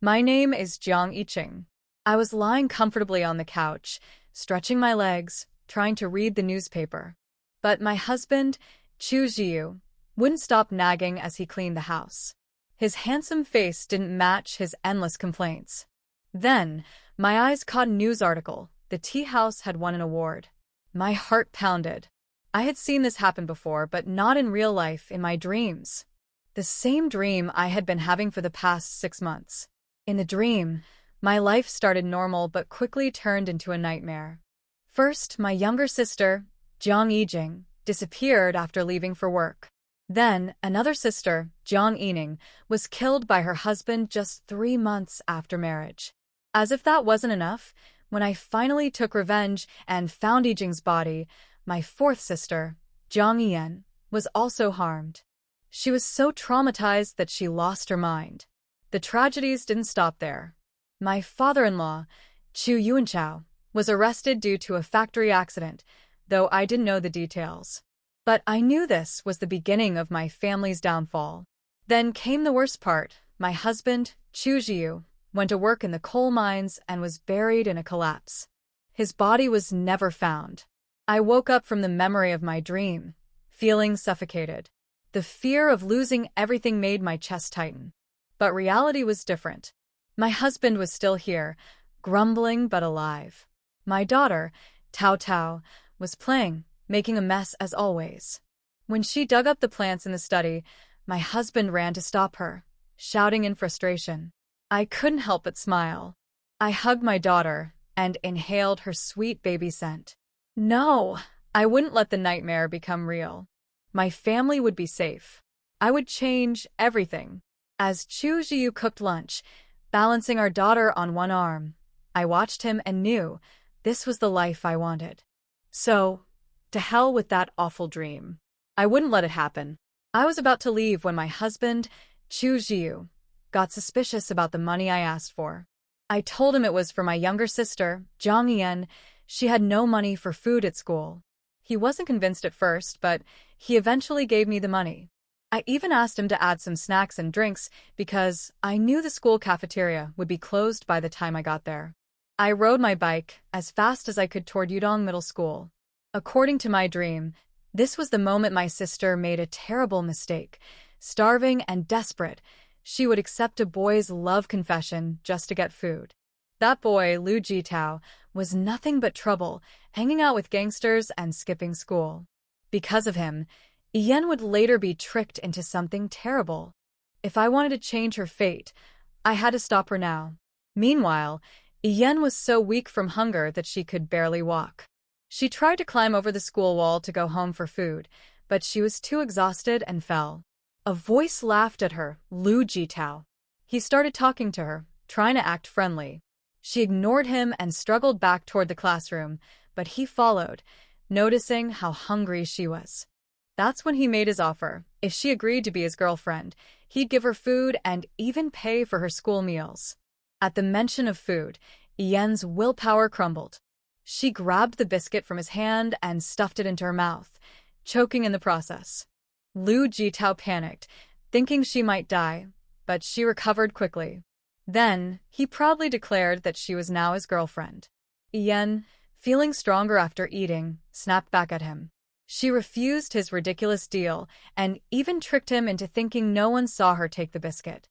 My name is Jiang Yiqing. I was lying comfortably on the couch, stretching my legs, trying to read the newspaper. But my husband, Chu Jiu, wouldn't stop nagging as he cleaned the house. His handsome face didn't match his endless complaints. Then, my eyes caught a news article. The tea house had won an award. My heart pounded. I had seen this happen before, but not in real life, in my dreams. The same dream I had been having for the past 6 months. In the dream, my life started normal but quickly turned into a nightmare. First, my younger sister, Jiang Yijing, disappeared after leaving for work. Then, another sister, Jiang Yining, was killed by her husband just 3 months after marriage. As if that wasn't enough, when I finally took revenge and found Yijing's body, my fourth sister, Jiang Yan, was also harmed. She was so traumatized that she lost her mind. The tragedies didn't stop there. My father-in-law, Chu Yuanchao, was arrested due to a factory accident, though I didn't know the details. But I knew this was the beginning of my family's downfall. Then came the worst part. My husband, Chu Jiu, went to work in the coal mines and was buried in a collapse. His body was never found. I woke up from the memory of my dream, feeling suffocated. The fear of losing everything made my chest tighten. But reality was different. My husband was still here, grumbling but alive. My daughter, Tao Tao, was playing, making a mess as always. When she dug up the plants in the study, my husband ran to stop her, shouting in frustration. I couldn't help but smile. I hugged my daughter and inhaled her sweet baby scent. No, I wouldn't let the nightmare become real. My family would be safe. I would change everything. As Chu Jiu cooked lunch, balancing our daughter on one arm, I watched him and knew this was the life I wanted. So, to hell with that awful dream. I wouldn't let it happen. I was about to leave when my husband, Chu Jiu, got suspicious about the money I asked for. I told him it was for my younger sister, Jiang Yan. She had no money for food at school. He wasn't convinced at first, but he eventually gave me the money. I even asked him to add some snacks and drinks because I knew the school cafeteria would be closed by the time I got there. I rode my bike as fast as I could toward Yudong Middle School. According to my dream, this was the moment my sister made a terrible mistake. Starving and desperate, she would accept a boy's love confession just to get food. That boy, Lu Jitao, was nothing but trouble, hanging out with gangsters and skipping school. Because of him, Yen would later be tricked into something terrible. If I wanted to change her fate, I had to stop her now. Meanwhile, Yen was so weak from hunger that she could barely walk. She tried to climb over the school wall to go home for food, but she was too exhausted and fell. A voice laughed at her, Lu Jitao. He started talking to her, trying to act friendly. She ignored him and struggled back toward the classroom, but he followed, noticing how hungry she was. That's when he made his offer. If she agreed to be his girlfriend, he'd give her food and even pay for her school meals. At the mention of food, Yen's willpower crumbled. She grabbed the biscuit from his hand and stuffed it into her mouth, choking in the process. Lu Jitao panicked, thinking she might die, but she recovered quickly. Then, he proudly declared that she was now his girlfriend. Yen, feeling stronger after eating, snapped back at him. She refused his ridiculous deal and even tricked him into thinking no one saw her take the biscuit.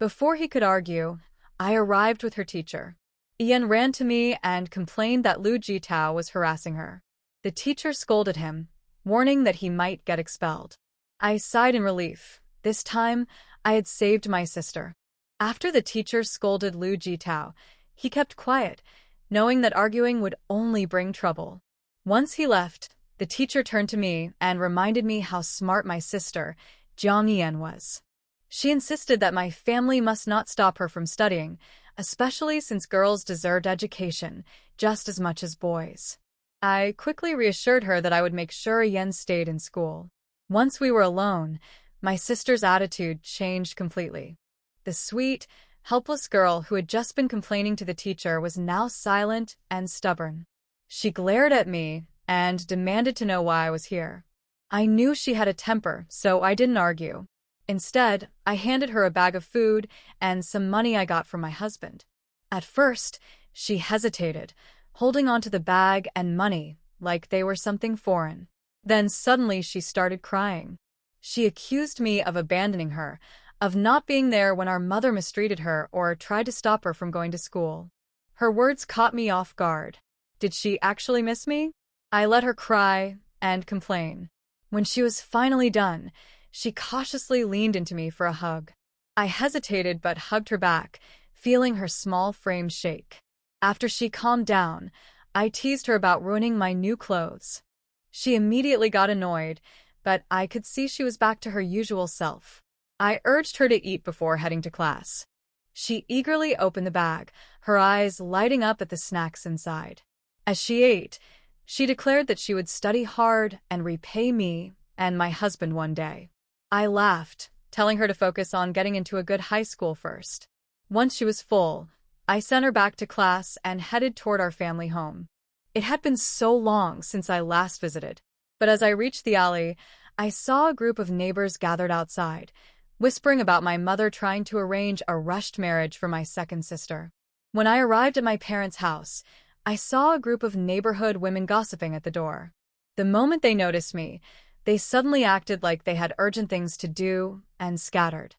Before he could argue, I arrived with her teacher. Yen ran to me and complained that Lu Jitao was harassing her. The teacher scolded him, warning that he might get expelled. I sighed in relief. This time, I had saved my sister. After the teacher scolded Lu Jitao, he kept quiet, knowing that arguing would only bring trouble. Once he left, the teacher turned to me and reminded me how smart my sister, Jiang Yan, was. She insisted that my family must not stop her from studying, especially since girls deserved education just as much as boys. I quickly reassured her that I would make sure Yen stayed in school. Once we were alone, my sister's attitude changed completely. The sweet, helpless girl who had just been complaining to the teacher was now silent and stubborn. She glared at me and demanded to know why I was here. I knew she had a temper, so I didn't argue. Instead, I handed her a bag of food and some money I got from my husband. At first, she hesitated, holding onto the bag and money like they were something foreign. Then suddenly she started crying. She accused me of abandoning her, of not being there when our mother mistreated her or tried to stop her from going to school. Her words caught me off guard. Did she actually miss me? I let her cry and complain. When she was finally done, she cautiously leaned into me for a hug. I hesitated but hugged her back, feeling her small frame shake. After she calmed down, I teased her about ruining my new clothes. She immediately got annoyed, but I could see she was back to her usual self. I urged her to eat before heading to class. She eagerly opened the bag, her eyes lighting up at the snacks inside. As she ate, she declared that she would study hard and repay me and my husband one day. I laughed, telling her to focus on getting into a good high school first. Once she was full, I sent her back to class and headed toward our family home. It had been so long since I last visited, but as I reached the alley, I saw a group of neighbors gathered outside, whispering about my mother trying to arrange a rushed marriage for my second sister. When I arrived at my parents' house, I saw a group of neighborhood women gossiping at the door. The moment they noticed me, they suddenly acted like they had urgent things to do and scattered.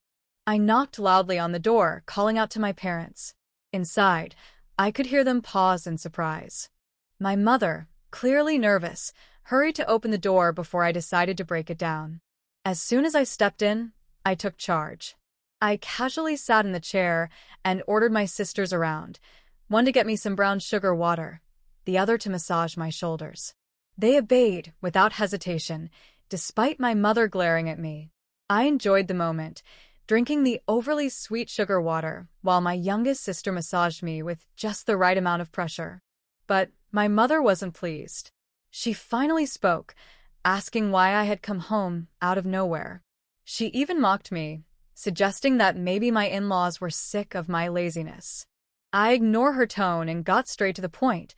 I knocked loudly on the door, calling out to my parents. Inside, I could hear them pause in surprise. My mother, clearly nervous, hurried to open the door before I decided to break it down. As soon as I stepped in, I took charge. I casually sat in the chair and ordered my sisters around, one to get me some brown sugar water, the other to massage my shoulders. They obeyed without hesitation, despite my mother glaring at me. I enjoyed the moment, drinking the overly sweet sugar water while my youngest sister massaged me with just the right amount of pressure. But my mother wasn't pleased. She finally spoke, asking why I had come home out of nowhere. She even mocked me, suggesting that maybe my in-laws were sick of my laziness. I ignored her tone and got straight to the point.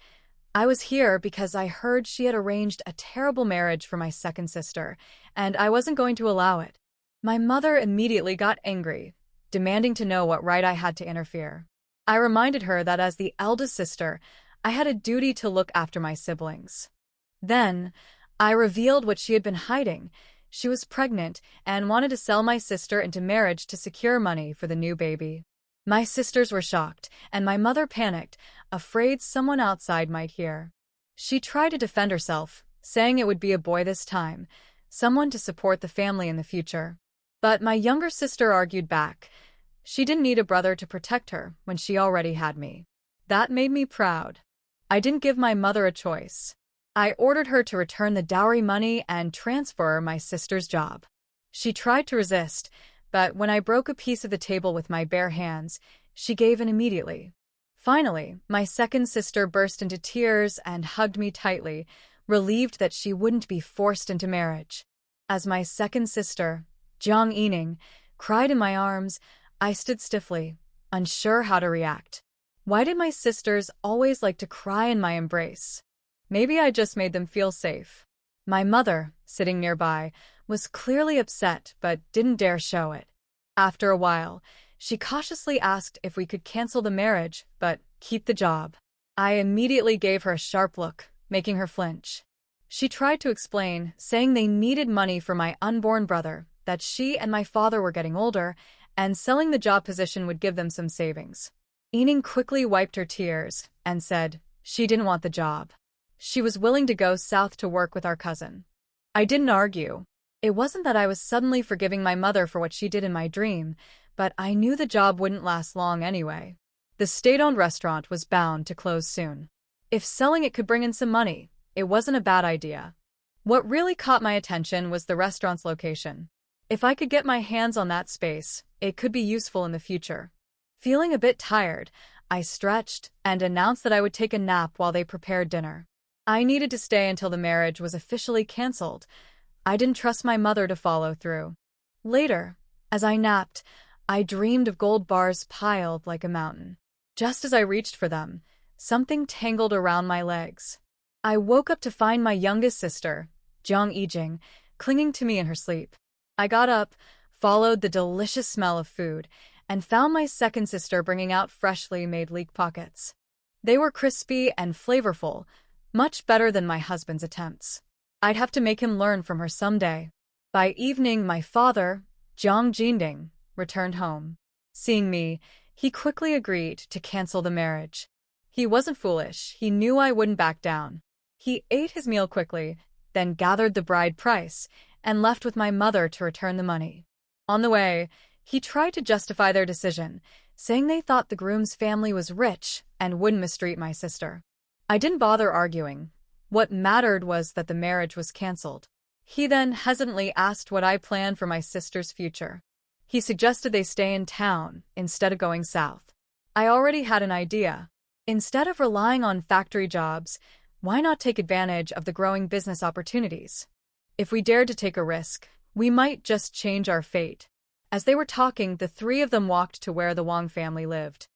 I was here because I heard she had arranged a terrible marriage for my second sister, and I wasn't going to allow it. My mother immediately got angry, demanding to know what right I had to interfere. I reminded her that as the eldest sister, I had a duty to look after my siblings. Then, I revealed what she had been hiding. She was pregnant and wanted to sell my sister into marriage to secure money for the new baby. My sisters were shocked, and my mother panicked, afraid someone outside might hear. She tried to defend herself, saying it would be a boy this time, someone to support the family in the future. But my younger sister argued back. She didn't need a brother to protect her when she already had me. That made me proud. I didn't give my mother a choice. I ordered her to return the dowry money and transfer my sister's job. She tried to resist, but when I broke a piece of the table with my bare hands, she gave in immediately. Finally, my second sister burst into tears and hugged me tightly, relieved that she wouldn't be forced into marriage. As my second sister, Jiang Yining, cried in my arms, I stood stiffly, unsure how to react. Why did my sisters always like to cry in my embrace? Maybe I just made them feel safe. My mother, sitting nearby, was clearly upset but didn't dare show it. After a while, she cautiously asked if we could cancel the marriage but keep the job. I immediately gave her a sharp look, making her flinch. She tried to explain, saying they needed money for my unborn brother, that she and my father were getting older, and selling the job position would give them some savings. Yining quickly wiped her tears and said she didn't want the job. She was willing to go south to work with our cousin. I didn't argue. It wasn't that I was suddenly forgiving my mother for what she did in my dream, but I knew the job wouldn't last long anyway. The state-owned restaurant was bound to close soon. If selling it could bring in some money, it wasn't a bad idea. What really caught my attention was the restaurant's location. If I could get my hands on that space, it could be useful in the future. Feeling a bit tired, I stretched and announced that I would take a nap while they prepared dinner. I needed to stay until the marriage was officially canceled. I didn't trust my mother to follow through. Later, as I napped, I dreamed of gold bars piled like a mountain. Just as I reached for them, something tangled around my legs. I woke up to find my youngest sister, Jiang Yijing, clinging to me in her sleep. I got up, followed the delicious smell of food, and found my second sister bringing out freshly made leek pockets. They were crispy and flavorful, much better than my husband's attempts. I'd have to make him learn from her someday. By evening, my father, Jiang Jinding, returned home. Seeing me, he quickly agreed to cancel the marriage. He wasn't foolish, he knew I wouldn't back down. He ate his meal quickly, then gathered the bride price, and left with my mother to return the money. On the way, he tried to justify their decision, saying they thought the groom's family was rich and wouldn't mistreat my sister. I didn't bother arguing. What mattered was that the marriage was canceled. He then hesitantly asked what I planned for my sister's future. He suggested they stay in town instead of going south. I already had an idea. Instead of relying on factory jobs, why not take advantage of the growing business opportunities? If we dared to take a risk, we might just change our fate. As they were talking, the three of them walked to where the Wang family lived.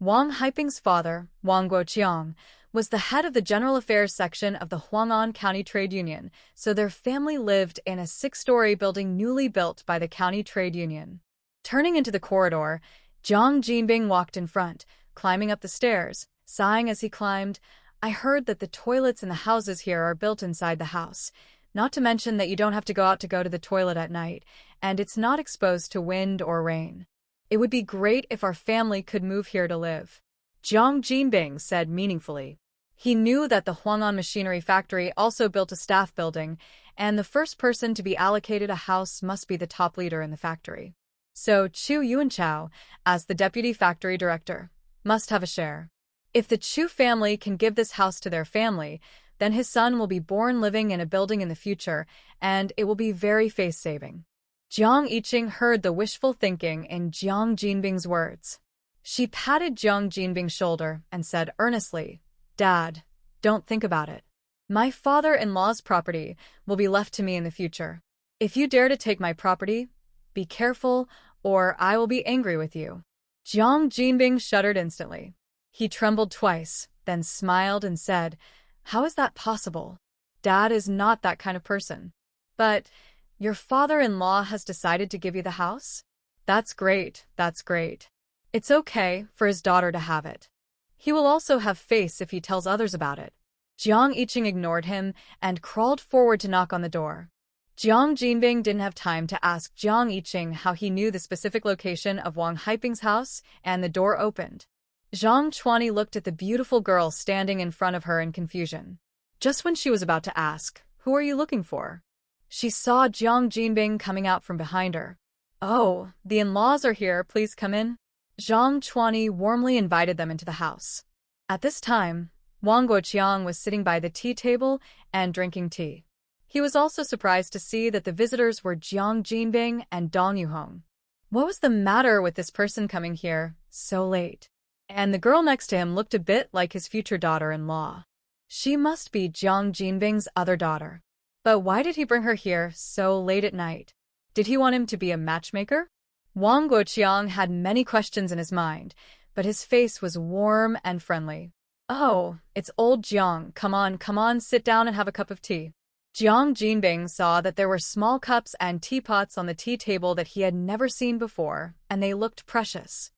Wang Haiping's father, Wang Guoqiang, was the head of the General Affairs section of the Huang'an County Trade Union, so their family lived in a 6-story building newly built by the county trade union. Turning into the corridor, Jiang Jinbing walked in front, climbing up the stairs. Sighing as he climbed, I heard that the toilets in the houses here are built inside the house, not to mention that you don't have to go to the toilet at night, and it's not exposed to wind or rain. It would be great if our family could move here to live. Jiang Jinbing said meaningfully. He knew that the Huang'an Machinery Factory also built a staff building, and the first person to be allocated a house must be the top leader in the factory. So Chu Yuanchao, as the deputy factory director, must have a share. If the Chu family can give this house to their family, then his son will be born living in a building in the future, and it will be very face-saving. Jiang Yiqing heard the wishful thinking in Jiang Jinbing's words. She patted Jiang Jinbing's shoulder and said earnestly, "Dad, don't think about it. My father-in-law's property will be left to me in the future. If you dare to take my property, be careful, or I will be angry with you." Jiang Jinbing shuddered instantly. He trembled twice, then smiled and said, "How is that possible? Dad is not that kind of person. But your father-in-law has decided to give you the house? That's great, that's great. It's okay for his daughter to have it. He will also have face if he tells others about it." Jiang Yiqing ignored him and crawled forward to knock on the door. Jiang Jinbing didn't have time to ask Jiang Yiqing how he knew the specific location of Wang Haiping's house, and the door opened. Zhang Chuani looked at the beautiful girl standing in front of her in confusion. Just when she was about to ask, "Who are you looking for?" she saw Jiang Jinbing coming out from behind her. "Oh, the in-laws are here, please come in." Zhang Chuani warmly invited them into the house. At this time, Wang Guoqiang was sitting by the tea table and drinking tea. He was also surprised to see that the visitors were Jiang Jinbing and Dong Yuhong. What was the matter with this person coming here so late? And the girl next to him looked a bit like his future daughter-in-law. She must be Jiang Jinbing's other daughter. But why did he bring her here so late at night? Did he want him to be a matchmaker? Wang Guoqiang had many questions in his mind, but his face was warm and friendly. "Oh, it's old Jiang. Come on, sit down and have a cup of tea." Jiang Jinbing saw that there were small cups and teapots on the tea table that he had never seen before, and they looked precious.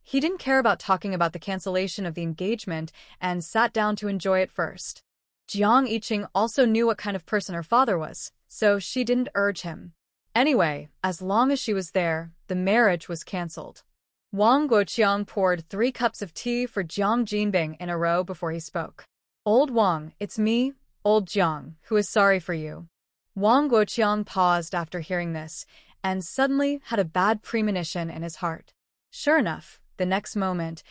He didn't care about talking about the cancellation of the engagement and sat down to enjoy it first. Jiang Yiqing also knew what kind of person her father was, so she didn't urge him. Anyway, as long as she was there, the marriage was cancelled. Wang Guoqiang poured 3 cups of tea for Jiang Jinbing in a row before he spoke. "Old Wang, it's me, old Jiang, who is sorry for you." Wang Guoqiang paused after hearing this, and suddenly had a bad premonition in his heart. Sure enough, the next moment,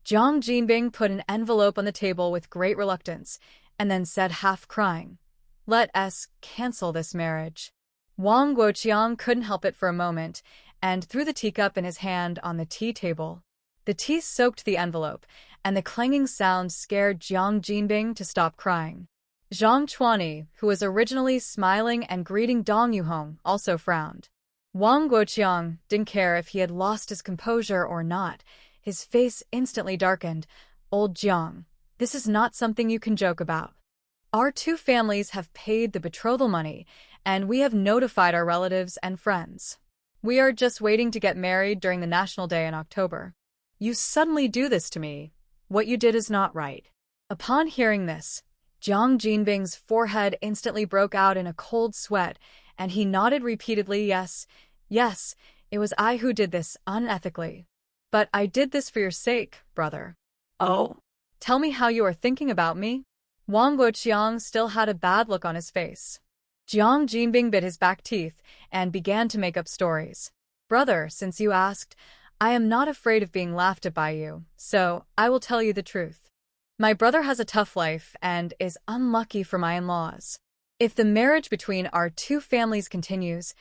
Jiang Jinbing put an envelope on the table with great reluctance, and then said half crying, "Let us cancel this marriage." Wang Guoqiang couldn't help it for a moment, and threw the teacup in his hand on the tea table. The tea soaked the envelope, and the clanging sound scared Jiang Jinbing to stop crying. Zhang Chuani, who was originally smiling and greeting Dong Yuhong, also frowned. Wang Guoqiang didn't care if he had lost his composure or not. His face instantly darkened. "Old Jiang, this is not something you can joke about. Our 2 families have paid the betrothal money, and we have notified our relatives and friends. We are just waiting to get married during the National Day in October. You suddenly do this to me. What you did is not right. Upon hearing this, Jiang Jinbing's forehead instantly broke out in a cold sweat, and he nodded repeatedly, yes, yes, it was I who did this unethically. But I did this for your sake, brother. Oh. Tell me how you are thinking about me? Wang Guoqiang still had a bad look on his face. Jiang Jinbing bit his back teeth and began to make up stories. Brother, since you asked, I am not afraid of being laughed at by you, so I will tell you the truth. My brother has a tough life and is unlucky for my in-laws. If the marriage between our two families continues,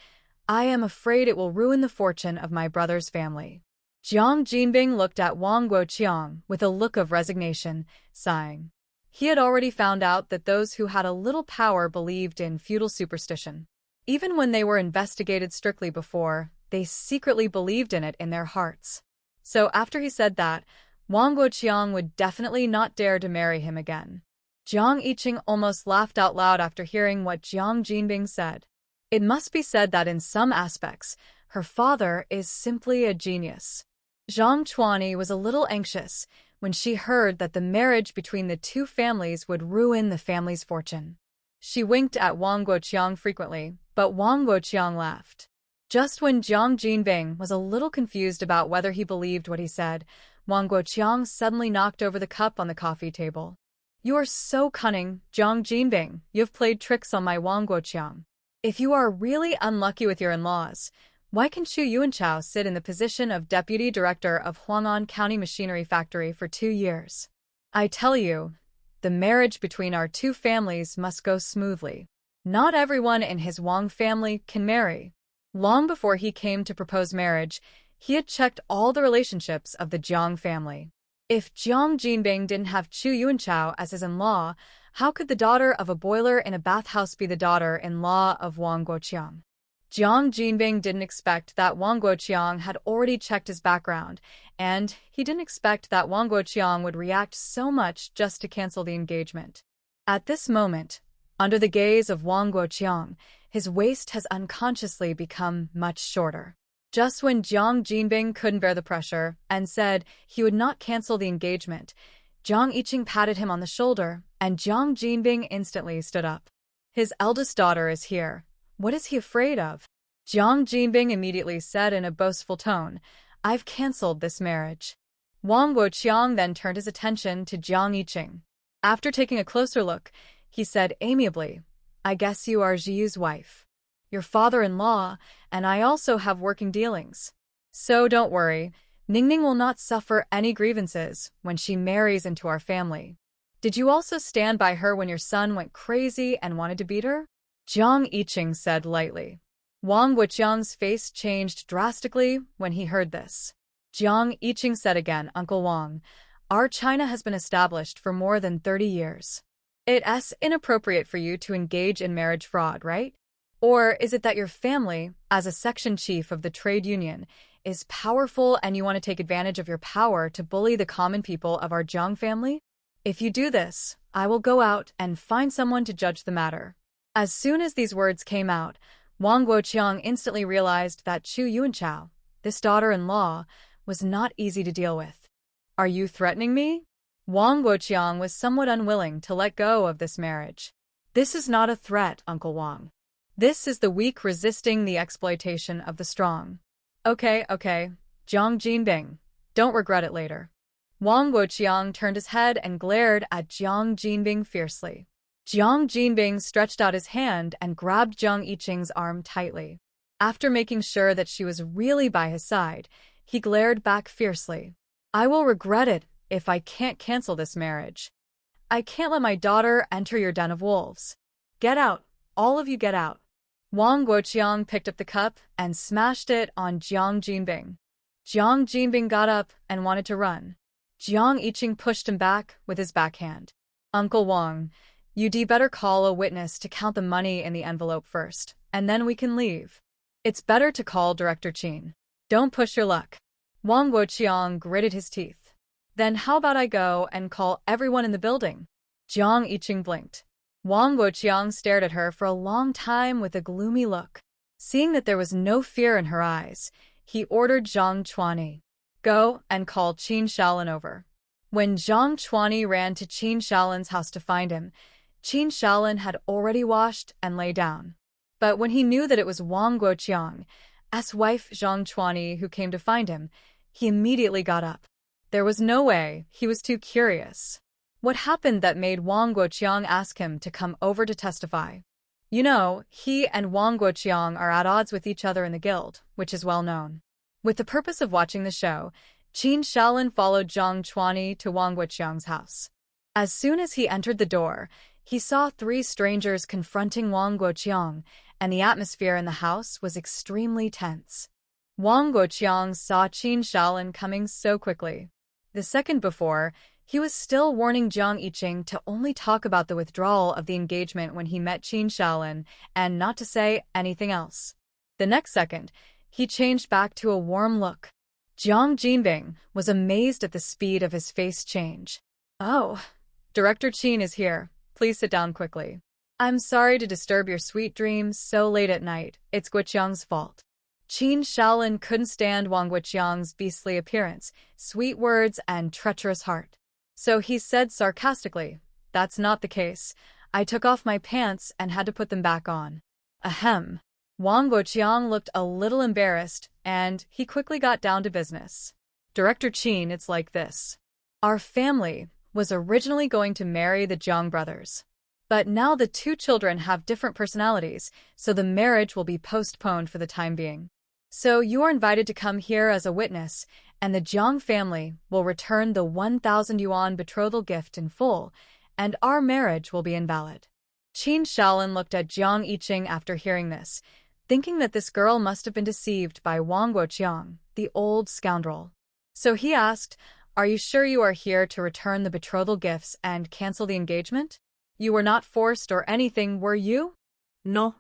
I am afraid it will ruin the fortune of my brother's family. Jiang Jinbing looked at Wang Guoqiang with a look of resignation, sighing. He had already found out that those who had a little power believed in feudal superstition. Even when they were investigated strictly before, they secretly believed in it in their hearts. So after he said that, Wang Guoqiang would definitely not dare to marry him again. Jiang Yiqing almost laughed out loud after hearing what Jiang Jinbing said. It must be said that in some aspects, her father is simply a genius. Zhang Chuani was a little anxious when she heard that the marriage between the two families would ruin the family's fortune. She winked at Wang Guoqiang frequently, but Wang Guoqiang laughed. Just when Jiang Jinbing was a little confused about whether he believed what he said, Wang Guoqiang suddenly knocked over the cup on the coffee table. You are so cunning, Jiang Jinbing. You have played tricks on my Wang Guoqiang. If you are really unlucky with your in-laws, why can Chu Yuanchao sit in the position of deputy director of Huang'an County Machinery Factory for 2 years? I tell you, the marriage between our two families must go smoothly. Not everyone in his Wang family can marry. Long before he came to propose marriage, he had checked all the relationships of the Jiang family. If Jiang Jinbing didn't have Chu Yuanchao as his in-law, how could the daughter of a boiler in a bathhouse be the daughter-in-law of Wang Guoqiang? Jiang Jinbing didn't expect that Wang Guoqiang had already checked his background, and he didn't expect that Wang Guoqiang would react so much just to cancel the engagement. At this moment, under the gaze of Wang Guoqiang, his waist has unconsciously become much shorter. Just when Jiang Jinbing couldn't bear the pressure and said he would not cancel the engagement, Jiang Yiqing patted him on the shoulder, and Jiang Jinbing instantly stood up. His eldest daughter is here. What is he afraid of? Jiang Jinbing immediately said in a boastful tone, I've cancelled this marriage. Wang Guoqiang then turned his attention to Jiang Yiqing. After taking a closer look, he said amiably, I guess you are Zhiyu's wife. Your father-in-law, and I also have working dealings. So don't worry, Ningning will not suffer any grievances when she marries into our family. Did you also stand by her when your son went crazy and wanted to beat her? Jiang Yiqing said lightly. Wang Guoqiang's face changed drastically when he heard this. Jiang Yiqing said again, Uncle Wang, our China has been established for more than 30 years. It's inappropriate for you to engage in marriage fraud, right? Or is it that your family, as a section chief of the trade union, is powerful and you want to take advantage of your power to bully the common people of our Jiang family? If you do this, I will go out and find someone to judge the matter. As soon as these words came out, Wang Guoqiang instantly realized that Chu Yuanchao, this daughter-in-law, was not easy to deal with. Are you threatening me? Wang Guoqiang was somewhat unwilling to let go of this marriage. This is not a threat, Uncle Wang. This is the weak resisting the exploitation of the strong. Okay, Jiang Jinbing, don't regret it later. Wang Guoqiang turned his head and glared at Jiang Jinbing fiercely. Jiang Jinbing stretched out his hand and grabbed Jiang Yiqing's arm tightly. After making sure that she was really by his side, he glared back fiercely. I will regret it if I can't cancel this marriage. I can't let my daughter enter your den of wolves. Get out, all of you get out. Wang Guoqiang picked up the cup and smashed it on Jiang Jinbing. Jiang Jinbing got up and wanted to run. Jiang Yiqing pushed him back with his backhand. Uncle Wang, you'd better call a witness to count the money in the envelope first, and then we can leave. It's better to call Director Qin. Don't push your luck. Wang Guoqiang gritted his teeth. Then how about I go and call everyone in the building? Jiang Yiqing blinked. Wang Guoqiang stared at her for a long time with a gloomy look. Seeing that there was no fear in her eyes, he ordered Zhang Chuani, "Go and call Qin Shaolin over." When Zhang Chuani ran to Qin Shaolin's house to find him, Qin Shaolin had already washed and lay down. But when he knew that it was Wang Guoqiang, wife Zhang Chuani, who came to find him, he immediately got up. There was no way, he was too curious. What happened that made Wang Guoqiang ask him to come over to testify? You know, he and Wang Guoqiang are at odds with each other in the guild, which is well known. With the purpose of watching the show, Qin Shaolin followed Zhang Chuani to Wang Guoqiang's house. As soon as he entered the door, he saw 3 strangers confronting Wang Guoqiang, and the atmosphere in the house was extremely tense. Wang Guoqiang saw Qin Shaolin coming so quickly. The second before, he was still warning Jiang Yiqing to only talk about the withdrawal of the engagement when he met Qin Shaolin and not to say anything else. The next second, he changed back to a warm look. Jiang Jinbing was amazed at the speed of his face change. "Oh, Director Qin is here. Please sit down quickly. I'm sorry to disturb your sweet dreams so late at night. It's Guoqiang's fault." Qin Shaolin couldn't stand Wang Guoqiang's beastly appearance, sweet words, and treacherous heart. So he said sarcastically, "That's not the case. I took off my pants and had to put them back on." Ahem. Wang Guoqiang looked a little embarrassed, and he quickly got down to business. "Director Qin, it's like this. Our family was originally going to marry the Jiang brothers. But now the 2 children have different personalities, so the marriage will be postponed for the time being. So you are invited to come here as a witness, and the Jiang family will return the 1,000 yuan betrothal gift in full, and our marriage will be invalid." Qin Shaolin looked at Jiang Yiqing after hearing this, thinking that this girl must have been deceived by Wang Guoqiang, the old scoundrel. So he asked, "Are you sure you are here to return the betrothal gifts and cancel the engagement? You were not forced or anything, were you?" No.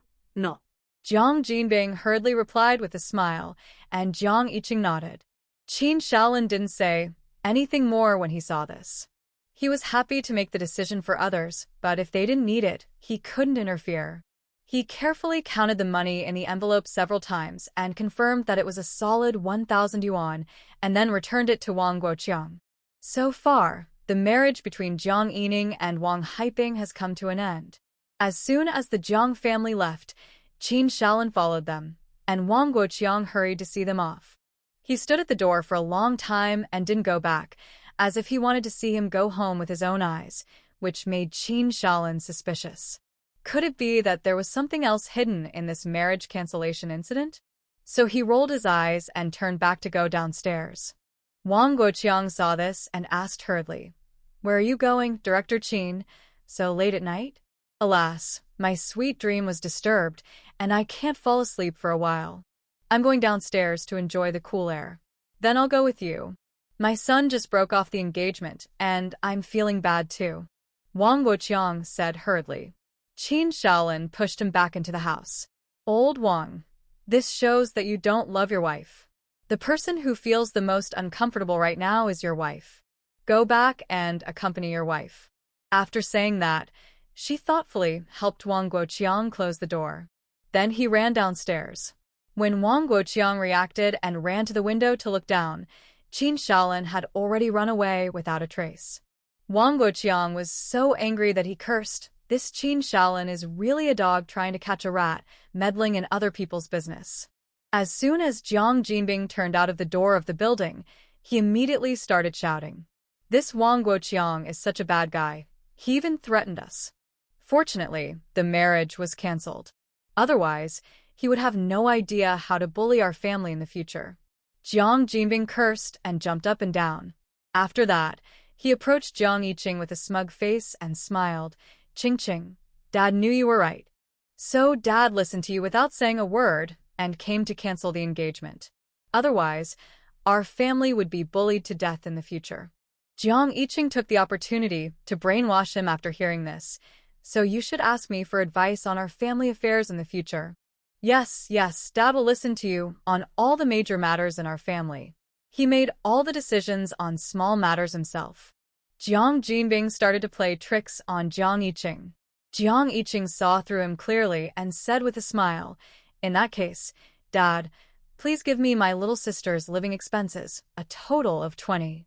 Jiang Jinbing hurriedly replied with a smile, and Jiang Yiqing nodded. Qin Shaolin didn't say anything more when he saw this. He was happy to make the decision for others, but if they didn't need it, he couldn't interfere. He carefully counted the money in the envelope several times and confirmed that it was a solid 1,000 yuan, and then returned it to Wang Guoqiang. So far, the marriage between Jiang Yining and Wang Haiping has come to an end. As soon as the Jiang family left, Qin Shaolin followed them, and Wang Guoqiang hurried to see them off. He stood at the door for a long time and didn't go back, as if he wanted to see him go home with his own eyes, which made Qin Shaolin suspicious. Could it be that there was something else hidden in this marriage cancellation incident? So he rolled his eyes and turned back to go downstairs. Wang Guoqiang saw this and asked hurriedly, "Where are you going, Director Qin, so late at night?" "Alas, my sweet dream was disturbed, and I can't fall asleep for a while. I'm going downstairs to enjoy the cool air. Then I'll go with you. My son just broke off the engagement, and I'm feeling bad too," Wang Guoqiang said hurriedly. Qin Shaolin pushed him back into the house. "Old Wang, this shows that you don't love your wife. The person who feels the most uncomfortable right now is your wife. Go back and accompany your wife." After saying that, she thoughtfully helped Wang Guoqiang close the door. Then he ran downstairs. When Wang Guoqiang reacted and ran to the window to look down, Qin Shaolin had already run away without a trace. Wang Guoqiang was so angry that he cursed, "This Qin Shaolin is really a dog trying to catch a rat, meddling in other people's business." As soon as Jiang Jinbing turned out of the door of the building, he immediately started shouting, "This Wang Guoqiang is such a bad guy. He even threatened us." Fortunately, the marriage was cancelled. Otherwise, he would have no idea how to bully our family in the future. Jiang Jinbing cursed and jumped up and down. After that, he approached Jiang Yiqing with a smug face and smiled. "Ching, Dad knew you were right. So Dad listened to you without saying a word and came to cancel the engagement. Otherwise, our family would be bullied to death in the future." Jiang Yiqing took the opportunity to brainwash him after hearing this. "So you should ask me for advice on our family affairs in the future." Yes, Dad will listen to you on all the major matters in our family." He made all the decisions on small matters himself. Jiang Jinbing started to play tricks on Jiang Yiqing. Jiang Yiqing saw through him clearly and said with a smile, In that case, Dad, please give me my little sister's living expenses, a total of 20.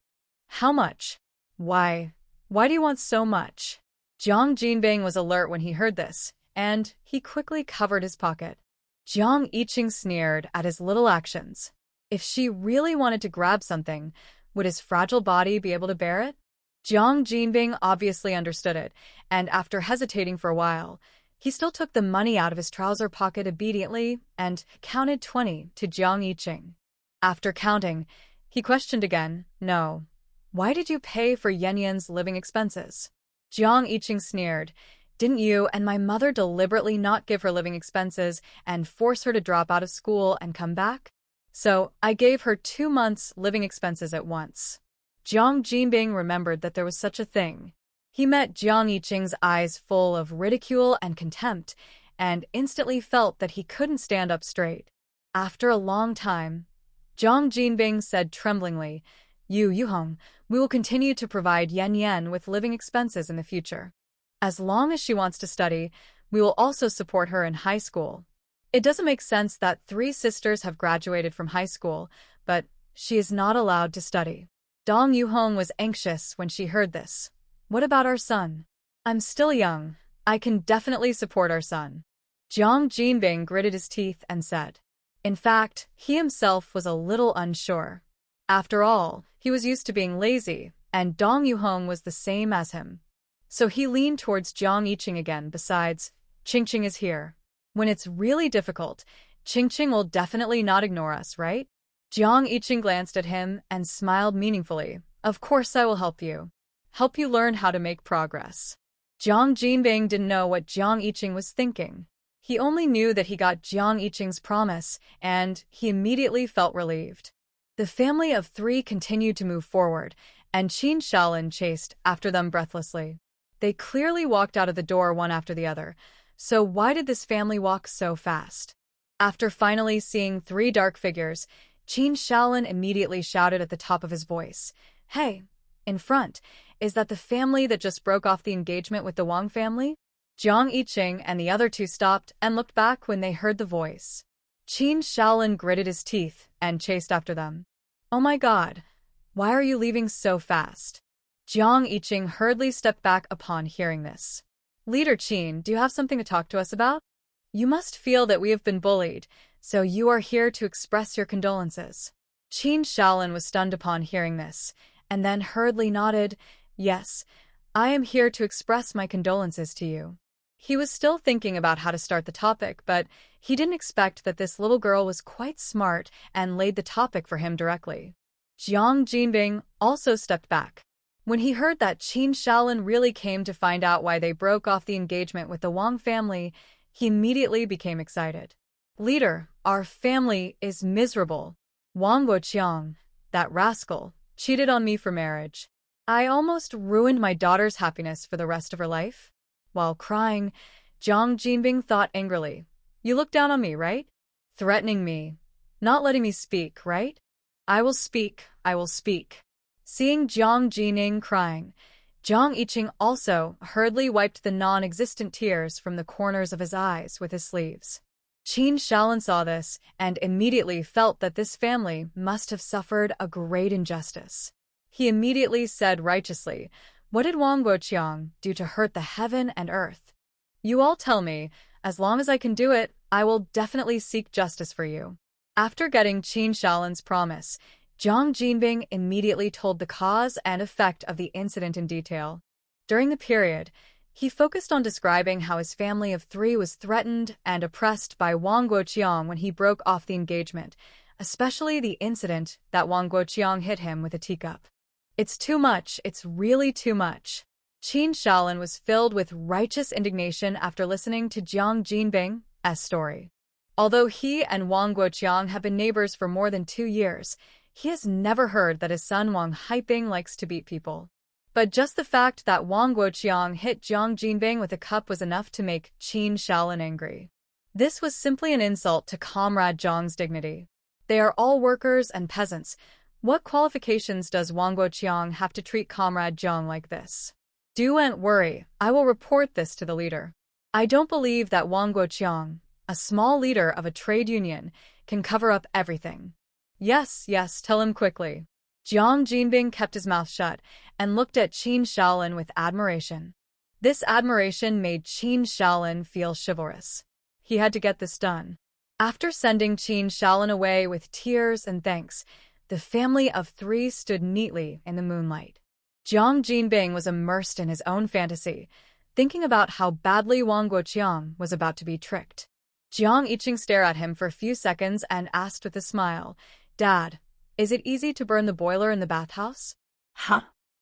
How much? Why do you want so much? Jiang Jinbing was alert when he heard this, and he quickly covered his pocket. Jiang Yiqing sneered at his little actions. If she really wanted to grab something, would his fragile body be able to bear it? Jiang Jinbing obviously understood it, and after hesitating for a while, he still took the money out of his trouser pocket obediently and counted 20 to Jiang Yiqing. After counting, he questioned again, "No. Why did you pay for Yanyan's living expenses?" Jiang Yiqing sneered, "Didn't you and my mother deliberately not give her living expenses and force her to drop out of school and come back? So I gave her 2 months' living expenses at once." Jiang Jinbing remembered that there was such a thing. He met Jiang Yiqing's eyes full of ridicule and contempt, and instantly felt that he couldn't stand up straight. After a long time, Jiang Jinbing said tremblingly, Yuhong, we will continue to provide Yan with living expenses in the future. As long as she wants to study, we will also support her in high school. It doesn't make sense that 3 sisters have graduated from high school, but she is not allowed to study. Dong Yuhong was anxious when she heard this. What about our son? I'm still young. I can definitely support our son. Jiang Jinbing gritted his teeth and said. In fact, he himself was a little unsure. After all, he was used to being lazy, and Dong Yuhong was the same as him. So he leaned towards Jiang Yiqing again. Besides, Qingqing is here. When it's really difficult, Qingqing will definitely not ignore us, right? Jiang Yiqing glanced at him and smiled meaningfully. Of course I will help you. Help you learn how to make progress. Jiang Jinbing didn't know what Jiang Yiqing was thinking. He only knew that he got Jiang Yiqing's promise, and he immediately felt relieved. The family of 3 continued to move forward, and Qin Shaolin chased after them breathlessly. They clearly walked out of the door one after the other, so why did this family walk so fast? After finally seeing 3 dark figures, Qin Shaolin immediately shouted at the top of his voice, Hey, in front, is that the family that just broke off the engagement with the Wang family? Jiang Yiqing and the other 2 stopped and looked back when they heard the voice. Qin Shaolin gritted his teeth and chased after them. Oh my god, why are you leaving so fast? Jiang Yiqing hurriedly stepped back upon hearing this. Leader Qin, do you have something to talk to us about? You must feel that we have been bullied, so you are here to express your condolences. Qin Shaolin was stunned upon hearing this, and then hurriedly nodded, Yes, I am here to express my condolences to you. He was still thinking about how to start the topic, but he didn't expect that this little girl was quite smart and laid the topic for him directly. Jiang Jinbing also stepped back. When he heard that Qin Shaolin really came to find out why they broke off the engagement with the Wang family, he immediately became excited. Leader, our family is miserable. Wang Guoqiang, that rascal, cheated on me for marriage. I almost ruined my daughter's happiness for the rest of her life. While crying, Jiang Jinbing thought angrily, You look down on me, right? Threatening me. Not letting me speak, right? I will speak, I will speak. Seeing Jiang Jinbing crying, Jiang Yiqing also hurriedly wiped the non-existent tears from the corners of his eyes with his sleeves. Qin Shaolin saw this and immediately felt that this family must have suffered a great injustice. He immediately said righteously, What did Wang Guoqiang do to hurt the heaven and earth? You all tell me, as long as I can do it, I will definitely seek justice for you. After getting Qin Shaolin's promise, Jiang Jinbing immediately told the cause and effect of the incident in detail. During the period, he focused on describing how his family of 3 was threatened and oppressed by Wang Guoqiang when he broke off the engagement, especially the incident that Wang Guoqiang hit him with a teacup. It's too much, it's really too much. Qin Shaolin was filled with righteous indignation after listening to Jiang Jinbing's story. Although he and Wang Guoqiang have been neighbors for more than 2 years, he has never heard that his son Wang Haiping likes to beat people. But just the fact that Wang Guoqiang hit Jiang Jinbing with a cup was enough to make Qin Shaolin angry. This was simply an insult to Comrade Zhang's dignity. They are all workers and peasants. What qualifications does Wang Guoqiang have to treat Comrade Zhang like this? Don't worry, I will report this to the leader. I don't believe that Wang Guoqiang, A small leader of a trade union can cover up everything. Yes, yes, tell him quickly. Jiang Jinbing kept his mouth shut and looked at Qin Shaolin with admiration. This admiration made Qin Shaolin feel chivalrous. He had to get this done. After sending Qin Shaolin away with tears and thanks, the family of three stood neatly in the moonlight. Jiang Jinbing was immersed in his own fantasy, thinking about how badly Wang Guoqiang was about to be tricked. Jiang Yiqing stared at him for a few seconds and asked with a smile, "Dad, is it easy to burn the boiler in the bathhouse?" Huh?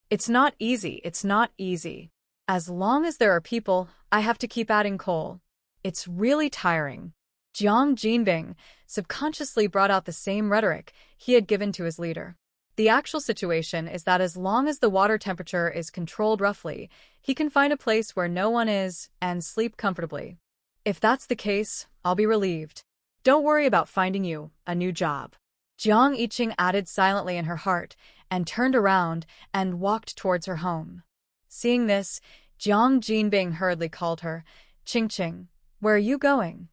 It's not easy, it's not easy. As long as there are people, I have to keep adding coal. It's really tiring. Jiang Jinbing subconsciously brought out the same rhetoric he had given to his leader. The actual situation is that as long as the water temperature is controlled roughly, he can find a place where no one is and sleep comfortably. If that's the case, I'll be relieved. Don't worry about finding you a new job. Jiang Yiqing added silently in her heart and turned around and walked towards her home. Seeing this, Jiang Jinbing hurriedly called her, "Qing, where are you going?"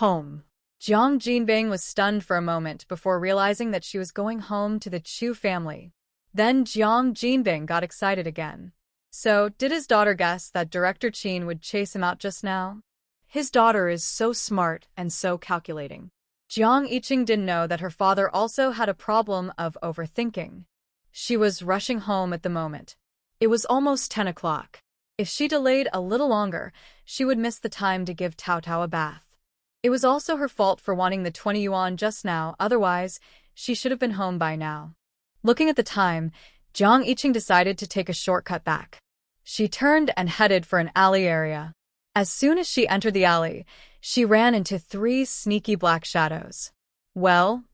"Home." Jiang Jinbing was stunned for a moment before realizing that she was going home to the Chu family. Then Jiang Jinbing got excited again. So, did his daughter guess that Director Qin would chase him out just now? His daughter is so smart and so calculating. Jiang Yiqing didn't know that her father also had a problem of overthinking. She was rushing home at the moment. It was almost 10 o'clock. If she delayed a little longer, she would miss the time to give Tao Tao a bath. It was also her fault for wanting the 20 yuan just now, otherwise, she should have been home by now. Looking at the time, Jiang Yiqing decided to take a shortcut back. She turned and headed for an alley area. As soon as she entered the alley, she ran into three sneaky black shadows. Well,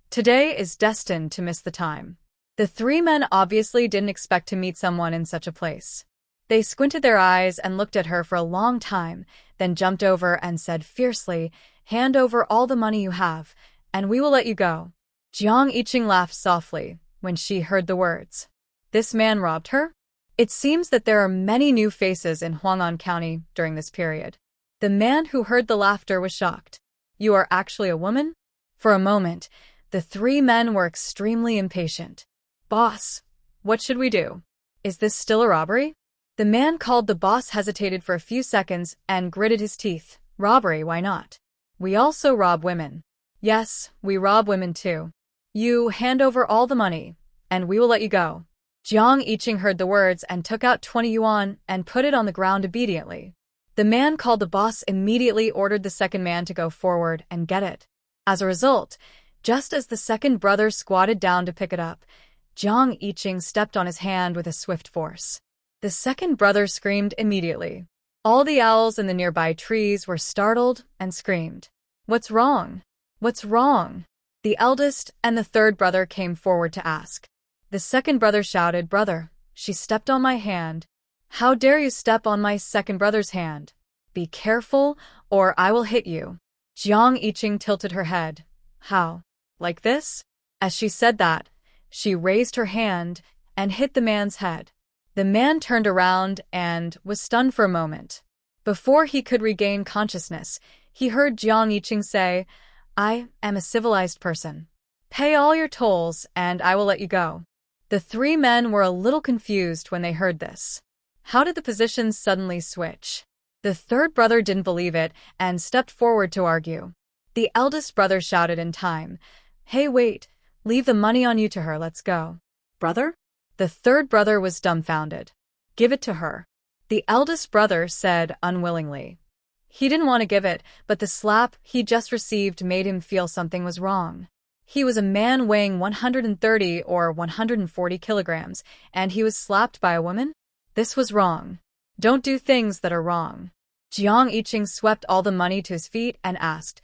today is destined to miss the time. The three men obviously didn't expect to meet someone in such a place. They squinted their eyes and looked at her for a long time, then jumped over and said fiercely, "Hand over all the money you have, and we will let you go." Jiang Yiqing laughed softly when she heard the words. This man robbed her? It seems that there are many new faces in Huang'an County during this period. The man who heard the laughter was shocked. "You are actually a woman?" For a moment, the three men were extremely impatient. "Boss, what should we do? Is this still a robbery?" The man called the boss hesitated for a few seconds and gritted his teeth. "Robbery, why not? We also rob women." "Yes, we rob women too." "You hand over all the money, and we will let you go." Jiang Yiqing heard the words and took out 20 yuan and put it on the ground obediently. The man called the boss immediately ordered the second man to go forward and get it. As a result, just as the second brother squatted down to pick it up, Jiang Yiqing stepped on his hand with a swift force. The second brother screamed immediately. All the owls in the nearby trees were startled and screamed. "What's wrong? What's wrong?" The eldest and the third brother came forward to ask. The second brother shouted, "Brother, she stepped on my hand." "How dare you step on my second brother's hand? Be careful, or I will hit you." Jiang Yiqing tilted her head. "How? Like this?" As she said that, she raised her hand and hit the man's head. The man turned around and was stunned for a moment. Before he could regain consciousness, he heard Jiang Yiqing say, "I am a civilized person. Pay all your tolls and I will let you go." The three men were a little confused when they heard this. How did the positions suddenly switch? The third brother didn't believe it and stepped forward to argue. The eldest brother shouted in time, "Hey, wait, leave the money on you to her, let's go." Brother? The third brother was dumbfounded. "Give it to her." The eldest brother said unwillingly. He didn't want to give it, but the slap he just received made him feel something was wrong. He was a man weighing 130 or 140 kilograms, and he was slapped by a woman? This was wrong. Don't do things that are wrong. Jiang Yiqing swept all the money to his feet and asked,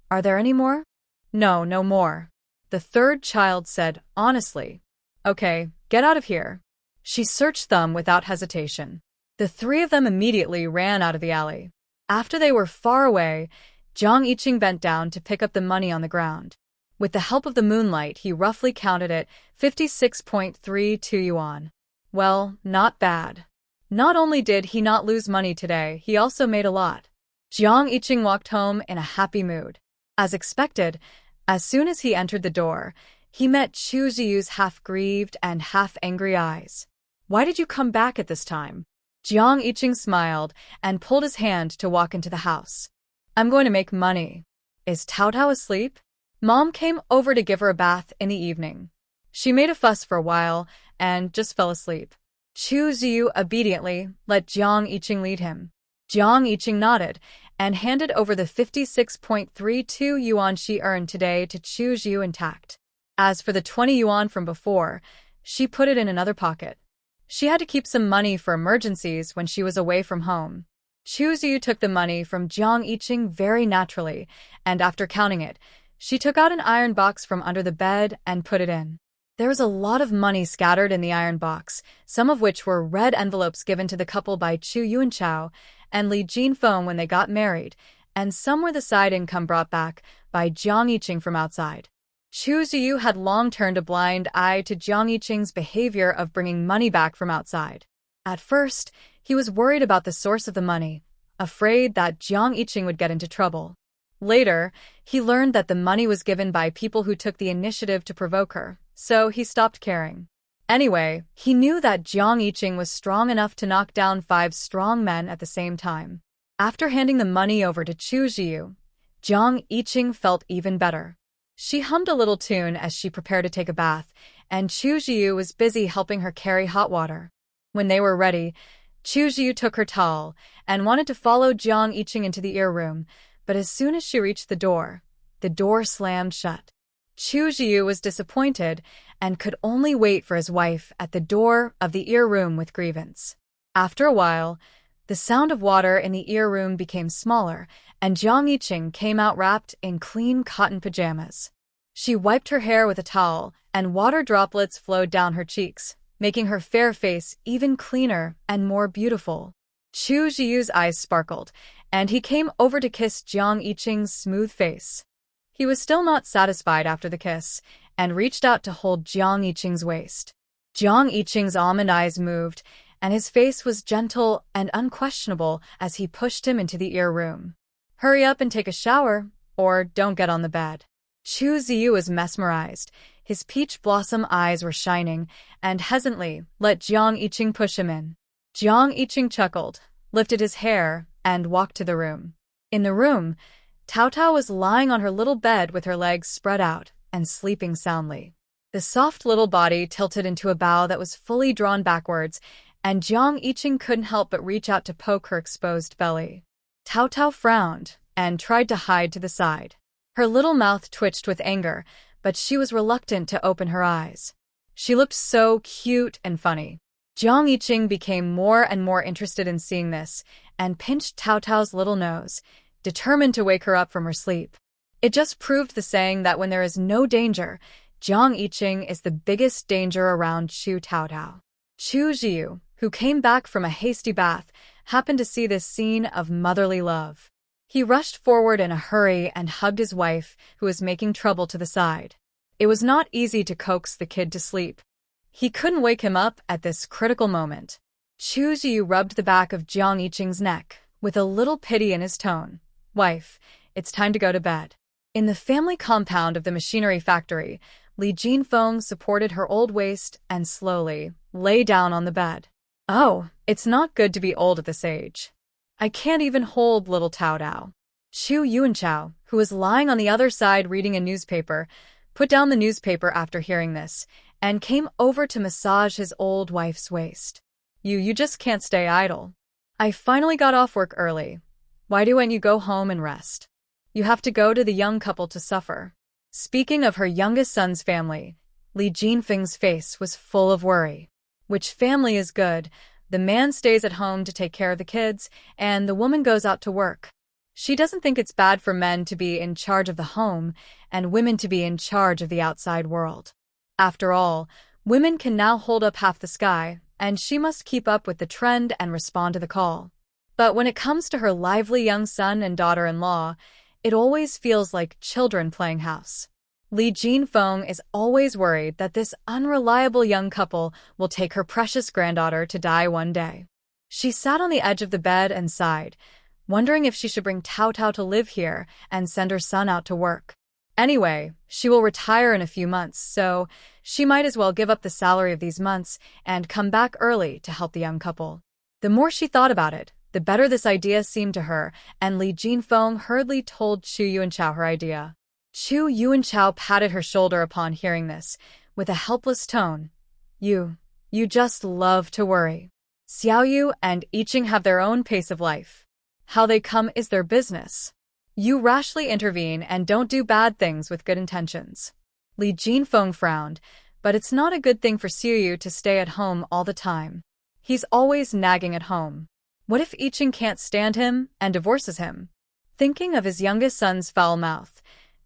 "Are there any more?" "No, no more." The third child said, honestly. "Okay, get out of here." She searched them without hesitation. The three of them immediately ran out of the alley. After they were far away, Jiang Yiqing bent down to pick up the money on the ground. With the help of the moonlight, he roughly counted it 56.32 yuan. Well, not bad. Not only did he not lose money today, he also made a lot. Jiang Yiqing walked home in a happy mood. As expected, as soon as he entered the door, he met Chu Ziyu's half-grieved and half-angry eyes. "Why did you come back at this time?" Jiang Yiqing smiled and pulled his hand to walk into the house. "I'm going to make money." "Is Tao Tao asleep?" Mom came over to give her a bath in the evening. She made a fuss for a while and just fell asleep. Chu Ziyu obediently let Jiang Yiqing lead him. Jiang Yiqing nodded and handed over the 56.32 yuan she earned today to Chu Ziyu intact. As for the 20 yuan from before, she put it in another pocket. She had to keep some money for emergencies when she was away from home. Chu Ziyu took the money from Jiang Yiqing very naturally, and after counting it, she took out an iron box from under the bed and put it in. There was a lot of money scattered in the iron box, some of which were red envelopes given to the couple by Chu Yuanchao and Li Jinfeng when they got married, and some were the side income brought back by Jiang Yiqing from outside. Chu Ziyu had long turned a blind eye to Jiang Yiqing's behavior of bringing money back from outside. At first, he was worried about the source of the money, afraid that Jiang Yiqing would get into trouble. Later, he learned that the money was given by people who took the initiative to provoke her, so he stopped caring. Anyway, he knew that Jiang Yiqing was strong enough to knock down 5 strong men at the same time. After handing the money over to Chu Ziyu, Jiang Yiqing felt even better. She hummed a little tune as she prepared to take a bath, and Chu Ziyu was busy helping her carry hot water. When they were ready, Chu Ziyu took her towel and wanted to follow Jiang Yiqing into the ear room, but as soon as she reached the door slammed shut. Chu Ziyu was disappointed and could only wait for his wife at the door of the ear room with grievance. After a while, the sound of water in the ear room became smaller, and Jiang Yiqing came out wrapped in clean cotton pajamas. She wiped her hair with a towel, and water droplets flowed down her cheeks, making her fair face even cleaner and more beautiful. Chu Ziyu's eyes sparkled, and he came over to kiss Jiang Yiqing's smooth face. He was still not satisfied after the kiss, and reached out to hold Jiang Yiqing's waist. Jiang Yiqing's almond eyes moved, and his face was gentle and unquestionable as he pushed him into the ear room. "Hurry up and take a shower, or don't get on the bed." Chu Ziyu was mesmerized. His peach blossom eyes were shining, and hesitantly let Jiang Yiqing push him in. Jiang Yiqing chuckled, lifted his hair, and walked to the room. In the room, Tao Tao was lying on her little bed with her legs spread out and sleeping soundly. The soft little body tilted into a bow that was fully drawn backwards, and Jiang Yiqing couldn't help but reach out to poke her exposed belly. Tao Tao frowned and tried to hide to the side. Her little mouth twitched with anger, but she was reluctant to open her eyes. She looked so cute and funny. Jiang Yiqing became more and more interested in seeing this and pinched Tao Tao's little nose, determined to wake her up from her sleep. It just proved the saying that when there is no danger, Jiang Yiqing is the biggest danger around Chu Tao Tao. Chu Ziyu, who came back from a hasty bath, happened to see this scene of motherly love. He rushed forward in a hurry and hugged his wife, who was making trouble to the side. It was not easy to coax the kid to sleep. He couldn't wake him up at this critical moment. Chu Ziyu rubbed the back of Jiang Yiqing's neck, with a little pity in his tone. "Wife, it's time to go to bed." In the family compound of the machinery factory, Li Jinfeng supported her old waist and slowly lay down on the bed. "Oh, it's not good to be old at this age. I can't even hold little Tao Tao." Chu Yuanchao, who was lying on the other side reading a newspaper, put down the newspaper after hearing this, and came over to massage his old wife's waist. You just can't stay idle. I finally got off work early. Why don't you go home and rest? You have to go to the young couple to suffer." Speaking of her youngest son's family, Li Jinfeng's face was full of worry. Which family is good? The man stays at home to take care of the kids, and the woman goes out to work. She doesn't think it's bad for men to be in charge of the home and women to be in charge of the outside world. After all, women can now hold up half the sky, and she must keep up with the trend and respond to the call. But when it comes to her lively young son and daughter-in-law, it always feels like children playing house. Li Jinfeng is always worried that this unreliable young couple will take her precious granddaughter to die one day. She sat on the edge of the bed and sighed, wondering if she should bring Tao Tao to live here and send her son out to work. Anyway, she will retire in a few months, so she might as well give up the salary of these months and come back early to help the young couple. The more she thought about it, the better this idea seemed to her, and Li Jinfeng hurriedly told Chu Yuanchao her idea. Chu Yuanchao patted her shoulder upon hearing this, with a helpless tone. You just love to worry. Xiaoyu and Yiqing have their own pace of life. How they come is their business. You rashly intervene and don't do bad things with good intentions. Li Jinfeng frowned, but it's not a good thing for Xiaoyu to stay at home all the time. He's always nagging at home. What if Yiqing can't stand him and divorces him? Thinking of his youngest son's foul mouth,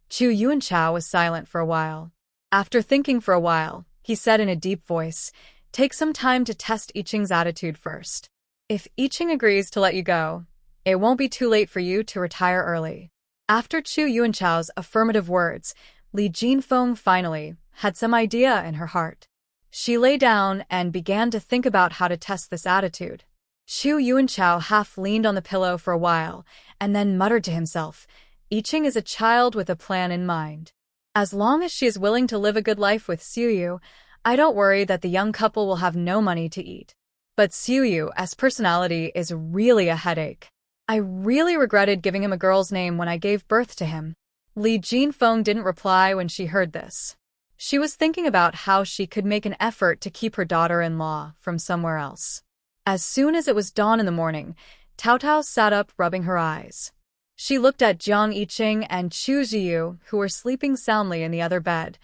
Chu Yuanchao was silent for a while. After thinking for a while, he said in a deep voice, "Take some time to test Yiqing's attitude first. If Yiqing agrees to let you go, it won't be too late for you to retire early." After Chu Yuanchao's affirmative words, Li Jinfeng finally had some idea in her heart. She lay down and began to think about how to test this attitude. Chu Yuanchao half leaned on the pillow for a while and then muttered to himself, "Yiqing is a child with a plan in mind. As long as she is willing to live a good life with Xiaoyu, I don't worry that the young couple will have no money to eat. But Xiaoyu's personality is really a headache. I really regretted giving him a girl's name when I gave birth to him." Li Jinfeng didn't reply when she heard this. She was thinking about how she could make an effort to keep her daughter-in-law from somewhere else. As soon as it was dawn in the morning, Tao Tao sat up rubbing her eyes. She looked at Jiang Yiqing and Chu Ziyu, who were sleeping soundly in the other bed,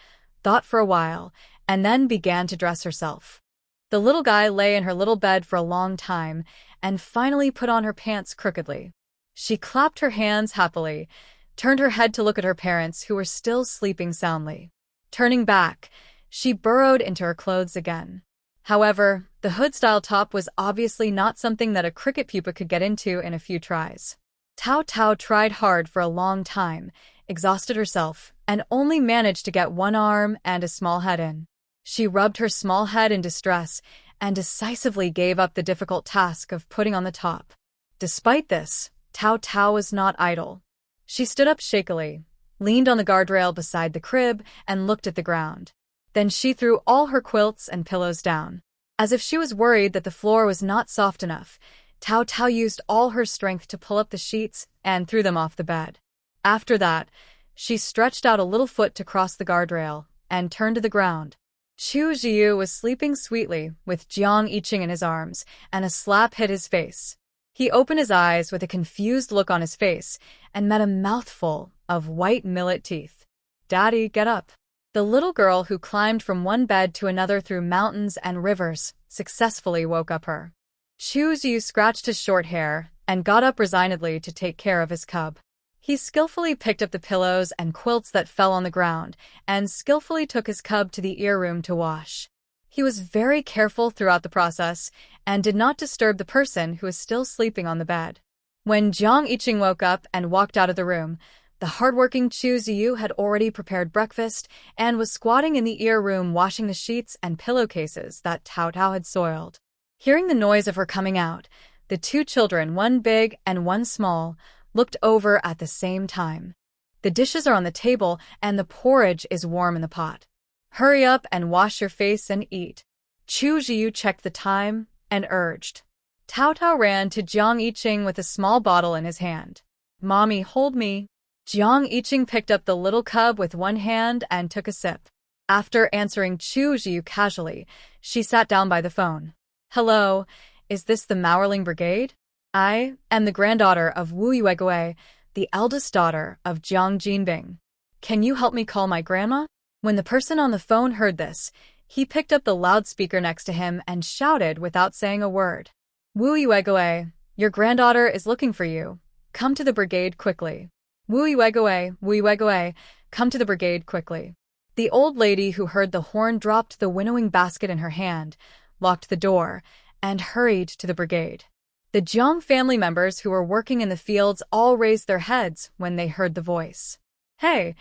thought for a while, and then began to dress herself. The little guy lay in her little bed for a long time and finally put on her pants crookedly. She clapped her hands happily, turned her head to look at her parents who were still sleeping soundly. Turning back, she burrowed into her clothes again. However, the hood-style top was obviously not something that a cricket pupa could get into in a few tries. Tao Tao tried hard for a long time, exhausted herself, and only managed to get one arm and a small head in. She rubbed her small head in distress and decisively gave up the difficult task of putting on the top. Despite this, Tao Tao was not idle. She stood up shakily, leaned on the guardrail beside the crib, and looked at the ground. Then she threw all her quilts and pillows down. As if she was worried that the floor was not soft enough, Tao Tao used all her strength to pull up the sheets and threw them off the bed. After that, she stretched out a little foot to cross the guardrail and turned to the ground. Chu Ziyu was sleeping sweetly with Jiang Yiqing in his arms, and a slap hit his face. He opened his eyes with a confused look on his face and met a mouthful of white millet teeth. "Daddy, get up." The little girl who climbed from one bed to another through mountains and rivers successfully woke up her. Chu Ziyu scratched his short hair and got up resignedly to take care of his cub. He skillfully picked up the pillows and quilts that fell on the ground and skillfully took his cub to the ear room to wash. He was very careful throughout the process and did not disturb the person who was still sleeping on the bed. When Jiang Yiqing woke up and walked out of the room, the hardworking Chu Ziyu had already prepared breakfast and was squatting in the ear room washing the sheets and pillowcases that Tao Tao had soiled. Hearing the noise of her coming out, the two children, one big and one small, looked over at the same time. "The dishes are on the table and the porridge is warm in the pot. Hurry up and wash your face and eat." Chu Ziyu checked the time and urged. Tao Tao ran to Jiang Yiqing with a small bottle in his hand. "Mommy, hold me." Jiang Yiqing picked up the little cub with one hand and took a sip. After answering Chu Ziyu casually, she sat down by the phone. "Hello, is this the Mauerling Brigade? I am the granddaughter of Wu Yuegui, the eldest daughter of Jiang Jinbing. Can you help me call my grandma?" When the person on the phone heard this, he picked up the loudspeaker next to him and shouted without saying a word. "Wu Yuegui, your granddaughter is looking for you. Come to the brigade quickly. Wu Yuegui, come to the brigade quickly." The old lady who heard the horn dropped the winnowing basket in her hand, locked the door, and hurried to the brigade. The Jiang family members who were working in the fields all raised their heads when they heard the voice. "Hey,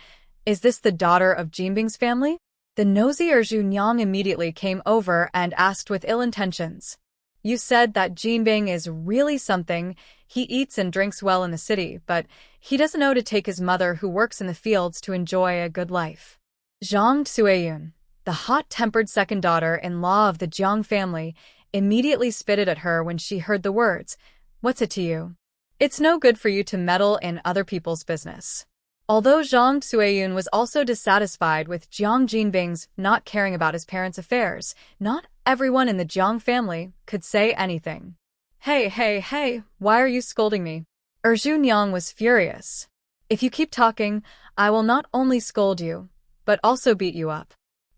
is this the daughter of Jinbing's family?" The nosy Zhu Nyang immediately came over and asked with ill intentions. You said that Jinbing is really something. He eats and drinks well in the city, but he doesn't know to take his mother who works in the fields to enjoy a good life. Zhang Tsueyun, the hot-tempered second daughter-in-law of the Jiang family, immediately spitted at her when she heard the words, "What's it to you? It's no good for you to meddle in other people's business." Although Zhang Tsueyun was also dissatisfied with Jiang Jinbing's not caring about his parents' affairs, not everyone in the Jiang family could say anything. Hey, why are you scolding me? Zhu Yang was furious. If you keep talking, I will not only scold you, but also beat you up.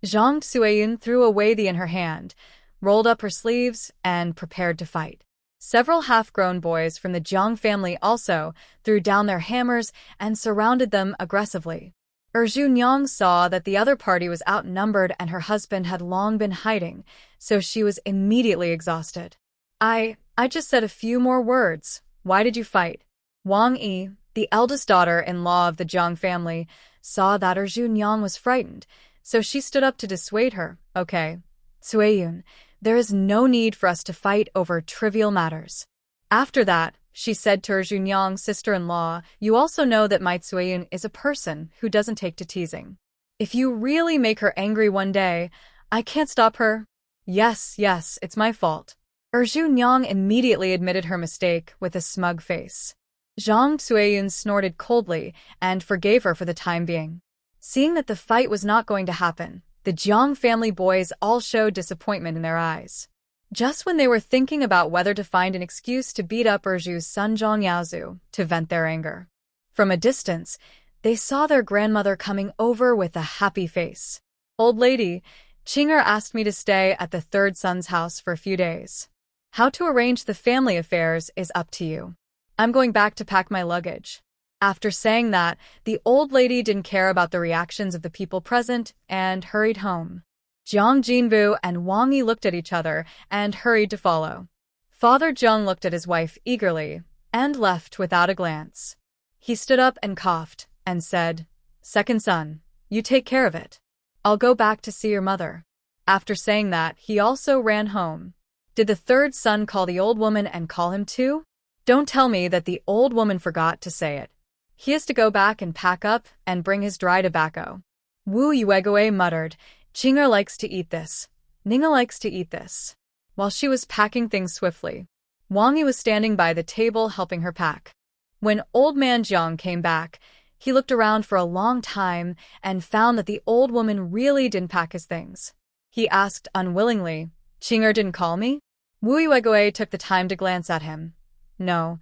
Zhang Tsueyun threw away the in her hand, rolled up her sleeves, and prepared to fight. Several half-grown boys from the Jiang family also threw down their hammers and surrounded them aggressively. Zhu Yang saw that the other party was outnumbered and her husband had long been hiding, so she was immediately exhausted. I just said a few more words. Why did you fight? Wang Yi, the eldest daughter-in-law of the Jiang family, saw that Zhu Yang was frightened, so she stood up to dissuade her. Okay, Tsueyun, there is no need for us to fight over trivial matters. After that, she said to Zhu Yang's sister-in-law, you also know that my Tsueyun is a person who doesn't take to teasing. If you really make her angry one day, I can't stop her. Yes, it's my fault. Zhu Yang immediately admitted her mistake with a smug face. Zhang Tsueyun snorted coldly and forgave her for the time being. Seeing that the fight was not going to happen, the Jiang family boys all showed disappointment in their eyes. Just when they were thinking about whether to find an excuse to beat up Zhu's son Zhang Yaozu to vent their anger. From a distance, they saw their grandmother coming over with a happy face. Old lady, Qinger asked me to stay at the third son's house for a few days. How to arrange the family affairs is up to you. I'm going back to pack my luggage. After saying that, the old lady didn't care about the reactions of the people present and hurried home. Jiang Jinbu and Wang Yi looked at each other and hurried to follow. Father Jiang looked at his wife eagerly and left without a glance. He stood up and coughed and said, "Second son, you take care of it. I'll go back to see your mother." After saying that, he also ran home. Did the third son call the old woman and call him too? Don't tell me that the old woman forgot to say it. He has to go back and pack up and bring his dry tobacco. Wu Yuegoe muttered, Qinger likes to eat this. Ninga likes to eat this. While she was packing things swiftly, Wang Yi was standing by the table helping her pack. When old man Jiang came back, he looked around for a long time and found that the old woman really didn't pack his things. He asked unwillingly, Qinger didn't call me? Wu Yuegoe took the time to glance at him. No.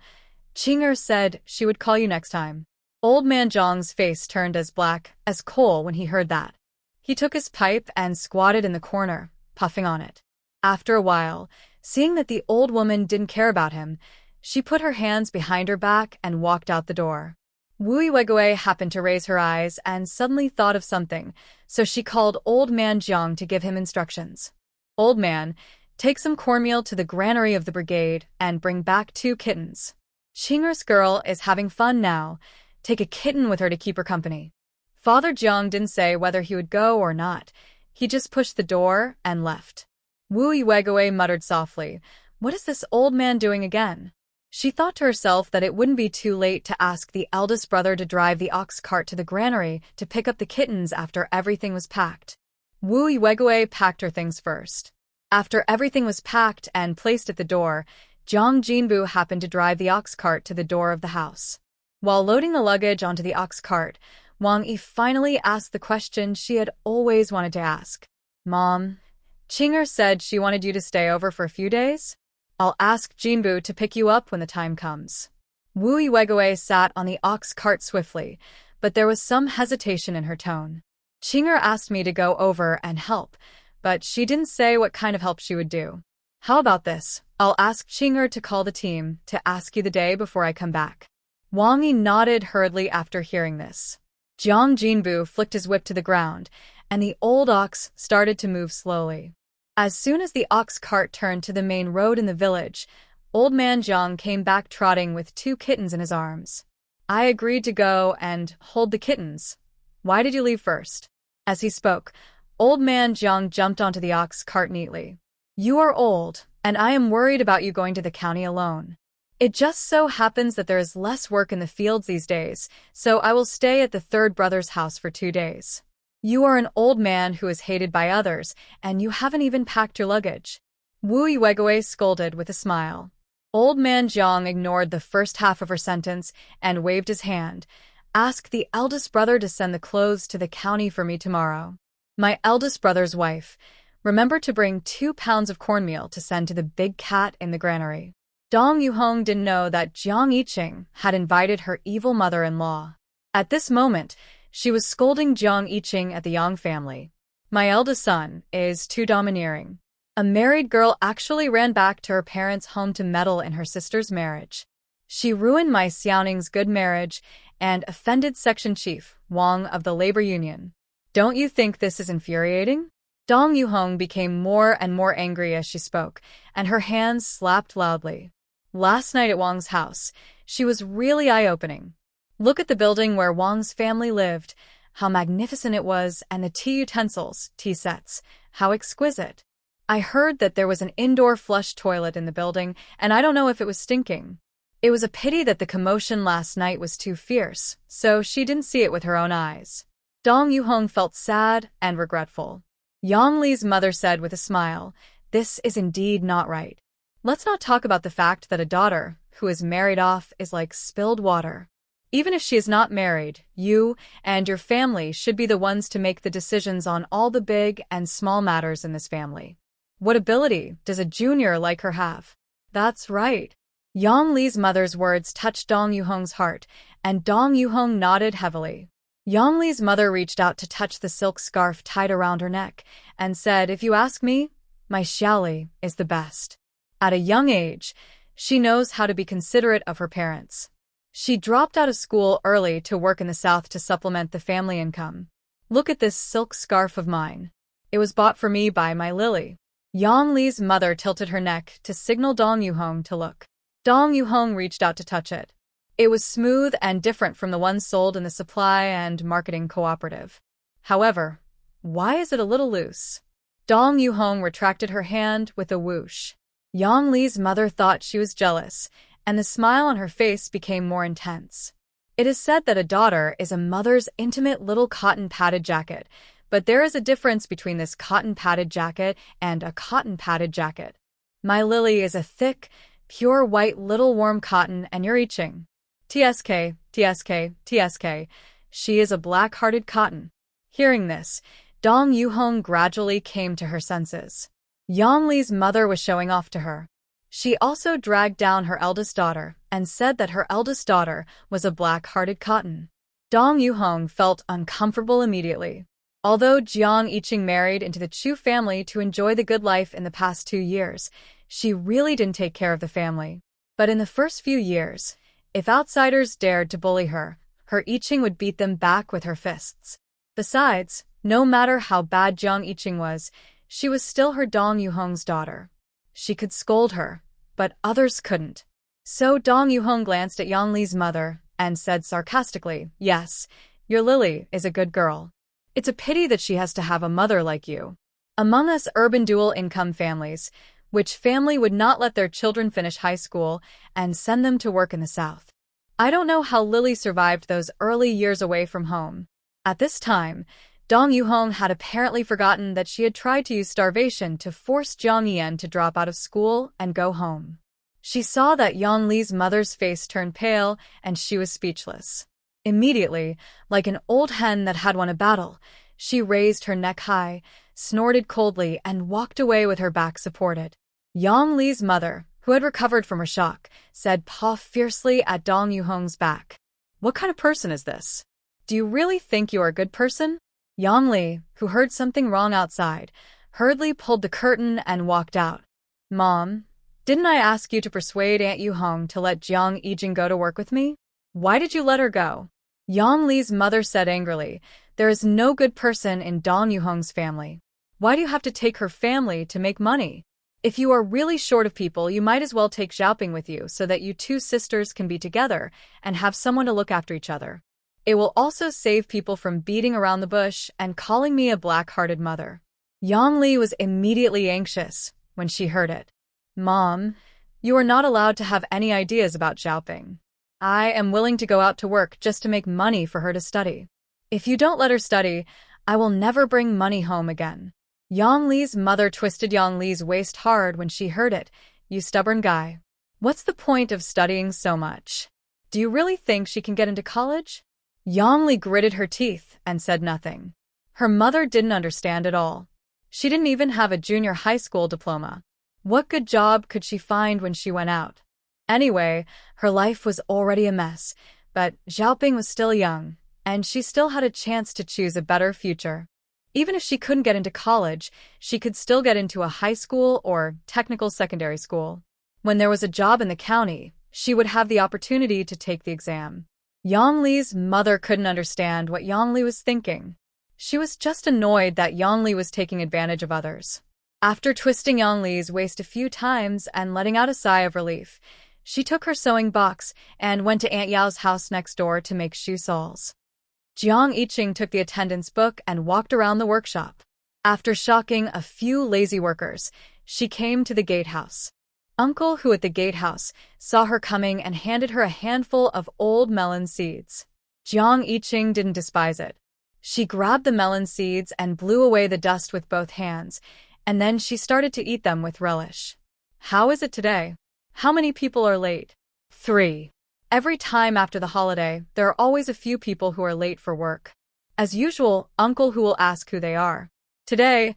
Qinger said she would call you next time. Old man Jiang's face turned as black as coal when he heard that. He took his pipe and squatted in the corner, puffing on it. After a while, seeing that the old woman didn't care about him, she put her hands behind her back and walked out the door. Wu Yuegoe happened to raise her eyes and suddenly thought of something, so she called old man Jiang to give him instructions. Old man, take some cornmeal to the granary of the brigade and bring back 2 kittens. Qinger's girl is having fun now. Take a kitten with her to keep her company. Father Jiang didn't say whether he would go or not. He just pushed the door and left. Wu Yuegoe muttered softly, what is this old man doing again? She thought to herself that it wouldn't be too late to ask the eldest brother to drive the ox cart to the granary to pick up the kittens after everything was packed. Wu Yuegoe packed her things first. After everything was packed and placed at the door, Jiang Jinbu happened to drive the ox cart to the door of the house. While loading the luggage onto the ox cart, Wang Yi finally asked the question she had always wanted to ask. Mom, Qinger said she wanted you to stay over for a few days? I'll ask Jinbu to pick you up when the time comes. Wu Yuegoe sat on the ox cart swiftly, but there was some hesitation in her tone. Qinger asked me to go over and help, but she didn't say what kind of help she would do. How about this? I'll ask Qinger to call the team to ask you the day before I come back. Wang Yi nodded hurriedly after hearing this. Jiang Jinbu flicked his whip to the ground, and the old ox started to move slowly. As soon as the ox cart turned to the main road in the village, old man Jiang came back trotting with 2 kittens in his arms. I agreed to go and hold the kittens. Why did you leave first? As he spoke, old man Jiang jumped onto the ox cart neatly. You are old, and I am worried about you going to the county alone. It just so happens that there is less work in the fields these days, so I will stay at the third brother's house for 2 days. You are an old man who is hated by others, and you haven't even packed your luggage. Wu Yuegae scolded with a smile. Old man Jiang ignored the first half of her sentence and waved his hand. Ask the eldest brother to send the clothes to the county for me tomorrow. My eldest brother's wife. Remember to bring 2 pounds of cornmeal to send to the big cat in the granary. Dong Yuhong didn't know that Jiang Yiqing had invited her evil mother-in-law. At this moment, she was scolding Jiang Yiqing at the Yang family. My eldest son is too domineering. A married girl actually ran back to her parents' home to meddle in her sister's marriage. She ruined my Xiaoning's good marriage and offended Section Chief Wang of the labor union. Don't you think this is infuriating? Dong Yuhong became more and more angry as she spoke, and her hands slapped loudly. Last night at Wang's house, she was really eye-opening. Look at the building where Wang's family lived, how magnificent it was, and the tea utensils, tea sets, how exquisite. I heard that there was an indoor flush toilet in the building, and I don't know if it was stinking. It was a pity that the commotion last night was too fierce, so she didn't see it with her own eyes. Dong Yuhong felt sad and regretful. Yang Li's mother said with a smile, "This is indeed not right. Let's not talk about the fact that a daughter who is married off is like spilled water. Even if she is not married, you and your family should be the ones to make the decisions on all the big and small matters in this family. What ability does a junior like her have?" That's right. Yang Li's mother's words touched Dong Yuhong's heart, and Dong Yuhong nodded heavily. Yang Li's mother reached out to touch the silk scarf tied around her neck and said, "If you ask me, my Xiaoli is the best." At a young age, she knows how to be considerate of her parents. She dropped out of school early to work in the south to supplement the family income. Look at this silk scarf of mine. It was bought for me by my Lily. Yang Li's mother tilted her neck to signal Dong Yuhong to look. Dong Yuhong reached out to touch it. It was smooth and different from the ones sold in the supply and marketing cooperative. However, why is it a little loose? Dong Yuhong retracted her hand with a whoosh. Yang Li's mother thought she was jealous, and the smile on her face became more intense. It is said that a daughter is a mother's intimate little cotton padded jacket, but there is a difference between this cotton padded jacket and a cotton padded jacket. My Lily is a thick, pure white little warm cotton, and you're Yiqing. TSK, TSK, TSK. She is a black-hearted cotton. Hearing this, Dong Yuhong gradually came to her senses. Yang Li's mother was showing off to her. She also dragged down her eldest daughter and said that her eldest daughter was a black-hearted cotton. Dong Yuhong felt uncomfortable immediately. Although Jiang Yiqing married into the Chu family to enjoy the good life in the past 2 years, she really didn't take care of the family. But in the first few years, if outsiders dared to bully her, her Yiqing would beat them back with her fists. Besides, no matter how bad Jiang Yiqing was, she was still her Dong Yuhong's daughter. She could scold her, but others couldn't. So Dong Yuhong glanced at Yang Li's mother and said sarcastically, "Yes, your Lily is a good girl. It's a pity that she has to have a mother like you." Among us urban dual-income families, which family would not let their children finish high school and send them to work in the South? I don't know how Lily survived those early years away from home. At this time, Dong Yuhong had apparently forgotten that she had tried to use starvation to force Jiang Yan to drop out of school and go home. She saw that Yang Li's mother's face turn pale, and she was speechless. Immediately, like an old hen that had won a battle, she raised her neck high, snorted coldly, and walked away with her back supported. Yang Li's mother, who had recovered from her shock, said paw fiercely at Dong Yuhong's back. "What kind of person is this? Do you really think you are a good person?" Yang Li, who heard something wrong outside, hurriedly pulled the curtain and walked out. "Mom, didn't I ask you to persuade Aunt Yuhong to let Jiang Yiqing go to work with me? Why did you let her go?" Yang Li's mother said angrily, "There is no good person in Dong Yuhong's family. Why do you have to take her family to make money? If you are really short of people, you might as well take Xiaoping with you so that you two sisters can be together and have someone to look after each other. It will also save people from beating around the bush and calling me a black-hearted mother." Yang Li was immediately anxious when she heard it. Mom, you are not allowed to have any ideas about Xiaoping. I am willing to go out to work just to make money for her to study. If you don't let her study, I will never bring money home again. Yang Li's mother twisted Yang Li's waist hard when she heard it. You stubborn guy. What's the point of studying so much? Do you really think she can get into college? Yang Li gritted her teeth and said nothing. Her mother didn't understand at all. She didn't even have a junior high school diploma. What good job could she find when she went out? Anyway, her life was already a mess, but Xiaoping was still young, and she still had a chance to choose a better future. Even if she couldn't get into college, she could still get into a high school or technical secondary school. When there was a job in the county, she would have the opportunity to take the exam. Yang Li's mother couldn't understand what Yang Li was thinking. She was just annoyed that Yang Li was taking advantage of others. After twisting Yang Li's waist a few times and letting out a sigh of relief, she took her sewing box and went to Aunt Yao's house next door to make shoe soles. Jiang Yiqing took the attendance book and walked around the workshop. After shocking a few lazy workers, she came to the gatehouse. Uncle, who at the gatehouse, saw her coming and handed her a handful of old melon seeds. Jiang Yiqing didn't despise it. She grabbed the melon seeds and blew away the dust with both hands, and then she started to eat them with relish. How is it today? How many people are late? 3. Every time after the holiday, there are always a few people who are late for work. As usual, Uncle Hu will ask who they are. Today,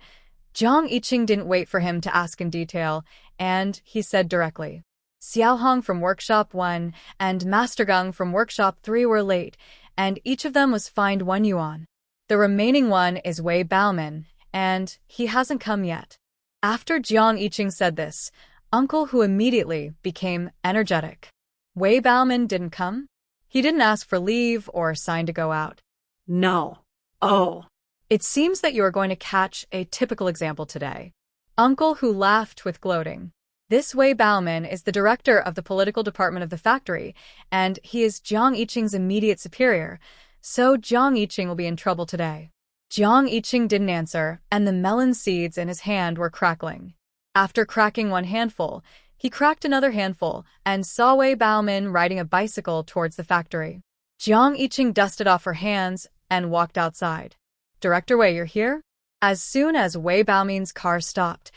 Jiang Yiqing didn't wait for him to ask in detail, and he said directly. Xiaohong from Workshop 1 and Master Geng from Workshop 3 were late, and each of them was fined 1 yuan. The remaining one is Wei Baoman, and he hasn't come yet. After Jiang Yiqing said this, Uncle Hu immediately became energetic. Wei Baoman didn't come? He didn't ask for leave or sign to go out. No. Oh. It seems that you are going to catch a typical example today. Uncle Hu laughed with gloating. This Wei Baoman is the director of the political department of the factory, and he is Jiang Yiqing's immediate superior, so Jiang Yiqing will be in trouble today. Jiang Yiqing didn't answer, and the melon seeds in his hand were crackling. After cracking one handful, he cracked another handful and saw Wei Baoman riding a bicycle towards the factory. Jiang Yiqing dusted off her hands and walked outside. Director Wei, you're here? As soon as Wei Baoman's car stopped,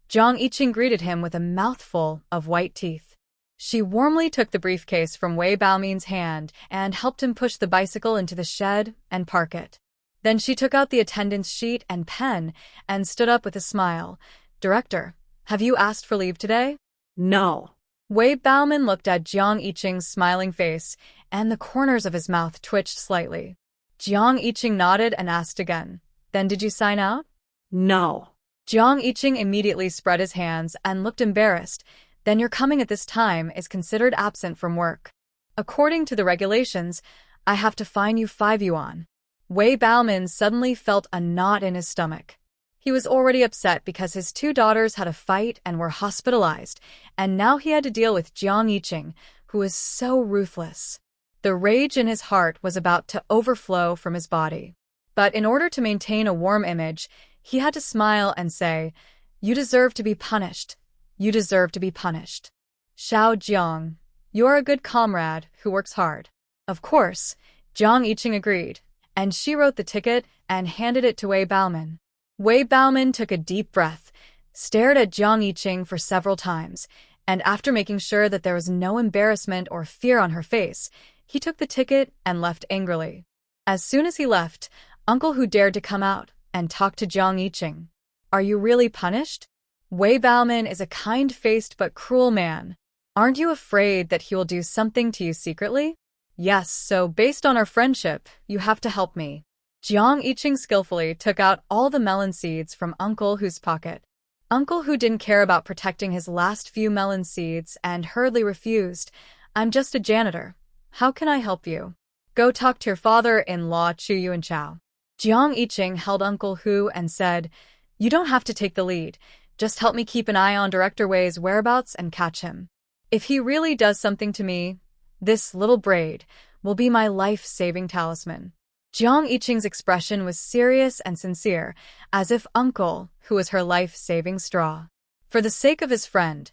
Jiang Yiqing greeted him with a mouthful of white teeth. She warmly took the briefcase from Wei Baoman's hand and helped him push the bicycle into the shed and park it. Then she took out the attendance sheet and pen and stood up with a smile. Director, have you asked for leave today? No. Wei Baoman looked at Jiang Yiqing's smiling face, and the corners of his mouth twitched slightly. Jiang Yiqing nodded and asked again, Then did you sign out? No. Jiang Yiqing immediately spread his hands and looked embarrassed. Then your coming at this time is considered absent from work. According to the regulations, I have to fine you 5 yuan. Wei Baoman suddenly felt a knot in his stomach. He was already upset because his 2 daughters had a fight and were hospitalized, and now he had to deal with Jiang Yiqing, who was so ruthless. The rage in his heart was about to overflow from his body. But in order to maintain a warm image, he had to smile and say, You deserve to be punished. You deserve to be punished. Xiao Jiang, you're a good comrade who works hard. Of course, Jiang Yiqing agreed, and she wrote the ticket and handed it to Wei Baoman. Wei Baoman took a deep breath, stared at Jiang Yiqing for several times, and after making sure that there was no embarrassment or fear on her face, he took the ticket and left angrily. As soon as he left, Uncle Hu dared to come out and talk to Jiang Yiqing. Are you really punished? Wei Baoman is a kind-faced but cruel man. Aren't you afraid that he will do something to you secretly? Yes, so based on our friendship, you have to help me. Jiang Yiqing skillfully took out all the melon seeds from Uncle Hu's pocket. Uncle Hu didn't care about protecting his last few melon seeds and hurriedly refused. I'm just a janitor. How can I help you? Go talk to your father-in-law Chu Yuanchao. Jiang Yiqing held Uncle Hu and said, You don't have to take the lead. Just help me keep an eye on Director Wei's whereabouts and catch him. If he really does something to me, this little braid will be my life-saving talisman. Jiang Yiqing's expression was serious and sincere, as if Uncle Hu was her life-saving straw. For the sake of his friend,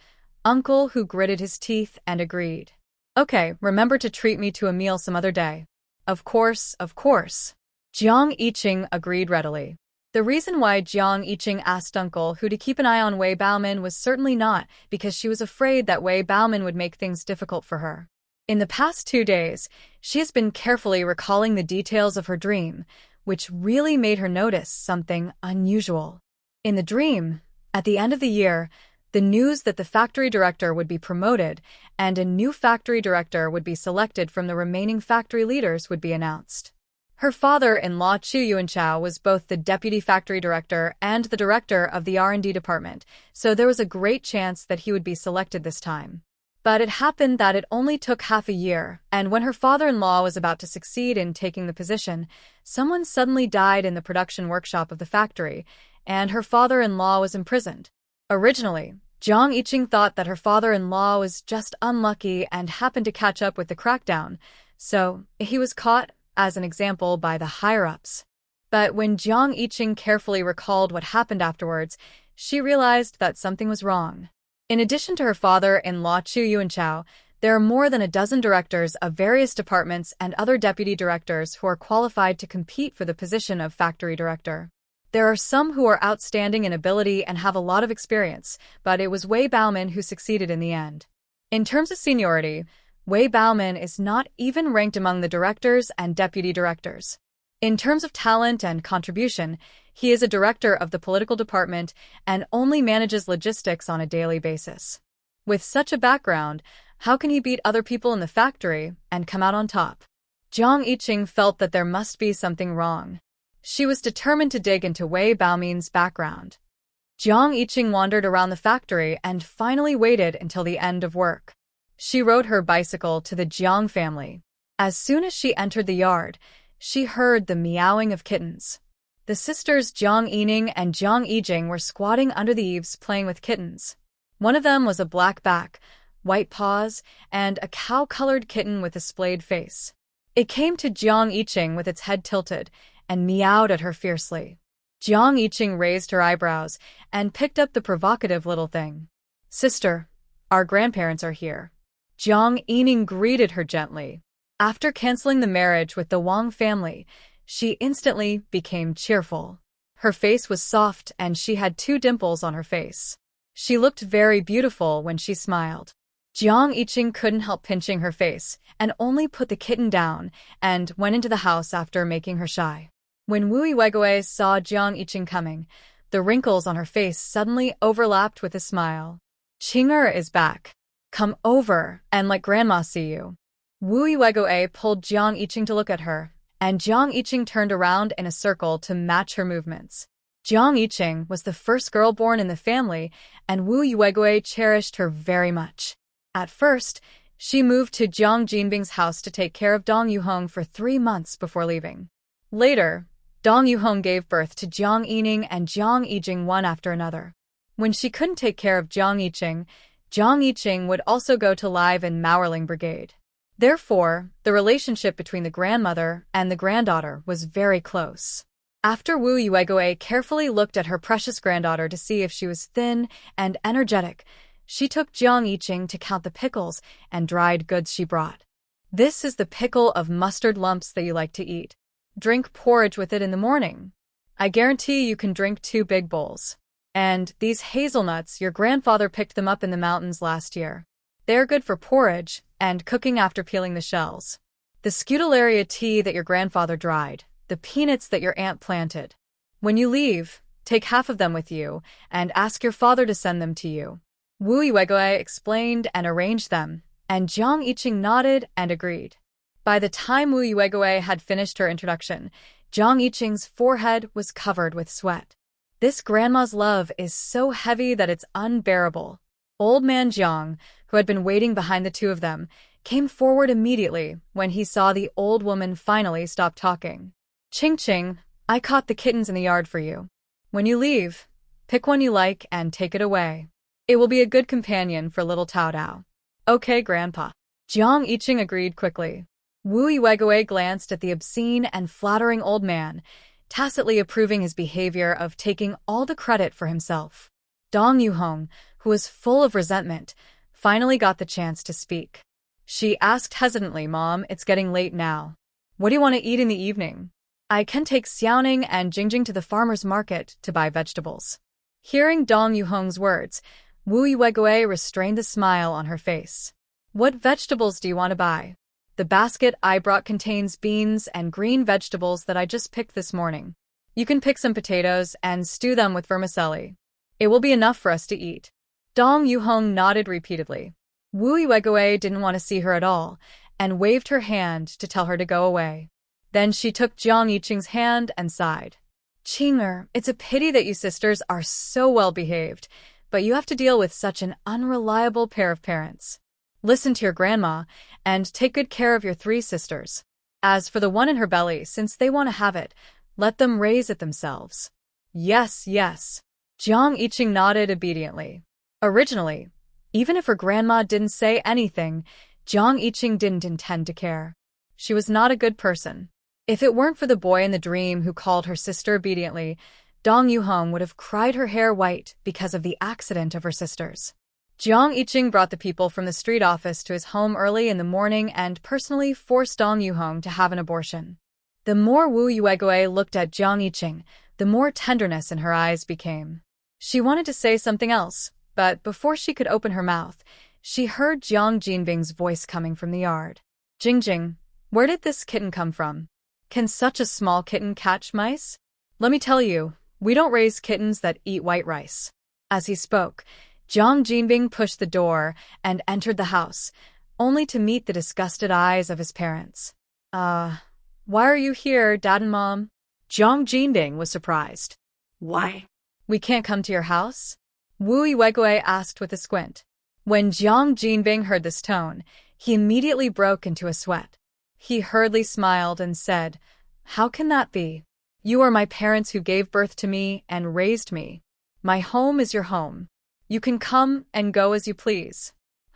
Uncle, who gritted his teeth and agreed. Okay, remember to treat me to a meal some other day. Of course, of course. Jiang Yiqing agreed readily. The reason why Jiang Yiqing asked Uncle Hu to keep an eye on Wei Baoman was certainly not because she was afraid that Wei Baoman would make things difficult for her. In the past 2 days, she has been carefully recalling the details of her dream, which really made her notice something unusual. In the dream, at the end of the year, the news that the factory director would be promoted and a new factory director would be selected from the remaining factory leaders would be announced. Her father-in-law Chu Yuanchao was both the deputy factory director and the director of the R&D department, so there was a great chance that he would be selected this time. But it happened that it only took half a year, and when her father-in-law was about to succeed in taking the position, someone suddenly died in the production workshop of the factory, and her father-in-law was imprisoned. Originally, Jiang Yiqing thought that her father-in-law was just unlucky and happened to catch up with the crackdown, so he was caught, as an example, by the higher-ups. But when Jiang Yiqing carefully recalled what happened afterwards, she realized that something was wrong. In addition to her father-in-law Chu Yuanchao, there are more than a dozen directors of various departments and other deputy directors who are qualified to compete for the position of factory director. There are some who are outstanding in ability and have a lot of experience, but it was Wei Baoman who succeeded in the end. In terms of seniority, Wei Baoman is not even ranked among the directors and deputy directors. In terms of talent and contribution, he is a director of the political department and only manages logistics on a daily basis. With such a background, how can he beat other people in the factory and come out on top? Jiang Yiqing felt that there must be something wrong. She was determined to dig into Wei Baoman's background. Jiang Yiqing wandered around the factory and finally waited until the end of work. She rode her bicycle to the Jiang family. As soon as she entered the yard, she heard the meowing of kittens. The sisters Jiang Yining and Jiang Yijing were squatting under the eaves playing with kittens. One of them was a black back, white paws, and a cow-colored kitten with a splayed face. It came to Jiang Yiqing with its head tilted and meowed at her fiercely. Jiang Yiqing raised her eyebrows and picked up the provocative little thing. "Sister, our grandparents are here." Jiang Yining greeted her gently. After canceling the marriage with the Wang family, she instantly became cheerful. Her face was soft and she had 2 dimples on her face. She looked very beautiful when she smiled. Jiang Yiqing couldn't help pinching her face and only put the kitten down and went into the house after making her shy. When Wu Yuegui saw Jiang Yiqing coming, the wrinkles on her face suddenly overlapped with a smile. "Qing'er is back. Come over and let Grandma see you." Wu Yuegui pulled Jiang Yiqing to look at her, and Jiang Yiqing turned around in a circle to match her movements. Jiang Yiqing was the first girl born in the family, and Wu Yuegui cherished her very much. At first, she moved to Jiang Jinbing's house to take care of Dong Yuhong for 3 months before leaving. Later, Dong Yuhong gave birth to Jiang Yining and Jiang Yijing one after another. When she couldn't take care of Jiang Yiqing would also go to Live and Mauerling Brigade. Therefore, the relationship between the grandmother and the granddaughter was very close. After Wu Yuegui carefully looked at her precious granddaughter to see if she was thin and energetic, she took Jiang Yiqing to count the pickles and dried goods she brought. "This is the pickle of mustard lumps that you like to eat. Drink porridge with it in the morning. I guarantee you can drink 2 big bowls. And these hazelnuts, your grandfather picked them up in the mountains last year. They're good for porridge and cooking after peeling the shells. The Scutularia tea that your grandfather dried, the peanuts that your aunt planted. When you leave, take half of them with you and ask your father to send them to you." Wu Yuegui explained and arranged them, and Jiang Yiqing nodded and agreed. By the time Wu Yuegui had finished her introduction, Jiang Yiqing's forehead was covered with sweat. This grandma's love is so heavy that it's unbearable. Old man Jiang, who had been waiting behind the 2 of them, came forward immediately when he saw the old woman finally stop talking. "Qing, I caught the kittens in the yard for you. When you leave, pick one you like and take it away. It will be a good companion for little Tao Dao." "Okay, Grandpa." Jiang Yiqing agreed quickly. Wu Yuegui glanced at the obscene and flattering old man, tacitly approving his behavior of taking all the credit for himself. Dong Yuhong, who was full of resentment, finally got the chance to speak. She asked hesitantly, Mom, it's getting late now. What do you want to eat in the evening? I can take Xiaoning and Jingjing to the farmer's market to buy vegetables. Hearing Dong Yuhong's words, Wu Yuegui restrained the smile on her face. What vegetables do you want to buy? The basket I brought contains beans and green vegetables that I just picked this morning. You can pick some potatoes and stew them with vermicelli. It will be enough for us to eat. Dong Yuhong nodded repeatedly. Wu Yuegui didn't want to see her at all, and waved her hand to tell her to go away. Then she took Jiang Yiqing's hand and sighed. Qing'er, it's a pity that you sisters are so well behaved, but you have to deal with such an unreliable pair of parents. Listen to your grandma, and take good care of your 3 sisters. As for the one in her belly, since they want to have it, let them raise it themselves. Yes, yes. Jiang Yiqing nodded obediently. Originally, even if her grandma didn't say anything, Jiang Yiqing didn't intend to care. She was not a good person. If it weren't for the boy in the dream who called her sister obediently, Dong Yuhong would have cried her hair white because of the accident of her sisters. Jiang Yiqing brought the people from the street office to his home early in the morning and personally forced Dong Yuhong to have an abortion. The more Wu Yuegui looked at Jiang Yiqing, the more tenderness in her eyes became. She wanted to say something else, but before she could open her mouth, she heard Jiang Jinbing's voice coming from the yard. Jingjing, where did this kitten come from? Can such a small kitten catch mice? Let me tell you, we don't raise kittens that eat white rice. As he spoke, Jiang Jinbing pushed the door and entered the house, only to meet the disgusted eyes of his parents. Why are you here, Dad and Mom? Jiang Jinbing was surprised. Why? We can't come to your house? Wu Yuegui asked with a squint. When Jiang Jinbing heard this tone, he immediately broke into a sweat. He hurriedly smiled and said, How can that be? You are my parents who gave birth to me and raised me. My home is your home. You can come and go as you please.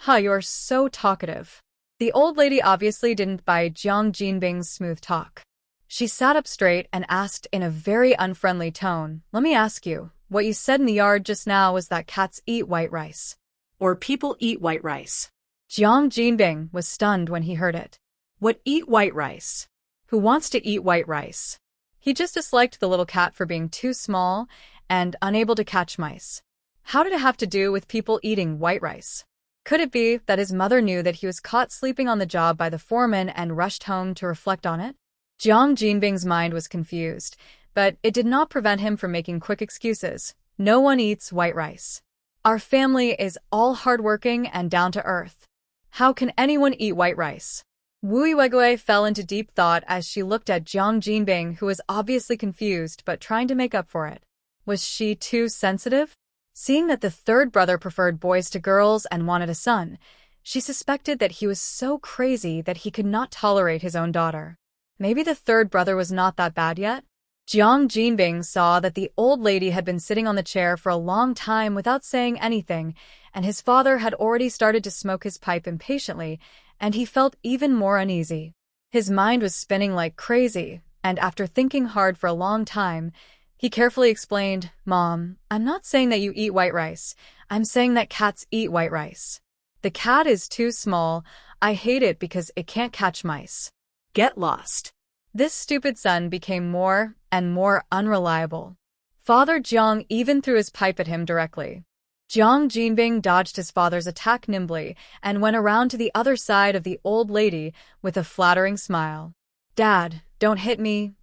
You're so talkative. The old lady obviously didn't buy Jiang Jinbing's smooth talk. She sat up straight and asked in a very unfriendly tone, Let me ask you, what you said in the yard just now was that cats eat white rice. Or people eat white rice. Jiang Jinbing was stunned when he heard it. What eat white rice? Who wants to eat white rice? He just disliked the little cat for being too small and unable to catch mice. How did it have to do with people eating white rice? Could it be that his mother knew that he was caught sleeping on the job by the foreman and rushed home to reflect on it? Jiang Jinbing's mind was confused, but it did not prevent him from making quick excuses. No one eats white rice. Our family is all hardworking and down to earth. How can anyone eat white rice? Wu Yuegui fell into deep thought as she looked at Jiang Jinbing, who was obviously confused but trying to make up for it. Was she too sensitive? Seeing that the 3rd brother preferred boys to girls and wanted a son, she suspected that he was so crazy that he could not tolerate his own daughter. Maybe the 3rd brother was not that bad yet? Jiang Jinbing saw that the old lady had been sitting on the chair for a long time without saying anything, and his father had already started to smoke his pipe impatiently, and he felt even more uneasy. His mind was spinning like crazy, and after thinking hard for a long time, he carefully explained, Mom, I'm not saying that you eat white rice. I'm saying that cats eat white rice. The cat is too small. I hate it because it can't catch mice. Get lost. This stupid son became more and more unreliable. Father Jiang even threw his pipe at him directly. Jiang Jinbing dodged his father's attack nimbly and went around to the other side of the old lady with a flattering smile. Dad, don't hit me,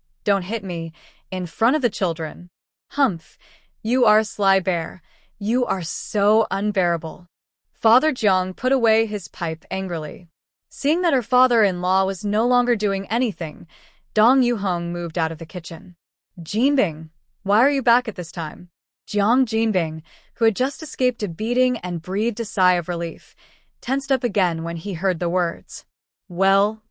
in front of the children. Humph, you are a sly bear. You are so unbearable. Father Jiang put away his pipe angrily. Seeing that her father-in-law was no longer doing anything, Dong Yuhong moved out of the kitchen. Jinbing, why are you back at this time? Jiang Jinbing, who had just escaped a beating and breathed a sigh of relief, tensed up again when he heard the words. Well,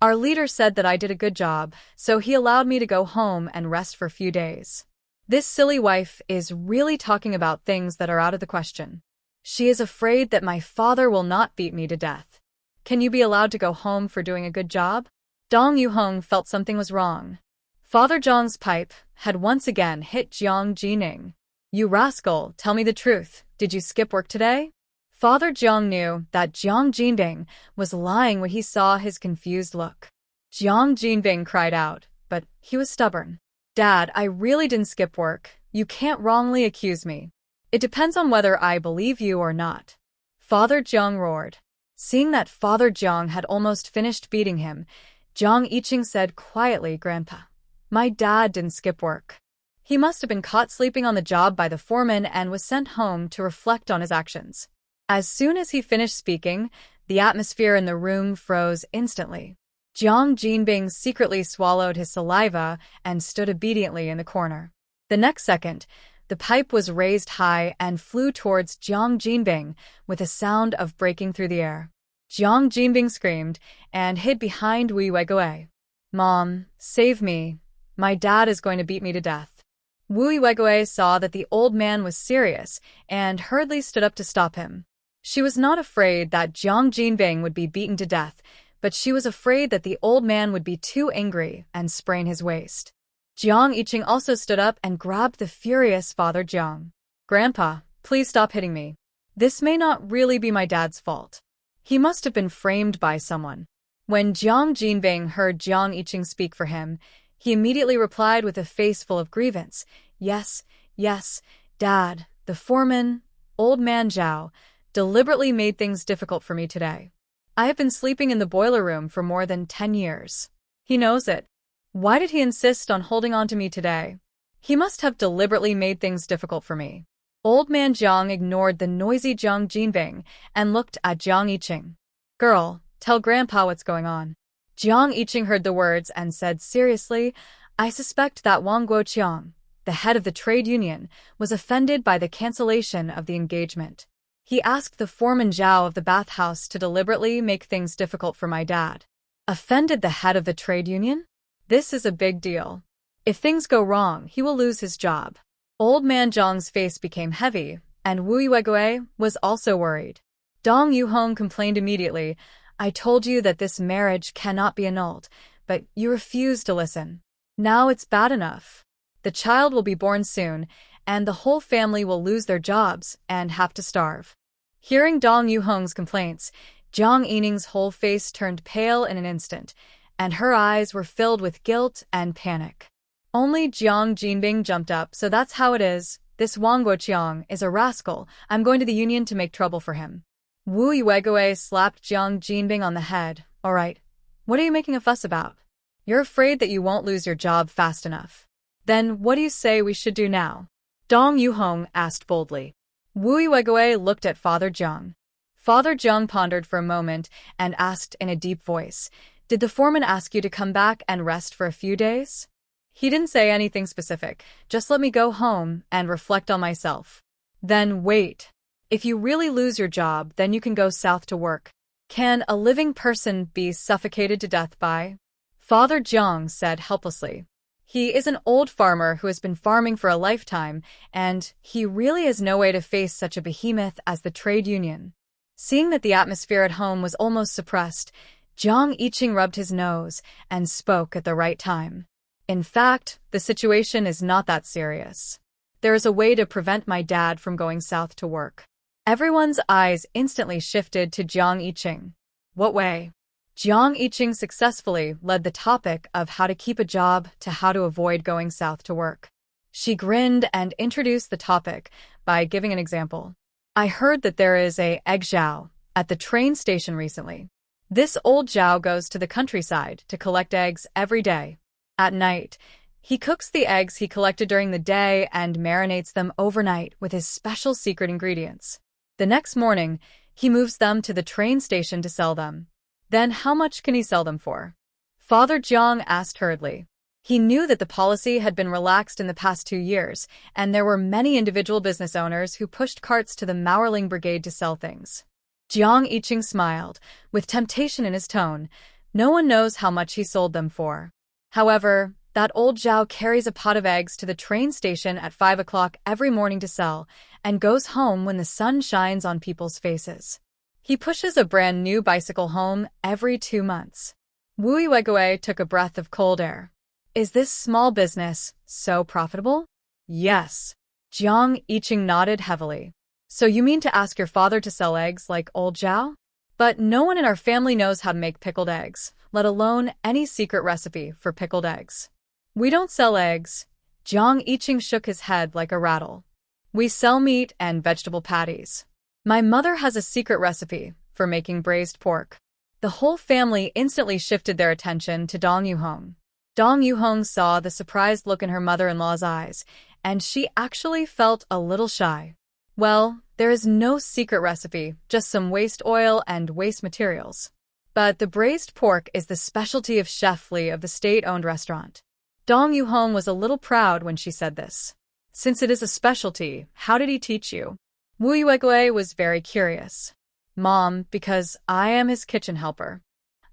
Our leader said that I did a good job, so he allowed me to go home and rest for a few days. This silly wife is really talking about things that are out of the question. She is afraid that my father will not beat me to death. Can you be allowed to go home for doing a good job? Dong Yuhong felt something was wrong. Father Jiang's pipe had once again hit Jiang Jining. You rascal, tell me the truth. Did you skip work today? Father Jiang knew that Jiang Jinbing was lying when he saw his confused look. Jiang Jinbing cried out, but he was stubborn. Dad, I really didn't skip work. You can't wrongly accuse me. It depends on whether I believe you or not. Father Jiang roared. Seeing that Father Jiang had almost finished beating him, Jiang Yiqing said quietly, Grandpa, my dad didn't skip work. He must have been caught sleeping on the job by the foreman and was sent home to reflect on his actions. As soon as he finished speaking, the atmosphere in the room froze instantly. Jiang Jinbing secretly swallowed his saliva and stood obediently in the corner. The next second, the pipe was raised high and flew towards Jiang Jinbing with a sound of breaking through the air. Jiang Jinbing screamed and hid behind Wu Weigui. Mom, save me. My dad is going to beat me to death. Wu Weigui saw that the old man was serious and hurriedly stood up to stop him. She was not afraid that Jiang Jinbing would be beaten to death, but she was afraid that the old man would be too angry and sprain his waist. Jiang Yiqing also stood up and grabbed the furious Father Jiang. Grandpa, please stop hitting me. This may not really be my dad's fault. He must have been framed by someone. When Jiang Jinbing heard Jiang Yiqing speak for him, he immediately replied with a face full of grievance. Yes, Dad, the foreman, old man Zhao, deliberately made things difficult for me today. I have been sleeping in the boiler room for more than 10 years. He knows it. Why did he insist on holding on to me today? He must have deliberately made things difficult for me. Old man Jiang ignored the noisy Jiang Jinbing and looked at Jiang Yiqing. Girl, tell Grandpa what's going on. Jiang Yiqing heard the words and said seriously, I suspect that Wang Guoqiang, the head of the trade union, was offended by the cancellation of the engagement. He asked the foreman Zhao of the bathhouse to deliberately make things difficult for my dad. Offended the head of the trade union? This is a big deal. If things go wrong, he will lose his job. Old man Zhang's face became heavy, and Wu Weigui was also worried. Dong Yuhong complained immediately, I told you that this marriage cannot be annulled, but you refused to listen. Now it's bad enough. The child will be born soon, and the whole family will lose their jobs and have to starve. Hearing Dong Yuhong's complaints, Jiang Yining's whole face turned pale in an instant, and her eyes were filled with guilt and panic. Only Jiang Jinbing jumped up, so that's how it is. This Wang Guoqiang is a rascal. I'm going to the union to make trouble for him. Wu Weigui slapped Jiang Jinbing on the head. All right, what are you making a fuss about? You're afraid that you won't lose your job fast enough. Then what do you say we should do now? Dong Yuhong asked boldly. Wu Weigui looked at Father Jiang. Father Jiang pondered for a moment and asked in a deep voice, Did the foreman ask you to come back and rest for a few days? He didn't say anything specific, just let me go home and reflect on myself. Then wait. If you really lose your job, then you can go south to work. Can a living person be suffocated to death by? Father Jiang said helplessly. He is an old farmer who has been farming for a lifetime, and he really has no way to face such a behemoth as the trade union. Seeing that the atmosphere at home was almost suppressed, Jiang Yiqing rubbed his nose and spoke at the right time. In fact, the situation is not that serious. There is a way to prevent my dad from going south to work. Everyone's eyes instantly shifted to Jiang Yiqing. What way? Jiang Yiqing successfully led the topic of how to keep a job to how to avoid going south to work. She grinned and introduced the topic by giving an example. I heard that there is a egg Zhao at the train station recently. This old Zhao goes to the countryside to collect eggs every day. At night, he cooks the eggs he collected during the day and marinates them overnight with his special secret ingredients. The next morning, he moves them to the train station to sell them. Then how much can he sell them for? Father Jiang asked hurriedly. He knew that the policy had been relaxed in the past 2 years, and there were many individual business owners who pushed carts to the Maurling Brigade to sell things. Jiang Yiqing smiled, with temptation in his tone. No one knows how much he sold them for. However, that old Zhao carries a pot of eggs to the train station at 5 o'clock every morning to sell, and goes home when the sun shines on people's faces. He pushes a brand new bicycle home every 2 months. Wu Weigui took a breath of cold air. Is this small business so profitable? Yes. Jiang Yiqing nodded heavily. So you mean to ask your father to sell eggs like old Zhao? But no one in our family knows how to make pickled eggs, let alone any secret recipe for pickled eggs. We don't sell eggs. Jiang Yiqing shook his head like a rattle. We sell meat and vegetable patties. My mother has a secret recipe for making braised pork. The whole family instantly shifted their attention to Dong Yuhong. Dong Yuhong saw the surprised look in her mother-in-law's eyes, and she actually felt a little shy. Well, there is no secret recipe, just some waste oil and waste materials. But the braised pork is the specialty of Chef Li of the state-owned restaurant. Dong Yuhong was a little proud when she said this. Since it is a specialty, how did he teach you? Wu Yuegui was very curious. Mom, because I am his kitchen helper.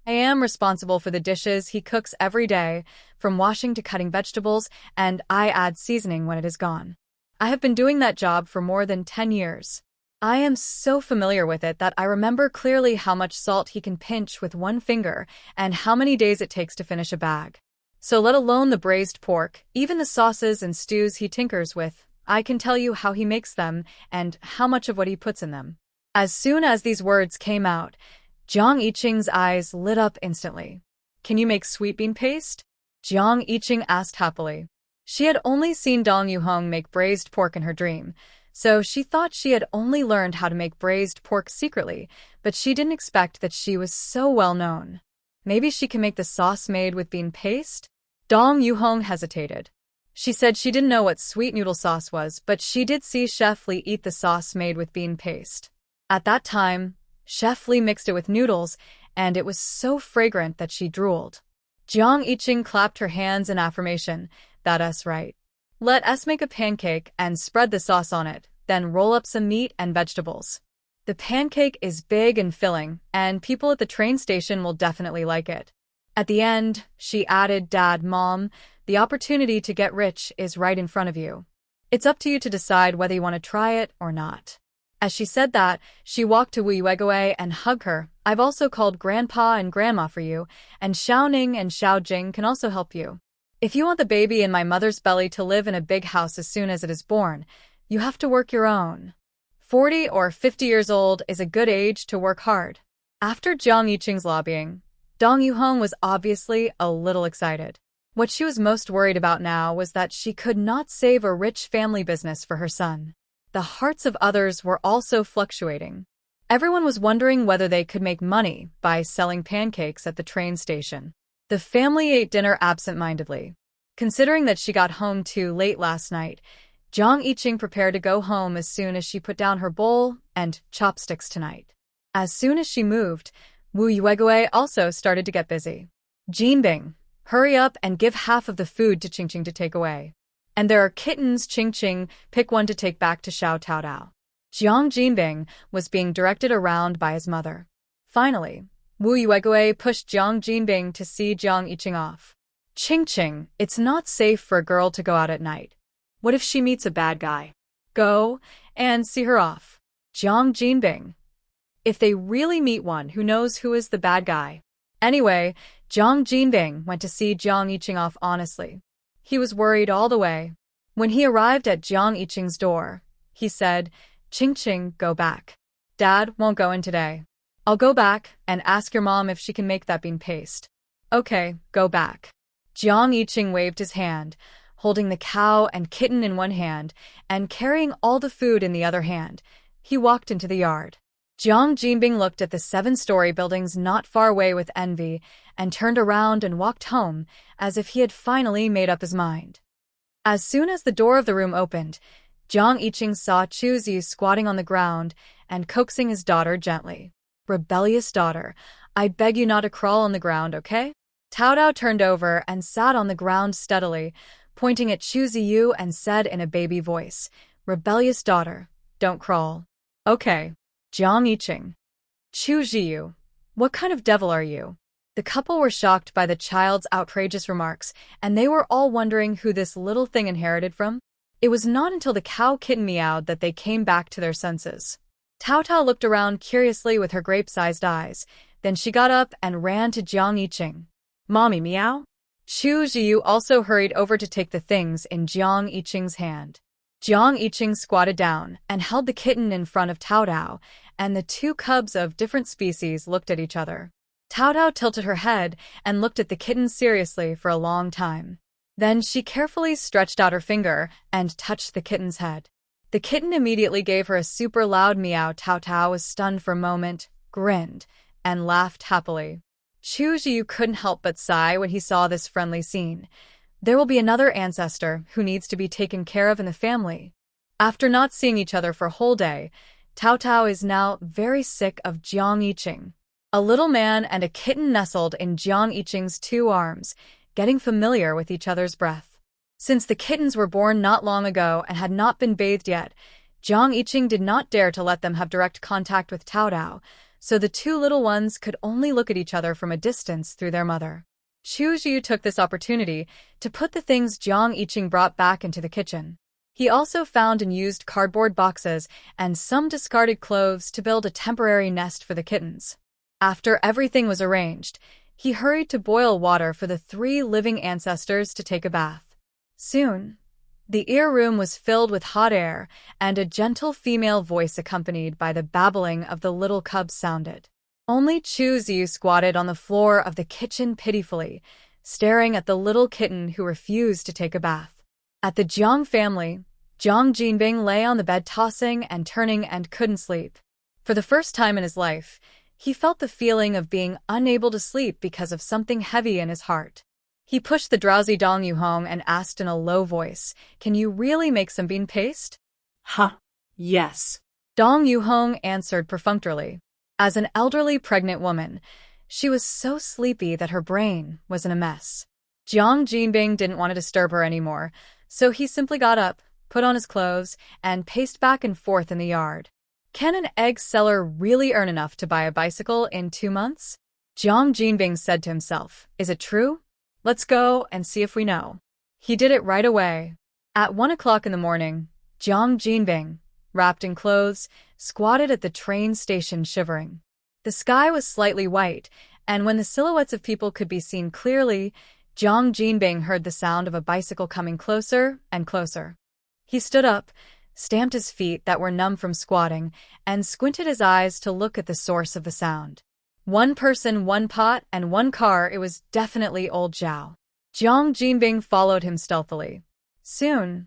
I am responsible for the dishes he cooks every day, from washing to cutting vegetables, and I add seasoning when it is gone. I have been doing that job for more than 10 years. I am so familiar with it that I remember clearly how much salt he can pinch with one finger and how many days it takes to finish a bag. So let alone the braised pork, even the sauces and stews he tinkers with, I can tell you how he makes them and how much of what he puts in them. As soon as these words came out, Jiang Yiqing's eyes lit up instantly. Can you make sweet bean paste? Jiang Yiqing asked happily. She had only seen Dong Yuhong make braised pork in her dream, so she thought she had only learned how to make braised pork secretly, but she didn't expect that she was so well known. Maybe she can make the sauce made with bean paste? Dong Yuhong hesitated. She said she didn't know what sweet noodle sauce was, but she did see Chef Li eat the sauce made with bean paste. At that time, Chef Li mixed it with noodles, and it was so fragrant that she drooled. Jiang Yiqing clapped her hands in affirmation. That's right. Let us make a pancake and spread the sauce on it, then roll up some meat and vegetables. The pancake is big and filling, and people at the train station will definitely like it. At the end, she added, Dad, Mom, the opportunity to get rich is right in front of you. It's up to you to decide whether you want to try it or not. As she said that, she walked to Wu Yuegui and hugged her. I've also called Grandpa and Grandma for you, and Xiaoning and Xiaojing can also help you. If you want the baby in my mother's belly to live in a big house as soon as it is born, you have to work your own. 40 or 50 years old is a good age to work hard. After Jiang Yiqing's lobbying, Dong Yuhong was obviously a little excited. What she was most worried about now was that she could not save a rich family business for her son. The hearts of others were also fluctuating. Everyone was wondering whether they could make money by selling pancakes at the train station. The family ate dinner absent-mindedly. Considering that she got home too late last night, Jiang Yiqing prepared to go home as soon as she put down her bowl and chopsticks tonight. As soon as she moved, Wu Yuegui also started to get busy. Jinbing, hurry up and give half of the food to Qingqing to take away. And there are kittens, Qingqing, pick one to take back to Xiao Taodao. Jiang Jinbing was being directed around by his mother. Finally, Wu Yuegui pushed Jiang Jinbing to see Jiang Yiqing off. Qingqing, it's not safe for a girl to go out at night. What if she meets a bad guy? Go and see her off. Jiang Jinbing. If they really meet one, who knows who is the bad guy? Anyway, Jiang Jinbing went to see Jiang Yiqing off honestly. He was worried all the way. When he arrived at Jiang Yiqing's door, he said, Qingqing, go back. Dad won't go in today. I'll go back and ask your mom if she can make that bean paste. Okay, go back. Jiang Yiqing waved his hand, holding the cow and kitten in one hand and carrying all the food in the other hand. He walked into the yard. Jiang Jinbing looked at the 7-story buildings not far away with envy and turned around and walked home as if he had finally made up his mind. As soon as the door of the room opened, Jiang Yiqing saw Chu Zi squatting on the ground and coaxing his daughter gently. Rebellious daughter, I beg you not to crawl on the ground, okay? Tao Dao turned over and sat on the ground steadily, pointing at Chu Ziyu and said in a baby voice, Rebellious daughter, don't crawl. Okay. Jiang Yiqing. Chu Ziyu, what kind of devil are you? The couple were shocked by the child's outrageous remarks, and they were all wondering who this little thing inherited from. It was not until the cow kitten meowed that they came back to their senses. Tao Tao looked around curiously with her grape-sized eyes. Then she got up and ran to Jiang Yiqing. Mommy, meow? Chu Ziyu also hurried over to take the things in Jiang Yiqing's hand. Jiang Yiqing squatted down and held the kitten in front of Tao Tao, and the two cubs of different species looked at each other. Tao Tao tilted her head and looked at the kitten seriously for a long time. Then she carefully stretched out her finger and touched the kitten's head. The kitten immediately gave her a super loud meow. Tao Tao was stunned for a moment, grinned, and laughed happily. Chu Jiu couldn't help but sigh when he saw this friendly scene. There will be another ancestor who needs to be taken care of in the family. After not seeing each other for a whole day, Tao Tao is now very sick of Jiang Yiqing. A little man and a kitten nestled in Jiang Yiqing's two arms, getting familiar with each other's breath. Since the kittens were born not long ago and had not been bathed yet, Jiang Yiqing did not dare to let them have direct contact with Tao Tao, so the two little ones could only look at each other from a distance through their mother. Chu Jiu took this opportunity to put the things Jiang Yiqing brought back into the kitchen. He also found and used cardboard boxes and some discarded clothes to build a temporary nest for the kittens. After everything was arranged, he hurried to boil water for the three living ancestors to take a bath. Soon, the ear room was filled with hot air, and a gentle female voice accompanied by the babbling of the little cubs sounded. Only Chu Ziyu squatted on the floor of the kitchen pitifully, staring at the little kitten who refused to take a bath. At the Jiang family, Jiang Jinbing lay on the bed tossing and turning and couldn't sleep. For the first time in his life, he felt the feeling of being unable to sleep because of something heavy in his heart. He pushed the drowsy Dong Yuhong and asked in a low voice, "Can you really make some bean paste?" Huh, yes. Dong Yuhong answered perfunctorily. As an elderly pregnant woman, she was so sleepy that her brain was in a mess. Jiang Jinbing didn't want to disturb her anymore, so he simply got up, put on his clothes, and paced back and forth in the yard. Can an egg seller really earn enough to buy a bicycle in 2 months? Jiang Jinbing said to himself, "Is it true? Let's go and see if we know." He did it right away. At 1 o'clock in the morning, Jiang Jinbing, wrapped in clothes, squatted at the train station shivering. The sky was slightly white, and when the silhouettes of people could be seen clearly, Jiang Jinbing heard the sound of a bicycle coming closer and closer. He stood up, stamped his feet that were numb from squatting, and squinted his eyes to look at the source of the sound. One person, one pot, and one car. It was definitely old Zhao. Jiang Jinbing followed him stealthily. Soon,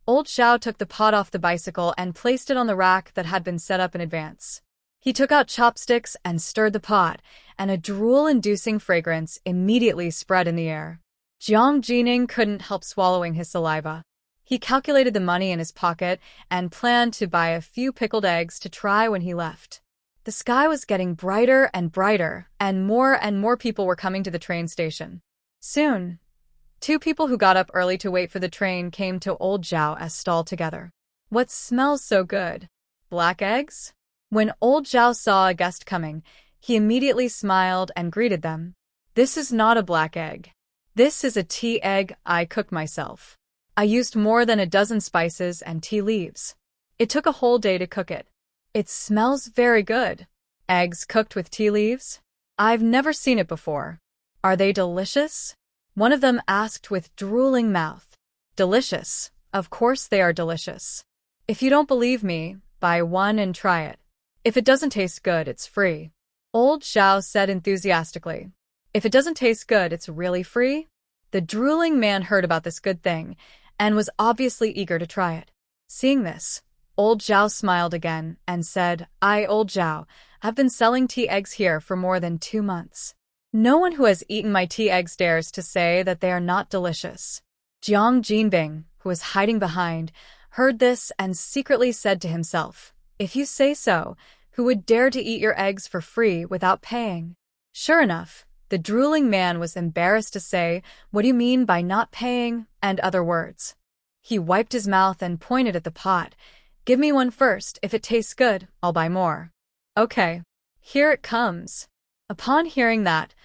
old Zhao took the pot off the bicycle and placed it on the rack that had been set up in advance. He took out chopsticks and stirred the pot, and a drool-inducing fragrance immediately spread in the air. Jiang Jining couldn't help swallowing his saliva. He calculated the money in his pocket and planned to buy a few pickled eggs to try when he left. The sky was getting brighter, and more people were coming to the train station. Soon, 2 people who got up early to wait for the train came to old Zhao as stall together. "What smells so good? Black eggs?" When old Zhao saw a guest coming, he immediately smiled and greeted them. "This is not a black egg. This is a tea egg I cooked myself. I used more than a dozen spices and tea leaves. It took a whole day to cook it. It smells very good." "Eggs cooked with tea leaves? I've never seen it before. Are they delicious?" one of them asked with drooling mouth. "Delicious. Of course they are delicious. If you don't believe me, buy one and try it. If it doesn't taste good, it's free," old Zhao said enthusiastically. "If it doesn't taste good, it's really free?" The drooling man heard about this good thing and was obviously eager to try it. Seeing this, old Zhao smiled again and said, "Old Zhao, have been selling tea eggs here for more than 2 months. No one who has eaten my tea eggs dares to say that they are not delicious." Jiang Jinbing, who was hiding behind, heard this and secretly said to himself, "If you say so, who would dare to eat your eggs for free without paying?" Sure enough, the drooling man was embarrassed to say, "What do you mean by not paying?" and other words. He wiped his mouth and pointed at the pot. "Give me one first. If it tastes good, I'll buy more." "Okay, here it comes." Upon hearing that,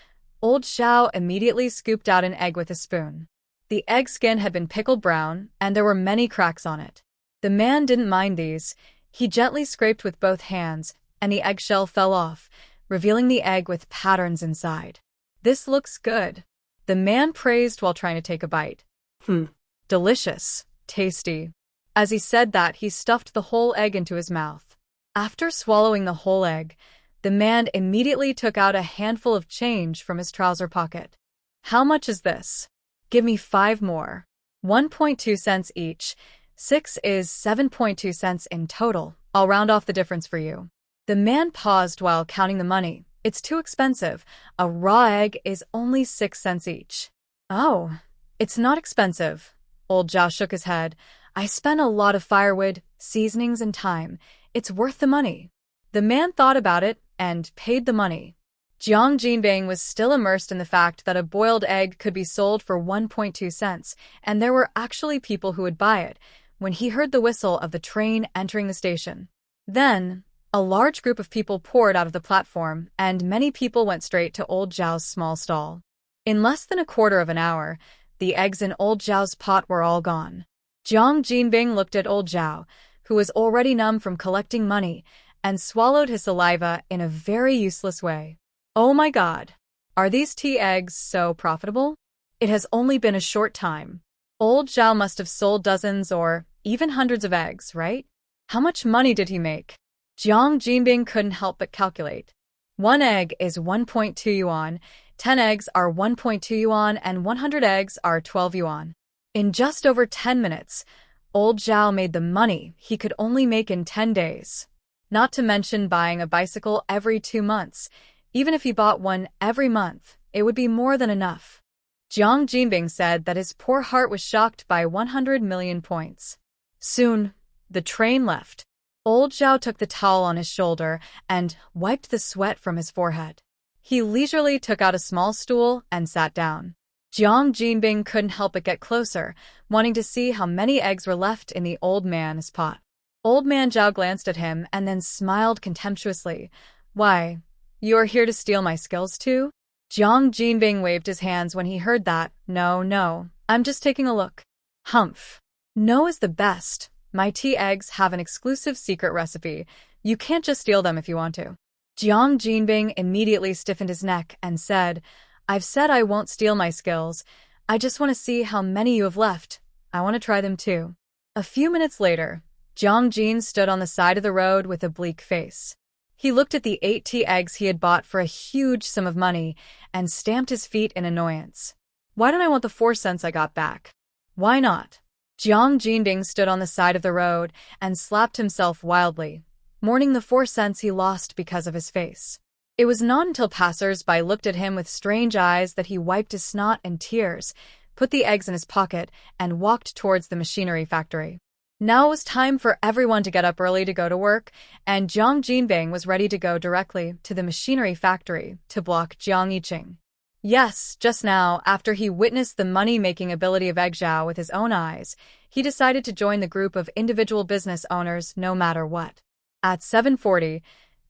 old Zhao immediately scooped out an egg with a spoon. The egg skin had been pickled brown, and there were many cracks on it. The man didn't mind these. He gently scraped with both hands, and the eggshell fell off, revealing the egg with patterns inside. "This looks good," the man praised while trying to take a bite. "Hmm. "Delicious, tasty." As he said that, he stuffed the whole egg into his mouth. After swallowing the whole egg, the man immediately took out a handful of change from his trouser pocket. How much is this? Give me 5 more. 1.2 cents each. 6 is 7.2 cents in total. I'll round off the difference for you. The man paused while counting the money. It's too expensive. A raw egg is only 6 cents each. Oh, it's not expensive. Old Zhao shook his head. I spent a lot of firewood, seasonings, and time. It's worth the money. The man thought about it and paid the money. Jiang Jinbing was still immersed in the fact that a boiled egg could be sold for 1.2 cents, and there were actually people who would buy it, when he heard the whistle of the train entering the station. Then, a large group of people poured out of the platform, and many people went straight to old Zhao's small stall. In less than a quarter of an hour, the eggs in old Zhao's pot were all gone. Jiang Jinbing looked at old Zhao, who was already numb from collecting money, and swallowed his saliva in a very useless way. Oh my God! Are these tea eggs so profitable? It has only been a short time. Old Zhao must have sold dozens or even hundreds of eggs, right? How much money did he make? Jiang Jinbing couldn't help but calculate. 1 egg is 1.2 yuan, 10 eggs are 1.2 yuan, and 100 eggs are 12 yuan. In just over 10 minutes, old Zhao made the money he could only make in 10 days. Not to mention buying a bicycle every 2 months. Even if he bought one every month, it would be more than enough. Jiang Jinbing said that his poor heart was shocked by 100 million points. Soon, the train left. Old Zhao took the towel on his shoulder and wiped the sweat from his forehead. He leisurely took out a small stool and sat down. Jiang Jinbing couldn't help but get closer, wanting to see how many eggs were left in the old man's pot. Old man Zhao glanced at him and then smiled contemptuously. Why? You are here to steal my skills too? Jiang Jinbing waved his hands when he heard that. No, I'm just taking a look. Humph. No is the best. My tea eggs have an exclusive secret recipe. You can't just steal them if you want to. Jiang Jinbing immediately stiffened his neck and said, I've said I won't steal my skills. I just want to see how many you have left. I want to try them too. A few minutes later, Jiang Jin stood on the side of the road with a bleak face. He looked at the 8 tea eggs he had bought for a huge sum of money and stamped his feet in annoyance. Why don't I want the 4 cents I got back? Why not? Jiang Jinbing stood on the side of the road and slapped himself wildly, mourning the 4 cents he lost because of his face. It was not until passers-by looked at him with strange eyes that he wiped his snot and tears, put the eggs in his pocket, and walked towards the machinery factory. Now it was time for everyone to get up early to go to work, and Jiang Jinbing was ready to go directly to the machinery factory to block Jiang Yiqing. Yes, just now, after he witnessed the money-making ability of Egg Zhao with his own eyes, he decided to join the group of individual business owners no matter what. At 7:40,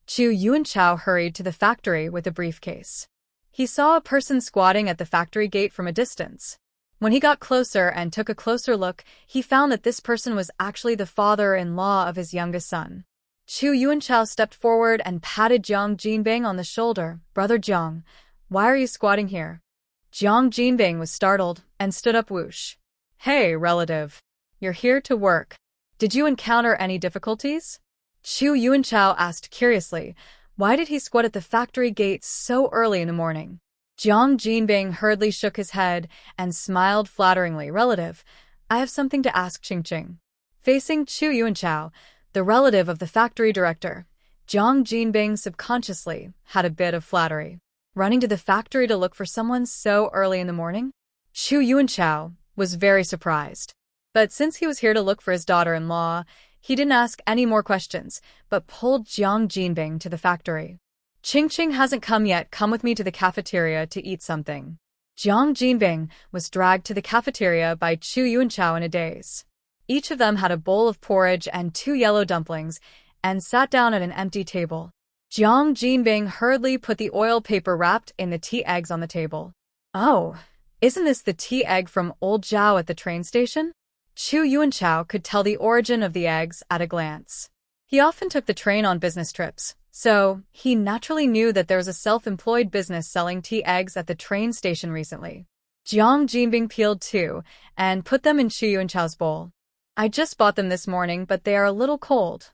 Chu Yuanchao hurried to the factory with a briefcase. He saw a person squatting at the factory gate from a distance. When he got closer and took a closer look, he found that this person was actually the father-in-law of his youngest son. Chu Yuanchao stepped forward and patted Jiang Jinbing on the shoulder. Brother Jiang, why are you squatting here? Jiang Jinbing was startled and stood up. Whoosh. Hey, relative. You're here to work. Did you encounter any difficulties? Chu Yuanchao asked curiously. Why did he squat at the factory gates so early in the morning? Jiang Jinbing hurriedly shook his head and smiled flatteringly. Relative, I have something to ask Qingqing. Facing Chu Yuanchao, the relative of the factory director, Jiang Jinbing subconsciously had a bit of flattery. Running to the factory to look for someone so early in the morning? Chu Yuanchao was very surprised. But since he was here to look for his daughter-in-law, he didn't ask any more questions, but pulled Jiang Jinbing to the factory. Qingqing hasn't come yet. Come with me to the cafeteria to eat something. Jiang Jinbing was dragged to the cafeteria by Chu Yuanchao in a daze. Each of them had a bowl of porridge and 2 yellow dumplings, and sat down at an empty table. Jiang Jinbing hurriedly put the oil paper wrapped in the tea eggs on the table. Oh, isn't this the tea egg from old Zhao at the train station? Chu Yuanchao could tell the origin of the eggs at a glance. He often took the train on business trips, so he naturally knew that there was a self-employed business selling tea eggs at the train station recently. Jiang Jinbing peeled 2 and put them in Chu Yuanchao's bowl. I just bought them this morning, but they are a little cold.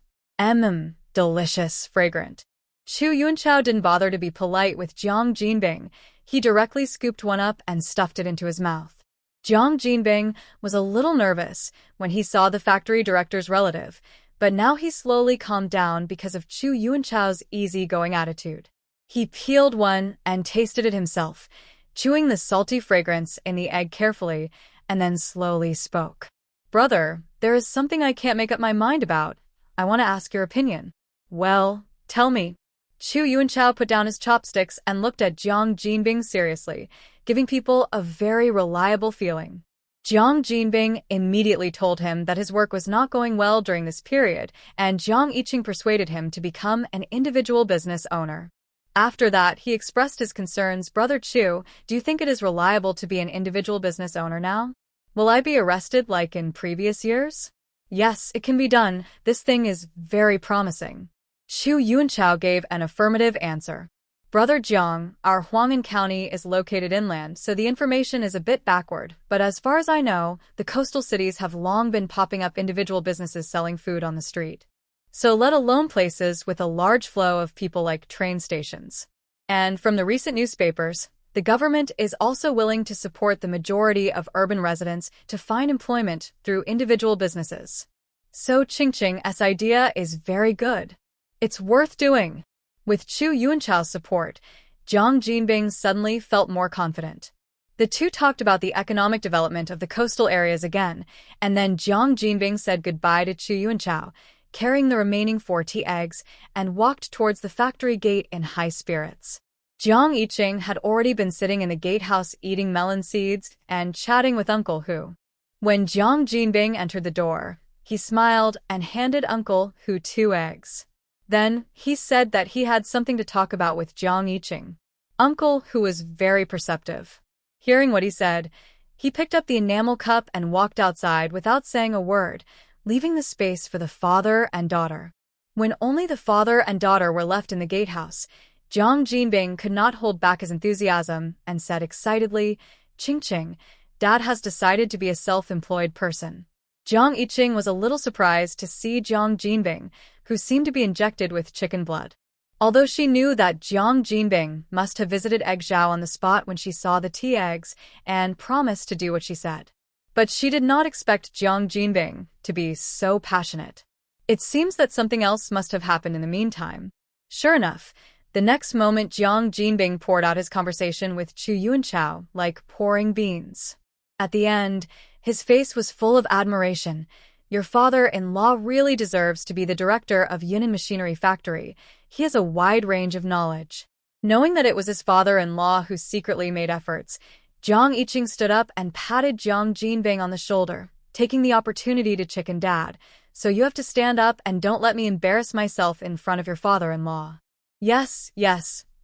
Delicious, fragrant. Chu Yuanchao didn't bother to be polite with Jiang Jinbing. He directly scooped one up and stuffed it into his mouth. Jiang Jinbing was a little nervous when he saw the factory director's relative, but now he slowly calmed down because of Chu Yuanchao's easygoing attitude. He peeled one and tasted it himself, chewing the salty fragrance in the egg carefully, and then slowly spoke. Brother, there is something I can't make up my mind about. I want to ask your opinion. Well, tell me. Chu Yuanchao put down his chopsticks and looked at Jiang Jinbing seriously, giving people a very reliable feeling. Jiang Jinbing immediately told him that his work was not going well during this period, and Jiang Yiqing persuaded him to become an individual business owner. After that, he expressed his concerns. Brother Chu, do you think it is reliable to be an individual business owner now? Will I be arrested like in previous years? Yes, it can be done. This thing is very promising. Chu Yuanchao gave an affirmative answer. Brother Jiang, our Huang'an County is located inland, so the information is a bit backward, but as far as I know, the coastal cities have long been popping up individual businesses selling food on the street. So let alone places with a large flow of people like train stations. And from the recent newspapers, the government is also willing to support the majority of urban residents to find employment through individual businesses. So Qingqing's idea is very good. It's worth doing. With Chu Yuanchao's support, Jiang Jinbing suddenly felt more confident. The two talked about the economic development of the coastal areas again, and then Jiang Jinbing said goodbye to Chu Yuanchao, carrying the remaining 4 tea eggs, and walked towards the factory gate in high spirits. Jiang Yiqing had already been sitting in the gatehouse eating melon seeds and chatting with Uncle Hu. When Jiang Jinbing entered the door, he smiled and handed Uncle Hu 2 eggs. Then, he said that he had something to talk about with Jiang Yiqing. Uncle Hu was very perceptive. Hearing what he said, he picked up the enamel cup and walked outside without saying a word, leaving the space for the father and daughter. When only the father and daughter were left in the gatehouse, Jiang Jinbing could not hold back his enthusiasm and said excitedly, Qingqing, Dad has decided to be a self-employed person. Jiang Yiqing was a little surprised to see Jiang Jinbing, who seemed to be injected with chicken blood. Although she knew that Jiang Jinbing must have visited Egg Zhao on the spot when she saw the tea eggs and promised to do what she said. But she did not expect Jiang Jinbing to be so passionate. It seems that something else must have happened in the meantime. Sure enough, the next moment Jiang Jinbing poured out his conversation with Chu Yuanchao like pouring beans. At the end, his face was full of admiration. Your father-in-law really deserves to be the director of Yunnan Machinery Factory. He has a wide range of knowledge. Knowing that it was his father-in-law who secretly made efforts, Jiang Yiqing stood up and patted Jiang Jinbing on the shoulder, taking the opportunity to chicken Dad. So you have to stand up and don't let me embarrass myself in front of your father-in-law. Yes,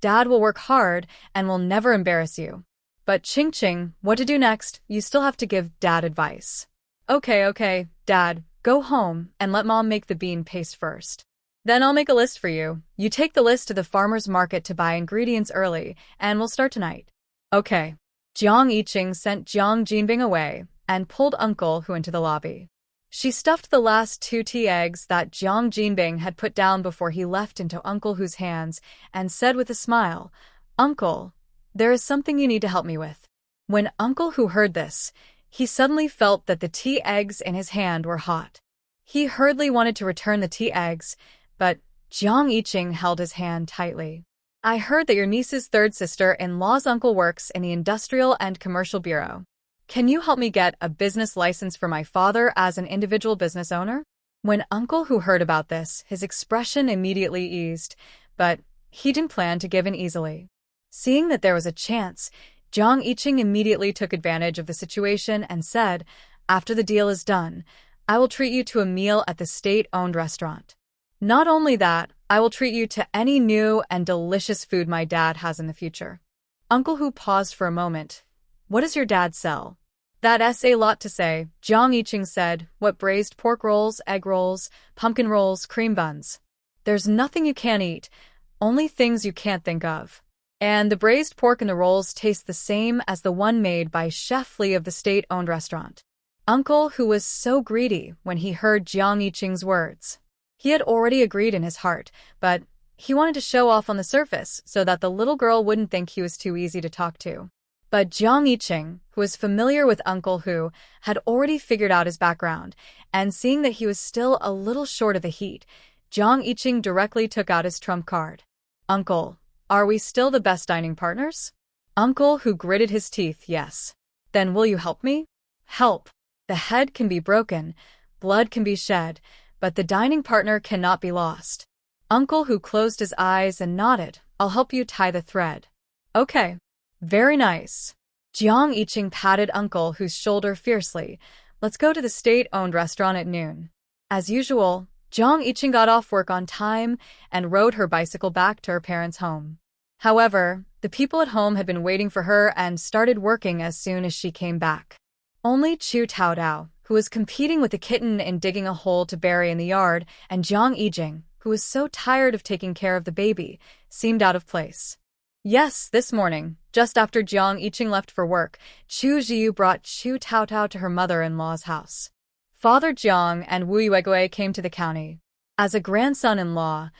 Dad will work hard and will never embarrass you. But Qingqing, what to do next? You still have to give Dad advice. Okay, Dad, go home and let Mom make the bean paste first. Then I'll make a list for you. You take the list to the farmer's market to buy ingredients early, and we'll start tonight. Okay. Jiang Yiqing sent Jiang Jinbing away and pulled Uncle Hu into the lobby. She stuffed the last 2 tea eggs that Jiang Jinbing had put down before he left into Uncle Hu's hands and said with a smile, Uncle, there is something you need to help me with. When Uncle Hu heard this, he suddenly felt that the tea eggs in his hand were hot. He hurriedly wanted to return the tea eggs, but Jiang Yiqing held his hand tightly. I heard that your niece's 3rd sister-in-law's uncle works in the Industrial and Commercial Bureau. Can you help me get a business license for my father as an individual business owner? When Uncle Hu heard about this, his expression immediately eased, but he didn't plan to give in easily. Seeing that there was a chance, Jiang Yiqing immediately took advantage of the situation and said, after the deal is done, I will treat you to a meal at the state-owned restaurant. Not only that, I will treat you to any new and delicious food my dad has in the future. Uncle Hu paused for a moment. What does your dad sell? That's a lot to say, Jiang Yiqing said. What, braised pork rolls, egg rolls, pumpkin rolls, cream buns? There's nothing you can't eat, only things you can't think of. And the braised pork in the rolls taste the same as the one made by Chef Li of the state-owned restaurant. Uncle, who was so greedy when he heard Jiang Yiqing's words. He had already agreed in his heart, but he wanted to show off on the surface so that the little girl wouldn't think he was too easy to talk to. But Jiang Yiqing, who was familiar with Uncle Hu, had already figured out his background, and seeing that he was still a little short of the heat, Jiang Yiqing directly took out his trump card. Uncle, are we still the best dining partners? Uncle Hu gritted his teeth, yes. Then will you help me? Help. The head can be broken, blood can be shed, but the dining partner cannot be lost. Uncle Hu closed his eyes and nodded. I'll help you tie the thread. Okay. Very nice. Jiang Yiqing patted Uncle Hu's shoulder fiercely. Let's go to the state-owned restaurant at noon. As usual, Jiang Yiqing got off work on time and rode her bicycle back to her parents' home. However, the people at home had been waiting for her and started working as soon as she came back. Only Chu Taodao, who was competing with the kitten in digging a hole to bury in the yard, and Jiang Yijing, who was so tired of taking care of the baby, seemed out of place. Yes, this morning, just after Jiang Yiqing left for work, Chu Jiu brought Chu Taotao to her mother-in-law's house. Father Jiang and Wu Yuegui came to the county. As a grandson-in-law,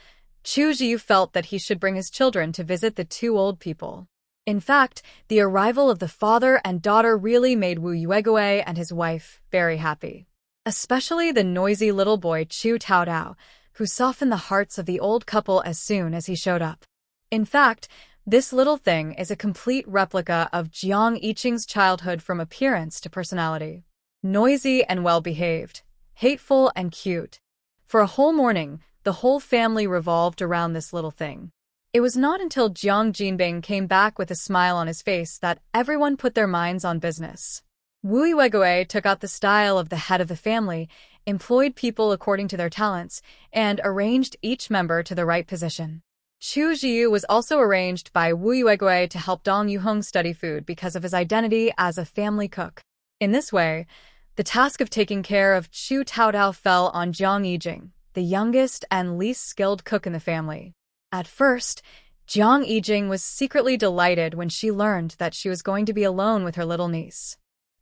Chu Jiu felt that he should bring his children to visit the two old people. In fact, the arrival of the father and daughter really made Wu Yuegui and his wife very happy. Especially the noisy little boy Chu Taodao, who softened the hearts of the old couple as soon as he showed up. In fact, this little thing is a complete replica of Jiang Yiqing's childhood from appearance to personality. Noisy and well-behaved, hateful and cute. For a whole morning, the whole family revolved around this little thing. It was not until Jiang Jinbing came back with a smile on his face that everyone put their minds on business. Wu Yuegui took out the style of the head of the family, employed people according to their talents, and arranged each member to the right position. Chu Jiu was also arranged by Wu Yuegui to help Dong Yuhong study food because of his identity as a family cook. In this way, the task of taking care of Chu Taodao fell on Jiang Yijing, the youngest and least skilled cook in the family. At first, Jiang Yijing was secretly delighted when she learned that she was going to be alone with her little niece.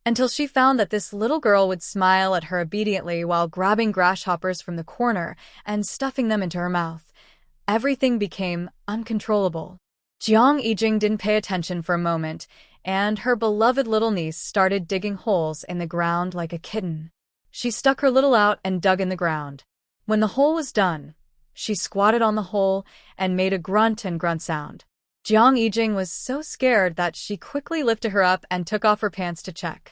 Until she found that this little girl would smile at her obediently while grabbing grasshoppers from the corner and stuffing them into her mouth. Everything became uncontrollable. Jiang Yijing didn't pay attention for a moment, and her beloved little niece started digging holes in the ground like a kitten. She stuck her little out and dug in the ground. When the hole was done, she squatted on the hole and made a grunt and grunt sound. Jiang Yijing was so scared that she quickly lifted her up and took off her pants to check.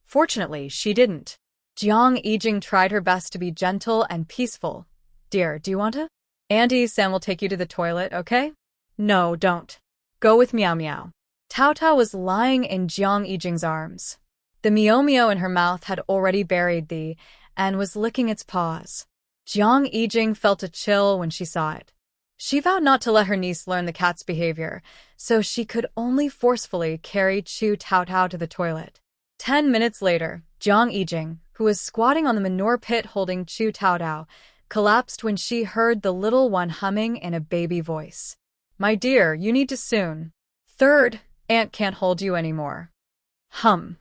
Fortunately, she didn't. Jiang Yijing tried her best to be gentle and peaceful. Dear, do you want to? Auntie Sam will take you to the toilet, okay? No, don't. Go with Meow Meow. Tao Tao was lying in Jiang Yijing's arms. The Meow Meow in her mouth had already buried the and was licking its paws. Jiang Yijing felt a chill when she saw it. She vowed not to let her niece learn the cat's behavior, so she could only forcefully carry Chu Taotao to the toilet. 10 minutes later, Jiang Yijing, who was squatting on the manure pit holding Chu Taotao, collapsed when she heard the little one humming in a baby voice. My dear, you need to soon. Third, Aunt can't hold you anymore. Hum.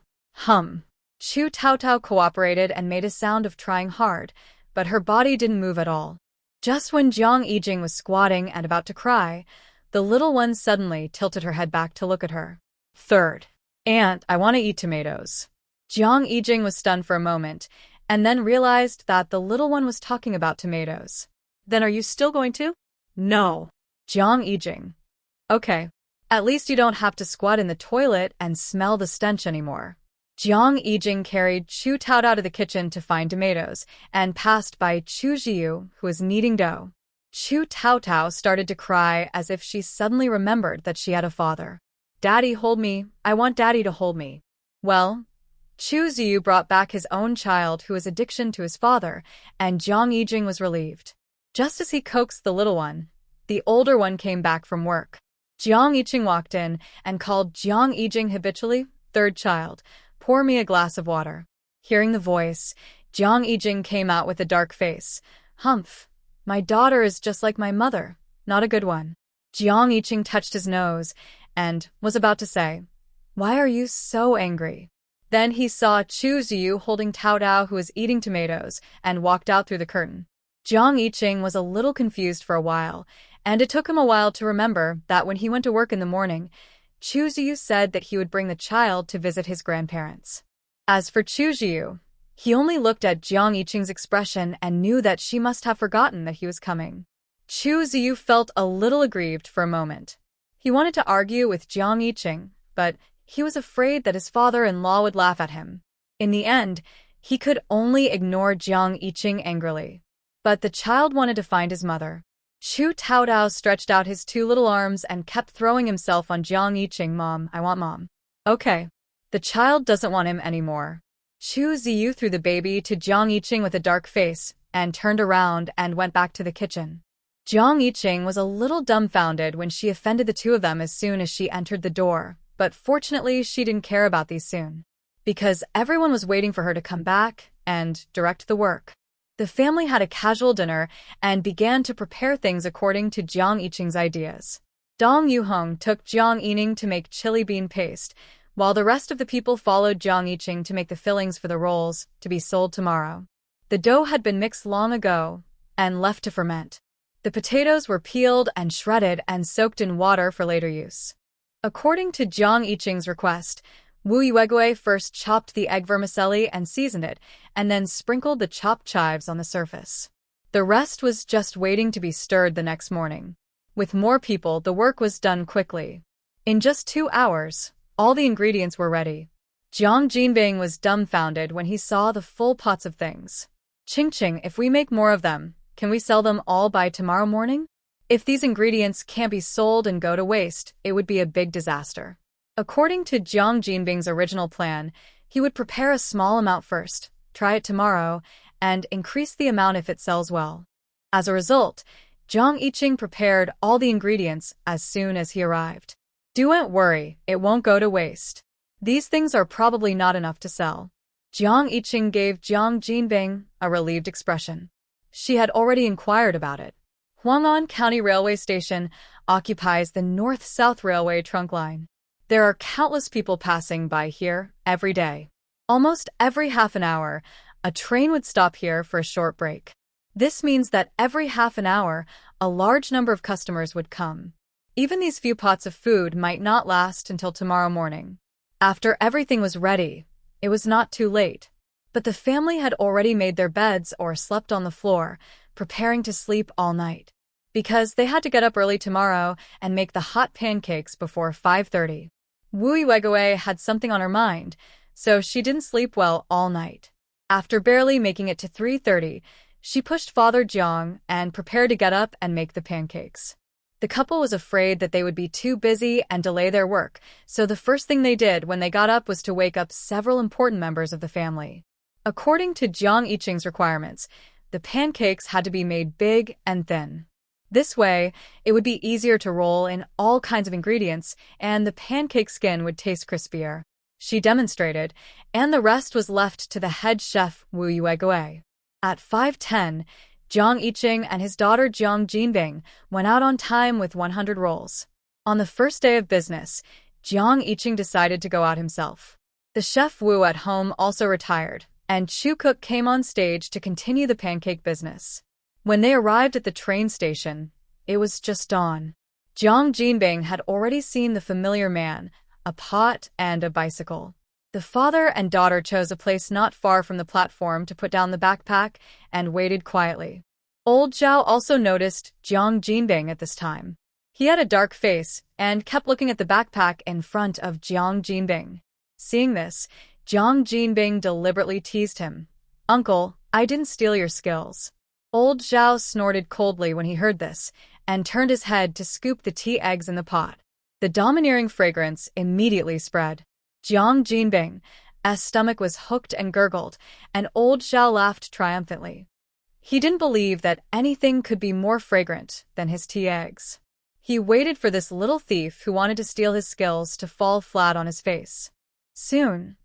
Chu Taotao cooperated and made a sound of trying hard, but her body didn't move at all. Just when Jiang Yijing was squatting and about to cry, the little one suddenly tilted her head back to look at her. Third, Aunt, I want to eat tomatoes. Jiang Yijing was stunned for a moment, and then realized that the little one was talking about tomatoes. Then are you still going to? No. Jiang Yijing. Okay. At least you don't have to squat in the toilet and smell the stench anymore. Jiang Yijing carried Chu Taotao to the kitchen to find tomatoes, and passed by Chu Jiu, who was kneading dough. Chu Taotao started to cry as if she suddenly remembered that she had a father. Daddy, hold me. I want Daddy to hold me. Well, Chu Jiu brought back his own child who was addiction to his father, and Jiang Yijing was relieved. Just as he coaxed the little one, the older one came back from work. Jiang Yiqing walked in and called Jiang Yijing habitually, third child, pour me a glass of water. Hearing the voice, Jiang Yijing came out with a dark face. Humph, my daughter is just like my mother, not a good one. Jiang Yiqing touched his nose and was about to say, Why are you so angry? Then he saw Chu Ziyu holding Tao Dao, who was eating tomatoes, and walked out through the curtain. Jiang Yiqing was a little confused for a while, and it took him a while to remember that when he went to work in the morning, Chu Ziyu said that he would bring the child to visit his grandparents. As for Chu Ziyu, he only looked at Jiang Yiqing's expression and knew that she must have forgotten that he was coming. Chu Ziyu felt a little aggrieved for a moment. He wanted to argue with Jiang Yiqing, but he was afraid that his father-in-law would laugh at him. In the end, he could only ignore Jiang Yiqing angrily. But the child wanted to find his mother. Chu Taodao stretched out his two little arms and kept throwing himself on Jiang Yiqing. Mom, I want mom. Okay. The child doesn't want him anymore. Chu Ziyu threw the baby to Jiang Yiqing with a dark face, and turned around and went back to the kitchen. Jiang Yiqing was a little dumbfounded when she offended the two of them as soon as she entered the door, but fortunately she didn't care about these soon, because everyone was waiting for her to come back and direct the work. The family had a casual dinner and began to prepare things according to Jiang Yiqing's ideas. Dong Yuhong took Jiang Yining to make chili bean paste, while the rest of the people followed Jiang Yiqing to make the fillings for the rolls to be sold tomorrow. The dough had been mixed long ago and left to ferment. The potatoes were peeled and shredded and soaked in water for later use. According to Jiang Yiqing's request, Wu Yuegui first chopped the egg vermicelli and seasoned it, and then sprinkled the chopped chives on the surface. The rest was just waiting to be stirred the next morning. With more people, the work was done quickly. In just 2 hours, all the ingredients were ready. Jiang Jinbing was dumbfounded when he saw the full pots of things. Ching, if we make more of them, can we sell them all by tomorrow morning? If these ingredients can't be sold and go to waste, it would be a big disaster. According to Jiang Jinbing's original plan, he would prepare a small amount first, try it tomorrow, and increase the amount if it sells well. As a result, Jiang Yiqing prepared all the ingredients as soon as he arrived. Don't worry, it won't go to waste. These things are probably not enough to sell. Jiang Yiqing gave Jiang Jinbing a relieved expression. She had already inquired about it. Huang'an County Railway Station occupies the North-South Railway trunk line. There are countless people passing by here every day. Almost every half an hour, a train would stop here for a short break. This means that every half an hour, a large number of customers would come. Even these few pots of food might not last until tomorrow morning. After everything was ready, it was not too late. But the family had already made their beds or slept on the floor, preparing to sleep all night. Because they had to get up early tomorrow and make the hot pancakes before 5:30. Wu Yuegui had something on her mind, so she didn't sleep well all night. After barely making it to 3:30, she pushed Father Jiang and prepared to get up and make the pancakes. The couple was afraid that they would be too busy and delay their work, so the first thing they did when they got up was to wake up several important members of the family. According to Jiang Yiqing's requirements, the pancakes had to be made big and thin. This way, it would be easier to roll in all kinds of ingredients, and the pancake skin would taste crispier. She demonstrated, and the rest was left to the head chef Wu Yuegui. At 5:10, Jiang Yiqing and his daughter Jiang Jinbing went out on time with 100 rolls. On the first day of business, Jiang Yiqing decided to go out himself. The chef Wu at home also retired, and Chu Cook came on stage to continue the pancake business. When they arrived at the train station, it was just dawn. Jiang Jinbing had already seen the familiar man, a pot, and a bicycle. The father and daughter chose a place not far from the platform to put down the backpack and waited quietly. Old Zhao also noticed Jiang Jinbing at this time. He had a dark face and kept looking at the backpack in front of Jiang Jinbing. Seeing this, Jiang Jinbing deliberately teased him. "Uncle, I didn't steal your skills." Old Zhao snorted coldly when he heard this, and turned his head to scoop the tea eggs in the pot. The domineering fragrance immediately spread. Jiang Jinbing's stomach was hooked and gurgled, and old Zhao laughed triumphantly. He didn't believe that anything could be more fragrant than his tea eggs. He waited for this little thief who wanted to steal his skills to fall flat on his face. Soon,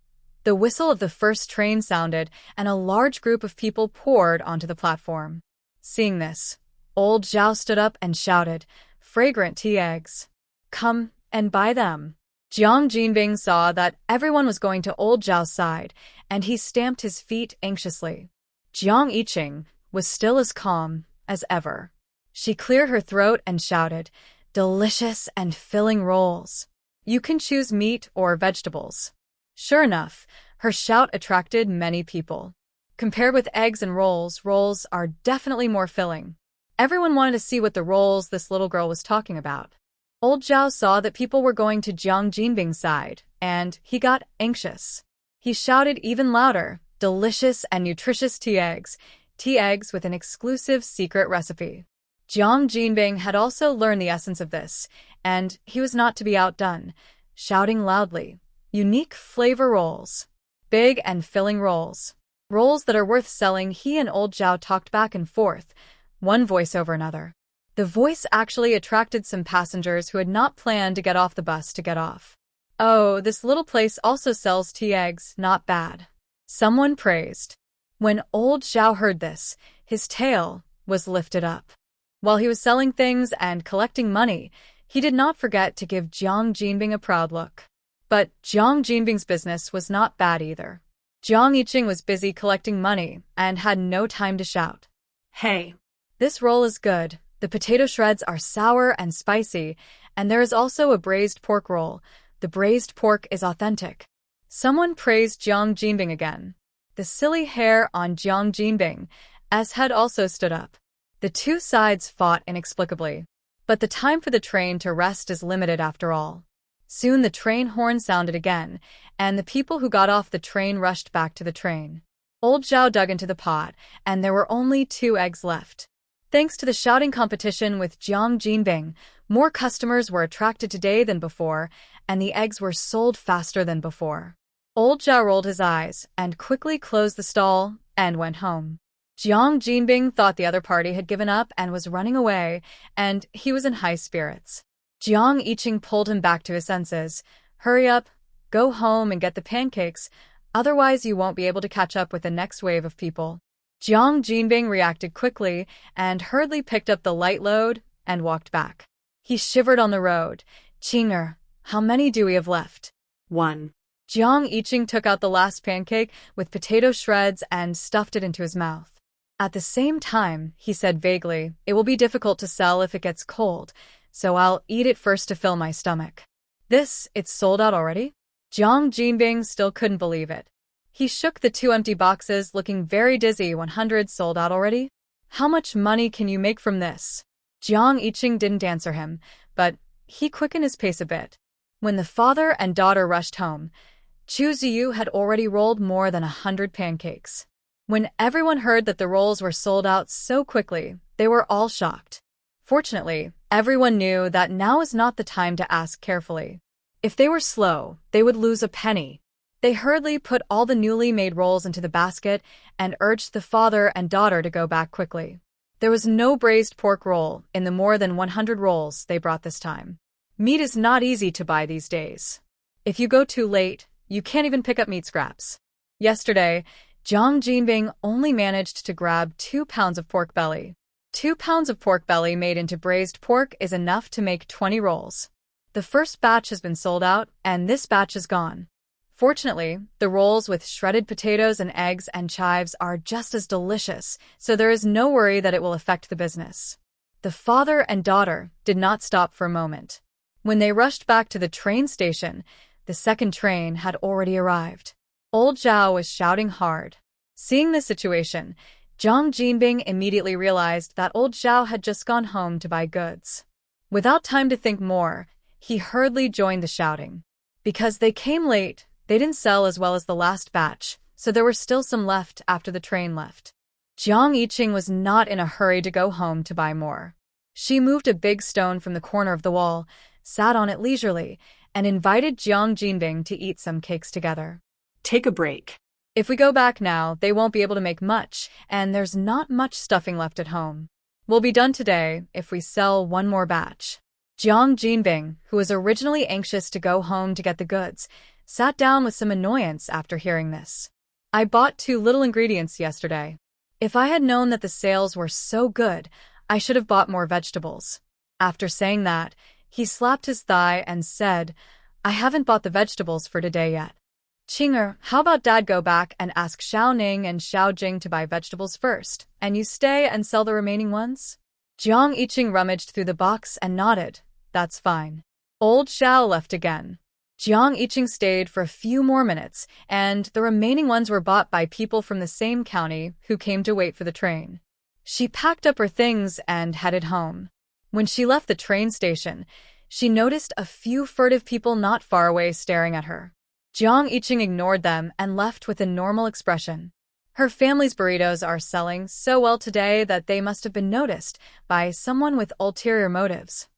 the whistle of the first train sounded, and a large group of people poured onto the platform. Seeing this, old Zhao stood up and shouted, "Fragrant tea eggs! Come and buy them!" Jiang Jinbing saw that everyone was going to old Zhao's side, and he stamped his feet anxiously. Jiang Yiqing was still as calm as ever. She cleared her throat and shouted, "Delicious and filling rolls. You can choose meat or vegetables." Sure enough, her shout attracted many people. Compared with eggs and rolls, rolls are definitely more filling. Everyone wanted to see what the rolls this little girl was talking about. Old Zhao saw that people were going to Jiang Jinbing's side, and he got anxious. He shouted even louder, "Delicious and nutritious tea eggs with an exclusive secret recipe." Jiang Jinbing had also learned the essence of this, and he was not to be outdone, shouting loudly, "Unique flavor rolls. Big and filling rolls. Rolls that are worth selling." He and old Zhao talked back and forth, one voice over another. The voice actually attracted some passengers who had not planned to get off the bus to get off. "Oh, this little place also sells tea eggs, not bad," someone praised. When old Zhao heard this, his tail was lifted up. While he was selling things and collecting money, he did not forget to give Jiang Jinbing a proud look. But Jiang Jinbing's business was not bad either. Jiang Yiqing was busy collecting money and had no time to shout. Hey, "This roll is good. The potato shreds are sour and spicy, and there is also a braised pork roll. The braised pork is authentic." Someone praised Jiang Jinbing again. The silly hair on Jiang Jinbing's head also stood up. The two sides fought inexplicably. But the time for the train to rest is limited after all. Soon the train horn sounded again, and the people who got off the train rushed back to the train. Old Zhao dug into the pot, and there were only 2 eggs left. Thanks to the shouting competition with Jiang Jinbing, more customers were attracted today than before, and the eggs were sold faster than before. Old Zhao rolled his eyes and quickly closed the stall and went home. Jiang Jinbing thought the other party had given up and was running away, and he was in high spirits. Jiang Yiqing pulled him back to his senses. "Hurry up, go home and get the pancakes, otherwise you won't be able to catch up with the next wave of people." Jiang Jinbing reacted quickly and hurriedly picked up the light load and walked back. He shivered on the road. "Qinger, how many do we have left?" 1. Jiang Yiqing took out the last pancake with potato shreds and stuffed it into his mouth. At the same time, he said vaguely, "It will be difficult to sell if it gets cold, so I'll eat it first to fill my stomach." It's sold out already?" Jiang Jinbing still couldn't believe it. He shook the 2 empty boxes, looking very dizzy. 100 sold out already? How much money can you make from this? Jiang Yiqing didn't answer him, but he quickened his pace a bit. When the father and daughter rushed home, Chu Ziyu had already rolled more than 100 pancakes. When everyone heard that the rolls were sold out so quickly, they were all shocked. Fortunately, everyone knew that now is not the time to ask carefully. If they were slow, they would lose a penny. They hurriedly put all the newly made rolls into the basket and urged the father and daughter to go back quickly. There was no braised pork roll in the more than 100 rolls they brought this time. Meat is not easy to buy these days. If you go too late, you can't even pick up meat scraps. Yesterday, Jiang Jinbing only managed to grab 2 pounds of pork belly. 2 pounds of pork belly made into braised pork is enough to make 20 rolls. The first batch has been sold out, and this batch is gone. Fortunately, the rolls with shredded potatoes and eggs and chives are just as delicious, so there is no worry that it will affect the business. The father and daughter did not stop for a moment. When they rushed back to the train station, the second train had already arrived. Old Zhao was shouting hard. Seeing the situation, Jiang Jinbing immediately realized that old Zhao had just gone home to buy goods. Without time to think more, he hurriedly joined the shouting. Because they came late, they didn't sell as well as the last batch, so there were still some left after the train left. Jiang Yiqing was not in a hurry to go home to buy more. She moved a big stone from the corner of the wall, sat on it leisurely, and invited Jiang Jinbing to eat some cakes together. Take a break. If we go back now, they won't be able to make much, and there's not much stuffing left at home. We'll be done today if we sell one more batch. Jiang Jinbing, who was originally anxious to go home to get the goods, sat down with some annoyance after hearing this. "I bought 2 little ingredients yesterday. If I had known that the sales were so good, I should have bought more vegetables." After saying that, he slapped his thigh and said, I haven't bought the vegetables for today yet. Qing'er, how about Dad go back and ask Xiao Ning and Xiao Jing to buy vegetables first, and you stay and sell the remaining ones? Jiang Yiqing rummaged through the box and nodded. That's fine. Old Xiao left again. Jiang Yiqing stayed for a few more minutes, and the remaining ones were bought by people from the same county who came to wait for the train. She packed up her things and headed home. When she left the train station, she noticed a few furtive people not far away staring at her. Jiang Yiqing ignored them and left with a normal expression. Her family's burritos are selling so well today that they must have been noticed by someone with ulterior motives.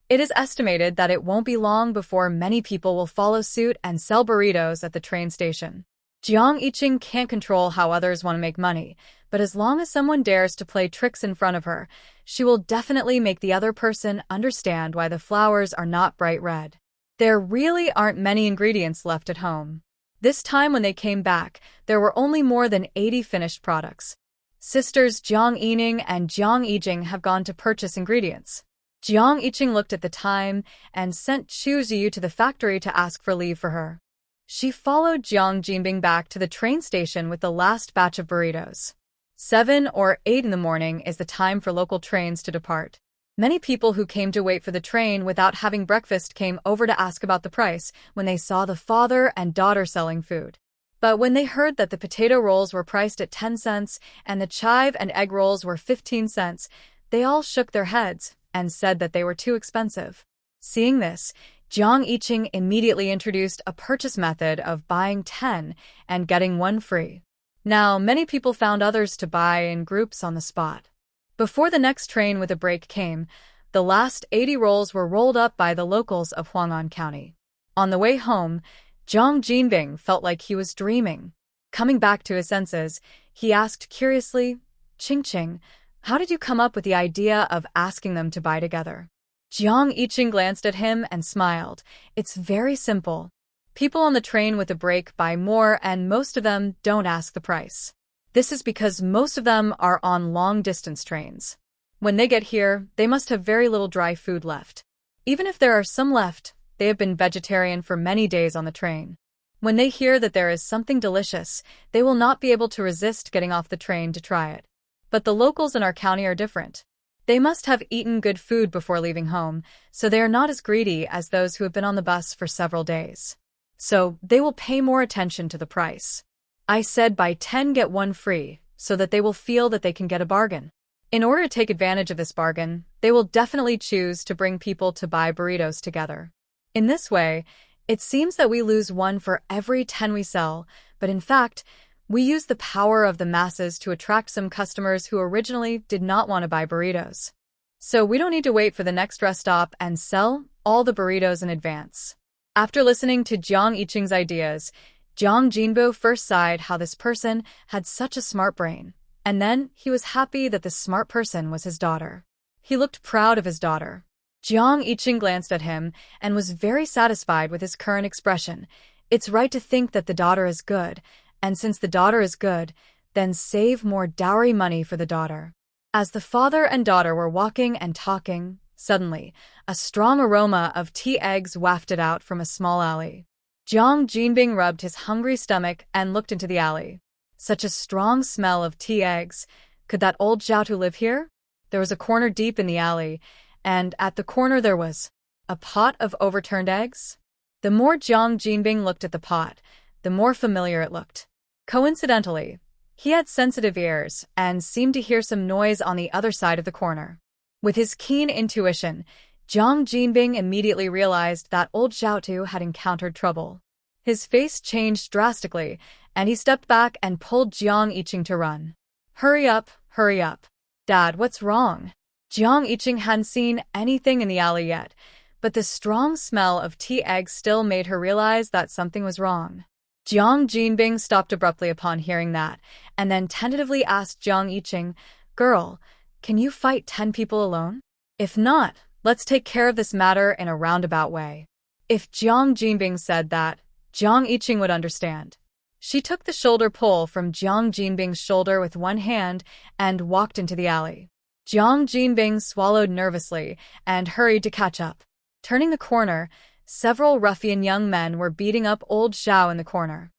It is estimated that it won't be long before many people will follow suit and sell burritos at the train station. Jiang Yiqing can't control how others want to make money, but as long as someone dares to play tricks in front of her, she will definitely make the other person understand why the flowers are not bright red. There really aren't many ingredients left at home. This time when they came back, there were only more than 80 finished products. Sisters Jiang Yining and Jiang Yijing have gone to purchase ingredients. Jiang Yiqing looked at the time and sent Chu Ziyu to the factory to ask for leave for her. She followed Jiang Jinbing back to the train station with the last batch of burritos. 7 or 8 in the morning is the time for local trains to depart. Many people who came to wait for the train without having breakfast came over to ask about the price when they saw the father and daughter selling food. But when they heard that the potato rolls were priced at 10 cents and the chive and egg rolls were 15 cents, they all shook their heads and said that they were too expensive. Seeing this, Jiang Yiqing immediately introduced a purchase method of buying 10 and getting 1 free. Now, many people found others to buy in groups on the spot. Before the next train with a break came, the last 80 rolls were rolled up by the locals of Huang'an County. On the way home, Jiang Jinbing felt like he was dreaming. Coming back to his senses, he asked curiously, Qing, how did you come up with the idea of asking them to buy together? Jiang Yiqing glanced at him and smiled. It's very simple. People on the train with a break buy more and most of them don't ask the price. This is because most of them are on long-distance trains. When they get here, they must have very little dry food left. Even if there are some left, they have been vegetarian for many days on the train. When they hear that there is something delicious, they will not be able to resist getting off the train to try it. But the locals in our county are different. They must have eaten good food before leaving home, so they are not as greedy as those who have been on the bus for several days. So they will pay more attention to the price. I said buy 10 get 1 free, so that they will feel that they can get a bargain. In order to take advantage of this bargain, they will definitely choose to bring people to buy burritos together. In this way, it seems that we lose 1 for every 10 we sell, but in fact, we use the power of the masses to attract some customers who originally did not want to buy burritos. So we don't need to wait for the next rest stop and sell all the burritos in advance. After listening to Jiang Yiqing's ideas, Jiang Jinbo first sighed how this person had such a smart brain, and then he was happy that this smart person was his daughter. He looked proud of his daughter. Jiang Yiqing glanced at him and was very satisfied with his current expression. It's right to think that the daughter is good, and since the daughter is good, then save more dowry money for the daughter. As the father and daughter were walking and talking, suddenly, a strong aroma of tea eggs wafted out from a small alley. Jiang Jinbing rubbed his hungry stomach and looked into the alley. Such a strong smell of tea eggs. Could that old Zhao live here? There was a corner deep in the alley, and at the corner there was a pot of overturned eggs. The more Jiang Jinbing looked at the pot, the more familiar it looked. Coincidentally, he had sensitive ears and seemed to hear some noise on the other side of the corner. With his keen intuition, Jiang Jinbing immediately realized that old Zhao had encountered trouble. His face changed drastically, and he stepped back and pulled Jiang Yiqing to run. Hurry up, hurry up. Dad, what's wrong? Jiang Yiqing hadn't seen anything in the alley yet, but the strong smell of tea eggs still made her realize that something was wrong. Jiang Jinbing stopped abruptly upon hearing that, and then tentatively asked Jiang Yiqing, Girl, can you fight 10 people alone? If not, let's take care of this matter in a roundabout way. If Jiang Jinbing said that, Jiang Yiqing would understand. She took the shoulder pull from Jiang Jinbing's shoulder with one hand and walked into the alley. Jiang Jinbing swallowed nervously and hurried to catch up. Turning the corner, Several ruffian young men were beating up old Zhao in the corner.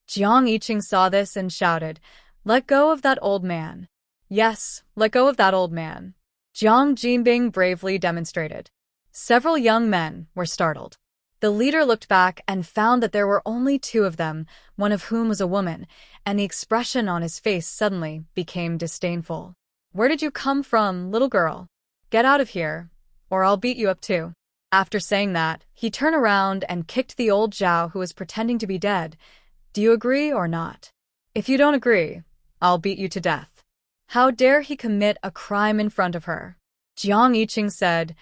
Jiang Yiqing saw this and shouted, "Let go of that old man." "Yes, let go of that old man," Jiang Jinbing bravely demonstrated. Several young men were startled. The leader looked back and found that there were only two of them, one of whom was a woman, and the expression on his face suddenly became disdainful. "Where did you come from, little girl? Get out of here, or I'll beat you up too." After saying that, he turned around and kicked the old Zhao who was pretending to be dead. "Do you agree or not? If you don't agree, I'll beat you to death." How dare he commit a crime in front of her? Jiang Yiqing said,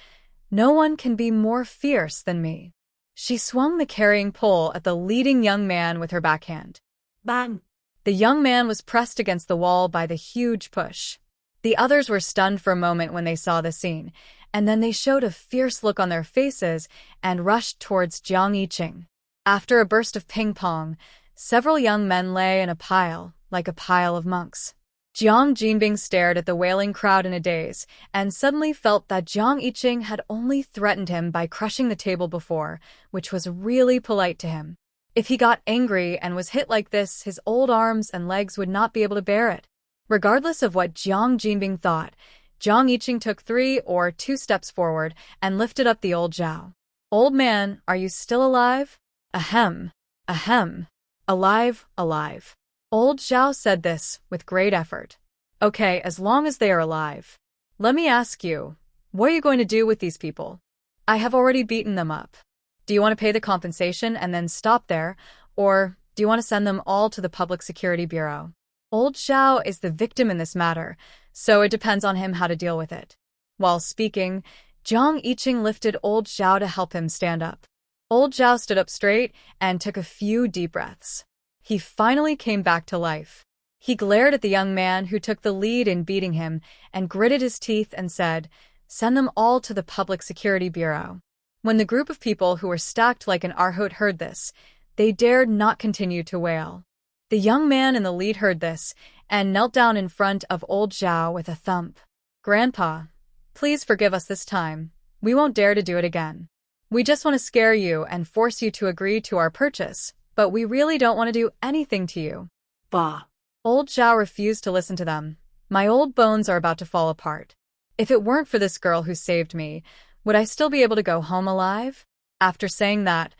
"No one can be more fierce than me." She swung the carrying pole at the leading young man with her backhand. Bang! The young man was pressed against the wall by the huge push. The others were stunned for a moment when they saw the scene, and then they showed a fierce look on their faces and rushed towards Jiang Yiqing. After a burst of ping-pong, several young men lay in a pile, like a pile of monks. Jiang Jinbing stared at the wailing crowd in a daze, and suddenly felt that Jiang Yiqing had only threatened him by crushing the table before, which was really polite to him. If he got angry and was hit like this, his old arms and legs would not be able to bear it. Regardless of what Jiang Jinbing thought, Jiang Yiqing took 3 or 2 steps forward and lifted up the old Zhao. "Old man, are you still alive?" "Ahem, ahem. Alive, alive." Old Zhao said this with great effort. "Okay, as long as they are alive. Let me ask you, what are you going to do with these people? I have already beaten them up. Do you want to pay the compensation and then stop there, or do you want to send them all to the Public Security Bureau?" Old Zhao is the victim in this matter, so it depends on him how to deal with it. While speaking, Jiang Yiqing lifted old Zhao to help him stand up. Old Zhao stood up straight and took a few deep breaths. He finally came back to life. He glared at the young man who took the lead in beating him and gritted his teeth and said, "Send them all to the Public Security Bureau." When the group of people who were stacked like an arhot heard this, they dared not continue to wail. The young man in the lead heard this and knelt down in front of old Zhao with a thump. "Grandpa, please forgive us this time. We won't dare to do it again. We just want to scare you and force you to agree to our purchase, but we really don't want to do anything to you." Bah! Old Zhao refused to listen to them. "My old bones are about to fall apart. If it weren't for this girl who saved me, would I still be able to go home alive?" After saying that,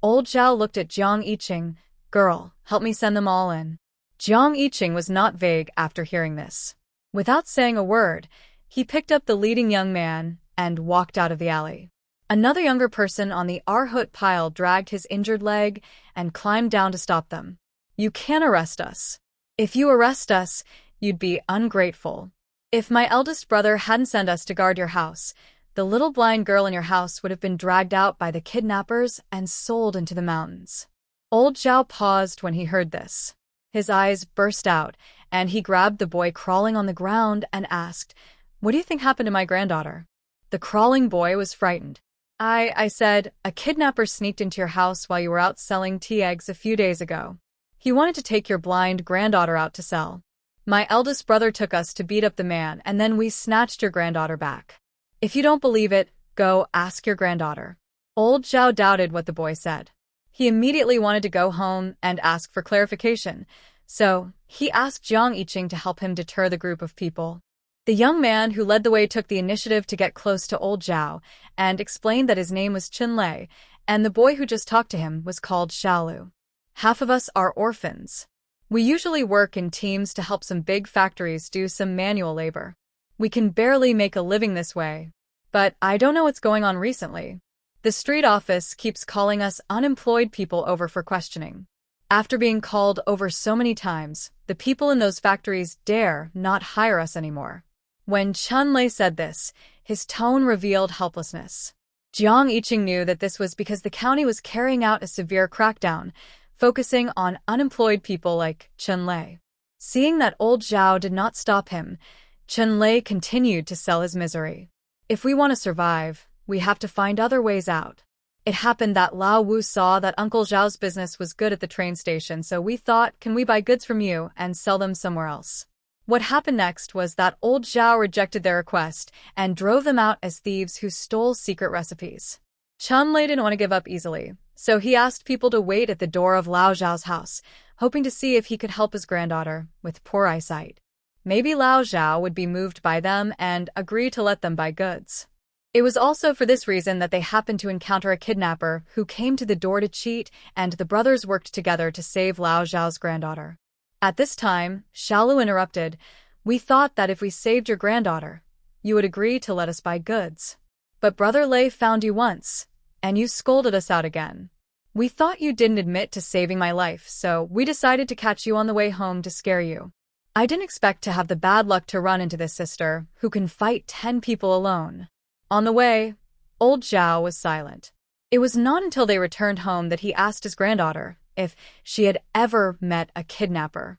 old Zhao looked at Jiang Yiqing. "Girl, help me send them all in." Jiang Yiqing was not vague after hearing this. Without saying a word, he picked up the leading young man and walked out of the alley. Another younger person on the arhot pile dragged his injured leg and climbed down to stop them. "You can't arrest us. If you arrest us, you'd be ungrateful. If my eldest brother hadn't sent us to guard your house, the little blind girl in your house would have been dragged out by the kidnappers and sold into the mountains." Old Zhao paused when he heard this. His eyes burst out, and he grabbed the boy crawling on the ground and asked, "What do you think happened to my granddaughter?" The crawling boy was frightened. I said, "A kidnapper sneaked into your house while you were out selling tea eggs a few days ago. He wanted to take your blind granddaughter out to sell. My eldest brother took us to beat up the man, and then we snatched your granddaughter back. If you don't believe it, go ask your granddaughter." Old Zhao doubted what the boy said. He immediately wanted to go home and ask for clarification, so he asked Jiang Yiqing to help him deter the group of people. The young man who led the way took the initiative to get close to old Zhao and explained that his name was Qinlei, and the boy who just talked to him was called Xiaolu. "Half of us are orphans. We usually work in teams to help some big factories do some manual labor. We can barely make a living this way. But I don't know what's going on recently. The street office keeps calling us unemployed people over for questioning. After being called over so many times, the people in those factories dare not hire us anymore." When Qinlei said this, his tone revealed helplessness. Jiang Yiqing knew that this was because the county was carrying out a severe crackdown, focusing on unemployed people like Qinlei. Seeing that old Zhao did not stop him, Qinlei continued to sell his misery. "If we want to survive, we have to find other ways out. It happened that Lao Wu saw that Uncle Zhao's business was good at the train station, so we thought, can we buy goods from you and sell them somewhere else?" What happened next was that old Zhao rejected their request and drove them out as thieves who stole secret recipes. Chun Lei didn't want to give up easily, so he asked people to wait at the door of Lao Zhao's house, hoping to see if he could help his granddaughter with poor eyesight. Maybe Lao Zhao would be moved by them and agree to let them buy goods. It was also for this reason that they happened to encounter a kidnapper who came to the door to cheat, and the brothers worked together to save Lao Zhao's granddaughter. At this time, Xiaolu interrupted, "We thought that if we saved your granddaughter, you would agree to let us buy goods. But Brother Lei found you once, and you scolded us out again. We thought you didn't admit to saving my life, so we decided to catch you on the way home to scare you. I didn't expect to have the bad luck to run into this sister, who can fight 10 people alone." On the way, old Zhao was silent. It was not until they returned home that he asked his granddaughter if she had ever met a kidnapper.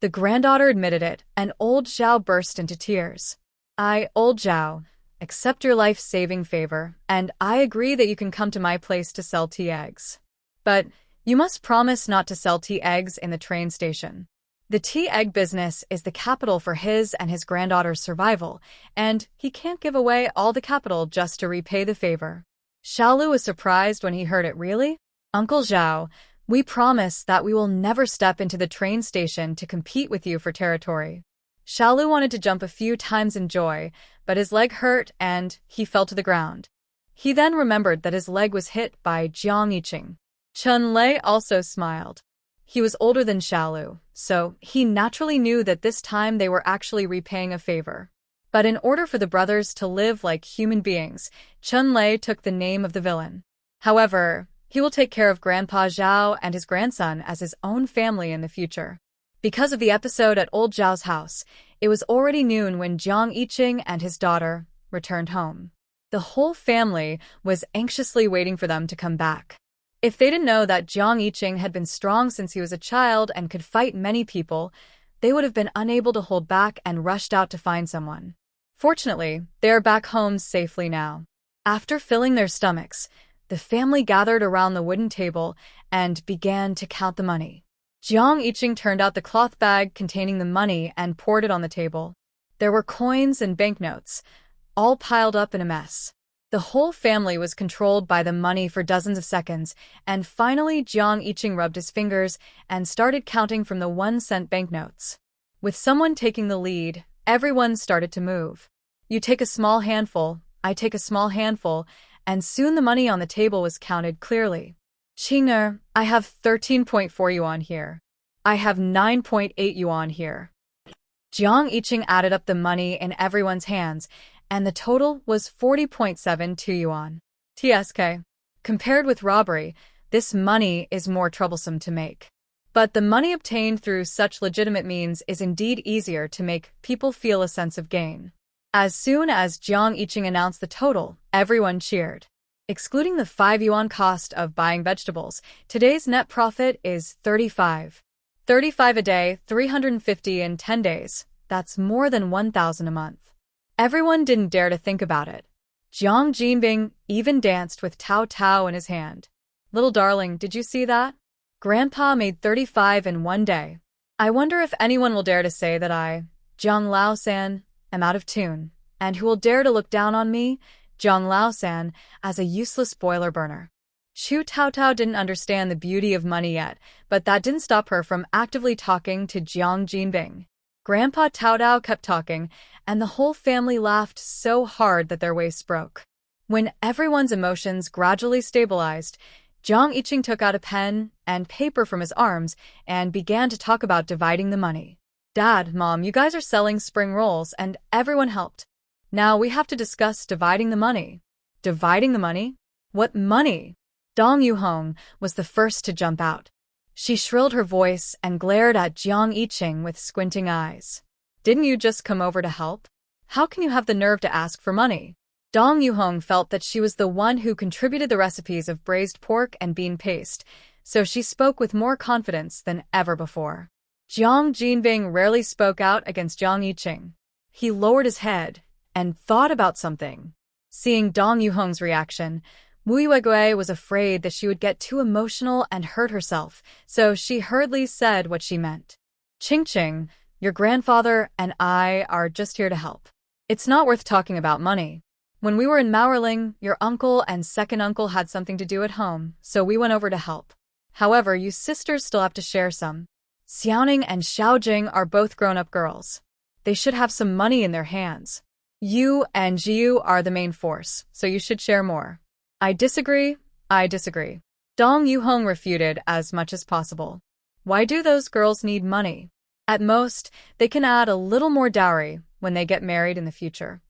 The granddaughter admitted it, and old Zhao burst into tears. Old Zhao, accept your life-saving favor, and I agree that you can come to my place to sell tea eggs. But you must promise not to sell tea eggs in the train station. The tea egg business is the capital for his and his granddaughter's survival, and he can't give away all the capital just to repay the favor. Xiaolu was surprised when he heard it. Really? Uncle Zhao, we promise that we will never step into the train station to compete with you for territory. Xiaolu wanted to jump a few times in joy, but his leg hurt and he fell to the ground. He then remembered that his leg was hit by Jiang Yiqing. Chun Lei also smiled. He was older than Xiaolu, so he naturally knew that this time they were actually repaying a favor. But in order for the brothers to live like human beings, Chun Lei took the name of the villain. However, he will take care of Grandpa Zhao and his grandson as his own family in the future. Because of the episode at old Zhao's house, it was already noon when Jiang Yiqing and his daughter returned home. The whole family was anxiously waiting for them to come back. If they didn't know that Jiang Yiqing had been strong since he was a child and could fight many people, they would have been unable to hold back and rushed out to find someone. Fortunately, they are back home safely now. After filling their stomachs, the family gathered around the wooden table and began to count the money. Jiang Yiqing turned out the cloth bag containing the money and poured it on the table. There were coins and banknotes, all piled up in a mess. The whole family was controlled by the money for dozens of seconds, and finally Jiang Yiqing rubbed his fingers and started counting from the 1-cent banknotes. With someone taking the lead, everyone started to move. You take a small handful, I take a small handful, and soon the money on the table was counted clearly. Qing'er, I have 13.4 yuan here. I have 9.8 yuan here. Jiang Yiqing added up the money in everyone's hands, and the total was 40.72 yuan. TSK. Compared with robbery, this money is more troublesome to make. But the money obtained through such legitimate means is indeed easier to make people feel a sense of gain. As soon as Jiang Yiqing announced the total, everyone cheered. Excluding the 5 yuan cost of buying vegetables, today's net profit is 35. 35 a day, 350 in 10 days. That's more than 1,000 a month. Everyone didn't dare to think about it. Jiang Jinbing even danced with Tao Tao in his hand. Little darling, did you see that? Grandpa made 35 in one day. I wonder if anyone will dare to say that I, Jiang Lao-san, am out of tune, and who will dare to look down on me, Jiang Lao-san, as a useless boiler burner. Chu Tao Tao didn't understand the beauty of money yet, but that didn't stop her from actively talking to Jiang Jinbing. Grandpa Tao Tao kept talking, and the whole family laughed so hard that their waists broke. When everyone's emotions gradually stabilized, Jiang Yiqing took out a pen and paper from his arms and began to talk about dividing the money. Dad, Mom, you guys are selling spring rolls, and everyone helped. Now we have to discuss dividing the money. Dividing the money? What money? Dong Yuhong was the first to jump out. She shrilled her voice and glared at Jiang Yiqing with squinting eyes. Didn't you just come over to help? How can you have the nerve to ask for money? Dong Yuhong felt that she was the one who contributed the recipes of braised pork and bean paste, so she spoke with more confidence than ever before. Jiang Jinbing rarely spoke out against Jiang Yiqing. He lowered his head and thought about something. Seeing Dong Yuhong's reaction, Wu Yuegui was afraid that she would get too emotional and hurt herself, so she hurriedly said what she meant. Qing, your grandfather and I are just here to help. It's not worth talking about money. When we were in Mauerling, your uncle and second uncle had something to do at home, so we went over to help. However, you sisters still have to share some. Xiaoning and Xiaojing are both grown-up girls. They should have some money in their hands. You and Jiu are the main force, so you should share more. I disagree. Dong Yuhong refuted as much as possible. Why do those girls need money? At most, they can add a little more dowry when they get married in the future.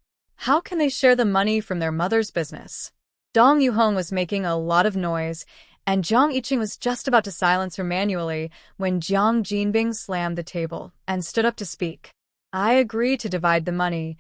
How can they share the money from their mother's business? Dong Yuhong was making a lot of noise, and Jiang Yiqing was just about to silence her manually when Jiang Jinbing slammed the table and stood up to speak. I agree to divide the money.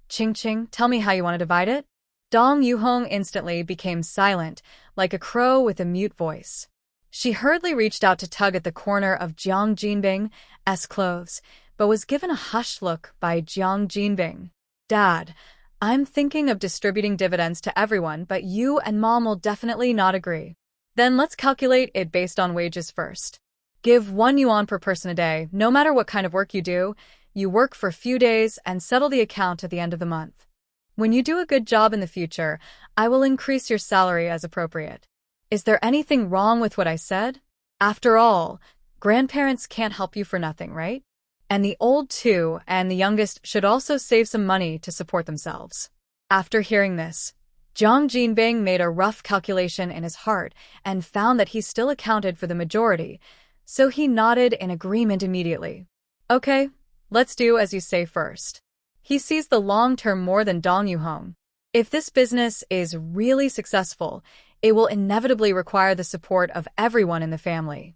Qing, tell me how you want to divide it? Dong Yuhong instantly became silent, like a crow with a mute voice. She hurriedly reached out to tug at the corner of Jiang Jinbing's clothes, but was given a hushed look by Jiang Jinbing. Dad, I'm thinking of distributing dividends to everyone, but you and Mom will definitely not agree. Then let's calculate it based on wages first. Give 1 yuan per person a day, no matter what kind of work you do. You work for a few days and settle the account at the end of the month. When you do a good job in the future, I will increase your salary as appropriate. Is there anything wrong with what I said? After all, grandparents can't help you for nothing, right? And the old too, and the youngest should also save some money to support themselves. After hearing this, Jiang Jinbing made a rough calculation in his heart and found that he still accounted for the majority, so he nodded in agreement immediately. Okay, let's do as you say first. He sees the long term more than Dong Yuhong. If this business is really successful, it will inevitably require the support of everyone in the family.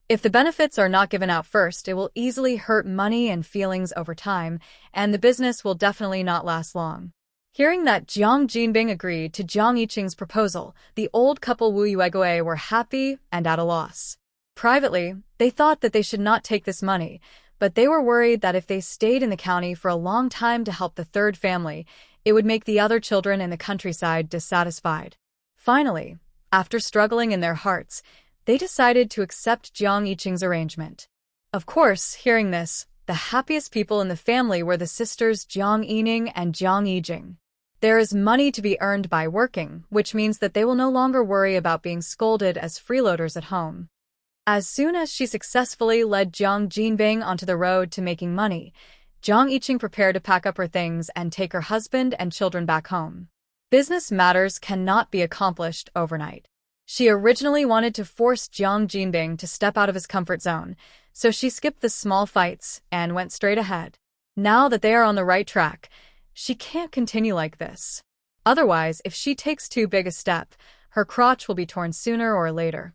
If the benefits are not given out first, it will easily hurt money and feelings over time, and the business will definitely not last long. Hearing that Jiang Jinbing agreed to Jiang Yiqing's proposal, the old couple Wu Yuegue were happy and at a loss. Privately, they thought that they should not take this money, but they were worried that if they stayed in the county for a long time to help the third family, it would make the other children in the countryside dissatisfied. Finally, after struggling in their hearts, they decided to accept Jiang Yiqing's arrangement. Of course, hearing this, the happiest people in the family were the sisters Jiang Yining and Jiang Yijing. There is money to be earned by working, which means that they will no longer worry about being scolded as freeloaders at home. As soon as she successfully led Jiang Jinbing onto the road to making money, Jiang Yiqing prepared to pack up her things and take her husband and children back home. Business matters cannot be accomplished overnight. She originally wanted to force Jiang Jinbing to step out of his comfort zone, so she skipped the small fights and went straight ahead. Now that they are on the right track, she can't continue like this. Otherwise, if she takes too big a step, her crotch will be torn sooner or later.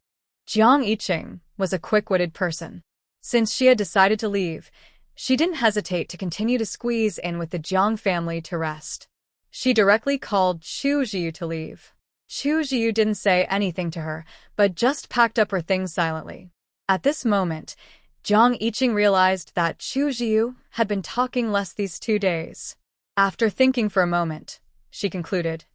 Jiang Yiqing was a quick-witted person. Since she had decided to leave, she didn't hesitate to continue to squeeze in with the Jiang family to rest. She directly called Chu Jiu to leave. Chu Jiu didn't say anything to her, but just packed up her things silently. At this moment, Jiang Yiqing realized that Chu Jiu had been talking less these 2 days. After thinking for a moment, she concluded,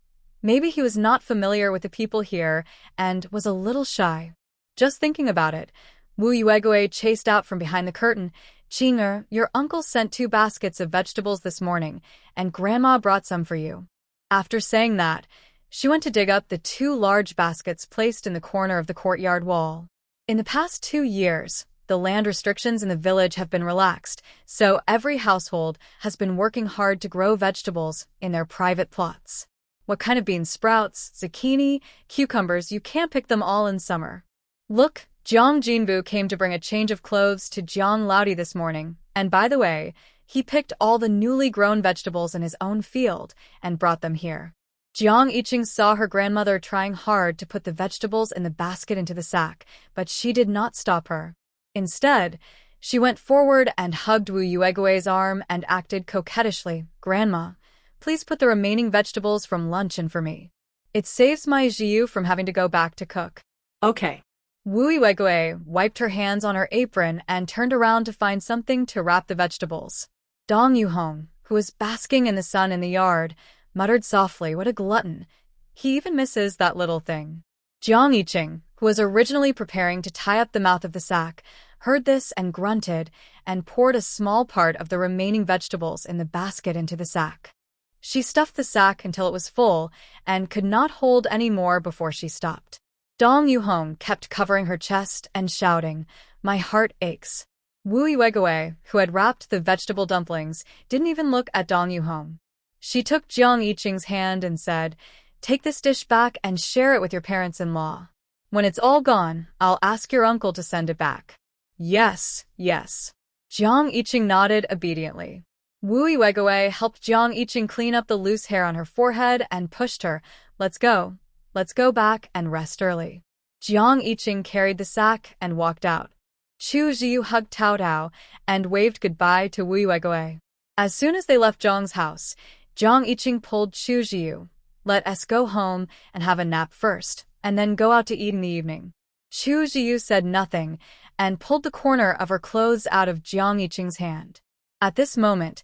maybe he was not familiar with the people here and was a little shy. Just thinking about it, Wu Yuegue chased out from behind the curtain. Qing'er, your uncle sent 2 baskets of vegetables this morning, and Grandma brought some for you. After saying that, she went to dig up the 2 large baskets placed in the corner of the courtyard wall. In the past 2 years, the land restrictions in the village have been relaxed, so every household has been working hard to grow vegetables in their private plots. What kind of beans? Sprouts, zucchini, cucumbers, you can't pick them all in summer. Look, Jiang Jinbu came to bring a change of clothes to Jiang Laodi this morning, and by the way, he picked all the newly grown vegetables in his own field and brought them here. Jiang Yiqing saw her grandmother trying hard to put the vegetables in the basket into the sack, but she did not stop her. Instead, she went forward and hugged Wu Yuegue's arm and acted coquettishly. Grandma, please put the remaining vegetables from lunch in for me. It saves my Jiu from having to go back to cook. Okay. Wu Yuegue wiped her hands on her apron and turned around to find something to wrap the vegetables. Dong Yuhong, who was basking in the sun in the yard, muttered softly, what a glutton. He even misses that little thing. Jiang Yiqing, who was originally preparing to tie up the mouth of the sack, heard this and grunted and poured a small part of the remaining vegetables in the basket into the sack. She stuffed the sack until it was full and could not hold any more before she stopped. Dong Yuhong kept covering her chest and shouting, "My heart aches." Wu Yuegue, who had wrapped the vegetable dumplings, didn't even look at Dong Yuhong. She took Jiang Yiqing's hand and said, "Take this dish back and share it with your parents-in-law. When it's all gone, I'll ask your uncle to send it back." "Yes, yes." Jiang Yiqing nodded obediently. Wu Yuegue helped Jiang Yiqing clean up the loose hair on her forehead and pushed her. Let's go back and rest early." Jiang Yiqing carried the sack and walked out. Chu Jiu hugged Tao Tao and waved goodbye to Wu Yuegue. As soon as they left Zhang's house, Jiang Yiqing pulled Chu Jiu. "Let us go home and have a nap first, and then go out to eat in the evening." Chu Jiu said nothing and pulled the corner of her clothes out of Jiang Yiqing's hand. At this moment,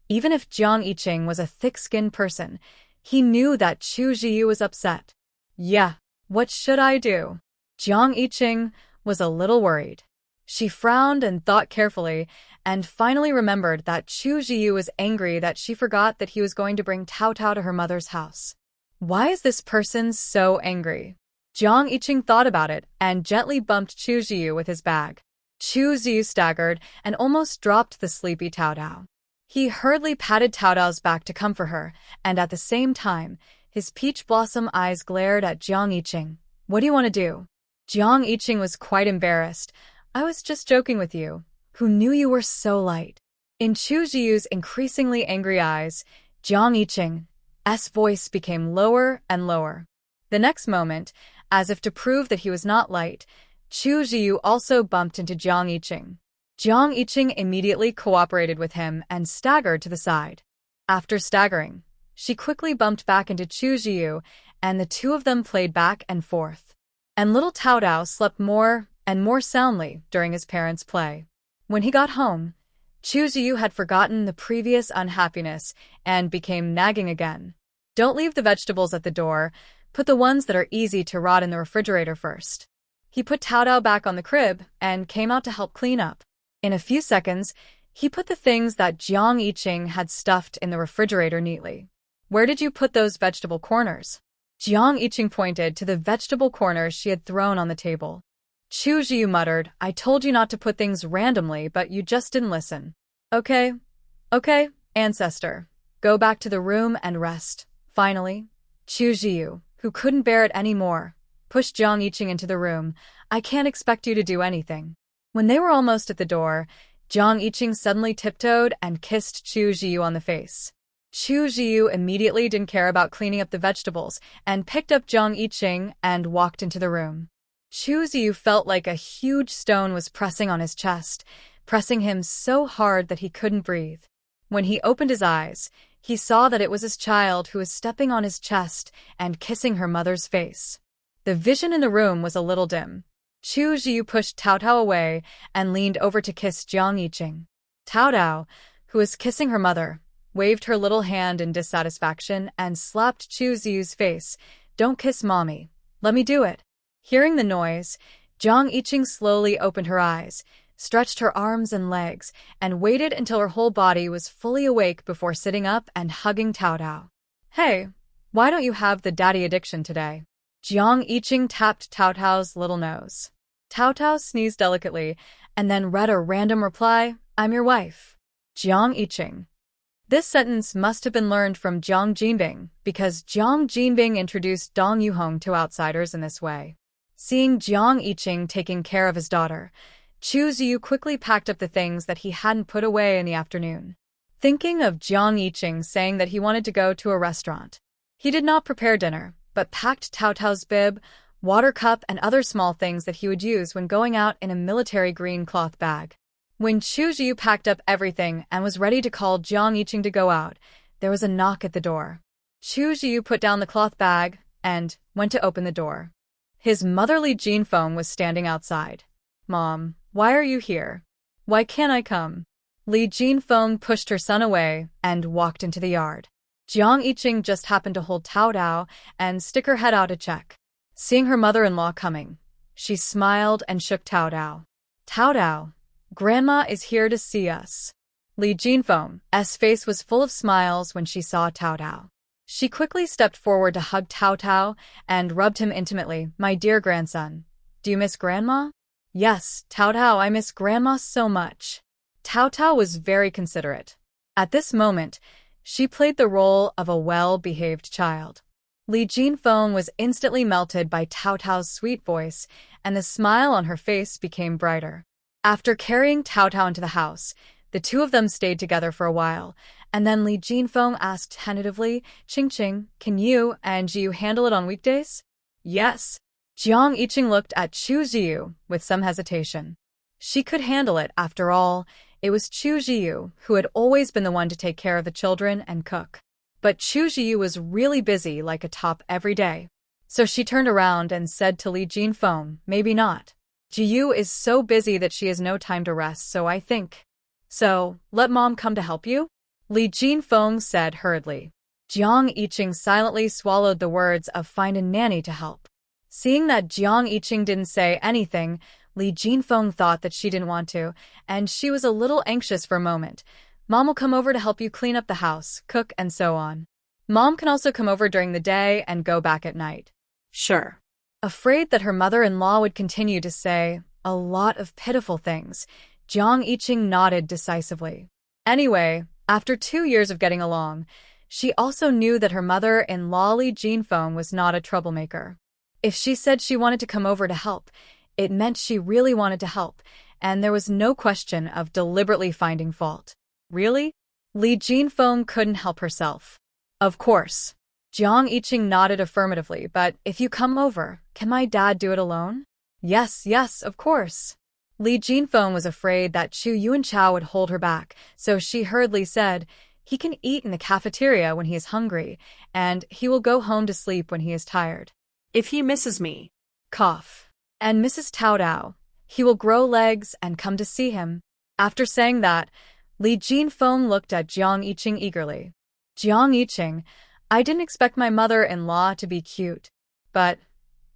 even if Jiang Yiqing was a thick-skinned person, he knew that Chu Jiu was upset. "Yeah, what should I do?" Jiang Yiqing was a little worried. She frowned and thought carefully, and finally remembered that Chu Jiu was angry that she forgot that he was going to bring Tao Tao to her mother's house. Why is this person so angry? Jiang Yiqing thought about it and gently bumped Chu Jiu with his bag. Chu Jiu staggered and almost dropped the sleepy Tao Tao. He hurriedly patted Tao Tao's back to comfort her, and at the same time, his peach blossom eyes glared at Jiang Yiqing. "What do you want to do?" Jiang Yiqing was quite embarrassed. "I was just joking with you. Who knew you were so light?" In Chu Jiu's increasingly angry eyes, Jiang Yiqing's voice became lower and lower. The next moment, as if to prove that he was not light, Chu Jiu also bumped into Jiang Yiqing. Jiang Yiqing immediately cooperated with him and staggered to the side. After staggering, she quickly bumped back into Chu Jiu, and the two of them played back and forth. And little Tao Tao slept more and more soundly during his parents' play. When he got home, Chu Jiu had forgotten the previous unhappiness and became nagging again. "Don't leave the vegetables at the door. Put the ones that are easy to rot in the refrigerator first." He put Tao Tao back on the crib and came out to help clean up. In a few seconds, he put the things that Jiang Yiqing had stuffed in the refrigerator neatly. "Where did you put those vegetable corners?" Jiang Yiqing pointed to the vegetable corners she had thrown on the table. Chu Jiu muttered, "I told you not to put things randomly, but you just didn't listen." Okay, ancestor. Go back to the room and rest." Finally, Chu Jiu, who couldn't bear it anymore, pushed Jiang Yiqing into the room. "I can't expect you to do anything." When they were almost at the door, Jiang Yiqing suddenly tiptoed and kissed Chu Jiu on the face. Chu Jiu immediately didn't care about cleaning up the vegetables and picked up Jiang Yiqing and walked into the room. Chu Jiu felt like a huge stone was pressing on his chest, pressing him so hard that he couldn't breathe. When he opened his eyes, he saw that it was his child who was stepping on his chest and kissing her mother's face. The vision in the room was a little dim. Chu Jiu pushed Tao Tao away and leaned over to kiss Jiang Yiqing. Tao Tao, who was kissing her mother, waved her little hand in dissatisfaction and slapped Chu Jiu's face. "Don't kiss mommy. Let me do it." Hearing the noise, Jiang Yiqing slowly opened her eyes, stretched her arms and legs, and waited until her whole body was fully awake before sitting up and hugging Tao Tao. "Hey, why don't you have the daddy addiction today?" Jiang Yiqing tapped Tao Tao's little nose. Tao Tao sneezed delicately and then read a random reply, "I'm your wife." Jiang Yiqing. This sentence must have been learned from Jiang Jinbing, because Jiang Jinbing introduced Dong Yuhong to outsiders in this way. Seeing Jiang Yiqing taking care of his daughter, Chu Jiu quickly packed up the things that he hadn't put away in the afternoon. Thinking of Jiang Yiqing saying that he wanted to go to a restaurant, he did not prepare dinner, but packed Tao Tao's bib, water cup, and other small things that he would use when going out in a military green cloth bag. When Chu Jiu packed up everything and was ready to call Jiang Yiqing to go out, there was a knock at the door. Chu Jiu put down the cloth bag and went to open the door. His motherly Jean Feng was standing outside. "Mom, why are you here? Why can't I come?" Li Jinfeng pushed her son away and walked into the yard. Jiang Yiqing just happened to hold Tao Tao and stick her head out to check. Seeing her mother-in-law coming, she smiled and shook Tao Tao. "Tao Tao, Grandma is here to see us." Li Jinfeng's face was full of smiles when she saw Tao Tao. She quickly stepped forward to hug Tao Tao and rubbed him intimately. "My dear grandson, do you miss Grandma?" "Yes, Tao Tao, I miss Grandma so much." Tao Tao was very considerate. At this moment, she played the role of a well-behaved child. Li Jinfeng was instantly melted by Tao Tao's sweet voice, and the smile on her face became brighter. After carrying Tao Tao into the house, the two of them stayed together for a while, and then Li Jinfeng asked tentatively, "Qing, can you and Jiu handle it on weekdays?" "Yes." Jiang Yiqing looked at Chu Jiu with some hesitation. She could handle it, after all. It was Chu Jiu who had always been the one to take care of the children and cook. But Chu Jiu was really busy like a top every day. So she turned around and said to Li Jinfeng, "Maybe not. Jiu is so busy that she has no time to rest, so I think. So, let Mom come to help you?" Li Jinfeng said hurriedly. Jiang Yiqing silently swallowed the words of "find a nanny to help." Seeing that Jiang Yiqing didn't say anything, Li Jinfeng thought that she didn't want to, and she was a little anxious for a moment. "Mom will come over to help you clean up the house, cook, and so on. Mom can also come over during the day and go back at night." "Sure." Afraid that her mother-in-law would continue to say a lot of pitiful things, Jiang Yiqing nodded decisively. Anyway, after 2 years of getting along, she also knew that her mother-in-law Li Jinfeng was not a troublemaker. If she said she wanted to come over to help, it meant she really wanted to help, and there was no question of deliberately finding fault. Really? Li Jinfeng couldn't help herself. "Of course." Jiang Yiqing nodded affirmatively, "But if you come over, can my dad do it alone?" Yes, of course." Li Jinfeng was afraid that Chu Yuanchao would hold her back, so she hurriedly said, "He can eat in the cafeteria when he is hungry, and he will go home to sleep when he is tired. "If he misses me." Cough. "And Mrs. Tao Tao, he will grow legs and come to see him." After saying that, Li Jinfeng looked at Jiang Yiqing eagerly. "Jiang Yiqing, I didn't expect my mother-in-law to be cute. But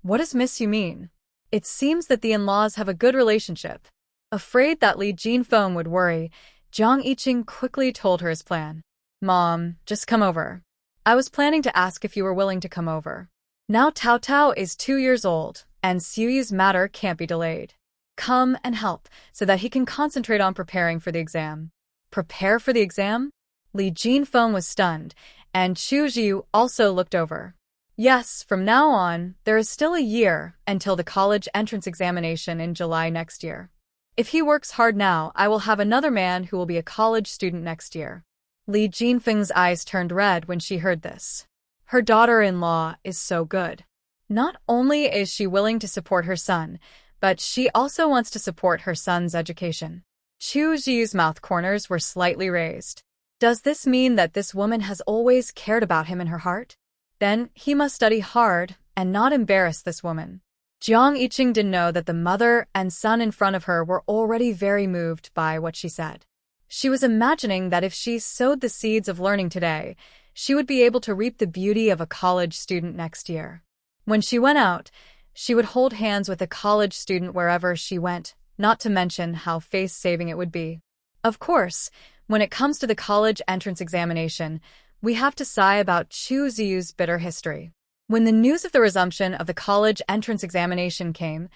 what does miss you mean? It seems that the in-laws have a good relationship." Afraid that Li Jinfeng would worry, Jiang Yiqing quickly told her his plan. "Mom, just come over. I was planning to ask if you were willing to come over. Now Tao Tao is 2 years old, and Siuyu's matter can't be delayed. Come and help, so that he can concentrate on preparing for the exam." "Prepare for the exam?" Li Jinfeng was stunned, and Chu Jiu also looked over. "Yes, from now on, there is still a year until the college entrance examination in July next year. If he works hard now, I will have another man who will be a college student next year." Li Jinfeng's eyes turned red when she heard this. Her daughter-in-law is so good. Not only is she willing to support her son, but she also wants to support her son's education. Chu Jiu's mouth corners were slightly raised. Does this mean that this woman has always cared about him in her heart? Then he must study hard and not embarrass this woman. Jiang Yiqing didn't know that the mother and son in front of her were already very moved by what she said. She was imagining that if she sowed the seeds of learning today, she would be able to reap the beauty of a college student next year. When she went out, she would hold hands with a college student wherever she went, not to mention how face-saving it would be. Of course, when it comes to the college entrance examination, we have to sigh about Chu Ziu's bitter history. When the news of the resumption of the college entrance examination came,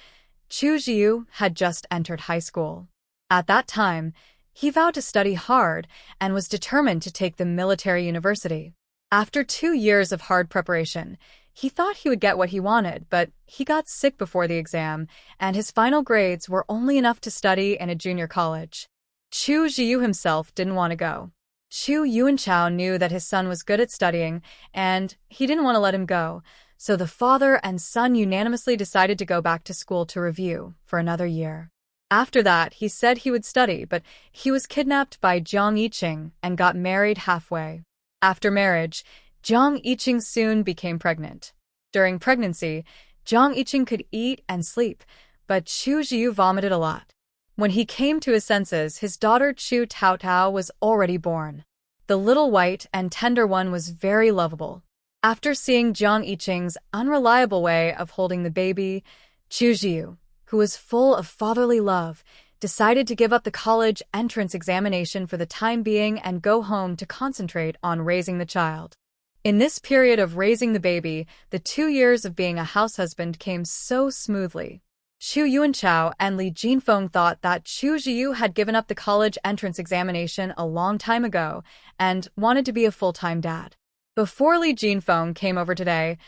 Chu Ziu had just entered high school. At that time, he vowed to study hard and was determined to take the military university. After 2 years of hard preparation, he thought he would get what he wanted, but he got sick before the exam, and his final grades were only enough to study in a junior college. Chu Ziu himself didn't want to go. Chu Yuanchao knew that his son was good at studying, and he didn't want to let him go, so the father and son unanimously decided to go back to school to review for another year. After that, he said he would study, but he was kidnapped by Jiang Yiqing and got married halfway. After marriage, Jiang Yiqing soon became pregnant. During pregnancy, Jiang Yiqing could eat and sleep, but Chu Jiu vomited a lot. When he came to his senses, his daughter Chu Tao Tao was already born. The little white and tender one was very lovable. After seeing Jiang Yiqing's unreliable way of holding the baby, Chu Jiu, who was full of fatherly love, decided to give up the college entrance examination for the time being and go home to concentrate on raising the child. In this period of raising the baby, the 2 years of being a house husband came so smoothly. Chu Yuanchao and Li Jinfeng thought that Chu Ziyu had given up the college entrance examination a long time ago and wanted to be a full-time dad. Before Li Jinfeng came over today,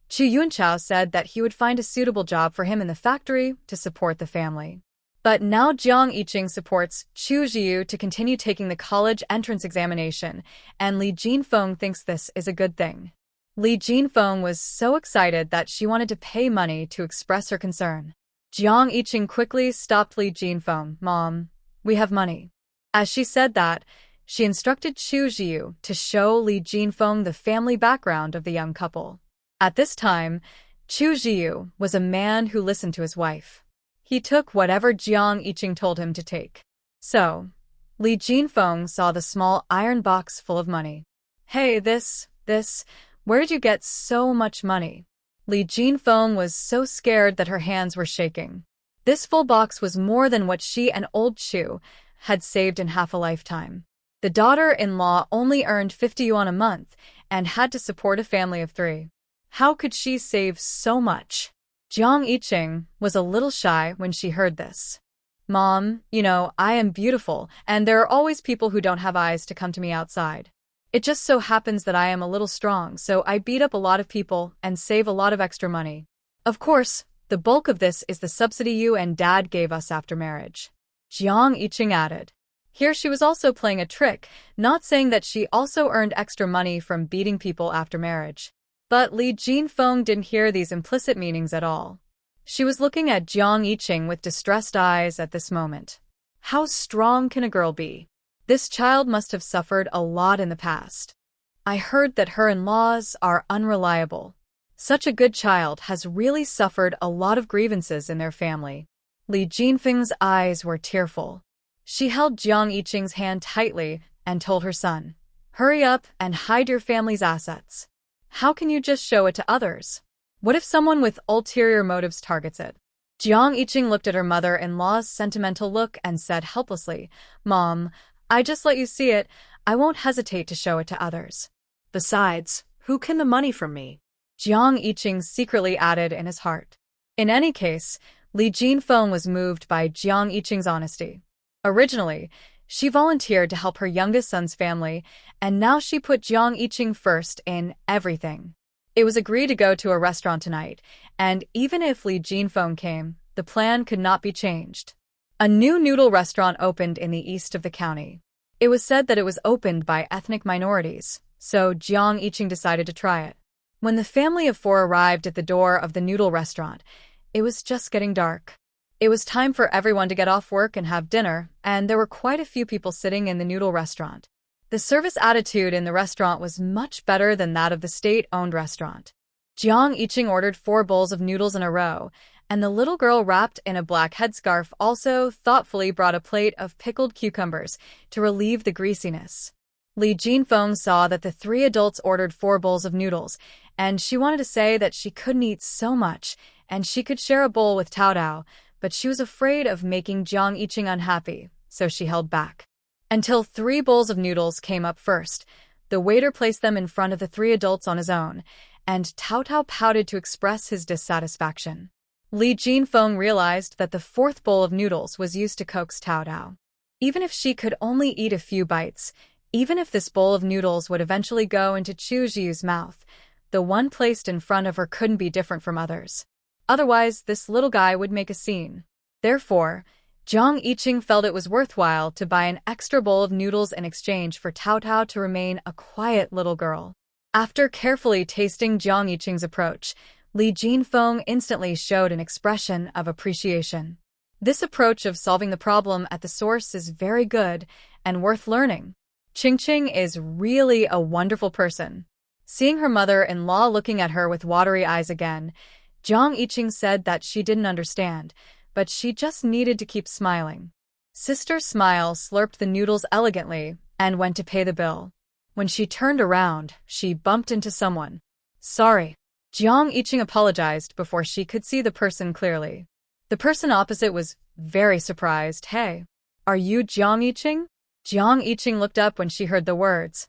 Chu Yuanchao said that he would find a suitable job for him in the factory to support the family. But now Jiang Yiqing supports Chu Ziyu to continue taking the college entrance examination, and Li Jinfeng thinks this is a good thing. Li Jinfeng was so excited that she wanted to pay money to express her concern. Jiang Yiqing quickly stopped Li Jinfeng. "Mom, we have money." As she said that, she instructed Chu Ziyu to show Li Jinfeng the family background of the young couple. At this time, Chu Ziyu was a man who listened to his wife. He took whatever Jiang Yiqing told him to take. So, Li Jinfeng saw the small iron box full of money. "Hey, this, where did you get so much money?" Li Jinfeng was so scared that her hands were shaking. This full box was more than what she and old Chu had saved in half a lifetime. The daughter-in-law only earned 50 yuan a month and had to support a family of 3. How could she save so much? Jiang Yiqing was a little shy when she heard this. "Mom, I am beautiful, and there are always people who don't have eyes to come to me outside. It just so happens that I am a little strong, so I beat up a lot of people and save a lot of extra money. Of course, the bulk of this is the subsidy you and Dad gave us after marriage," Jiang Yiqing added. Here she was also playing a trick, not saying that she also earned extra money from beating people after marriage. But Li Jinfeng didn't hear these implicit meanings at all. She was looking at Jiang Yiqing with distressed eyes at this moment. How strong can a girl be? This child must have suffered a lot in the past. I heard that her in-laws are unreliable. Such a good child has really suffered a lot of grievances in their family. Li Jinfeng's eyes were tearful. She held Jiang Yiqing's hand tightly and told her son, "Hurry up and hide your family's assets. How can you just show it to others? What if someone with ulterior motives targets it?" Jiang Yiqing looked at her mother-in-law's sentimental look and said helplessly, "Mom, I just let you see it. I won't hesitate to show it to others. Besides, who can the money from me?" Jiang Yiqing secretly added in his heart. In any case, Li Jinfeng was moved by Jiang Yiqing's honesty. Originally, she volunteered to help her youngest son's family, and now she put Jiang Yiqing first in everything. It was agreed to go to a restaurant tonight, and even if Li Jinfeng came, the plan could not be changed. A new noodle restaurant opened in the east of the county. It was said that it was opened by ethnic minorities, so Jiang Yiqing decided to try it. When the family of 4 arrived at the door of the noodle restaurant, it was just getting dark. It was time for everyone to get off work and have dinner, and there were quite a few people sitting in the noodle restaurant. The service attitude in the restaurant was much better than that of the state-owned restaurant. Jiang Yiqing ordered 4 bowls of noodles in a row, and the little girl wrapped in a black headscarf also thoughtfully brought a plate of pickled cucumbers to relieve the greasiness. Li Jinfeng saw that the 3 adults ordered 4 bowls of noodles, and she wanted to say that she couldn't eat so much, and she could share a bowl with Tao Tao, but she was afraid of making Jiang Yiqing unhappy, so she held back. Until 3 bowls of noodles came up first, the waiter placed them in front of the 3 adults on his own, and Tao Tao pouted to express his dissatisfaction. Li Jinfeng realized that the 4th bowl of noodles was used to coax Tao Tao. Even if she could only eat a few bites, even if this bowl of noodles would eventually go into Chu Zhiyu's mouth, the one placed in front of her couldn't be different from others. Otherwise, this little guy would make a scene. Therefore, Jiang Yiqing felt it was worthwhile to buy an extra bowl of noodles in exchange for Tao Tao to remain a quiet little girl. After carefully tasting Jiang Yiqing's approach, Li Jinfeng instantly showed an expression of appreciation. This approach of solving the problem at the source is very good and worth learning. Qingqing is really a wonderful person. Seeing her mother-in-law looking at her with watery eyes again, Jiang Yiqing said that she didn't understand, but she just needed to keep smiling. Sister Smile slurped the noodles elegantly and went to pay the bill. When she turned around, she bumped into someone. "Sorry." Jiang Yiqing apologized before she could see the person clearly. The person opposite was very surprised. Hey, are you Jiang Yiqing? Jiang Yiqing looked up when she heard the words.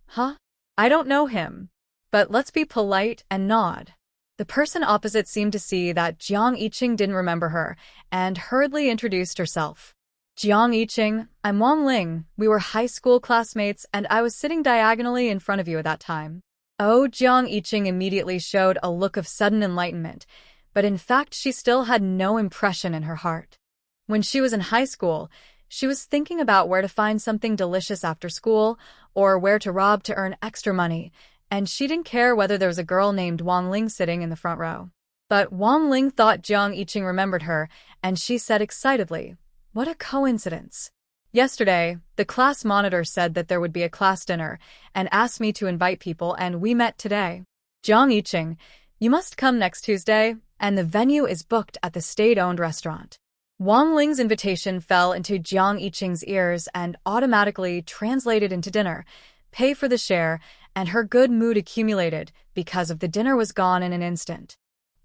Huh? I don't know him. But let's be polite and nod. The person opposite seemed to see that Jiang Yiqing didn't remember her and hurriedly introduced herself. Jiang Yiqing, I'm Wang Ling. We were high school classmates and I was sitting diagonally in front of you at that time. Oh, Jiang Yiqing immediately showed a look of sudden enlightenment, but in fact she still had no impression in her heart. When she was in high school, she was thinking about where to find something delicious after school or where to rob to earn extra money, and she didn't care whether there was a girl named Wang Ling sitting in the front row. But Wang Ling thought Jiang Yiqing remembered her, and she said excitedly, what a coincidence. Yesterday, the class monitor said that there would be a class dinner and asked me to invite people, and we met today. Jiang Yiqing, you must come next Tuesday, and the venue is booked at the state-owned restaurant. Wang Ling's invitation fell into Jiang Yiqing's ears and automatically translated into dinner, pay for the share, and her good mood accumulated because of the dinner was gone in an instant.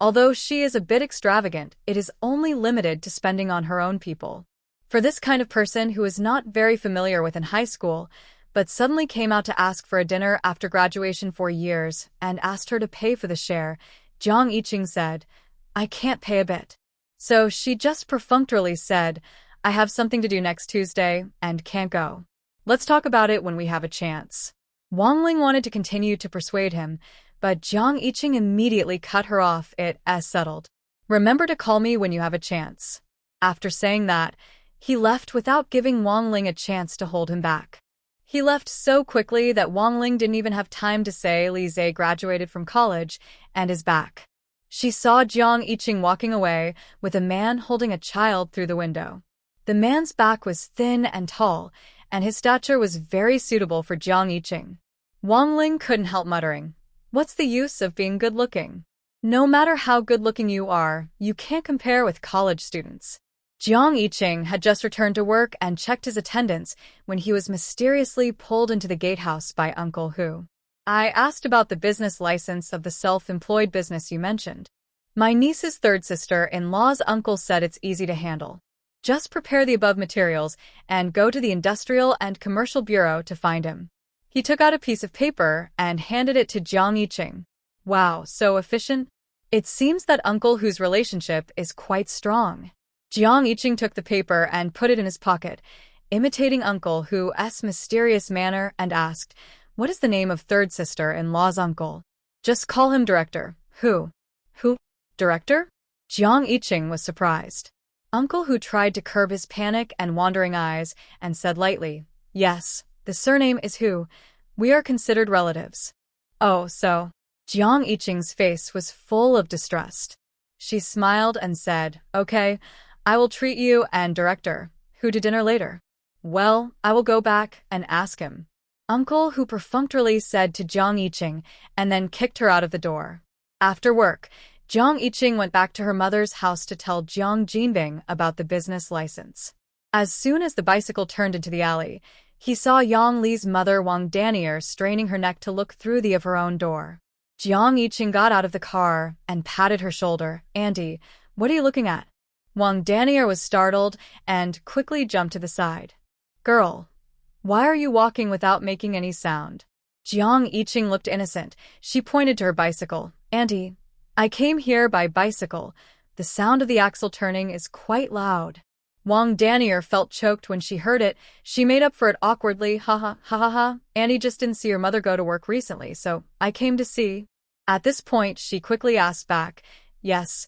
Although she is a bit extravagant, it is only limited to spending on her own people. For this kind of person who is not very familiar with in high school, but suddenly came out to ask for a dinner after graduation for years and asked her to pay for the share, Jiang Yiqing said, I can't pay a bit. So she just perfunctorily said, I have something to do next Tuesday and can't go. Let's talk about it when we have a chance. Wang Ling wanted to continue to persuade him, but Jiang Yiqing immediately cut her off. It as settled. Remember to call me when you have a chance. After saying that, he left without giving Wang Ling a chance to hold him back. He left so quickly that Wang Ling didn't even have time to say Li Zhe graduated from college and is back. She saw Jiang Yiqing walking away with a man holding a child through the window. The man's back was thin and tall, and his stature was very suitable for Jiang Yiqing. Wang Ling couldn't help muttering, what's the use of being good-looking? No matter how good-looking you are, you can't compare with college students. Jiang Yiqing had just returned to work and checked his attendance when he was mysteriously pulled into the gatehouse by Uncle Hu. I asked about the business license of the self-employed business you mentioned. My niece's third sister-in-law's uncle said it's easy to handle. Just prepare the above materials and go to the Industrial and Commercial Bureau to find him. He took out a piece of paper and handed it to Jiang Yiqing. Wow, so efficient. It seems that Uncle Hu's relationship is quite strong. Jiang Yiqing took the paper and put it in his pocket, imitating Uncle Hu's mysterious manner, and asked, what is the name of third sister-in-law's uncle? Just call him Director. Who? Who? Director? Jiang Yiqing was surprised. Uncle Hu tried to curb his panic and wandering eyes and said lightly, yes, the surname is Hu. We are considered relatives. Oh, so. Jiang Yiqing's face was full of distrust. She smiled and said, okay, I will treat you and Director Hu to dinner later. Well, I will go back and ask him. Uncle Hu perfunctorily said to Jiang Yiqing and then kicked her out of the door. After work, Jiang Yiqing went back to her mother's house to tell Jiang Jinbing about the business license. As soon as the bicycle turned into the alley, he saw Yang Li's mother Wang Danier straining her neck to look through the of her own door. Jiang Yiqing got out of the car and patted her shoulder. Auntie, what are you looking at? Wang Danier was startled and quickly jumped to the side. Girl, why are you walking without making any sound? Jiang Yiqing looked innocent. She pointed to her bicycle. Auntie, I came here by bicycle. The sound of the axle turning is quite loud. Wang Danier felt choked when she heard it. She made up for it awkwardly. Ha ha ha ha ha. Annie just didn't see your mother go to work recently, so I came to see. At this point, she quickly asked back, yes,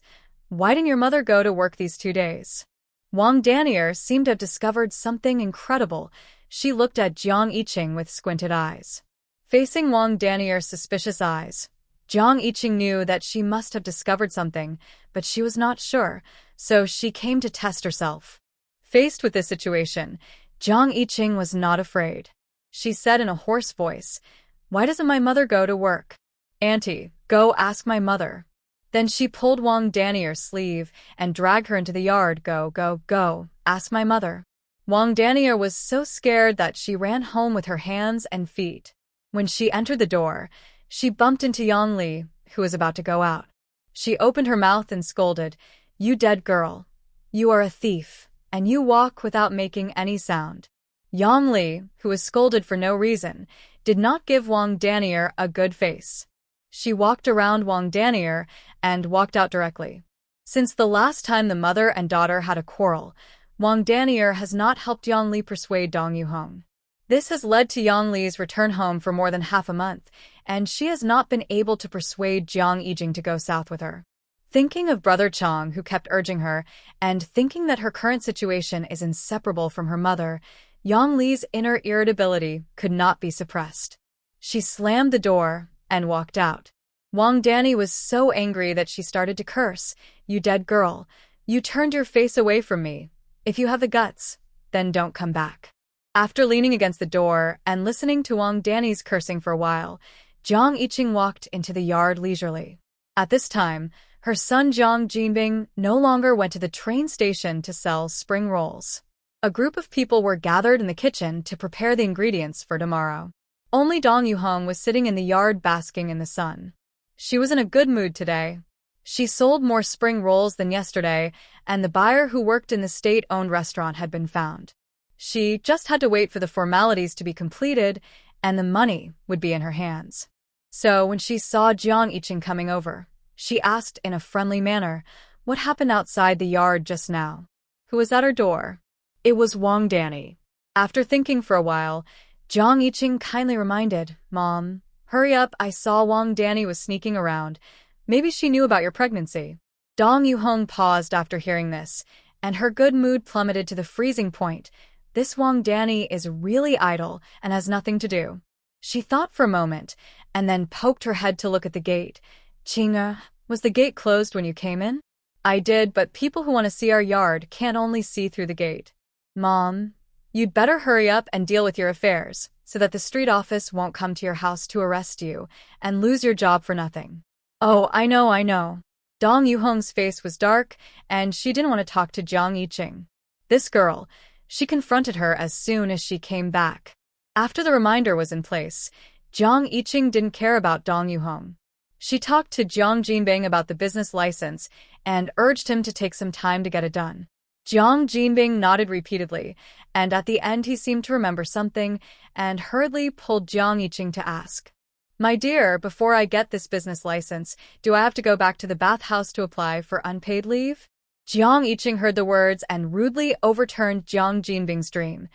why didn't your mother go to work these 2 days? Wang Danier seemed to have discovered something incredible. She looked at Jiang Yiqing with squinted eyes. Facing Wang Danier's suspicious eyes, Jiang Yiqing knew that she must have discovered something, but she was not sure, so she came to test herself. Faced with this situation, Jiang Yiqing was not afraid. She said in a hoarse voice, why doesn't my mother go to work? Auntie, go ask my mother. Then she pulled Wang Danier's sleeve and dragged her into the yard. Go, go, go, ask my mother. Wang Danier was so scared that she ran home with her hands and feet. When she entered the door, she bumped into Yang Li, who was about to go out. She opened her mouth and scolded, you dead girl. You are a thief, and you walk without making any sound. Yang Li, who was scolded for no reason, did not give Wang Danier a good face. She walked around Wang Danier and walked out directly. Since the last time the mother and daughter had a quarrel, Wang Danier has not helped Yang Li persuade Dong Yuhong. This has led to Yang Li's return home for more than half a month, and she has not been able to persuade Jiang Yijing to go south with her. Thinking of Brother Chong, who kept urging her, and thinking that her current situation is inseparable from her mother, Yang Li's inner irritability could not be suppressed. She slammed the door and walked out. Wang Danny was so angry that she started to curse. You dead girl. You turned your face away from me. If you have the guts, then don't come back. After leaning against the door and listening to Wang Danny's cursing for a while, Jiang Yiqing walked into the yard leisurely. At this time, her son Jiang Jinbing no longer went to the train station to sell spring rolls. A group of people were gathered in the kitchen to prepare the ingredients for tomorrow. Only Dong Yuhong was sitting in the yard basking in the sun. She was in a good mood today. She sold more spring rolls than yesterday, and the buyer who worked in the state-owned restaurant had been found. She just had to wait for the formalities to be completed, and the money would be in her hands. So when she saw Jiang Yiqing coming over, she asked in a friendly manner, "What happened outside the yard just now? Who was at her door?" It was Wang Danny. After thinking for a while, Jiang Yiqing kindly reminded, "Mom, hurry up, I saw Wang Danny was sneaking around. Maybe she knew about your pregnancy." Dong Yuhong paused after hearing this, and her good mood plummeted to the freezing point. This Wang Danny is really idle and has nothing to do. She thought for a moment, and then poked her head to look at the gate. "Qing'e, was the gate closed when you came in?" "I did, but people who want to see our yard can't only see through the gate." "Mom, you'd better hurry up and deal with your affairs, so that the street office won't come to your house to arrest you and lose your job for nothing." "Oh, I know. Dong Yuhong's face was dark, and she didn't want to talk to Jiang Yiqing. This girl, she confronted her as soon as she came back. After the reminder was in place, Jiang Yiqing didn't care about Dong Yuhong. She talked to Jiang Jinbing about the business license and urged him to take some time to get it done. Jiang Jinbing nodded repeatedly, and at the end he seemed to remember something and hurriedly pulled Jiang Yiqing to ask, "My dear, before I get this business license, do I have to go back to the bathhouse to apply for unpaid leave?" Jiang Yiqing heard the words and rudely overturned Jiang Jinbing's dream.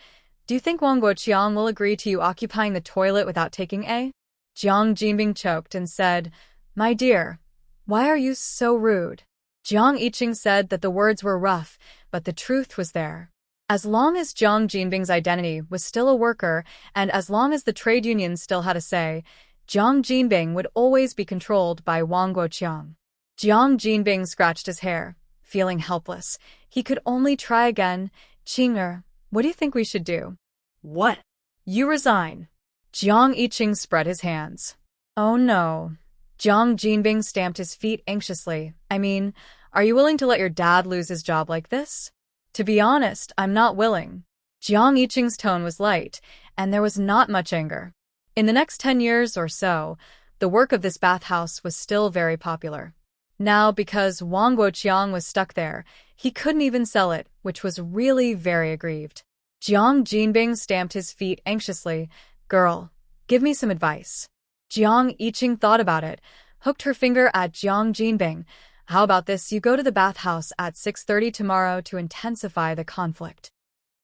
"Do you think Wang Guoqiang will agree to you occupying the toilet without taking a?" Jiang Jinbing choked and said, "My dear, why are you so rude?" Jiang Yiqing said that the words were rough, but the truth was there. As long as Jiang Jinbing's identity was still a worker, and as long as the trade unions still had a say, Jiang Jinbing would always be controlled by Wang Guoqiang. Jiang Jinbing scratched his hair, feeling helpless. He could only try again. "Qing'e, what do you think we should do?" What? "You resign." Jiang Yiqing spread his hands. "Oh no." Jiang Jinbing stamped his feet anxiously. "I mean, are you willing to let your dad lose his job like this?" "To be honest, I'm not willing." Jiang Yiqing's tone was light, and there was not much anger. In the next 10 years or so, the work of this bathhouse was still very popular. Now, because Wang Guoqiang was stuck there, he couldn't even sell it, which was really very aggrieved. Jiang Jinbing stamped his feet anxiously. "Girl, give me some advice." Jiang Yiqing thought about it, hooked her finger at Jiang Jinbing. "How about this? You go to the bathhouse at 6:30 tomorrow to intensify the conflict."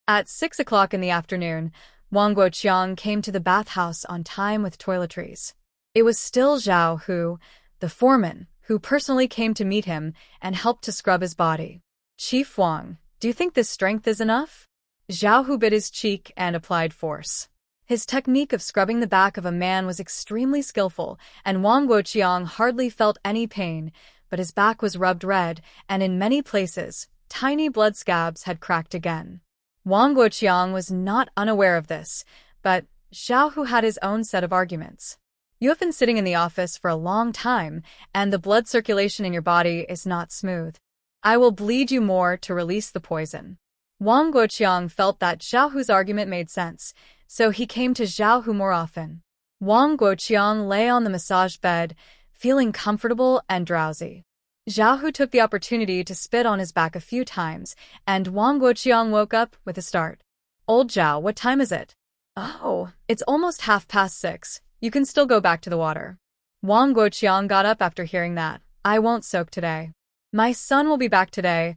At 6 o'clock in the afternoon, Wang Guoqiang came to the bathhouse on time with toiletries. It was still Zhao Hu, the foreman, who personally came to meet him and helped to scrub his body. "Chief Wang, do you think this strength is enough?" Zhao Hu bit his cheek and applied force. His technique of scrubbing the back of a man was extremely skillful, and Wang Guoqiang hardly felt any pain, but his back was rubbed red, and in many places, tiny blood scabs had cracked again. Wang Guoqiang was not unaware of this, but Zhao Hu had his own set of arguments. "You have been sitting in the office for a long time, and the blood circulation in your body is not smooth. I will bleed you more to release the poison." Wang Guoqiang felt that Zhao Hu's argument made sense, so he came to Zhao Hu more often. Wang Guoqiang lay on the massage bed, feeling comfortable and drowsy. Zhao Hu took the opportunity to spit on his back a few times, and Wang Guoqiang woke up with a start. Old Zhao, what time is it? Oh, it's almost 6:30. You can still go back to the water. Wang Guoqiang got up after hearing that. I won't soak today. My son will be back today.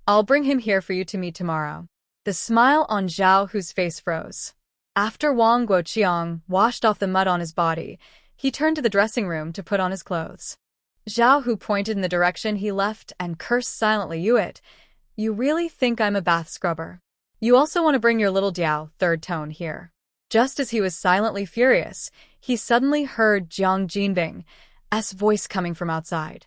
I'll bring him here for you to meet tomorrow. The smile on Zhao Hu's face froze. After Wang Guoqiang washed off the mud on his body, he turned to the dressing room to put on his clothes. Zhao Hu pointed in the direction he left and cursed silently. You really think I'm a bath scrubber? You also want to bring your little Diao, third tone, here. Just as he was silently furious, he suddenly heard Jiang Jinbing's voice coming from outside.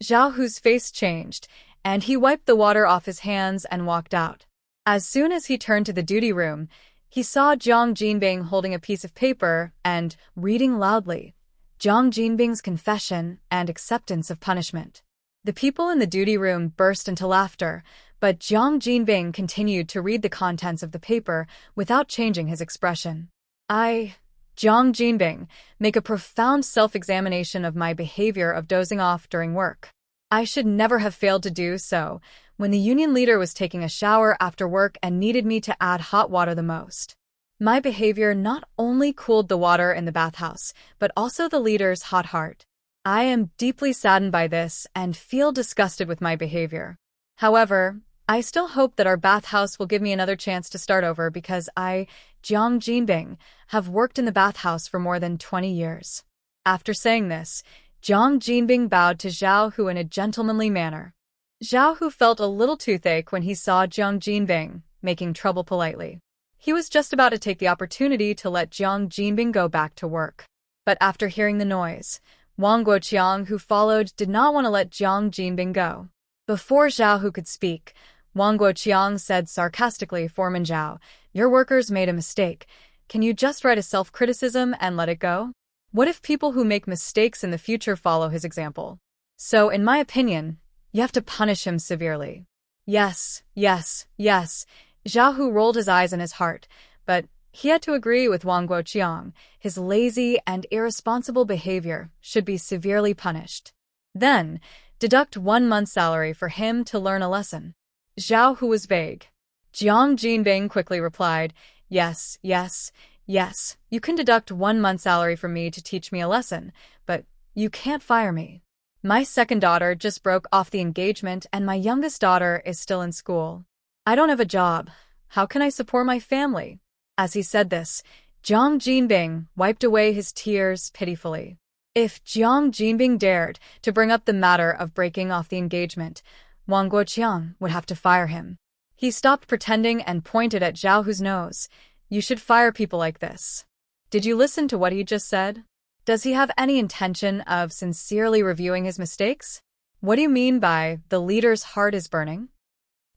Zhao Hu's face changed, and he wiped the water off his hands and walked out. As soon as he turned to the duty room, he saw Jiang Jinbing holding a piece of paper and reading loudly. Jiang Jinbing's confession and acceptance of punishment. The people in the duty room burst into laughter, but Jiang Jinbing continued to read the contents of the paper without changing his expression. Jiang Jinbing, make a profound self-examination of my behavior of dozing off during work. I should never have failed to do so when the union leader was taking a shower after work and needed me to add hot water the most. My behavior not only cooled the water in the bathhouse, but also the leader's hot heart. I am deeply saddened by this and feel disgusted with my behavior. However, I still hope that our bathhouse will give me another chance to start over because I, Jiang Jinbing, have worked in the bathhouse for more than 20 years. After saying this, Jiang Jinbing bowed to Zhao Hu in a gentlemanly manner. Zhao Hu felt a little toothache when he saw Jiang Jinbing making trouble politely. He was just about to take the opportunity to let Jiang Jinbing go back to work. But after hearing the noise, Wang Guoqiang, who followed, did not want to let Jiang Jinbing go. Before Zhao Hu could speak, Wang Guoqiang said sarcastically, Foreman Zhao, your workers made a mistake. Can you just write a self-criticism and let it go? What if people who make mistakes in the future follow his example? So, in my opinion, you have to punish him severely. Yes. Zhao Hu rolled his eyes in his heart, but he had to agree with Wang Guoqiang. His lazy and irresponsible behavior should be severely punished. Then, deduct 1 month's salary for him to learn a lesson. Zhao Hu was vague. Jiang Jinbing quickly replied, Yes, you can deduct 1 month's salary from me to teach me a lesson, but you can't fire me. My second daughter just broke off the engagement and my youngest daughter is still in school. I don't have a job. How can I support my family? As he said this, Jiang Jinbing wiped away his tears pitifully. If Jiang Jinbing dared to bring up the matter of breaking off the engagement, Wang Guoqiang would have to fire him. He stopped pretending and pointed at Zhao Hu's nose. You should fire people like this. Did you listen to what he just said? Does he have any intention of sincerely reviewing his mistakes? What do you mean by the leader's heart is burning?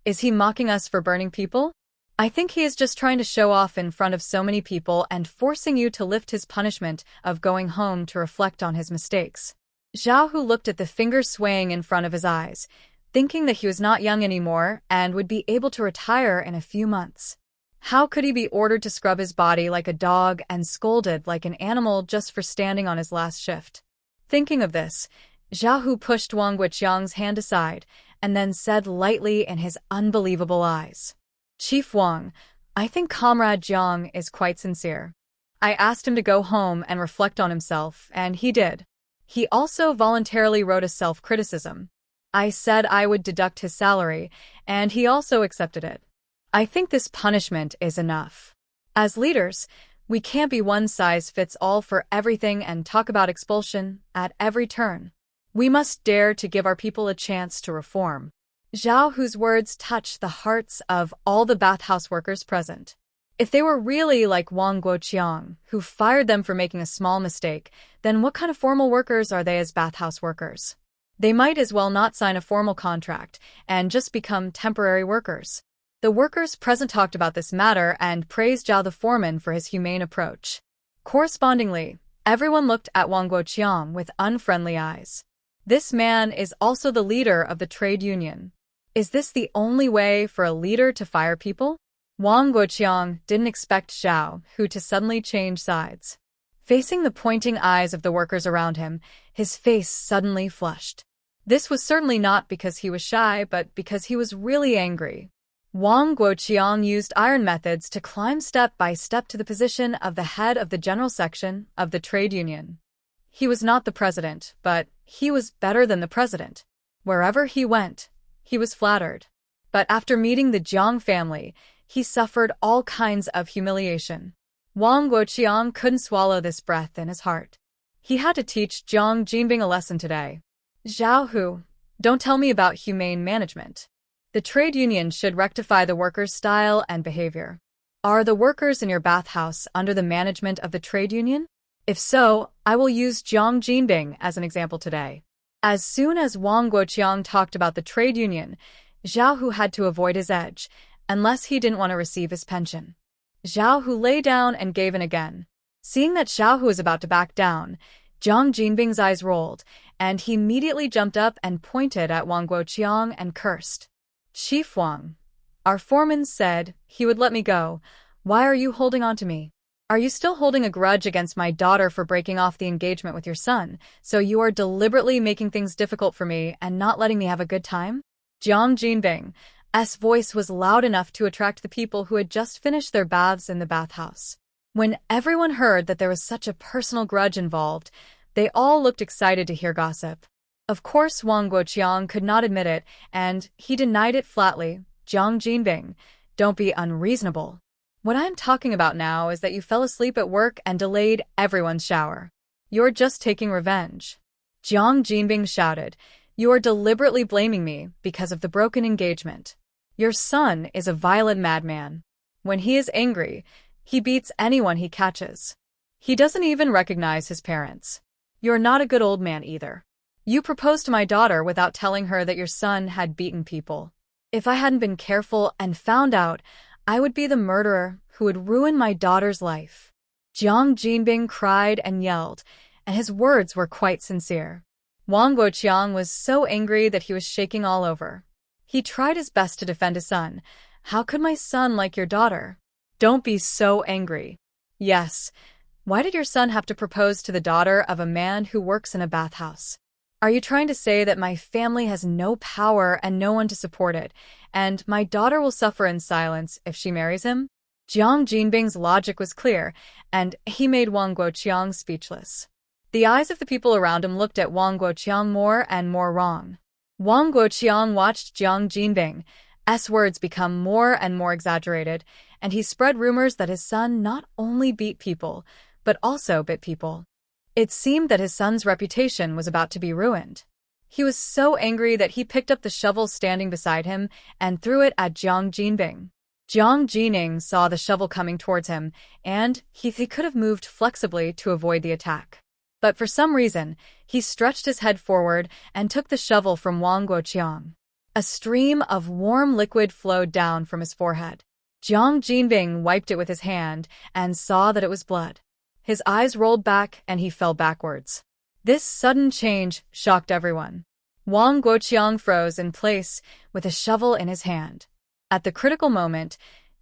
Is he mocking us for burning people? I think he is just trying to show off in front of so many people and forcing you to lift his punishment of going home to reflect on his mistakes. Zhao Hu looked at the fingers swaying in front of his eyes, thinking that he was not young anymore and would be able to retire in a few months. How could he be ordered to scrub his body like a dog and scolded like an animal just for standing on his last shift? Thinking of this, Zhao Hu pushed Wang Guoqiang's hand aside and then said lightly in his unbelievable eyes, Chief Wang, I think Comrade Jiang is quite sincere. I asked him to go home and reflect on himself, and he did. He also voluntarily wrote a self-criticism. I said I would deduct his salary, and he also accepted it. I think this punishment is enough. As leaders, we can't be one-size-fits-all for everything and talk about expulsion at every turn. We must dare to give our people a chance to reform. Zhao Hu's words touched the hearts of all the bathhouse workers present. If they were really like Wang Guoqiang, who fired them for making a small mistake, then what kind of formal workers are they as bathhouse workers? They might as well not sign a formal contract and just become temporary workers. The workers present talked about this matter and praised Zhao the foreman for his humane approach. Correspondingly, everyone looked at Wang Guoqiang with unfriendly eyes. This man is also the leader of the trade union. Is this the only way for a leader to fire people? Wang Guoqiang didn't expect Zhao Hu to suddenly change sides. Facing the pointing eyes of the workers around him, his face suddenly flushed. This was certainly not because he was shy, but because he was really angry. Wang Guoqiang used iron methods to climb step by step to the position of the head of the general section of the trade union. He was not the president, but he was better than the president. Wherever he went, he was flattered. But after meeting the Jiang family, he suffered all kinds of humiliation. Wang Guoqiang couldn't swallow this breath in his heart. He had to teach Jiang Jinbing a lesson today. Zhao Hu, don't tell me about humane management. The trade union should rectify the workers' style and behavior. Are the workers in your bathhouse under the management of the trade union? If so, I will use Jiang Jinbing as an example today. As soon as Wang Guoqiang talked about the trade union, Zhao Hu had to avoid his edge, unless he didn't want to receive his pension. Zhao Hu lay down and gave in again. Seeing that Zhao Hu was about to back down, Jiang Jinbing's eyes rolled, and he immediately jumped up and pointed at Wang Guoqiang and cursed. Chief Wang, our foreman said he would let me go. Why are you holding on to me? Are you still holding a grudge against my daughter for breaking off the engagement with your son, so you are deliberately making things difficult for me and not letting me have a good time? Jiang Jinbing's voice was loud enough to attract the people who had just finished their baths in the bathhouse. When everyone heard that there was such a personal grudge involved, they all looked excited to hear gossip. Of course, Wang Guoqiang could not admit it, and he denied it flatly. Jiang Jinbing, don't be unreasonable. What I'm talking about now is that you fell asleep at work and delayed everyone's shower. You're just taking revenge. Jiang Jinbing shouted, you are deliberately blaming me because of the broken engagement. Your son is a violent madman. When he is angry, he beats anyone he catches. He doesn't even recognize his parents. You're not a good old man either. You proposed to my daughter without telling her that your son had beaten people. If I hadn't been careful and found out, I would be the murderer who would ruin my daughter's life. Jiang Jinbing cried and yelled, and his words were quite sincere. Wang Guoqiang was so angry that he was shaking all over. He tried his best to defend his son. How could my son like your daughter? Don't be so angry. Yes. Why did your son have to propose to the daughter of a man who works in a bathhouse? Are you trying to say that my family has no power and no one to support it, and my daughter will suffer in silence if she marries him? Jiang Jinbing's logic was clear, and he made Wang Guoqiang speechless. The eyes of the people around him looked at Wang Guoqiang more and more wrong. Wang Guoqiang watched Jiang Jinbing's words become more and more exaggerated, and he spread rumors that his son not only beat people, but also bit people. It seemed that his son's reputation was about to be ruined. He was so angry that he picked up the shovel standing beside him and threw it at Jiang Jinbing. Jiang Jinbing saw the shovel coming towards him, and he could have moved flexibly to avoid the attack. But for some reason, he stretched his head forward and took the shovel from Wang Guoqiang. A stream of warm liquid flowed down from his forehead. Jiang Jinbing wiped it with his hand and saw that it was blood. His eyes rolled back and he fell backwards. This sudden change shocked everyone. Wang Guoqiang froze in place with a shovel in his hand. At the critical moment,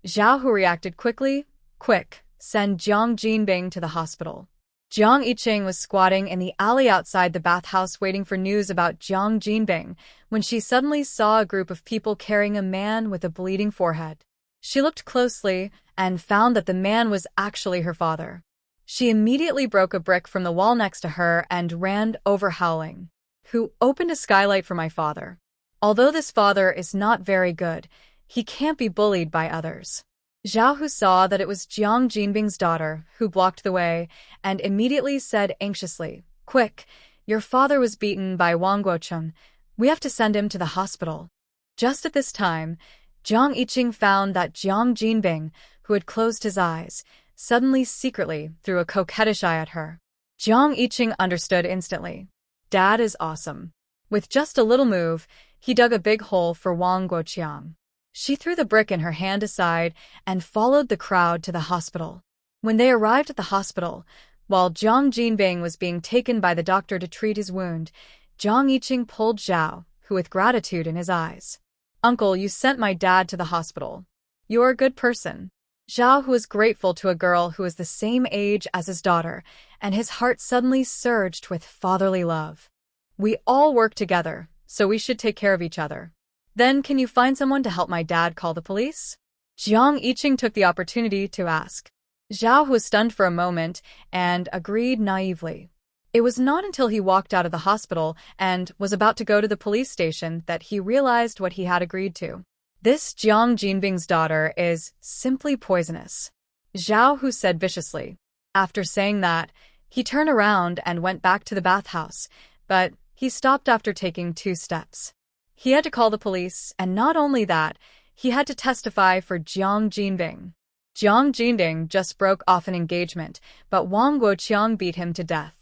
Zhao Hu reacted quickly. Quick, send Jiang Jinbing to the hospital. Jiang Yiqing was squatting in the alley outside the bathhouse waiting for news about Jiang Jinbing when she suddenly saw a group of people carrying a man with a bleeding forehead. She looked closely and found that the man was actually her father. She immediately broke a brick from the wall next to her and ran over howling. Who opened a skylight for my father? Although this father is not very good, he can't be bullied by others. Zhao Hu saw that it was Jiang Jinbing's daughter who blocked the way and immediately said anxiously, Quick, your father was beaten by Wang Guoqiang. We have to send him to the hospital. Just at this time, Jiang Yiqing found that Jiang Jinbing, who had closed his eyes, suddenly secretly threw a coquettish eye at her. Jiang Yiqing understood instantly. Dad is awesome. With just a little move, he dug a big hole for Wang Guoqiang. She threw the brick in her hand aside and followed the crowd to the hospital. When they arrived at the hospital, while Jiang Jinbing was being taken by the doctor to treat his wound, Jiang Yiqing pulled Zhao, who with gratitude in his eyes. Uncle, you sent my dad to the hospital. You're a good person. Zhao, who was grateful to a girl who was the same age as his daughter, and his heart suddenly surged with fatherly love. We all work together, so we should take care of each other. Then can you find someone to help my dad call the police? Jiang Yiqing took the opportunity to ask. Zhao was stunned for a moment and agreed naively. It was not until he walked out of the hospital and was about to go to the police station that he realized what he had agreed to. This Jiang Jinbing's daughter is simply poisonous, Zhao said viciously. After saying that, he turned around and went back to the bathhouse, but he stopped after taking 2 steps. He had to call the police, and not only that, he had to testify for Jiang Jinbing. Jiang Jinbing just broke off an engagement, but Wang Guoqiang beat him to death.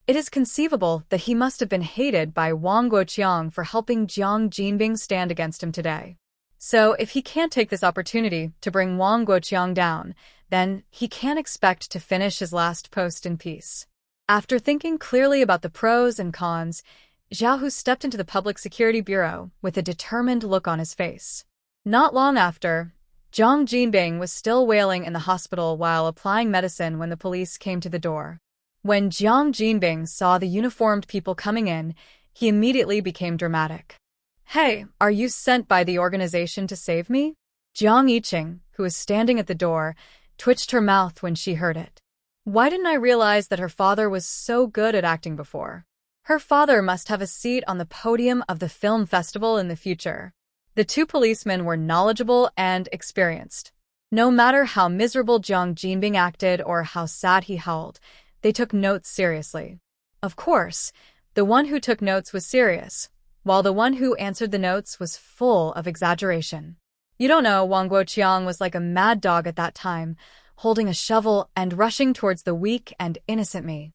It is conceivable that he must have been hated by Wang Guoqiang for helping Jiang Jinbing stand against him today. So if he can't take this opportunity to bring Wang Guoqiang down, then he can't expect to finish his last post in peace. After thinking clearly about the pros and cons, Zhao stepped into the Public Security Bureau with a determined look on his face. Not long after, Jiang Jinbing was still wailing in the hospital while applying medicine when the police came to the door. When Jiang Jinbing saw the uniformed people coming in, he immediately became dramatic. "Hey, are you sent by the organization to save me?" Jiang Yiqing, who was standing at the door, twitched her mouth when she heard it. Why didn't I realize that her father was so good at acting before? Her father must have a seat on the podium of the film festival in the future. The 2 policemen were knowledgeable and experienced. No matter how miserable Jiang Jinbing acted or how sad he howled, they took notes seriously. Of course, the one who took notes was serious, while the one who answered the notes was full of exaggeration. You don't know, Wang Guoqiang was like a mad dog at that time, holding a shovel and rushing towards the weak and innocent me.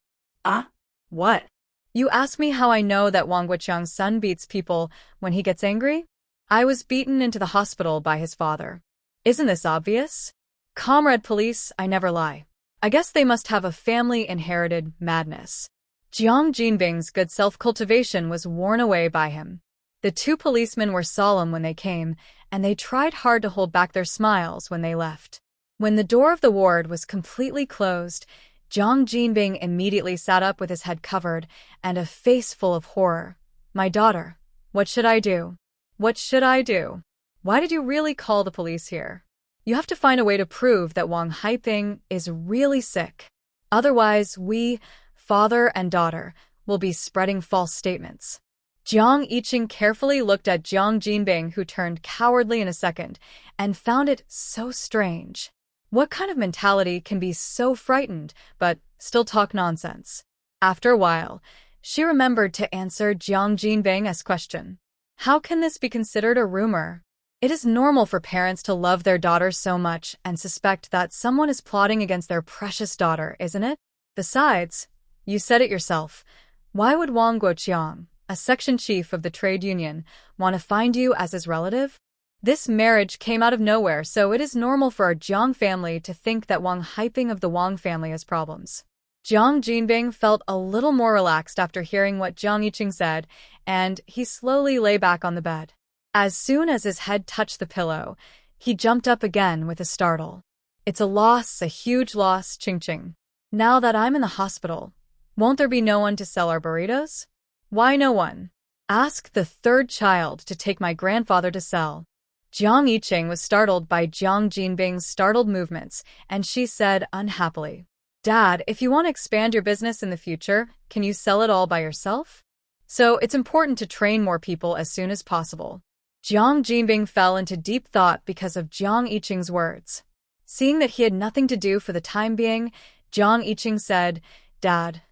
What? You ask me how I know that Wang Guoqiang's son beats people when he gets angry? I was beaten into the hospital by his father. Isn't this obvious? Comrade police, I never lie. I guess they must have a family-inherited madness. Jiang Jinbing's good self-cultivation was worn away by him. The 2 policemen were solemn when they came, and they tried hard to hold back their smiles when they left. When the door of the ward was completely closed, Jiang Jinbing immediately sat up with his head covered and a face full of horror. "My daughter, what should I do? What should I do? Why did you really call the police here? You have to find a way to prove that Wang Haiping is really sick. Otherwise, we, father and daughter, will be spreading false statements." Jiang Yiqing carefully looked at Jiang Jinbing, who turned cowardly in a second, and found it so strange. What kind of mentality can be so frightened, but still talk nonsense? After a while, she remembered to answer Jiang Jinbing's question. How can this be considered a rumor? It is normal for parents to love their daughters so much and suspect that someone is plotting against their precious daughter, isn't it? Besides, you said it yourself. Why would Wang Guoqiang, a section chief of the trade union, want to find you as his relative? This marriage came out of nowhere, so it is normal for our Jiang family to think that Wang Haiping of the Wang family has problems. Jiang Jinbing felt a little more relaxed after hearing what Jiang Yiqing said, and he slowly lay back on the bed. As soon as his head touched the pillow, he jumped up again with a startle. "It's a loss, a huge loss, Ching. Now that I'm in the hospital, won't there be no one to sell our burritos?" "Why no one? Ask the 3rd child to take my grandfather to sell." Jiang Yiqing was startled by Jiang Jinbing's startled movements, and she said unhappily, "Dad, if you want to expand your business in the future, can you sell it all by yourself? So it's important to train more people as soon as possible." Jiang Jinbing fell into deep thought because of Jiang Yiqing's words. Seeing that he had nothing to do for the time being, Jiang Yiqing said, "Dad,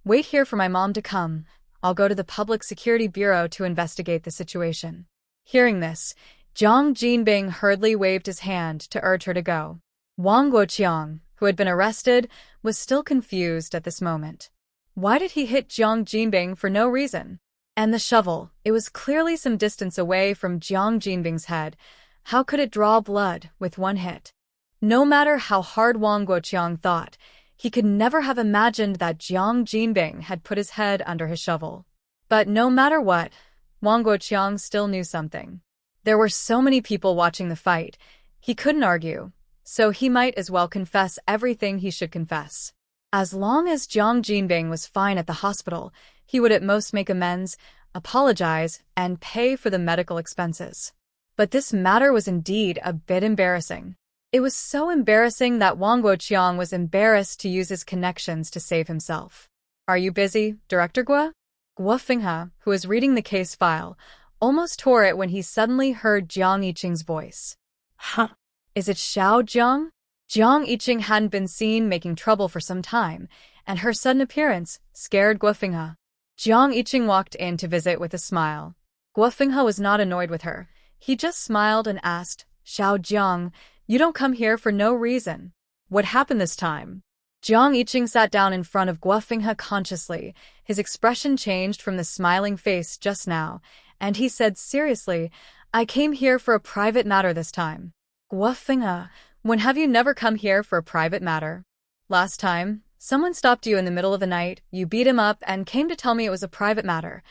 wait here for my mom to come. I'll go to the Public Security Bureau to investigate the situation." Hearing this, Jiang Jinbing hurriedly waved his hand to urge her to go. Wang Guoqiang, who had been arrested, was still confused at this moment. Why did he hit Jiang Jinbing for no reason? And the shovel, it was clearly some distance away from Jiang Jinbing's head. How could it draw blood with one hit? No matter how hard Wang Guoqiang thought, he could never have imagined that Jiang Jinbing had put his head under his shovel. But no matter what, Wang Guoqiang still knew something. There were so many people watching the fight, he couldn't argue, so he might as well confess everything he should confess. As long as Jiang Jinbing was fine at the hospital, he would at most make amends, apologize, and pay for the medical expenses. But this matter was indeed a bit embarrassing. It was so embarrassing that Wang Guoqiang was embarrassed to use his connections to save himself. "Are you busy, Director Guo?" Guo Fenghe, who was reading the case file, almost tore it when he suddenly heard Jiang Yiqing's voice. Huh? Is it Xiao Jiang? Jiang Yiqing hadn't been seen making trouble for some time, and her sudden appearance scared Guo Fenghe. Jiang Yiqing walked in to visit with a smile. Guo Fenghe was not annoyed with her. He just smiled and asked, "Xiao Jiang, you don't come here for no reason. What happened this time?" Jiang Yiqing sat down in front of Guo Fenghe consciously. His expression changed from the smiling face just now, and he said seriously, "I came here for a private matter this time." "Guo Fenghe, when have you never come here for a private matter?" "Last time, someone stopped you in the middle of the night, you beat him up and came to tell me it was a private matter.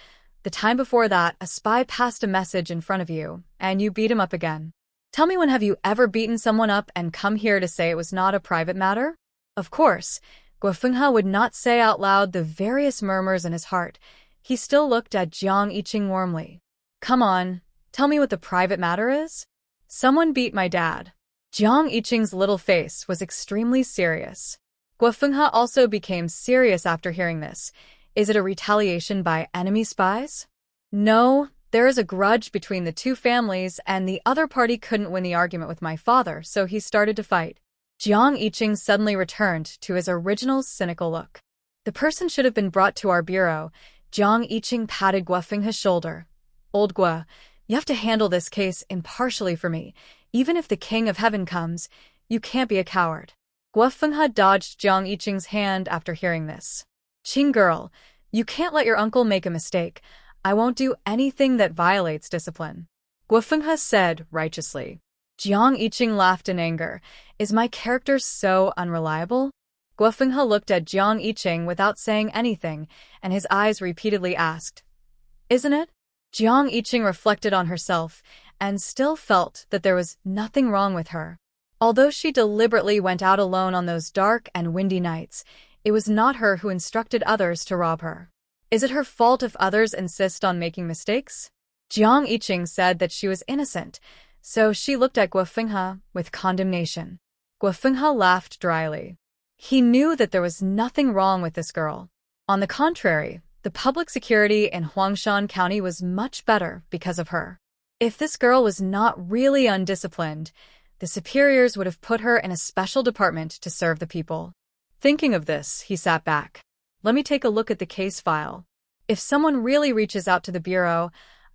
The time before that, a spy passed a message in front of you, and you beat him up again. Tell me, when have you ever beaten someone up and come here to say it was not a private matter?" Of course, Guo Fenghe would not say out loud the various murmurs in his heart. He still looked at Jiang Yiqing warmly. "Come on, tell me what the private matter is?" "Someone beat my dad." Jiang Yiqing's little face was extremely serious. Guo Fenghe also became serious after hearing this. "Is it a retaliation by enemy spies?" "No, there is a grudge between the two families, and the other party couldn't win the argument with my father, so he started to fight." Jiang Yiqing suddenly returned to his original cynical look. "The person should have been brought to our bureau." Jiang Yiqing patted Guo Fenghe's shoulder. "Old Guo, you have to handle this case impartially for me. Even if the King of Heaven comes, you can't be a coward." Guo Fenghe dodged Jiang Yiqing's hand after hearing this. "Qing girl, you can't let your uncle make a mistake. I won't do anything that violates discipline," Guo Fenghe said righteously. Jiang Yiqing laughed in anger. "Is my character so unreliable?" Guo Fenghe looked at Jiang Yiqing without saying anything, and his eyes repeatedly asked, "Isn't it?" Jiang Yiqing reflected on herself and still felt that there was nothing wrong with her. Although she deliberately went out alone on those dark and windy nights, it was not her who instructed others to rob her. Is it her fault if others insist on making mistakes? Jiang Yiqing said that she was innocent, so she looked at Guo Fenghe with condemnation. Guo Fenghe laughed dryly. He knew that there was nothing wrong with this girl. On the contrary, the public security in Huangshan County was much better because of her. If this girl was not really undisciplined, the superiors would have put her in a special department to serve the people. Thinking of this, he sat back. Let me take a look at the case file. If someone really reaches out to the bureau,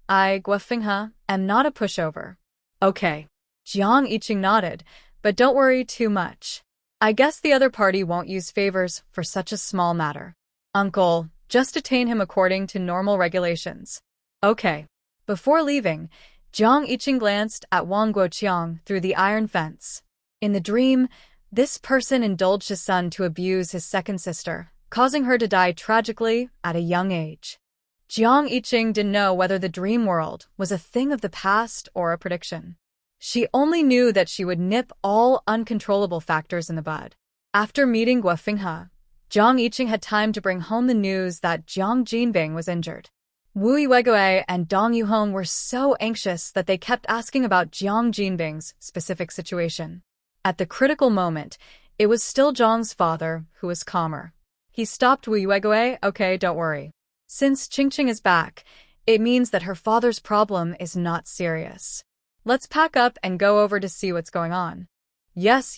I, Guo Fenghe, am not a pushover. Okay. Jiang Yiqing nodded, but don't worry too much. I guess the other party won't use favors for such a small matter. Uncle, just detain him according to normal regulations. Okay. Before leaving, Jiang Yiqing glanced at Wang Guoqiang through the iron fence. In the dream, this person indulged his son to abuse his second sister, causing her to die tragically at a young age. Jiang Yiqing didn't know whether the dream world was a thing of the past or a prediction. She only knew that she would nip all uncontrollable factors in the bud. After meeting Guo Fenghe, Jiang Yiqing had time to bring home the news that Jiang Jinbing was injured. Wu Yuegue and Dong Yuhong were so anxious that they kept asking about Jiang Jinbing's specific situation. At the critical moment, it was still Jiang's father who was calmer. He stopped Wu Yuegue. Okay, don't worry. Since Qingqing is back, it means that her father's problem is not serious. Let's pack up and go over to see what's going on. Yes.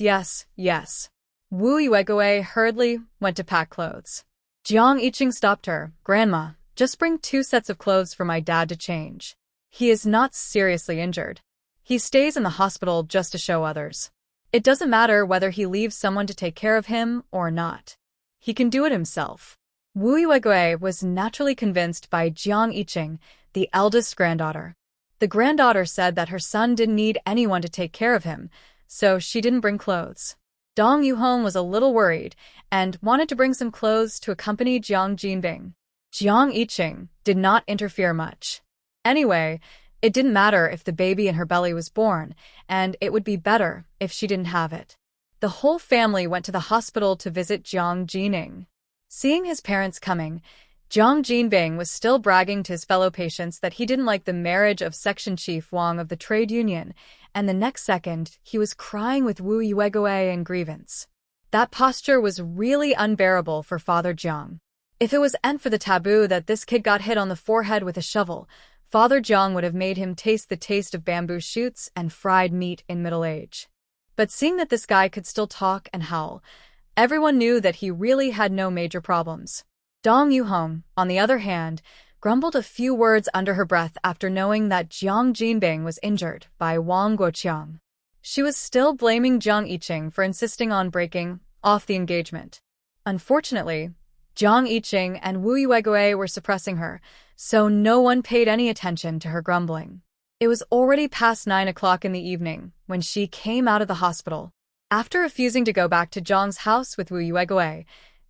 Wu Yuegue hurriedly went to pack clothes. Jiang Yiqing stopped her. Grandma, just bring 2 sets of clothes for my dad to change. He is not seriously injured. He stays in the hospital just to show others. It doesn't matter whether he leaves someone to take care of him or not. He can do it himself. Wu Yuegue was naturally convinced by Jiang Yiqing, the eldest granddaughter. The granddaughter said that her son didn't need anyone to take care of him, so she didn't bring clothes. Dong Yuhong was a little worried and wanted to bring some clothes to accompany Jiang Jinbing. Jiang Yiqing did not interfere much. Anyway, it didn't matter if the baby in her belly was born, and it would be better if she didn't have it. The whole family went to the hospital to visit Jiang Jining. Seeing his parents coming, Jiang Jinbing was still bragging to his fellow patients that he didn't like the marriage of Section Chief Wang of the trade union, and the next second, he was crying with Wu Yuegui in grievance. That posture was really unbearable for Father Jiang. If it wasn't for the taboo that this kid got hit on the forehead with a shovel, Father Jiang would have made him taste the taste of bamboo shoots and fried meat in middle age. But seeing that this guy could still talk and howl, everyone knew that he really had no major problems. Dong Yuhong, on the other hand, grumbled a few words under her breath after knowing that Jiang Jinbing was injured by Wang Guoqiang. She was still blaming Jiang Yiqing for insisting on breaking off the engagement. Unfortunately, Jiang Yiqing and Wu Yuegui were suppressing her, so no one paid any attention to her grumbling. It was already past 9 o'clock in the evening when she came out of the hospital. After refusing to go back to Jiang's house with Wu Yuegui,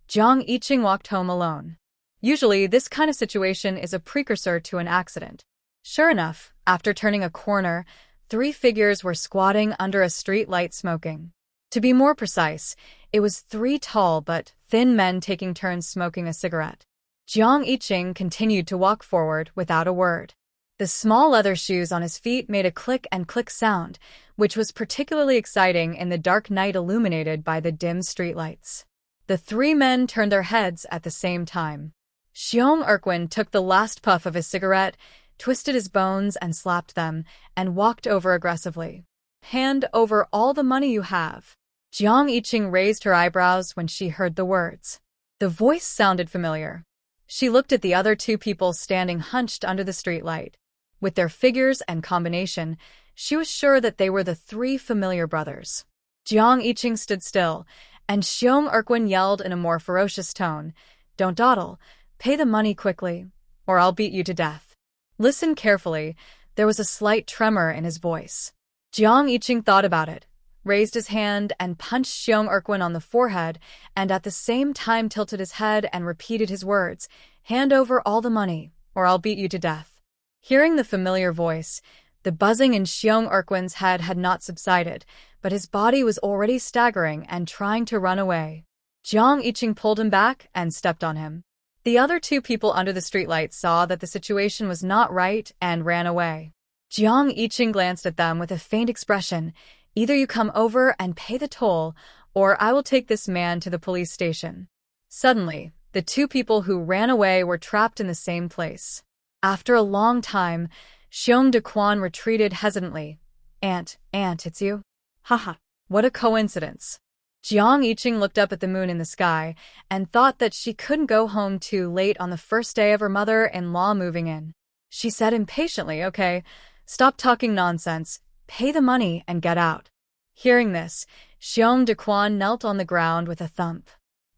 Jiang Yiqing walked home alone. Usually, this kind of situation is a precursor to an accident. Sure enough, after turning a corner, 3 figures were squatting under a street light smoking. To be more precise, it was 3 tall but thin men taking turns smoking a cigarette. Jiang Yiqing continued to walk forward without a word. The small leather shoes on his feet made a click and click sound, which was particularly exciting in the dark night illuminated by the dim streetlights. The 3 men turned their heads at the same time. Xiong Erquin took the last puff of his cigarette, twisted his bones and slapped them, and walked over aggressively. "Hand over all the money you have." Jiang Yiqing raised her eyebrows when she heard the words. The voice sounded familiar. She looked at the other 2 people standing hunched under the streetlight. With their figures and combination, she was sure that they were the 3 familiar brothers. Jiang Yiqing stood still, and Xiong Erquin yelled in a more ferocious tone, "Don't dawdle, pay the money quickly, or I'll beat you to death." Listen carefully, there was a slight tremor in his voice. Jiang Yiqing thought about it, raised his hand and punched Xiong Erquin on the forehead, and at the same time tilted his head and repeated his words, "Hand over all the money, or I'll beat you to death." Hearing the familiar voice, the buzzing in Xiong Erquin's head had not subsided, but his body was already staggering and trying to run away. Jiang Yiqing pulled him back and stepped on him. The other 2 people under the streetlight saw that the situation was not right and ran away. Jiang Yiqing glanced at them with a faint expression, "Either you come over and pay the toll, or I will take this man to the police station." Suddenly, the 2 people who ran away were trapped in the same place. After a long time, Xiong Dequan retreated hesitantly. Aunt, it's you?" "Haha, what a coincidence." Jiang Yiqing looked up at the moon in the sky and thought that she couldn't go home too late on the first day of her mother-in-law moving in. She said impatiently, "Okay, stop talking nonsense, pay the money and get out." Hearing this, Xiong Dequan knelt on the ground with a thump.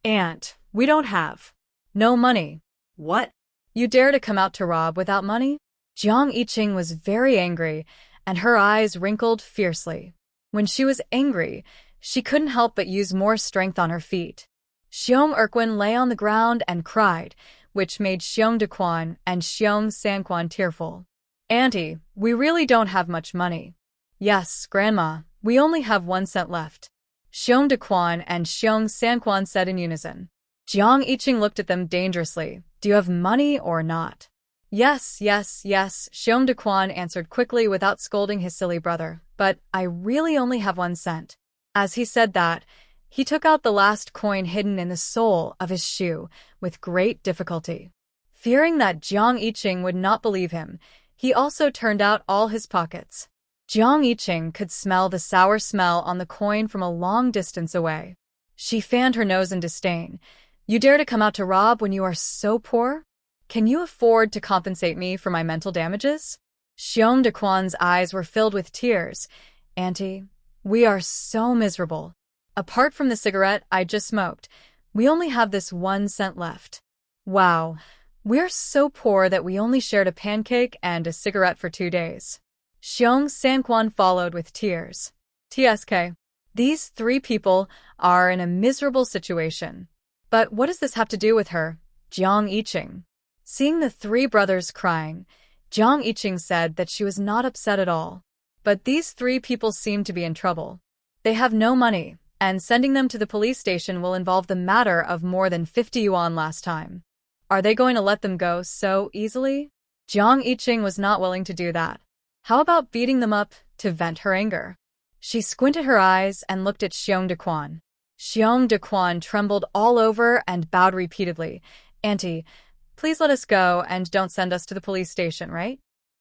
"Aunt, we don't have no money." "What? You dare to come out to rob without money?" Jiang Yiqing was very angry, and her eyes wrinkled fiercely. When she was angry, she couldn't help but use more strength on her feet. Xiong Erquin lay on the ground and cried, which made Xiong Dequan and Xiong Sanquan tearful. "Auntie, we really don't have much money." "Yes, Grandma, we only have 1 cent left," Xiong Dequan and Xiong Sanquan said in unison. Jiang Yiqing looked at them dangerously. "Do you have money or not?" Yes, Xiong Dequan answered quickly without scolding his silly brother, "But I really only have 1 cent. As he said that, he took out the last coin hidden in the sole of his shoe with great difficulty. Fearing that Jiang Yiqing would not believe him, he also turned out all his pockets. Jiang Yiqing could smell the sour smell on the coin from a long distance away. She fanned her nose in disdain. "You dare to come out to rob when you are so poor? Can you afford to compensate me for my mental damages?" Xiong Dequan's eyes were filled with tears. "Auntie, we are so miserable. Apart from the cigarette I just smoked, we only have this 1 cent left. Wow, we're so poor that we only shared a pancake and a cigarette for 2 days." Xiong Sanquan followed with tears. "TSK. These 3 people are in a miserable situation. But what does this have to do with her, Jiang Yiqing?" Seeing the 3 brothers crying, Jiang Yiqing said that she was not upset at all. But these 3 people seem to be in trouble. They have no money, and sending them to the police station will involve the matter of more than 50 yuan last time. Are they going to let them go so easily? Jiang Yiqing was not willing to do that. How about beating them up to vent her anger? She squinted her eyes and looked at Xiong Dequan. Xiong Dequan trembled all over and bowed repeatedly. Auntie, please let us go and don't send us to the police station, right?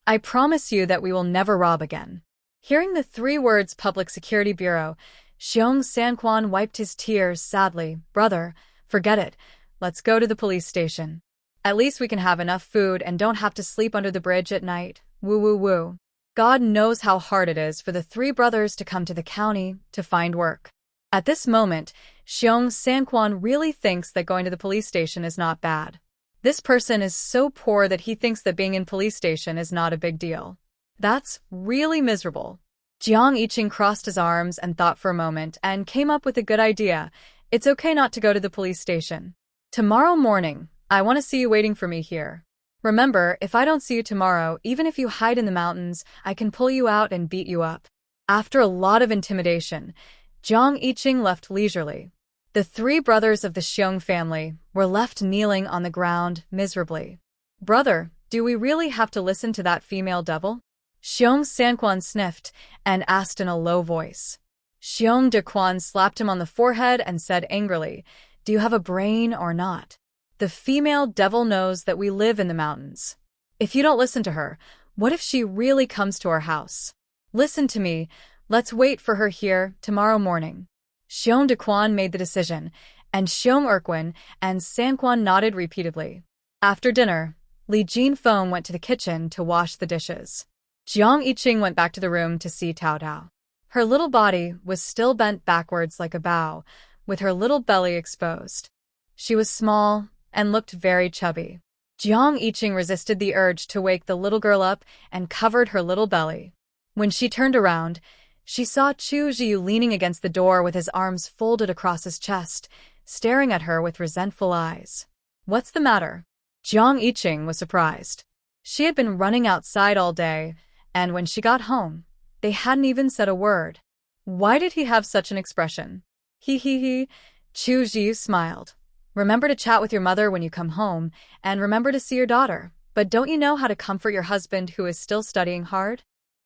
I promise you that we will never rob again. Hearing the 3 words Public Security Bureau, Xiong Sanquan wiped his tears sadly. Brother, forget it. Let's go to the police station. At least we can have enough food and don't have to sleep under the bridge at night. Woo woo woo. God knows how hard it is for the 3 brothers to come to the county to find work. At this moment, Xiong Sanquan really thinks that going to the police station is not bad. This person is so poor that he thinks that being in police station is not a big deal. That's really miserable. Jiang Yiqing crossed his arms and thought for a moment and came up with a good idea. It's okay not to go to the police station. Tomorrow morning, I want to see you waiting for me here. Remember, if I don't see you tomorrow, even if you hide in the mountains, I can pull you out and beat you up. After a lot of intimidation, Jiang Yiqing left leisurely. The 3 brothers of the Xiong family were left kneeling on the ground miserably. Brother, do we really have to listen to that female devil? Xiong Sanquan sniffed and asked in a low voice. Xiong Dequan slapped him on the forehead and said angrily, Do you have a brain or not? The female devil knows that we live in the mountains. If you don't listen to her, what if she really comes to our house? Listen to me. Let's wait for her here tomorrow morning. Xiong Dequan made the decision, and Xiong Erquin and Sanquan nodded repeatedly. After dinner, Li Jinfeng went to the kitchen to wash the dishes. Jiang Yiqing went back to the room to see Tao Tao. Her little body was still bent backwards like a bow, with her little belly exposed. She was small and looked very chubby. Jiang Yiqing resisted the urge to wake the little girl up and covered her little belly. When she turned around, she saw Chu Jiu leaning against the door with his arms folded across his chest, staring at her with resentful eyes. What's the matter? Jiang Yiqing was surprised. She had been running outside all day, and when she got home, they hadn't even said a word. Why did he have such an expression? He. Chu Jiu smiled. Remember to chat with your mother when you come home, and remember to see your daughter. But don't you know how to comfort your husband who is still studying hard?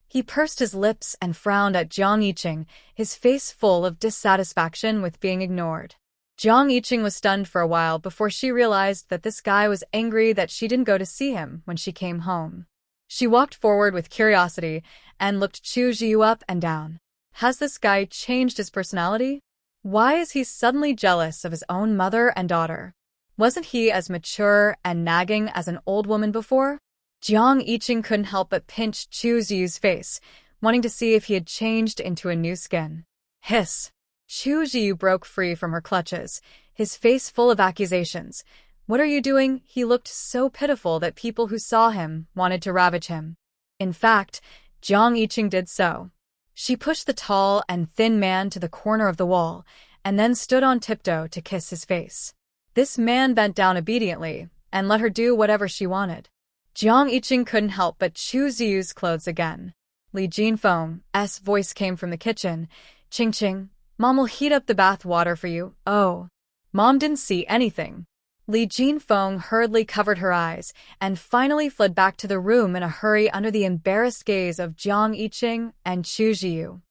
He pursed his lips and frowned at Jiang Yiqing, his face full of dissatisfaction with being ignored. Jiang Yiqing was stunned for a while before she realized that this guy was angry that she didn't go to see him when she came home. She walked forward with curiosity and looked Chu Jiu up and down. Has this guy changed his personality? Why is he suddenly jealous of his own mother and daughter? Wasn't he as mature and nagging as an old woman before? Jiang Yiqing couldn't help but pinch Chu Jiu's face, wanting to see if he had changed into a new skin. Hiss! Chu Jiu broke free from her clutches, his face full of accusations. What are you doing? He looked so pitiful that people who saw him wanted to ravage him. In fact, Jiang Yiqing did so. She pushed the tall and thin man to the corner of the wall, and then stood on tiptoe to kiss his face. This man bent down obediently, and let her do whatever she wanted. Jiang Yiqing couldn't help but Chu Jiu's clothes again. Li Jinfeng's voice came from the kitchen. Ching ching, Mom will heat up the bath water for you. Oh. Mom didn't see anything. Li Jinfeng hurriedly covered her eyes and finally fled back to the room in a hurry under the embarrassed gaze of Jiang Yiqing and Chu Jiu.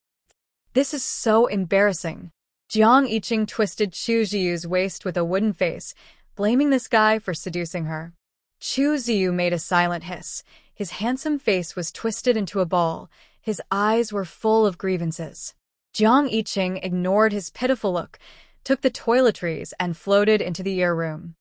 This is so embarrassing. Jiang Yiqing twisted Chu Jiu's waist with a wooden face, blaming this guy for seducing her. Chu Jiu made a silent hiss. His handsome face was twisted into a ball. His eyes were full of grievances. Jiang Yiqing ignored his pitiful look, took the toiletries and floated into the ear room.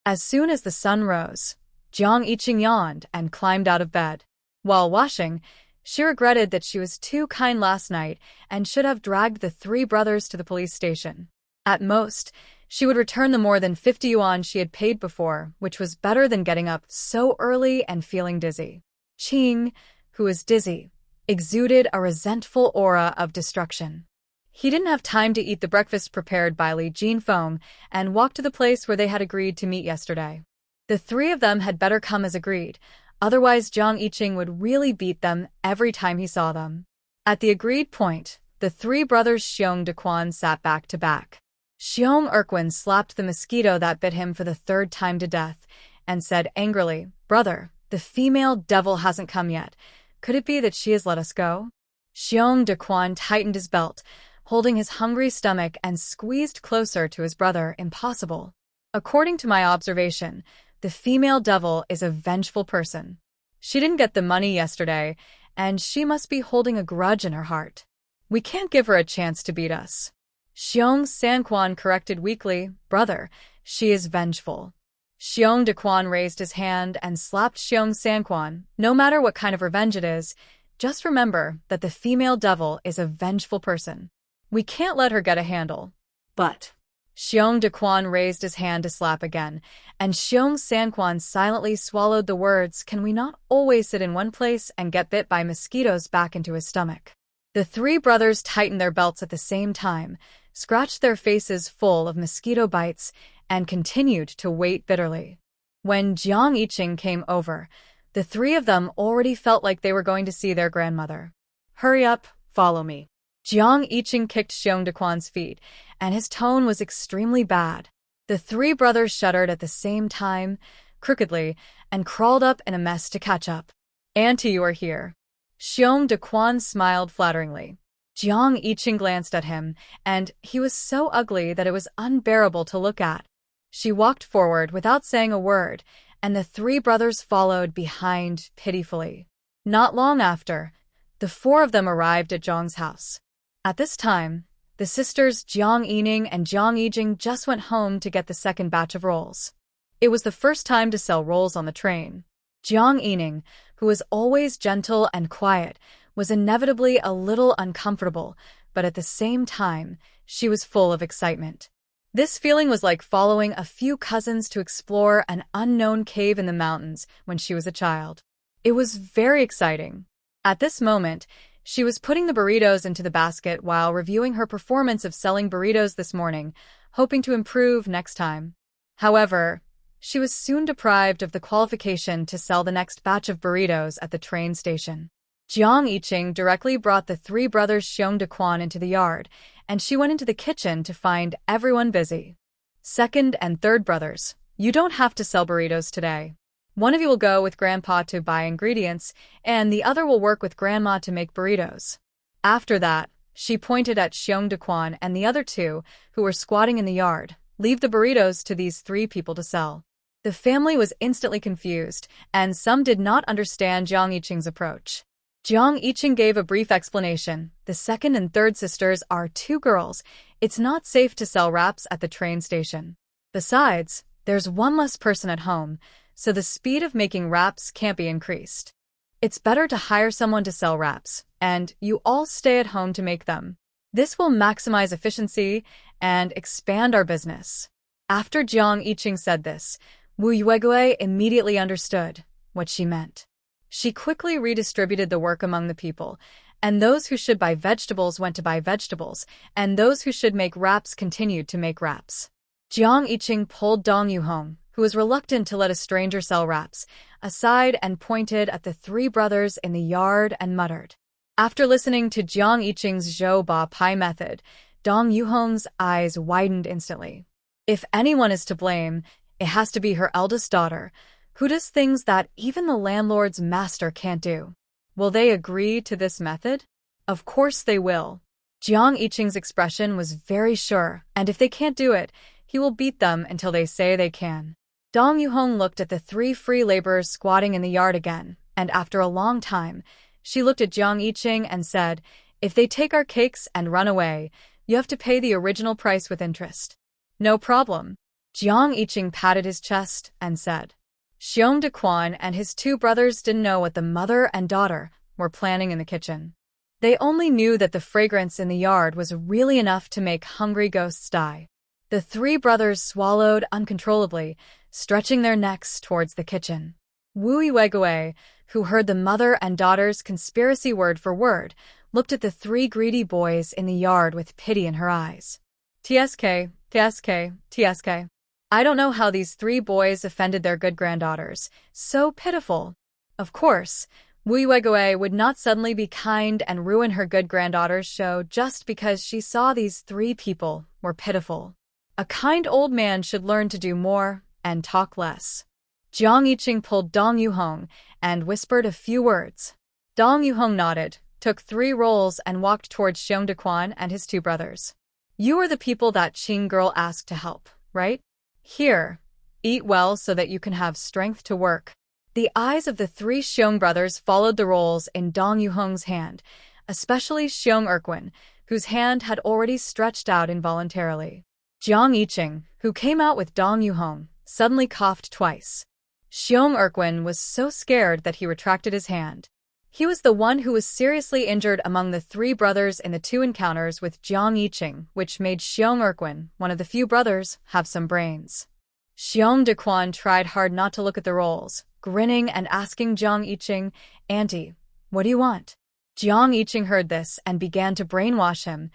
As soon as the sun rose, Jiang Yiqing yawned and climbed out of bed. While washing, she regretted that she was too kind last night and should have dragged the 3 brothers to the police station. At most, she would return the more than 50 yuan she had paid before, which was better than getting up so early and feeling dizzy. Qing, who was dizzy, exuded a resentful aura of destruction. He didn't have time to eat the breakfast prepared by Li Jinfeng and walked to the place where they had agreed to meet yesterday. The 3 of them had better come as agreed, otherwise Jiang Yiqing would really beat them every time he saw them. At the agreed point, the 3 brothers Xiong Dequan sat back to back. Xiong Erquin slapped the mosquito that bit him for the third time to death and said angrily, "Brother, the female devil hasn't come yet. Could it be that she has let us go?" Xiong Dequan tightened his belt, holding his hungry stomach and squeezed closer to his brother. "Impossible. According to my observation, the female devil is a vengeful person. She didn't get the money yesterday, and she must be holding a grudge in her heart. We can't give her a chance to beat us." Xiong Sanquan corrected weakly, "Brother, she is vengeful." Xiong Dequan raised his hand and slapped Xiong Sanquan. "No matter what kind of revenge it is, just remember that the female devil is a vengeful person. We can't let her get a handle." But Xiong Dequan raised his hand to slap again, and Xiong Sanquan silently swallowed the words, "Can we not always sit in one place and get bit by mosquitoes?" back into his stomach. The three brothers tightened their belts at the same time, scratched their faces full of mosquito bites, and continued to wait bitterly. When Jiang Yiqing came over, the three of them already felt like they were going to see their grandmother. "Hurry up, follow me." Jiang Yiqing kicked Xiong Dequan's feet, and his tone was extremely bad. The three brothers shuddered at the same time, crookedly, and crawled up in a mess to catch up. "Auntie, you are here." Xiong Dequan smiled flatteringly. Jiang Yiqing glanced at him, and he was so ugly that it was unbearable to look at. She walked forward without saying a word, and the three brothers followed behind pitifully. Not long after, the four of them arrived at Zhang's house. At this time, the sisters Jiang Yining and Jiang Yijing just went home to get the second batch of rolls. It was the first time to sell rolls on the train. Jiang Yining, who was always gentle and quiet, was inevitably a little uncomfortable, but at the same time, she was full of excitement. This feeling was like following a few cousins to explore an unknown cave in the mountains when she was a child. It was very exciting. At this moment, she was putting the burritos into the basket while reviewing her performance of selling burritos this morning, hoping to improve next time. However, she was soon deprived of the qualification to sell the next batch of burritos at the train station. Jiang Yiqing directly brought the three brothers Xiong Dequan into the yard, and she went into the kitchen to find everyone busy. "Second and third brothers, you don't have to sell burritos today. One of you will go with Grandpa to buy ingredients, and the other will work with Grandma to make burritos." After that, she pointed at Xiong Dequan and the other two, who were squatting in the yard. "Leave the burritos to these three people to sell." The family was instantly confused, and some did not understand Jiang Yiqing's approach. Jiang Yiqing gave a brief explanation. "The second and third sisters are two girls. It's not safe to sell wraps at the train station. Besides, there's one less person at home, so the speed of making wraps can't be increased. It's better to hire someone to sell wraps, and you all stay at home to make them. This will maximize efficiency and expand our business." After Jiang Yiqing said this, Wu Yuegue immediately understood what she meant. She quickly redistributed the work among the people, and those who should buy vegetables went to buy vegetables, and those who should make wraps continued to make wraps. Jiang Yiqing pulled Dong Yuhong, who was reluctant to let a stranger sell wraps, aside and pointed at the three brothers in the yard and muttered. After listening to Jiang Yiqing's zhou ba pai method, Dong Yuhong's eyes widened instantly. If anyone is to blame, it has to be her eldest daughter, who does things that even the landlord's master can't do. Will they agree to this method? Of course they will. Jiang Yiqing's expression was very sure, and if they can't do it, he will beat them until they say they can. Dong Yuhong looked at the three free laborers squatting in the yard again, and after a long time, she looked at Jiang Yiqing and said, "If they take our cakes and run away, you have to pay the original price with interest." "No problem." Jiang Yiqing patted his chest and said. Xiong Dequan and his two brothers didn't know what the mother and daughter were planning in the kitchen. They only knew that the fragrance in the yard was really enough to make hungry ghosts die. The three brothers swallowed uncontrollably, stretching their necks towards the kitchen. Wu Yuegue, who heard the mother and daughter's conspiracy word for word, looked at the three greedy boys in the yard with pity in her eyes. "TSK, TSK, TSK. I don't know how these three boys offended their good granddaughters. So pitiful." Of course, Wu Yuegue would not suddenly be kind and ruin her good granddaughter's show just because she saw these three people were pitiful. A kind old man should learn to do more and talk less. Jiang Yiqing pulled Dong Yuhong and whispered a few words. Dong Yuhong nodded, took 3 rolls and walked towards Xiong Dequan and his 2 brothers. You are the people that Qing girl asked to help, right? Here, eat well so that you can have strength to work. The eyes of the 3 Xiong brothers followed the rolls in Dong Yuhong's hand, especially Xiong Erquin, whose hand had already stretched out involuntarily. Jiang Yiqing, who came out with Dong Yuhong, suddenly coughed twice. Xiong Erquin was so scared that he retracted his hand. He was the one who was seriously injured among the 3 brothers in the 2 encounters with Jiang Yiqing, which made Xiong Erquin, one of the few brothers, have some brains. Xiong Dequan tried hard not to look at the rolls, grinning and asking Jiang Yiqing, "Auntie, what do you want?" Jiang Yiqing heard this and began to brainwash him.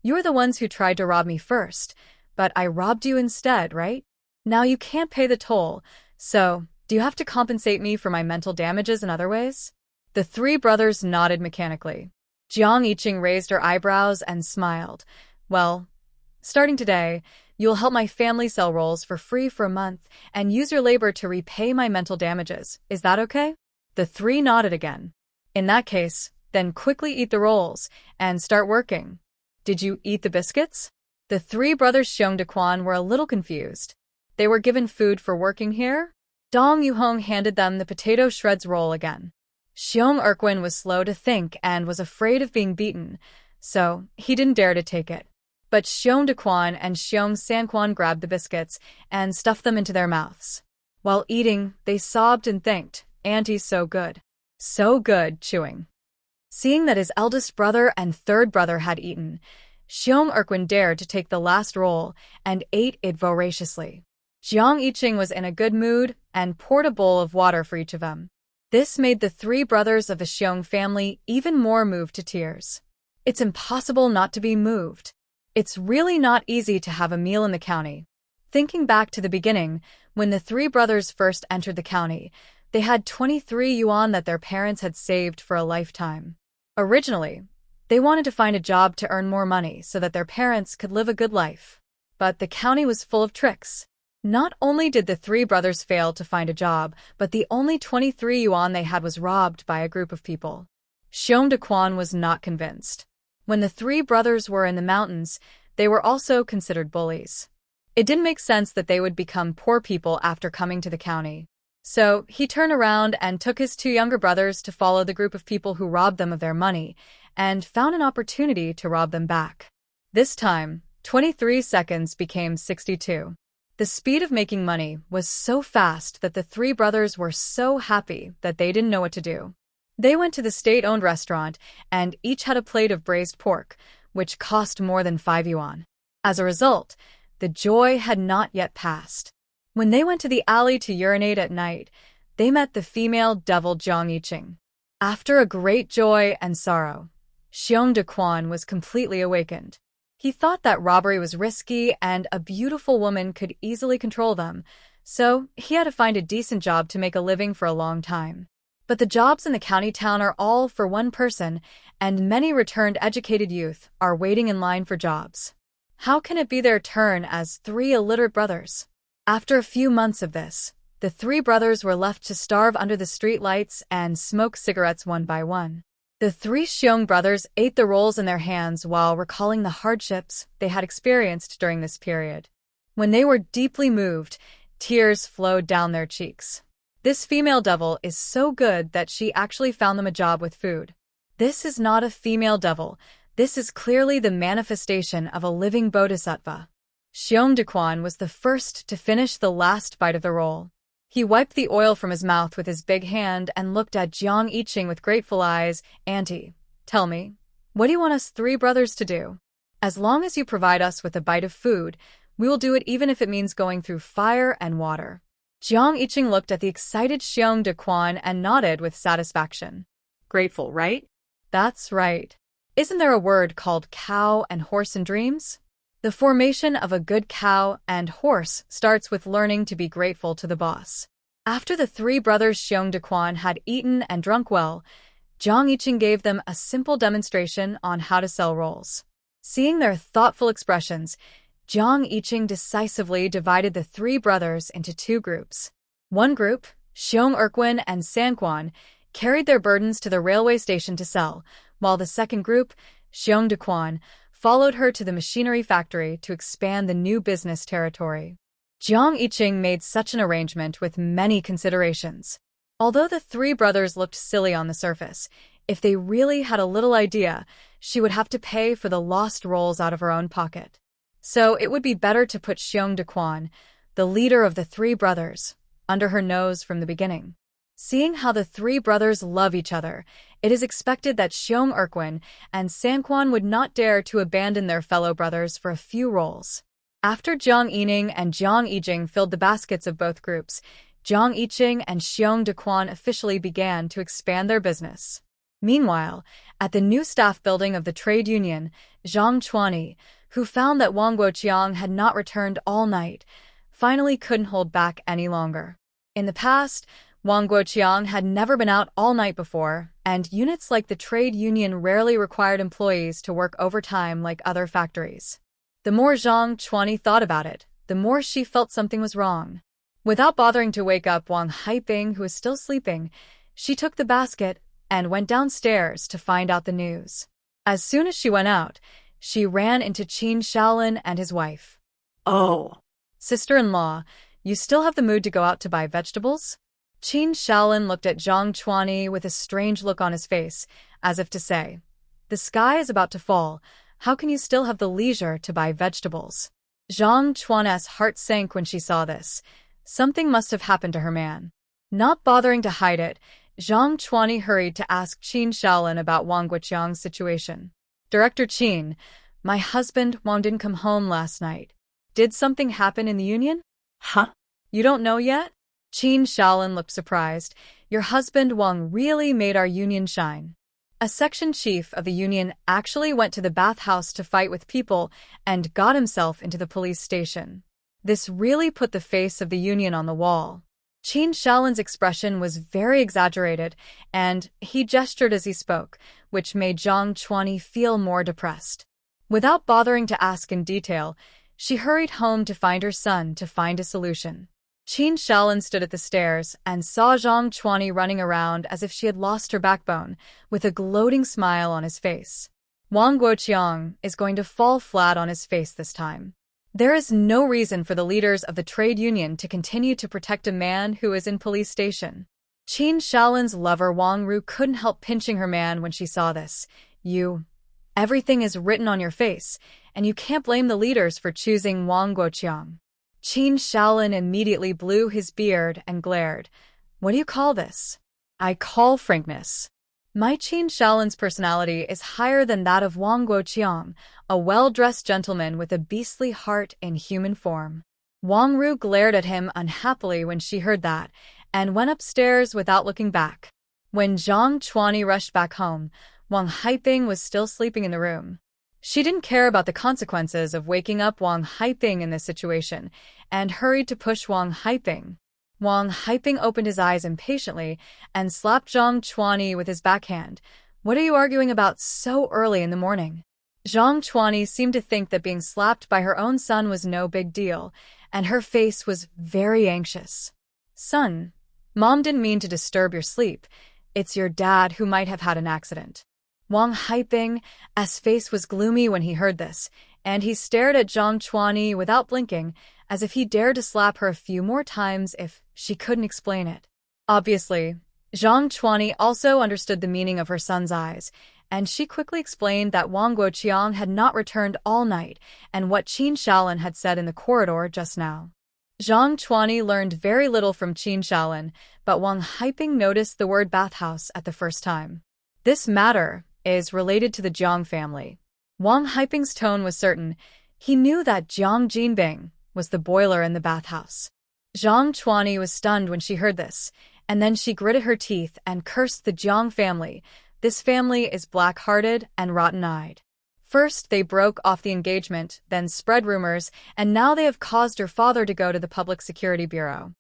"You're the ones who tried to rob me first, but I robbed you instead, right? Now you can't pay the toll, so do you have to compensate me for my mental damages in other ways?" The 3 brothers nodded mechanically. Jiang Yiqing raised her eyebrows and smiled. "Well, starting today, you'll help my family sell rolls for free for a month and use your labor to repay my mental damages. Is that okay?" The 3 nodded again. "In that case, then quickly eat the rolls and start working." "Did you eat the biscuits?" The 3 brothers Xiong Dequan were a little confused. They were given food for working here? Dong Yuhong handed them the potato shreds roll again. Xiong Erquin was slow to think and was afraid of being beaten, so he didn't dare to take it. But Xiong Dequan and Xiong Sanquan grabbed the biscuits and stuffed them into their mouths. While eating, they sobbed and thanked, "Auntie's so good." So good, chewing. Seeing that his eldest brother and 3rd brother had eaten, Xiong Erquin dared to take the last roll and ate it voraciously. Jiang Yiqing was in a good mood and poured a bowl of water for each of them. This made the 3 brothers of the Xiong family even more moved to tears. It's impossible not to be moved. It's really not easy to have a meal in the county. Thinking back to the beginning, when the 3 brothers first entered the county, they had 23 yuan that their parents had saved for a lifetime. Originally, they wanted to find a job to earn more money so that their parents could live a good life. But the county was full of tricks. Not only did the 3 brothers fail to find a job, but the only 23 yuan they had was robbed by a group of people. Xiong Dequan was not convinced. When the 3 brothers were in the mountains, they were also considered bullies. It didn't make sense that they would become poor people after coming to the county. So he turned around and took his 2 younger brothers to follow the group of people who robbed them of their money, and found an opportunity to rob them back. This time, 23 seconds became 62. The speed of making money was so fast that the 3 brothers were so happy that they didn't know what to do. They went to the state-owned restaurant and each had a plate of braised pork, which cost more than 5 yuan. As a result, the joy had not yet passed. When they went to the alley to urinate at night, they met the female devil Jiang Yiqing. After a great joy and sorrow, Xiong Dequan was completely awakened. He thought that robbery was risky and a beautiful woman could easily control them, so he had to find a decent job to make a living for a long time. But the jobs in the county town are all for one person, and many returned educated youth are waiting in line for jobs. How can it be their turn as 3 illiterate brothers? After a few months of this, the 3 brothers were left to starve under the street lights and smoke cigarettes one by one. The 3 Xiong brothers ate the rolls in their hands while recalling the hardships they had experienced during this period. When they were deeply moved, tears flowed down their cheeks. This female devil is so good that she actually found them a job with food. This is not a female devil. This is clearly the manifestation of a living bodhisattva. Xiong Dequan was the first to finish the last bite of the roll. He wiped the oil from his mouth with his big hand and looked at Jiang Yiqing with grateful eyes. "Auntie, tell me, what do you want us 3 brothers to do? As long as you provide us with a bite of food, we will do it even if it means going through fire and water." Jiang Yiqing looked at the excited Xiong Dequan and nodded with satisfaction. Grateful, right? That's right. Isn't there a word called cow and horse in dreams? The formation of a good cow and horse starts with learning to be grateful to the boss. After the 3 brothers Xiong Dequan had eaten and drunk well, Jiang Yiqing gave them a simple demonstration on how to sell rolls. Seeing their thoughtful expressions, Jiang Yiqing decisively divided the three brothers into two groups. One group, Xiong Erquin and Sanquan, carried their burdens to the railway station to sell, while the second group, Xiong Dequan, followed her to the machinery factory to expand the new business territory. Jiang Yiqing made such an arrangement with many considerations. Although the three brothers looked silly on the surface, if they really had a little idea, she would have to pay for the lost rolls out of her own pocket. So it would be better to put Xiong Dequan, the leader of the three brothers, under her nose from the beginning. Seeing how the three brothers love each other, it is expected that Xiong Erquin and Sanquan would not dare to abandon their fellow brothers for a few rolls. After Jiang Yining and Jiang Yijing filled the baskets of both groups, Jiang Yiqing and Xiong Dequan officially began to expand their business. Meanwhile, at the new staff building of the trade union, Zhang Chuani, who found that Wang Guoqiang had not returned all night, finally couldn't hold back any longer. In the past, Wang Guoqiang had never been out all night before, and units like the trade union rarely required employees to work overtime like other factories. The more Zhang Chuani thought about it, the more she felt something was wrong. Without bothering to wake up Wang Haiping, who was still sleeping, she took the basket and went downstairs to find out the news. As soon as she went out, she ran into Qin Shaolin and his wife. Oh. Sister-in-law, you still have the mood to go out to buy vegetables? Qin Shaolin looked at Zhang Chuani with a strange look on his face, as if to say, the sky is about to fall. How can you still have the leisure to buy vegetables? Zhang Chuani's heart sank when she saw this. Something must have happened to her man. Not bothering to hide it, Zhang Chuani hurried to ask Qin Shaolin about Wang Guoqiang's situation. Director Qin, my husband Wang didn't come home last night. Did something happen in the union? Huh? You don't know yet? Qin Shaolin looked surprised. Your husband Wang really made our union shine. A section chief of the union actually went to the bathhouse to fight with people and got himself into the police station. This really put the face of the union on the wall. Qin Shaolin's expression was very exaggerated, and he gestured as he spoke, which made Zhang Chuani feel more depressed. Without bothering to ask in detail, she hurried home to find her son to find a solution. Qin Shaolin stood at the stairs and saw Zhang Chuani running around as if she had lost her backbone, with a gloating smile on his face. Wang Guoqiang is going to fall flat on his face this time. There is no reason for the leaders of the trade union to continue to protect a man who is in police station. Qin Shaolin's lover Wang Ru couldn't help pinching her man when she saw this. Everything is written on your face, and you can't blame the leaders for choosing Wang Guoqiang. Qin Shaolin immediately blew his beard and glared. What do you call this? I call frankness. My Qin Shaolin's personality is higher than that of Wang Guoqiang, a well-dressed gentleman with a beastly heart in human form. Wang Ru glared at him unhappily when she heard that, and went upstairs without looking back. When Zhang Chuani rushed back home, Wang Haiping was still sleeping in the room. She didn't care about the consequences of waking up Wang Haiping in this situation, and hurried to push Wang Haiping. Wang Haiping opened his eyes impatiently and slapped Zhang Chuani with his backhand. What are you arguing about so early in the morning? Zhang Chuani seemed to think that being slapped by her own son was no big deal, and her face was very anxious. Son, Mom didn't mean to disturb your sleep. It's your dad who might have had an accident. Wang Haiping's face was gloomy when he heard this, and he stared at Zhang Chuani without blinking, as if he dared to slap her a few more times if she couldn't explain it. Obviously, Zhang Chuani also understood the meaning of her son's eyes, and she quickly explained that Wang Guoqiang had not returned all night and what Qin Shaolin had said in the corridor just now. Zhang Chuani learned very little from Qin Shaolin, but Wang Haiping noticed the word bathhouse at the first time. This matter is related to the Jiang family. Wang Haiping's tone was certain. He knew that Jiang Jinbing was the boiler in the bathhouse. Zhang Chuani was stunned when she heard this, and then she gritted her teeth and cursed the Jiang family. This family is black-hearted and rotten-eyed. First, they broke off the engagement, then spread rumors, and now they have caused her father to go to the Public Security Bureau.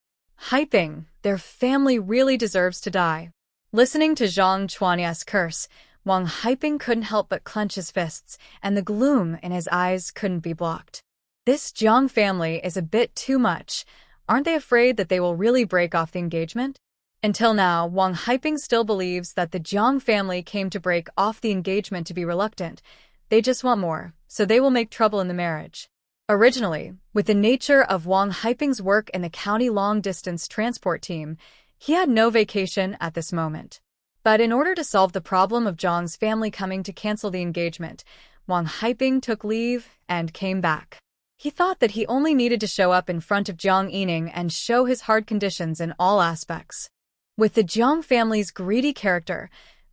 Haiping, their family really deserves to die. Listening to Zhang Chuani's curse, Wang Haiping couldn't help but clench his fists, and the gloom in his eyes couldn't be blocked. This Jiang family is a bit too much. Aren't they afraid that they will really break off the engagement? Until now, Wang Haiping still believes that the Jiang family came to break off the engagement to be reluctant. They just want more, so they will make trouble in the marriage. Originally, with the nature of Wang Haiping's work in the county long-distance transport team, he had no vacation at this moment. But in order to solve the problem of Jiang's family coming to cancel the engagement, Wang Haiping took leave and came back. He thought that he only needed to show up in front of Jiang Yining and show his hard conditions in all aspects. With the Jiang family's greedy character,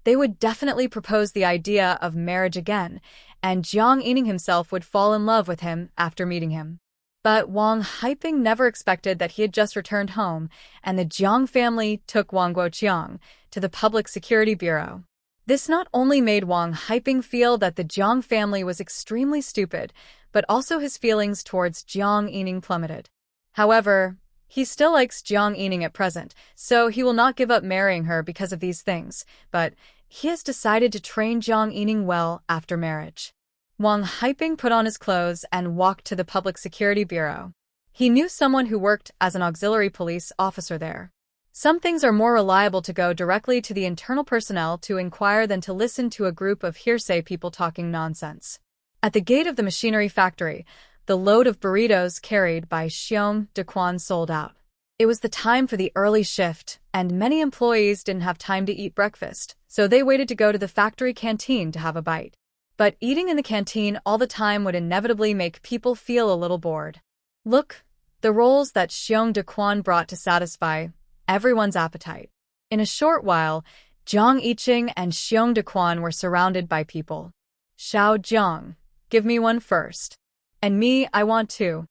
they would definitely propose the idea of marriage again, and Jiang Yining himself would fall in love with him after meeting him. But Wang Haiping never expected that he had just returned home, and the Jiang family took Wang Guoqiang to the Public Security Bureau. This not only made Wang Haiping feel that the Jiang family was extremely stupid, but also his feelings towards Jiang Yining plummeted. However, he still likes Jiang Yining at present, so he will not give up marrying her because of these things, but he has decided to train Jiang Yining well after marriage. Wang Haiping put on his clothes and walked to the Public Security Bureau. He knew someone who worked as an auxiliary police officer there. Some things are more reliable to go directly to the internal personnel to inquire than to listen to a group of hearsay people talking nonsense. At the gate of the machinery factory, the load of burritos carried by Xiong Dequan sold out. It was the time for the early shift, and many employees didn't have time to eat breakfast, so they waited to go to the factory canteen to have a bite. But eating in the canteen all the time would inevitably make people feel a little bored. Look, the rolls that Xiong Dequan brought to satisfy everyone's appetite. In a short while, Zhang Yiqing and Xiong Dequan were surrounded by people. Xiao Zhang, give me one first. And me, I want two.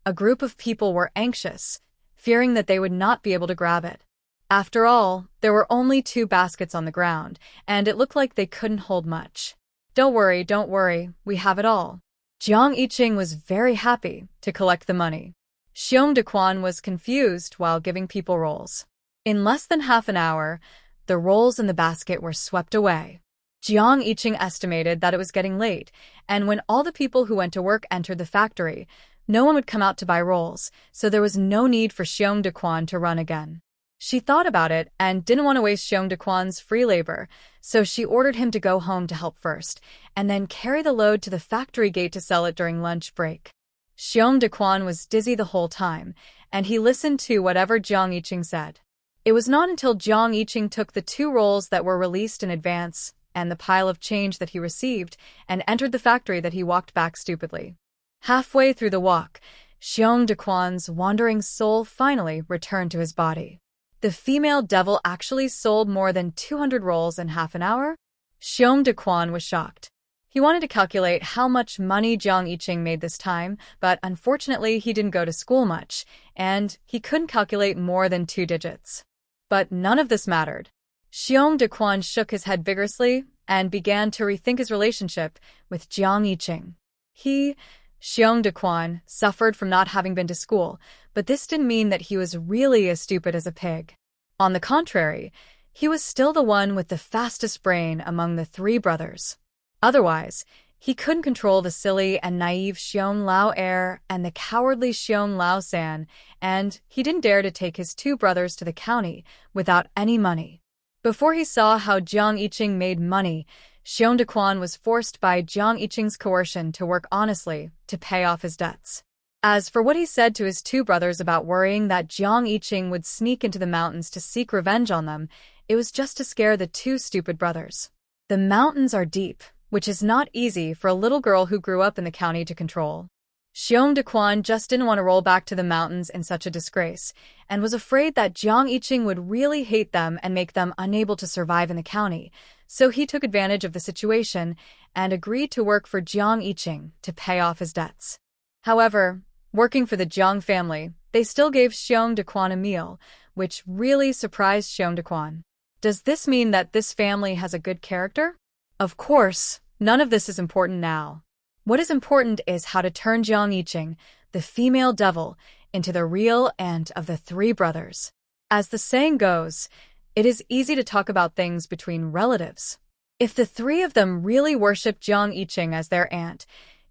A group of people were anxious, fearing that they would not be able to grab it. After all, there were only 2 baskets on the ground, and it looked like they couldn't hold much. Don't worry, we have it all. Jiang Yiqing was very happy to collect the money. Xiong Dequan was confused while giving people rolls. In less than half an hour, the rolls in the basket were swept away. Jiang Yiqing estimated that it was getting late, and when all the people who went to work entered the factory, no one would come out to buy rolls, so there was no need for Xiong Dequan to run again. She thought about it and didn't want to waste Xiong Dequan's free labor, so she ordered him to go home to help first, and then carry the load to the factory gate to sell it during lunch break. Xiong Dequan was dizzy the whole time, and he listened to whatever Jiang Yiqing said. It was not until Jiang Yiqing took the 2 rolls that were released in advance and the pile of change that he received and entered the factory that he walked back stupidly. Halfway through the walk, Xiong Dequan's wandering soul finally returned to his body. The female devil actually sold more than 200 rolls in half an hour? Xiong Dequan was shocked. He wanted to calculate how much money Jiang Yiqing made this time, but unfortunately he didn't go to school much, and he couldn't calculate more than 2 digits. But none of this mattered. Xiong Dequan shook his head vigorously and began to rethink his relationship with Jiang Yiqing. Xiong Dequan, suffered from not having been to school, but this didn't mean that he was really as stupid as a pig. On the contrary, he was still the one with the fastest brain among the 3 brothers. Otherwise, he couldn't control the silly and naive Xiong Lao Er and the cowardly Xiong Lao San, and he didn't dare to take his 2 brothers to the county without any money. Before he saw how Jiang Yiqing made money, Xiong Dequan was forced by Jiang Yiqing's coercion to work honestly to pay off his debts. As for what he said to his 2 brothers about worrying that Jiang Yiqing would sneak into the mountains to seek revenge on them, it was just to scare the 2 stupid brothers. The mountains are deep, which is not easy for a little girl who grew up in the county to control. Xiong Dequan just didn't want to roll back to the mountains in such a disgrace, and was afraid that Jiang Yiqing would really hate them and make them unable to survive in the county, so he took advantage of the situation and agreed to work for Jiang Yiqing to pay off his debts. However, working for the Jiang family, they still gave Xiong Dequan a meal, which really surprised Xiong Dequan. Does this mean that this family has a good character? Of course, none of this is important now. What is important is how to turn Jiang Yiqing, the female devil, into the real aunt of the 3 brothers. As the saying goes, it is easy to talk about things between relatives. If the 3 of them really worship Jiang Yiqing as their aunt,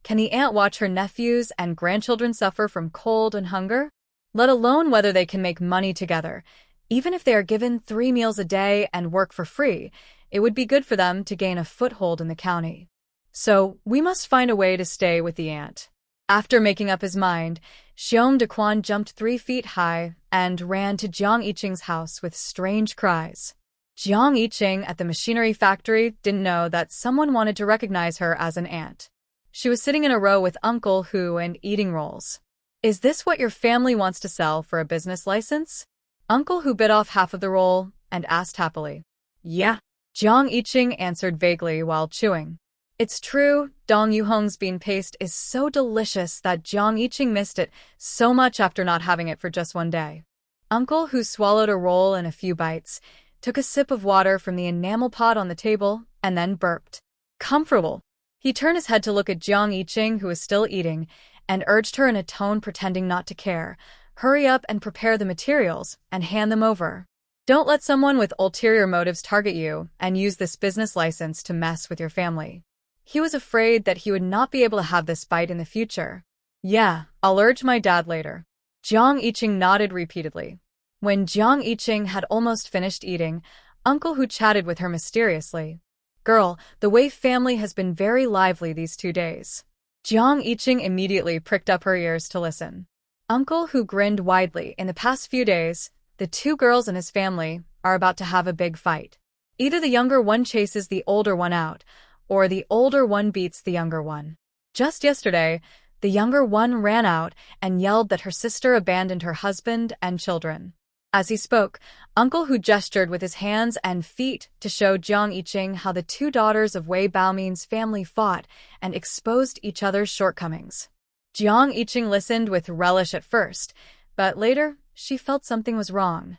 Can the aunt watch her nephews and grandchildren suffer from cold and hunger? Let alone whether they can make money together. Even if they are given 3 meals a day and work for free, it would be good for them to gain a foothold in the county. So, we must find a way to stay with the aunt. After making up his mind, Xiong Daquan jumped 3 feet high and ran to Jiang Yiqing's house with strange cries. Jiang Yiqing at the machinery factory didn't know that someone wanted to recognize her as an aunt. She was sitting in a row with Uncle Hu and eating rolls. Is this what your family wants to sell for a business license? Uncle Hu bit off half of the roll and asked happily. Yeah. Jiang Yiqing answered vaguely while chewing. It's true, Dong Yuhong's bean paste is so delicious that Jiang Yiqing missed it so much after not having it for just one day. Uncle Hu swallowed a roll in a few bites, took a sip of water from the enamel pot on the table, and then burped. Comfortable. He turned his head to look at Jiang Yiqing, who was still eating, and urged her in a tone pretending not to care. Hurry up and prepare the materials, and hand them over. Don't let someone with ulterior motives target you and use this business license to mess with your family. He was afraid that he would not be able to have this bite in the future. Yeah, I'll urge my dad later. Jiang Yiqing nodded repeatedly. When Jiang Yiqing had almost finished eating, Uncle Hu chatted with her mysteriously. Girl, the Wei family has been very lively these 2 days. Jiang Yiqing immediately pricked up her ears to listen. Uncle Hu grinned widely. In the past few days, the 2 girls in his family are about to have a big fight. Either the younger one chases the older one out, or the older one beats the younger one. Just yesterday, the younger one ran out and yelled that her sister abandoned her husband and children. As he spoke, Uncle Hu gestured with his hands and feet to show Jiang Yiqing how the 2 daughters of Wei Baomin's family fought and exposed each other's shortcomings. Jiang Yiqing listened with relish at first, but later she felt something was wrong.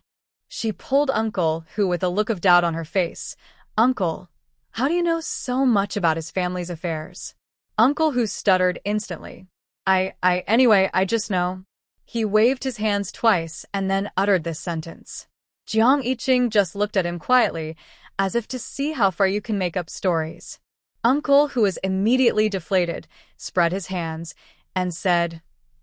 She pulled Uncle Hu with a look of doubt on her face. Uncle, how do you know so much about his family's affairs? Uncle Hu stuttered instantly. Anyway, I just know. He waved his hands twice and then uttered this sentence. Jiang Yiqing just looked at him quietly, as if to see how far you can make up stories. Uncle, who was immediately deflated, spread his hands and said,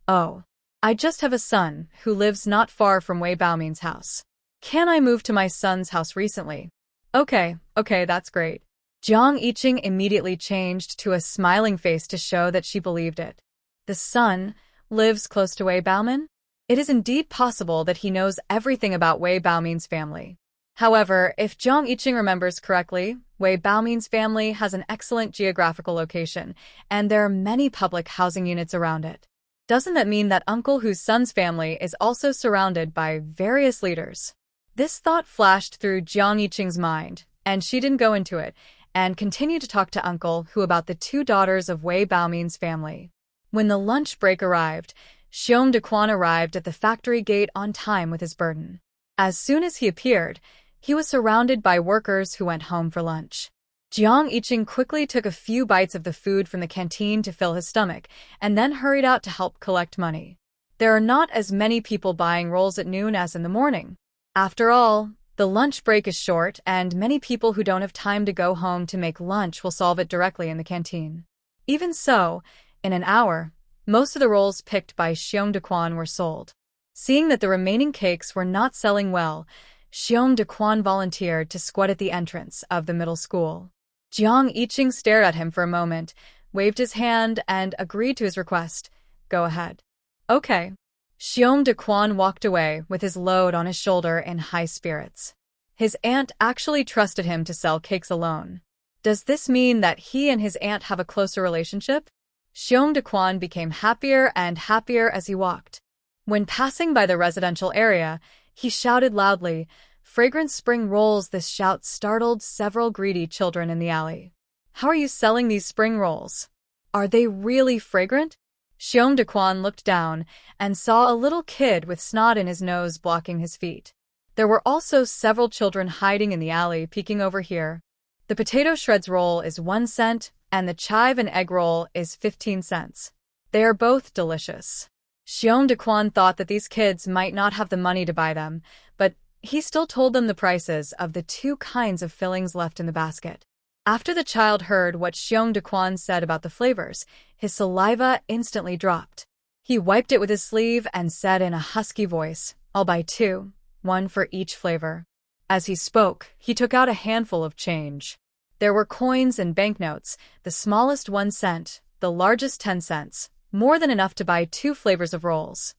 Oh, I just have a son who lives not far from Wei Baomin's house. Can I move to my son's house recently? Okay, that's great. Jiang Yiqing immediately changed to a smiling face to show that she believed it. The son lives close to Wei Baomin? It is indeed possible that he knows everything about Wei Baomin's family. However, if Jiang Yiqing remembers correctly, Wei Baomin's family has an excellent geographical location, and there are many public housing units around it. Doesn't that mean that Uncle Hu's son's family is also surrounded by various leaders? This thought flashed through Jiang Yiqing's mind, and she didn't go into it, and continued to talk to Uncle Hu about the 2 daughters of Wei Baomin's family. When the lunch break arrived, Xiong Daquan arrived at the factory gate on time with his burden. As soon as he appeared, he was surrounded by workers who went home for lunch. Jiang Yiqing quickly took a few bites of the food from the canteen to fill his stomach, and then hurried out to help collect money. There are not as many people buying rolls at noon as in the morning. After all, the lunch break is short, and many people who don't have time to go home to make lunch will solve it directly in the canteen. Even so, in an hour, most of the rolls picked by Xiong Daquan were sold. Seeing that the remaining cakes were not selling well, Xiong Daquan volunteered to squat at the entrance of the middle school. Jiang Yiqing stared at him for a moment, waved his hand, and agreed to his request. Go ahead. Okay. Xiong Daquan walked away with his load on his shoulder in high spirits. His aunt actually trusted him to sell cakes alone. Does this mean that he and his aunt have a closer relationship? Xiong Daquan became happier and happier as he walked. When passing by the residential area, he shouted loudly, "Fragrant spring rolls!" This shout startled several greedy children in the alley. How are you selling these spring rolls? Are they really fragrant? Xiong Daquan looked down and saw a little kid with snot in his nose blocking his feet. There were also several children hiding in the alley peeking over here. The potato shreds roll is 1 cent, and the chive and egg roll is 15 cents. They are both delicious. Xiong Daquan thought that these kids might not have the money to buy them, but he still told them the prices of the 2 kinds of fillings left in the basket. After the child heard what Xiong Dequan said about the flavors, his saliva instantly dropped. He wiped it with his sleeve and said in a husky voice, "I'll buy two, one for each flavor." As he spoke, he took out a handful of change. There were coins and banknotes, the smallest 1 cent, the largest 10 cents, more than enough to buy 2 flavors of rolls.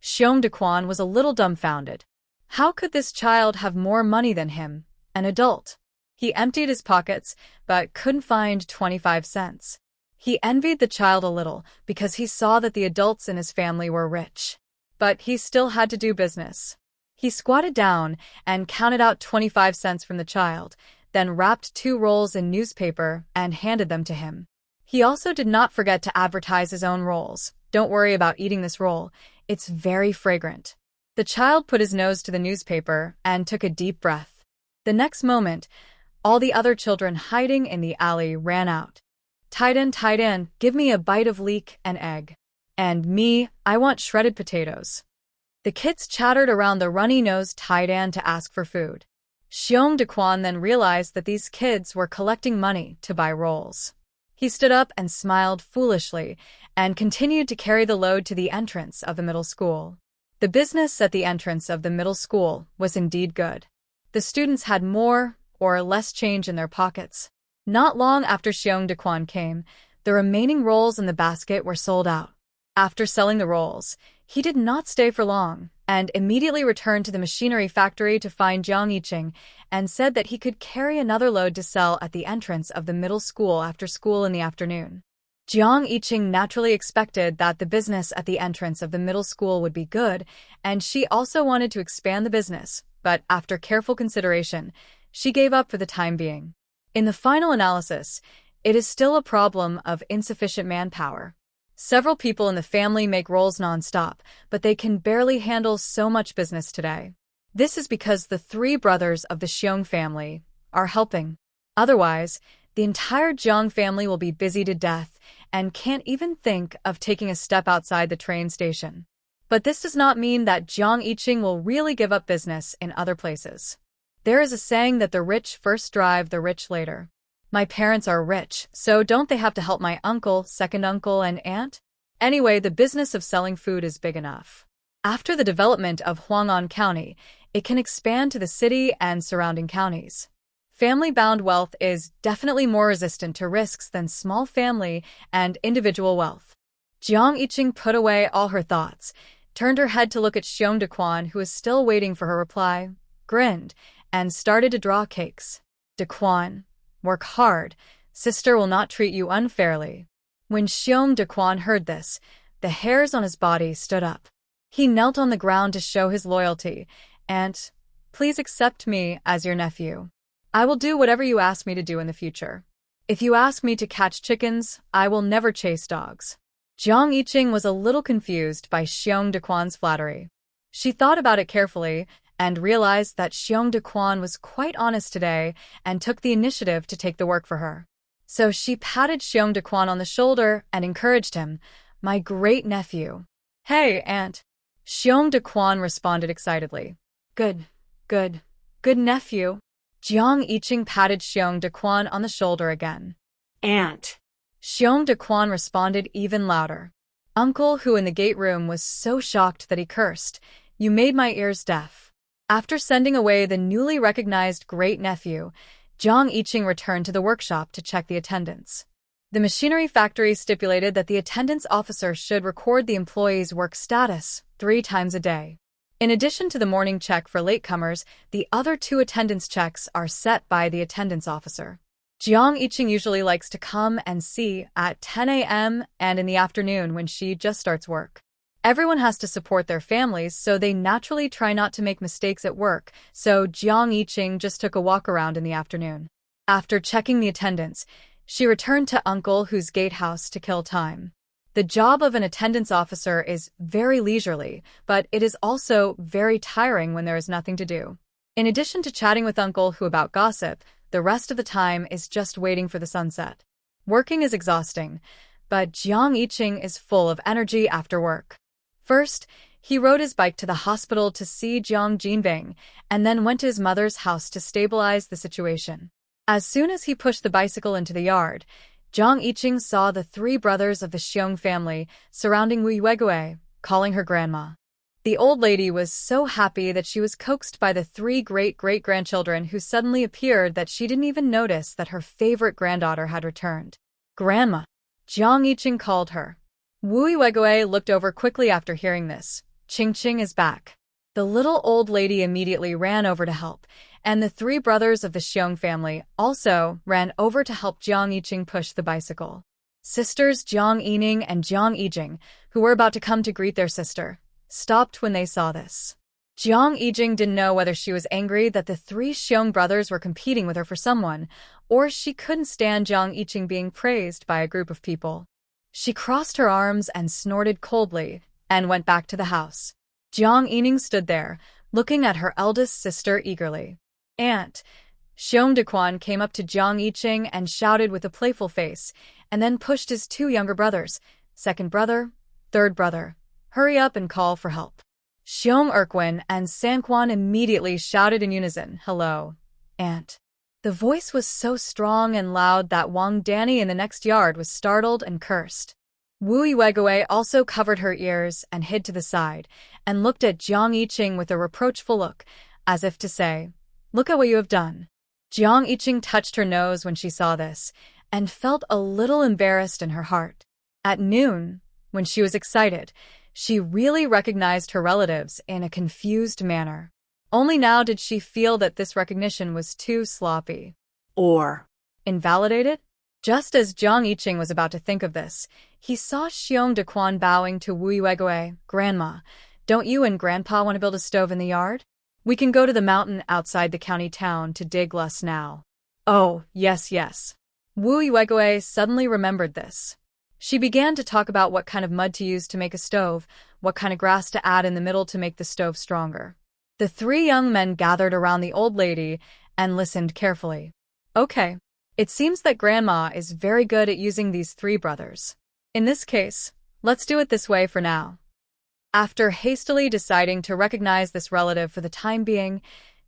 Xiong Dequan was a little dumbfounded. How could this child have more money than him, an adult? He emptied his pockets, but couldn't find 25 cents. He envied the child a little because he saw that the adults in his family were rich. But he still had to do business. He squatted down and counted out 25 cents from the child, then wrapped 2 rolls in newspaper and handed them to him. He also did not forget to advertise his own rolls. "Don't worry about eating this roll. It's very fragrant." The child put his nose to the newspaper and took a deep breath. The next moment, all the other children hiding in the alley ran out. Titan, give me a bite of leek and egg. And me, I want shredded potatoes." The kids chattered around the runny-nosed Titan to ask for food. Xiong Dequan then realized that these kids were collecting money to buy rolls. He stood up and smiled foolishly and continued to carry the load to the entrance of the middle school. The business at the entrance of the middle school was indeed good. The students had more or less change in their pockets. Not long after Xiong Dequan came, the remaining rolls in the basket were sold out. After selling the rolls, he did not stay for long and immediately returned to the machinery factory to find Jiang Yiqing and said that he could carry another load to sell at the entrance of the middle school after school in the afternoon. Jiang Yiqing naturally expected that the business at the entrance of the middle school would be good, and she also wanted to expand the business, but after careful consideration, she gave up for the time being. In the final analysis, it is still a problem of insufficient manpower. Several people in the family make rolls non-stop, but they can barely handle so much business today. This is because the 3 brothers of the Xiong family are helping. Otherwise, the entire Jiang family will be busy to death and can't even think of taking a step outside the train station. But this does not mean that Jiang Yiqing will really give up business in other places. There is a saying that the rich first drive the rich later. My parents are rich, so don't they have to help my uncle, second uncle, and aunt? Anyway, the business of selling food is big enough. After the development of Huang'an County, it can expand to the city and surrounding counties. Family-bound wealth is definitely more resistant to risks than small family and individual wealth. Jiang Yiqing put away all her thoughts, turned her head to look at Xiong Dequan, who was still waiting for her reply, grinned, and started to draw cakes. "Dequan, work hard. Sister will not treat you unfairly." When Xiong Dequan heard this, the hairs on his body stood up. He knelt on the ground to show his loyalty, and, "Please accept me as your nephew. I will do whatever you ask me to do in the future. If you ask me to catch chickens, I will never chase dogs." Jiang Yiqing was a little confused by Xiong Dequan's flattery. She thought about it carefully and realized that Xiong Dequan was quite honest today and took the initiative to take the work for her. So she patted Xiong Dequan on the shoulder and encouraged him, "My great nephew." "Hey, Aunt." Xiong Dequan responded excitedly. Good nephew." Jiang Yiqing patted Xiong Dequan on the shoulder again. "Aunt." Xiong Dequan responded even louder. Uncle, who in the gate room was so shocked that he cursed, "You made my ears deaf." After sending away the newly recognized great-nephew, Jiang Yiqing returned to the workshop to check the attendance. The machinery factory stipulated that the attendance officer should record the employee's work status 3 times a day. In addition to the morning check for latecomers, the other 2 attendance checks are set by the attendance officer. Jiang Yiqing usually likes to come and see at 10 a.m. and in the afternoon when she just starts work. Everyone has to support their families, so they naturally try not to make mistakes at work, so Jiang Yiqing just took a walk around in the afternoon. After checking the attendance, she returned to Uncle Hu's gatehouse to kill time. The job of an attendance officer is very leisurely, but it is also very tiring when there is nothing to do. In addition to chatting with Uncle Hu about gossip, the rest of the time is just waiting for the sunset. Working is exhausting, but Jiang Yiqing is full of energy after work. First, he rode his bike to the hospital to see Jiang Jinbing, and then went to his mother's house to stabilize the situation. As soon as he pushed the bicycle into the yard, Jiang Yiqing saw the three brothers of the Xiong family surrounding Wu Yuegue, calling her grandma. The old lady was so happy that she was coaxed by the three great-great-grandchildren who suddenly appeared that she didn't even notice that her favorite granddaughter had returned. Grandma, Jiang Yiqing called her. Wu Yuegue looked over quickly after hearing this. Qing is back. The little old lady immediately ran over to help, and the three brothers of the Xiong family also ran over to help Jiang Yiqing push the bicycle. Sisters Jiang Yining and Jiang Yijing, who were about to come to greet their sister, stopped when they saw this. Jiang Yijing didn't know whether she was angry that the three Xiong brothers were competing with her for someone, or she couldn't stand Jiang Yiqing being praised by a group of people. She crossed her arms and snorted coldly and went back to the house. Jiang Yining stood there, looking at her eldest sister eagerly. Aunt, Xiong Dequan came up to Jiang Yiqing and shouted with a playful face, and then pushed his two younger brothers, second brother, third brother. Hurry up and call for help. Xiong Erquin and Sanquan immediately shouted in unison, hello, Aunt. The voice was so strong and loud that Wang Danny in the next yard was startled and cursed. Wu Yuegue also covered her ears and hid to the side, and looked at Jiang Yiqing with a reproachful look, as if to say, look at what you have done. Jiang Yiqing touched her nose when she saw this, and felt a little embarrassed in her heart. At noon, when she was excited, she really recognized her relatives in a confused manner. Only now did she feel that this recognition was too sloppy. Or invalidated? Just as Jiang Yiqing was about to think of this, he saw Xiong Dequan bowing to Wu Yuegue. Grandma, don't you and Grandpa want to build a stove in the yard? We can go to the mountain outside the county town to dig less now. Oh, yes. Wu Yuegue suddenly remembered this. She began to talk about what kind of mud to use to make a stove, what kind of grass to add in the middle to make the stove stronger. The three young men gathered around the old lady and listened carefully. Okay. It seems that Grandma is very good at using these three brothers. In this case, let's do it this way for now. After hastily deciding to recognize this relative for the time being,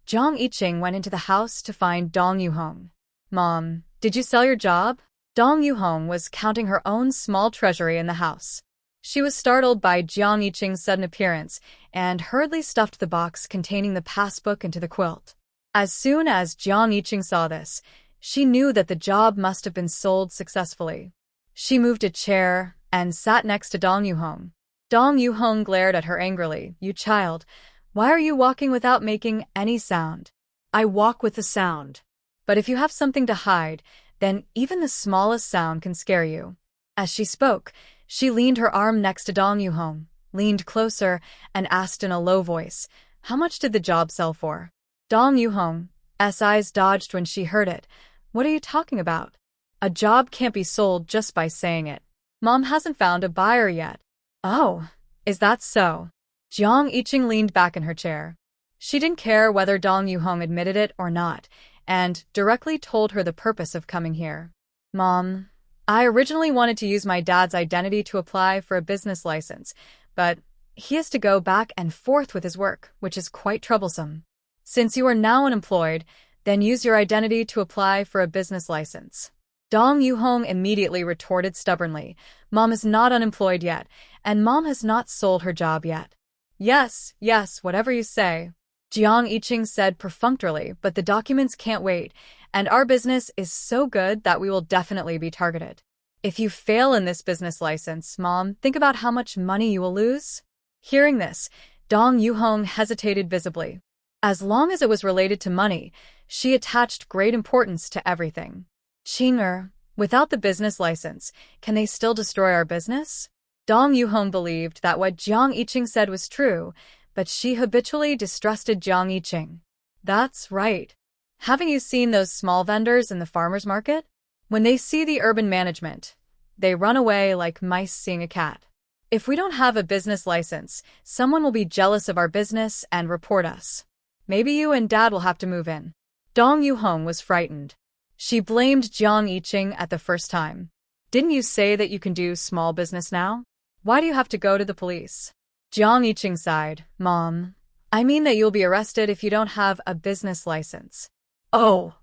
Jiang Yiqing went into the house to find Dong Yuhong. Mom, did you sell your job? Dong Yuhong was counting her own small treasury in the house. She was startled by Jiang Yiqing's sudden appearance and hurriedly stuffed the box containing the passbook into the quilt. As soon as Jiang Yiqing saw this, she knew that the job must have been sold successfully. She moved a chair and sat next to Dong Yuhong. Dong Yuhong glared at her angrily. You child, why are you walking without making any sound? I walk with a sound. But if you have something to hide, then even the smallest sound can scare you. As she spoke, she leaned her arm next to Dong Yuhong, leaned closer, and asked in a low voice, how much did the job sell for? Dong Yuhong's eyes dodged when she heard it. What are you talking about? A job can't be sold just by saying it. Mom hasn't found a buyer yet. Oh, is that so? Jiang Yiqing leaned back in her chair. She didn't care whether Dong Yuhong admitted it or not, and directly told her the purpose of coming here. Mom, I originally wanted to use my dad's identity to apply for a business license, but he has to go back and forth with his work, which is quite troublesome. Since you are now unemployed, then use your identity to apply for a business license. Dong Yuhong immediately retorted stubbornly, Mom is not unemployed yet, and Mom has not sold her job yet. Yes, whatever you say. Jiang Yiqing said perfunctorily, but the documents can't wait, and our business is so good that we will definitely be targeted. If you fail in this business license, Mom, think about how much money you will lose. Hearing this, Dong Yuhong hesitated visibly. As long as it was related to money, she attached great importance to everything. Qinger, without the business license, can they still destroy our business? Dong Yuhong believed that what Jiang Yiqing said was true, but she habitually distrusted Jiang Yiqing. That's right. Haven't you seen those small vendors in the farmer's market? When they see the urban management, they run away like mice seeing a cat. If we don't have a business license, someone will be jealous of our business and report us. Maybe you and Dad will have to move in. Dong Yuhong was frightened. She blamed Jiang Yiqing at the first time. Didn't you say that you can do small business now? Why do you have to go to the police? Jiang Yiqing sighed. Mom, I mean that you'll be arrested if you don't have a business license. Oh.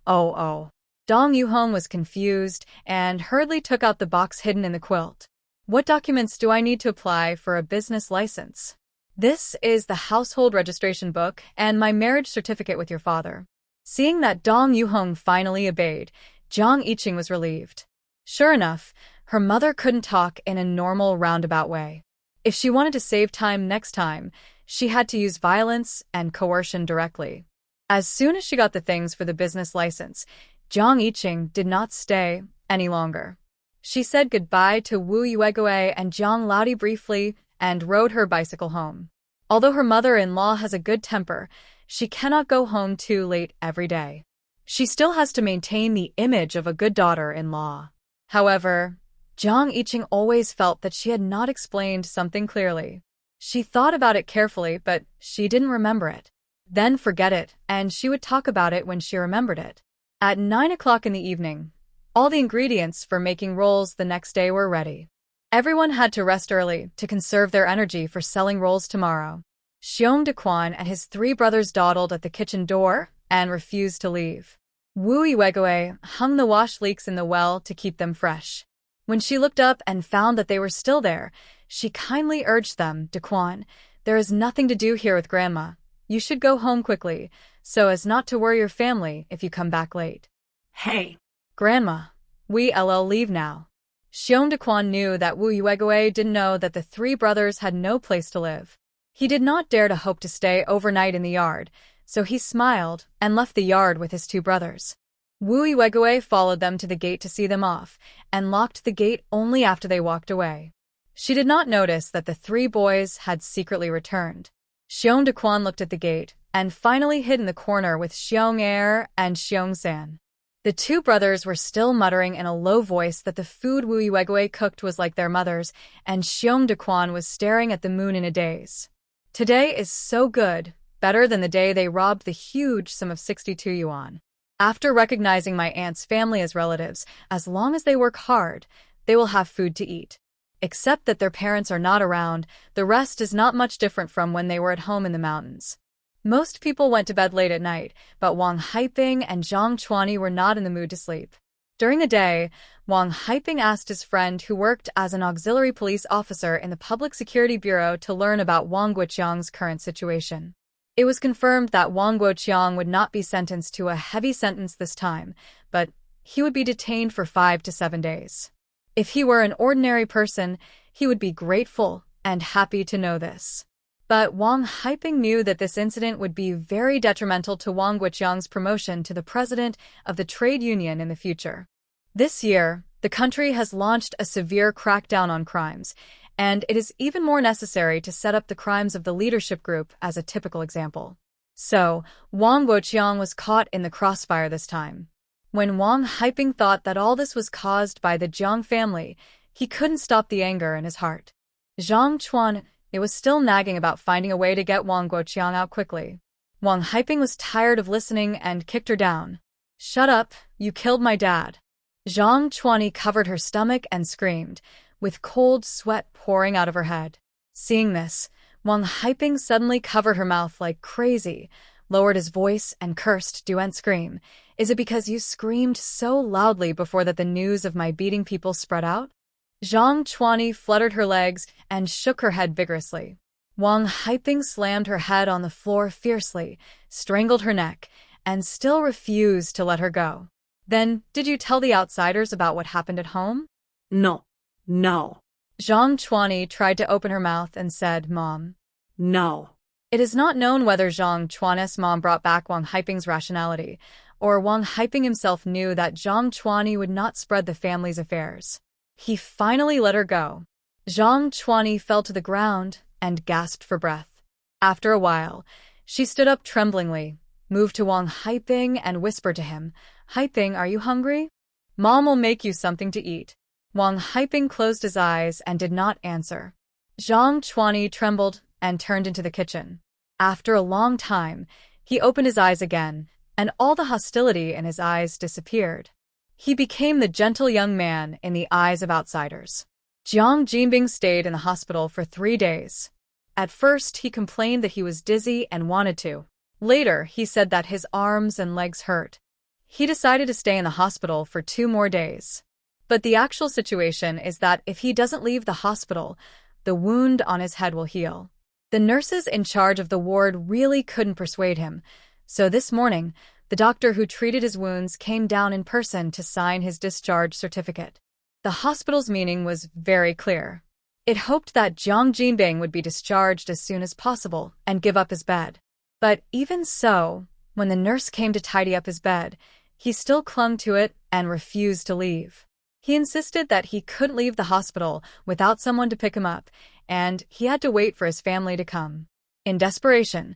Dong Yuhong was confused and hurriedly took out the box hidden in the quilt. What documents do I need to apply for a business license? This is the household registration book and my marriage certificate with your father. Seeing that Dong Yuhong finally obeyed, Jiang Yiqing was relieved. Sure enough, her mother couldn't talk in a normal roundabout way. If she wanted to save time next time, she had to use violence and coercion directly. As soon as she got the things for the business license, Jiang Yiqing did not stay any longer. She said goodbye to Wu Yuegui and Jiang Laodi briefly and rode her bicycle home. Although her mother-in-law has a good temper, she cannot go home too late every day. She still has to maintain the image of a good daughter-in-law. However, Jiang Yiqing always felt that she had not explained something clearly. She thought about it carefully, but she didn't remember it. Then forget it, and she would talk about it when she remembered it. At 9 o'clock in the evening, all the ingredients for making rolls the next day were ready. Everyone had to rest early to conserve their energy for selling rolls tomorrow. Xiong Dequan and his 3 brothers dawdled at the kitchen door and refused to leave. Wu Yuegui hung the wash leaks in the well to keep them fresh. When she looked up and found that they were still there, she kindly urged them, Dequan, there is nothing to do here with Grandma. You should go home quickly, so as not to worry your family if you come back late. Hey. Grandma, we'll leave now. Xiong Dequan knew that Wu Yuegui didn't know that the 3 brothers had no place to live. He did not dare to hope to stay overnight in the yard, so he smiled and left the yard with his 2 brothers. Wu Yuegui followed them to the gate to see them off, and locked the gate only after they walked away. She did not notice that the 3 boys had secretly returned. Xiong Dequan looked at the gate, and finally hid in the corner with Xiong Er and Xiong San. The 2 brothers were still muttering in a low voice that the food Wu Yuegui cooked was like their mother's, and Xiong Dequan was staring at the moon in a daze. Today is so good, better than the day they robbed the huge sum of 62 yuan. After recognizing my aunt's family as relatives, as long as they work hard, they will have food to eat. Except that their parents are not around, the rest is not much different from when they were at home in the mountains. Most people went to bed late at night, but Wang Haiping and Zhang Chuani were not in the mood to sleep. During the day, Wang Haiping asked his friend who worked as an auxiliary police officer in the Public Security Bureau to learn about Wang Guoqiang's current situation. It was confirmed that Wang Guoqiang would not be sentenced to a heavy sentence this time, but he would be detained for 5 to 7 days. If he were an ordinary person, he would be grateful and happy to know this. But Wang Haiping knew that this incident would be very detrimental to Wang Guoqiang's promotion to the president of the trade union in the future. This year, the country has launched a severe crackdown on crimes, and it is even more necessary to set up the crimes of the leadership group as a typical example. So, Wang Guoqiang was caught in the crossfire this time. When Wang Haiping thought that all this was caused by the Jiang family, he couldn't stop the anger in his heart. Zhang Chuan was still nagging about finding a way to get Wang Guoqiang out quickly. Wang Haiping was tired of listening and kicked her down. Shut up, you killed my dad. Zhang Chuani covered her stomach and screamed, with cold sweat pouring out of her head. Seeing this, Wang Haiping suddenly covered her mouth like crazy, lowered his voice and cursed, "Do scream. Is it because you screamed so loudly before that the news of my beating people spread out?" Zhang Chuani fluttered her legs and shook her head vigorously. Wang Haiping slammed her head on the floor fiercely, strangled her neck, and still refused to let her go. Then, did you tell the outsiders about what happened at home? No. Zhang Chuani tried to open her mouth and said, "Mom." No. It is not known whether Zhang Chuani's mom brought back Wang Haiping's rationality, or Wang Haiping himself knew that Zhang Chuani would not spread the family's affairs. He finally let her go. Zhang Chuani fell to the ground and gasped for breath. After a while, she stood up tremblingly, moved to Wang Haiping and whispered to him, "Haiping, are you hungry? Mom will make you something to eat." Wang Haiping closed his eyes and did not answer. Zhang Chuani trembled and turned into the kitchen. After a long time, he opened his eyes again, and all the hostility in his eyes disappeared. He became the gentle young man in the eyes of outsiders. Jiang Jinbing stayed in the hospital for 3 days. At first, he complained that he was dizzy and wanted to. Later, he said that his arms and legs hurt. He decided to stay in the hospital for 2 more days. But the actual situation is that if he doesn't leave the hospital, the wound on his head will heal. The nurses in charge of the ward really couldn't persuade him, so this morning, the doctor who treated his wounds came down in person to sign his discharge certificate. The hospital's meaning was very clear. It hoped that Jiang Jinbing would be discharged as soon as possible and give up his bed. But even so, when the nurse came to tidy up his bed, he still clung to it and refused to leave. He insisted that he couldn't leave the hospital without someone to pick him up, and he had to wait for his family to come. In desperation,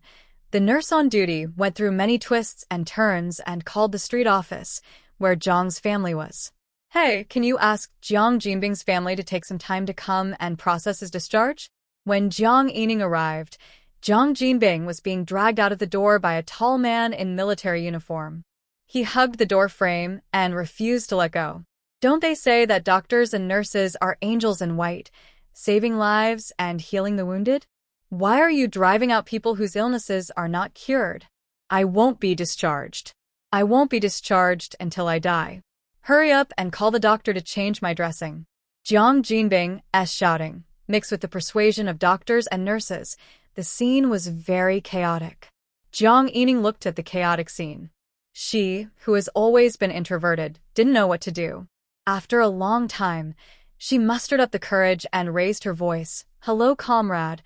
the nurse on duty went through many twists and turns and called the street office, where Jiang's family was. "Hey, can you ask Jiang Jinbing's family to take some time to come and process his discharge?" When Jiang Yining arrived, Jiang Jinbing was being dragged out of the door by a tall man in military uniform. He hugged the door frame and refused to let go. Don't they say that doctors and nurses are angels in white, saving lives and healing the wounded? Why are you driving out people whose illnesses are not cured? I won't be discharged. I won't be discharged until I die. Hurry up and call the doctor to change my dressing. Jiang Jinbing's shouting, mixed with the persuasion of doctors and nurses, the scene was very chaotic. Jiang Yining looked at the chaotic scene. She, who has always been introverted, didn't know what to do. After a long time, she mustered up the courage and raised her voice. "Hello, comrade.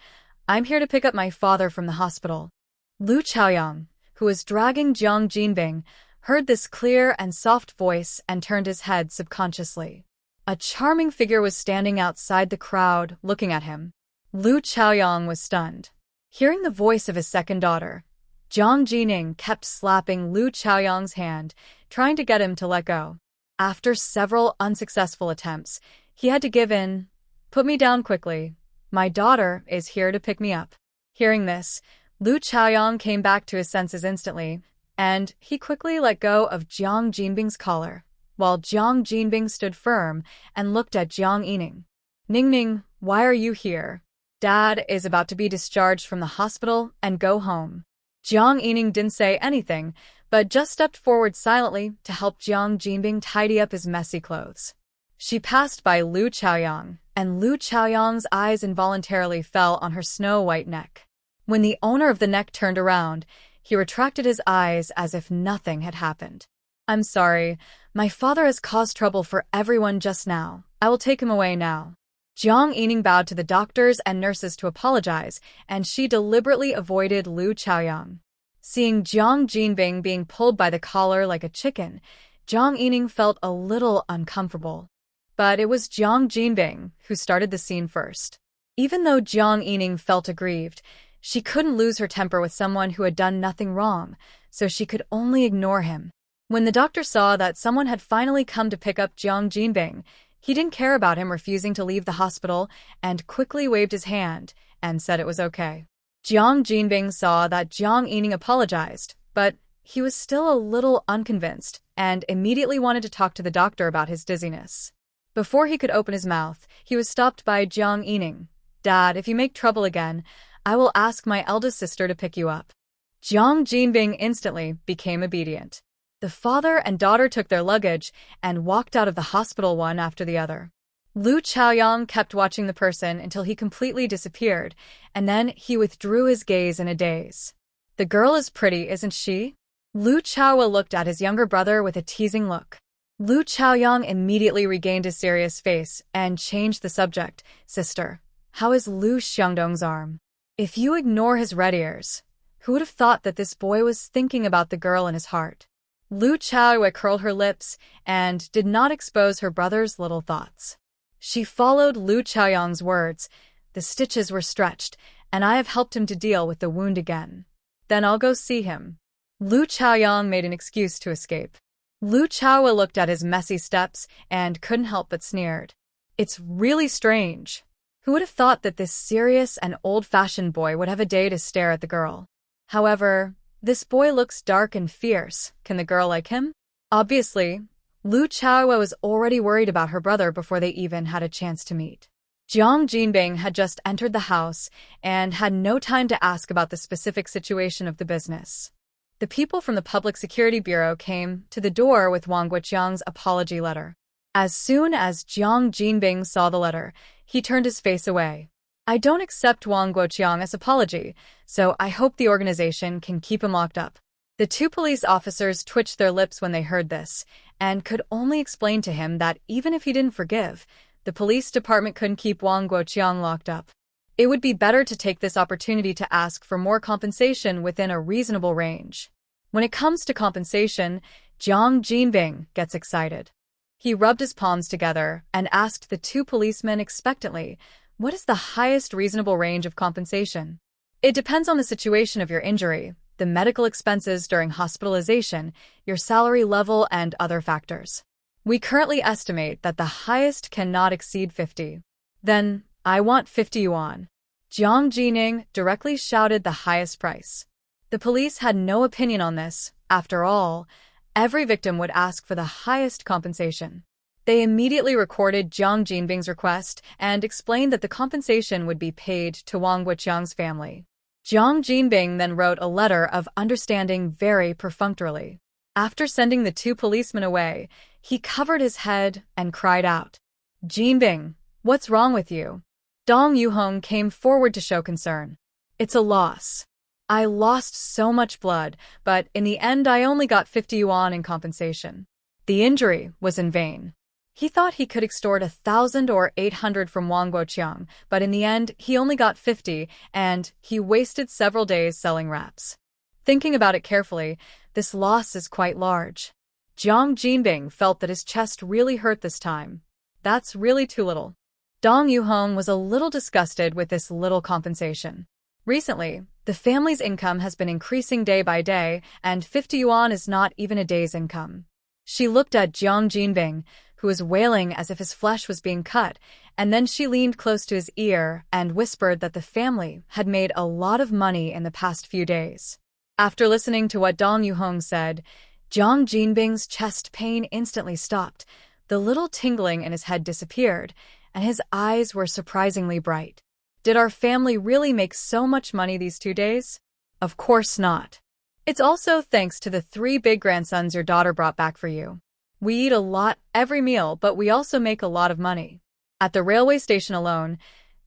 I'm here to pick up my father from the hospital." Lu Chaoyang, who was dragging Jiang Jinbing, heard this clear and soft voice and turned his head subconsciously. A charming figure was standing outside the crowd, looking at him. Lu Chaoyang was stunned. Hearing the voice of his second daughter, Jiang Jining kept slapping Lu Chaoyang's hand, trying to get him to let go. After several unsuccessful attempts, he had to give in. "Put me down quickly. My daughter is here to pick me up." Hearing this, Lu Chaoyang came back to his senses instantly, and he quickly let go of Jiang Jinbing's collar, while Jiang Jinbing stood firm and looked at Jiang Yining. "Ningning, why are you here? Dad is about to be discharged from the hospital and go home." Jiang Yining didn't say anything, but just stepped forward silently to help Jiang Jinbing tidy up his messy clothes. She passed by Lu Chaoyang, and Lu Chaoyang's eyes involuntarily fell on her snow-white neck. When the owner of the neck turned around, he retracted his eyes as if nothing had happened. "I'm sorry. My father has caused trouble for everyone just now. I will take him away now." Jiang Yining bowed to the doctors and nurses to apologize, and she deliberately avoided Lu Chaoyang. Seeing Jiang Jinbing being pulled by the collar like a chicken, Jiang Yining felt a little uncomfortable. But it was Jiang Jinbing who started the scene first. Even though Jiang Yining felt aggrieved, she couldn't lose her temper with someone who had done nothing wrong, so she could only ignore him. When the doctor saw that someone had finally come to pick up Jiang Jinbing, he didn't care about him refusing to leave the hospital and quickly waved his hand and said it was okay. Jiang Jinbing saw that Jiang Yining apologized, but he was still a little unconvinced and immediately wanted to talk to the doctor about his dizziness. Before he could open his mouth, he was stopped by Jiang Yining. "Dad, if you make trouble again, I will ask my eldest sister to pick you up." Jiang Jinbing instantly became obedient. The father and daughter took their luggage and walked out of the hospital one after the other. Lu Chaoyang kept watching the person until he completely disappeared, and then he withdrew his gaze in a daze. "The girl is pretty, isn't she?" Lu Chaoyang looked at his younger brother with a teasing look. Lu Chaoyang immediately regained his serious face and changed the subject. "Sister, how is Lu Xiangdong's arm?" If you ignore his red ears, who would have thought that this boy was thinking about the girl in his heart? Lu Chaoyang curled her lips and did not expose her brother's little thoughts. She followed Lu Chaoyang's words. "The stitches were stretched, and I have helped him to deal with the wound again. Then I'll go see him." Lu Chaoyang made an excuse to escape. Lu Chaoyang looked at his messy steps and couldn't help but sneered. "It's really strange. Who would have thought that this serious and old-fashioned boy would have a day to stare at the girl? However, this boy looks dark and fierce. Can the girl like him?" Obviously, Lu Chaoyang was already worried about her brother before they even had a chance to meet. Jiang Jinbing had just entered the house and had no time to ask about the specific situation of the business. the people from the Public Security Bureau came to the door with Wang Guoqiang's apology letter. As soon as Jiang Jinbing saw the letter, he turned his face away. I don't accept Wang Guoqiang's apology, so I hope the organization can keep him locked up. The two police officers twitched their lips when they heard this, and could only explain to him that even if he didn't forgive, the police department couldn't keep Wang Guoqiang locked up. It would be better to take this opportunity to ask for more compensation within a reasonable range. When it comes to compensation, Jiang Jinbing gets excited. He rubbed his palms together and asked the two policemen expectantly, "What is the highest reasonable range of compensation?" "It depends on the situation of your injury, the medical expenses during hospitalization, your salary level, and other factors. We currently estimate that the highest cannot exceed 50. Then, I want 50 yuan. Jiang Jining directly shouted the highest price. The police had no opinion on this. After all, every victim would ask for the highest compensation. They immediately recorded Jiang Jinbing's request and explained that the compensation would be paid to Wang Guoqiang's family. Jiang Jinbing then wrote a letter of understanding very perfunctorily. After sending the two policemen away, he covered his head and cried out, "Jinbing, what's wrong with you?" Dong Yuhong came forward to show concern. "It's a loss. I lost so much blood, but in the end I only got 50 yuan in compensation. The injury was in vain." He thought he could extort 1,000 or 800 from Wang Guoqiang, but in the end he only got 50, and he wasted several days selling wraps. Thinking about it carefully, this loss is quite large. Jiang Jinbing felt that his chest really hurt this time. That's really too little. Dong Yuhong was a little disgusted with this little compensation. Recently, the family's income has been increasing day by day, and 50 yuan is not even a day's income. She looked at Jiang Jinbing, who was wailing as if his flesh was being cut, and then she leaned close to his ear and whispered that the family had made a lot of money in the past few days. After listening to what Dong Yuhong said, Jiang Jinbing's chest pain instantly stopped, the little tingling in his head disappeared, and his eyes were surprisingly bright. Did our family really make so much money these 2 days? Of course not. It's also thanks to the 3 big grandsons your daughter brought back for you. We eat a lot every meal, but we also make a lot of money. At the railway station alone,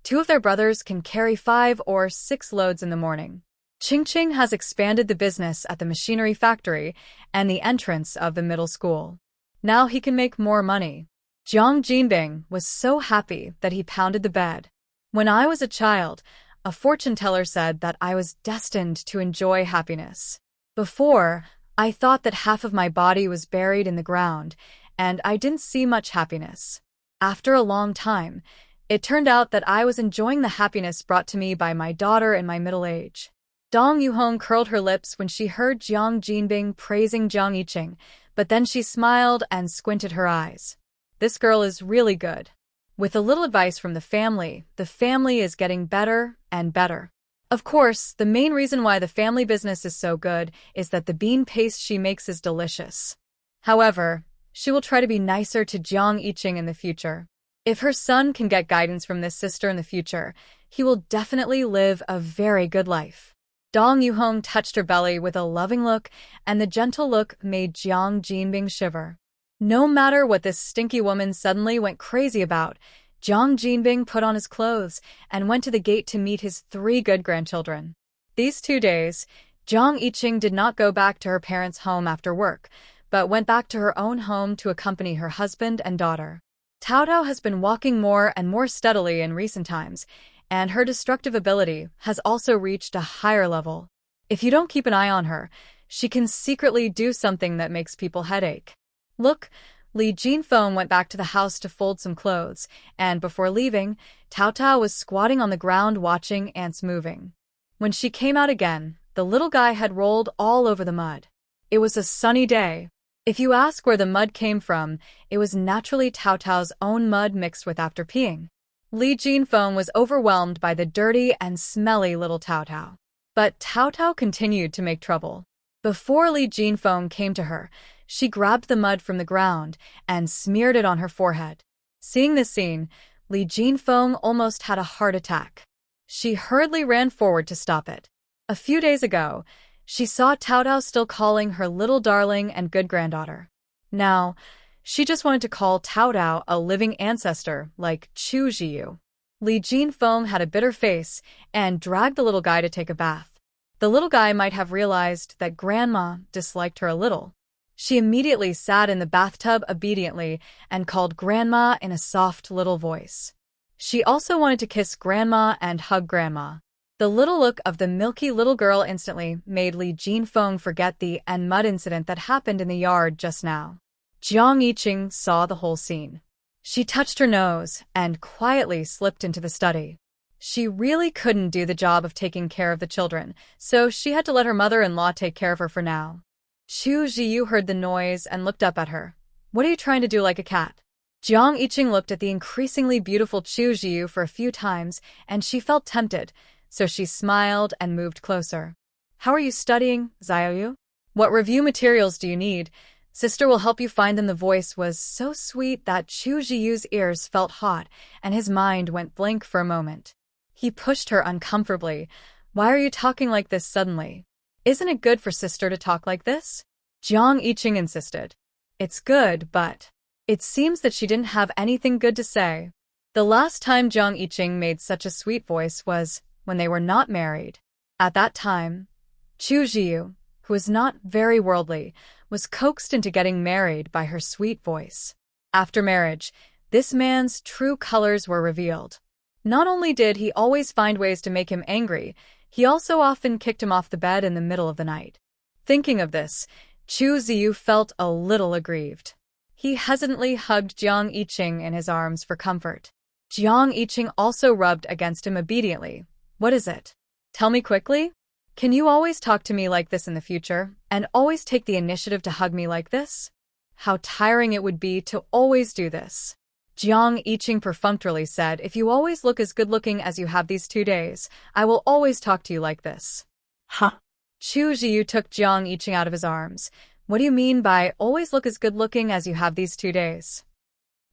2 of their brothers can carry 5 or 6 loads in the morning. Qingqing has expanded the business at the machinery factory and the entrance of the middle school. Now he can make more money. Jiang Jinbing was so happy that he pounded the bed. When I was a child, a fortune teller said that I was destined to enjoy happiness. Before, I thought that half of my body was buried in the ground, and I didn't see much happiness. After a long time, it turned out that I was enjoying the happiness brought to me by my daughter in my middle age. Dong Yuhong curled her lips when she heard Jiang Jinbing praising Jiang Yiqing, but then she smiled and squinted her eyes. This girl is really good. With a little advice from the family is getting better and better. Of course, the main reason why the family business is so good is that the bean paste she makes is delicious. However, she will try to be nicer to Jiang Yiqing in the future. If her son can get guidance from this sister in the future, he will definitely live a very good life. Dong Yuhong touched her belly with a loving look, and the gentle look made Jiang Jinbing shiver. No matter what this stinky woman suddenly went crazy about, Jiang Jinbing put on his clothes and went to the gate to meet his 3 good grandchildren. These 2 days, Jiang Yiqing did not go back to her parents' home after work, but went back to her own home to accompany her husband and daughter. Tao Tao has been walking more and more steadily in recent times, and her destructive ability has also reached a higher level. If you don't keep an eye on her, she can secretly do something that makes people headache. Look, Li Jinfeng went back to the house to fold some clothes, and before leaving, Tao Tao was squatting on the ground watching ants moving. When she came out again, the little guy had rolled all over the mud. It was a sunny day. If you ask where the mud came from, it was naturally Tao Tao's own mud mixed with after peeing. Li Jinfeng was overwhelmed by the dirty and smelly little Tao Tao. But Tao Tao continued to make trouble. Before Li Jinfeng came to her, she grabbed the mud from the ground and smeared it on her forehead. Seeing this scene, Li Jinfeng almost had a heart attack. She hurriedly ran forward to stop it. A few days ago, She saw Tao Tao still calling her little darling and good granddaughter. Now, she just wanted to call Tao Tao a living ancestor like Chu Jiyu. Li Jinfeng had a bitter face and dragged the little guy to take a bath. The little guy might have realized that Grandma disliked her a little. She immediately sat in the bathtub obediently and called Grandma in a soft little voice. She also wanted to kiss Grandma and hug Grandma. The little look of the milky little girl instantly made Li Jinfeng forget the mud incident that happened in the yard just now. Jiang Yiqing saw the whole scene. She touched her nose and quietly slipped into the study. She really couldn't do the job of taking care of the children, so she had to let her mother-in-law take care of her for now. Chu Jiyu heard the noise and looked up at her. "What are you trying to do like a cat?" Jiang Yiqing looked at the increasingly beautiful Chu Jiyu for a few times, and she felt tempted, so she smiled and moved closer. "How are you studying, Xiaoyu? What review materials do you need? Sister will help you find them." The voice was so sweet that Chu Jiyu's ears felt hot, and his mind went blank for a moment. He pushed her uncomfortably. "Why are you talking like this suddenly? Isn't it good for sister to talk like this?" Jiang Yiqing insisted. "It's good, but..." It seems that she didn't have anything good to say. The last time Jiang Yiqing made such a sweet voice was when they were not married. At that time, Chu Jiyu, who was not very worldly, was coaxed into getting married by her sweet voice. After marriage, this man's true colors were revealed. Not only did he always find ways to make him angry, he also often kicked him off the bed in the middle of the night. Thinking of this, Chu Ziyu felt a little aggrieved. He hesitantly hugged Jiang Yiqing in his arms for comfort. Jiang Yiqing also rubbed against him obediently. "What is it? Tell me quickly. Can you always talk to me like this in the future, and always take the initiative to hug me like this? How tiring it would be to always do this." Jiang Yiqing perfunctorily said, "If you always look as good-looking as you have these 2 days, I will always talk to you like this." Huh? Chu Jiyu took Jiang Yiqing out of his arms. "What do you mean by always look as good-looking as you have these 2 days?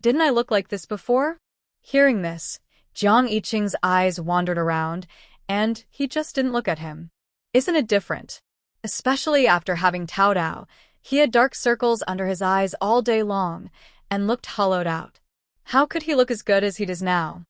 Didn't I look like this before?" Hearing this, Jiang Yiqing's eyes wandered around, and he just didn't look at him. "Isn't it different? Especially after having Tao Tao, he had dark circles under his eyes all day long and looked hollowed out. How could he look as good as he does now?"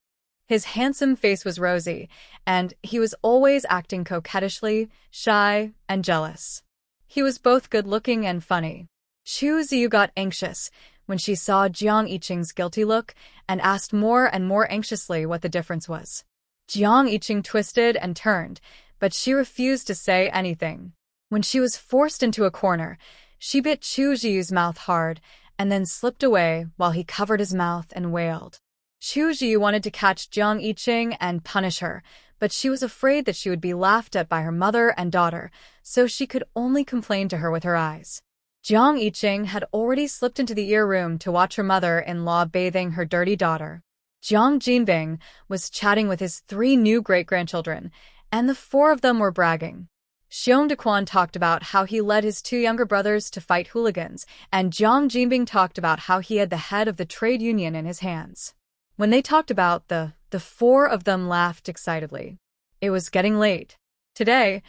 His handsome face was rosy, and he was always acting coquettishly, shy, and jealous. He was both good-looking and funny. Chu Ziyu got anxious when she saw Jiang Yiqing's guilty look and asked more and more anxiously what the difference was. Jiang Yiqing twisted and turned, but she refused to say anything. When she was forced into a corner, she bit Chu Ziyu's mouth hard and then slipped away while he covered his mouth and wailed. Chu Ziyu wanted to catch Jiang Yiqing and punish her, but she was afraid that she would be laughed at by her mother and daughter, so she could only complain to her with her eyes. Jiang Yiqing had already slipped into the ear room to watch her mother-in-law bathing her dirty daughter. Jiang Jinbing was chatting with his 3 new great-grandchildren, and the 4 of them were bragging. Xiong Dequan talked about how he led his 2 younger brothers to fight hooligans, and Jiang Jinbing talked about how he had the head of the trade union in his hands. When they talked about the 4 of them laughed excitedly. It was getting late. Today,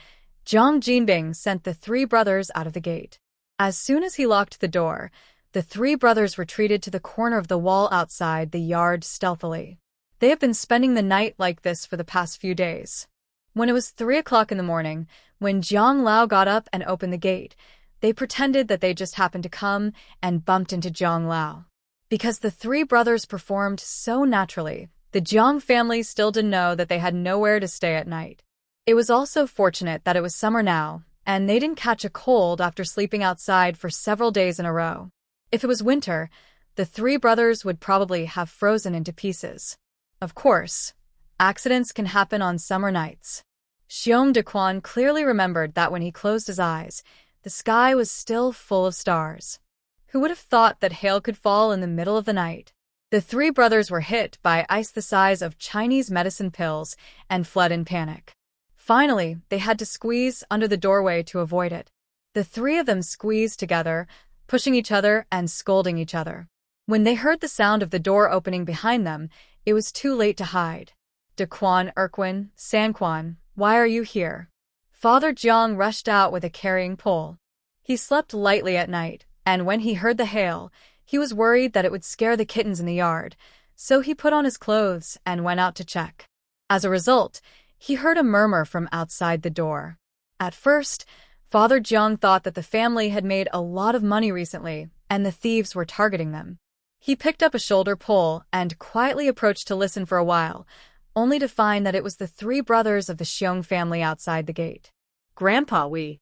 Jiang Jinbing sent the 3 brothers out of the gate. As soon as he locked the door, the 3 brothers retreated to the corner of the wall outside the yard stealthily. They have been spending the night like this for the past few days. When it was 3 o'clock in the morning, when Jiang Lao got up and opened the gate, they pretended that they just happened to come and bumped into Jiang Lao. Because the 3 brothers performed so naturally, the Jiang family still didn't know that they had nowhere to stay at night. It was also fortunate that it was summer now, and they didn't catch a cold after sleeping outside for several days in a row. If it was winter, the 3 brothers would probably have frozen into pieces. Of course, accidents can happen on summer nights. Xiong Dequan clearly remembered that when he closed his eyes, the sky was still full of stars. Who would have thought that hail could fall in the middle of the night? The 3 brothers were hit by ice the size of Chinese medicine pills and fled in panic. Finally, they had to squeeze under the doorway to avoid it. The 3 of them squeezed together, pushing each other and scolding each other. When they heard the sound of the door opening behind them, it was too late to hide. "Dequan, Erquin, Sanquan, why are you here?" Father Jiang rushed out with a carrying pole. He slept lightly at night, and when he heard the hail, he was worried that it would scare the kittens in the yard, so he put on his clothes and went out to check. As a result, he heard a murmur from outside the door. At first, Father Jiang thought that the family had made a lot of money recently, and the thieves were targeting them. He picked up a shoulder pole and quietly approached to listen for a while, only to find that it was the three brothers of the Xiong family outside the gate. Grandpa, we.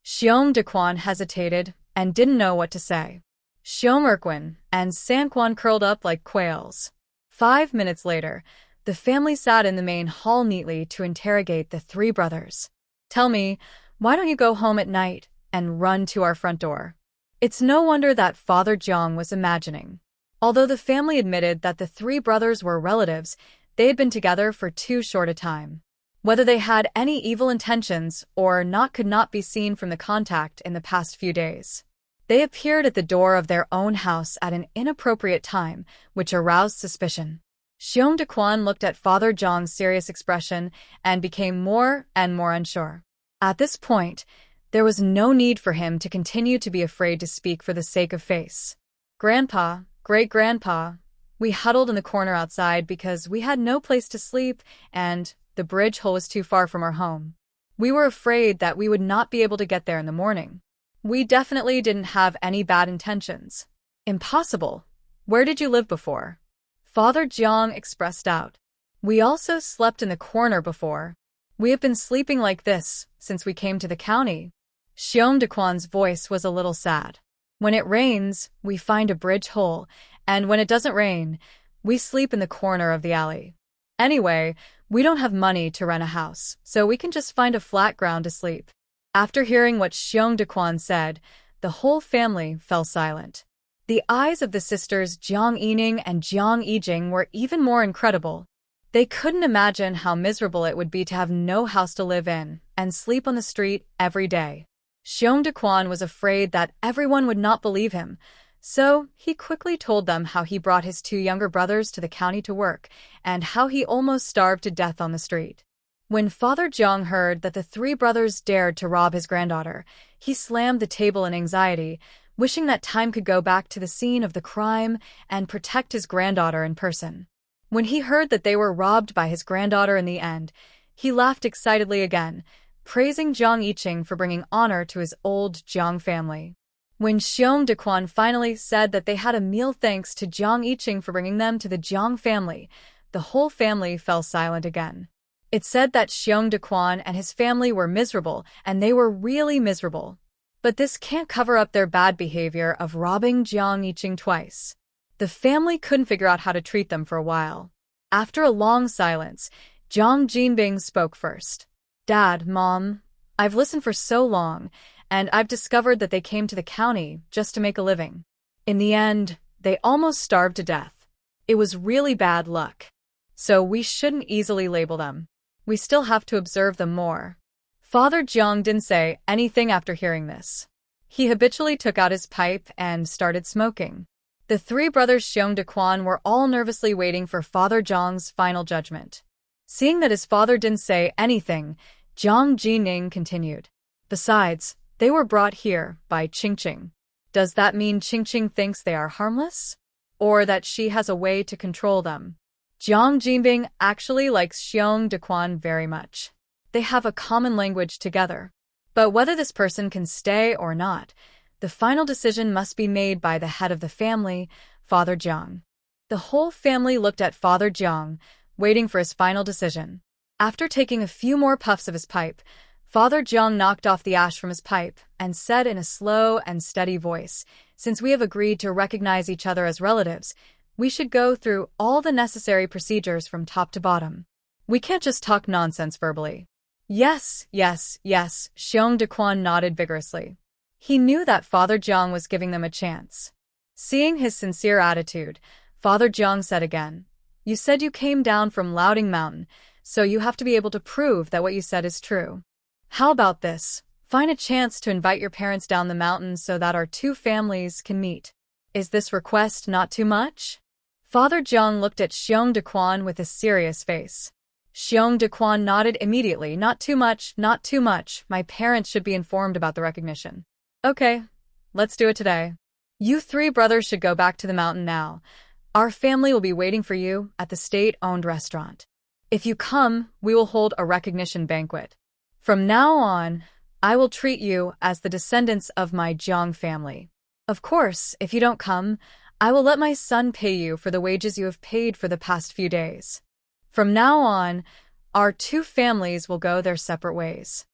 Xiong Dequan hesitated and didn't know what to say. Xiong Erquin and Sanquan curled up like quails. 5 minutes later, the family sat in the main hall neatly to interrogate the three brothers. Tell me, why don't you go home at night and run to our front door? It's no wonder that Father Jiang was imagining. Although the family admitted that the three brothers were relatives, they had been together for too short a time. Whether they had any evil intentions or not could not be seen from the contact in the past few days. They appeared at the door of their own house at an inappropriate time, which aroused suspicion. Xiong Dequan looked at Father Jiang's serious expression and became more and more unsure. At this point, there was no need for him to continue to be afraid to speak for the sake of face. Grandpa, great-grandpa, we huddled in the corner outside because we had no place to sleep and the bridge hole was too far from our home. We were afraid that we would not be able to get there in the morning. We definitely didn't have any bad intentions. Impossible. Where did you live before? Father Jiang expressed doubt. We also slept in the corner before. We have been sleeping like this since we came to the county. Xiong Dequan's voice was a little sad. When it rains, we find a bridge hole, and when it doesn't rain, we sleep in the corner of the alley. Anyway, we don't have money to rent a house, so we can just find a flat ground to sleep. After hearing what Xiong Dequan said, the whole family fell silent. The eyes of the sisters Jiang Yining and Jiang Yijing were even more incredible. They couldn't imagine how miserable it would be to have no house to live in and sleep on the street every day. Xiong Dequan was afraid that everyone would not believe him, so he quickly told them how he brought his two younger brothers to the county to work and how he almost starved to death on the street. When Father Jiang heard that the three brothers dared to rob his granddaughter, he slammed the table in anxiety, wishing that time could go back to the scene of the crime and protect his granddaughter in person. When he heard that they were robbed by his granddaughter in the end, he laughed excitedly again, praising Jiang Yiqing for bringing honor to his old Jiang family. When Xiong Dequan finally said that they had a meal thanks to Jiang Yiqing for bringing them to the Jiang family, the whole family fell silent again. It said that Xiong Dequan and his family were miserable, and they were really miserable. But this can't cover up their bad behavior of robbing Jiang Yiqing twice. The family couldn't figure out how to treat them for a while. After a long silence, Jiang Jinbing spoke first. Dad, Mom, I've listened for so long, and I've discovered that they came to the county just to make a living. In the end, they almost starved to death. It was really bad luck. So we shouldn't easily label them. We still have to observe them more. Father Jiang didn't say anything after hearing this. He habitually took out his pipe and started smoking. The three brothers Xiong Dequan were all nervously waiting for Father Jiang's final judgment. Seeing that his father didn't say anything, Jiang Jining continued. Besides, they were brought here by Qingqing. Does that mean Qingqing thinks they are harmless? Or that she has a way to control them? Jiang Jinbing actually likes Xiong Dequan very much. They have a common language together. But whether this person can stay or not, the final decision must be made by the head of the family, Father Jiang. The whole family looked at Father Jiang, waiting for his final decision. After taking a few more puffs of his pipe, Father Jiang knocked off the ash from his pipe and said in a slow and steady voice, "Since we have agreed to recognize each other as relatives, we should go through all the necessary procedures from top to bottom. We can't just talk nonsense verbally." Yes, Xiong Dequan nodded vigorously. He knew that Father Jiang was giving them a chance. Seeing his sincere attitude, Father Jiang said again, "You said you came down from Louding Mountain, so you have to be able to prove that what you said is true. How about this? Find a chance to invite your parents down the mountain so that our two families can meet. Is this request not too much?" Father Jiang looked at Xiong Dequan with a serious face. Xiong Dequan nodded immediately. Not too much, not too much. My parents should be informed about the recognition. Okay, let's do it today. You three brothers should go back to the mountain now. Our family will be waiting for you at the state-owned restaurant. If you come, we will hold a recognition banquet. From now on, I will treat you as the descendants of my Jiang family. Of course, if you don't come, I will let my son pay you for the wages you have paid for the past few days. From now on, our two families will go their separate ways.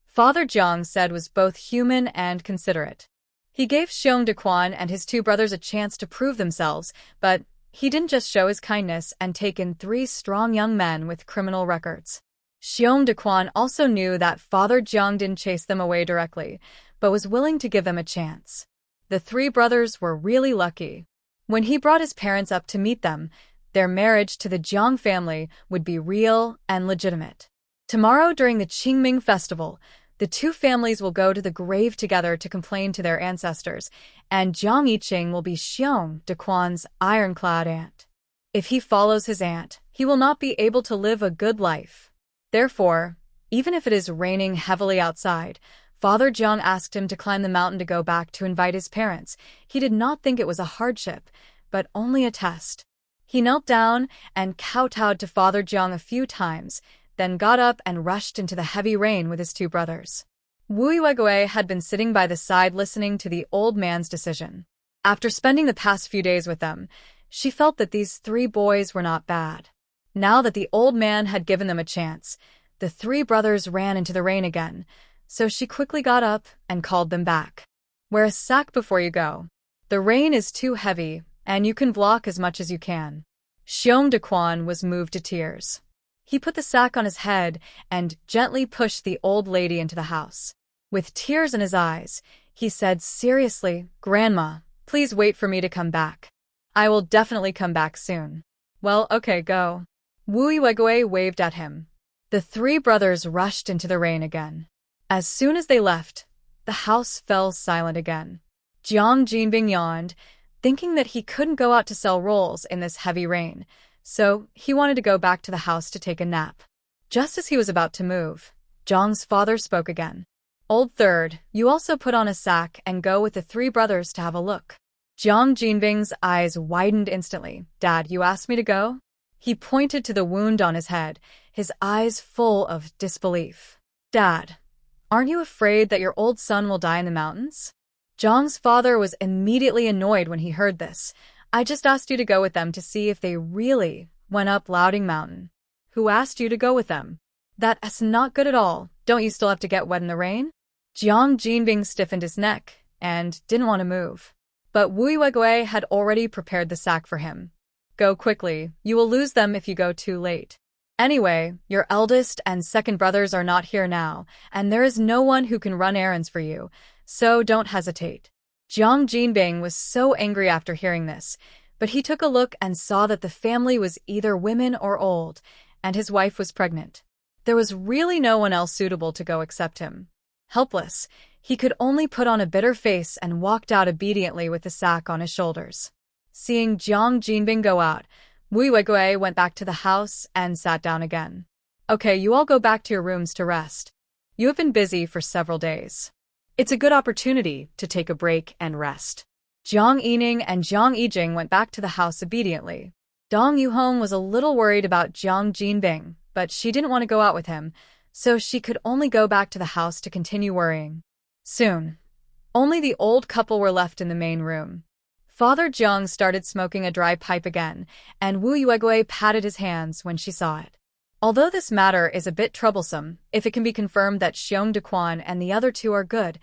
Father Jiang said was both human and considerate. He gave Xiong Dequan and his two brothers a chance to prove themselves, but he didn't just show his kindness and take in three strong young men with criminal records. Xiong Dequan also knew that Father Jiang didn't chase them away directly, but was willing to give them a chance. The three brothers were really lucky. When he brought his parents up to meet them, their marriage to the Jiang family would be real and legitimate. Tomorrow during the Qingming festival, the two families will go to the grave together to complain to their ancestors, and Jiang Yiqing will be Xiong Dequan's ironclad aunt. If he follows his aunt, he will not be able to live a good life. Therefore, even if it is raining heavily outside, Father Jiang asked him to climb the mountain to go back to invite his parents. He did not think it was a hardship, but only a test. He knelt down and kowtowed to Father Jiang a few times, then got up and rushed into the heavy rain with his two brothers. Wu Yuegui had been sitting by the side listening to the old man's decision. After spending the past few days with them, she felt that these three boys were not bad. Now that the old man had given them a chance, the three brothers ran into the rain again, so she quickly got up and called them back. Wear a sack before you go. The rain is too heavy, and you can block as much as you can. Xiong Dequan was moved to tears. He put the sack on his head and gently pushed the old lady into the house. With tears in his eyes, he said seriously, "Grandma, please wait for me to come back. I will definitely come back soon." Well, okay, go. Wu Yuegui waved at him. The three brothers rushed into the rain again. As soon as they left, the house fell silent again. Jiang Jinbing yawned, thinking that he couldn't go out to sell rolls in this heavy rain, so he wanted to go back to the house to take a nap. Just as he was about to move, Jiang's father spoke again. "Old third, you also put on a sack and go with the three brothers to have a look." Jiang Jinbing's eyes widened instantly. "Dad, you asked me to go?" He pointed to the wound on his head, his eyes full of disbelief. "Dad, aren't you afraid that your old son will die in the mountains?" Jiang's father was immediately annoyed when he heard this. "I just asked you to go with them to see if they really went up Louding Mountain." "Who asked you to go with them?" "That's not good at all. Don't you still have to get wet in the rain?" Jiang Jinbing stiffened his neck and didn't want to move. But Wu Yuegui had already prepared the sack for him. "Go quickly. You will lose them if you go too late. Anyway, your eldest and second brothers are not here now, and there is no one who can run errands for you, so don't hesitate." Jiang Jinbing was so angry after hearing this, but he took a look and saw that the family was either women or old, and his wife was pregnant. There was really no one else suitable to go except him. Helpless, he could only put on a bitter face and walked out obediently with the sack on his shoulders. Seeing Jiang Jinbing go out, Wu Yuegui went back to the house and sat down again. "Okay, you all go back to your rooms to rest. You have been busy for several days. It's a good opportunity to take a break and rest." Jiang Yining and Jiang Yijing went back to the house obediently. Dong Yuhong was a little worried about Jiang Jinbing, but she didn't want to go out with him, so she could only go back to the house to continue worrying. Soon, only the old couple were left in the main room. Father Jiang started smoking a dry pipe again, and Wu Yuegui patted his hands when she saw it. Although this matter is a bit troublesome, if it can be confirmed that Xiong Dequan and the other two are good,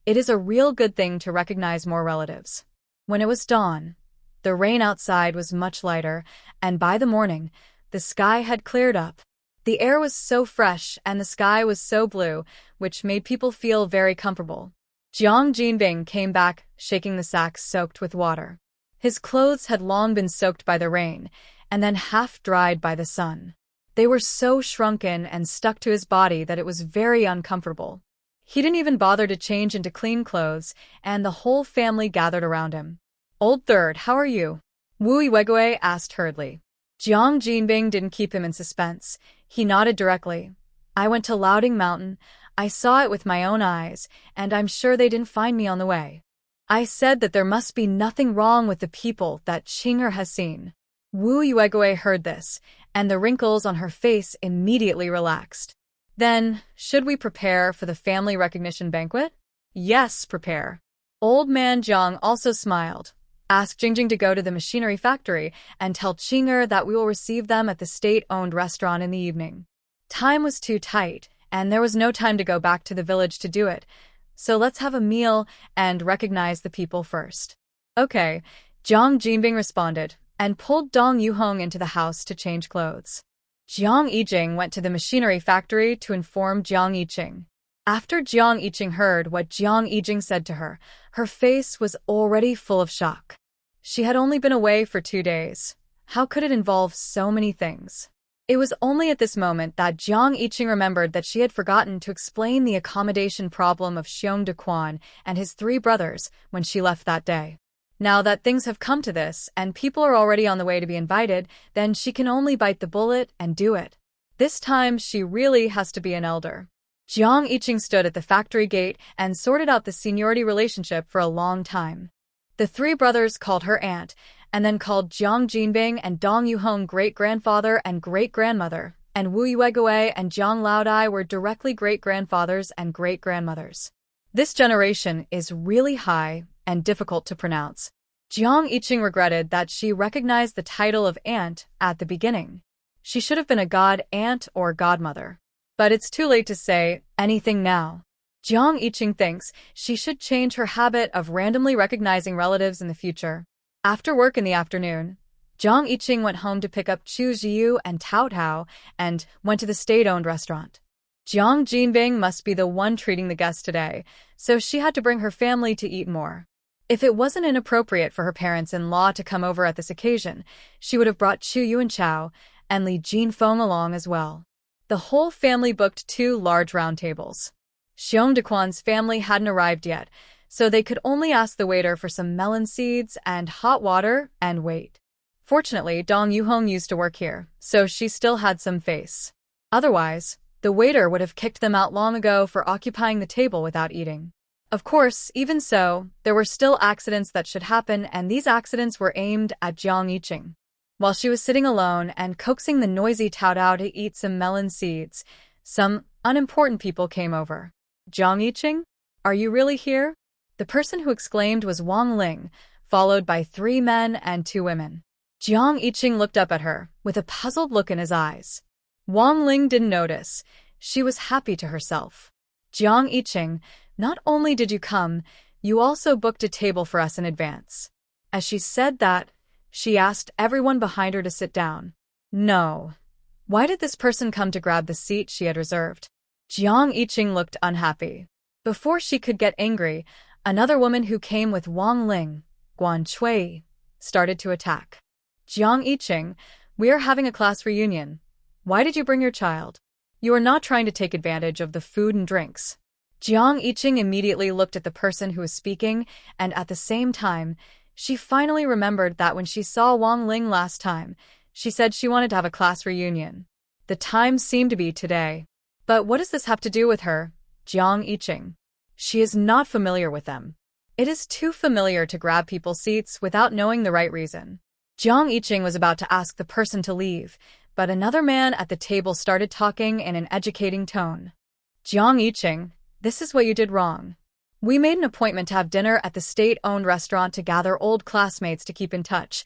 it is a real good thing to recognize more relatives. When it was dawn, the rain outside was much lighter, and by the morning, the sky had cleared up. The air was so fresh and the sky was so blue, which made people feel very comfortable. Jiang Jinbing came back, shaking the sack soaked with water. His clothes had long been soaked by the rain, and then half-dried by the sun. They were so shrunken and stuck to his body that it was very uncomfortable. He didn't even bother to change into clean clothes, and the whole family gathered around him. "Old third, how are you?" Wu Yuegui asked hurriedly. Jiang Jinbing didn't keep him in suspense. He nodded directly. I went to Louding Mountain. I saw it with my own eyes, and I'm sure they didn't find me on the way. I said that there must be nothing wrong with the people that Qing'er has seen. Wu Yuegui heard this, and the wrinkles on her face immediately relaxed. Then, should we prepare for the family recognition banquet? Yes, prepare. Old man Jiang also smiled. Ask Jingjing to go to the machinery factory and tell Qing'er that we will receive them at the state-owned restaurant in the evening. Time was too tight, and there was no time to go back to the village to do it, so let's have a meal and recognize the people first. Okay, Jiang Jinbing responded, and pulled Dong Yuhong into the house to change clothes. Jiang Yijing went to the machinery factory to inform Jiang Yiqing. After Jiang Yiqing heard what Jiang Yijing said to her, her face was already full of shock. She had only been away for 2 days. How could it involve so many things? It was only at this moment that Jiang Yiqing remembered that she had forgotten to explain the accommodation problem of Xiong Dequan and his 3 brothers when she left that day. Now that things have come to this and people are already on the way to be invited, then she can only bite the bullet and do it. This time she really has to be an elder. Jiang Yiqing stood at the factory gate and sorted out the seniority relationship for a long time. The 3 brothers called her aunt, and then called Jiang Jinbing and Dong Yuhong great-grandfather and great-grandmother, and Wu Yuegui and Jiang Laodai were directly great-grandfathers and great-grandmothers. This generation is really high and difficult to pronounce. Jiang Yiqing regretted that she recognized the title of aunt at the beginning. She should have been a god aunt or godmother. But it's too late to say anything now. Jiang Yiqing thinks she should change her habit of randomly recognizing relatives in the future. After work in the afternoon, Jiang Yiqing went home to pick up Chu Ziyu and Tao Tao and went to the state-owned restaurant. Jiang Jinbing must be the one treating the guests today, so she had to bring her family to eat more. If it wasn't inappropriate for her parents-in-law to come over at this occasion, she would have brought Chu Yuan Chao and Li Jinfeng along as well. The whole family booked 2 large round tables. Xiong Dequan's family hadn't arrived yet, so they could only ask the waiter for some melon seeds and hot water and wait. Fortunately, Dong Yuhong used to work here, so she still had some face. Otherwise, the waiter would have kicked them out long ago for occupying the table without eating. Of course, even so, there were still accidents that should happen, and these accidents were aimed at Jiang Yiqing. While she was sitting alone and coaxing the noisy Tao Tao to eat some melon seeds, some unimportant people came over. Jiang Yiqing, are you really here? The person who exclaimed was Wang Ling, followed by 3 men and 2 women. Jiang Yiqing looked up at her, with a puzzled look in his eyes. Wang Ling didn't notice. She was happy to herself. Jiang Yiqing, not only did you come, you also booked a table for us in advance. As she said that, she asked everyone behind her to sit down. No. Why did this person come to grab the seat she had reserved? Jiang Yiqing looked unhappy. Before she could get angry, another woman who came with Wang Ling, Guan Chui, started to attack. Jiang Yiqing, we are having a class reunion. Why did you bring your child? You are not trying to take advantage of the food and drinks. Jiang Yiqing immediately looked at the person who was speaking, and at the same time, she finally remembered that when she saw Wang Ling last time, she said she wanted to have a class reunion. The time seemed to be today. But what does this have to do with her, Jiang Yiqing? She is not familiar with them. It is too familiar to grab people's seats without knowing the right reason. Jiang Yiqing was about to ask the person to leave, but another man at the table started talking in an educating tone. Jiang Yiqing, this is what you did wrong. We made an appointment to have dinner at the state-owned restaurant to gather old classmates to keep in touch,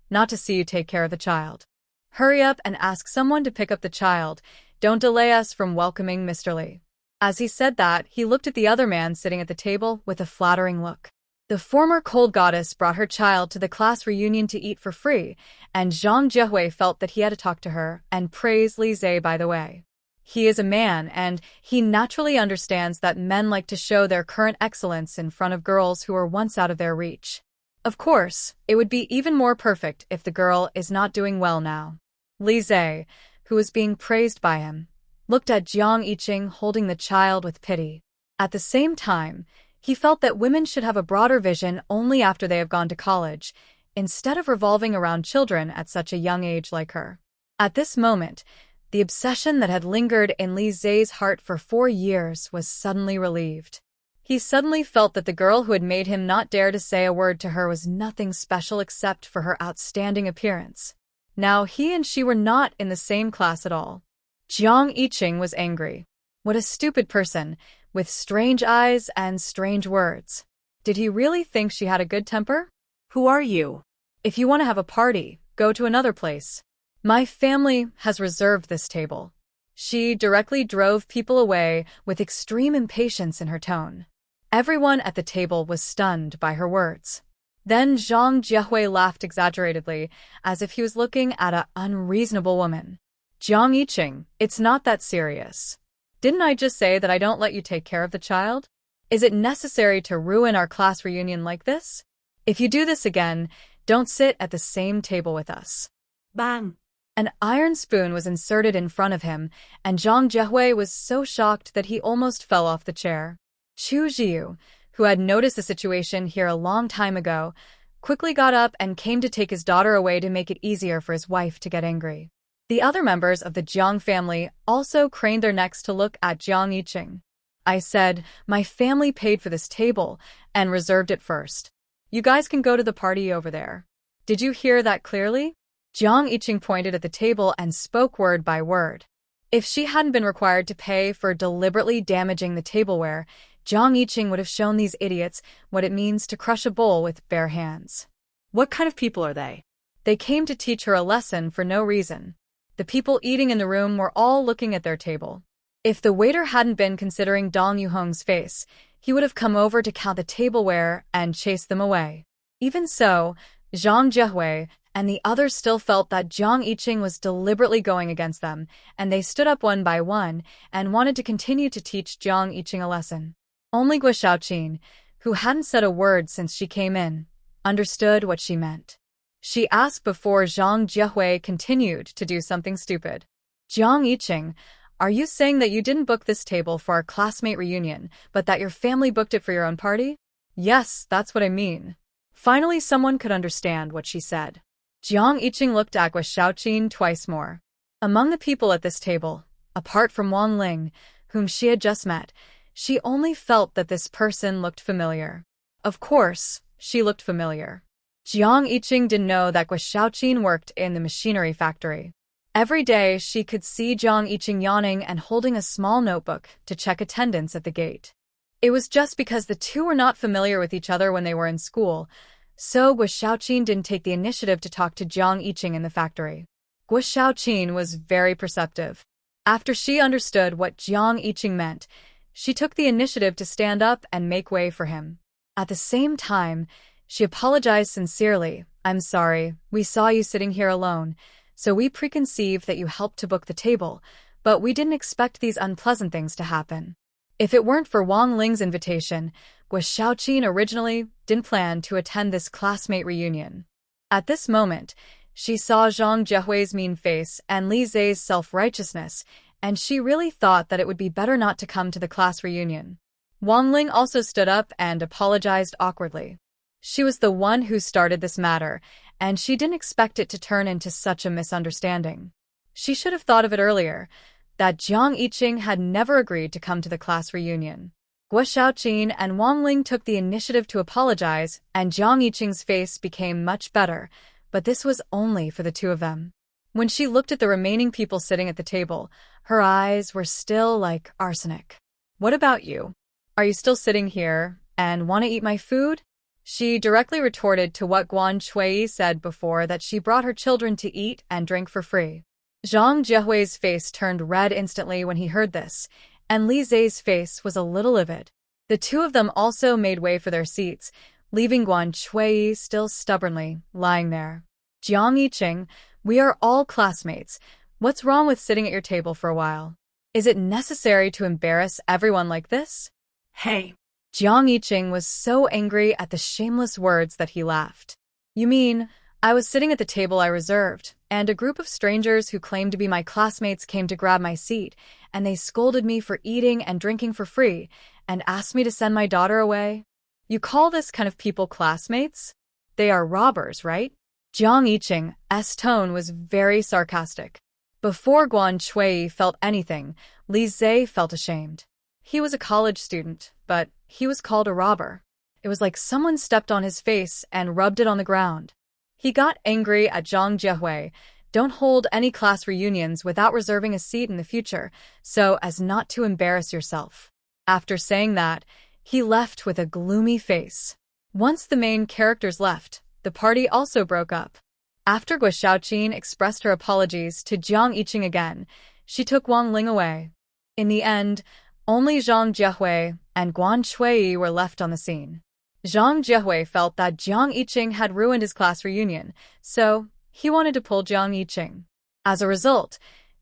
not to see you take care of the child. Hurry up and ask someone to pick up the child. Don't delay us from welcoming Mr. Li. As he said that, he looked at the other man sitting at the table with a flattering look. The former cold goddess brought her child to the class reunion to eat for free, and Zhang Jiehui felt that he had to talk to her and praise Li Zhe by the way. He is a man, and he naturally understands that men like to show their current excellence in front of girls who are once out of their reach. Of course, it would be even more perfect if the girl is not doing well now. Li Zhe, who was being praised by him, looked at Jiang Yiqing holding the child with pity. At the same time, he felt that women should have a broader vision only after they have gone to college. instead of revolving around children at such a young age like her. At this moment, the obsession that had lingered in Li Zay's heart for 4 years was suddenly relieved. He suddenly felt that the girl who had made him not dare to say a word to her was nothing special except for her outstanding appearance. Now he and she were not in the same class at all. Jiang Yiqing was angry. What a stupid person, with strange eyes and strange words. Did he really think she had a good temper? Who are you? If you want to have a party, go to another place. My family has reserved this table. She directly drove people away with extreme impatience in her tone. Everyone at the table was stunned by her words. Then Zhang Jiehui laughed exaggeratedly, as if he was looking at an unreasonable woman. Jiang Yiqing, it's not that serious. Didn't I just say that I don't let you take care of the child? Is it necessary to ruin our class reunion like this? If you do this again, don't sit at the same table with us. Bang! An iron spoon was inserted in front of him, and Zhang Jiehui was so shocked that he almost fell off the chair. Chu Jiu, who had noticed the situation here a long time ago, quickly got up and came to take his daughter away to make it easier for his wife to get angry. The other members of the Jiang family also craned their necks to look at Jiang Yiqing. I said, my family paid for this table and reserved it first. You guys can go to the party over there. Did you hear that clearly? Jiang Yiqing pointed at the table and spoke word by word. If she hadn't been required to pay for deliberately damaging the tableware, Jiang Yiqing would have shown these idiots what it means to crush a bowl with bare hands. What kind of people are they? They came to teach her a lesson for no reason. The people eating in the room were all looking at their table. If the waiter hadn't been considering Dong Yuhong's face, he would have come over to count the tableware and chase them away. Even so, Zhang Jiehui and the others still felt that Jiang Yiqing was deliberately going against them, and they stood up one by one and wanted to continue to teach Jiang Yiqing a lesson. Only Guo Xiaoqin, who hadn't said a word since she came in, understood what she meant. She asked before Zhang Jiehui continued to do something stupid. Jiang Yiqing, are you saying that you didn't book this table for our classmate reunion, but that your family booked it for your own party? Yes, that's what I mean. Finally, someone could understand what she said. Jiang Yiqing looked at Guo Xiaoqin twice more. Among the people at this table, apart from Wang Ling, whom she had just met, she only felt that this person looked familiar. Of course, she looked familiar. Jiang Yiqing didn't know that Guo Xiaoqin worked in the machinery factory. Every day, she could see Jiang Yiqing yawning and holding a small notebook to check attendance at the gate. It was just because the two were not familiar with each other when they were in school, so Guo Xiaoqin didn't take the initiative to talk to Jiang Yiqing in the factory. Guo Xiaoqin was very perceptive. After she understood what Jiang Yiqing meant, she took the initiative to stand up and make way for him. At the same time, she apologized sincerely. I'm sorry, we saw you sitting here alone, so we preconceived that you helped to book the table, but we didn't expect these unpleasant things to happen. If it weren't for Wang Ling's invitation, Guo Xiaoqin originally didn't plan to attend this classmate reunion. At this moment, she saw Zhang Jiehui's mean face and Li Zay's self-righteousness, and she really thought that it would be better not to come to the class reunion. Wang Ling also stood up and apologized awkwardly. She was the one who started this matter, and she didn't expect it to turn into such a misunderstanding. She should have thought of it earlier, that Jiang Yiqing had never agreed to come to the class reunion. Guo Xiaoqin and Wang Ling took the initiative to apologize, and Jiang Yiqing's face became much better, but this was only for the two of them. When she looked at the remaining people sitting at the table, her eyes were still like arsenic. What about you? Are you still sitting here and want to eat my food? She directly retorted to what Guan Chui said before, that she brought her children to eat and drink for free. Zhang Jiehui's face turned red instantly when he heard this, and Li Zay's face was a little livid. The two of them also made way for their seats, leaving Guan Chui still stubbornly lying there. Jiang Yiqing, we are all classmates. What's wrong with sitting at your table for a while? Is it necessary to embarrass everyone like this? Hey! Jiang Yiqing was so angry at the shameless words that he laughed. You mean, I was sitting at the table I reserved, and a group of strangers who claimed to be my classmates came to grab my seat, and they scolded me for eating and drinking for free, and asked me to send my daughter away? You call this kind of people classmates? They are robbers, right? Jiang Yiqing's tone was very sarcastic. Before Guan Shui felt anything, Li Zhe felt ashamed. He was a college student, but he was called a robber. It was like someone stepped on his face and rubbed it on the ground. He got angry at Zhang Jiehui. Don't hold any class reunions without reserving a seat in the future, so as not to embarrass yourself. After saying that, he left with a gloomy face. Once the main characters left, the party also broke up. After Guo Xiaoqin expressed her apologies to Jiang Yiqing again, she took Wang Ling away. In the end, only Zhang Jiehui and Guan Shui were left on the scene. Zhang Jiehui felt that Jiang Yiqing had ruined his class reunion, so he wanted to pull Jiang Yiqing. As a result,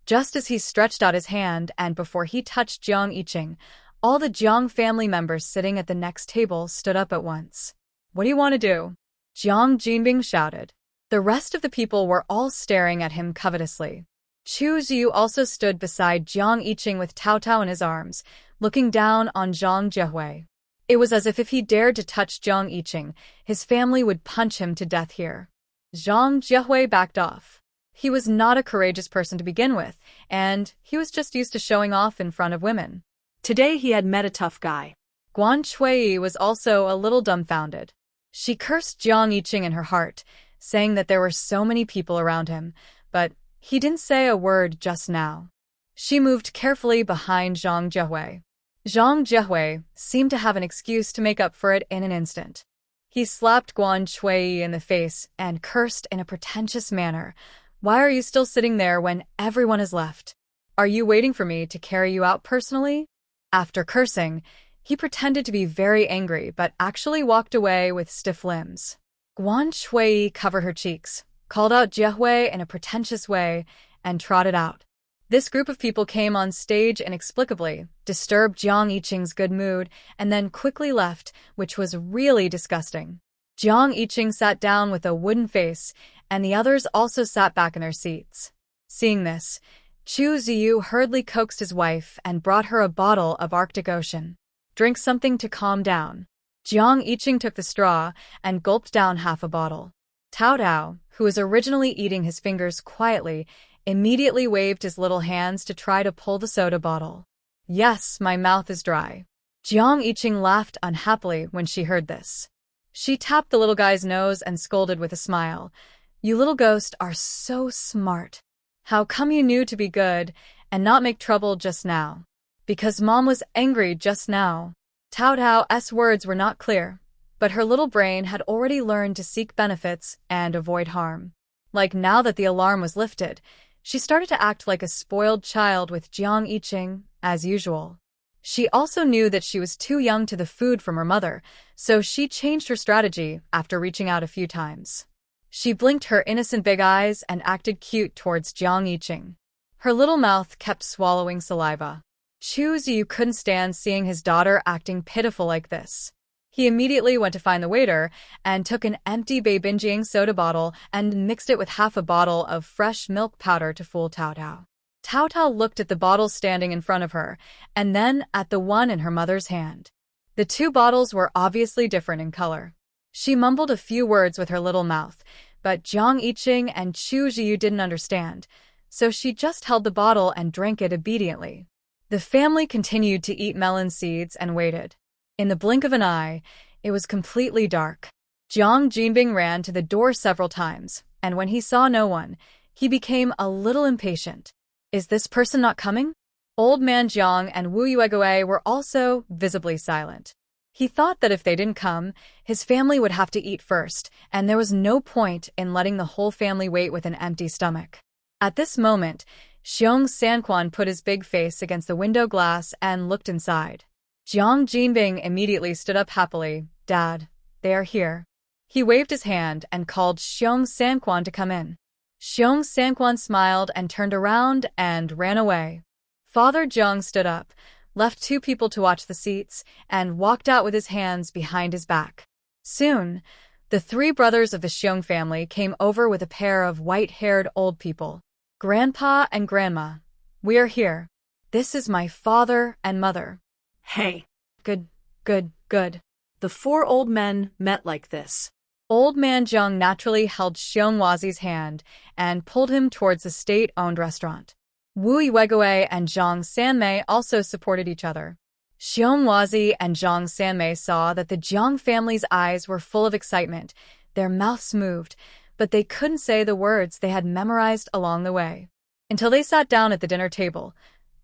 just as he stretched out his hand and before he touched Jiang Yiqing, all the Jiang family members sitting at the next table stood up at once. "What do you want to do?" Jiang Jinbing shouted. The rest of the people were all staring at him covetously. Chu Ziyu also stood beside Jiang Yiqing with Tao Tao in his arms, looking down on Zhang Jiehui. It was as if he dared to touch Jiang Yiqing, his family would punch him to death here. Zhang Jiehui backed off. He was not a courageous person to begin with, and he was just used to showing off in front of women. Today he had met a tough guy. Guan Shui was also a little dumbfounded. She cursed Jiang Yiqing in her heart, saying that there were so many people around him, but he didn't say a word just now. She moved carefully behind Zhang Jiehui. Zhang Jiehui seemed to have an excuse to make up for it in an instant. He slapped Guan Shui in the face and cursed in a pretentious manner. "Why are you still sitting there when everyone has left? Are you waiting for me to carry you out personally?" After cursing, he pretended to be very angry but actually walked away with stiff limbs. Guan Shui covered her cheeks, called out Jiehui in a pretentious way, and trotted out. This group of people came on stage inexplicably, disturbed Jiang Yiqing's good mood, and then quickly left, which was really disgusting. Jiang Yiqing sat down with a wooden face, and the others also sat back in their seats. Seeing this, Chu Ziyu hurriedly coaxed his wife and brought her a bottle of Arctic Ocean. "Drink something to calm down." Jiang Yiqing took the straw and gulped down half a bottle. Tao Tao, who was originally eating his fingers quietly, immediately waved his little hands to try to pull the soda bottle. "Yes, my mouth is dry." Jiang Yiqing laughed unhappily when she heard this. She tapped the little guy's nose and scolded with a smile. "You little ghost are so smart. How come you knew to be good and not make trouble just now?" "Because Mom was angry just now." Tao Tao's words were not clear, but her little brain had already learned to seek benefits and avoid harm. Like now that the alarm was lifted, she started to act like a spoiled child with Jiang Yiqing, as usual. She also knew that she was too young to the food from her mother, so she changed her strategy after reaching out a few times. She blinked her innocent big eyes and acted cute towards Jiang Yiqing. Her little mouth kept swallowing saliva. Chu Ziyu couldn't stand seeing his daughter acting pitiful like this. He immediately went to find the waiter and took an empty Beibinjiang soda bottle and mixed it with half a bottle of fresh milk powder to fool Tao Tao. Tao Tao looked at the bottle standing in front of her, and then at the one in her mother's hand. The two bottles were obviously different in color. She mumbled a few words with her little mouth, but Jiang Yiqing and Chu Ziyu didn't understand, so she just held the bottle and drank it obediently. The family continued to eat melon seeds and waited. In the blink of an eye, it was completely dark. Jiang Jinbing ran to the door several times, and when he saw no one, he became a little impatient. "Is this person not coming?" Old man Jiang and Wu Yuegui were also visibly silent. He thought that if they didn't come, his family would have to eat first, and there was no point in letting the whole family wait with an empty stomach. At this moment, Xiong Sanquan put his big face against the window glass and looked inside. Jiang Jinbing immediately stood up happily. "Dad, they are here." He waved his hand and called Xiong Sanquan to come in. Xiong Sanquan smiled and turned around and ran away. Father Jiang stood up, left two people to watch the seats, and walked out with his hands behind his back. Soon, the three brothers of the Xiong family came over with a pair of white-haired old people. "Grandpa and Grandma, we are here. This is my father and mother." "Hey." Good. The four old men met like this. Old man Jiang naturally held Xiongwazi's hand and pulled him towards the state-owned restaurant. Wu Yuegui and Zhang Sanmei also supported each other. Xiongwazi and Zhang Sanmei saw that the Jiang family's eyes were full of excitement. Their mouths moved, but they couldn't say the words they had memorized along the way. Until they sat down at the dinner table.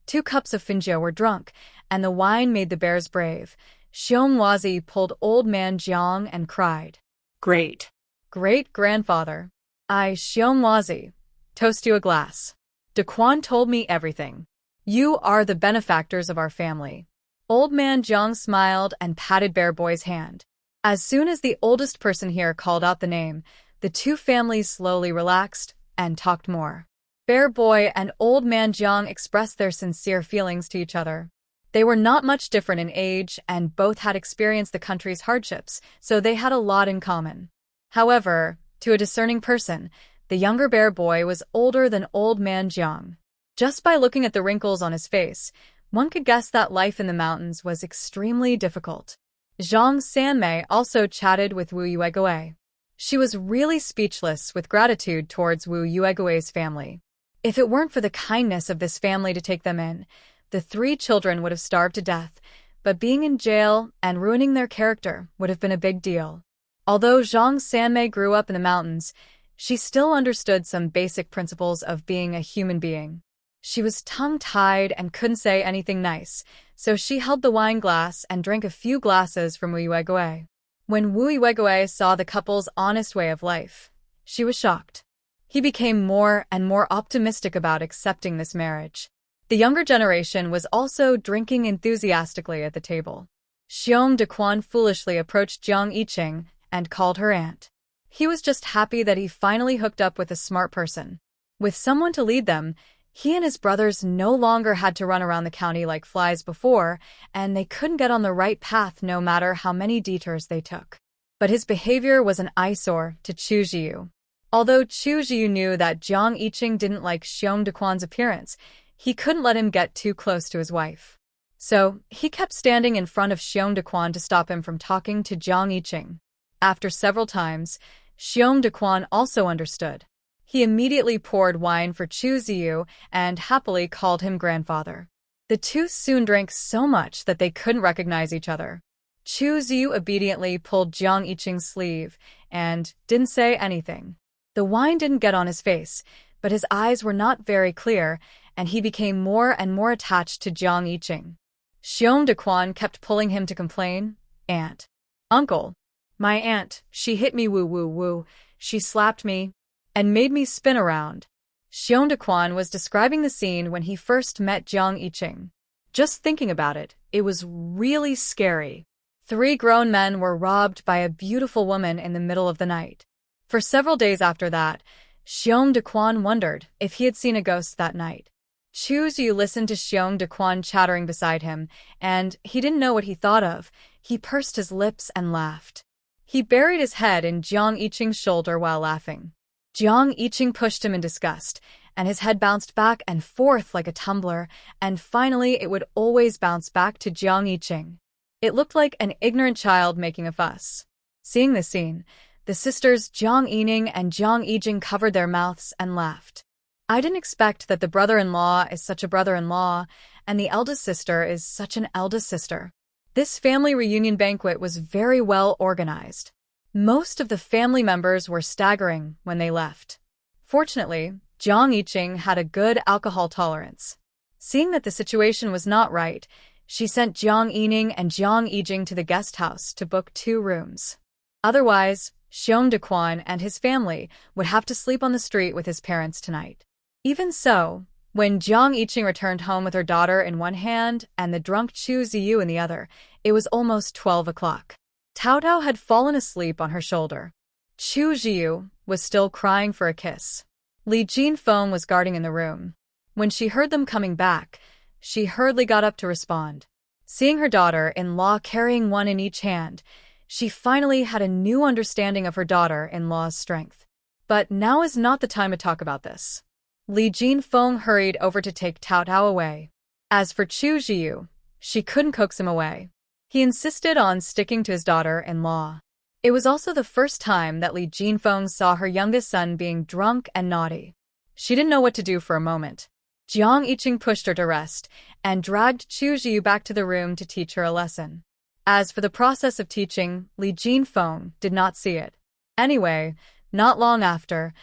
2 cups of finjiu were drunk, and the wine made the bears brave. Xiongwazi pulled old man Jiang and cried, Great. Great-grandfather. I, Xiongwazi, toast you a glass. Daquan told me everything. You are the benefactors of our family. Old man Jiang smiled and patted Bear Boy's hand. As soon as the oldest person here called out the name, the 2 families slowly relaxed and talked more. Bear Boy and Old man Jiang expressed their sincere feelings to each other. They were not much different in age and both had experienced the country's hardships, so they had a lot in common. However, to a discerning person, the younger Bear Boy was older than Old man Jiang. Just by looking at the wrinkles on his face, one could guess that life in the mountains was extremely difficult. Zhang Sanmei also chatted with Wu Yuegui. She was really speechless with gratitude towards Wu Yuegui's family. If it weren't for the kindness of this family to take them in, the 3 children would have starved to death, but being in jail and ruining their character would have been a big deal. Although Zhang Sanmei grew up in the mountains, she still understood some basic principles of being a human being. She was tongue-tied and couldn't say anything nice, so she held the wine glass and drank a few glasses from Wu Yuegui. When Wu Yuegui saw the couple's honest way of life, she was shocked. He became more and more optimistic about accepting this marriage. The younger generation was also drinking enthusiastically at the table. Xiong Daquan foolishly approached Jiang Yiqing and called her aunt. He was just happy that he finally hooked up with a smart person. With someone to lead them, he and his brothers no longer had to run around the county like flies before, and they couldn't get on the right path no matter how many detours they took. But his behavior was an eyesore to Chu Jiu. Although Chu Jiu knew that Jiang Yiqing didn't like Xiong Daquan's appearance, he couldn't let him get too close to his wife. So, he kept standing in front of Xiong Daquan to stop him from talking to Jiang Yiqing. After several times, Xiong Daquan also understood. He immediately poured wine for Chu Ziyu and happily called him grandfather. The 2 soon drank so much that they couldn't recognize each other. Chu Ziyu obediently pulled Jiang Yiqing's sleeve and didn't say anything. The wine didn't get on his face, but his eyes were not very clear, and he became more and more attached to Jiang Yiqing. Xiong Daquan kept pulling him to complain. Aunt. Uncle. My aunt, she hit me woo, she slapped me, and made me spin around. Xiong Daquan was describing the scene when he first met Jiang Yiqing. Just thinking about it, it was really scary. 3 grown men were robbed by a beautiful woman in the middle of the night. For several days after that, Xiong Daquan wondered if he had seen a ghost that night. Chu Ziyu listened to Xiong Daquan chattering beside him, and he didn't know what he thought of. He pursed his lips and laughed. He buried his head in Jiang Yiqing's shoulder while laughing. Jiang Yiqing pushed him in disgust, and his head bounced back and forth like a tumbler, and finally it would always bounce back to Jiang Yiqing. It looked like an ignorant child making a fuss. Seeing this scene, the sisters Jiang Yining and Jiang Yijing covered their mouths and laughed. I didn't expect that the brother-in-law is such a brother-in-law, and the eldest sister is such an eldest sister. This family reunion banquet was very well organized. Most of the family members were staggering when they left. Fortunately, Jiang Yiqing had a good alcohol tolerance. Seeing that the situation was not right, she sent Jiang Yining and Jiang Yijing to the guest house to book 2 rooms. Otherwise, Xiong Daquan and his family would have to sleep on the street with his parents tonight. Even so, when Jiang Yiqing returned home with her daughter in one hand and the drunk Chu Ziyu in the other, it was almost 12 o'clock. Tao Tao had fallen asleep on her shoulder. Chu Ziyu was still crying for a kiss. Li Jinfeng was guarding in the room. When she heard them coming back, she hurriedly got up to respond. Seeing her daughter-in-law carrying one in each hand, she finally had a new understanding of her daughter-in-law's strength. But now is not the time to talk about this. Li Jinfeng hurried over to take Tao Tao away. As for Chu Ziyu, she couldn't coax him away. He insisted on sticking to his daughter-in-law. It was also the first time that Li Jinfeng saw her youngest son being drunk and naughty. She didn't know what to do for a moment. Jiang Yiqing pushed her to rest and dragged Chu Jiu back to the room to teach her a lesson. As for the process of teaching, Li Jinfeng did not see it. Anyway, not long after,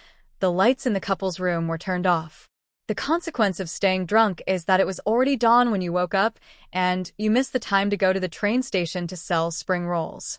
the lights in the couple's room were turned off. The consequence of staying drunk is that it was already dawn when you woke up, and you missed the time to go to the train station to sell spring rolls.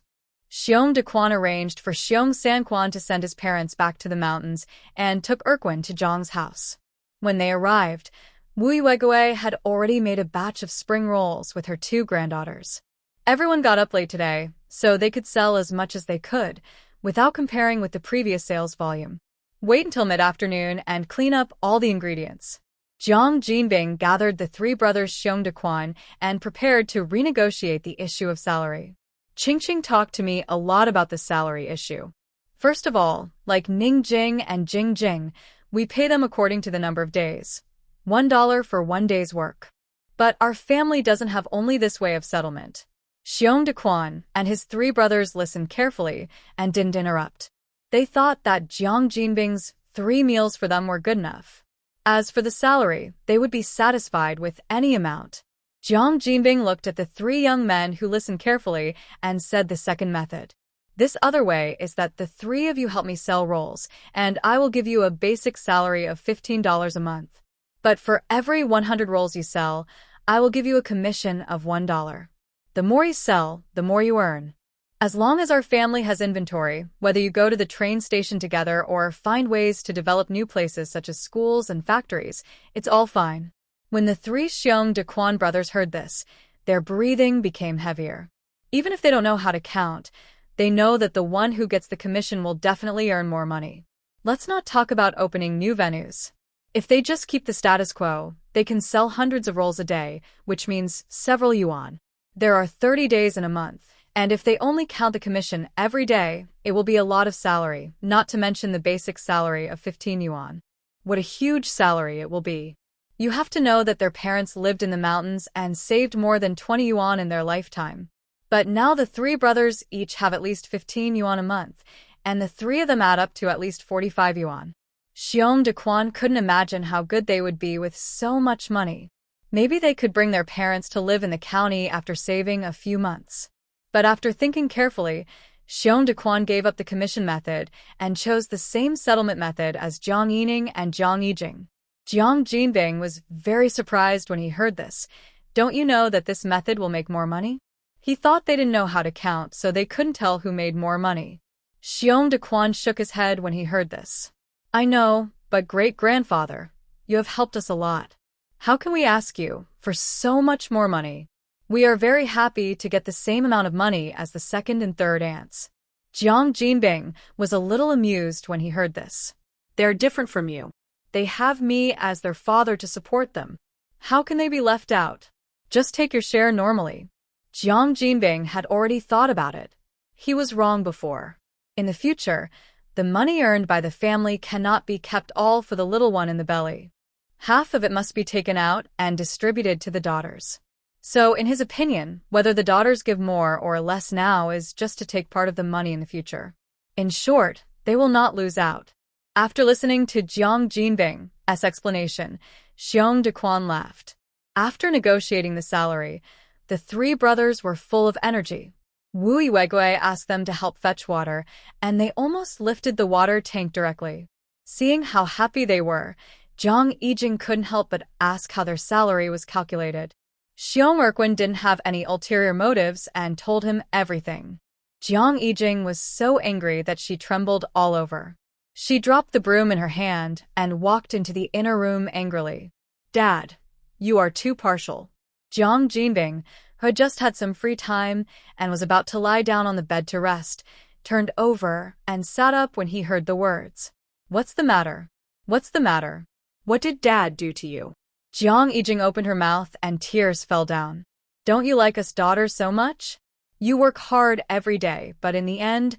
Xiong Dequan arranged for Xiong Sanquan to send his parents back to the mountains and took Erquin to Zhang's house. When they arrived, Wu Yuegui had already made a batch of spring rolls with her 2 granddaughters. Everyone got up late today, so they could sell as much as they could, without comparing with the previous sales volume. Wait until mid-afternoon and clean up all the ingredients. Jiang Jinbing gathered the 3 brothers Xiong Dequan and prepared to renegotiate the issue of salary. Qingqing talked to me a lot about the salary issue. First of all, like Ning Jing and Jing Jing, we pay them according to the number of days. $1 for 1 day's work. But our family doesn't have only this way of settlement. Xiong Dequan and his 3 brothers listened carefully and didn't interrupt. They thought that Jiang Jinbing's 3 meals for them were good enough. As for the salary, they would be satisfied with any amount. Jiang Jinbing looked at the 3 young men who listened carefully and said the second method. This other way is that the 3 of you help me sell rolls, and I will give you a basic salary of $15 a month. But for every 100 rolls you sell, I will give you a commission of $1. The more you sell, the more you earn. As long as our family has inventory, whether you go to the train station together or find ways to develop new places such as schools and factories, it's all fine. When the 3 Xiong Dequan brothers heard this, their breathing became heavier. Even if they don't know how to count, they know that the one who gets the commission will definitely earn more money. Let's not talk about opening new venues. If they just keep the status quo, they can sell hundreds of rolls a day, which means several yuan. There are 30 days in a month, and if they only count the commission every day, it will be a lot of salary, not to mention the basic salary of 15 yuan. What a huge salary it will be. You have to know that their parents lived in the mountains and saved more than 20 yuan in their lifetime. But now the 3 brothers each have at least 15 yuan a month, and the 3 of them add up to at least 45 yuan. Xiong Dequan couldn't imagine how good they would be with so much money. Maybe they could bring their parents to live in the county after saving a few months. But after thinking carefully, Xiong Dequan gave up the commission method and chose the same settlement method as Jiang Yining and Jiang Yijing. Jiang Jinbing was very surprised when he heard this. Don't you know that this method will make more money? He thought they didn't know how to count, so they couldn't tell who made more money. Xiong Dequan shook his head when he heard this. I know, but great-grandfather, you have helped us a lot. How can we ask you for so much more money? We are very happy to get the same amount of money as the 2nd and 3rd aunts. Jiang Jinbing was a little amused when he heard this. They're different from you. They have me as their father to support them. How can they be left out? Just take your share normally. Jiang Jinbing had already thought about it. He was wrong before. In the future, the money earned by the family cannot be kept all for the little one in the belly. Half of it must be taken out and distributed to the daughters. So, in his opinion, whether the daughters give more or less now is just to take part of the money in the future. In short, they will not lose out. After listening to Jiang Jinbing's explanation, Xiong Dequan laughed. After negotiating the salary, the 3 brothers were full of energy. Wu Yuegui asked them to help fetch water, and they almost lifted the water tank directly. Seeing how happy they were, Jiang Yijing couldn't help but ask how their salary was calculated. Xiong Erquin didn't have any ulterior motives and told him everything. Jiang Yijing was so angry that she trembled all over. She dropped the broom in her hand and walked into the inner room angrily. Dad, you are too partial. Jiang Jinbing, who had just had some free time and was about to lie down on the bed to rest, turned over and sat up when he heard the words. What's the matter? What's the matter? What did Dad do to you? Jiang Yijing opened her mouth and tears fell down. Don't you like us daughters so much? You work hard every day, but in the end,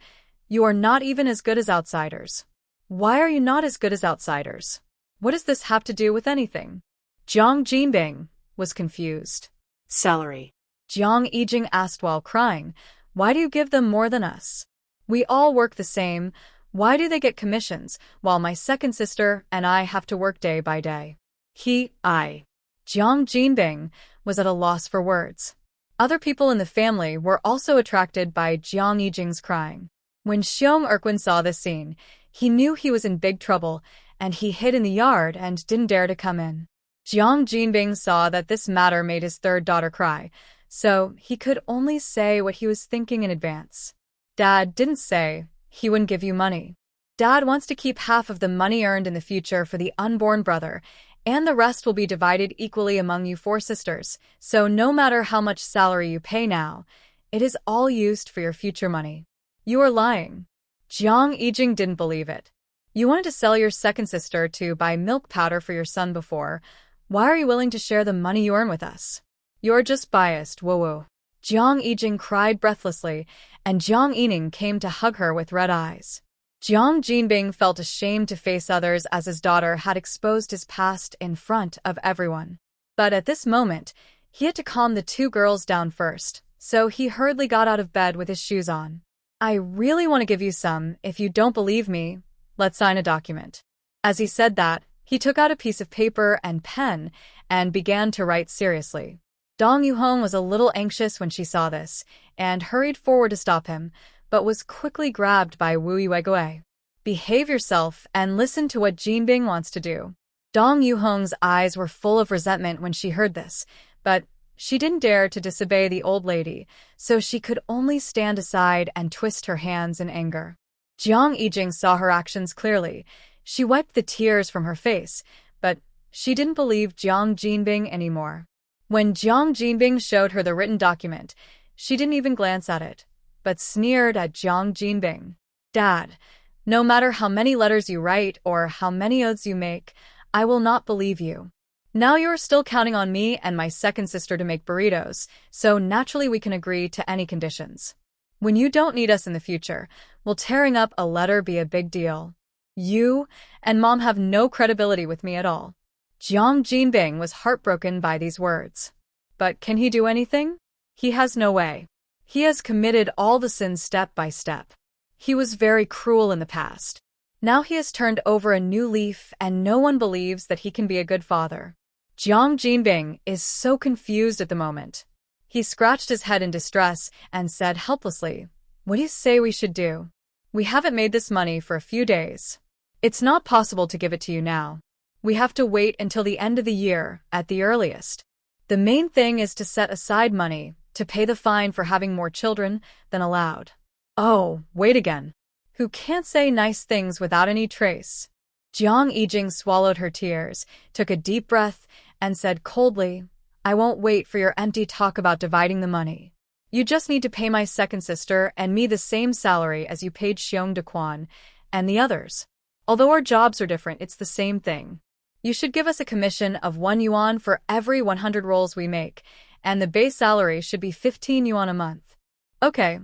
you are not even as good as outsiders. Why are you not as good as outsiders? What does this have to do with anything? Jiang Jinbing was confused. Salary. Jiang Yijing asked while crying, why do you give them more than us? We all work the same. Why do they get commissions, while my second sister and I have to work day by day? Jiang Jinbing was at a loss for words. Other people in the family were also attracted by Jiang Yijing's crying. When Xiong Erquin saw this scene, he knew he was in big trouble, and he hid in the yard and didn't dare to come in. Jiang Jinbing saw that this matter made his third daughter cry, so he could only say what he was thinking in advance. Dad didn't say he wouldn't give you money. Dad wants to keep half of the money earned in the future for the unborn brother, and the rest will be divided equally among you four sisters, so no matter how much salary you pay now, it is all used for your future money. You are lying. Jiang Yijing didn't believe it. You wanted to sell your second sister to buy milk powder for your son before. Why are you willing to share the money you earn with us? You're just biased, woo-woo. Jiang Yijing cried breathlessly, and Jiang Yining came to hug her with red eyes. Jiang Jinbing felt ashamed to face others as his daughter had exposed his past in front of everyone. But at this moment, he had to calm the two girls down first, so he hurriedly got out of bed with his shoes on. I really want to give you some. If you don't believe me, let's sign a document. As he said that, he took out a piece of paper and pen and began to write seriously. Dong Yuhong was a little anxious when she saw this, and hurried forward to stop him, but was quickly grabbed by Wu Yuegui. Behave yourself and listen to what Jinbing wants to do. Dong Yuhong's eyes were full of resentment when she heard this, but she didn't dare to disobey the old lady, so she could only stand aside and twist her hands in anger. Jiang Yijing saw her actions clearly. She wiped the tears from her face, but she didn't believe Jiang Jinbing anymore. When Jiang Jinbing showed her the written document, she didn't even glance at it, but sneered at Jiang Jinbing. Dad, no matter how many letters you write or how many oaths you make, I will not believe you. Now you are still counting on me and my second sister to make burritos, so naturally we can agree to any conditions. When you don't need us in the future, will tearing up a letter be a big deal? You and Mom have no credibility with me at all. Jiang Jinbing was heartbroken by these words. But can he do anything? He has no way. He has committed all the sins step by step. He was very cruel in the past. Now he has turned over a new leaf and no one believes that he can be a good father. Jiang Jinbing is so confused at the moment. He scratched his head in distress and said helplessly, "What do you say we should do? We haven't made this money for a few days. It's not possible to give it to you now. We have to wait until the end of the year, at the earliest. The main thing is to set aside money to pay the fine for having more children than allowed." Oh, wait again. Who can't say nice things without any trace? Jiang Yijing swallowed her tears, took a deep breath, and said coldly, "I won't wait for your empty talk about dividing the money. You just need to pay my second sister and me the same salary as you paid Xiong Dequan and the others. Although our jobs are different, it's the same thing. You should give us a commission of 1 yuan for every 100 rolls we make, and the base salary should be 15 yuan a month." Okay,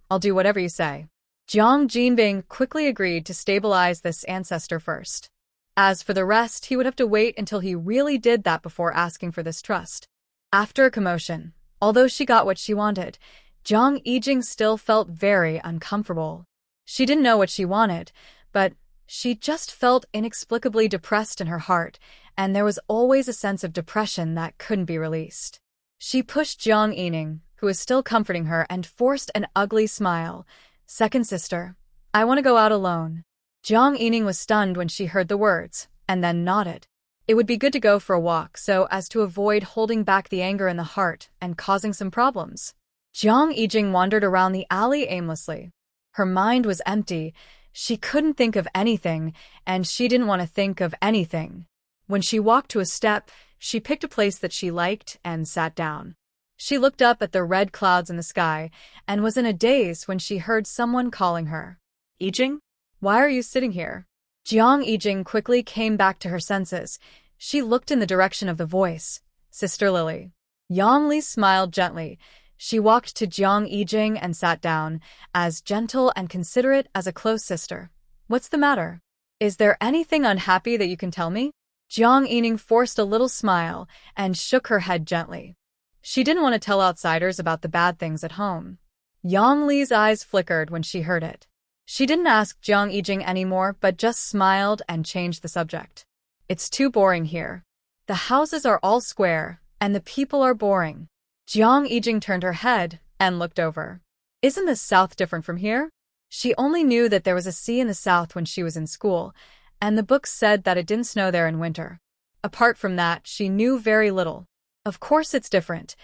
I'll do whatever you say. Jiang Jinbing quickly agreed to stabilize this ancestor first. As for the rest, he would have to wait until he really did that before asking for this trust. After a commotion, although she got what she wanted, Jiang Yijing still felt very uncomfortable. She didn't know what she wanted, but she just felt inexplicably depressed in her heart, and there was always a sense of depression that couldn't be released. She pushed Jiang Yining, who was still comforting her, and forced an ugly smile. "Second sister, I want to go out alone." Jiang Yining was stunned when she heard the words, and then nodded. It would be good to go for a walk so as to avoid holding back the anger in the heart and causing some problems. Jiang Yijing wandered around the alley aimlessly. Her mind was empty. She couldn't think of anything, and she didn't want to think of anything. When she walked to a step, she picked a place that she liked and sat down. She looked up at the red clouds in the sky and was in a daze when she heard someone calling her. "Yijing? Why are you sitting here?" Jiang Yijing quickly came back to her senses. She looked in the direction of the voice. "Sister Lily." Yang Li smiled gently. She walked to Jiang Yijing and sat down, as gentle and considerate as a close sister. "What's the matter? Is there anything unhappy that you can tell me?" Jiang Yining forced a little smile and shook her head gently. She didn't want to tell outsiders about the bad things at home. Yang Li's eyes flickered when she heard it. She didn't ask Jiang Yijing anymore, but just smiled and changed the subject. It's too boring here. The houses are all square, and the people are boring. Jiang Yijing turned her head and looked over. Isn't the south different from here? She only knew that there was a sea in the south when she was in school, and the books said that it didn't snow there in winter. Apart from that, she knew very little. Of course it's different.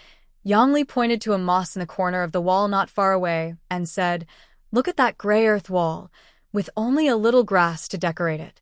Yang Li pointed to a moss in the corner of the wall not far away and said, "Look at that gray earth wall, with only a little grass to decorate it."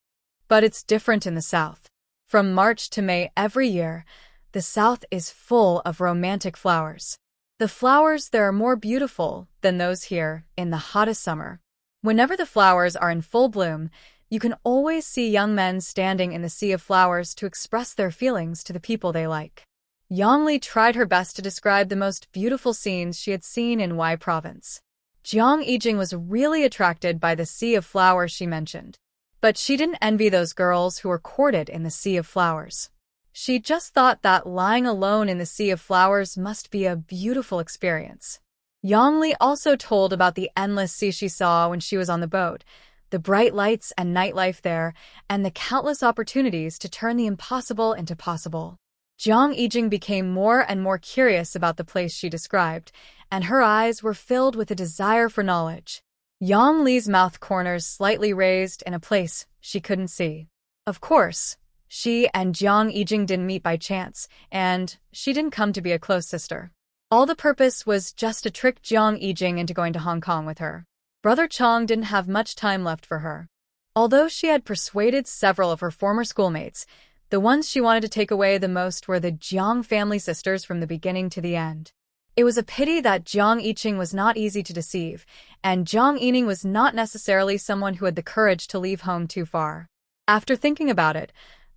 But it's different in the south. From March to May every year, the south is full of romantic flowers. The flowers there are more beautiful than those here in the hottest summer. Whenever the flowers are in full bloom, you can always see young men standing in the sea of flowers to express their feelings to the people they like. Yang Li tried her best to describe the most beautiful scenes she had seen in Y province. Jiang Yijing was really attracted by the sea of flowers she mentioned. But she didn't envy those girls who were courted in the sea of flowers. She just thought that lying alone in the sea of flowers must be a beautiful experience. Yang Li also told about the endless sea she saw when she was on the boat, the bright lights and nightlife there, and the countless opportunities to turn the impossible into possible. Jiang Yijing became more and more curious about the place she described, and her eyes were filled with a desire for knowledge. Yang Li's mouth corners slightly raised in a place she couldn't see. Of course, she and Jiang Yijing didn't meet by chance, and she didn't come to be a close sister. All the purpose was just to trick Jiang Yijing into going to Hong Kong with her. Brother Chong didn't have much time left for her. Although she had persuaded several of her former schoolmates, the ones she wanted to take away the most were the Jiang family sisters from the beginning to the end. It was a pity that Jiang Yiqing was not easy to deceive, and Jiang Yining was not necessarily someone who had the courage to leave home too far. After thinking about it,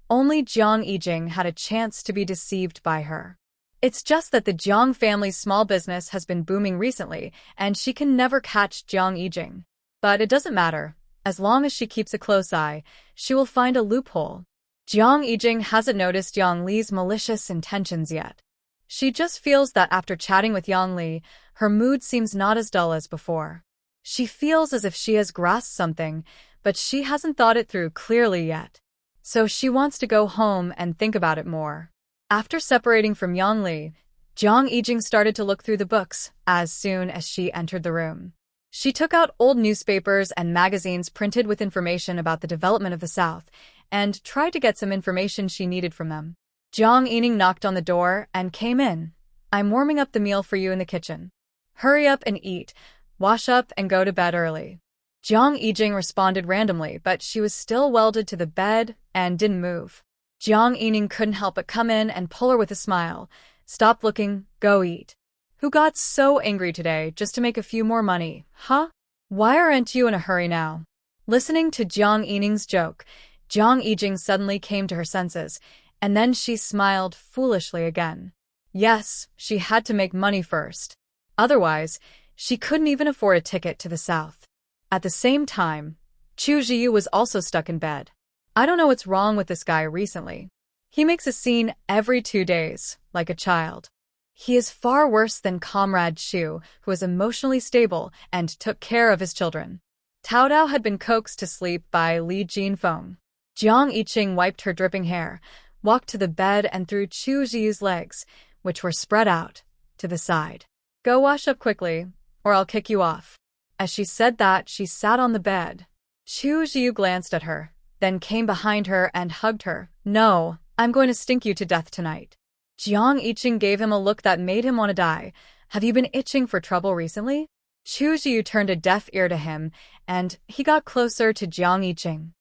only Jiang Yijing had a chance to be deceived by her. It's just that the Jiang family's small business has been booming recently, and she can never catch Jiang Yijing. But it doesn't matter. As long as she keeps a close eye, she will find a loophole. Jiang Yijing hasn't noticed Yang Li's malicious intentions yet. She just feels that after chatting with Yang Li, her mood seems not as dull as before. She feels as if she has grasped something, but she hasn't thought it through clearly yet. So she wants to go home and think about it more. After separating from Yang Li, Jiang Yijing started to look through the books as soon as she entered the room. She took out old newspapers and magazines printed with information about the development of the South, and tried to get some information she needed from them. Jiang Yining knocked on the door and came in. "I'm warming up the meal for you in the kitchen. Hurry up and eat, wash up and go to bed early." Jiang Yijing responded randomly, but she was still welded to the bed and didn't move. Jiang Yining couldn't help but come in and pull her with a smile. "Stop looking, go eat." "Who got so angry today just to make a few more money, huh? Why aren't you in a hurry now?" Listening to Jiang Yining's joke, Jiang Yijing suddenly came to her senses, and then she smiled foolishly again. Yes, she had to make money first. Otherwise, she couldn't even afford a ticket to the south. At the same time, Chu Jiyu was also stuck in bed. "I don't know what's wrong with this guy recently. He makes a scene every 2 days, like a child. He is far worse than Comrade Shu, who was emotionally stable and took care of his children." Tao Dao had been coaxed to sleep by Li Jinfeng. Jiang Yiqing wiped her dripping hair, walked to the bed and threw Chu Jiyu's legs, which were spread out, to the side. "Go wash up quickly, or I'll kick you off." As she said that, she sat on the bed. Chu Jiyu glanced at her, then came behind her and hugged her. "No, I'm going to stink you to death tonight." Jiang Yiqing gave him a look that made him want to die. "Have you been itching for trouble recently?" Chu Jiyu turned a deaf ear to him, and he got closer to Jiang Yiqing.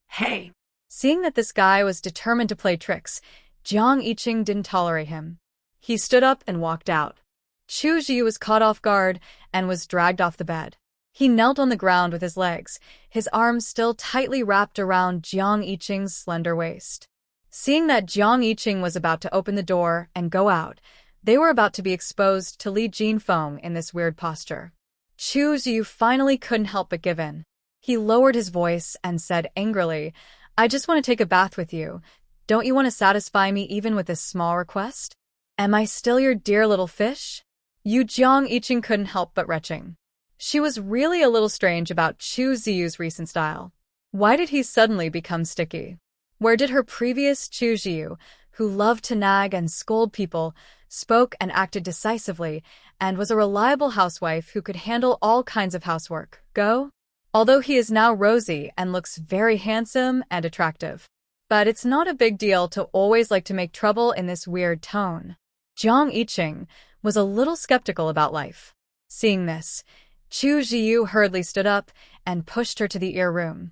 Hey! Seeing that this guy was determined to play tricks, Jiang Yiqing didn't tolerate him. He stood up and walked out. Chu Jiyu was caught off guard and was dragged off the bed. He knelt on the ground with his legs, his arms still tightly wrapped around Jiang Yiqing's slender waist. Seeing that Jiang Yiqing was about to open the door and go out, they were about to be exposed to Li Jinfeng in this weird posture. Chu Jiyu finally couldn't help but give in. He lowered his voice and said angrily, "I just want to take a bath with you. Don't you want to satisfy me even with this small request? Am I still your dear little fish?" Yu Jiang Iching couldn't help but retching. She was really a little strange about Chu Ziyu's recent style. Why did he suddenly become sticky? Where did her previous Chu Ziyu, who loved to nag and scold people, spoke and acted decisively, and was a reliable housewife who could handle all kinds of housework, go? Although he is now rosy and looks very handsome and attractive. But it's not a big deal to always like to make trouble in this weird tone. Jiang Iching was a little skeptical about life. Seeing this, Chu Ziyu hurriedly stood up and pushed her to the ear room.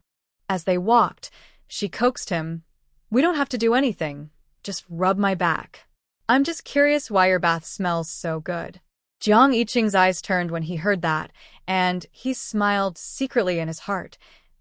As they walked, she coaxed him, "We don't have to do anything, just rub my back. I'm just curious why your bath smells so good." Jiang Iching's eyes turned when he heard that, and he smiled secretly in his heart.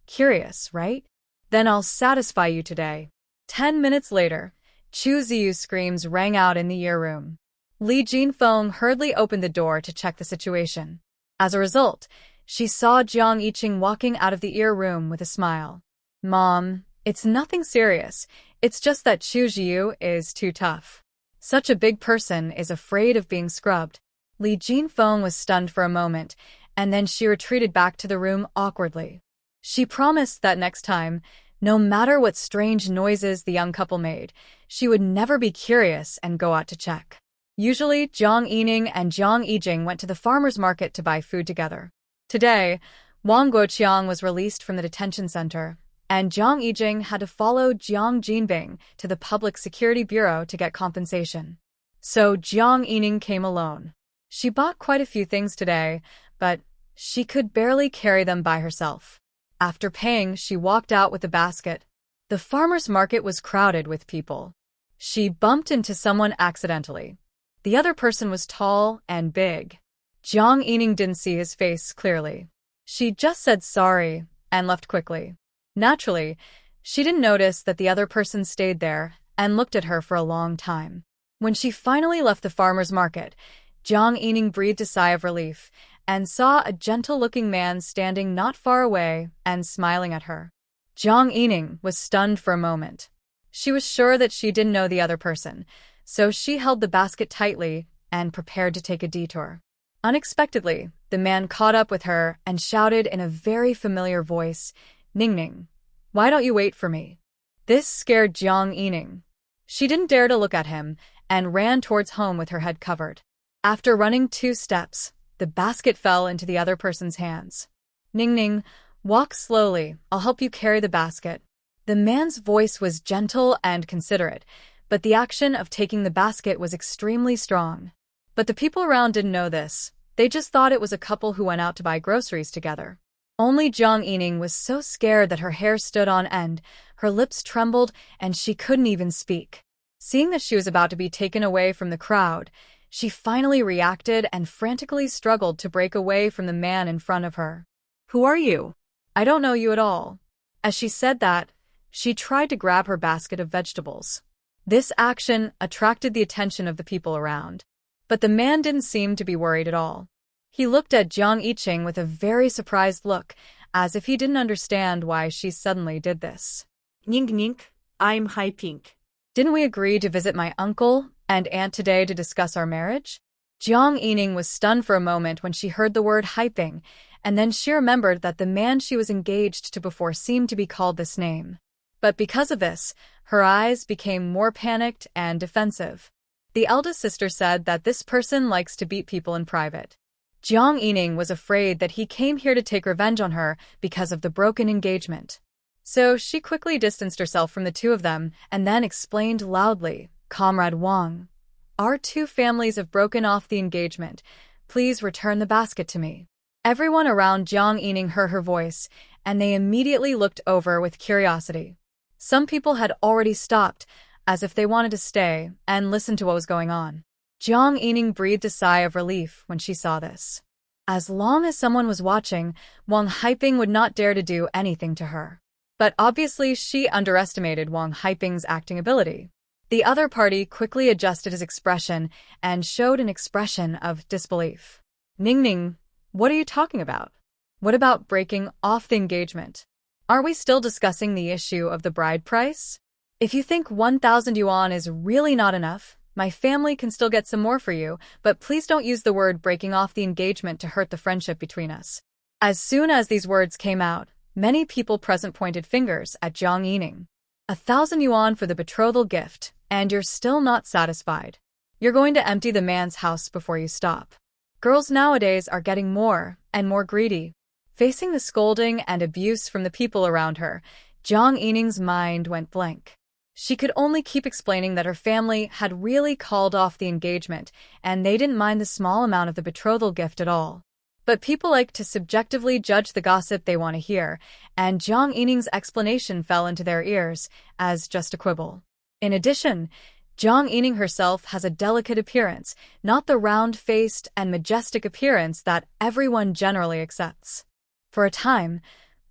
Curious, right? Then I'll satisfy you today. 10 minutes later, Chu Ziyu's screams rang out in the ear room. Li Jinfeng hurriedly opened the door to check the situation. As a result, she saw Jiang Iching walking out of the ear room with a smile. "Mom, it's nothing serious. It's just that Chu Ziyu is too tough. Such a big person is afraid of being scrubbed." Li Jinfeng was stunned for a moment, and then she retreated back to the room awkwardly. She promised that next time, no matter what strange noises the young couple made, she would never be curious and go out to check. Usually, Jiang Yining and Jiang Yijing went to the farmer's market to buy food together. Today, Wang Guoqiang was released from the detention center, and Jiang Yijing had to follow Jiang Jinbing to the Public Security Bureau to get compensation. So Jiang Yining came alone. She bought quite a few things today, but she could barely carry them by herself. After paying, she walked out with the basket. The farmer's market was crowded with people. She bumped into someone accidentally. The other person was tall and big. Jiang Yining didn't see his face clearly. She just said sorry and left quickly. Naturally, she didn't notice that the other person stayed there and looked at her for a long time. When she finally left the farmer's market, Jiang Yining breathed a sigh of relief and saw a gentle-looking man standing not far away and smiling at her. Jiang Yining was stunned for a moment. She was sure that she didn't know the other person, so she held the basket tightly and prepared to take a detour. Unexpectedly, the man caught up with her and shouted in a very familiar voice, "Ning Ning, why don't you wait for me?" This scared Jiang Yining. She didn't dare to look at him and ran towards home with her head covered. After running 2 steps, the basket fell into the other person's hands. "Ning Ning, walk slowly, I'll help you carry the basket." The man's voice was gentle and considerate, but the action of taking the basket was extremely strong. But the people around didn't know this. They just thought it was a couple who went out to buy groceries together. Only Jiang Yining was so scared that her hair stood on end, her lips trembled, and she couldn't even speak. Seeing that she was about to be taken away from the crowd, she finally reacted and frantically struggled to break away from the man in front of her. "Who are you? I don't know you at all." As she said that, she tried to grab her basket of vegetables. This action attracted the attention of the people around. But the man didn't seem to be worried at all. He looked at Jiang Yiching with a very surprised look, as if he didn't understand why she suddenly did this. Ning Ning, I'm Hai Pink. "Didn't we agree to visit my uncle and aunt today to discuss our marriage?" Jiang Yining was stunned for a moment when she heard the word hyping, and then she remembered that the man she was engaged to before seemed to be called this name. But because of this, her eyes became more panicked and defensive. The eldest sister said that this person likes to beat people in private. Jiang Yining was afraid that he came here to take revenge on her because of the broken engagement. So she quickly distanced herself from the two of them and then explained loudly, "Comrade Wang, our 2 families have broken off the engagement. Please return the basket to me." Everyone around Jiang Yining heard her voice, and they immediately looked over with curiosity. Some people had already stopped, as if they wanted to stay and listen to what was going on. Jiang Yining breathed a sigh of relief when she saw this. As long as someone was watching, Wang Haiping would not dare to do anything to her. But obviously she underestimated Wang Haiping's acting ability. The other party quickly adjusted his expression and showed an expression of disbelief. "Ning Ning, what are you talking about? What about breaking off the engagement? Are we still discussing the issue of the bride price? If you think 1,000 yuan is really not enough, My family can still get some more for you, but please don't use the word breaking off the engagement to hurt the friendship between us. As soon as these words came out, many people present pointed fingers at Jiang Yining. 1,000 yuan for the betrothal gift, and you're still not satisfied. You're going to empty the man's house before you stop. Girls nowadays are getting more and more greedy. Facing the scolding and abuse from the people around her, Jiang Yining's mind went blank. She could only keep explaining that her family had really called off the engagement, and they didn't mind the small amount of the betrothal gift at all. But people like to subjectively judge the gossip they want to hear, and Jiang Yining's explanation fell into their ears as just a quibble. In addition, Jiang Yining herself has a delicate appearance, not the round-faced and majestic appearance that everyone generally accepts. For a time,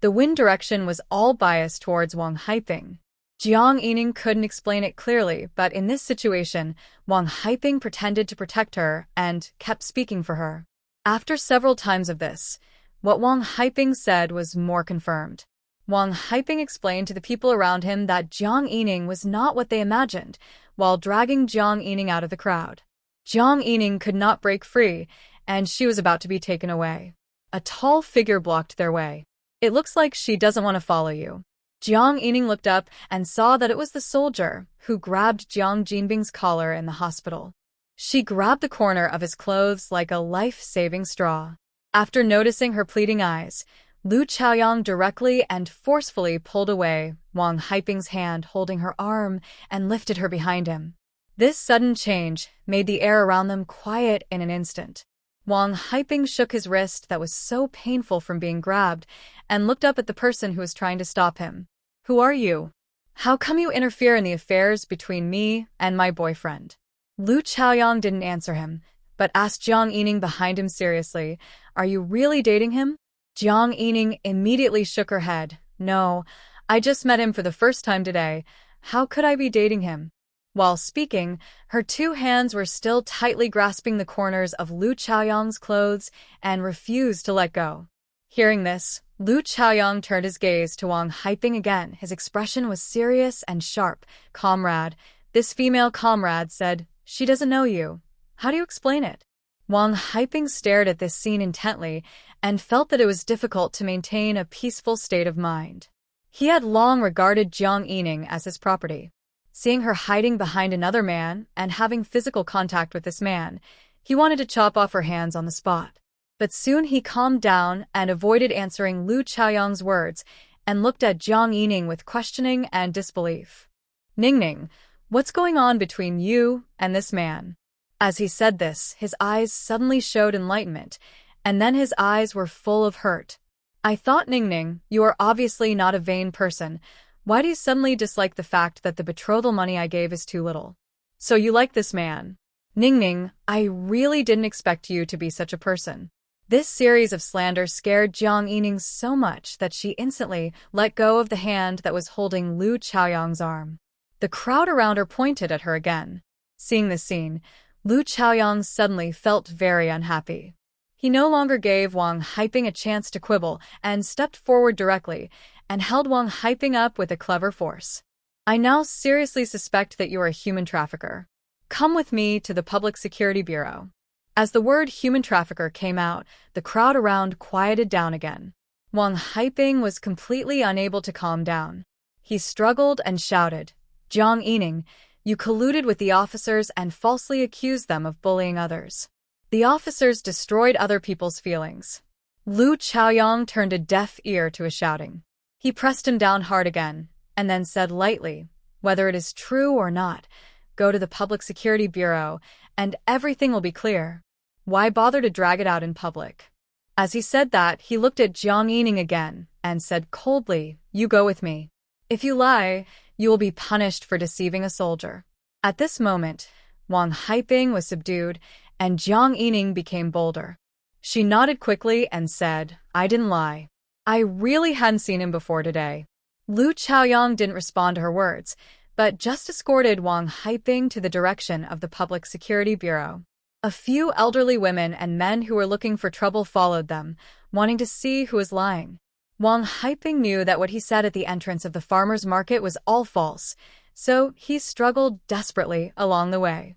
the wind direction was all biased towards Wang Haiping. Jiang Yining couldn't explain it clearly, but in this situation, Wang Haiping pretended to protect her and kept speaking for her. After several times of this, what Wang Haiping said was more confirmed. Wang Haiping explained to the people around him that Jiang Yining was not what they imagined, while dragging Jiang Yining out of the crowd. Jiang Yining could not break free, and she was about to be taken away. A tall figure blocked their way. It looks like she doesn't want to follow you. Jiang Yining looked up and saw that it was the soldier who grabbed Jiang Jinbing's collar in the hospital. She grabbed the corner of his clothes like a life-saving straw. After noticing her pleading eyes, Lu Chaoyang directly and forcefully pulled away Wang Haiping's hand holding her arm and lifted her behind him. This sudden change made the air around them quiet in an instant. Wang Haiping shook his wrist that was so painful from being grabbed and looked up at the person who was trying to stop him. "Who are you? How come you interfere in the affairs between me and my boyfriend?" Lu Chaoyang didn't answer him, but asked Jiang Yining behind him seriously, "Are you really dating him?" Jiang Yining immediately shook her head. "No, I just met him for the first time today. How could I be dating him?" While speaking, her two hands were still tightly grasping the corners of Lu Chaoyang's clothes and refused to let go. Hearing this, Lu Chaoyang turned his gaze to Wang Haiping again. His expression was serious and sharp. "Comrade," this female comrade said, "she doesn't know you. How do you explain it?" Wang Haiping stared at this scene intently and felt that it was difficult to maintain a peaceful state of mind. He had long regarded Jiang Yining as his property. Seeing her hiding behind another man and having physical contact with this man, he wanted to chop off her hands on the spot. But soon he calmed down and avoided answering Lu Chaoyang's words and looked at Jiang Yining with questioning and disbelief. "Ningning, what's going on between you and this man?" As he said this, his eyes suddenly showed enlightenment, and then his eyes were full of hurt. "I thought, Ningning, you are obviously not a vain person. Why do you suddenly dislike the fact that the betrothal money I gave is too little? So you like this man? Ningning, I really didn't expect you to be such a person." This series of slander scared Jiang Yining so much that she instantly let go of the hand that was holding Lu Chaoyang's arm. The crowd around her pointed at her again. Seeing this scene, Lu Chaoyang suddenly felt very unhappy. He no longer gave Wang Haiping a chance to quibble and stepped forward directly and held Wang Haiping up with a clever force. "I now seriously suspect that you are a human trafficker. Come with me to the Public Security Bureau." As the word human trafficker came out, the crowd around quieted down again. Wang Haiping was completely unable to calm down. He struggled and shouted, "Jiang Yining, you colluded with the officers and falsely accused them of bullying others. The officers destroyed other people's feelings." Lu Chaoyang turned a deaf ear to his shouting. He pressed him down hard again, and then said lightly, "Whether it is true or not, go to the Public Security Bureau, and everything will be clear. Why bother to drag it out in public?" As he said that, he looked at Jiang Yining again and said coldly, "You go with me. If you lie, you will be punished for deceiving a soldier." At this moment, Wang Haiping was subdued, and Jiang Yining became bolder. She nodded quickly and said, "I didn't lie. I really hadn't seen him before today." Lu Chaoyang didn't respond to her words, but just escorted Wang Haiping to the direction of the Public Security Bureau. A few elderly women and men who were looking for trouble followed them, wanting to see who was lying. Wang Haiping knew that what he said at the entrance of the farmer's market was all false, so he struggled desperately along the way.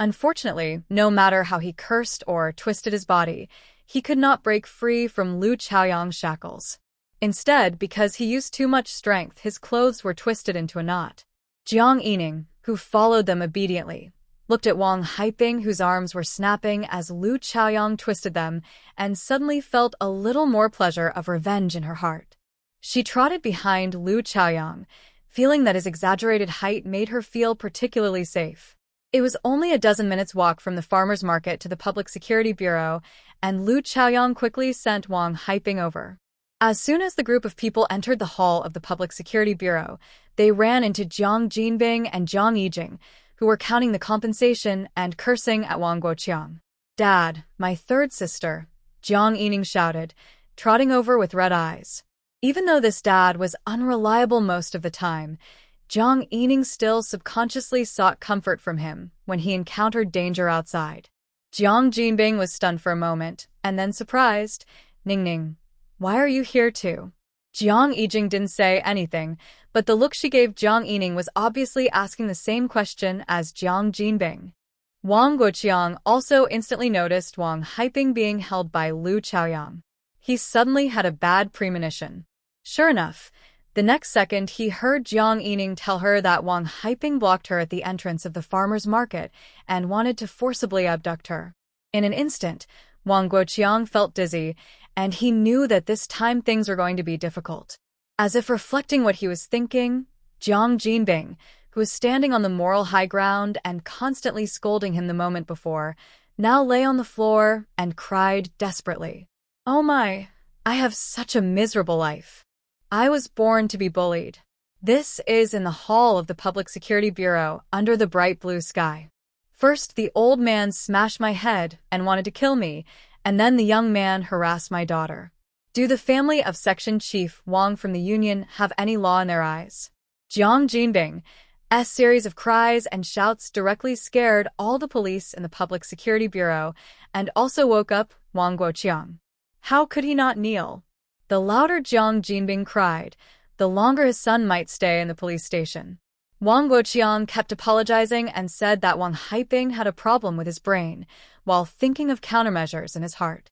Unfortunately, no matter how he cursed or twisted his body, he could not break free from Lu Chaoyang's shackles. Instead, because he used too much strength, his clothes were twisted into a knot. Jiang Yining, who followed them obediently, looked at Wang Haiping, whose arms were snapping as Lu Chaoyang twisted them, and suddenly felt a little more pleasure of revenge in her heart. She trotted behind Lu Chaoyang, feeling that his exaggerated height made her feel particularly safe. It was only a dozen minutes' walk from the farmer's market to the Public Security Bureau, and Lu Chaoyang quickly sent Wang Haiping over. As soon as the group of people entered the hall of the Public Security Bureau, they ran into Jiang Jinbing and Jiang Yijing, who were counting the compensation and cursing at Wang Guoqiang. "Dad, my third sister," Jiang Yining shouted, trotting over with red eyes. Even though this dad was unreliable most of the time, Jiang Yining still subconsciously sought comfort from him when he encountered danger outside. Jiang Jinbing was stunned for a moment, and then surprised. "Ningning, why are you here too?" Jiang Yijing didn't say anything, but the look she gave Jiang Yining was obviously asking the same question as Jiang Jinbing. Wang Guoqiang also instantly noticed Wang Haiping being held by Lu Chaoyang. He suddenly had a bad premonition. Sure enough, the next second he heard Jiang Yining tell her that Wang Haiping blocked her at the entrance of the farmer's market and wanted to forcibly abduct her. In an instant, Wang Guoqiang felt dizzy, and he knew that this time things were going to be difficult. As if reflecting what he was thinking, Jiang Jinbing, who was standing on the moral high ground and constantly scolding him the moment before, now lay on the floor and cried desperately. "Oh my, I have such a miserable life. I was born to be bullied." This is in the hall of the Public Security Bureau under the bright blue sky. "First, the old man smashed my head and wanted to kill me, and then the young man harassed my daughter. Do the family of Section Chief Wang from the Union have any law in their eyes?" Jiang Jinbing's series of cries and shouts directly scared all the police in the Public Security Bureau and also woke up Wang Guoqiang. How could he not kneel? The louder Jiang Jinbing cried, the longer his son might stay in the police station. Wang Guoqiang kept apologizing and said that Wang Haiping had a problem with his brain, while thinking of countermeasures in his heart.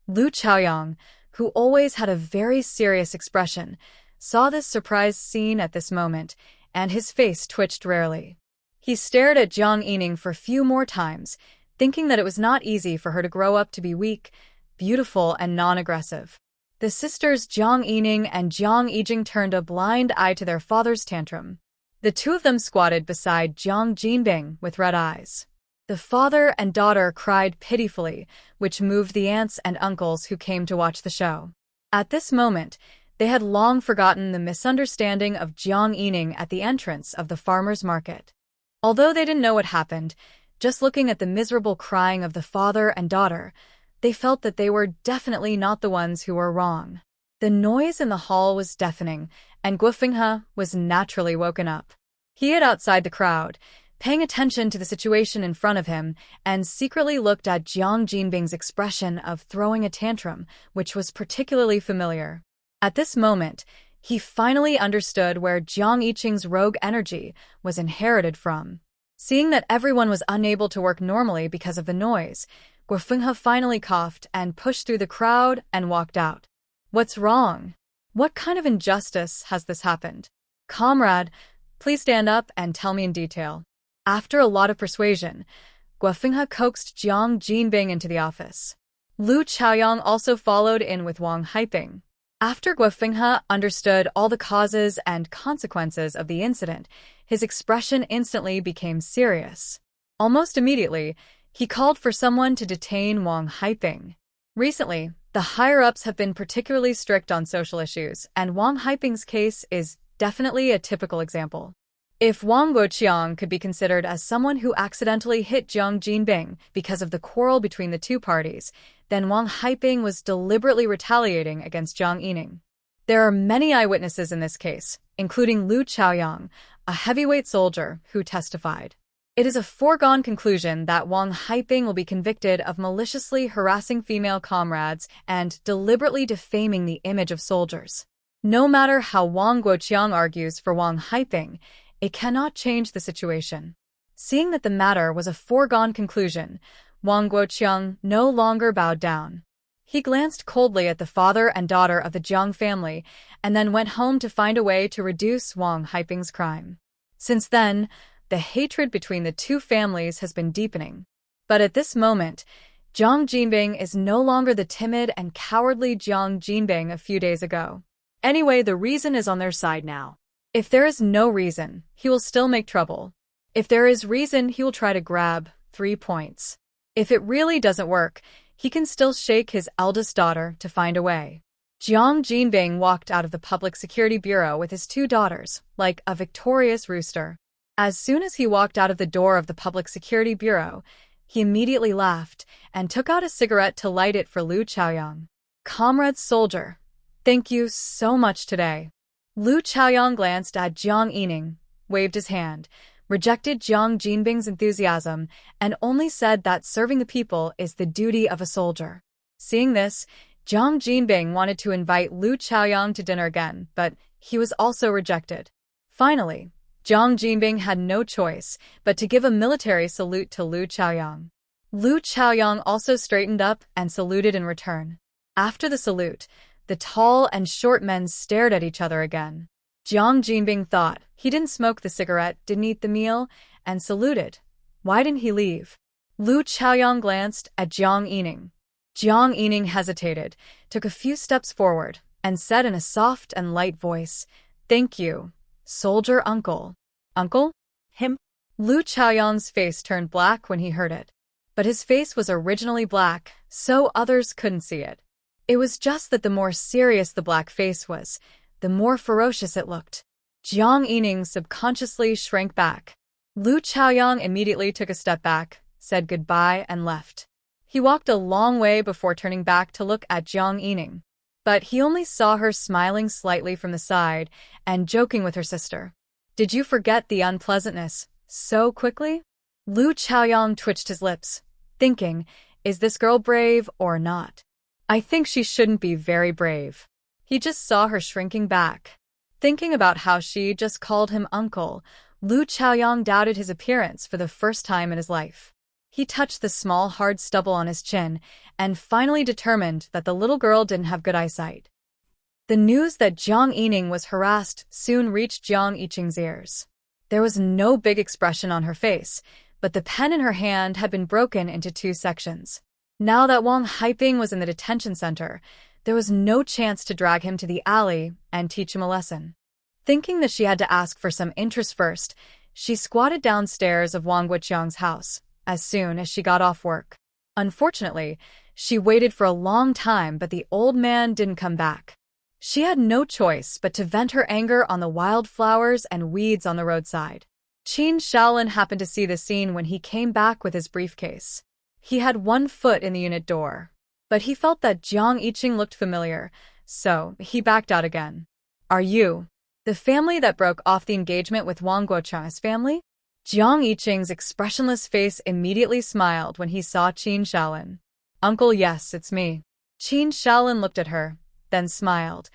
Lu Chaoyang, who always had a very serious expression, saw this surprised scene at this moment, and his face twitched rarely. He stared at Jiang Yining for a few more times, thinking that it was not easy for her to grow up to be weak, beautiful, and non-aggressive. The sisters Jiang Yining and Jiang Yijing turned a blind eye to their father's tantrum. The two of them squatted beside Jiang Jinbing with red eyes. The father and daughter cried pitifully, which moved the aunts and uncles who came to watch the show. At this moment, they had long forgotten the misunderstanding of Jiang Yining at the entrance of the farmer's market. Although they didn't know what happened, just looking at the miserable crying of the father and daughter, they felt that they were definitely not the ones who were wrong. The noise in the hall was deafening, and Guofenghe was naturally woken up. He hid outside the crowd, paying attention to the situation in front of him, and secretly looked at Jiang Jinbing's expression of throwing a tantrum, which was particularly familiar. At this moment, he finally understood where Jiang Yiqing's rogue energy was inherited from. Seeing that everyone was unable to work normally because of the noise, Guofenghe finally coughed and pushed through the crowd and walked out. "What's wrong? What kind of injustice has this happened? Comrade, please stand up and tell me in detail." After a lot of persuasion, Guofenghe coaxed Jiang Jinbing into the office. Lu Chaoyang also followed in with Wang Haiping. After Guofenghe understood all the causes and consequences of the incident, his expression instantly became serious. Almost immediately, he called for someone to detain Wang Haiping. Recently, the higher-ups have been particularly strict on social issues, and Wang Haiping's case is definitely a typical example. If Wang Guoqiang could be considered as someone who accidentally hit Jiang Jinbing because of the quarrel between the two parties, then Wang Haiping was deliberately retaliating against Jiang Yining. There are many eyewitnesses in this case, including Lu Chaoyang, a heavyweight soldier, who testified. It is a foregone conclusion that Wang Haiping will be convicted of maliciously harassing female comrades and deliberately defaming the image of soldiers. No matter how Wang Guoqiang argues for Wang Haiping, it cannot change the situation. Seeing that the matter was a foregone conclusion, Wang Guoqiang no longer bowed down. He glanced coldly at the father and daughter of the Jiang family and then went home to find a way to reduce Wang Haiping's crime. Since then, the hatred between the two families has been deepening. But at this moment, Jiang Jinbing is no longer the timid and cowardly Jiang Jinbing a few days ago. Anyway, the reason is on their side now. If there is no reason, he will still make trouble. If there is reason, he will try to grab 3 points. If it really doesn't work, he can still shake his eldest daughter to find a way. Jiang Jinbing walked out of the Public Security Bureau with his 2 daughters, like a victorious rooster. As soon as he walked out of the door of the Public Security Bureau, he immediately laughed and took out a cigarette to light it for Lu Chaoyang. "Comrade soldier, thank you so much today." Lu Chaoyang glanced at Jiang Yining, waved his hand, rejected Jiang Jinbing's enthusiasm, and only said that serving the people is the duty of a soldier. Seeing this, Jiang Jinbing wanted to invite Lu Chaoyang to dinner again, but he was also rejected. Finally, Jiang Jinbing had no choice but to give a military salute to Lu Chaoyang. Lu Chaoyang also straightened up and saluted in return. After the salute, the tall and short men stared at each other again. Jiang Jinbing thought he didn't smoke the cigarette, didn't eat the meal, and saluted. Why didn't he leave? Lu Chaoyang glanced at Jiang Yining. Jiang Yining hesitated, took a few steps forward, and said in a soft and light voice, "Thank you, soldier uncle." "Uncle?" Him? Lu Chaoyang's face turned black when he heard it. But his face was originally black, so others couldn't see it. It was just that the more serious the black face was, the more ferocious it looked. Jiang Yining subconsciously shrank back. Lu Chaoyang immediately took a step back, said goodbye, and left. He walked a long way before turning back to look at Jiang Yining. But he only saw her smiling slightly from the side and joking with her sister. "Did you forget the unpleasantness so quickly?" Lu Chaoyang twitched his lips, thinking, is this girl brave or not? I think she shouldn't be very brave. He just saw her shrinking back. Thinking about how she just called him uncle, Lu Chaoyang doubted his appearance for the first time in his life. He touched the small hard stubble on his chin and finally determined that the little girl didn't have good eyesight. The news that Jiang Yining was harassed soon reached Jiang Yiqing's ears. There was no big expression on her face, but the pen in her hand had been broken into 2 sections. Now that Wang Haiping was in the detention center, there was no chance to drag him to the alley and teach him a lesson. Thinking that she had to ask for some interest first, she squatted downstairs of Wang Guoqiang's house as soon as she got off work. Unfortunately, she waited for a long time, but the old man didn't come back. She had no choice but to vent her anger on the wildflowers and weeds on the roadside. Qin Shaolin happened to see the scene when he came back with his briefcase. He had 1 foot in the unit door, but he felt that Jiang Yiqing looked familiar, so he backed out again. "Are you the family that broke off the engagement with Wang Guoqiang's family?" Jiang Yiqing's expressionless face immediately smiled when he saw Qin Shaolin. "Uncle, yes, it's me." Qin Shaolin looked at her, then smiled.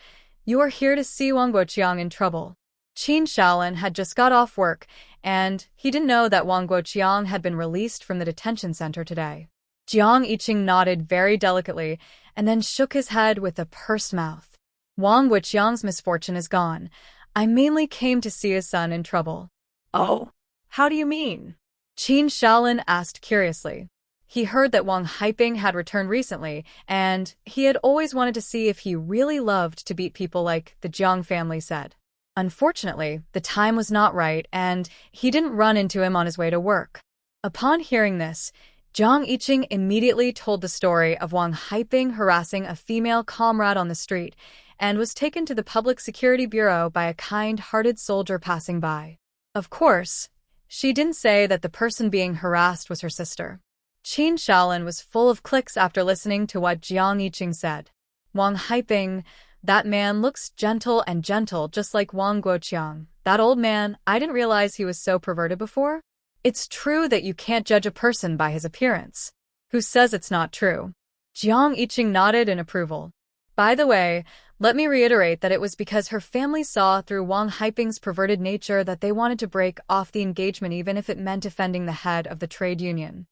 "You are here to see Wang Guoqiang in trouble." Qin Shaolin had just got off work, and he didn't know that Wang Guoqiang had been released from the detention center today. Jiang Yiqing nodded very delicately and then shook his head with a pursed mouth. "Wang Guoqiang's misfortune is gone. I mainly came to see his son in trouble." "Oh, how do you mean?" Qin Shaolin asked curiously. He heard that Wang Haiping had returned recently, and he had always wanted to see if he really loved to beat people like the Jiang family said. Unfortunately, the time was not right, and he didn't run into him on his way to work. Upon hearing this, Jiang Yiqing immediately told the story of Wang Haiping harassing a female comrade on the street and was taken to the Public Security Bureau by a kind-hearted soldier passing by. Of course, she didn't say that the person being harassed was her sister. Qin Shaolin was full of clicks after listening to what Jiang Yiqing said. "Wang Haiping, that man looks gentle and gentle just like Wang Guoqiang. That old man, I didn't realize he was so perverted before." "It's true that you can't judge a person by his appearance." "Who says it's not true?" Jiang Yiqing nodded in approval. "By the way, Let me reiterate that it was because her family saw through Wang Haiping's perverted nature that they wanted to break off the engagement even if it meant offending the head of the trade union.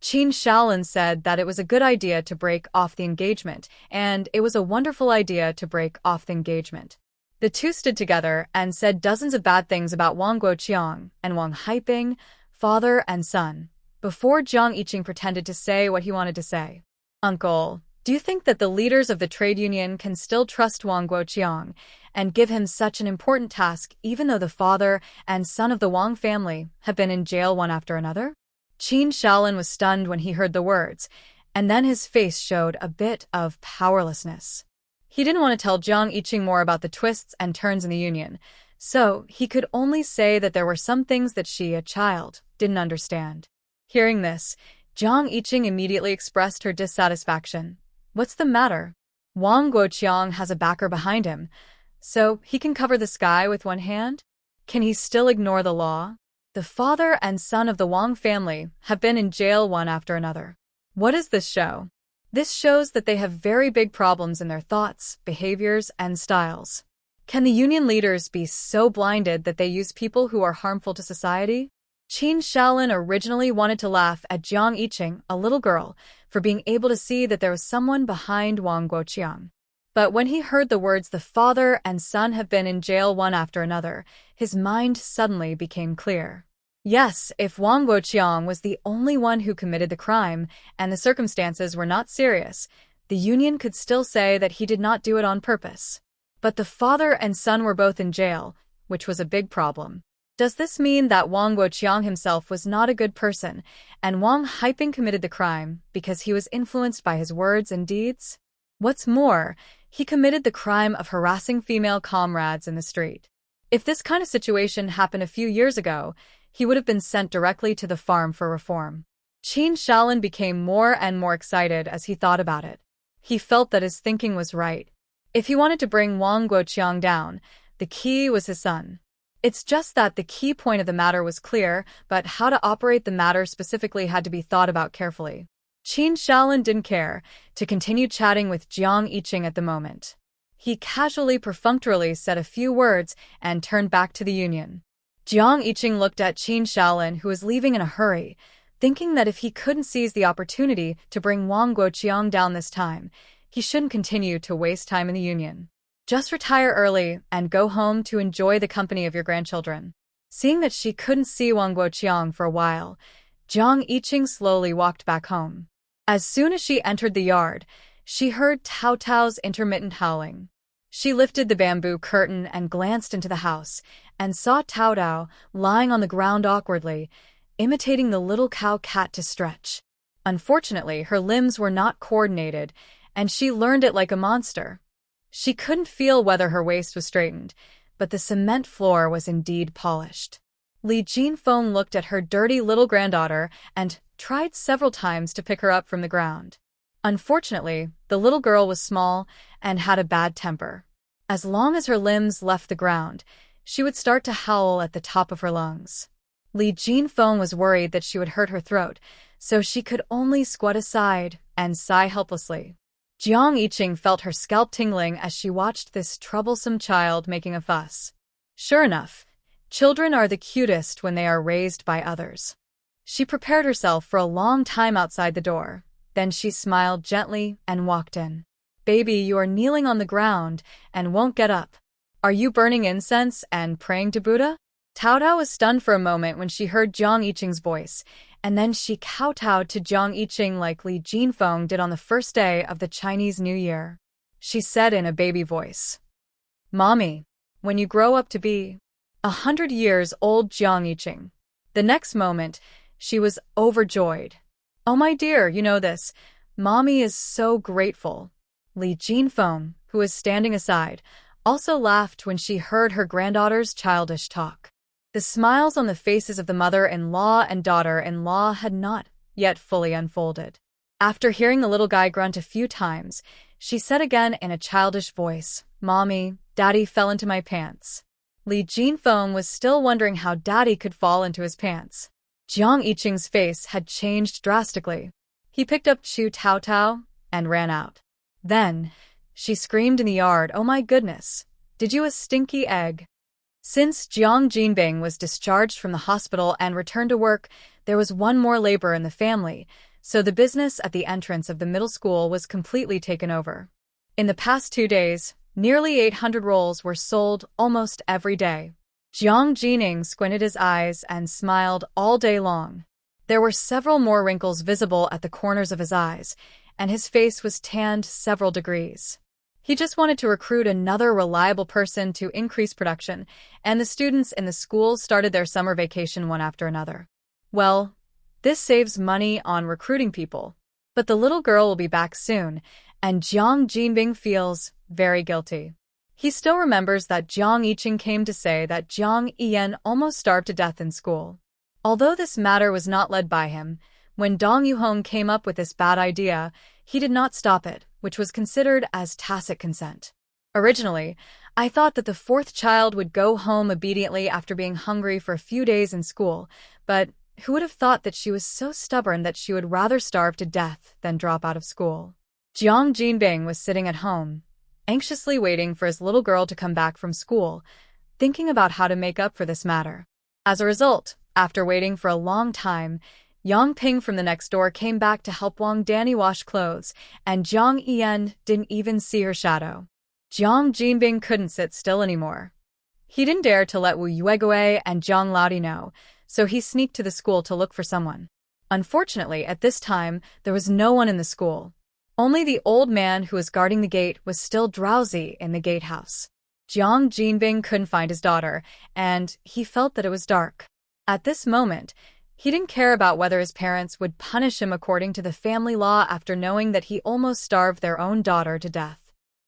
Qin Shaolin said that it was a good idea to break off the engagement, and it was a wonderful idea to break off the engagement. The two stood together and said dozens of bad things about Wang Guoqiang and Wang Haiping, father and son, before Jiang Yiqing pretended to say what he wanted to say. Uncle, do you think that the leaders of the trade union can still trust Wang Guoqiang and give him such an important task even though the father and son of the Wang family have been in jail one after another? Qin Shaolin was stunned when he heard the words, and then his face showed a bit of powerlessness. He didn't want to tell Jiang Yiqing more about the twists and turns in the union, so he could only say that there were some things that she, a child, didn't understand. Hearing this, Jiang Yiqing immediately expressed her dissatisfaction. What's the matter? Wang Guoqiang has a backer behind him, so he can cover the sky with one hand? Can he still ignore the law? The father and son of the Wang family have been in jail one after another. What does this show? This shows that they have very big problems in their thoughts, behaviors, and styles. Can the union leaders be so blinded that they use people who are harmful to society? Qin Shaolin originally wanted to laugh at Jiang Yiqing, a little girl, for being able to see that there was someone behind Wang Guoqiang. But when he heard the words the father and son have been in jail one after another, his mind suddenly became clear. Yes, if Wang Guoqiang was the only one who committed the crime and the circumstances were not serious, the union could still say that he did not do it on purpose. But the father and son were both in jail, which was a big problem. Does this mean that Wang Guoqiang himself was not a good person, and Wang Haiping committed the crime because he was influenced by his words and deeds? What's more, he committed the crime of harassing female comrades in the street. If this kind of situation happened a few years ago, he would have been sent directly to the farm for reform. Qin Shaolin became more and more excited as he thought about it. He felt that his thinking was right. If he wanted to bring Wang Guoqiang down, the key was his son. It's just that the key point of the matter was clear, but how to operate the matter specifically had to be thought about carefully. Qin Shaolin didn't care to continue chatting with Jiang Yiqing at the moment. He casually, perfunctorily said a few words and turned back to the union. Jiang Yiqing looked at Qin Shaolin, who was leaving in a hurry, thinking that if he couldn't seize the opportunity to bring Wang Guoqiang down this time, he shouldn't continue to waste time in the union. Just retire early and go home to enjoy the company of your grandchildren. Seeing that she couldn't see Wang Guoqiang for a while, Jiang Yiqing slowly walked back home. As soon as she entered the yard, she heard Tao Tao's intermittent howling. She lifted the bamboo curtain and glanced into the house, and saw Tao Tao lying on the ground awkwardly, imitating the little cow cat to stretch. Unfortunately, her limbs were not coordinated, and she learned it like a monster. She couldn't feel whether her waist was straightened, but the cement floor was indeed polished. Li Jinfeng looked at her dirty little granddaughter and tried several times to pick her up from the ground. Unfortunately, the little girl was small and had a bad temper. As long as her limbs left the ground, she would start to howl at the top of her lungs. Li Jinfeng was worried that she would hurt her throat, so she could only squat aside and sigh helplessly. Jiang Yiqing felt her scalp tingling as she watched this troublesome child making a fuss. Sure enough, children are the cutest when they are raised by others. She prepared herself for a long time outside the door. Then she smiled gently and walked in. Baby, you are kneeling on the ground and won't get up. Are you burning incense and praying to Buddha? Tao Tao was stunned for a moment when she heard Jiang Yiqing's voice, and then she kowtowed to Jiang Yiqing like Li Jinfeng did on the first day of the Chinese New Year. She said in a baby voice, "Mommy, when you grow up to be 100 years old, Jiang Yiqing." The next moment, she was overjoyed. "Oh my dear, you know this. Mommy is so grateful." Li Jinfeng, who was standing aside, also laughed when she heard her granddaughter's childish talk. The smiles on the faces of the mother-in-law and daughter-in-law had not yet fully unfolded. After hearing the little guy grunt a few times, she said again in a childish voice, "Mommy, Daddy fell into my pants." Li Jinfeng was still wondering how Daddy could fall into his pants. Jiang Yiqing's face had changed drastically. He picked up Chu Tao Tao and ran out. Then, She screamed in the yard, "Oh my goodness! Did you a stinky egg?" Since Jiang Jinbing was discharged from the hospital and returned to work, there was one more laborer in the family, so the business at the entrance of the middle school was completely taken over. In the past 2 days, nearly 800 rolls were sold almost every day. Jiang Jining squinted his eyes and smiled all day long. There were several more wrinkles visible at the corners of his eyes, and his face was tanned several degrees. He just wanted to recruit another reliable person to increase production, and the students in the school started their summer vacation one after another. Well, this saves money on recruiting people. But the little girl will be back soon, and Jiang Jinbing feels very guilty. He still remembers that Jiang Yiqing came to say that Jiang Yan almost starved to death in school. Although this matter was not led by him, when Dong Yuhong came up with this bad idea, he did not stop it, which was considered as tacit consent. Originally, I thought that the 4th child would go home obediently after being hungry for a few days in school, but who would have thought that she was so stubborn that she would rather starve to death than drop out of school? Jiang Jinbing was sitting at home, anxiously waiting for his little girl to come back from school, thinking about how to make up for this matter. As a result, after waiting for a long time, Yang Ping from the next door came back to help Wang Danny wash clothes, and Jiang Yan didn't even see her shadow. Jiang Jinbing couldn't sit still anymore. He didn't dare to let Wu Yuegui and Jiang Laodi know, so he sneaked to the school to look for someone. Unfortunately, at this time, there was no one in the school. Only the old man who was guarding the gate was still drowsy in the gatehouse. Jiang Jinbing couldn't find his daughter, and he felt that it was dark. At this moment, he didn't care about whether his parents would punish him according to the family law after knowing that he almost starved their own daughter to death.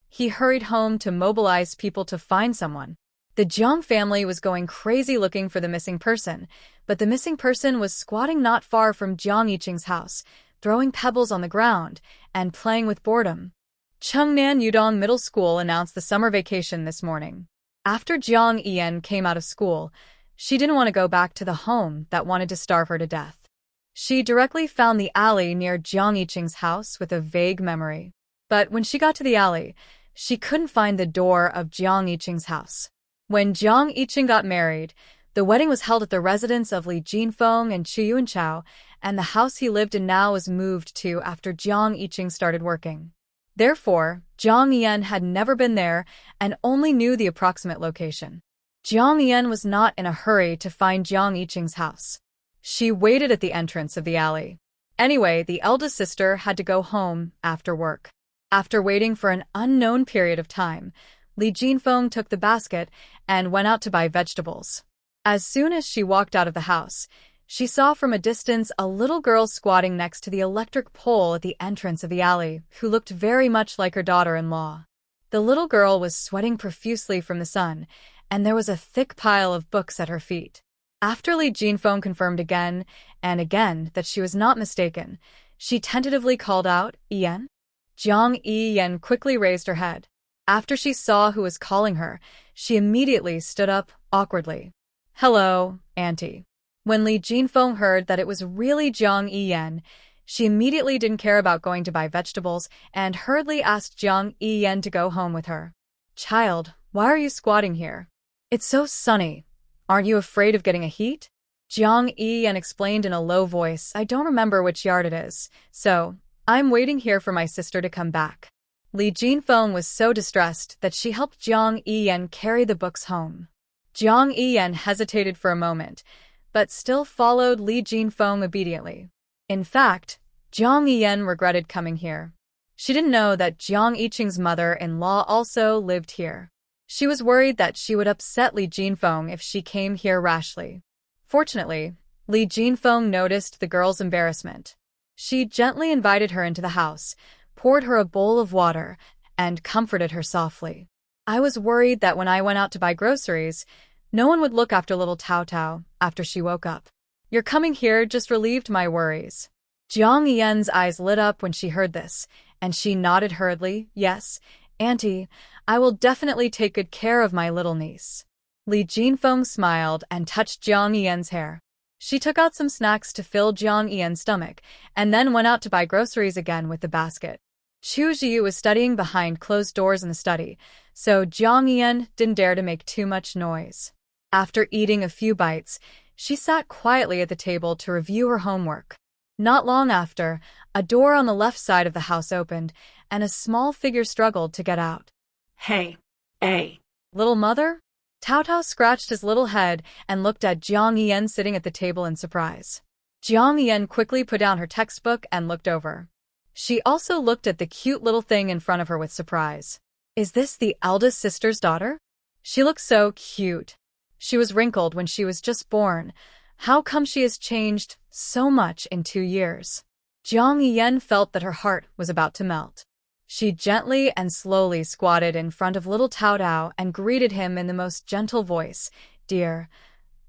He hurried home to mobilize people to find someone. The Jiang family was going crazy looking for the missing person, but the missing person was squatting not far from Jiang Yiqing's house, throwing pebbles on the ground and playing with boredom. Chengnan Yudong Middle School announced the summer vacation this morning. After Jiang Yan came out of school, she didn't want to go back to the home that wanted to starve her to death. She directly found the alley near Jiang Yiqing's house with a vague memory. But when she got to the alley, she couldn't find the door of Jiang Yiqing's house. When Jiang Yiqing got married, the wedding was held at the residence of Li Jinfeng and Chu Yuanchao, and the house he lived in now was moved to after Jiang Yiqing started working. Therefore, Jiang Yan had never been there and only knew the approximate location. Jiang Yan was not in a hurry to find Jiang Yiqing's house. She waited at the entrance of the alley. Anyway, the eldest sister had to go home after work. After waiting for an unknown period of time, Li Jinfeng took the basket and went out to buy vegetables. As soon as she walked out of the house, she saw from a distance a little girl squatting next to the electric pole at the entrance of the alley, who looked very much like her daughter-in-law. The little girl was sweating profusely from the sun, and there was a thick pile of books at her feet. After Li Jinfeng confirmed again and again that she was not mistaken, she tentatively called out, "Yan?" Jiang Yan quickly raised her head. After she saw who was calling her, she immediately stood up, awkwardly. "Hello, Auntie." When Li Jinfeng heard that it was really Jiang Yan, she immediately didn't care about going to buy vegetables and hurriedly asked Jiang Yan to go home with her. "Child, why are you squatting here? It's so sunny. Aren't you afraid of getting a heat?" Jiang Yan explained in a low voice, "I don't remember which yard it is, so I'm waiting here for my sister to come back." Li Jinfeng was so distressed that she helped Jiang Yan carry the books home. Jiang Yan hesitated for a moment, but still followed Li Jinfeng obediently. In fact, Jiang Yan regretted coming here. She didn't know that Jiang Yiqing's mother-in-law also lived here. She was worried that she would upset Li Jinfeng if she came here rashly. Fortunately, Li Jinfeng noticed the girl's embarrassment. She gently invited her into the house, poured her a bowl of water, and comforted her softly. "I was worried that when I went out to buy groceries, no one would look after little Tao Tao after she woke up. Your coming here just relieved my worries." Jiang Yan's eyes lit up when she heard this, and she nodded hurriedly, "Yes, Auntie, I will definitely take good care of my little niece." Li Jinfeng smiled and touched Jiang Yan's hair. She took out some snacks to fill Jiang Yan's stomach, and then went out to buy groceries again with the basket. Chu Jiu was studying behind closed doors in the study, so Jiang Yan didn't dare to make too much noise. After eating a few bites, she sat quietly at the table to review her homework. Not long after, a door on the left side of the house opened, and a small figure struggled to get out. Hey. Hey. Little mother? Tao Tao scratched his little head and looked at Jiang Yan sitting at the table in surprise. Jiang Yan quickly put down her textbook and looked over. She also looked at the cute little thing in front of her with surprise. Is this the eldest sister's daughter? She looks so cute. She was wrinkled when she was just born. How come she has changed so much in 2 years? Jiang Yan felt that her heart was about to melt. She gently and slowly squatted in front of little Tao Tao and greeted him in the most gentle voice. Dear,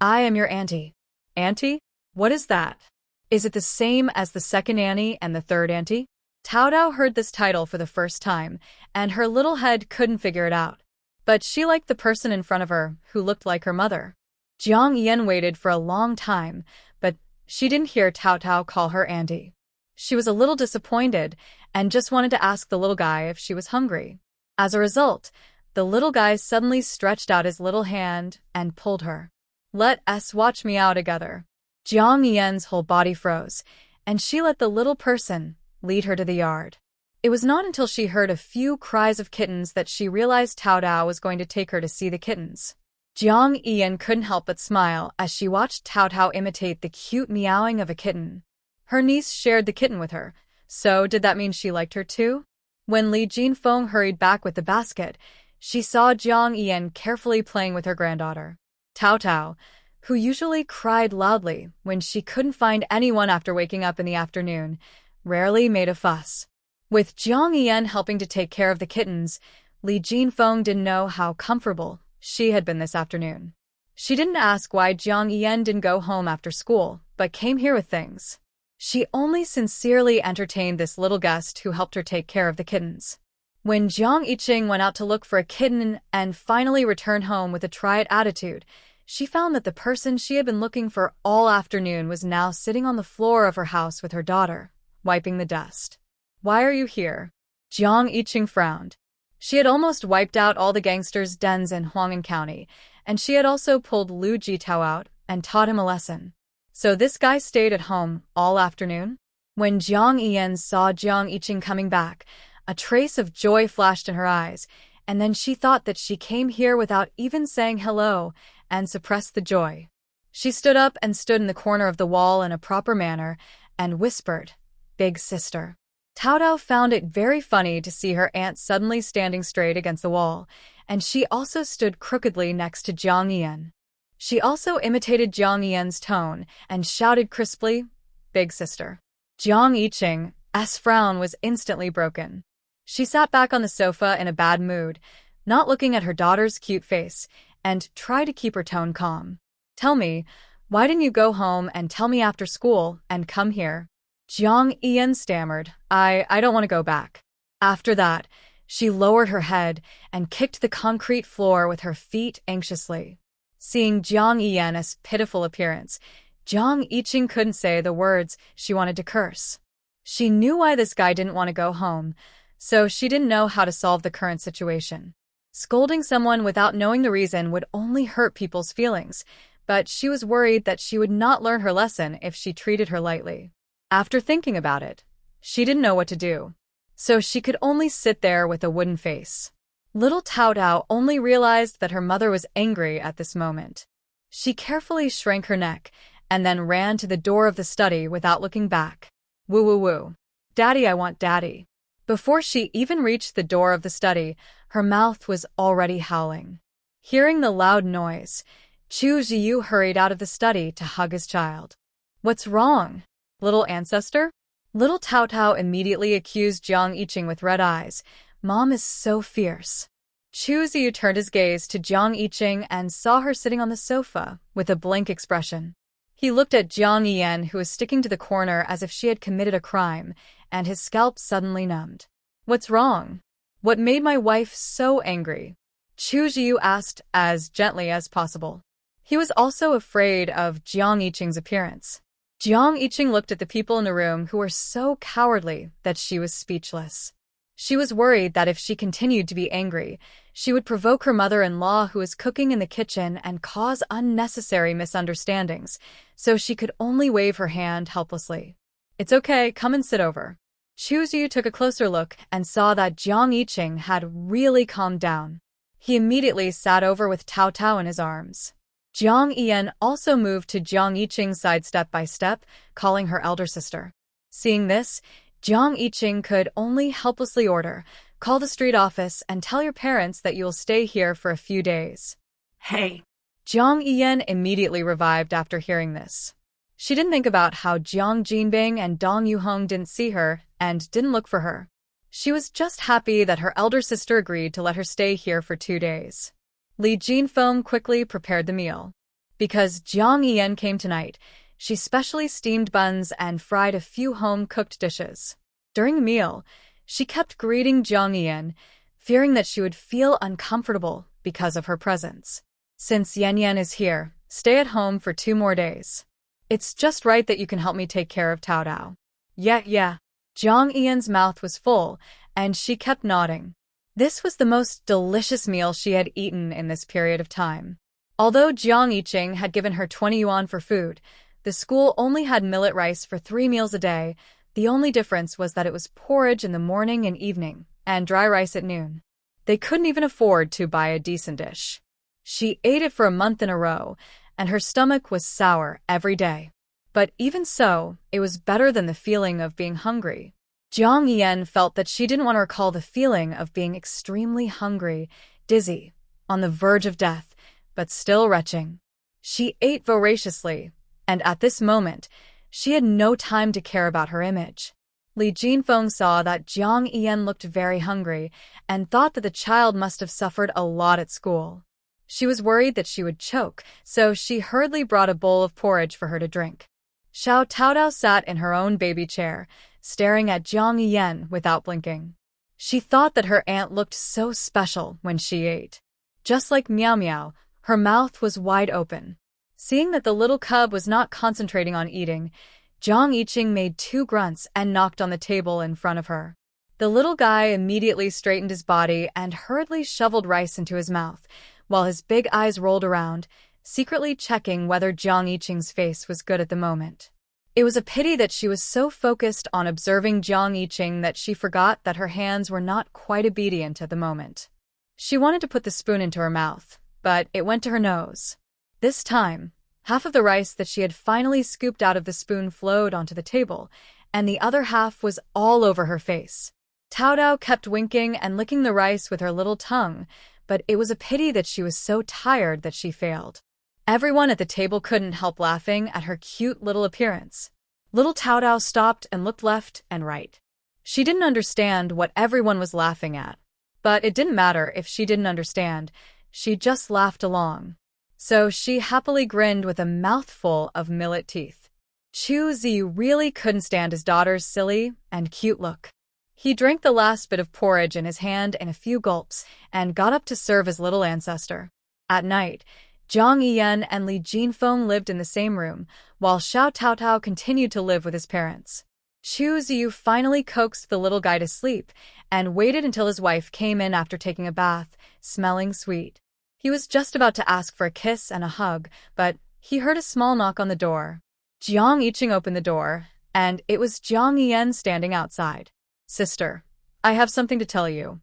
I am your auntie. Auntie? What is that? Is it the same as the second auntie and the third auntie? Tao Tao heard this title for the first time, and her little head couldn't figure it out. But she liked the person in front of her, who looked like her mother. Jiang Yan waited for a long time, but she didn't hear Tao Tao call her auntie. She was a little disappointed, and just wanted to ask the little guy if she was hungry. As a result, the little guy suddenly stretched out his little hand and pulled her. Let us watch meow together. Jiang Yan's whole body froze, and she let the little person lead her to the yard. It was not until she heard a few cries of kittens that she realized Tao Tao was going to take her to see the kittens. Jiang Yan couldn't help but smile as she watched Tao Tao imitate the cute meowing of a kitten. Her niece shared the kitten with her, so did that mean she liked her too? When Li Jinfeng hurried back with the basket, she saw Jiang Yan carefully playing with her granddaughter. Tao Tao, who usually cried loudly when she couldn't find anyone after waking up in the afternoon, rarely made a fuss. With Jiang Yan helping to take care of the kittens, Li Jinfeng didn't know how comfortable she had been this afternoon. She didn't ask why Jiang Yan didn't go home after school, but came here with things. She only sincerely entertained this little guest who helped her take care of the kittens. When Jiang Yiqing went out to look for a kitten and finally returned home with a try-it attitude, she found that the person she had been looking for all afternoon was now sitting on the floor of her house with her daughter, wiping the dust. Why are you here? Jiang Yiqing frowned. She had almost wiped out all the gangsters' dens in Huang'an County, and she had also pulled Lu Jitao out and taught him a lesson. So this guy stayed at home all afternoon? When Jiang Yan saw Jiang Yiqing coming back, a trace of joy flashed in her eyes, and then she thought that she came here without even saying hello, and suppressed the joy. She stood up and stood in the corner of the wall in a proper manner, and whispered, Big sister. Tao Tao found it very funny to see her aunt suddenly standing straight against the wall, and she also stood crookedly next to Jiang Yan. She also imitated Jiang Yan's tone and shouted crisply, Big sister. Jiang Yiqing's frown was instantly broken. She sat back on the sofa in a bad mood, not looking at her daughter's cute face, and tried to keep her tone calm. Tell me, why didn't you go home and tell me after school and come here? Jiang Yan stammered, I don't want to go back. After that, she lowered her head and kicked the concrete floor with her feet anxiously. Seeing Jiang Yan's pitiful appearance, Jiang Yiqing couldn't say the words she wanted to curse. She knew why this guy didn't want to go home, so she didn't know how to solve the current situation. Scolding someone without knowing the reason would only hurt people's feelings, but she was worried that she would not learn her lesson if she treated her lightly. After thinking about it, she didn't know what to do, so she could only sit there with a wooden face. Little Tao Tao only realized that her mother was angry at this moment. She carefully shrank her neck and then ran to the door of the study without looking back. Woo woo woo. Daddy, I want daddy. Before she even reached the door of the study, her mouth was already howling. Hearing the loud noise, Chu Jiu hurried out of the study to hug his child. What's wrong, little ancestor? Little Tao Tao immediately accused Jiang Yiqing with red eyes. Mom is so fierce. Chu Jiu turned his gaze to Jiang Yiqing and saw her sitting on the sofa with a blank expression. He looked at Jiang Yan, who was sticking to the corner as if she had committed a crime, and his scalp suddenly numbed. What's wrong? What made my wife so angry? Chu Jiu asked as gently as possible. He was also afraid of Jiang Yiqing's appearance. Jiang Yiqing looked at the people in the room who were so cowardly that she was speechless. She was worried that if she continued to be angry, she would provoke her mother-in-law who was cooking in the kitchen and cause unnecessary misunderstandings, so she could only wave her hand helplessly. "It's okay, come and sit over." Chuju took a closer look and saw that Jiang Yiqing had really calmed down. He immediately sat over with Tao Tao in his arms. Jiang Yan also moved to Jiang Yiqing's side step by step, calling her elder sister. Seeing this, Jiang Yiqing could only helplessly order, "Call the street office and tell your parents that you'll stay here for a few days." Hey. Jiang Yan immediately revived after hearing this. She didn't think about how Jiang Jinbing and Dong Yuhong didn't see her and didn't look for her. She was just happy that her elder sister agreed to let her stay here for 2 days. Li Jinfeng quickly prepared the meal. Because Jiang Yan came tonight, she specially steamed buns and fried a few home-cooked dishes. During the meal, she kept greeting Jiang Yan, fearing that she would feel uncomfortable because of her presence. "Since Yan Yan is here, stay at home for 2 more days. It's just right that you can help me take care of Tao Tao." Yeah. Jiang Yan's mouth was full, and she kept nodding. This was the most delicious meal she had eaten in this period of time. Although Jiang Yiqing had given her 20 yuan for food, the school only had millet rice for 3 meals a day. The only difference was that it was porridge in the morning and evening, and dry rice at noon. They couldn't even afford to buy a decent dish. She ate it for a month in a row, and her stomach was sour every day. But even so, it was better than the feeling of being hungry. Jiang Yan felt that she didn't want to recall the feeling of being extremely hungry, dizzy, on the verge of death, but still retching. She ate voraciously, and at this moment, she had no time to care about her image. Li Jinfeng saw that Jiang Yan looked very hungry and thought that the child must have suffered a lot at school. She was worried that she would choke, so she hurriedly brought a bowl of porridge for her to drink. Xiao Taodao sat in her own baby chair, staring at Jiang Yan without blinking. She thought that her aunt looked so special when she ate. Just like Meow Meow, her mouth was wide open. Seeing that the little cub was not concentrating on eating, Jiang Yiqing made 2 grunts and knocked on the table in front of her. The little guy immediately straightened his body and hurriedly shoveled rice into his mouth, while his big eyes rolled around, secretly checking whether Jiang Yiqing's face was good at the moment. It was a pity that she was so focused on observing Jiang Yiqing that she forgot that her hands were not quite obedient at the moment. She wanted to put the spoon into her mouth, but it went to her nose. This time, half of the rice that she had finally scooped out of the spoon flowed onto the table, and the other half was all over her face. Tao Tao kept winking and licking the rice with her little tongue, but it was a pity that she was so tired that she failed. Everyone at the table couldn't help laughing at her cute little appearance. Little Tao Tao stopped and looked left and right. She didn't understand what everyone was laughing at, but it didn't matter if she didn't understand. She just laughed along. So she happily grinned with a mouthful of millet teeth. Chu Zi really couldn't stand his daughter's silly and cute look. He drank the last bit of porridge in his hand in a few gulps and got up to serve his little ancestor. At night, Jiang Yan and Li Jinfeng lived in the same room, while Xiao Taotao continued to live with his parents. Chu Ziyu finally coaxed the little guy to sleep and waited until his wife came in after taking a bath, smelling sweet. He was just about to ask for a kiss and a hug, but he heard a small knock on the door. Jiang Yiqing opened the door, and it was Jiang Yan standing outside. "Sister, I have something to tell you."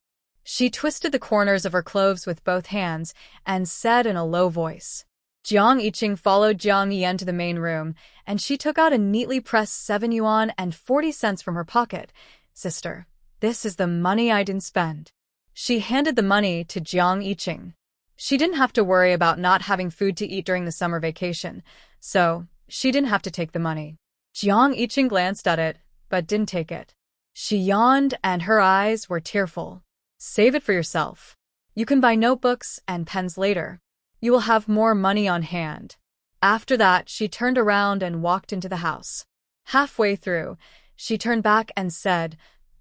She twisted the corners of her clothes with both hands and said in a low voice. Jiang Yiqing followed Jiang Yan to the main room, and she took out a neatly pressed 7 yuan and 40 cents from her pocket. "Sister, this is the money I didn't spend." She handed the money to Jiang Yiqing. She didn't have to worry about not having food to eat during the summer vacation, so she didn't have to take the money. Jiang Yiqing glanced at it, but didn't take it. She yawned and her eyes were tearful. "Save it for yourself. You can buy notebooks and pens later. You will have more money on hand." After that, she turned around and walked into the house. Halfway through, she turned back and said,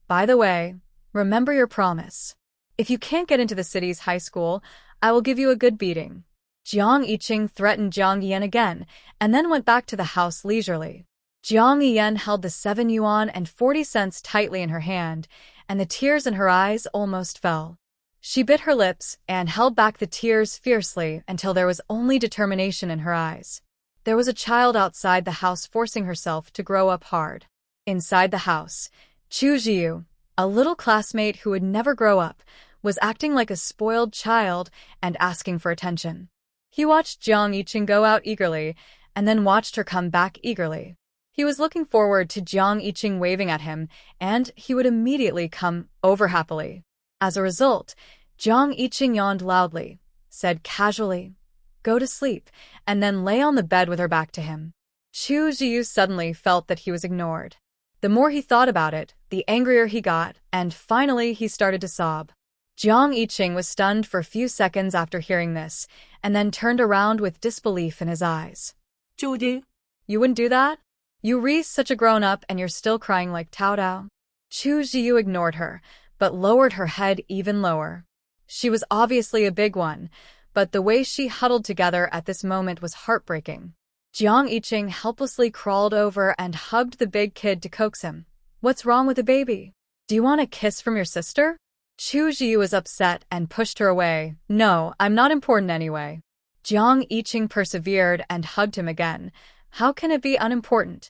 "By the way, remember your promise. If you can't get into the city's high school, I will give you a good beating." Jiang Yiqing threatened Jiang Yan again, and then went back to the house leisurely. Jiang Yan held the 7 yuan and 40 cents tightly in her hand, and the tears in her eyes almost fell. She bit her lips and held back the tears fiercely until there was only determination in her eyes. There was a child outside the house forcing herself to grow up hard. Inside the house, Chu Jiu, a little classmate who would never grow up, was acting like a spoiled child and asking for attention. He watched Jiang Yiqing go out eagerly and then watched her come back eagerly. He was looking forward to Jiang Yiqing waving at him, and he would immediately come over happily. As a result, Jiang Yiqing yawned loudly, said casually, "Go to sleep," and then lay on the bed with her back to him. Chu Jiu suddenly felt that he was ignored. The more he thought about it, the angrier he got, and finally he started to sob. Jiang Yiqing was stunned for a few seconds after hearing this, and then turned around with disbelief in his eyes. "Judy." "You wouldn't do that? You Reese such a grown-up and you're still crying like Tao Dao?" Chu Jiu ignored her, but lowered her head even lower. She was obviously a big one, but the way she huddled together at this moment was heartbreaking. Jiang Yiqing helplessly crawled over and hugged the big kid to coax him. "What's wrong with the baby? Do you want a kiss from your sister?" Chu Jiu was upset and pushed her away. "No, I'm not important anyway." Jiang Yiqing persevered and hugged him again. "How can it be unimportant?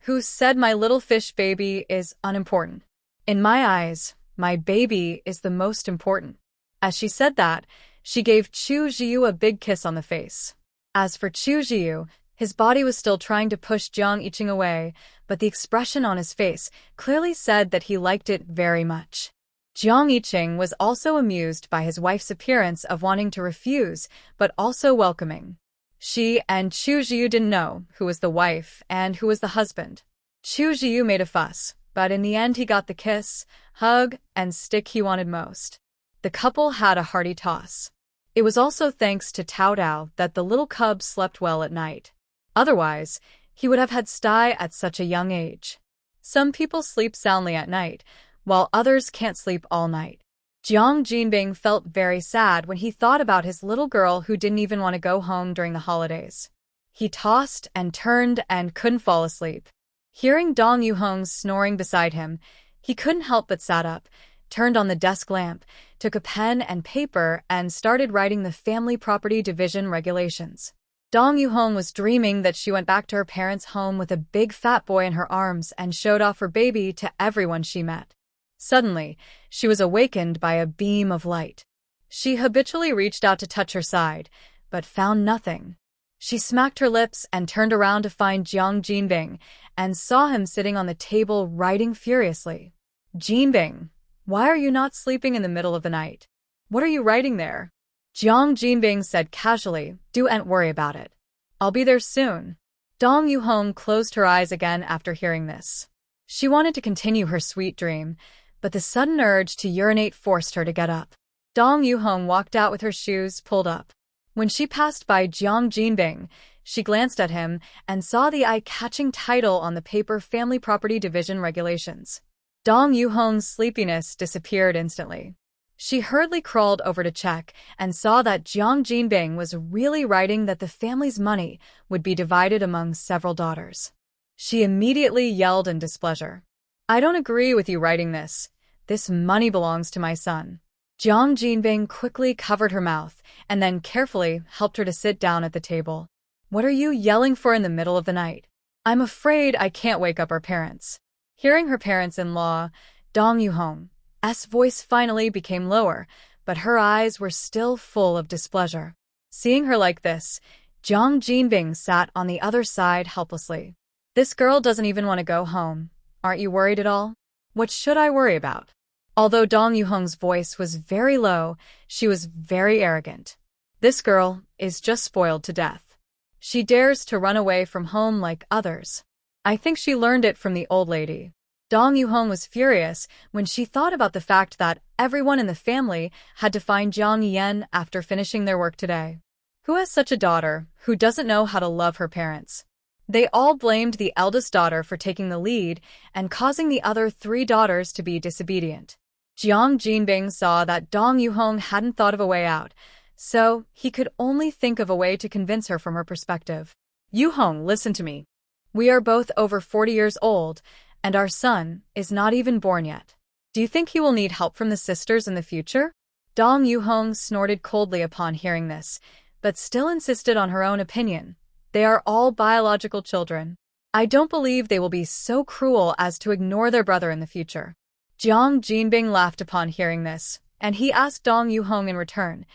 Who said my little fish baby is unimportant? In my eyes, my baby is the most important." As she said that, she gave Chu Jiu a big kiss on the face. As for Chu Jiu, his body was still trying to push Jiang Yiqing away, but the expression on his face clearly said that he liked it very much. Jiang Yiqing was also amused by his wife's appearance of wanting to refuse, but also welcoming. She and Chu Jiu didn't know who was the wife and who was the husband. Chu Jiu made a fuss, but in the end he got the kiss, hug, and stick he wanted most. The couple had a hearty toss. It was also thanks to Tao Dao that the little cub slept well at night. Otherwise, he would have had sty at such a young age. Some people sleep soundly at night, while others can't sleep all night. Jiang Jinbing felt very sad when he thought about his little girl who didn't even want to go home during the holidays. He tossed and turned and couldn't fall asleep. Hearing Dong Yuhong's snoring beside him, he couldn't help but sat up, turned on the desk lamp, took a pen and paper, and started writing the family property division regulations. Dong Yuhong was dreaming that she went back to her parents' home with a big fat boy in her arms and showed off her baby to everyone she met. Suddenly, she was awakened by a beam of light. She habitually reached out to touch her side, but found nothing. She smacked her lips and turned around to find Jiang Jinbing, and saw him sitting on the table writing furiously. "Jinbing, why are you not sleeping in the middle of the night? What are you writing there?" Jiang Jinbing said casually, "Don't worry about it. I'll be there soon." Dong Yuhong closed her eyes again after hearing this. She wanted to continue her sweet dream, but the sudden urge to urinate forced her to get up. Dong Yuhong walked out with her shoes pulled up. When she passed by Jiang Jinbing, she glanced at him and saw the eye-catching title on the paper Family Property Division Regulations. Dong Yuhong's sleepiness disappeared instantly. She hurriedly crawled over to check and saw that Jiang Jinbing was really writing that the family's money would be divided among several daughters. She immediately yelled in displeasure. "I don't agree with you writing this. This money belongs to my son." Jiang Jinbing quickly covered her mouth and then carefully helped her to sit down at the table. "What are you yelling for in the middle of the night? I'm afraid I can't wake up our parents." Hearing her parents-in-law, Dong Yuhong's voice finally became lower, but her eyes were still full of displeasure. Seeing her like this, Jiang Jinbing sat on the other side helplessly. "This girl doesn't even want to go home. Aren't you worried at all? What should I worry about?" Although Dong Yuhong's voice was very low, she was very arrogant. "This girl is just spoiled to death. She dares to run away from home like others. I think she learned it from the old lady." Dong Yuhong was furious when she thought about the fact that everyone in the family had to find Jiang Yan after finishing their work today. Who has such a daughter who doesn't know how to love her parents? They all blamed the eldest daughter for taking the lead and causing the other 3 daughters to be disobedient. Jiang Jinbing saw that Dong Yuhong hadn't thought of a way out, so he could only think of a way to convince her from her perspective. "Yuhong, listen to me. We are both over 40 years old, and our son is not even born yet. Do you think he will need help from the sisters in the future? Dong Yuhong snorted coldly upon hearing this, but still insisted on her own opinion. They are all biological children. I don't believe they will be so cruel as to ignore their brother in the future. Jiang Jinbing laughed upon hearing this, and he asked Dong Yuhong in return,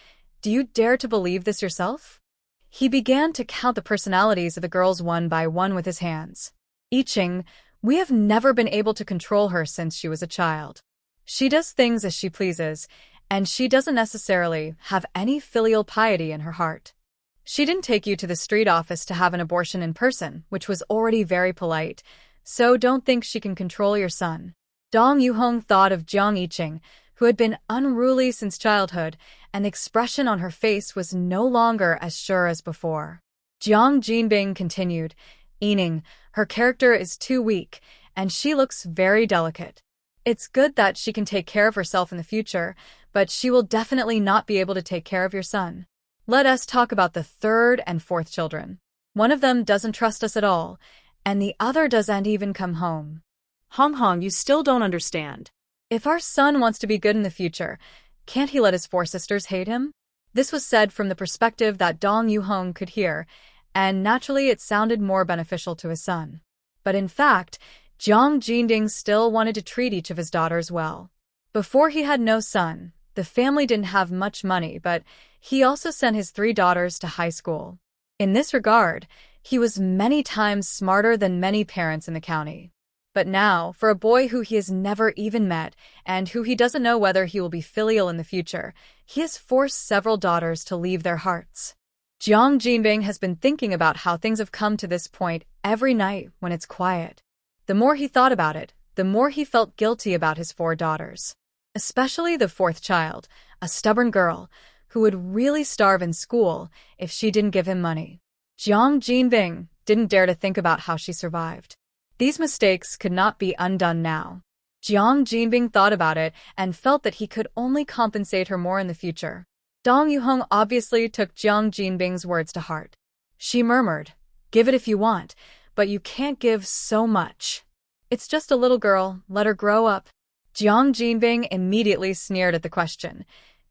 "Do you dare to believe this yourself?" He began to count the personalities of the girls one by one with his hands. "Yiqing, we have never been able to control her since she was a child. She does things as she pleases, and she doesn't necessarily have any filial piety in her heart. She didn't take you to the street office to have an abortion in person, which was already very polite, so don't think she can control your son." Dong Yuhong thought of Jiang Yiqing, who had been unruly since childhood, and the expression on her face was no longer as sure as before. Jiang Jinbing continued, "Yining, her character is too weak, and she looks very delicate. It's good that she can take care of herself in the future, but she will definitely not be able to take care of your son. Let us talk about the third and fourth children. One of them doesn't trust us at all, and the other doesn't even come home." Hong Hong, you still don't understand. If our son wants to be good in the future, can't he let his four sisters hate him? This was said from the perspective that Dong Yuhong could hear, and naturally it sounded more beneficial to his son. But in fact, Jiang Jinbing still wanted to treat each of his daughters well. Before he had no son, the family didn't have much money, but he also sent his 3 daughters to high school. In this regard, he was many times smarter than many parents in the county. But now, for a boy who he has never even met, and who he doesn't know whether he will be filial in the future, he has forced several daughters to leave their hearts. Jiang Jinbing has been thinking about how things have come to this point every night when it's quiet. The more he thought about it, the more he felt guilty about his 4 daughters. Especially the 4th child, a stubborn girl, who would really starve in school if she didn't give him money. Jiang Jinbing didn't dare to think about how she survived. These mistakes could not be undone now. Jiang Jinbing thought about it and felt that he could only compensate her more in the future. Dong Yuhong obviously took Jiang Jinbing's words to heart. She murmured, "Give it if you want, but you can't give so much. It's just a little girl, let her grow up." Jiang Jinbing immediately sneered at the question.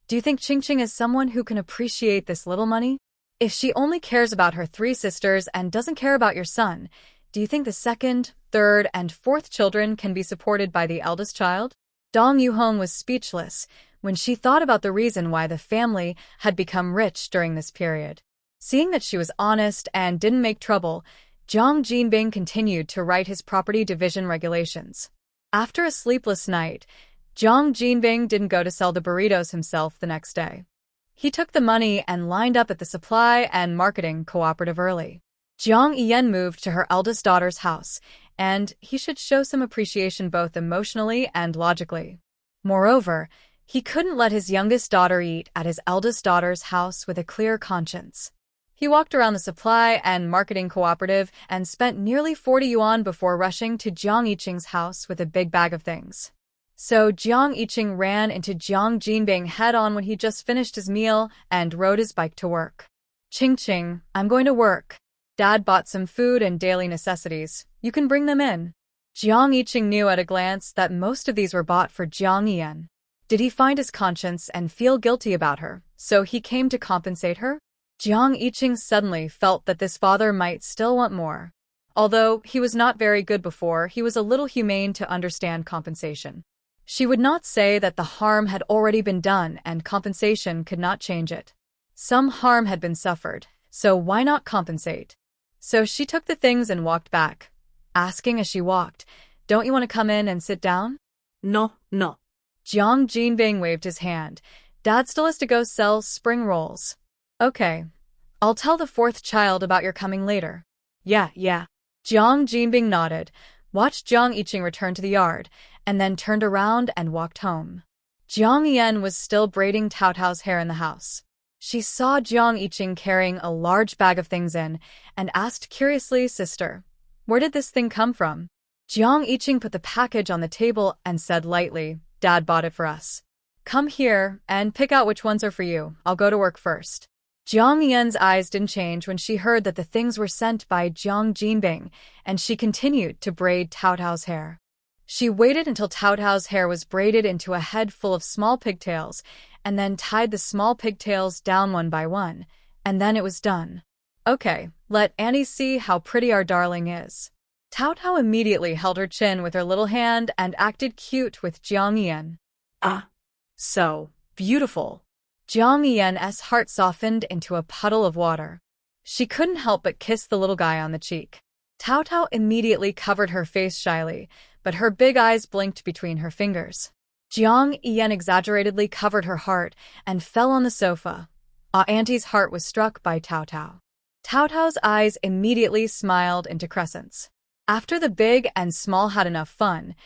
"Do you think Qingqing is someone who can appreciate this little money? If she only cares about her 3 sisters and doesn't care about your son, do you think the 2nd, 3rd, and 4th children can be supported by the eldest child?" Dong Yuhong was speechless when she thought about the reason why the family had become rich during this period. Seeing that she was honest and didn't make trouble, Jiang Jinbing continued to write his property division regulations. After a sleepless night, Jiang Jinbing didn't go to sell the burritos himself the next day. He took the money and lined up at the supply and marketing cooperative early. Jiang Yiyan moved to her eldest daughter's house, and he should show some appreciation both emotionally and logically. Moreover, he couldn't let his youngest daughter eat at his eldest daughter's house with a clear conscience. He walked around the supply and marketing cooperative and spent nearly 40 yuan before rushing to Jiang Yiqing's house with a big bag of things. So Jiang Yiqing ran into Jiang Jinbing head-on when he just finished his meal and rode his bike to work. "Qingqing, I'm going to work. Dad bought some food and daily necessities. You can bring them in." Jiang Yiqing knew at a glance that most of these were bought for Jiang Yiyan. Did he find his conscience and feel guilty about her, so he came to compensate her? Jiang Yiqing suddenly felt that this father might still want more. Although he was not very good before, he was a little humane to understand compensation. She would not say that the harm had already been done and compensation could not change it. Some harm had been suffered, so why not compensate? So she took the things and walked back, asking as she walked, "Don't you want to come in and sit down?" No. Jiang Jinbing waved his hand. "Dad still has to go sell spring rolls." "Okay. I'll tell the 4th child about your coming later." Yeah. Jiang Jinbing nodded, watched Jiang Yiqing return to the yard, and then turned around and walked home. Jiang Yiyan was still braiding Tao Tao's hair in the house. She saw Jiang Yiqing carrying a large bag of things in, and asked curiously, "Sister, where did this thing come from?" Jiang Yiqing put the package on the table and said lightly, "Dad bought it for us. Come here and pick out which ones are for you. I'll go to work first." Jiang Yiyan's eyes didn't change when she heard that the things were sent by Jiang Jinbing, and she continued to braid Tao Tao's hair. She waited until Tao Tao's hair was braided into a head full of small pigtails, and then tied the small pigtails down one by one, and then it was done. Okay, let Annie see how pretty our darling is. Tao Tao immediately held her chin with her little hand and acted cute with Jiang Yan. Ah, so beautiful. Jiang Yan's heart softened into a puddle of water. She couldn't help but kiss the little guy on the cheek. Tao Tao immediately covered her face shyly, but her big eyes blinked between her fingers. Jiang Yan exaggeratedly covered her heart and fell on the sofa. Auntie's heart was struck by Tao Tao. Tao Tao's eyes immediately smiled into crescents. After the big and small had enough fun,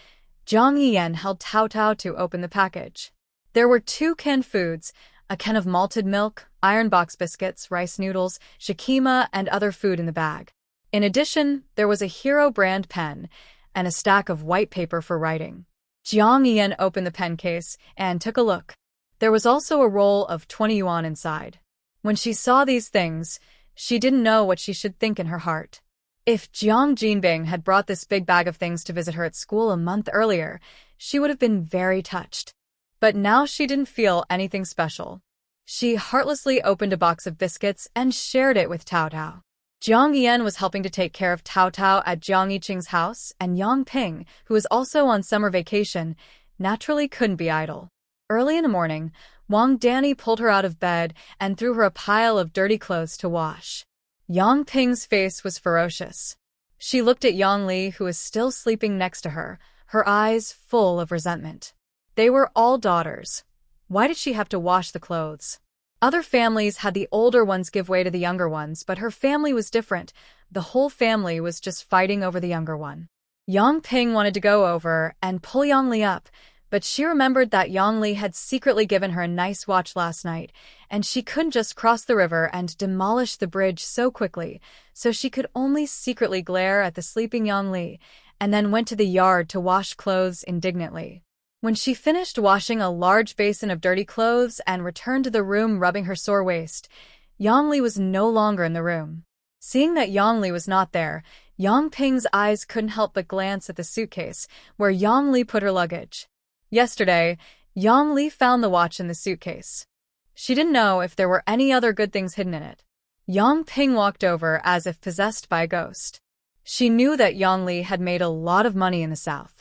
Jiang Yan held Tao Tao to open the package. There were 2 canned foods, a can of malted milk, iron box biscuits, rice noodles, shikima, and other food in the bag. In addition, there was a Hero brand pen and a stack of white paper for writing. Jiang Yan opened the pen case and took a look. There was also a roll of 20 yuan inside. When she saw these things, she didn't know what she should think in her heart. If Jiang Jinbing had brought this big bag of things to visit her at school a month earlier, she would have been very touched. But now she didn't feel anything special. She heartlessly opened a box of biscuits and shared it with Tao Tao. Jiang Yan was helping to take care of Tao Tao at Jiang Yiqing's house, and Yang Ping, who was also on summer vacation, naturally couldn't be idle. Early in the morning, Wang Danny pulled her out of bed and threw her a pile of dirty clothes to wash. Yang Ping's face was ferocious. She looked at Yang Li, who was still sleeping next to her, her eyes full of resentment. They were all daughters. Why did she have to wash the clothes? Other families had the older ones give way to the younger ones, but her family was different. The whole family was just fighting over the younger one. Yang Ping wanted to go over and pull Yang Li up, but she remembered that Yang Li had secretly given her a nice watch last night, and she couldn't just cross the river and demolish the bridge so quickly, so she could only secretly glare at the sleeping Yang Li, and then went to the yard to wash clothes indignantly. When she finished washing a large basin of dirty clothes and returned to the room rubbing her sore waist, Yang Li was no longer in the room. Seeing that Yang Li was not there, Yang Ping's eyes couldn't help but glance at the suitcase where Yang Li put her luggage. Yesterday, Yang Li found the watch in the suitcase. She didn't know if there were any other good things hidden in it. Yang Ping walked over as if possessed by a ghost. She knew that Yang Li had made a lot of money in the South.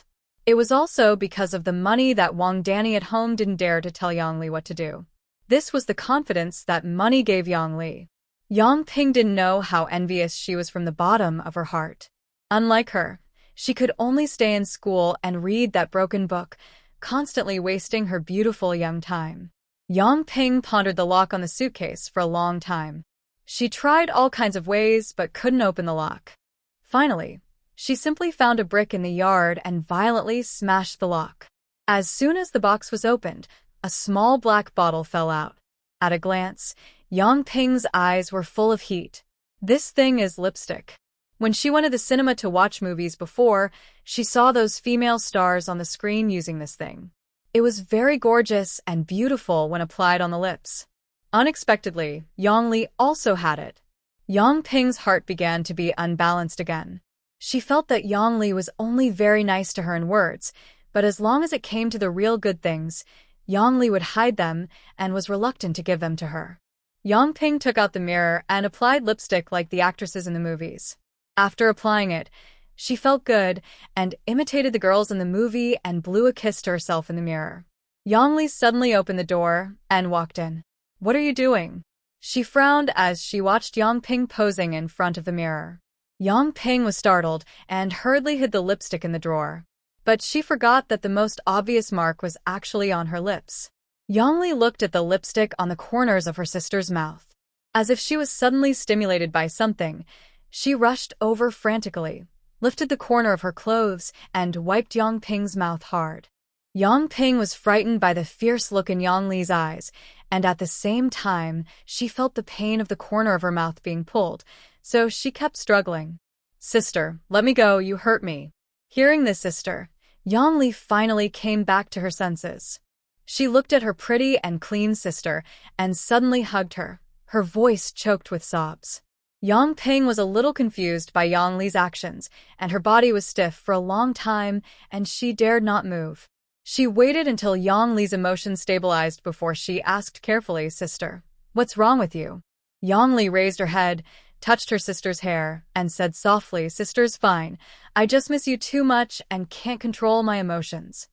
It was also because of the money that Wang Danny at home didn't dare to tell Yang Li what to do. This was the confidence that money gave Yang Li. Yang Ping didn't know how envious she was from the bottom of her heart. Unlike her, she could only stay in school and read that broken book, constantly wasting her beautiful young time. Yang Ping pondered the lock on the suitcase for a long time. She tried all kinds of ways but couldn't open the lock. Finally, she simply found a brick in the yard and violently smashed the lock. As soon as the box was opened, a small black bottle fell out. At a glance, Yang Ping's eyes were full of heat. This thing is lipstick. When she went to the cinema to watch movies before, she saw those female stars on the screen using this thing. It was very gorgeous and beautiful when applied on the lips. Unexpectedly, Yang Li also had it. Yang Ping's heart began to be unbalanced again. She felt that Yang Li was only very nice to her in words, but as long as it came to the real good things, Yang Li would hide them and was reluctant to give them to her. Yang Ping took out the mirror and applied lipstick like the actresses in the movies. After applying it, she felt good and imitated the girls in the movie and blew a kiss to herself in the mirror. Yang Li suddenly opened the door and walked in. "What are you doing?" She frowned as she watched Yang Ping posing in front of the mirror. Yang Ping was startled and hurriedly hid the lipstick in the drawer. But she forgot that the most obvious mark was actually on her lips. Yang Li looked at the lipstick on the corners of her sister's mouth. As if she was suddenly stimulated by something, she rushed over frantically, lifted the corner of her clothes, and wiped Yang Ping's mouth hard. Yang Ping was frightened by the fierce look in Yang Li's eyes, and at the same time, she felt the pain of the corner of her mouth being pulled, so she kept struggling. "Sister, let me go, you hurt me." Hearing this sister, Yang Li finally came back to her senses. She looked at her pretty and clean sister and suddenly hugged her, her voice choked with sobs. Yang Ping was a little confused by Yang Li's actions, and her body was stiff for a long time, and she dared not move. She waited until Yang Li's emotions stabilized before she asked carefully, "Sister, what's wrong with you?" Yang Li raised her head, touched her sister's hair, and said softly, "Sister's fine. I just miss you too much and can't control my emotions."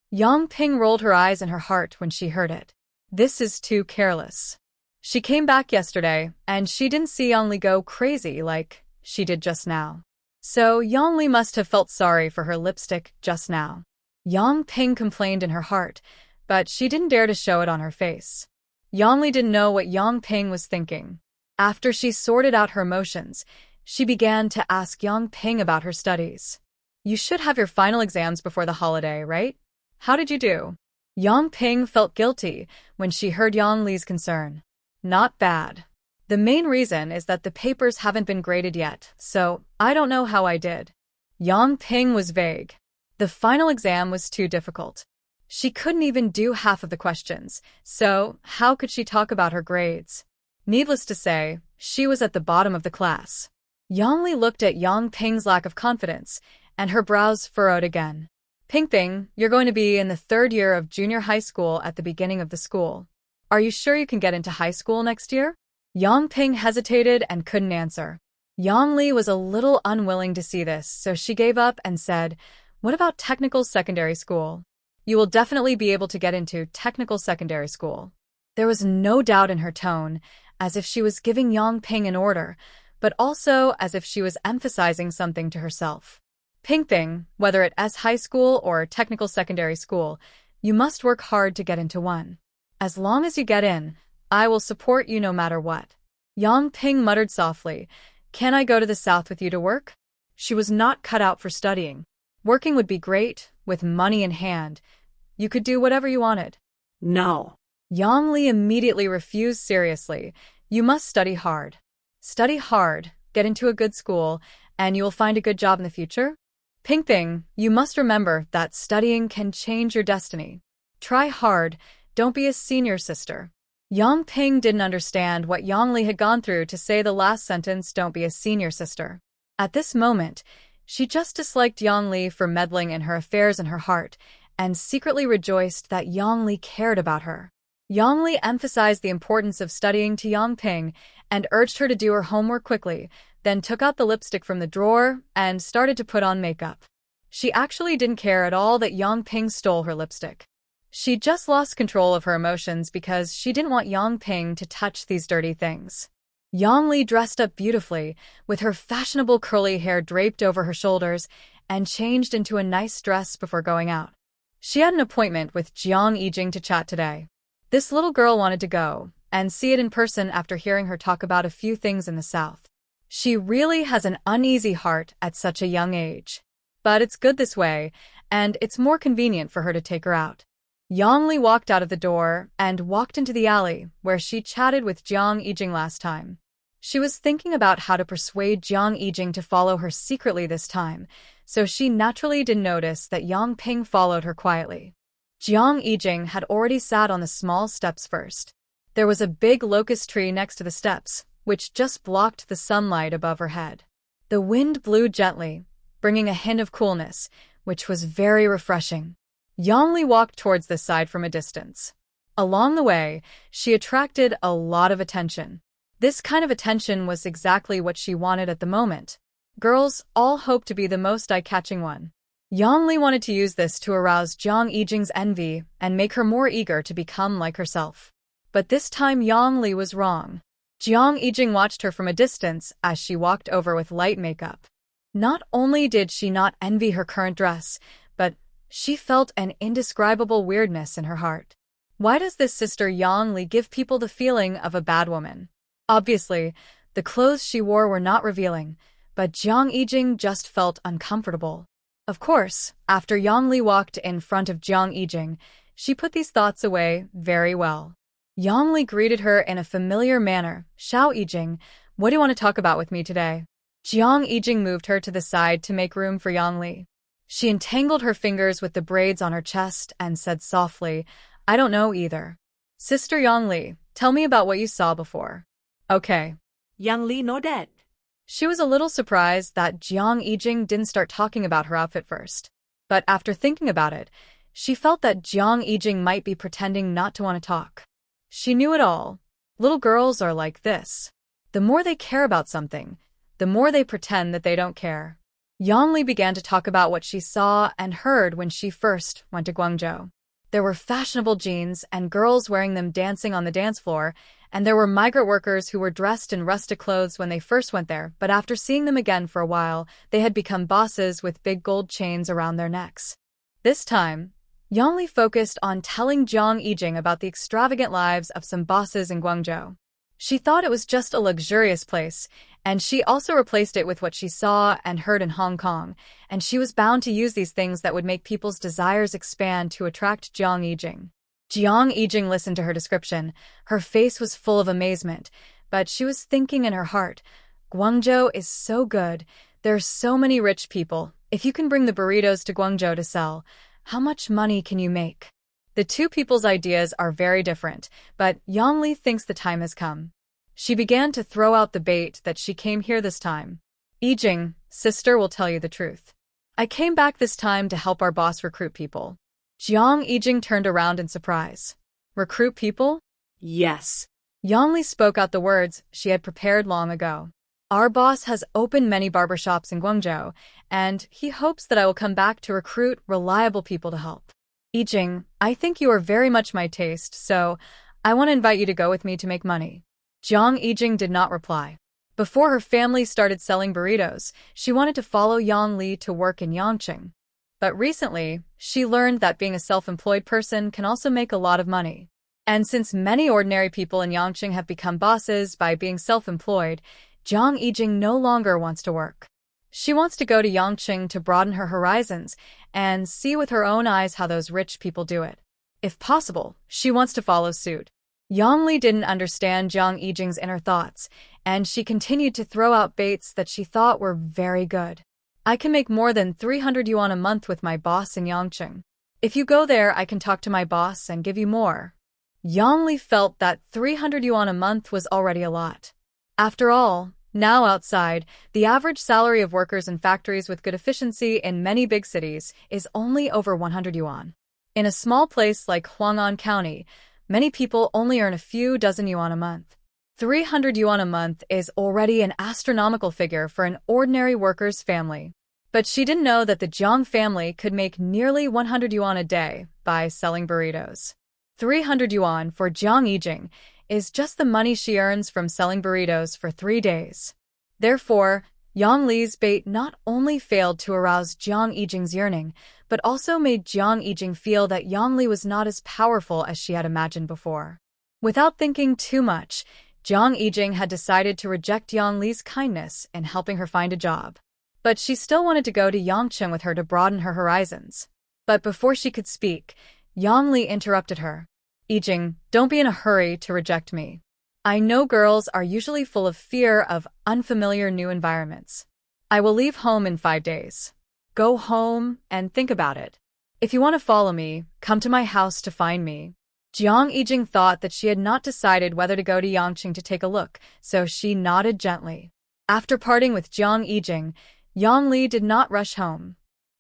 Yang Ping rolled her eyes in her heart when she heard it. This is too careless. She came back yesterday, and she didn't see Yang Li go crazy like she did just now. So Yang Li must have felt sorry for her lipstick just now. Yang Ping complained in her heart, but she didn't dare to show it on her face. Yang Li didn't know what Yang Ping was thinking. After she sorted out her emotions, she began to ask Yang Ping about her studies. "You should have your final exams before the holiday, right? How did you do?" Yang Ping felt guilty when she heard Yang Li's concern. "Not bad. The main reason is that the papers haven't been graded yet, so I don't know how I did." Yang Ping was vague. The final exam was too difficult. She couldn't even do half of the questions, so how could she talk about her grades? Needless to say, she was at the bottom of the class. Yang Li looked at Yang Ping's lack of confidence, and her brows furrowed again. "Ping, you're going to be in the 3rd year of junior high school at the beginning of the school. Are you sure you can get into high school next year?" Yang Ping hesitated and couldn't answer. Yang Li was a little unwilling to see this, so she gave up and said, "What about technical secondary school? You will definitely be able to get into technical secondary school." There was no doubt in her tone, as if she was giving Yang Ping an order, but also as if she was emphasizing something to herself. "Ping, whether at S high school or technical secondary school, you must work hard to get into one. As long as you get in, I will support you no matter what." Yang Ping muttered softly, "Can I go to the south with you to work?" She was not cut out for studying. Working would be great, with money in hand. You could do whatever you wanted. No. Yang Li immediately refused seriously. "You must study hard. Study hard, get into a good school, and you will find a good job in the future. Ping, you must remember that studying can change your destiny. Try hard, don't be a senior sister." Yang Ping didn't understand what Yang Li had gone through to say the last sentence, "Don't be a senior sister." At this moment, she just disliked Yang Li for meddling in her affairs in her heart, and secretly rejoiced that Yang Li cared about her. Yang Li emphasized the importance of studying to Yang Ping and urged her to do her homework quickly, then took out the lipstick from the drawer and started to put on makeup. She actually didn't care at all that Yang Ping stole her lipstick. She just lost control of her emotions because she didn't want Yang Ping to touch these dirty things. Yang Li dressed up beautifully, with her fashionable curly hair draped over her shoulders, and changed into a nice dress before going out. She had an appointment with Jiang Yijing to chat today. This little girl wanted to go and see it in person after hearing her talk about a few things in the South. She really has an uneasy heart at such a young age. But it's good this way, and it's more convenient for her to take her out. Yang Li walked out of the door and walked into the alley where she chatted with Jiang Yijing last time. She was thinking about how to persuade Jiang Yijing to follow her secretly this time, so she naturally didn't notice that Yang Ping followed her quietly. Jiang Yijing had already sat on the small steps first. There was a big locust tree next to the steps, which just blocked the sunlight above her head. The wind blew gently, bringing a hint of coolness, which was very refreshing. Yang Li walked towards this side from a distance. Along the way, she attracted a lot of attention. This kind of attention was exactly what she wanted at the moment. Girls all hoped to be the most eye-catching one. Yang Li wanted to use this to arouse Jiang Yijing's envy and make her more eager to become like herself. But this time Yang Li was wrong. Jiang Yijing watched her from a distance as she walked over with light makeup. Not only did she not envy her current dress, but she felt an indescribable weirdness in her heart. Why does this sister Yang Li give people the feeling of a bad woman? Obviously, the clothes she wore were not revealing, but Jiang Yijing just felt uncomfortable. Of course, after Yang Li walked in front of Jiang Yijing, she put these thoughts away very well. Yang Li greeted her in a familiar manner. "Xiao Yijing, what do you want to talk about with me today?" Jiang Yijing moved her to the side to make room for Yang Li. She entangled her fingers with the braids on her chest and said softly, "I don't know either. Sister Yang Li, tell me about what you saw before." "Okay." Yang Li know that. She was a little surprised that Jiang Yijing didn't start talking about her outfit first. But after thinking about it, she felt that Jiang Yijing might be pretending not to want to talk. She knew it all. Little girls are like this. The more they care about something, the more they pretend that they don't care. Yang Li began to talk about what she saw and heard when she first went to Guangzhou. There were fashionable jeans and girls wearing them dancing on the dance floor, and there were migrant workers who were dressed in rustic clothes when they first went there, but after seeing them again for a while, they had become bosses with big gold chains around their necks. This time, Yang Li focused on telling Jiang Yijing about the extravagant lives of some bosses in Guangzhou. She thought it was just a luxurious place, and she also replaced it with what she saw and heard in Hong Kong, and she was bound to use these things that would make people's desires expand to attract Jiang Yijing. Jiang Yijing listened to her description. Her face was full of amazement, but she was thinking in her heart, Guangzhou is so good. There are so many rich people. If you can bring the burritos to Guangzhou to sell, how much money can you make? The two people's ideas are very different, but Yang Li thinks the time has come. She began to throw out the bait that she came here this time. Yijing, sister will tell you the truth. I came back this time to help our boss recruit people. Jiang Yijing turned around in surprise. Recruit people? Yes. Yang Li spoke out the words she had prepared long ago. Our boss has opened many barbershops in Guangzhou, and he hopes that I will come back to recruit reliable people to help. Yijing, I think you are very much my taste, so I want to invite you to go with me to make money. Jiang Yijing did not reply. Before her family started selling burritos, she wanted to follow Yang Li to work in Yangqing. But recently, she learned that being a self-employed person can also make a lot of money. And since many ordinary people in Yangqing have become bosses by being self-employed, Jiang Yijing no longer wants to work. She wants to go to Yangqing to broaden her horizons and see with her own eyes how those rich people do it. If possible, she wants to follow suit. Yang Li didn't understand Jiang Yijing's inner thoughts, and she continued to throw out baits that she thought were very good. I can make more than 300 yuan a month with my boss in Yangqing. If you go there, I can talk to my boss and give you more. Yang Li felt that 300 yuan a month was already a lot. After all, now outside, the average salary of workers in factories with good efficiency in many big cities is only over 100 yuan. In a small place like Huang'an County, many people only earn a few dozen yuan a month. 300 yuan a month is already an astronomical figure for an ordinary worker's family. But she didn't know that the Jiang family could make nearly 100 yuan a day by selling burritos. 300 yuan for Jiang Yijing is just the money she earns from selling burritos for 3 days. Therefore, Yang Li's bait not only failed to arouse Jiang Yijing's yearning, but also made Jiang Yijing feel that Yang Li was not as powerful as she had imagined before. Without thinking too much, Jiang Yijing had decided to reject Yang Li's kindness in helping her find a job. But she still wanted to go to Yangqing with her to broaden her horizons. But before she could speak, Yang Li interrupted her. Yijing, don't be in a hurry to reject me. I know girls are usually full of fear of unfamiliar new environments. I will leave home in 5 days. Go home and think about it. If you want to follow me, come to my house to find me. Jiang Yijing thought that she had not decided whether to go to Yangqing to take a look, so she nodded gently. After parting with Jiang Yijing, Yang Li did not rush home.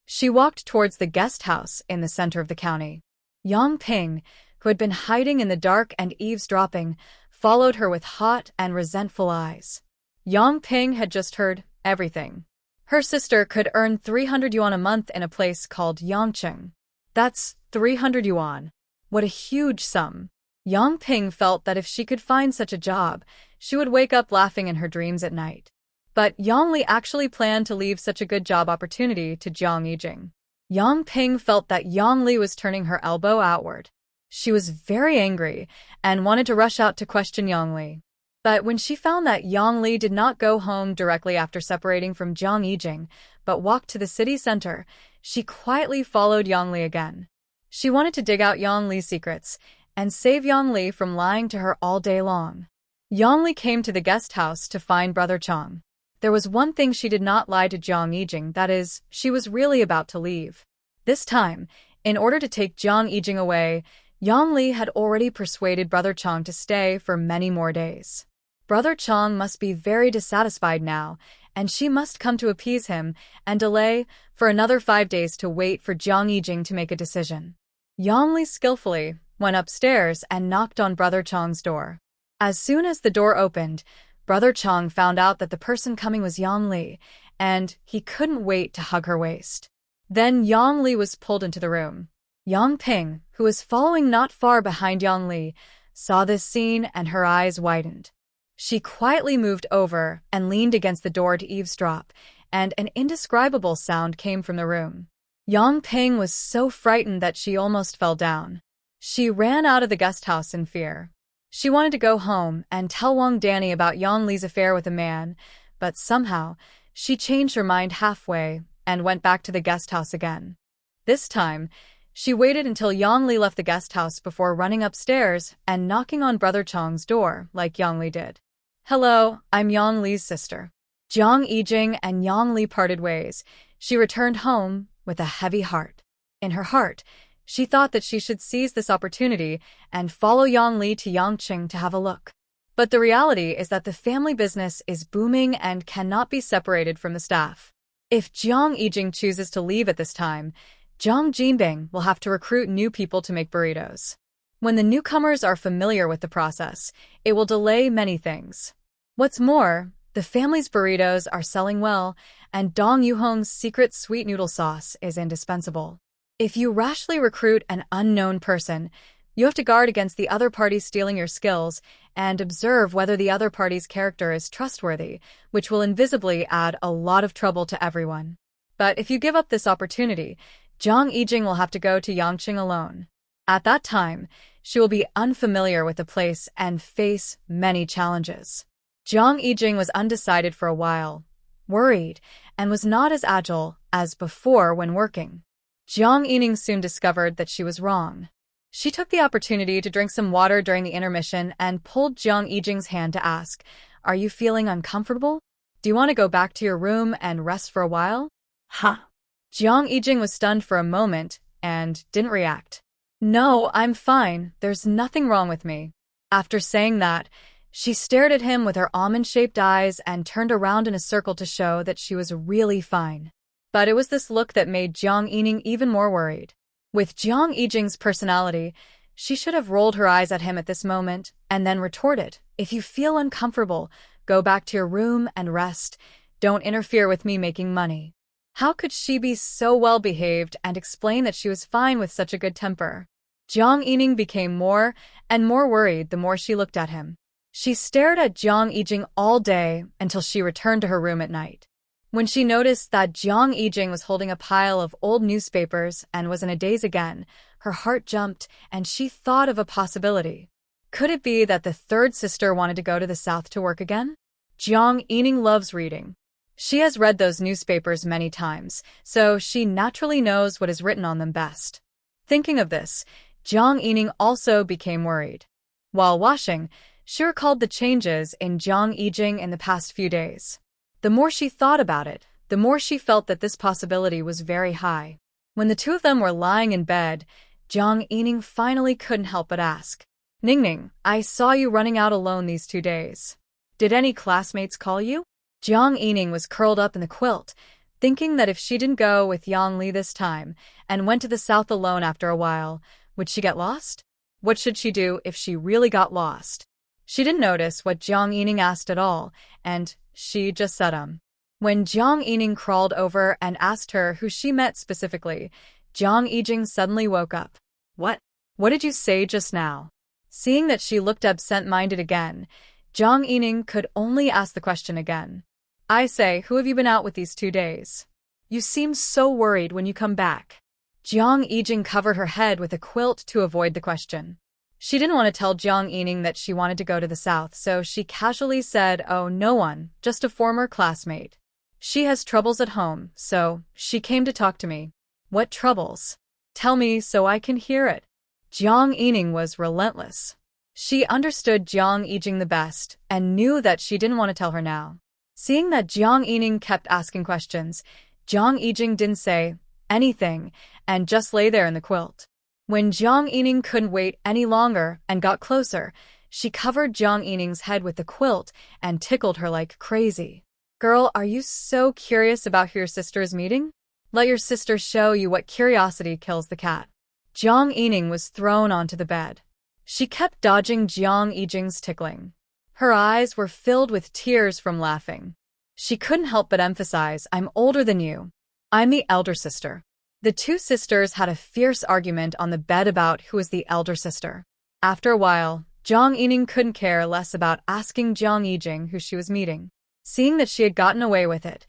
She walked towards the guest house in the center of the county. Yang Ping, who had been hiding in the dark and eavesdropping, followed her with hot and resentful eyes. Yang Ping had just heard everything. Her sister could earn 300 yuan a month in a place called Yangqing. That's 300 yuan. What a huge sum. Yang Ping felt that if she could find such a job, she would wake up laughing in her dreams at night. But Yang Li actually planned to leave such a good job opportunity to Jiang Yijing. Yang Ping felt that Yang Li was turning her elbow outward. She was very angry and wanted to rush out to question Yang Li. But when she found that Yang Li did not go home directly after separating from Jiang Yijing, but walked to the city center, she quietly followed Yang Li again. She wanted to dig out Yang Li's secrets and save Yang Li from lying to her all day long. Yang Li came to the guest house to find Brother Chang. There was one thing she did not lie to Jiang Yijing, that is, she was really about to leave. This time, in order to take Jiang Yijing away, Yang Li had already persuaded Brother Chang to stay for many more days. Brother Chang must be very dissatisfied now, and she must come to appease him and delay for another 5 days to wait for Jiang Yijing to make a decision. Yang Li skillfully went upstairs and knocked on Brother Chang's door. As soon as the door opened, Brother Chang found out that the person coming was Yang Li, and he couldn't wait to hug her waist. Then Yang Li was pulled into the room. Yang Ping, who was following not far behind Yang Li, saw this scene and her eyes widened. She quietly moved over and leaned against the door to eavesdrop, and an indescribable sound came from the room. Yang Ping was so frightened that she almost fell down. She ran out of the guest house in fear. She wanted to go home and tell Wang Danny about Yang Li's affair with a man, but somehow she changed her mind halfway and went back to the guest house again. This time, she waited until Yang Li left the guest house before running upstairs and knocking on Brother Chang's door like Yang Li did. "Hello, I'm Yang Li's sister." Jiang Yijing and Yang Li parted ways. She returned home with a heavy heart. In her heart, she thought that she should seize this opportunity and follow Yang Li to Yangqing to have a look. But the reality is that the family business is booming and cannot be separated from the staff. If Jiang Yijing chooses to leave at this time, Jiang Jinbing will have to recruit new people to make burritos. When the newcomers are familiar with the process, it will delay many things. What's more, the family's burritos are selling well, and Dong Yuhong's secret sweet noodle sauce is indispensable. If you rashly recruit an unknown person, you have to guard against the other party stealing your skills and observe whether the other party's character is trustworthy, which will invisibly add a lot of trouble to everyone. But if you give up this opportunity, Jiang Yijing will have to go to Yangqing alone. At that time, she will be unfamiliar with the place and face many challenges. Jiang Yijing was undecided for a while, worried, and was not as agile as before when working. Jiang Yining soon discovered that she was wrong. She took the opportunity to drink some water during the intermission and pulled Jiang Yijing's hand to ask, "Are you feeling uncomfortable? Do you want to go back to your room and rest for a while?" Huh? Jiang Yijing was stunned for a moment and didn't react. "No, I'm fine. There's nothing wrong with me." After saying that, she stared at him with her almond-shaped eyes and turned around in a circle to show that she was really fine. But it was this look that made Jiang Yining even more worried. With Jiang Yijing's personality, she should have rolled her eyes at him at this moment and then retorted, "If you feel uncomfortable, go back to your room and rest. Don't interfere with me making money." How could she be so well-behaved and explain that she was fine with such a good temper? Jiang Yining became more and more worried the more she looked at him. She stared at Jiang Yijing all day until she returned to her room at night. When she noticed that Jiang Yijing was holding a pile of old newspapers and was in a daze again, her heart jumped and she thought of a possibility. Could it be that the third sister wanted to go to the south to work again? Jiang Yining loves reading. She has read those newspapers many times, so she naturally knows what is written on them best. Thinking of this, Jiang Yining also became worried. While washing, she recalled the changes in Jiang Yijing in the past few days. The more she thought about it, the more she felt that this possibility was very high. When the two of them were lying in bed, Jiang Yining finally couldn't help but ask, "Ningning, I saw you running out alone these 2 days. Did any classmates call you?" Jiang Yining was curled up in the quilt, thinking that if she didn't go with Yang Li this time and went to the south alone after a while, would she get lost? What should she do if she really got lost? She didn't notice what Jiang Yining asked at all, and she just said When Jiang Yining crawled over and asked her who she met specifically, Jiang Yijing suddenly woke up. "What? What did you say just now?" Seeing that she looked absent-minded again, Jiang Yining could only ask the question again. "I say, who have you been out with these 2 days? You seem so worried when you come back." Jiang Yijing covered her head with a quilt to avoid the question. She didn't want to tell Jiang Yining that she wanted to go to the south, so she casually said, "Oh, no one, just a former classmate. She has troubles at home, so she came to talk to me." "What troubles? Tell me so I can hear it." Jiang Yining was relentless. She understood Jiang Yijing the best and knew that she didn't want to tell her now. Seeing that Jiang Yining kept asking questions, Jiang Yijing didn't say anything and just lay there in the quilt. When Jiang Yining couldn't wait any longer and got closer, she covered Jiang Yining's head with the quilt and tickled her like crazy. Girl, are you so curious about who your sister is meeting? Let your sister show you what curiosity kills the cat. Jiang Yining was thrown onto the bed. She kept dodging Jiang Yijing's tickling. Her eyes were filled with tears from laughing. She couldn't help but emphasize, I'm older than you. I'm the elder sister. The two sisters had a fierce argument on the bed about who was the elder sister. After a while, Jiang Yining couldn't care less about asking Jiang Yijing who she was meeting. Seeing that she had gotten away with it,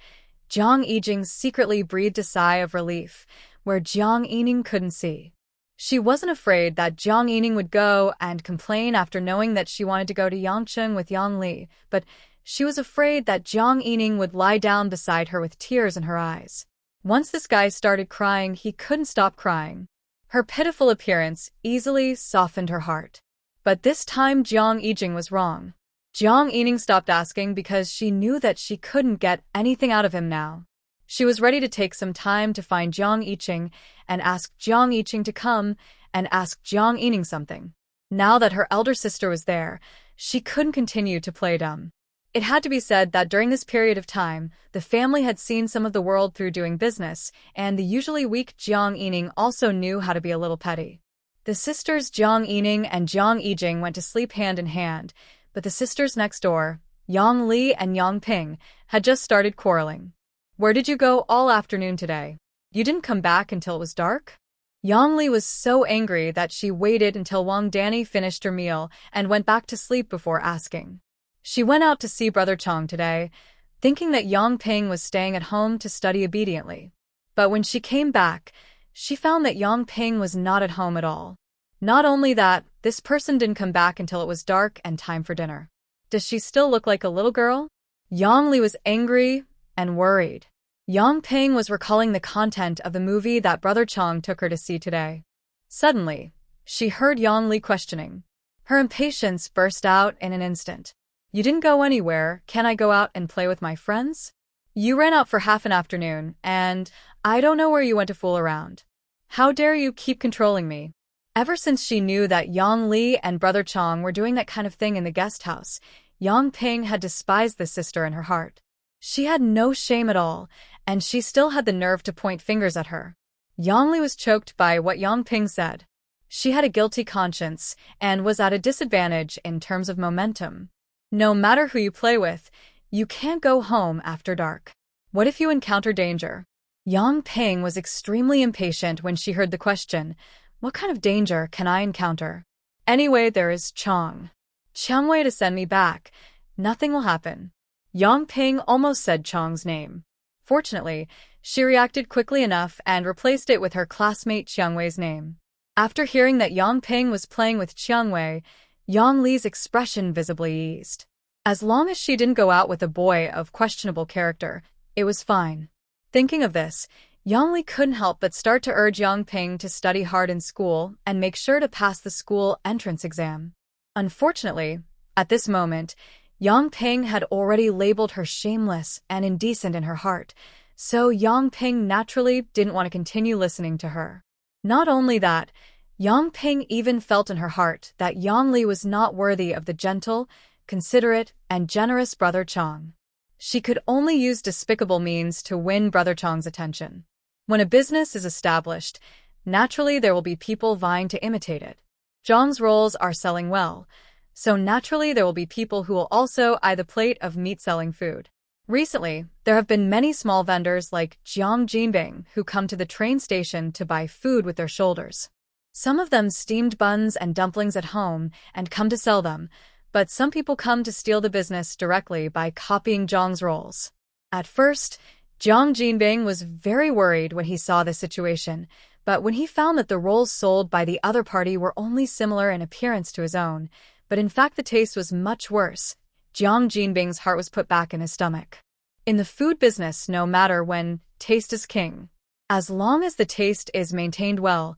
Jiang Yijing secretly breathed a sigh of relief, where Jiang Yining couldn't see. She wasn't afraid that Jiang Yining would go and complain after knowing that she wanted to go to Yangcheng with Yang Li, but she was afraid that Jiang Yining would lie down beside her with tears in her eyes. Once this guy started crying, he couldn't stop crying. Her pitiful appearance easily softened her heart. But this time Jiang Yijing was wrong. Jiang Yining stopped asking because she knew that she couldn't get anything out of him now. She was ready to take some time to find Jiang Yiching and ask Jiang Yiching to come and ask Jiang Yining something. Now that her elder sister was there, she couldn't continue to play dumb. It had to be said that during this period of time, the family had seen some of the world through doing business, and the usually weak Jiang Yining also knew how to be a little petty. The sisters Jiang Yining and Jiang Yijing went to sleep hand in hand, but the sisters next door, Yang Li and Yang Ping, had just started quarreling. Where did you go all afternoon today? You didn't come back until it was dark? Yang Li was so angry that she waited until Wang Danny finished her meal and went back to sleep before asking. She went out to see Brother Chong today, thinking that Yang Ping was staying at home to study obediently. But when she came back, she found that Yang Ping was not at home at all. Not only that, this person didn't come back until it was dark and time for dinner. Does she still look like a little girl? Yang Li was angry and worried. Yang Ping was recalling the content of the movie that Brother Chong took her to see today. Suddenly, she heard Yang Li questioning. Her impatience burst out in an instant. You didn't go anywhere. Can I go out and play with my friends? You ran out for half an afternoon, and I don't know where you went to fool around. How dare you keep controlling me? Ever since she knew that Yang Li and Brother Chong were doing that kind of thing in the guest house, Yang Ping had despised the sister in her heart. She had no shame at all, and she still had the nerve to point fingers at her. Yang Li was choked by what Yang Ping said. She had a guilty conscience and was at a disadvantage in terms of momentum. No matter who you play with, you can't go home after dark. What if you encounter danger? Yang Ping was extremely impatient when she heard the question. What kind of danger can I encounter? Anyway, there is Chong. Changwei to send me back. Nothing will happen. Yang Ping almost said Chong's name. Fortunately, she reacted quickly enough and replaced it with her classmate Chiangwei's name. After hearing that Yang Ping was playing with Chiangwei, Yang Li's expression visibly eased. As long as she didn't go out with a boy of questionable character, it was fine. Thinking of this, Yang Li couldn't help but start to urge Yang Ping to study hard in school and make sure to pass the school entrance exam. Unfortunately, at this moment, Yang Ping had already labeled her shameless and indecent in her heart, so Yang Ping naturally didn't want to continue listening to her. Not only that, Yang Ping even felt in her heart that Yang Li was not worthy of the gentle, considerate, and generous Brother Chong. She could only use despicable means to win Brother Chong's attention. When a business is established, naturally there will be people vying to imitate it. Zhang's rolls are selling well, so naturally there will be people who will also eye the plate of meat-selling food. Recently, there have been many small vendors like Jiang Jinbing who come to the train station to buy food with their shoulders. Some of them steamed buns and dumplings at home and come to sell them, but some people come to steal the business directly by copying Zhang's rolls. At first, Jiang Jinbing was very worried when he saw this situation, but when he found that the rolls sold by the other party were only similar in appearance to his own, but in fact the taste was much worse, Jiang Jinbing's heart was put back in his stomach. In the food business, no matter when, taste is king. As long as the taste is maintained well,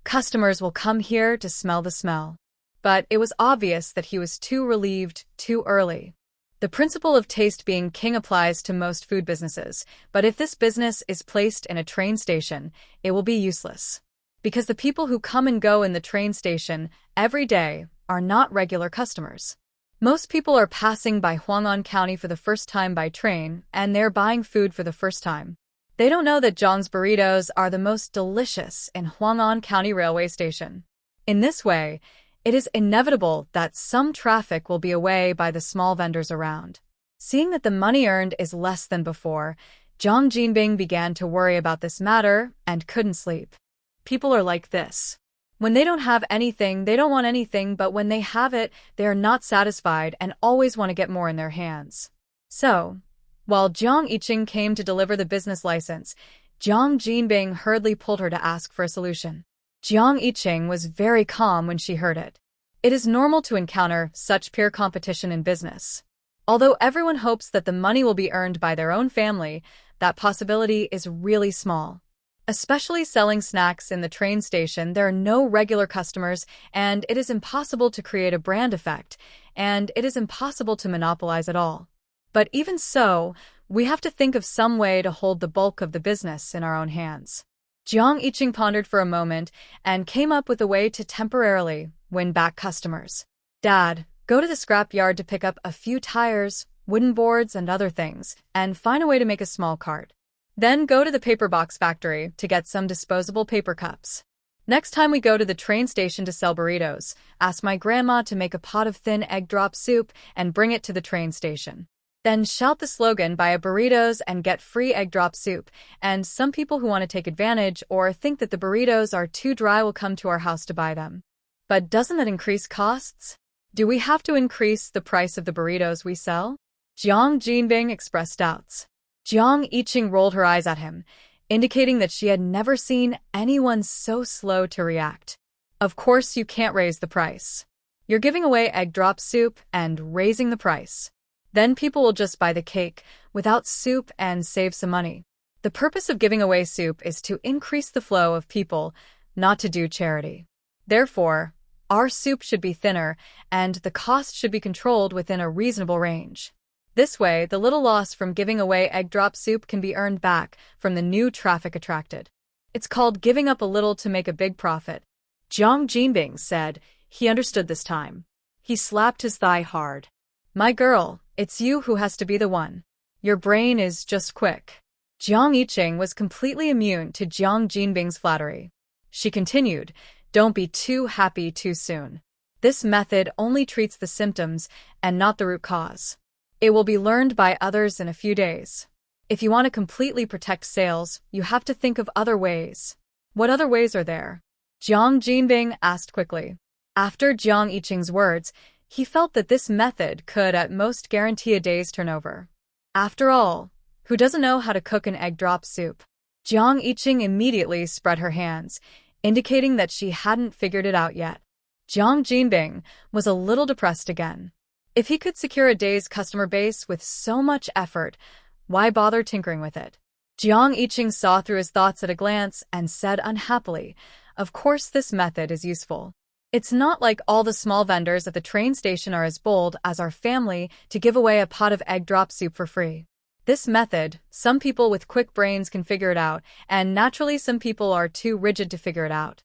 customers will come here to smell the smell. But it was obvious that he was too relieved too early. The principle of taste being king applies to most food businesses, but if this business is placed in a train station, it will be useless. Because the people who come and go in the train station every day are not regular customers. Most people are passing by Hwangwon County for the first time by train, and they're buying food for the first time. They don't know that Jong's burritos are the most delicious in Hwangwon County Railway Station. In this way, it is inevitable that some traffic will be away by the small vendors around. Seeing that the money earned is less than before, Jong Jinbing began to worry about this matter and couldn't sleep. People are like this. When they don't have anything, they don't want anything, but when they have it, they are not satisfied and always want to get more in their hands. So, while Jong Iching came to deliver the business license, Jong Jinbing hurriedly pulled her to ask for a solution. Jong Iching was very calm when she heard it. It is normal to encounter such peer competition in business. Although everyone hopes that the money will be earned by their own family, that possibility is really small. Especially selling snacks in the train station, there are no regular customers, and it is impossible to create a brand effect, and it is impossible to monopolize it all. But even so, we have to think of some way to hold the bulk of the business in our own hands. Jong Iching pondered for a moment and came up with a way to temporarily win back customers. Dad, go to the scrap yard to pick up a few tires, wooden boards, and other things, and find a way to make a small cart. Then go to the paper box factory to get some disposable paper cups. Next time we go to the train station to sell burritos, ask my grandma to make a pot of thin egg drop soup and bring it to the train station. Then shout the slogan, buy a burritos and get free egg drop soup, and some people who want to take advantage or think that the burritos are too dry will come to our house to buy them. But doesn't that increase costs? Do we have to increase the price of the burritos we sell? Jong Jinbing expressed doubts. Jong Iching rolled her eyes at him, indicating that she had never seen anyone so slow to react. Of course you can't raise the price. You're giving away egg drop soup and raising the price. Then people will just buy the cake without soup and save some money. The purpose of giving away soup is to increase the flow of people, not to do charity. Therefore, our soup should be thinner and the cost should be controlled within a reasonable range. This way, the little loss from giving away egg drop soup can be earned back from the new traffic attracted. It's called giving up a little to make a big profit. Jong Jinbing said he understood this time. He slapped his thigh hard. My girl, it's you who has to be the one. Your brain is just quick. Jong Iching was completely immune to Jong Jinbing's flattery. She continued, don't be too happy too soon. This method only treats the symptoms and not the root cause. It will be learned by others in a few days. If you want to completely protect sales, you have to think of other ways. What other ways are there? Jong Jinbing asked quickly. After Jong Iching's words, he felt that this method could at most guarantee a day's turnover. After all, who doesn't know how to cook an egg drop soup? Jong Iching immediately spread her hands, indicating that she hadn't figured it out yet. Jong Jinbing was a little depressed again. If he could secure a day's customer base with so much effort, why bother tinkering with it? Jong Iching saw through his thoughts at a glance and said unhappily, of course this method is useful. It's not like all the small vendors at the train station are as bold as our family to give away a pot of egg drop soup for free. This method, some people with quick brains can figure it out, and naturally some people are too rigid to figure it out.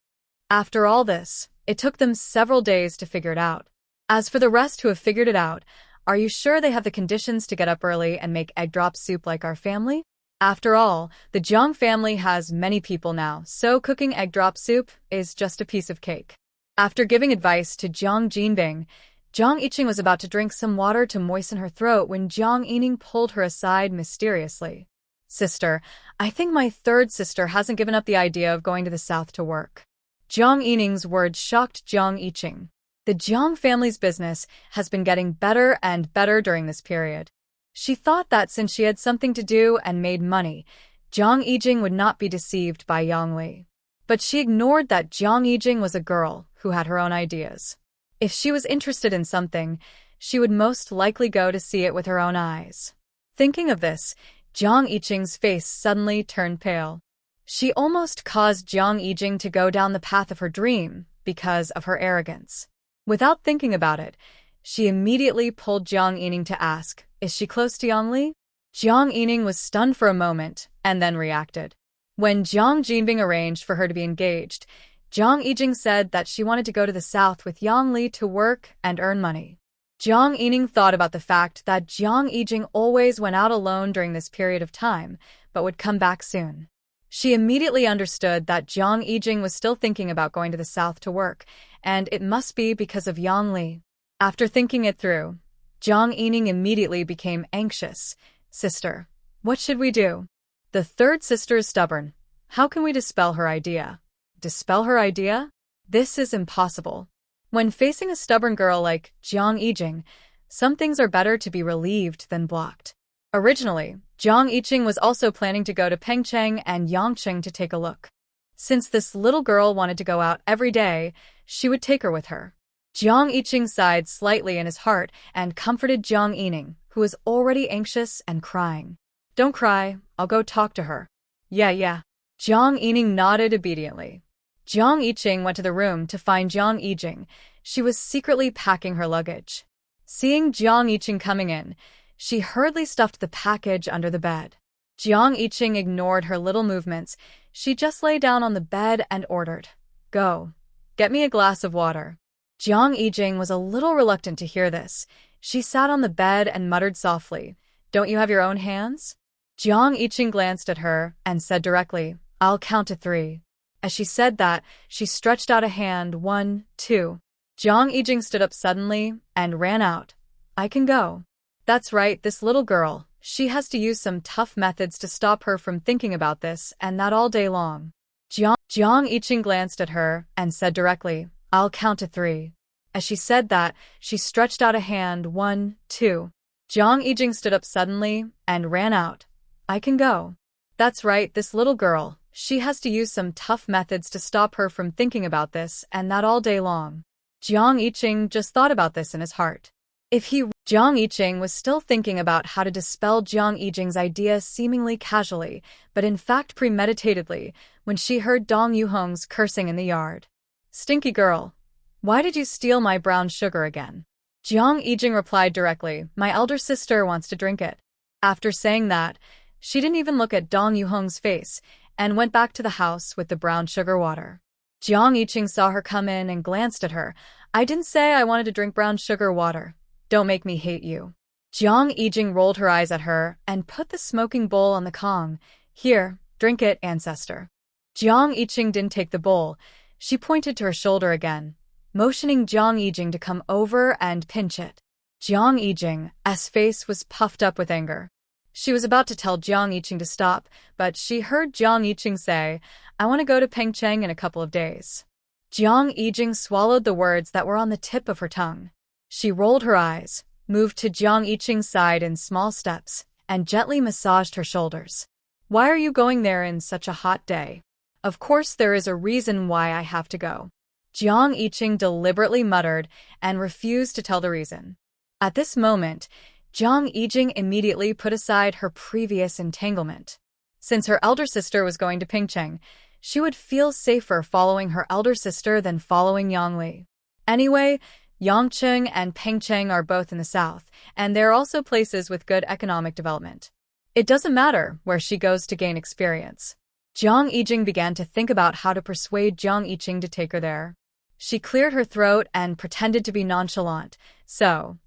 After all this, it took them several days to figure it out. As for the rest who have figured it out, are you sure they have the conditions to get up early and make egg drop soup like our family? After all, the Jong family has many people now, so cooking egg drop soup is just a piece of cake. After giving advice to Jong Jinbing, Jong Iching was about to drink some water to moisten her throat when Jong Ining pulled her aside mysteriously. Sister, I think my third sister hasn't given up the idea of going to the south to work. Jong Ining's words shocked Jong Iching. The Jong family's business has been getting better and better during this period. She thought that since she had something to do and made money, Jong Iching would not be deceived by Yang Li. But she ignored that Jong Iching was a girl who had her own ideas. If she was interested in something, she would most likely go to see it with her own eyes. Thinking of this, Jong Iching's face suddenly turned pale. She almost caused Jong Iching to go down the path of her dream because of her arrogance. Without thinking about it, she immediately pulled Jong Ining to ask, is she close to Yang Li? Jong Ining was stunned for a moment and then reacted. When Jong Jinbing arranged for her to be engaged, Jong Iching said that she wanted to go to the south with Yang Li to work and earn money. Jiang Yining thought about the fact that Jiang Yijing always went out alone during this period of time, but would come back soon. She immediately understood that Jiang Yijing was still thinking about going to the south to work, and it must be because of Yang Li. After thinking it through, Jiang Yining immediately became anxious. Sister, what should we do? The third sister is stubborn. How can we dispel her idea? Dispel her idea? This is impossible. When facing a stubborn girl like Jiang Yijing, some things are better to be relieved than blocked. Originally, Jiang Yiqing was also planning to go to Pengcheng and Yangcheng to take a look. Since this little girl wanted to go out every day, she would take her with her. Jiang Yiqing sighed slightly in his heart and comforted Jiang Yining, who was already anxious and crying. Don't cry, I'll go talk to her. Yeah. Jiang Yining nodded obediently. Jiang Yiqing went to the room to find Jiang Yijing. She was secretly packing her luggage. Seeing Jiang Yiqing coming in, she hurriedly stuffed the package under the bed. Jiang Yiqing ignored her little movements. She just lay down on the bed and ordered, "Go, get me a glass of water." Jiang Yijing was a little reluctant to hear this. She sat on the bed and muttered softly, "Don't you have your own hands?" Jiang Yiqing glanced at her and said directly, "I'll count to 3. As she said that, she stretched out a hand. 1, 2. Jiang Yijing stood up suddenly and ran out. "I can go." That's right, this little girl. She has to use some tough methods to stop her from thinking about this, and that all day long. Jiang Yiqing glanced at her and said directly, "I'll count to 3. As she said that, she stretched out a hand. 1, 2. Jiang Yijing stood up suddenly and ran out. "I can go." That's right, this little girl. She has to use some tough methods to stop her from thinking about this, and that all day long. Jiang Yiqing just thought about this in his heart. Jiang Yiqing was still thinking about how to dispel Jiang Yijing's idea seemingly casually, but in fact premeditatedly, when she heard Dong Yuhong's cursing in the yard. "Stinky girl. Why did you steal my brown sugar again?" Jiang Yijing replied directly, "My elder sister wants to drink it." After saying that, she didn't even look at Dong Yuhong's face and went back to the house with the brown sugar water. Jiang Yiqing saw her come in and glanced at her. "I didn't say I wanted to drink brown sugar water. Don't make me hate you." Jiang Yijing rolled her eyes at her and put the smoking bowl on the Kong. "Here, drink it, ancestor." Jiang Yiqing didn't take the bowl. She pointed to her shoulder again, motioning Jiang Yijing to come over and pinch it. Jiang Yijing's face was puffed up with anger. She was about to tell Jiang Yiqing to stop, but she heard Jiang Yiqing say, "I want to go to Pengcheng in a couple of days." Jiang Yijing swallowed the words that were on the tip of her tongue. She rolled her eyes, moved to Jiang Yiqing's side in small steps, and gently massaged her shoulders. "Why are you going there in such a hot day?" "Of course there is a reason why I have to go." Jiang Yiqing deliberately muttered and refused to tell the reason. At this moment, Jiang Yijing immediately put aside her previous entanglement. Since her elder sister was going to Pingcheng, she would feel safer following her elder sister than following Yang Li. Anyway, Yangcheng and Pengcheng are both in the south, and they're also places with good economic development. It doesn't matter where she goes to gain experience. Jiang Yijing began to think about how to persuade Jiang Yiqing to take her there. She cleared her throat and pretended to be nonchalant. "So,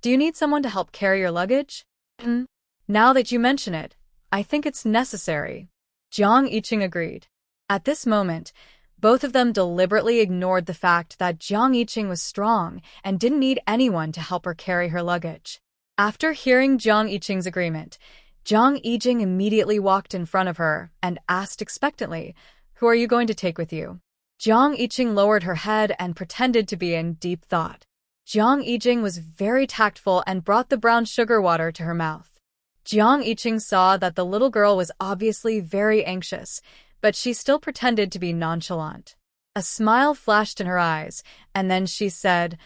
do you need someone to help carry your luggage?" "Now that you mention it, I think it's necessary." Jiang Yiqing agreed. At this moment, both of them deliberately ignored the fact that Jiang Yiqing was strong and didn't need anyone to help her carry her luggage. After hearing Jiang Yiqing's agreement, Jiang Yijing immediately walked in front of her and asked expectantly, "Who are you going to take with you?" Jiang Yiqing lowered her head and pretended to be in deep thought. Jiang Yijing was very tactful and brought the brown sugar water to her mouth. Jiang Yiqing saw that the little girl was obviously very anxious, but she still pretended to be nonchalant. A smile flashed in her eyes, and then she said,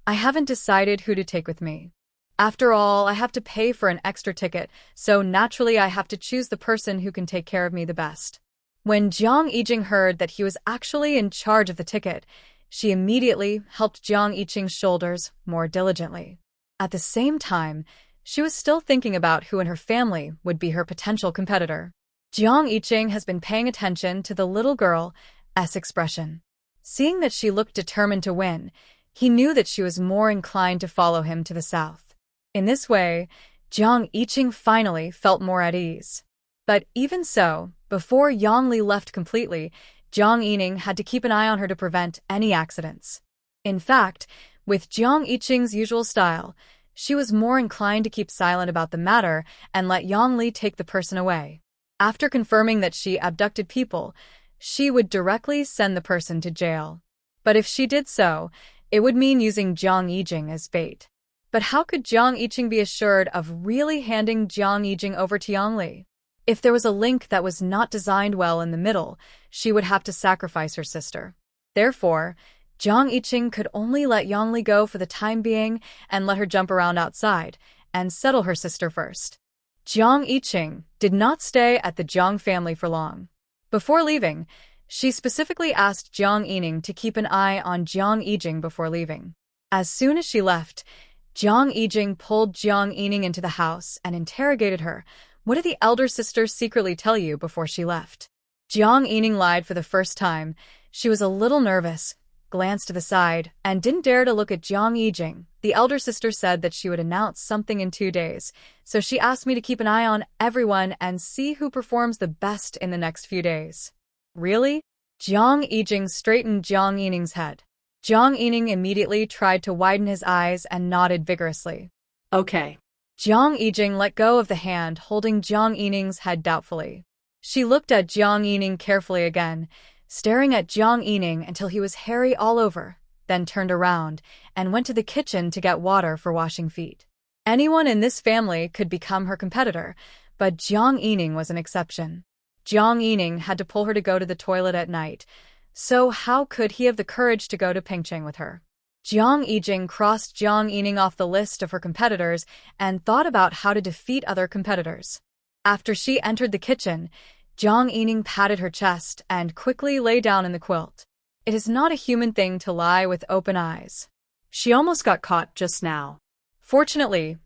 "I haven't decided who to take with me. After all, I have to pay for an extra ticket, so naturally I have to choose the person who can take care of me the best." When Jiang Yijing heard that he was actually in charge of the ticket, she immediately helped Jiang Yiqing's shoulders more diligently. At the same time, she was still thinking about who in her family would be her potential competitor. Jiang Yiqing has been paying attention to the little girl's expression. Seeing that she looked determined to win, He knew that she was more inclined to follow him to the south. In this way, Jiang Yiqing finally felt more at ease. But even so, before Yang Li left completely, Jiang Yining had to keep an eye on her to prevent any accidents. In fact, with Jiang Yiqing's usual style, she was more inclined to keep silent about the matter and let Yang Li take the person away. After confirming that she abducted people, she would directly send the person to jail. But if she did so, it would mean using Jiang Yiqing as bait. But how could Jiang Yiqing be assured of really handing Jiang Yiqing over to Yang Li? If there was a link that was not designed well in the middle, she would have to sacrifice her sister. Therefore, Jiang Yiqing could only let Yang Li go for the time being and let her jump around outside and settle her sister first. Jiang Yiqing did not stay at the Jiang family for long. Before leaving, she specifically asked Jiang Yining to keep an eye on Jiang Yiqing before leaving. As soon as she left, Jiang Yiqing pulled Jiang Yining into the house and interrogated her. What did the elder sister secretly tell you before she left? Jiang Yining lied for the first time. She was a little nervous, glanced to the side, and didn't dare to look at Jiang Yiqing. The elder sister said that she would announce something in 2 days, so she asked me to keep an eye on everyone and see who performs the best in the next few days. Really? Jiang Yiqing straightened Jiang Yining's head. Jiang Yining immediately tried to widen his eyes and nodded vigorously. Okay. Jiang Yiqing let go of the hand holding Jiang Yining's head doubtfully. She looked at Jiang Yining carefully again, staring at Jiang Yining until he was hairy all over, then turned around and went to the kitchen to get water for washing feet. Anyone in this family could become her competitor, but Jiang Yining was an exception. Jiang Yining had to pull her to go to the toilet at night, so how could he have the courage to go to Pengcheng with her? Jiang Yiqing crossed Jiang Yining off the list of her competitors and thought about how to defeat other competitors. After she entered the kitchen, Jiang Yining patted her chest and quickly lay down in the quilt. It is not a human thing to lie with open eyes. She almost got caught just now. Fortunately,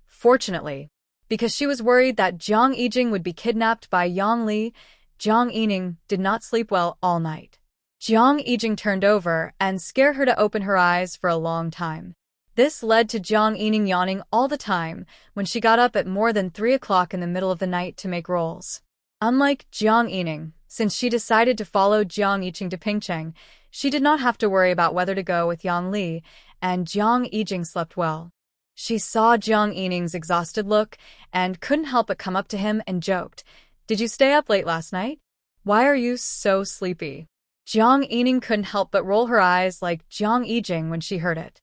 because she was worried that Jiang Yiqing would be kidnapped by Yang Li, Jiang Yining did not sleep well all night. Jiang Yiqing turned over and scared her to open her eyes for a long time. This led to Jiang Yining yawning all the time when she got up at more than 3 o'clock in the middle of the night to make rolls. Unlike Jiang Yining, since she decided to follow Jiang Yiqing to Pengcheng, she did not have to worry about whether to go with Yang Li, and Jiang Yiqing slept well. She saw Jiang Yining's exhausted look and couldn't help but come up to him and joked, "Did you stay up late last night? Why are you so sleepy?" Jiang Yining couldn't help but roll her eyes like Jiang Yiqing when she heard it.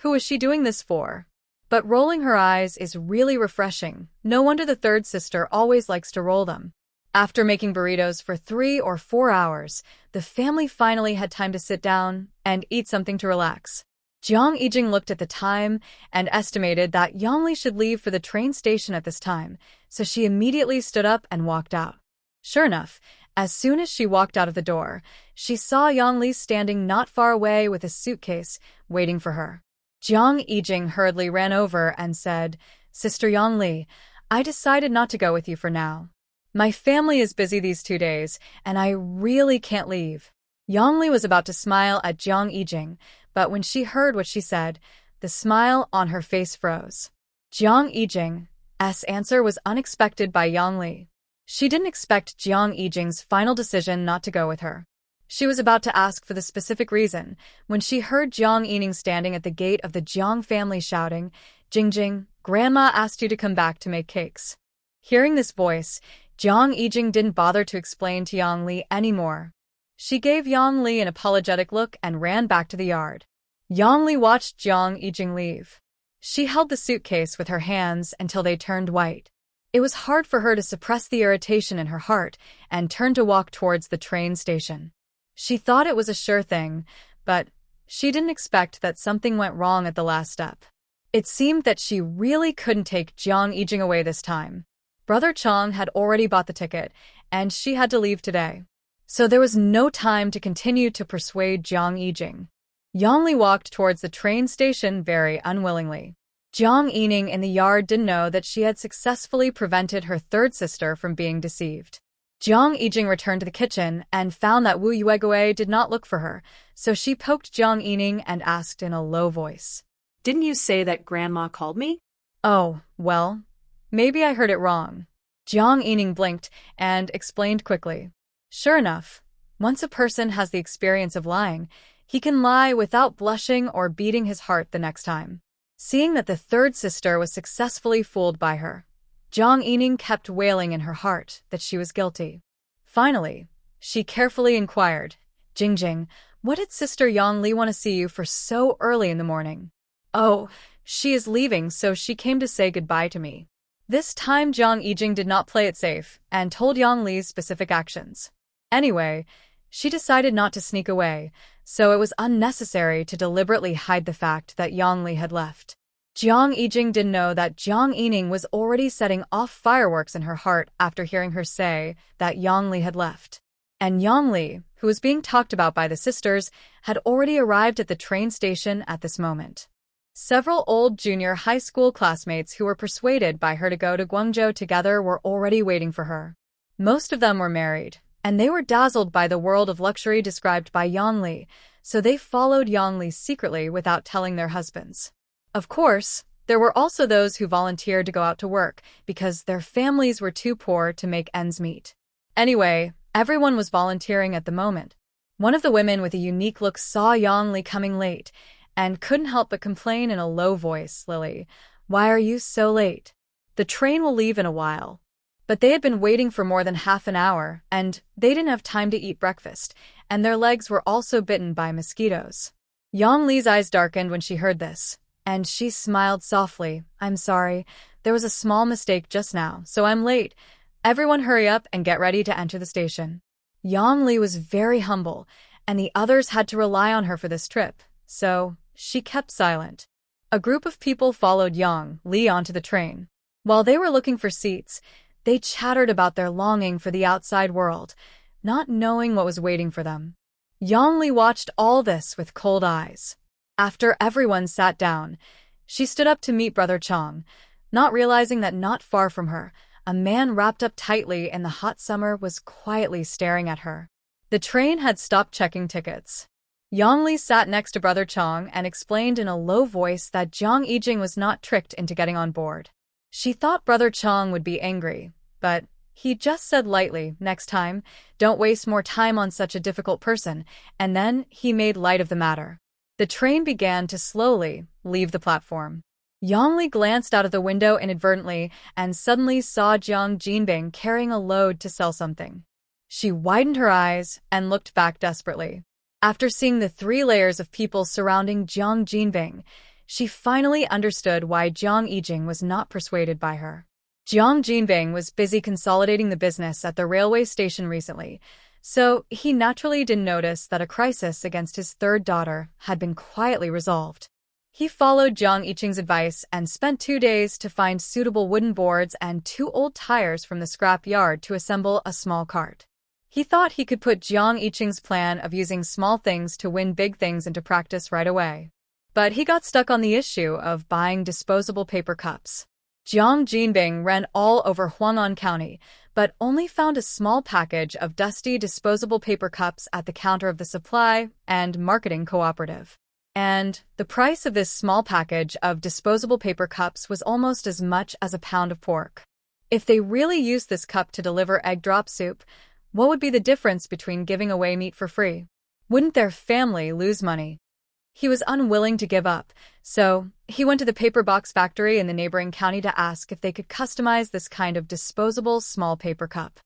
Who was she doing this for? But rolling her eyes is really refreshing. No wonder the third sister always likes to roll them. After making burritos for 3 or 4 hours, the family finally had time to sit down and eat something to relax. Jiang Yiqing looked at the time and estimated that Yang Li should leave for the train station at this time, so she immediately stood up and walked out. Sure enough, as soon as she walked out of the door, she saw Yang Li standing not far away with a suitcase, waiting for her. Jiang Yiqing hurriedly ran over and said, "Sister Yang Li, I decided not to go with you for now. My family is busy these 2 days, and I really can't leave." Yang Li was about to smile at Jiang Yiqing, but when she heard what she said, the smile on her face froze. Jiang Yiqing's answer was unexpected by Yang Li. She didn't expect Jiang Yiqing's final decision not to go with her. She was about to ask for the specific reason when she heard Jiang Yining standing at the gate of the Jiang family shouting, "Jingjing, Grandma asked you to come back to make cakes." Hearing this voice, Jiang Yiqing didn't bother to explain to Yang Li anymore. She gave Yang Li an apologetic look and ran back to the yard. Yang Li watched Jiang Yiqing leave. She held the suitcase with her hands until they turned white. It was hard for her to suppress the irritation in her heart and turned to walk towards the train station. She thought it was a sure thing, but she didn't expect that something went wrong at the last step. It seemed that she really couldn't take Jiang Yiqing away this time. Brother Chang had already bought the ticket, and she had to leave today. So there was no time to continue to persuade Jiang Yiqing. Yang Li walked towards the train station very unwillingly. Jiang Yining in the yard didn't know that she had successfully prevented her third sister from being deceived. Jiang Yijing returned to the kitchen and found that Wu Yuegui did not look for her, so she poked Jiang Yining and asked in a low voice. Didn't you say that Grandma called me? Oh, well, maybe I heard it wrong. Jiang Yining blinked and explained quickly. Sure enough, once a person has the experience of lying, he can lie without blushing or beating his heart the next time. Seeing that the third sister was successfully fooled by her, Jiang Yining kept wailing in her heart that she was guilty. Finally, she carefully inquired, Jingjing, what did Sister Yang Li want to see you for so early in the morning? Oh, she is leaving, so she came to say goodbye to me. This time Jiang Yijing did not play it safe and told Yang Li's specific actions. Anyway, she decided not to sneak away, so it was unnecessary to deliberately hide the fact that Yang Li had left. Jiang Yijing didn't know that Jiang Yining was already setting off fireworks in her heart after hearing her say that Yang Li had left. And Yang Li, who was being talked about by the sisters, had already arrived at the train station at this moment. Several old junior high school classmates who were persuaded by her to go to Guangzhou together were already waiting for her. Most of them were married, and they were dazzled by the world of luxury described by Yang Li, so they followed Yang Li secretly without telling their husbands. Of course, there were also those who volunteered to go out to work because their families were too poor to make ends meet. Anyway, everyone was volunteering at the moment. One of the women with a unique look saw Yang Li coming late and couldn't help but complain in a low voice, Lily, why are you so late? The train will leave in a while. But they had been waiting for more than half an hour, and they didn't have time to eat breakfast, and their legs were also bitten by mosquitoes. Yang Li's eyes darkened when she heard this, and she smiled softly. I'm sorry, there was a small mistake just now, so I'm late. Everyone hurry up and get ready to enter the station. Yang Li was very humble, and the others had to rely on her for this trip, so she kept silent. A group of people followed Yang Li onto the train. While they were looking for seats, they chattered about their longing for the outside world, not knowing what was waiting for them. Yang Li watched all this with cold eyes. After everyone sat down, she stood up to meet Brother Chang, not realizing that not far from her, a man wrapped up tightly in the hot summer was quietly staring at her. The train had stopped checking tickets. Yang Li sat next to Brother Chang and explained in a low voice that Jiang Yijing was not tricked into getting on board. She thought Brother Chang would be angry, but he just said lightly, next time, don't waste more time on such a difficult person, and then he made light of the matter. The train began to slowly leave the platform. Yang Li glanced out of the window inadvertently and suddenly saw Jiang Jinbing carrying a load to sell something. She widened her eyes and looked back desperately. After seeing the 3 layers of people surrounding Jiang Jinbing, she finally understood why Jiang Yijing was not persuaded by her. Jiang Jinbing was busy consolidating the business at the railway station recently, so he naturally didn't notice that a crisis against his third daughter had been quietly resolved. He followed Jiang Yiqing's advice and spent 2 days to find suitable wooden boards and 2 old tires from the scrap yard to assemble a small cart. He thought he could put Jiang Yiqing's plan of using small things to win big things into practice right away. But he got stuck on the issue of buying disposable paper cups. Jiang Jinbing ran all over Huang'an County, but only found a small package of dusty disposable paper cups at the counter of the supply and marketing cooperative. And the price of this small package of disposable paper cups was almost as much as a pound of pork. If they really used this cup to deliver egg drop soup, what would be the difference between giving away meat for free? Wouldn't their family lose money? He was unwilling to give up, so he went to the paper box factory in the neighboring county to ask if they could customize this kind of disposable small paper cup.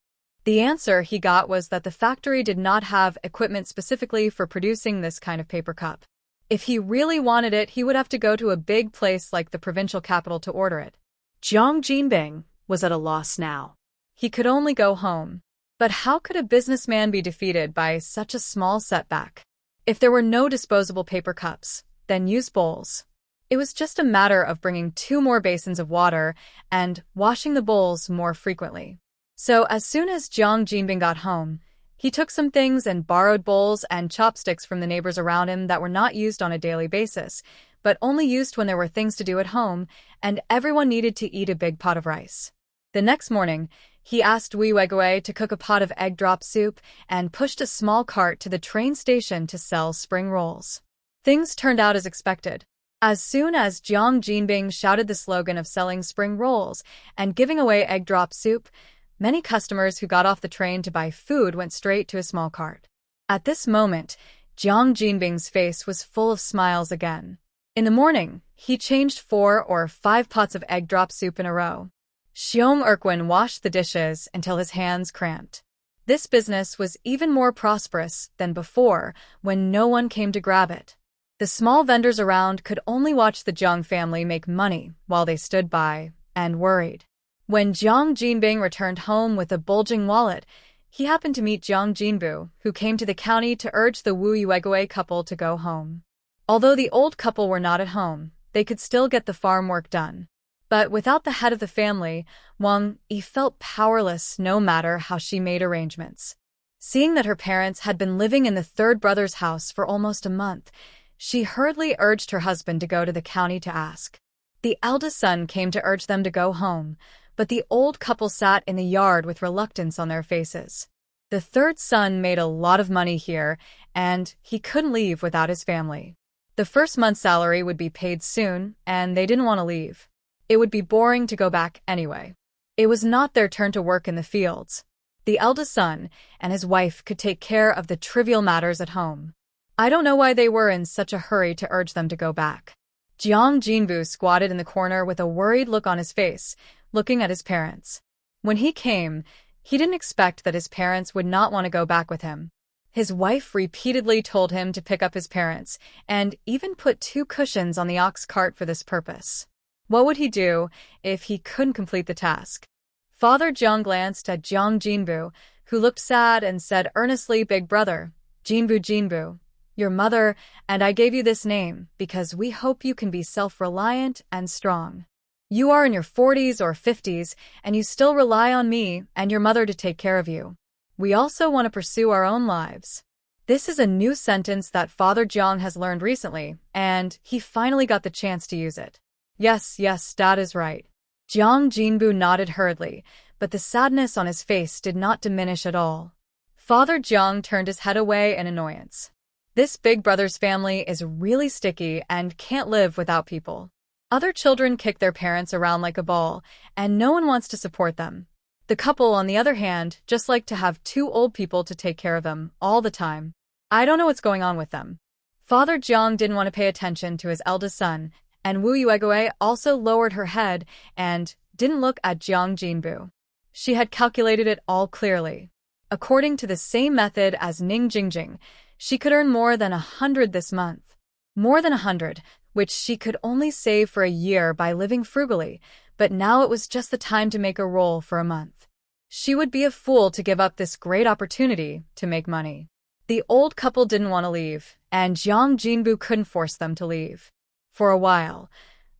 The answer he got was that the factory did not have equipment specifically for producing this kind of paper cup. If he really wanted it, he would have to go to a big place like the provincial capital to order it. Jiang Jinbing was at a loss now. He could only go home. But how could a businessman be defeated by such a small setback? If there were no disposable paper cups, then use bowls. It was just a matter of bringing 2 more basins of water and washing the bowls more frequently. So as soon as Jiang Jinbing got home, he took some things and borrowed bowls and chopsticks from the neighbors around him that were not used on a daily basis, but only used when there were things to do at home and everyone needed to eat a big pot of rice. The next morning, He asked Wee Wegaway to cook a pot of egg drop soup and pushed a small cart to the train station to sell spring rolls. Things turned out as expected. As soon as Jiang Jinbing shouted the slogan of selling spring rolls and giving away egg drop soup, many customers who got off the train to buy food went straight to a small cart. At this moment, Jiang Jinbing's face was full of smiles again. In the morning, he changed 4 or 5 pots of egg drop soup in a row. Xiong Erquin washed the dishes until his hands cramped. This business was even more prosperous than before when no one came to grab it. The small vendors around could only watch the Jiang family make money while they stood by and worried. When Jiang Jinbing returned home with a bulging wallet, he happened to meet Jiang Jinbu, who came to the county to urge the Wu Yuegui couple to go home. Although the old couple were not at home, they could still get the farm work done. But without the head of the family, Wang Yi felt powerless no matter how she made arrangements. Seeing that her parents had been living in the third brother's house for almost a month, she hurriedly urged her husband to go to the county to ask. The eldest son came to urge them to go home, but the old couple sat in the yard with reluctance on their faces. The third son made a lot of money here, and he couldn't leave without his family. The first month's salary would be paid soon, and they didn't want to leave. It would be boring to go back anyway. It was not their turn to work in the fields. The eldest son and his wife could take care of the trivial matters at home. I don't know why they were in such a hurry to urge them to go back. Jiang Jinbu squatted in the corner with a worried look on his face, looking at his parents. When he came, he didn't expect that his parents would not want to go back with him. His wife repeatedly told him to pick up his parents, and even put 2 cushions on the ox cart for this purpose. What would he do if he couldn't complete the task? Father Jiang glanced at Jiang Jinbu, who looked sad and said earnestly, "Big brother, Jinbu, your mother and I gave you this name because we hope you can be self-reliant and strong. You are in your 40s or 50s, and you still rely on me and your mother to take care of you. We also want to pursue our own lives." This is a new sentence that Father Jiang has learned recently, and he finally got the chance to use it. Yes, Dad is right. Jiang Jinbu nodded hurriedly, but the sadness on his face did not diminish at all. Father Jiang turned his head away in annoyance. This big brother's family is really sticky and can't live without people. Other children kick their parents around like a ball, and no one wants to support them. The couple, on the other hand, just like to have 2 old people to take care of them all the time. I don't know what's going on with them. Father Jiang didn't want to pay attention to his eldest son, and Wu Yuegui also lowered her head and didn't look at Jiang Jinbu. She had calculated it all clearly. According to the same method as Ning Jingjing, she could earn more than 100 this month. More than 100, which she could only save for a year by living frugally, but now it was just the time to make a roll for a month. She would be a fool to give up this great opportunity to make money. The old couple didn't want to leave, and Jiang Jinbu couldn't force them to leave. For a while,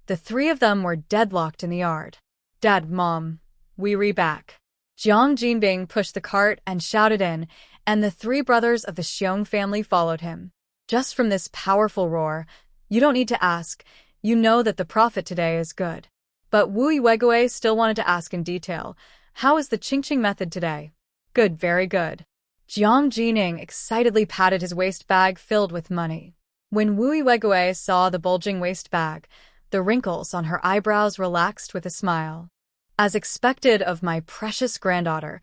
the 3 of them were deadlocked in the yard. "Dad, Mom, we back." Jiang Jinbing pushed the cart and shouted in, and the 3 brothers of the Xiong family followed him. Just from this powerful roar, you don't need to ask, you know that the profit today is good. But Wu Yuegui still wanted to ask in detail, how is the Qingqing method today? Good, very good. Jiang Jining excitedly patted his waist bag filled with money. When Wu Yuegui saw the bulging waist bag, the wrinkles on her eyebrows relaxed with a smile. As expected of my precious granddaughter,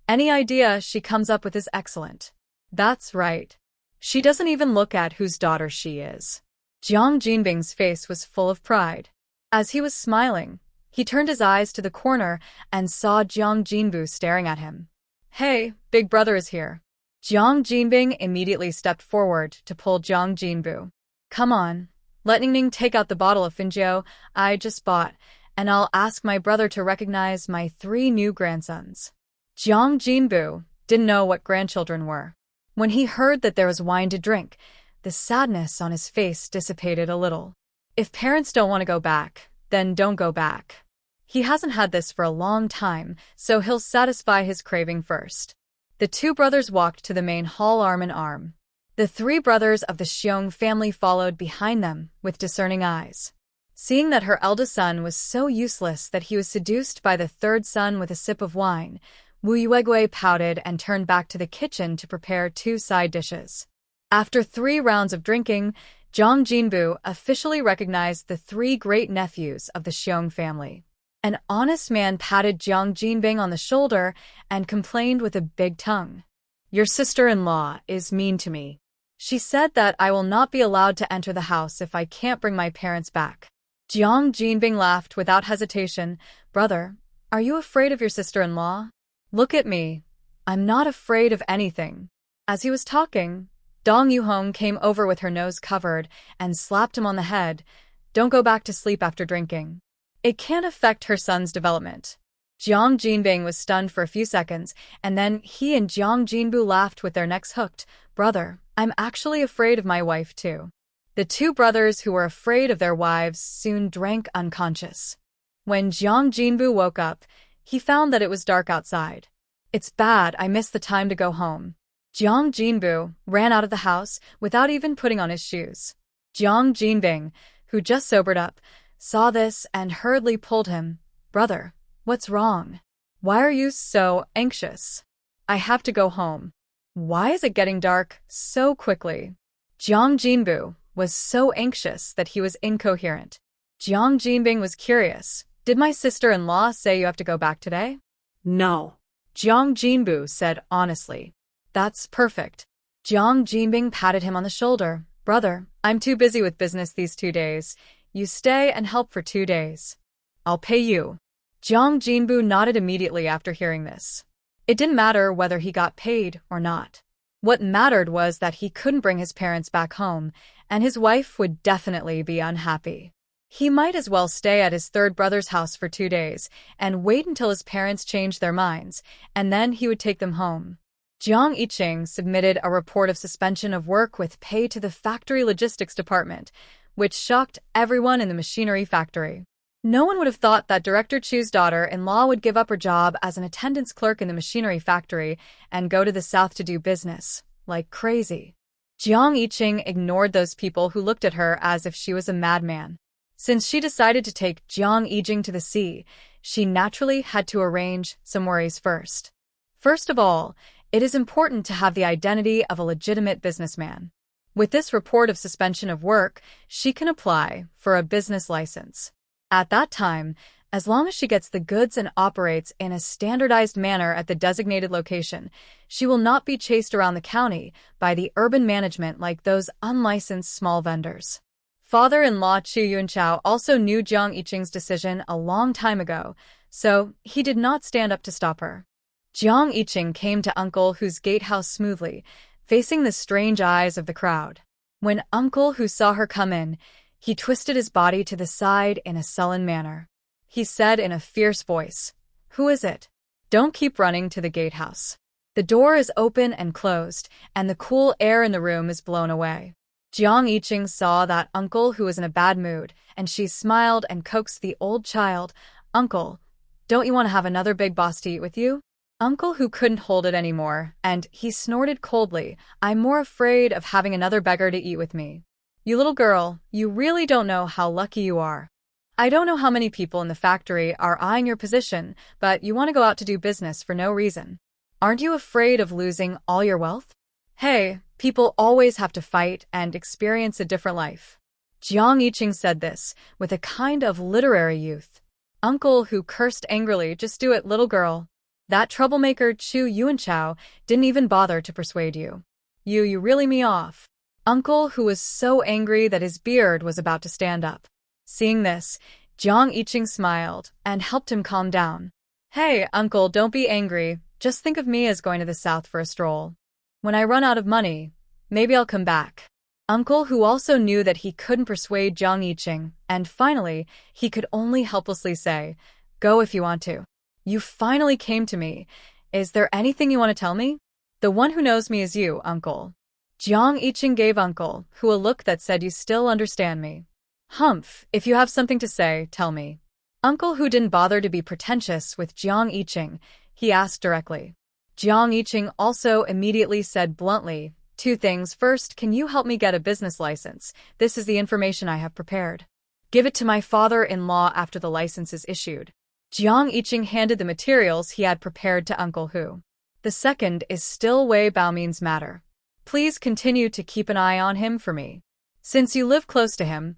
any idea she comes up with is excellent. That's right. She doesn't even look at whose daughter she is. Jiang Jinbing's face was full of pride. As he was smiling, he turned his eyes to the corner and saw Jiang Jinbu staring at him. "Hey, big brother is here." Jiang Jinbing immediately stepped forward to pull Jiang Jinbu. "Come on, let Ningning take out the bottle of Finjiao I just bought, and I'll ask my brother to recognize my 3 new grandsons." Jiang Jinbu didn't know what grandchildren were. When he heard that there was wine to drink, the sadness on his face dissipated a little. If parents don't want to go back, then don't go back. He hasn't had this for a long time, so he'll satisfy his craving first. The 2 brothers walked to the main hall arm in arm. The 3 brothers of the Xiong family followed behind them with discerning eyes. Seeing that her eldest son was so useless that he was seduced by the third son with a sip of wine, Wu Yuegui pouted and turned back to the kitchen to prepare 2 side dishes. After 3 rounds of drinking, Zhang Jinbu officially recognized the 3 great-nephews of the Xiong family. An honest man patted Jiang Jinbing on the shoulder and complained with a big tongue. "Your sister-in-law is mean to me. She said that I will not be allowed to enter the house if I can't bring my parents back." Jiang Jinbing laughed without hesitation. "Brother, are you afraid of your sister-in-law? Look at me. I'm not afraid of anything." As he was talking, Dong Yuhong came over with her nose covered and slapped him on the head. "Don't go back to sleep after drinking. It can't affect her son's development." Jiang Jinbing was stunned for a few seconds, and then he and Jiang Jinbu laughed with their necks hooked. "Brother, I'm actually afraid of my wife too." The 2 brothers who were afraid of their wives soon drank unconscious. When Jiang Jinbu woke up, he found that it was dark outside. "It's bad, I missed the time to go home." Jiang Jinbu ran out of the house without even putting on his shoes. Jiang Jinbing, who just sobered up, saw this and hurriedly pulled him. "Brother, what's wrong? Why are you so anxious?" "I have to go home." "Why is it getting dark so quickly?" Jiang Jinbu was so anxious that he was incoherent. Jiang Jinbing was curious. "Did my sister-in-law say you have to go back today?" No. Jiang Jinbu said honestly. "That's perfect." Jiang Jinbing patted him on the shoulder. "Brother, I'm too busy with business these 2 days. You stay and help for 2 days. I'll pay you." Jiang Jinbu nodded immediately after hearing this. It didn't matter whether he got paid or not. What mattered was that he couldn't bring his parents back home, and his wife would definitely be unhappy. He might as well stay at his third brother's house for 2 days and wait until his parents changed their minds, and then he would take them home. Jiang Yiqing submitted a report of suspension of work with pay to the factory logistics department, which shocked everyone in the machinery factory. No one would have thought that Director Chu's daughter-in-law would give up her job as an attendance clerk in the machinery factory and go to the south to do business, like crazy. Jiang Yiqing ignored those people who looked at her as if she was a madman. Since she decided to take Jiang Yijing to the sea, she naturally had to arrange some worries first. First of all, it is important to have the identity of a legitimate businessman. With this report of suspension of work, she can apply for a business license. At that time, as long as she gets the goods and operates in a standardized manner at the designated location, she will not be chased around the county by the urban management like those unlicensed small vendors. Father-in-law Chu Yunchao also knew Jiang Yiqing's decision a long time ago, so he did not stand up to stop her. Jiang Yiqing came to Uncle Hu's gatehouse smoothly, facing the strange eyes of the crowd. When Uncle Hu saw her come in, he twisted his body to the side in a sullen manner. He said in a fierce voice, "Who is it? Don't keep running to the gatehouse. The door is open and closed, and the cool air in the room is blown away." Jiang Yiqing saw that Uncle Hu was in a bad mood, and she smiled and coaxed the old child. "Uncle, don't you want to have another big boss to eat with you?" Uncle Hu couldn't hold it anymore, and he snorted coldly. "I'm more afraid of having another beggar to eat with me. You little girl, you really don't know how lucky you are. I don't know how many people in the factory are eyeing your position, but you want to go out to do business for no reason. Aren't you afraid of losing all your wealth? Hey, people always have to fight and experience a different life." Jiang Yiqing said this with a kind of literary youth. Uncle Hu cursed angrily. "Just do it, little girl. That troublemaker Chu Yuanchao didn't even bother to persuade you. You really me off." Uncle Hu was so angry that his beard was about to stand up. Seeing this, Jiang Yiqing smiled and helped him calm down. "Hey, Uncle, don't be angry. Just think of me as going to the south for a stroll. When I run out of money, maybe I'll come back." Uncle Hu also knew that he couldn't persuade Jiang Yiqing, and finally, he could only helplessly say, "Go if you want to. You finally came to me. Is there anything you want to tell me? The one who knows me is you, Uncle." Jiang Yiqing gave Uncle Hu a look that said, "You still understand me. Humph, if you have something to say, tell me." Uncle Hu didn't bother to be pretentious with Jiang Yiqing. He asked directly. Jiang Yiqing also immediately said bluntly, "2 things. First, can you help me get a business license? This is the information I have prepared." Give it to my father-in-law after the license is issued. Jiang Yiqing handed the materials he had prepared to Uncle Hu. The second is still Wei Baomin's matter. Please continue to keep an eye on him for me. Since you live close to him,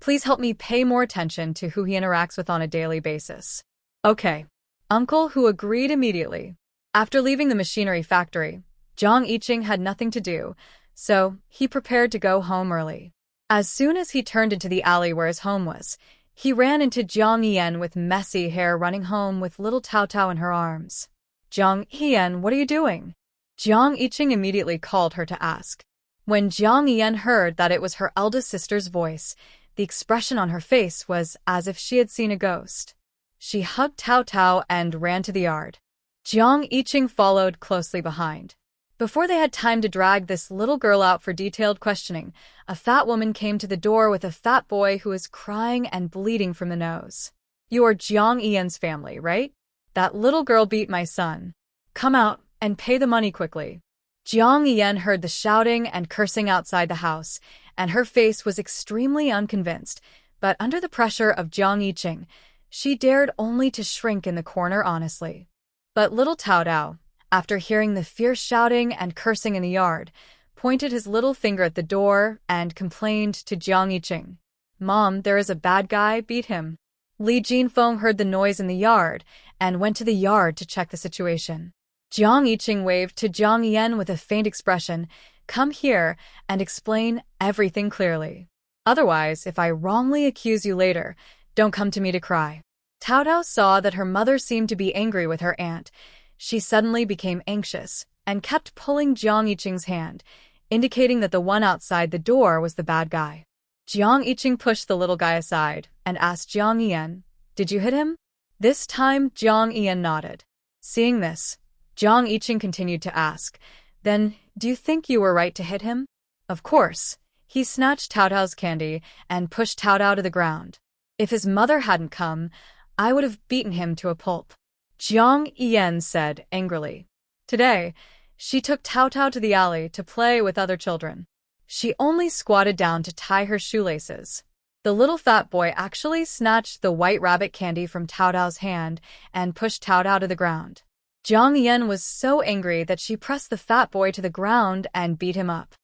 please help me pay more attention to who he interacts with on a daily basis. Okay. Uncle Hu agreed immediately. After leaving the machinery factory, Jiang Yiqing had nothing to do, so he prepared to go home early. As soon as he turned into the alley where his home was, he ran into Jiang Yan with messy hair running home with little Tao Tao in her arms. Jiang Yan, what are you doing? Jiang Yiqing immediately called her to ask. When Jiang Yan heard that it was her eldest sister's voice, the expression on her face was as if she had seen a ghost. She hugged Tao Tao and ran to the yard. Jiang Yiqing followed closely behind. Before they had time to drag this little girl out for detailed questioning, a fat woman came to the door with a fat boy who was crying and bleeding from the nose. You are Jiang Yan's family, right? That little girl beat my son. Come out and pay the money quickly. Jiang Yan heard the shouting and cursing outside the house, and her face was extremely unconvinced, but under the pressure of Jiang Yiqing, she dared only to shrink in the corner honestly. But little Tao Tao, after hearing the fierce shouting and cursing in the yard, pointed his little finger at the door and complained to Jiang Yiqing. Mom, there is a bad guy, beat him. Li Jinfeng heard the noise in the yard and went to the yard to check the situation. Jiang Yiqing waved to Jiang Yan with a faint expression, come here and explain everything clearly. Otherwise, if I wrongly accuse you later, don't come to me to cry. Tao Tao saw that her mother seemed to be angry with her aunt. She suddenly became anxious and kept pulling Jiang Yiqing's hand, indicating that the one outside the door was the bad guy. Jiang Yiqing pushed the little guy aside and asked Jiang Yan, did you hit him? This time, Jiang Yan nodded. Seeing this, Jiang Yiqing continued to ask, then, do you think you were right to hit him? Of course. He snatched Tao Tao's candy and pushed Tao Tao to the ground. If his mother hadn't come, I would have beaten him to a pulp. Jiang Yan said angrily. Today, she took Tao Tao to the alley to play with other children. She only squatted down to tie her shoelaces. The little fat boy actually snatched the white rabbit candy from Tao Tao's hand and pushed Tao Tao to the ground. Jiang Yan was so angry that she pressed the fat boy to the ground and beat him up.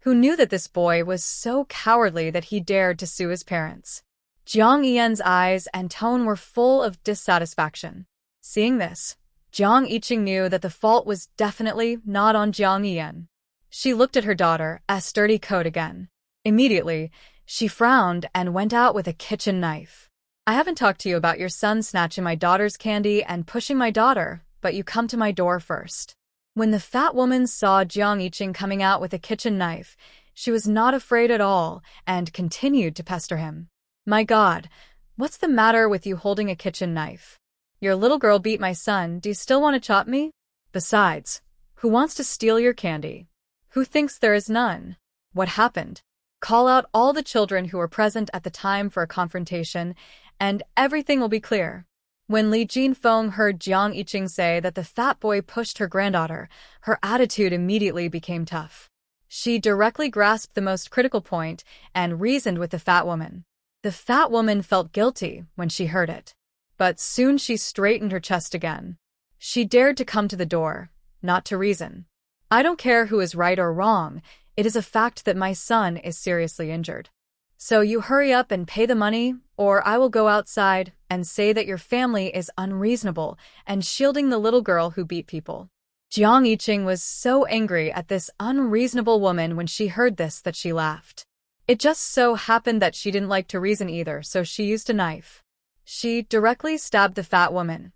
Who knew that this boy was so cowardly that he dared to sue his parents? Jiang Yan's eyes and tone were full of dissatisfaction. Seeing this, Jiang Yiqing knew that the fault was definitely not on Jiang Yan. She looked at her daughter's sturdy coat again. Immediately, she frowned and went out with a kitchen knife. I haven't talked to you about your son snatching my daughter's candy and pushing my daughter, but you come to my door first. When the fat woman saw Jiang Yiqing coming out with a kitchen knife, she was not afraid at all and continued to pester him. My God, what's the matter with you holding a kitchen knife? Your little girl beat my son, do you still want to chop me? Besides, who wants to steal your candy? Who thinks there is none? What happened? Call out all the children who were present at the time for a confrontation, and everything will be clear. When Li Jinfeng heard Jiang Yiqing say that the fat boy pushed her granddaughter, her attitude immediately became tough. She directly grasped the most critical point and reasoned with the fat woman. The fat woman felt guilty when she heard it. But soon she straightened her chest again. She dared to come to the door, not to reason. I don't care who is right or wrong, it is a fact that my son is seriously injured. So you hurry up and pay the money, or I will go outside and say that your family is unreasonable and shielding the little girl who beat people. Jiang Yiqing was so angry at this unreasonable woman when she heard this that she laughed. It just so happened that she didn't like to reason either, so she used a knife. She directly stabbed the fat woman's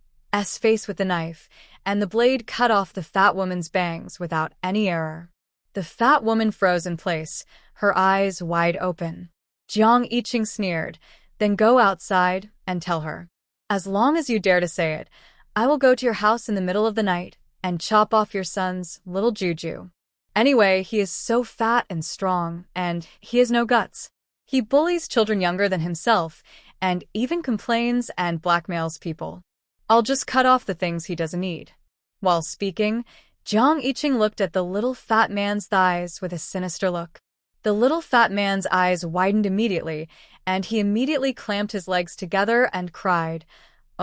face with the knife, and the blade cut off the fat woman's bangs without any error. The fat woman froze in place, her eyes wide open. Jiang Yiqing sneered, then go outside and tell her. As long as you dare to say it, I will go to your house in the middle of the night and chop off your son's little juju. Anyway, he is so fat and strong, and he has no guts. He bullies children younger than himself, and even complains and blackmails people. I'll just cut off the things he doesn't need. While speaking, Jiang Yiqing looked at the little fat man's thighs with a sinister look. The little fat man's eyes widened immediately, and he immediately clamped his legs together and cried,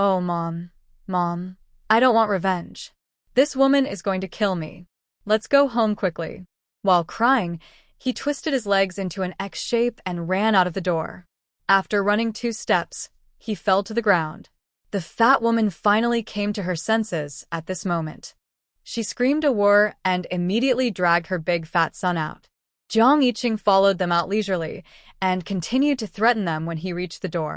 "Oh, Mom, Mom, I don't want revenge. This woman is going to kill me. Let's go home quickly." While crying, he twisted his legs into an X shape and ran out of the door. After running 2 steps, he fell to the ground. The fat woman finally came to her senses at this moment. She screamed a war and immediately dragged her big fat son out. Jiang Yiqing followed them out leisurely and continued to threaten them when he reached the door.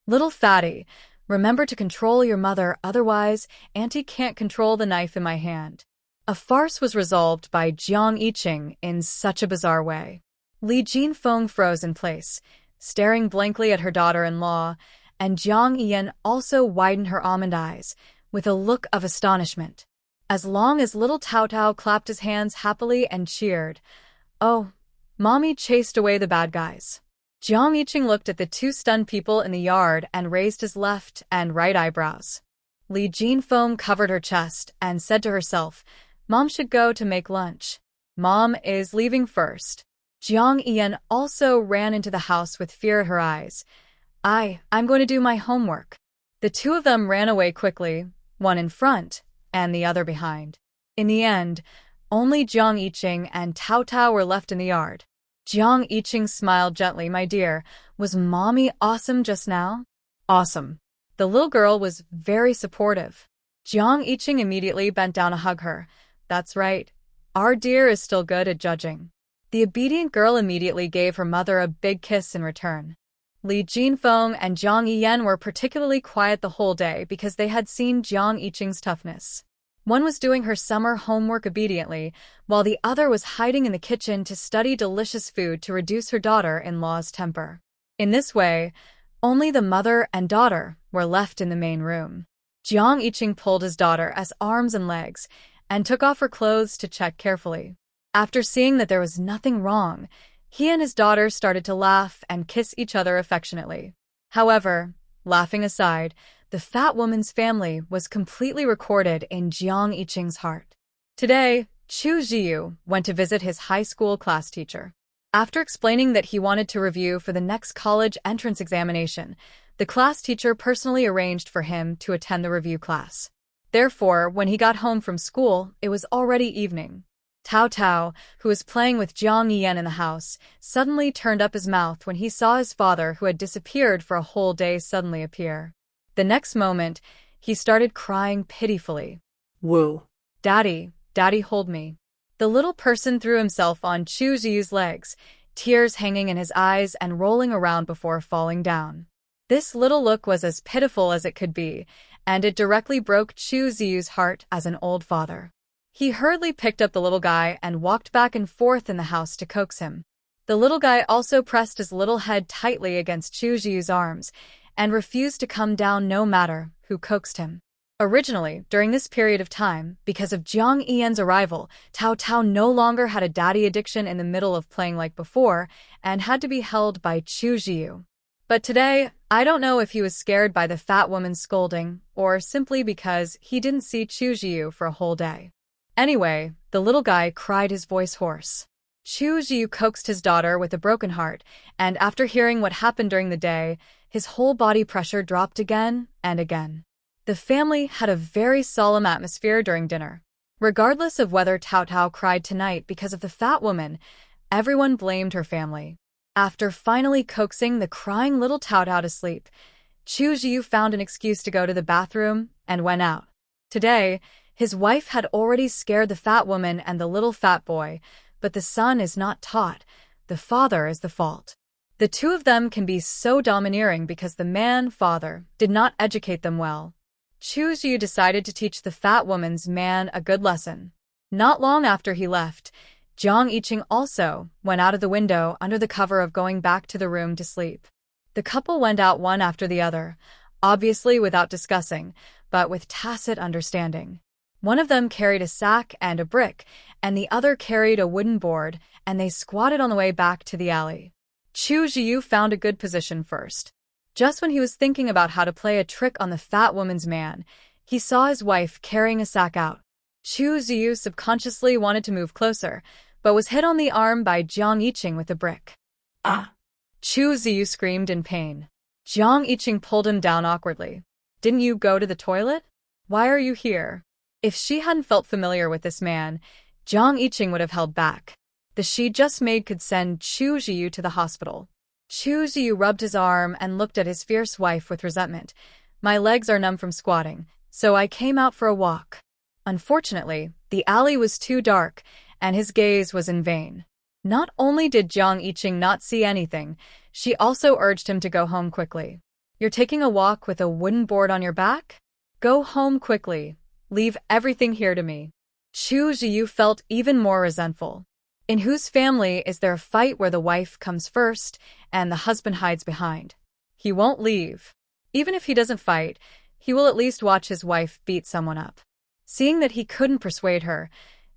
"Little fatty, remember to control your mother, otherwise Auntie can't control the knife in my hand." A farce was resolved by Jiang Yiqing in such a bizarre way. Li Jinfeng froze in place, staring blankly at her daughter-in-law, and Jiang Yan also widened her almond eyes with a look of astonishment. As long as little Tao Tao clapped his hands happily and cheered, "Oh, Mommy chased away the bad guys." Jiang Yiqing looked at the 2 stunned people in the yard and raised his left and right eyebrows. Li Jinfeng covered her chest and said to herself, "Mom should go to make lunch. Mom is leaving first." Jiang Yan also ran into the house with fear in her eyes. I'm going to do my homework." The 2 of them ran away quickly, one in front and the other behind. In the end, only Jiang Yiqing and Tao Tao were left in the yard. Jiang Yiqing smiled gently. "My dear, was Mommy awesome just now?" "Awesome." The little girl was very supportive. Jiang Yiqing immediately bent down to hug her. "That's right. Our dear is still good at judging." The obedient girl immediately gave her mother a big kiss in return. Li Jinfeng and Jiang Yiyan were particularly quiet the whole day because they had seen Jiang Yiqing's toughness. One was doing her summer homework obediently, while the other was hiding in the kitchen to study delicious food to reduce her daughter-in-law's temper. In this way, only the mother and daughter were left in the main room. Jiang Yiqing pulled his daughter's arms and legs and took off her clothes to check carefully. After seeing that there was nothing wrong, he and his daughter started to laugh and kiss each other affectionately. However, laughing aside, the fat woman's family was completely recorded in Jiang Yiqing's heart. Today, Chu Jiyu went to visit his high school class teacher. After explaining that he wanted to review for the next college entrance examination, the class teacher personally arranged for him to attend the review class. Therefore, when he got home from school, it was already evening. Tao Tao, who was playing with Jiang Yiyan in the house, suddenly turned up his mouth when he saw his father, who had disappeared for a whole day, suddenly appear. The next moment, he started crying pitifully. "Whoa. Daddy, Daddy, hold me." The little person threw himself on Chu Ziyu's legs, tears hanging in his eyes and rolling around before falling down. This little look was as pitiful as it could be, and it directly broke Chu Ziyu's heart as an old father. He hurriedly picked up the little guy and walked back and forth in the house to coax him. The little guy also pressed his little head tightly against Chu Ziyu's arms and refused to come down no matter who coaxed him. Originally, during this period of time, because of Jiang Yiyan's arrival, Tao Tao no longer had a daddy addiction in the middle of playing like before and had to be held by Chu Ziyu. But today, I don't know if he was scared by the fat woman's scolding or simply because he didn't see Chu Ziyu for a whole day. Anyway, the little guy cried, his voice hoarse. Chu Ziyu coaxed his daughter with a broken heart, and after hearing what happened during the day, his whole body pressure dropped again and again. The family had a very solemn atmosphere during dinner. Regardless of whether Tao Tao cried tonight because of the fat woman, everyone blamed her family. After finally coaxing the crying little Tao Tao to sleep, Chu Ziyu found an excuse to go to the bathroom and went out. Today, his wife had already scared the fat woman and the little fat boy, but the son is not taught. The father is the fault. The 2 of them can be so domineering because the father, did not educate them well. Chu Ziyu decided to teach the fat woman's man a good lesson. Not long after he left, Jiang Yiqing also went out of the window under the cover of going back to the room to sleep. The couple went out one after the other, obviously without discussing, but with tacit understanding. One of them carried a sack and a brick, and the other carried a wooden board, and they squatted on the way back to the alley. Chu Ziyu found a good position first. Just when he was thinking about how to play a trick on the fat woman's man, he saw his wife carrying a sack out. Chu Ziyu subconsciously wanted to move closer, but was hit on the arm by Jiang Yiqing with a brick. Ah! Chu Ziyu screamed in pain. Jiang Yiqing pulled him down awkwardly. Didn't you go to the toilet? Why are you here? If she hadn't felt familiar with this man, Jiang Yiqing would have held back. The she just made could send Chu Ziyu to the hospital. Chu Ziyu rubbed his arm and looked at his fierce wife with resentment. My legs are numb from squatting, so I came out for a walk. Unfortunately, the alley was too dark, and his gaze was in vain. Not only did Jiang Yiqing not see anything, she also urged him to go home quickly. You're taking a walk with a wooden board on your back? Go home quickly. Leave everything here to me. Chu Ziyu felt even more resentful. In whose family is there a fight where the wife comes first and the husband hides behind? He won't leave. Even if he doesn't fight, he will at least watch his wife beat someone up. Seeing that he couldn't persuade her,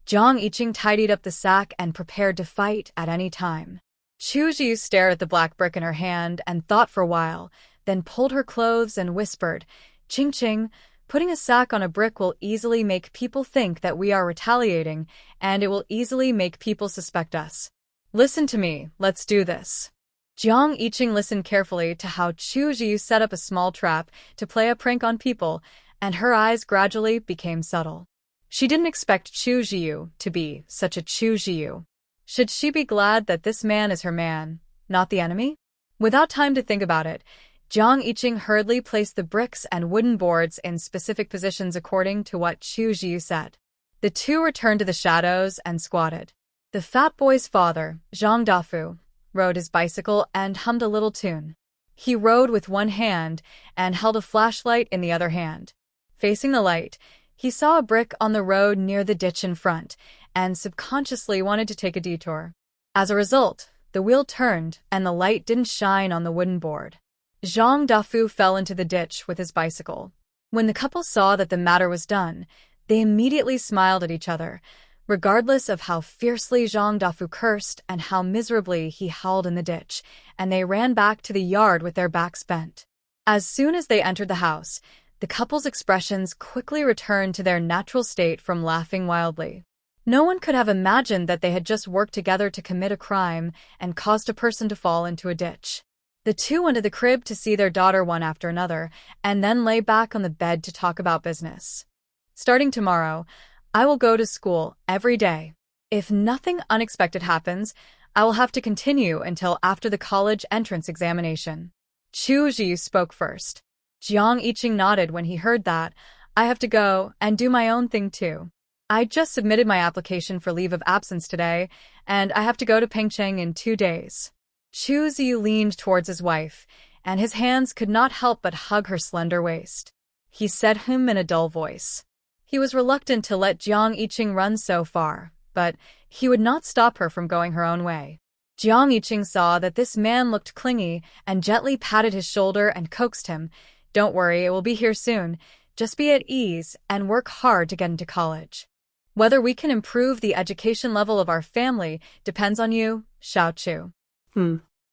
Jiang Yiqing tidied up the sack and prepared to fight at any time. Chu Ziyu stared at the black brick in her hand and thought for a while, then pulled her clothes and whispered, Ching Ching, putting a sack on a brick will easily make people think that we are retaliating, and it will easily make people suspect us. Listen to me, let's do this. Jiang Yiqing listened carefully to how Chu Ziyu set up a small trap to play a prank on people, and her eyes gradually became subtle. She didn't expect Chu Ziyu to be such a Chu Ziyu. Should she be glad that this man is her man, not the enemy? Without time to think about it, Jiang Yiqing hurriedly placed the bricks and wooden boards in specific positions according to what Chu Ziyu said. The two returned to the shadows and squatted. The fat boy's father, Zhang Dafu, rode his bicycle and hummed a little tune. He rode with one hand and held a flashlight in the other hand. Facing the light, he saw a brick on the road near the ditch in front and subconsciously wanted to take a detour. As a result, the wheel turned and the light didn't shine on the wooden board. Zhang Dafu fell into the ditch with his bicycle. When the couple saw that the matter was done, they immediately smiled at each other, regardless of how fiercely Zhang Dafu cursed and how miserably he howled in the ditch, and they ran back to the yard with their backs bent. As soon as they entered the house, the couple's expressions quickly returned to their natural state from laughing wildly. No one could have imagined that they had just worked together to commit a crime and caused a person to fall into a ditch. The two went to the crib to see their daughter one after another, and then lay back on the bed to talk about business. Starting tomorrow, I will go to school every day. If nothing unexpected happens, I will have to continue until after the college entrance examination. Chu Ziyu spoke first. Jiang Yiqing nodded when he heard that. I have to go and do my own thing too. I just submitted my application for leave of absence today, and I have to go to Pengcheng in 2 days. Chu Ziyu leaned towards his wife, and his hands could not help but hug her slender waist. He said in a dull voice. He was reluctant to let Jiang Yiqing run so far, but he would not stop her from going her own way. Jiang Yiqing saw that this man looked clingy and gently patted his shoulder and coaxed him. Don't worry, it will be here soon. Just be at ease and work hard to get into college. Whether we can improve the education level of our family depends on you, Xiao Chu.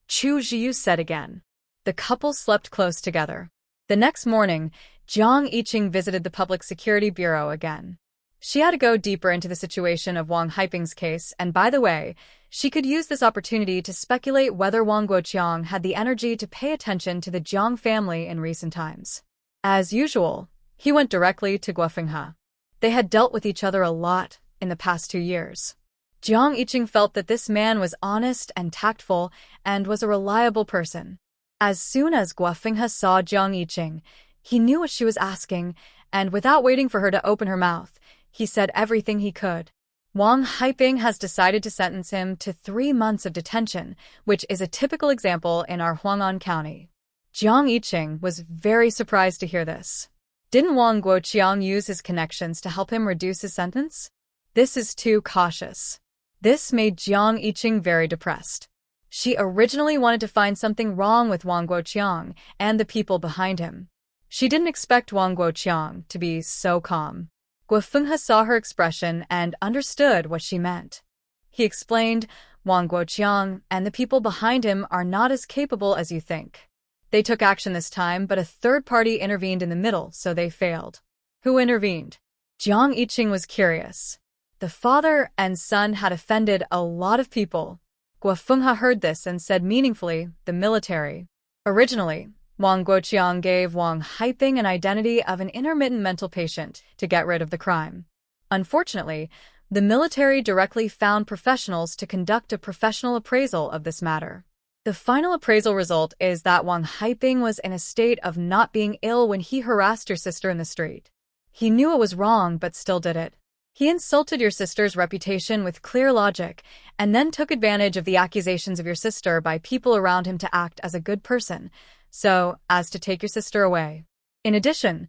Chu Ziyu said again. The couple slept close together. The next morning, Jiang Yiqing visited the Public Security Bureau again. She had to go deeper into the situation of Wang Haiping's case, and by the way, she could use this opportunity to speculate whether Wang Guoqiang had the energy to pay attention to the Jiang family in recent times. As usual, he went directly to Guofenghe. They had dealt with each other a lot in the past 2 years. Jiang Yiqing felt that this man was honest and tactful and was a reliable person. As soon as Guofenghe saw Jiang Yiqing, he knew what she was asking, and without waiting for her to open her mouth, he said everything he could. Wang Haiping has decided to sentence him to 3 months of detention, which is a typical example in our Huang'an County. Jiang Yiqing was very surprised to hear this. Didn't Wang Guoqiang use his connections to help him reduce his sentence? This is too cautious. This made Jiang Yiqing very depressed. She originally wanted to find something wrong with Wang Guoqiang and the people behind him. She didn't expect Wang Guoqiang to be so calm. Guofenghe saw her expression and understood what she meant. He explained, Wang Guoqiang and the people behind him are not as capable as you think. They took action this time, but a third party intervened in the middle, so they failed. Who intervened? Jiang Yiqing was curious. The father and son had offended a lot of people. Guo Fenghe heard this and said meaningfully, the military. Originally, Wang Guoqiang gave Wang Haiping an identity of an intermittent mental patient to get rid of the crime. Unfortunately, the military directly found professionals to conduct a professional appraisal of this matter. The final appraisal result is that Wang Haiping was in a state of not being ill when he harassed your sister in the street. He knew it was wrong but still did it. He insulted your sister's reputation with clear logic and then took advantage of the accusations of your sister by people around him to act as a good person, so as to take your sister away. In addition,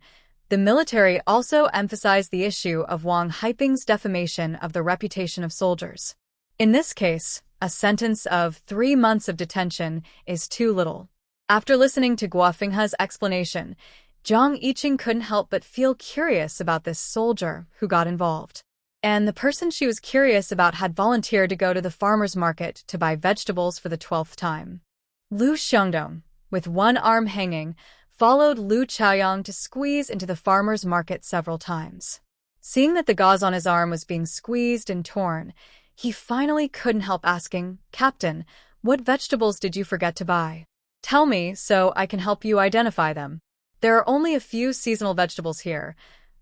the military also emphasized the issue of Wang Haiping's defamation of the reputation of soldiers. In this case, a sentence of 3 months of detention is too little. After listening to Guo Fenghe's explanation, Zhang Yiqing couldn't help but feel curious about this soldier who got involved. And the person she was curious about had volunteered to go to the farmer's market to buy vegetables for the 12th time. Lu Xiongdong, with one arm hanging, followed Lu Chaoyang to squeeze into the farmer's market several times. Seeing that the gauze on his arm was being squeezed and torn, he finally couldn't help asking, "Captain, what vegetables did you forget to buy? Tell me so I can help you identify them. There are only a few seasonal vegetables here.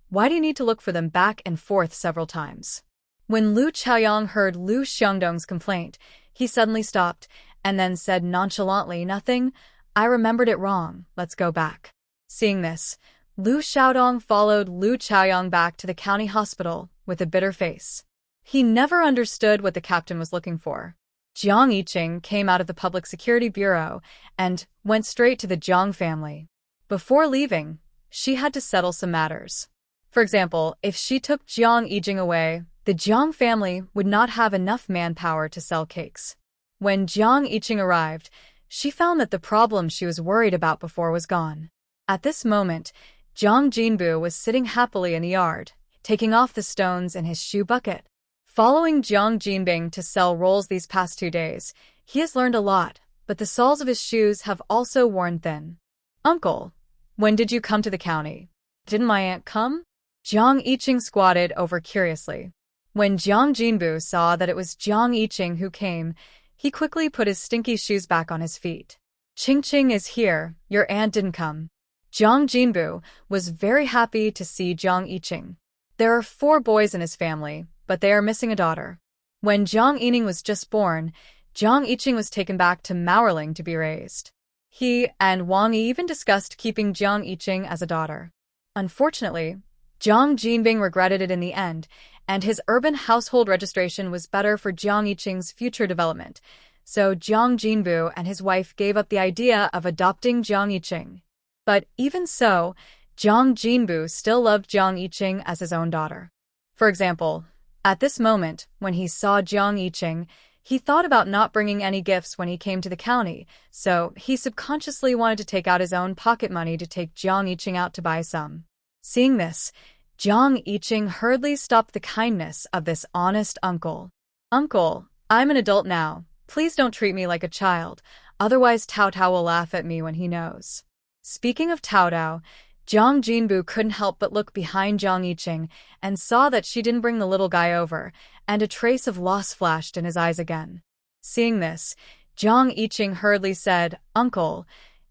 Why do you need to look for them back and forth several times?" When Lu Chaoyang heard Lu Xiongdong's complaint, he suddenly stopped and then said nonchalantly, "Nothing. I remembered it wrong. Let's go back." Seeing this, Lu Xiaodong followed Lu Chaoyang back to the county hospital with a bitter face. He never understood what the captain was looking for. Zhang Yiqing came out of the Public Security Bureau and went straight to the Zhang family. Before leaving, she had to settle some matters. For example, if she took Zhang Yijing away, the Zhang family would not have enough manpower to sell cakes. When Zhang Yiqing arrived, she found that the problem she was worried about before was gone. At this moment, Zhang Jinbu was sitting happily in the yard, taking off the stones in his shoe bucket. Following Zhang Jinbing to sell rolls these past 2 days, he has learned a lot, but the soles of his shoes have also worn thin. "Uncle, when did you come to the county? Didn't my aunt come?" Zhang Yiqing squatted over curiously. When Zhang Jinbu saw that it was Zhang Yiqing who came, he quickly put his stinky shoes back on his feet. "Qingqing is here, your aunt didn't come." Zhang Jinbu was very happy to see Zhang Yiqing. There are 4 boys in his family, but they are missing a daughter. When Zhang Yining was just born, Zhang Yiqing was taken back to Maoerling to be raised. He and Wang Yi even discussed keeping Zhang Yiqing as a daughter. Unfortunately, Zhang Jinbing regretted it in the end, and his urban household registration was better for Zhang Yiqing's future development, so Zhang Jinbu and his wife gave up the idea of adopting Zhang Yiqing. But even so, Zhang Jinbu still loved Zhang Yiqing as his own daughter. For example, at this moment, when he saw Zhang Yiqing, he thought about not bringing any gifts when he came to the county, so he subconsciously wanted to take out his own pocket money to take Zhang Yiqing out to buy some. Seeing this, Zhang Yiqing hurriedly stopped the kindness of this honest uncle. "Uncle, I'm an adult now. Please don't treat me like a child, otherwise Tao Tao will laugh at me when he knows." Speaking of Tao Tao, Zhang Jinbu couldn't help but look behind Zhang Yiqing and saw that she didn't bring the little guy over, and a trace of loss flashed in his eyes again. Seeing this, Zhang Yiqing hurriedly said, "Uncle,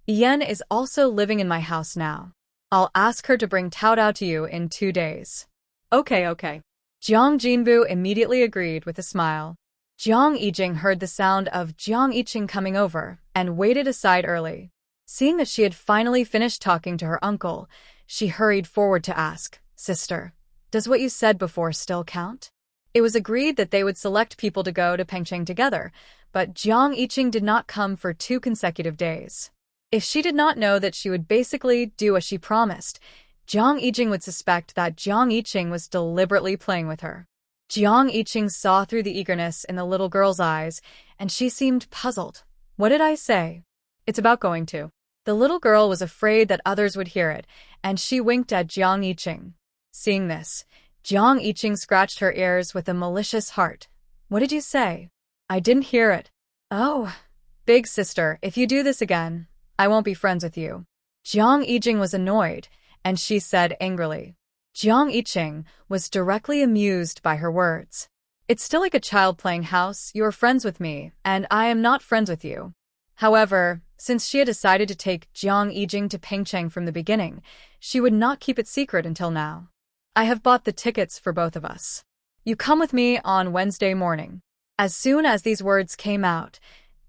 Yan is also living in my house now. I'll ask her to bring Tao Tao to you in 2 days." Okay. Zhang Jinbu immediately agreed with a smile. Zhang Yijing heard the sound of Zhang Yiqing coming over and waited aside early. Seeing that she had finally finished talking to her uncle, she hurried forward to ask, "Sister, does what you said before still count?" It was agreed that they would select people to go to Pengcheng together, but Zhang Yiqing did not come for 2 consecutive days. If she did not know that she would basically do as she promised, Zhang Yijing would suspect that Zhang Yiqing was deliberately playing with her. Zhang Yiqing saw through the eagerness in the little girl's eyes, and she seemed puzzled. "What did I say?" "It's about going to." The little girl was afraid that others would hear it, and she winked at Zhang Yiqing. Seeing this, Zhang Yiqing scratched her ears with a malicious heart. "What did you say?" "I didn't hear it." "Oh, big sister, if you do this again, I won't be friends with you." Zhang Yijing was annoyed, and she said angrily. Zhang Yiqing was directly amused by her words. It's still like a child playing house. You are friends with me, and I am not friends with you. However, since she had decided to take Jiang Yijing to Pengcheng from the beginning, she would not keep it secret until now. I have bought the tickets for both of us. You come with me on Wednesday morning. As soon as these words came out,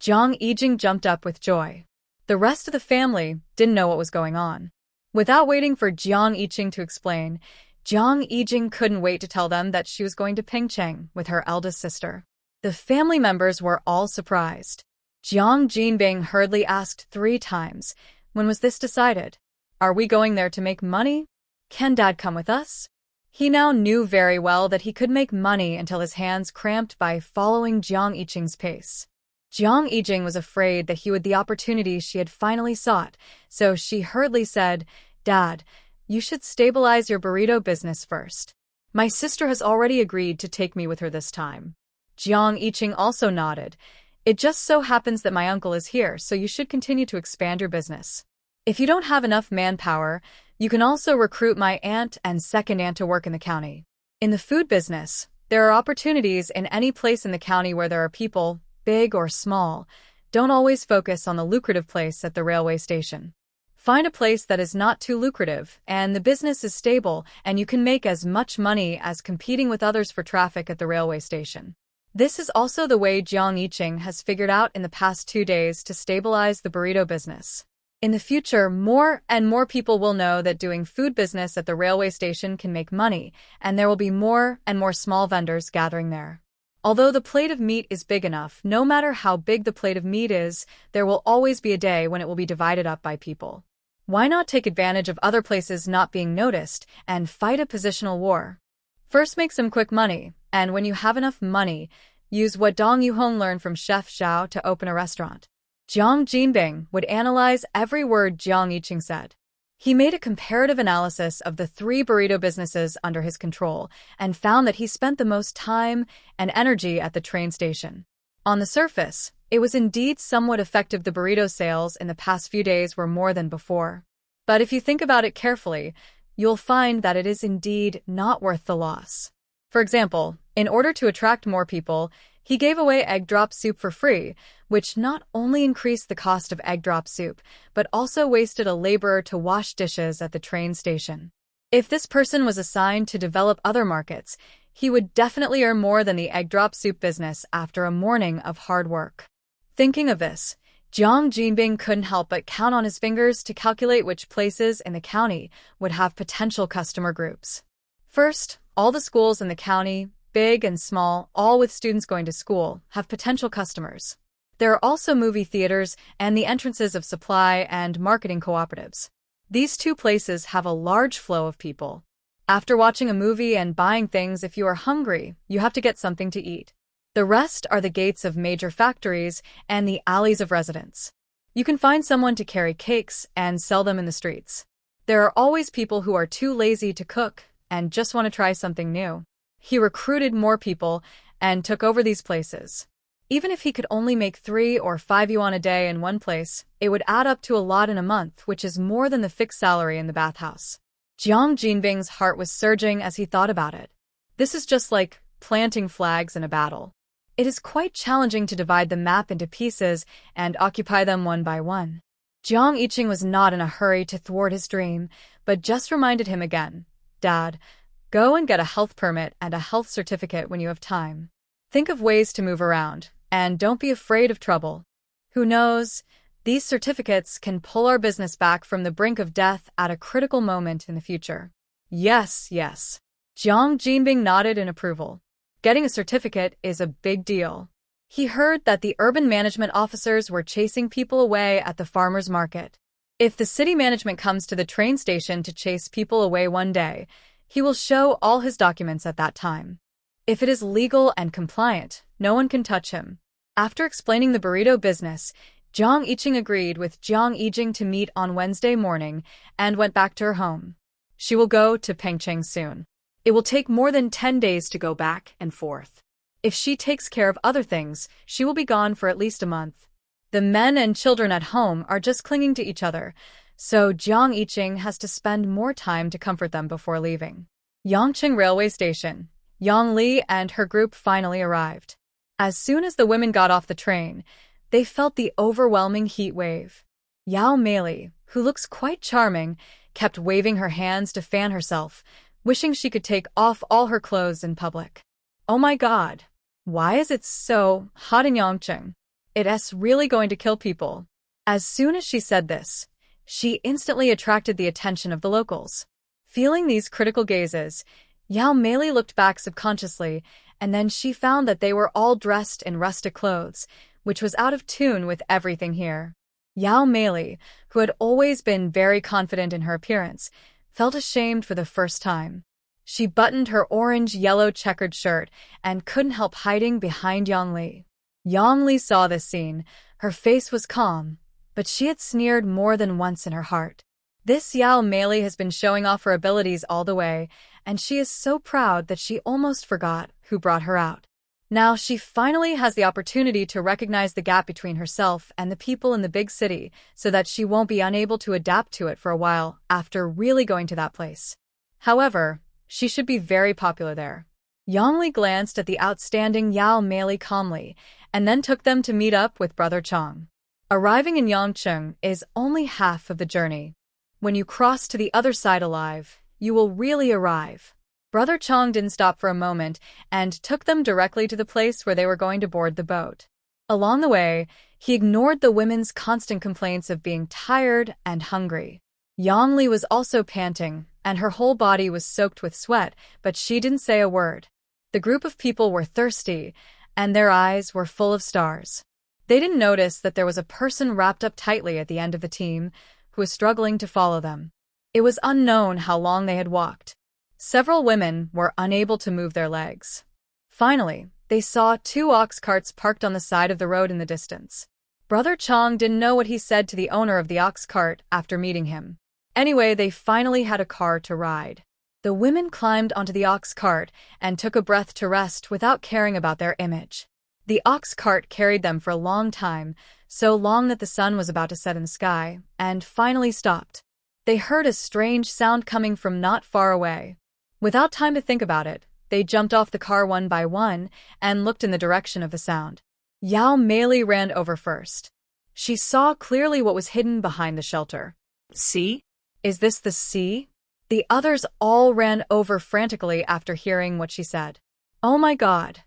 Jiang Yijing jumped up with joy. The rest of the family didn't know what was going on. Without waiting for Jiang Yijing to explain, Jiang Yijing couldn't wait to tell them that she was going to Pengcheng with her eldest sister. The family members were all surprised. Jiang Jinbing hurriedly asked 3 times, "When was this decided? Are we going there to make money? Can Dad come with us?" He now knew very well that he could make money until his hands cramped by following Jiang Yijing's pace. Jiang Yijing was afraid that he would the opportunity she had finally sought, so she hurriedly said, "Dad, you should stabilize your burrito business first. My sister has already agreed to take me with her this time." Jiang Yijing also nodded. "It just so happens that my uncle is here, so you should continue to expand your business. If you don't have enough manpower, you can also recruit my aunt and second aunt to work in the county. In the food business, there are opportunities in any place in the county where there are people, big or small. Don't always focus on the lucrative place at the railway station. Find a place that is not too lucrative, and the business is stable, and you can make as much money as competing with others for traffic at the railway station." This is also the way Jiang Yijing has figured out in the past 2 days to stabilize the burrito business. In the future, more and more people will know that doing food business at the railway station can make money, and there will be more and more small vendors gathering there. Although the plate of meat is big enough, no matter how big the plate of meat is, there will always be a day when it will be divided up by people. Why not take advantage of other places not being noticed and fight a positional war? First, make some quick money, and when you have enough money, use what Dong Yuhong learned from Chef Zhao to open a restaurant. Jiang Jinbing would analyze every word Jiang Yijing said. He made a comparative analysis of the 3 burrito businesses under his control and found that he spent the most time and energy at the train station. On the surface, it was indeed somewhat effective. The burrito sales in the past few days were more than before. But if you think about it carefully, you'll find that it is indeed not worth the loss. For example, in order to attract more people, he gave away egg drop soup for free, which not only increased the cost of egg drop soup, but also wasted a laborer to wash dishes at the train station. If this person was assigned to develop other markets, he would definitely earn more than the egg drop soup business after a morning of hard work. Thinking of this, Jiang Jinbing couldn't help but count on his fingers to calculate which places in the county would have potential customer groups. First, all the schools in the county, big and small, all with students going to school, have potential customers. There are also movie theaters and the entrances of supply and marketing cooperatives. These 2 places have a large flow of people. After watching a movie and buying things, if you are hungry, you have to get something to eat. The rest are the gates of major factories and the alleys of residents. You can find someone to carry cakes and sell them in the streets. There are always people who are too lazy to cook and just want to try something new. He recruited more people and took over these places. Even if he could only make 3 or 5 yuan a day in one place, it would add up to a lot in a month, which is more than the fixed salary in the bathhouse. Jiang Jinbing's heart was surging as he thought about it. This is just like planting flags in a battle. It is quite challenging to divide the map into pieces and occupy them one by one. Jiang Yijing was not in a hurry to thwart his dream, but just reminded him again, "Dad, go and get a health permit and a health certificate when you have time. Think of ways to move around, and don't be afraid of trouble. Who knows, these certificates can pull our business back from the brink of death at a critical moment in the future." Yes. Jiang Jinbing nodded in approval. Getting a certificate is a big deal. He heard that the urban management officers were chasing people away at the farmers' market. If the city management comes to the train station to chase people away one day, he will show all his documents at that time. If it is legal and compliant, no one can touch him. After explaining the burrito business, Jiang Yijing agreed with Jiang Yijing to meet on Wednesday morning and went back to her home. She will go to Pengcheng soon. It will take more than 10 days to go back and forth. If she takes care of other things, she will be gone for at least a month. The men and children at home are just clinging to each other, so Jiang Yijing has to spend more time to comfort them before leaving. Yangcheng Railway Station. Yang Li and her group finally arrived. As soon as the women got off the train, they felt the overwhelming heat wave. Yao Meili, who looks quite charming, kept waving her hands to fan herself, wishing she could take off all her clothes in public. Oh my god! Why is it so hot in Yangcheng? It's really going to kill people. As soon as she said this, she instantly attracted the attention of the locals. Feeling these critical gazes, Yao Meili looked back subconsciously, and then she found that they were all dressed in rustic clothes, which was out of tune with everything here. Yao Meili, who had always been very confident in her appearance, felt ashamed for the first time. She buttoned her orange-yellow checkered shirt and couldn't help hiding behind Yang Li. Yang Li saw this scene. Her face was calm, but she had sneered more than once in her heart. This Yao Meili has been showing off her abilities all the way, and she is so proud that she almost forgot who brought her out. Now she finally has the opportunity to recognize the gap between herself and the people in the big city so that she won't be unable to adapt to it for a while after really going to that place. However, she should be very popular there. Yang Li glanced at the outstanding Yao Meili calmly and then took them to meet up with Brother Chong. Arriving in Yangcheng is only half of the journey. When you cross to the other side alive, you will really arrive. Brother Chong didn't stop for a moment and took them directly to the place where they were going to board the boat. Along the way, he ignored the women's constant complaints of being tired and hungry. Yang Li was also panting, and her whole body was soaked with sweat, but she didn't say a word. The group of people were thirsty, and their eyes were full of stars. They didn't notice that there was a person wrapped up tightly at the end of the team who was struggling to follow them. It was unknown how long they had walked. Several women were unable to move their legs. Finally, they saw 2 ox carts parked on the side of the road in the distance. Brother Chong didn't know what he said to the owner of the ox cart after meeting him. Anyway, they finally had a car to ride. The women climbed onto the ox cart and took a breath to rest without caring about their image. The ox cart carried them for a long time, so long that the sun was about to set in the sky, and finally stopped. They heard a strange sound coming from not far away. Without time to think about it, they jumped off the car one by one and looked in the direction of the sound. Yao Meili ran over first. She saw clearly what was hidden behind the shelter. See? Is this the sea? The others all ran over frantically after hearing what she said. Oh my god!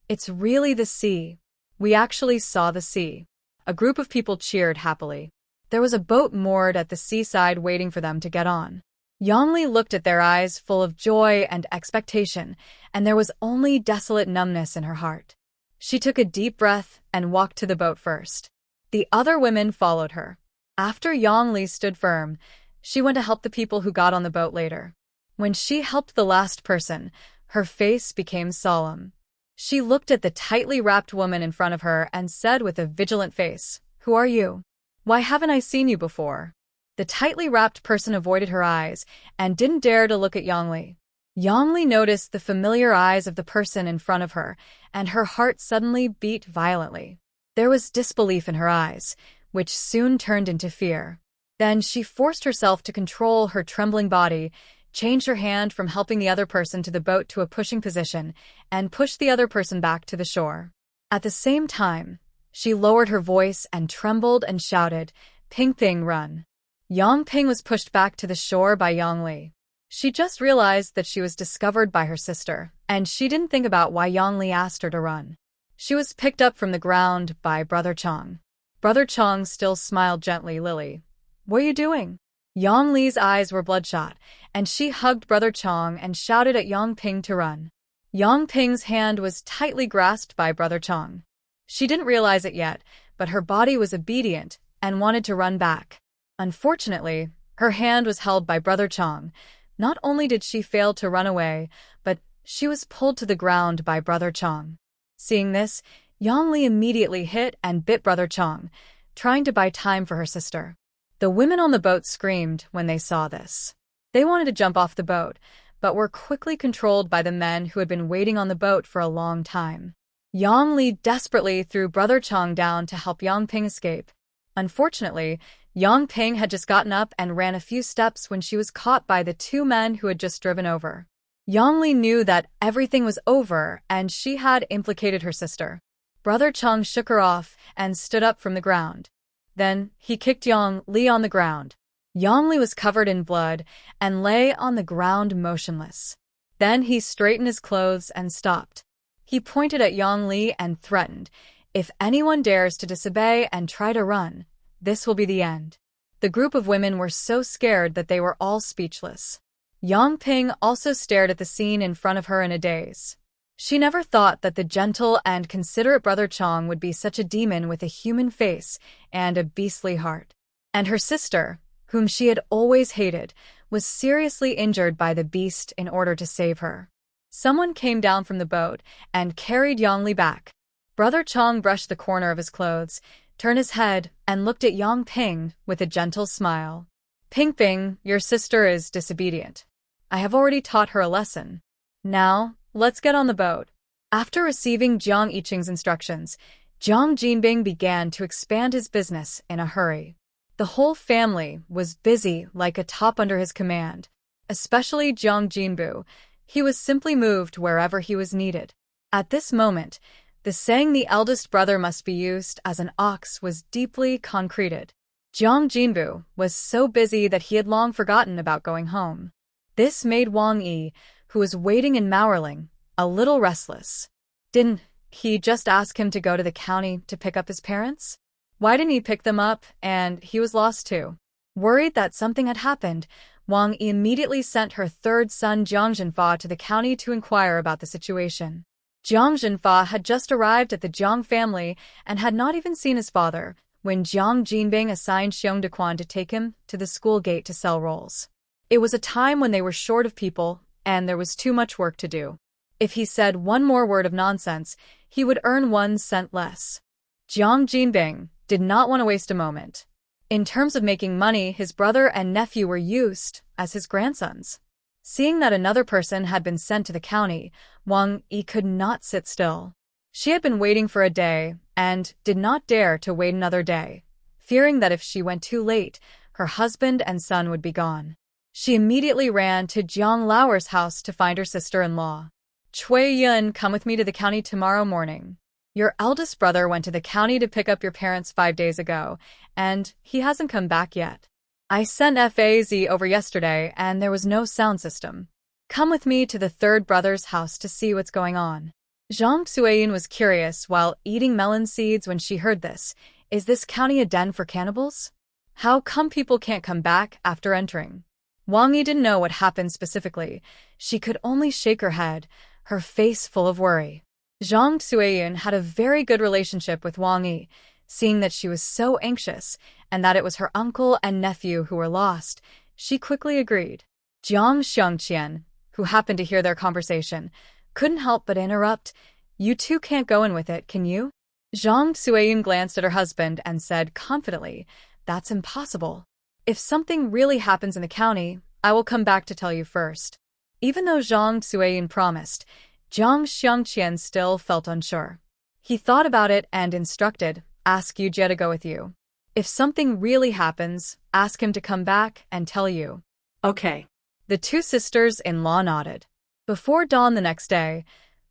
It's really the sea. We actually saw the sea. A group of people cheered happily. There was a boat moored at the seaside waiting for them to get on. Yang Li looked at their eyes full of joy and expectation, and there was only desolate numbness in her heart. She took a deep breath and walked to the boat first. The other women followed her. After Yang Li stood firm, she went to help the people who got on the boat later. When she helped the last person, her face became solemn. She looked at the tightly wrapped woman in front of her and said with a vigilant face, "Who are you? Why haven't I seen you before?" The tightly wrapped person avoided her eyes and didn't dare to look at Yang Li. Yang Li noticed the familiar eyes of the person in front of her, and her heart suddenly beat violently. There was disbelief in her eyes, which soon turned into fear. Then she forced herself to control her trembling body, changed her hand from helping the other person to the boat to a pushing position, and pushed the other person back to the shore. At the same time, she lowered her voice and trembled and shouted, "Ping Ping, run!" Yang Ping was pushed back to the shore by Yang Li. She just realized that she was discovered by her sister, and she didn't think about why Yang Li asked her to run. She was picked up from the ground by Brother Chong. Brother Chong still smiled gently. "Lily, what are you doing?" Yang Li's eyes were bloodshot, and she hugged Brother Chong and shouted at Yang Ping to run. Yang Ping's hand was tightly grasped by Brother Chong. She didn't realize it yet, but her body was obedient and wanted to run back. Unfortunately, her hand was held by Brother Chong. Not only did she fail to run away, but she was pulled to the ground by Brother Chong. Seeing this, Yang Li immediately hit and bit Brother Chong, trying to buy time for her sister. The women on the boat screamed when they saw this. They wanted to jump off the boat, but were quickly controlled by the men who had been waiting on the boat for a long time. Yang Li desperately threw Brother Chong down to help Yang Ping escape. Unfortunately, Yang Ping had just gotten up and ran a few steps when she was caught by the 2 men who had just driven over. Yongli knew that everything was over and she had implicated her sister. Brother Chang shook her off and stood up from the ground. Then he kicked Yongli on the ground. Yongli was covered in blood and lay on the ground motionless. Then he straightened his clothes and stopped. He pointed at Yongli and threatened, "If anyone dares to disobey and try to run, this will be the end." The group of women were so scared that they were all speechless. Yang Ping also stared at the scene in front of her in a daze. She never thought that the gentle and considerate Brother Chang would be such a demon with a human face and a beastly heart. And her sister, whom she had always hated, was seriously injured by the beast in order to save her. Someone came down from the boat and carried Yongli back. Brother Chang brushed the corner of his clothes, turned his head, and looked at Yang Ping with a gentle smile. "Ping Ping, your sister is disobedient. I have already taught her a lesson. Now, let's get on the boat." After receiving Jiang Yiqing's instructions, Jiang Jinbing began to expand his business in a hurry. The whole family was busy like a top under his command, especially Jiang Jinbu. He was simply moved wherever he was needed. At this moment, the saying "the eldest brother must be used as an ox" was deeply concreted. Jiang Jinbu was so busy that he had long forgotten about going home. This made Wang Yi, who was waiting in Mauerling, a little restless. Didn't he just ask him to go to the county to pick up his parents? Why didn't he pick them up and he was lost too? Worried that something had happened, Wang Yi immediately sent her third son Jiang Zhenfa to the county to inquire about the situation. Jiang Zhenfa had just arrived at the Jiang family and had not even seen his father when Jiang Jinbing assigned Xiong Dequan to take him to the school gate to sell rolls. It was a time when they were short of people and there was too much work to do. If he said one more word of nonsense, he would earn 1 cent less. Jiang Jinbing did not want to waste a moment. In terms of making money, his brother and nephew were used as his grandsons. Seeing that another person had been sent to the county, Wang Yi could not sit still. She had been waiting for a day and did not dare to wait another day, fearing that if she went too late, her husband and son would be gone. She immediately ran to Jiang Lauer's house to find her sister-in-law. "Cui Yun, come with me to the county tomorrow morning. Your eldest brother went to the county to pick up your parents 5 days ago, and he hasn't come back yet. I sent FAZ over yesterday, and there was no sound system. Come with me to the third brother's house to see what's going on." Zhang Xueyin was curious while eating melon seeds when she heard this. Is this county a den for cannibals? How come people can't come back after entering? Wang Yi didn't know what happened specifically. She could only shake her head, her face full of worry. Zhang Xueyin had a very good relationship with Wang Yi, seeing that she was so anxious and that it was her uncle and nephew who were lost. She quickly agreed. Jiang Xiangqian, who happened to hear their conversation, couldn't help but interrupt. "You two can't go in with it, can you?" Zhang Xueyin glanced at her husband and said confidently, "That's impossible. If something really happens in the county, I will come back to tell you first." Even though Zhang Xueyin promised, Jiang Xiangqian still felt unsure. He thought about it and instructed, "Ask Yujie to go with you. If something really happens, ask him to come back and tell you." Okay. The two sisters-in-law nodded. Before dawn the next day,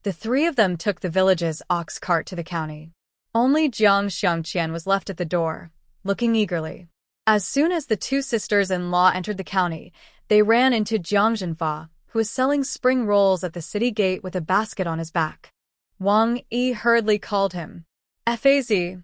the three of them took the village's ox cart to the county. Only Jiang Xiangqian was left at the door, looking eagerly. As soon as the two sisters-in-law entered the county, they ran into Jiang Zhenfa, who was selling spring rolls at the city gate with a basket on his back. Wang Yi hurriedly called him. "FAZ,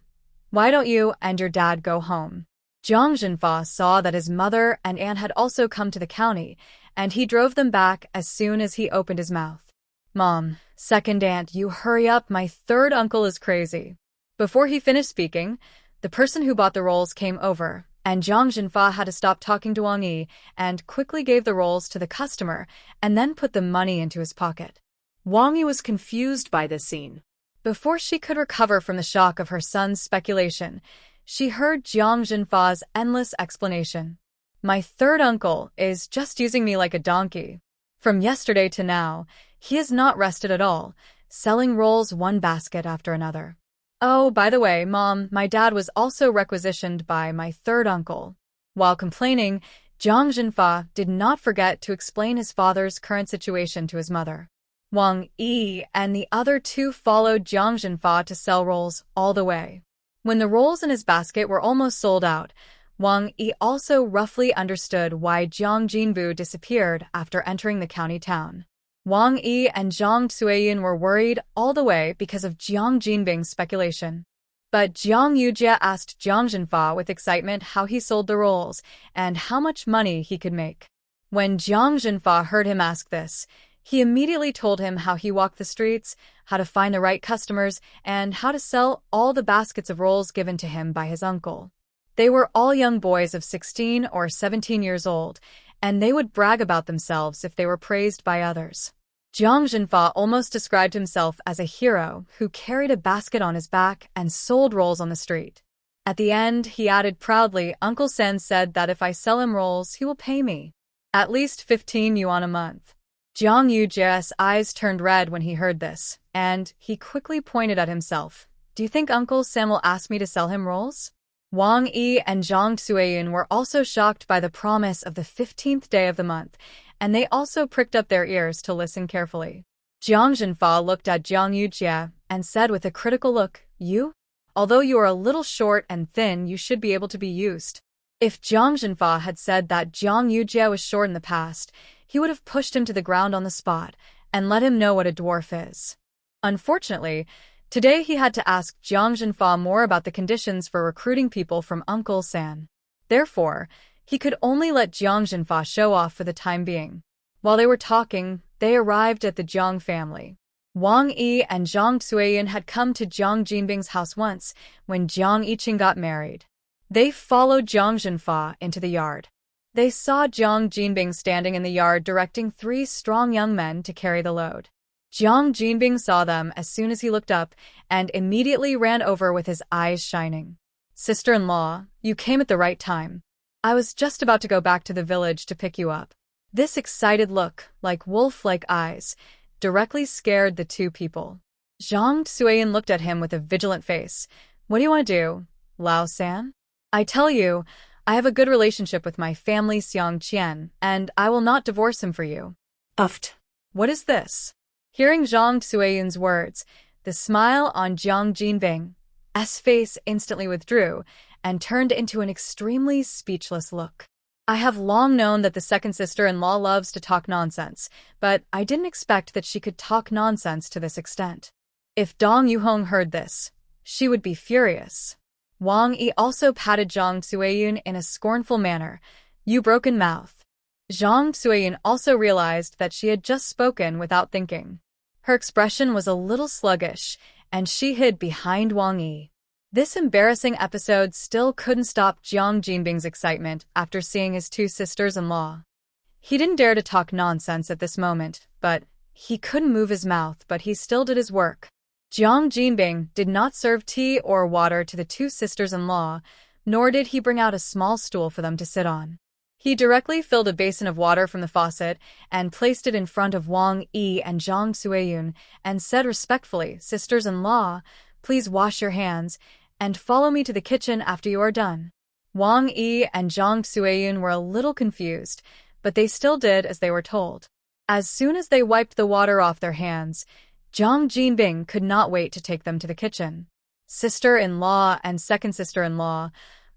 why don't you and your dad go home?" Jiang Zhenfa saw that his mother and aunt had also come to the county, and he drove them back as soon as he opened his mouth. "Mom, second aunt, you hurry up, my third uncle is crazy." Before he finished speaking, the person who bought the rolls came over, and Jiang Zhenfa had to stop talking to Wang Yi and quickly gave the rolls to the customer and then put the money into his pocket. Wang Yi was confused by this scene. Before she could recover from the shock of her son's speculation, she heard Jiang Zhenfa's endless explanation. "My third uncle is just using me like a donkey. From yesterday to now, he has not rested at all, selling rolls one basket after another. Oh, by the way, Mom, my dad was also requisitioned by my third uncle." While complaining, Zhang Jinfa did not forget to explain his father's current situation to his mother. Wang Yi and the other two followed Zhang Jinfa to sell rolls all the way. When the rolls in his basket were almost sold out, Wang Yi also roughly understood why Jiang Jinbu disappeared after entering the county town. Wang Yi and Zhang Cuiyun were worried all the way because of Jiang Jinbing's speculation. But Jiang Yujie asked Zhang Jinfa with excitement how he sold the rolls and how much money he could make. When Jiang Jinfa heard him ask this, he immediately told him how he walked the streets, how to find the right customers, and how to sell all the baskets of rolls given to him by his uncle. They were all young boys of 16 or 17 years old, and they would brag about themselves if they were praised by others. Jiang Jinfa almost described himself as a hero who carried a basket on his back and sold rolls on the street. At the end, he added proudly, "Uncle Sen said that if I sell him rolls, he will pay me at least 15 yuan a month." Jiang Yujie's eyes turned red when he heard this, and he quickly pointed at himself. "Do you think Uncle Sen will ask me to sell him rolls?" Wang Yi and Zhang Cuiyun were also shocked by the promise of the 15th day of the month, and they also pricked up their ears to listen carefully. Jiang Jinfa looked at Jiang Yujie and said with a critical look, "You? Although you are a little short and thin, you should be able to be used." If Jiang Jinfa had said that Jiang Yujie was short in the past, he would have pushed him to the ground on the spot and let him know what a dwarf is. Unfortunately, today he had to ask Jiang Jinfa more about the conditions for recruiting people from Uncle San. Therefore, he could only let Jiang Jinfa show off for the time being. While they were talking, they arrived at the Jiang family. Wang Yi and Zhang Cuiyun had come to Jiang Jinbing's house once when Jiang Yiqing got married. They followed Jiang Jinfa into the yard. They saw Jiang Jinbing standing in the yard directing 3 strong young men to carry the load. Jiang Jinbing saw them as soon as he looked up and immediately ran over with his eyes shining. "Sister-in-law, you came at the right time. I was just about to go back to the village to pick you up." This excited look, like wolf-like eyes, directly scared the two people. Zhang Cuiyun looked at him with a vigilant face. "What do you want to do, Lao San?" "I tell you, I have a good relationship with my family Xiang Qian, and I will not divorce him for you." "Uft. What is this?" Hearing Zhang Cuiyun's words, the smile on Jiang Jinbing's face instantly withdrew and turned into an extremely speechless look. "I have long known that the second sister-in-law loves to talk nonsense, but I didn't expect that she could talk nonsense to this extent." If Dong Yuhong heard this, she would be furious. Wang Yi also patted Zhang Cuiyun in a scornful manner. "You broken mouth." Zhang Cuiyun also realized that she had just spoken without thinking. Her expression was a little sluggish, and she hid behind Wang Yi. This embarrassing episode still couldn't stop Jiang Jinbing's excitement after seeing his 2 sisters-in-law. He didn't dare to talk nonsense at this moment, but he couldn't move his mouth, but he still did his work. Jiang Jinbing did not serve tea or water to the 2 sisters-in-law, nor did he bring out a small stool for them to sit on. He directly filled a basin of water from the faucet and placed it in front of Wang Yi and Zhang Cuiyun and said respectfully, "Sisters-in-law, please wash your hands and follow me to the kitchen after you are done." Wang Yi and Zhang Cuiyun were a little confused, but they still did as they were told. As soon as they wiped the water off their hands, Jiang Jinbing could not wait to take them to the kitchen. "Sister-in-law and second sister-in-law,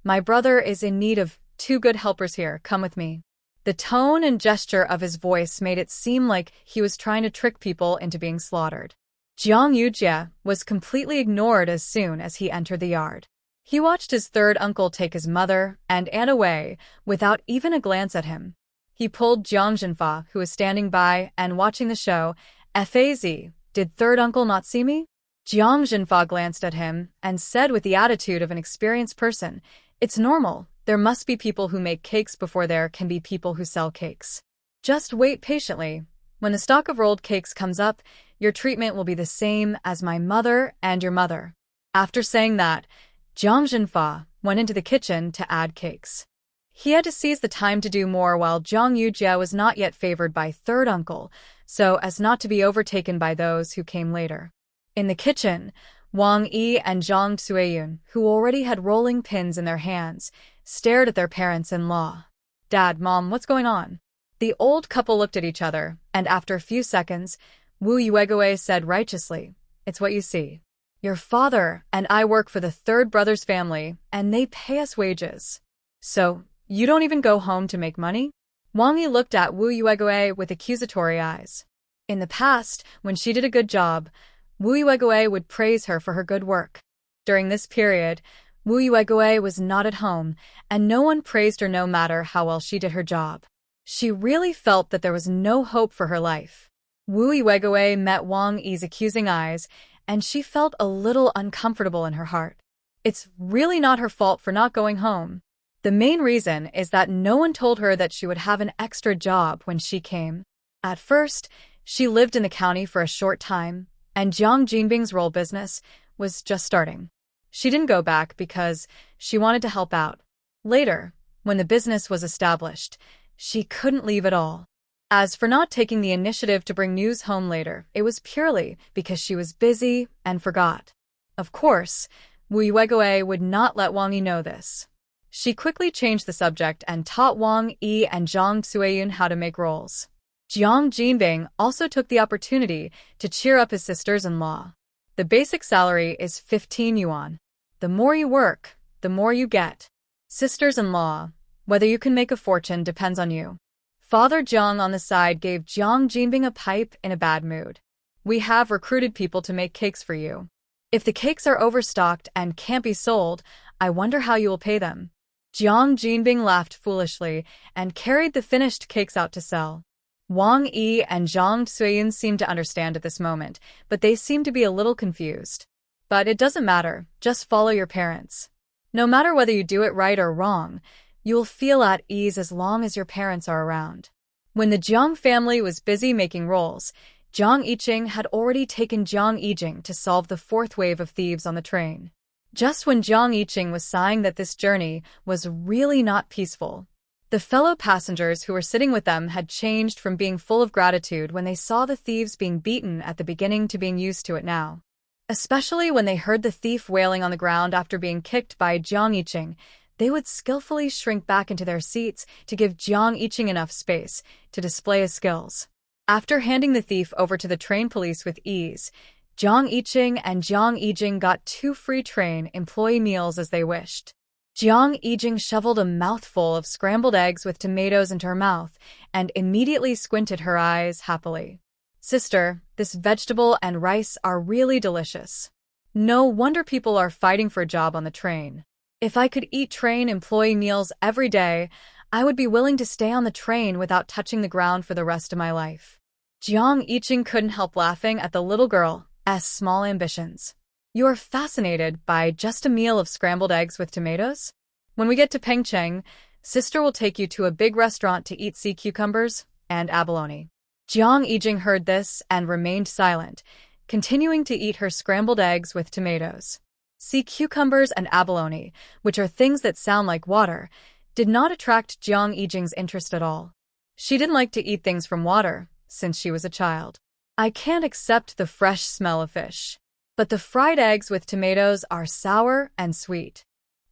my brother is in need of 2 good helpers here, come with me." The tone and gesture of his voice made it seem like he was trying to trick people into being slaughtered. Jiang Yujie was completely ignored as soon as he entered the yard. He watched his third uncle take his mother and aunt away without even a glance at him. He pulled Jiang Jinfa, who was standing by and watching the show. "Faz, did third uncle not see me?" Jiang Jinfa glanced at him and said with the attitude of an experienced person, "It's normal. There must be people who make cakes before there can be people who sell cakes. Just wait patiently. When the stock of rolled cakes comes up, your treatment will be the same as my mother and your mother." After saying that, Jiang Jinfa went into the kitchen to add cakes. He had to seize the time to do more while Jiang Yujie was not yet favored by third uncle, so as not to be overtaken by those who came later. In the kitchen, Wang Yi and Zhang Cuiyun, who already had rolling pins in their hands, stared at their parents-in-law. Dad, Mom, what's going on? The old couple looked at each other, and after a few seconds, Wu Yuegoe said righteously, "It's what you see. Your father and I work for the third brother's family, and they pay us wages. So, you don't even go home to make money?" Wang Yi looked at Wu Yuegoe with accusatory eyes. In the past, when she did a good job, Wu Yuegoe would praise her for her good work. During this period, Wu Yuegoe was not at home, and no one praised her no matter how well she did her job. She really felt that there was no hope for her life. Wu Yuegoe met Wang Yi's accusing eyes, and she felt a little uncomfortable in her heart. It's really not her fault for not going home. The main reason is that no one told her that she would have an extra job when she came. At first, she lived in the county for a short time, and Jiang Jinbing's roll business was just starting. She didn't go back because she wanted to help out. Later, when the business was established, she couldn't leave at all. As for not taking the initiative to bring news home later, it was purely because she was busy and forgot. Of course, Wu Yuegoe would not let Wang Yi know this. She quickly changed the subject and taught Wang Yi and Zhang Xueyun how to make rolls. Jiang Jinbing also took the opportunity to cheer up his sisters-in-law. The basic salary is 15 yuan. The more you work, the more you get. Sisters-in-law, whether you can make a fortune depends on you. Father Jiang on the side gave Jiang Jinbing a pipe in a bad mood. "We have recruited people to make cakes for you. If the cakes are overstocked and can't be sold, I wonder how you will pay them." Jiang Jinbing laughed foolishly and carried the finished cakes out to sell. Wang Yi and Zhang Xueyun seemed to understand at this moment, but they seemed to be a little confused. But it doesn't matter, just follow your parents. No matter whether you do it right or wrong, you will feel at ease as long as your parents are around. When the Jiang family was busy making rolls, Jiang Yiqing had already taken Jiang Yijing to solve the fourth wave of thieves on the train. Just when Jiang Yiqing was sighing that this journey was really not peaceful, the fellow passengers who were sitting with them had changed from being full of gratitude when they saw the thieves being beaten at the beginning to being used to it now. Especially when they heard the thief wailing on the ground after being kicked by Jiang Yiqing, they would skillfully shrink back into their seats to give Jiang Yiqing enough space to display his skills. After handing the thief over to the train police with ease, Jiang Yiqing and Jiang Yijing got 2 free train employee meals as they wished. Jiang Yijing shoveled a mouthful of scrambled eggs with tomatoes into her mouth and immediately squinted her eyes happily. "Sister, this vegetable and rice are really delicious. No wonder people are fighting for a job on the train. If I could eat train employee meals every day, I would be willing to stay on the train without touching the ground for the rest of my life." Jiang Yiqing couldn't help laughing at the little girl's small ambitions. "You're fascinated by just a meal of scrambled eggs with tomatoes? When we get to Pengcheng, sister will take you to a big restaurant to eat sea cucumbers and abalone." Jiang Yijing heard this and remained silent, continuing to eat her scrambled eggs with tomatoes. Sea cucumbers and abalone, which are things that sound like water, did not attract Jiang Yijing's interest at all. She didn't like to eat things from water since she was a child. "I can't accept the fresh smell of fish. But the fried eggs with tomatoes are sour and sweet.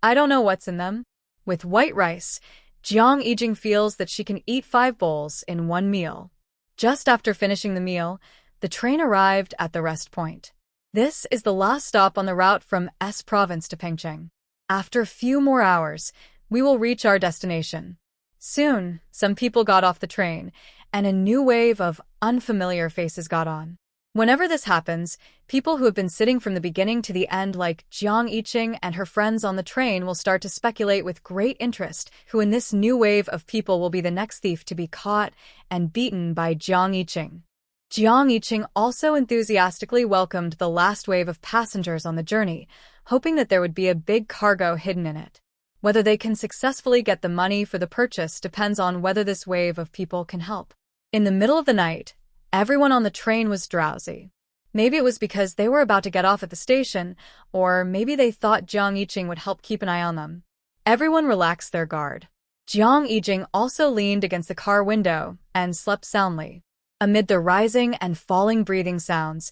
I don't know what's in them." With white rice, Jiang Yijing feels that she can eat 5 bowls in one meal. Just after finishing the meal, the train arrived at the rest point. This is the last stop on the route from S province to Pengcheng. After a few more hours, we will reach our destination. Soon, some people got off the train, and a new wave of unfamiliar faces got on. Whenever this happens, people who have been sitting from the beginning to the end like Jiang Yiqing and her friends on the train will start to speculate with great interest who in this new wave of people will be the next thief to be caught and beaten by Jiang Yiqing. Jiang Yiqing also enthusiastically welcomed the last wave of passengers on the journey, hoping that there would be a big cargo hidden in it. Whether they can successfully get the money for the purchase depends on whether this wave of people can help. In the middle of the night, everyone on the train was drowsy. Maybe it was because they were about to get off at the station, or maybe they thought Jiang Yiqing would help keep an eye on them. Everyone relaxed their guard. Jiang Yijing also leaned against the car window and slept soundly. Amid the rising and falling breathing sounds,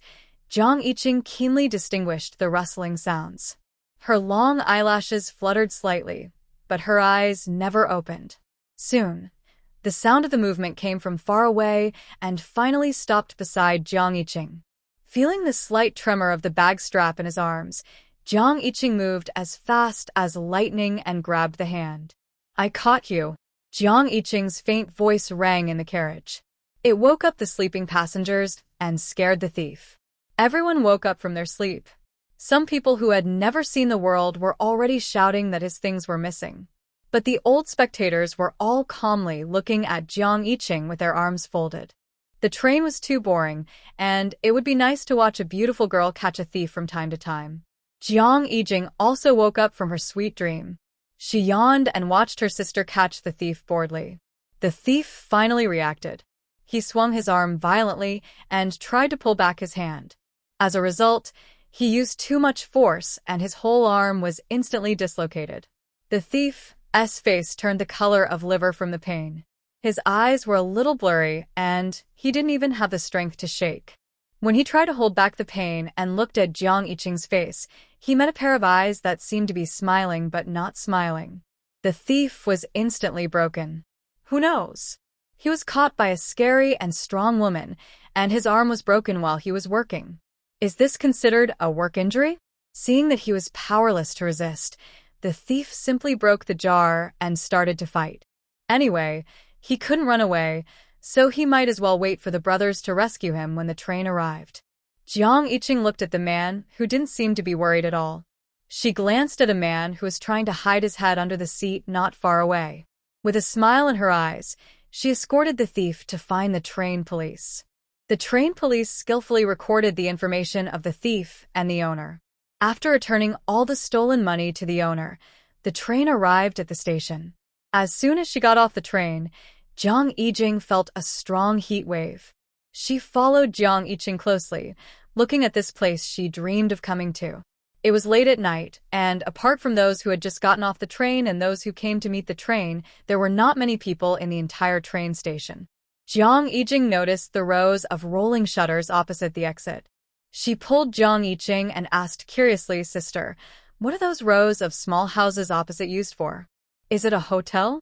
Jiang Yiqing keenly distinguished the rustling sounds. Her long eyelashes fluttered slightly, but her eyes never opened. Soon, the sound of the movement came from far away and finally stopped beside Jiang Yiqing. Feeling the slight tremor of the bag strap in his arms, Jiang Yiqing moved as fast as lightning and grabbed the hand. "I caught you." Jiang Yiqing's faint voice rang in the carriage. It woke up the sleeping passengers and scared the thief. Everyone woke up from their sleep. Some people who had never seen the world were already shouting that his things were missing. But the old spectators were all calmly looking at Jiang Yiqing with their arms folded. The train was too boring, and it would be nice to watch a beautiful girl catch a thief from time to time. Jiang Yiqing also woke up from her sweet dream. She yawned and watched her sister catch the thief boredly. The thief finally reacted. He swung his arm violently and tried to pull back his hand. As a result, he used too much force and his whole arm was instantly dislocated. The thief's face turned the color of liver from the pain. His eyes were a little blurry and he didn't even have the strength to shake. When he tried to hold back the pain and looked at Jiang Yiqing's face, he met a pair of eyes that seemed to be smiling but not smiling. The thief was instantly broken. Who knows? He was caught by a scary and strong woman, and his arm was broken while he was working. Is this considered a work injury? Seeing that he was powerless to resist, the thief simply broke the jar and started to fight. Anyway, he couldn't run away, so he might as well wait for the brothers to rescue him when the train arrived. Jiang Yiqing looked at the man, who didn't seem to be worried at all. She glanced at a man who was trying to hide his head under the seat not far away. With a smile in her eyes, she escorted the thief to find the train police. The train police skillfully recorded the information of the thief and the owner. After returning all the stolen money to the owner, the train arrived at the station. As soon as she got off the train, Jiang Yiqing felt a strong heat wave. She followed Jiang Yiqing closely, looking at this place she dreamed of coming to. It was late at night, and apart from those who had just gotten off the train and those who came to meet the train, there were not many people in the entire train station. Jiang Yiqing noticed the rows of rolling shutters opposite the exit. She pulled Jiang Yiqing and asked curiously, "Sister, what are those rows of small houses opposite used for? Is it a hotel?"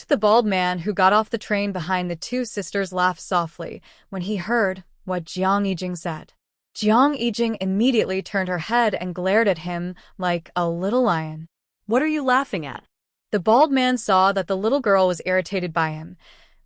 The bald man who got off the train behind the two sisters laughed softly when he heard what Jiang Yiqing said. Jiang Yiqing immediately turned her head and glared at him like a little lion. "What are you laughing at?" The bald man saw that the little girl was irritated by him,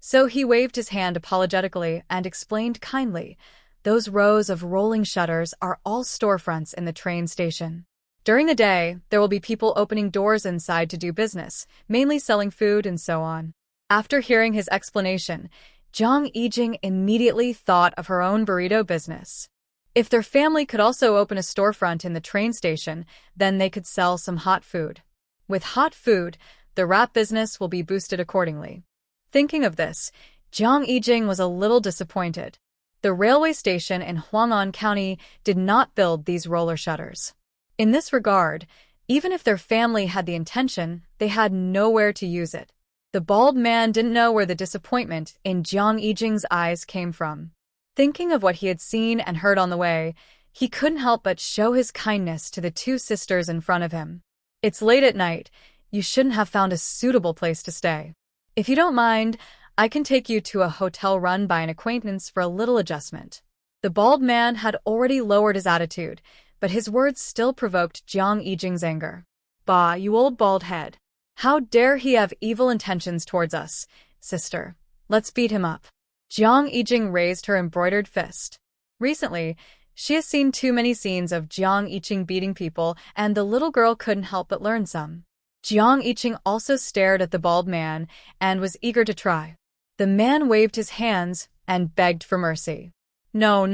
so he waved his hand apologetically and explained kindly, "Those rows of rolling shutters are all storefronts in the train station. During the day, there will be people opening doors inside to do business, mainly selling food and so on." After hearing his explanation, Jiang Yiqing immediately thought of her own burrito business. If their family could also open a storefront in the train station, then they could sell some hot food. With hot food, the wrap business will be boosted accordingly. Thinking of this, Jiang Yiqing was a little disappointed. The railway station in Huang'an County did not build these roller shutters. In this regard, even if their family had the intention, they had nowhere to use it. The bald man didn't know where the disappointment in Jiang Yiqing's eyes came from. Thinking of what he had seen and heard on the way, he couldn't help but show his kindness to the two sisters in front of him. "It's late at night. You shouldn't have found a suitable place to stay. If you don't mind, I can take you to a hotel run by an acquaintance for a little adjustment." The bald man had already lowered his attitude, but his words still provoked Jiang Yiqing's anger. "Bah, you old bald head. How dare he have evil intentions towards us? Sister, let's beat him up." Jiang Yiqing raised her embroidered fist. Recently, she has seen too many scenes of Jiang Yiqing beating people, and the little girl couldn't help but learn some. Jiang Yiqing also stared at the bald man and was eager to try. The man waved his hands and begged for mercy. No,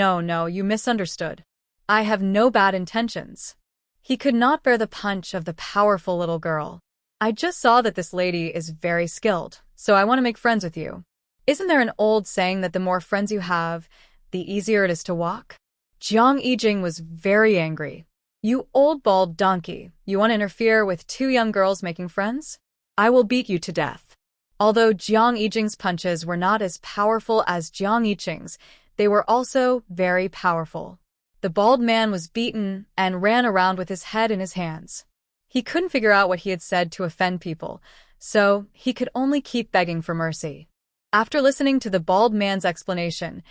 you misunderstood. I have no bad intentions." He could not bear the punch of the powerful little girl. "I just saw that this lady is very skilled, so I want to make friends with you. Isn't there an old saying that the more friends you have, the easier it is to walk?" Jiang Yiqing was very angry. "You old bald donkey, you want to interfere with two young girls making friends? I will beat you to death." Although Jiang Yiqing's punches were not as powerful as Jiang Yiqing's, they were also very powerful. The bald man was beaten and ran around with his head in his hands. He couldn't figure out what he had said to offend people, so he could only keep begging for mercy. After listening to the bald man's explanation,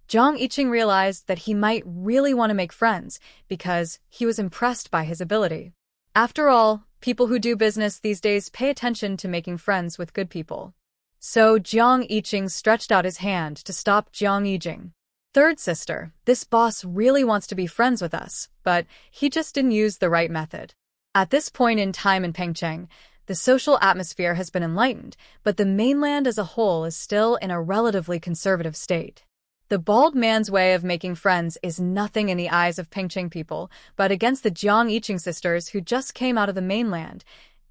Jiang Yiqing realized that he might really want to make friends because he was impressed by his ability. After all, people who do business these days pay attention to making friends with good people. So Jiang Yiqing stretched out his hand to stop Jiang Yijing. Third sister, this boss really wants to be friends with us, but he just didn't use the right method. At this point in time in Pengcheng, the social atmosphere has been enlightened, but the mainland as a whole is still in a relatively conservative state. The bald man's way of making friends is nothing in the eyes of Pengcheng people, but against the Jiang Yiqing sisters who just came out of the mainland,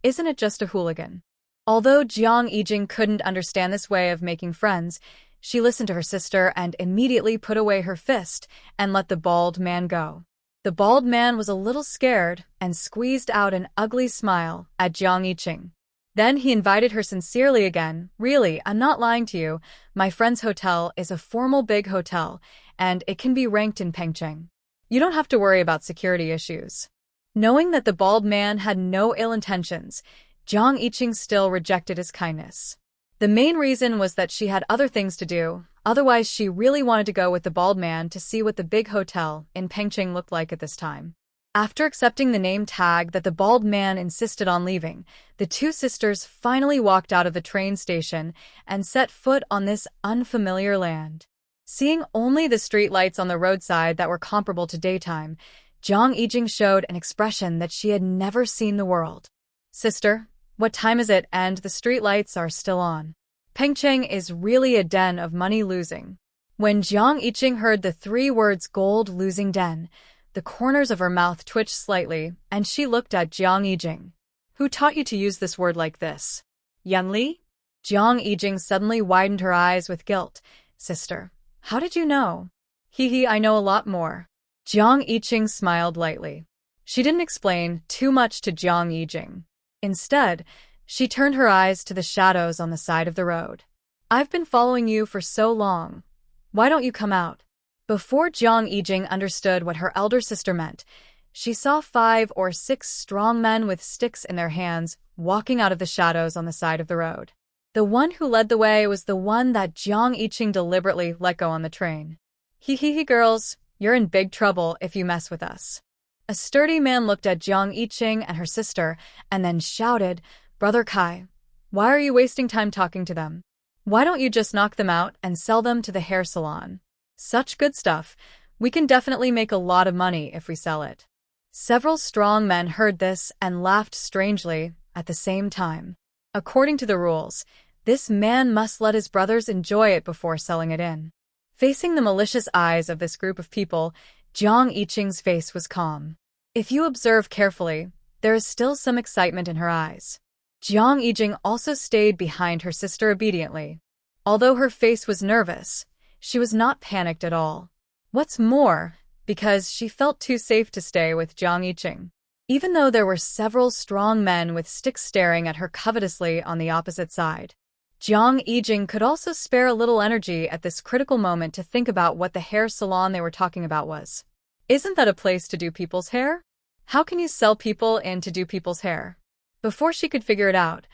isn't it just a hooligan? Although Jiang Yijing couldn't understand this way of making friends, she listened to her sister and immediately put away her fist and let the bald man go. The bald man was a little scared and squeezed out an ugly smile at Jiang Yiqing. Then he invited her sincerely again. Really, I'm not lying to you. My friend's hotel is a formal big hotel, and it can be ranked in Pengcheng. You don't have to worry about security issues. Knowing that the bald man had no ill intentions, Jiang Yiqing still rejected his kindness. The main reason was that she had other things to do. Otherwise, she really wanted to go with the bald man to see what the big hotel in Pengcheng looked like at this time. After accepting the name tag that the bald man insisted on leaving, the two sisters finally walked out of the train station and set foot on this unfamiliar land. Seeing only the street lights on the roadside that were comparable to daytime, Jiang Yijing showed an expression that she had never seen the world. Sister, what time is it and the street lights are still on? Pengcheng is really a den of money losing. When Jiang Yiqing heard the three words gold losing den, the corners of her mouth twitched slightly, and she looked at Jiang Yijing. Who taught you to use this word like this? Yanli? Jiang Yijing suddenly widened her eyes with guilt. Sister, how did you know? Hee, I know a lot more. Jiang Yiqing smiled lightly. She didn't explain too much to Jiang Yijing. Instead, she turned her eyes to the shadows on the side of the road. I've been following you for so long. Why don't you come out? Before Jiang Yijing understood what her elder sister meant, she saw 5 or 6 strong men with sticks in their hands walking out of the shadows on the side of the road. The one who led the way was the one that Jiang Yiqing deliberately let go on the train. Hee, girls, you're in big trouble if you mess with us. A sturdy man looked at Jiang Yiqing and her sister and then shouted, Brother Kai, why are you wasting time talking to them? Why don't you just knock them out and sell them to the hair salon? Such good stuff. We can definitely make a lot of money if we sell it. Several strong men heard this and laughed strangely at the same time. According to the rules, this man must let his brothers enjoy it before selling it in. Facing the malicious eyes of this group of people, Jiang Yiqing's face was calm. If you observe carefully, there is still some excitement in her eyes. Jiang Yijing also stayed behind her sister obediently. Although her face was nervous, she was not panicked at all. What's more, because she felt too safe to stay with Jiang Yiqing. Even though there were several strong men with sticks staring at her covetously on the opposite side, Jiang Yijing could also spare a little energy at this critical moment to think about what the hair salon they were talking about was. Isn't that a place to do people's hair? How can you sell people in to do people's hair? Before she could figure it out,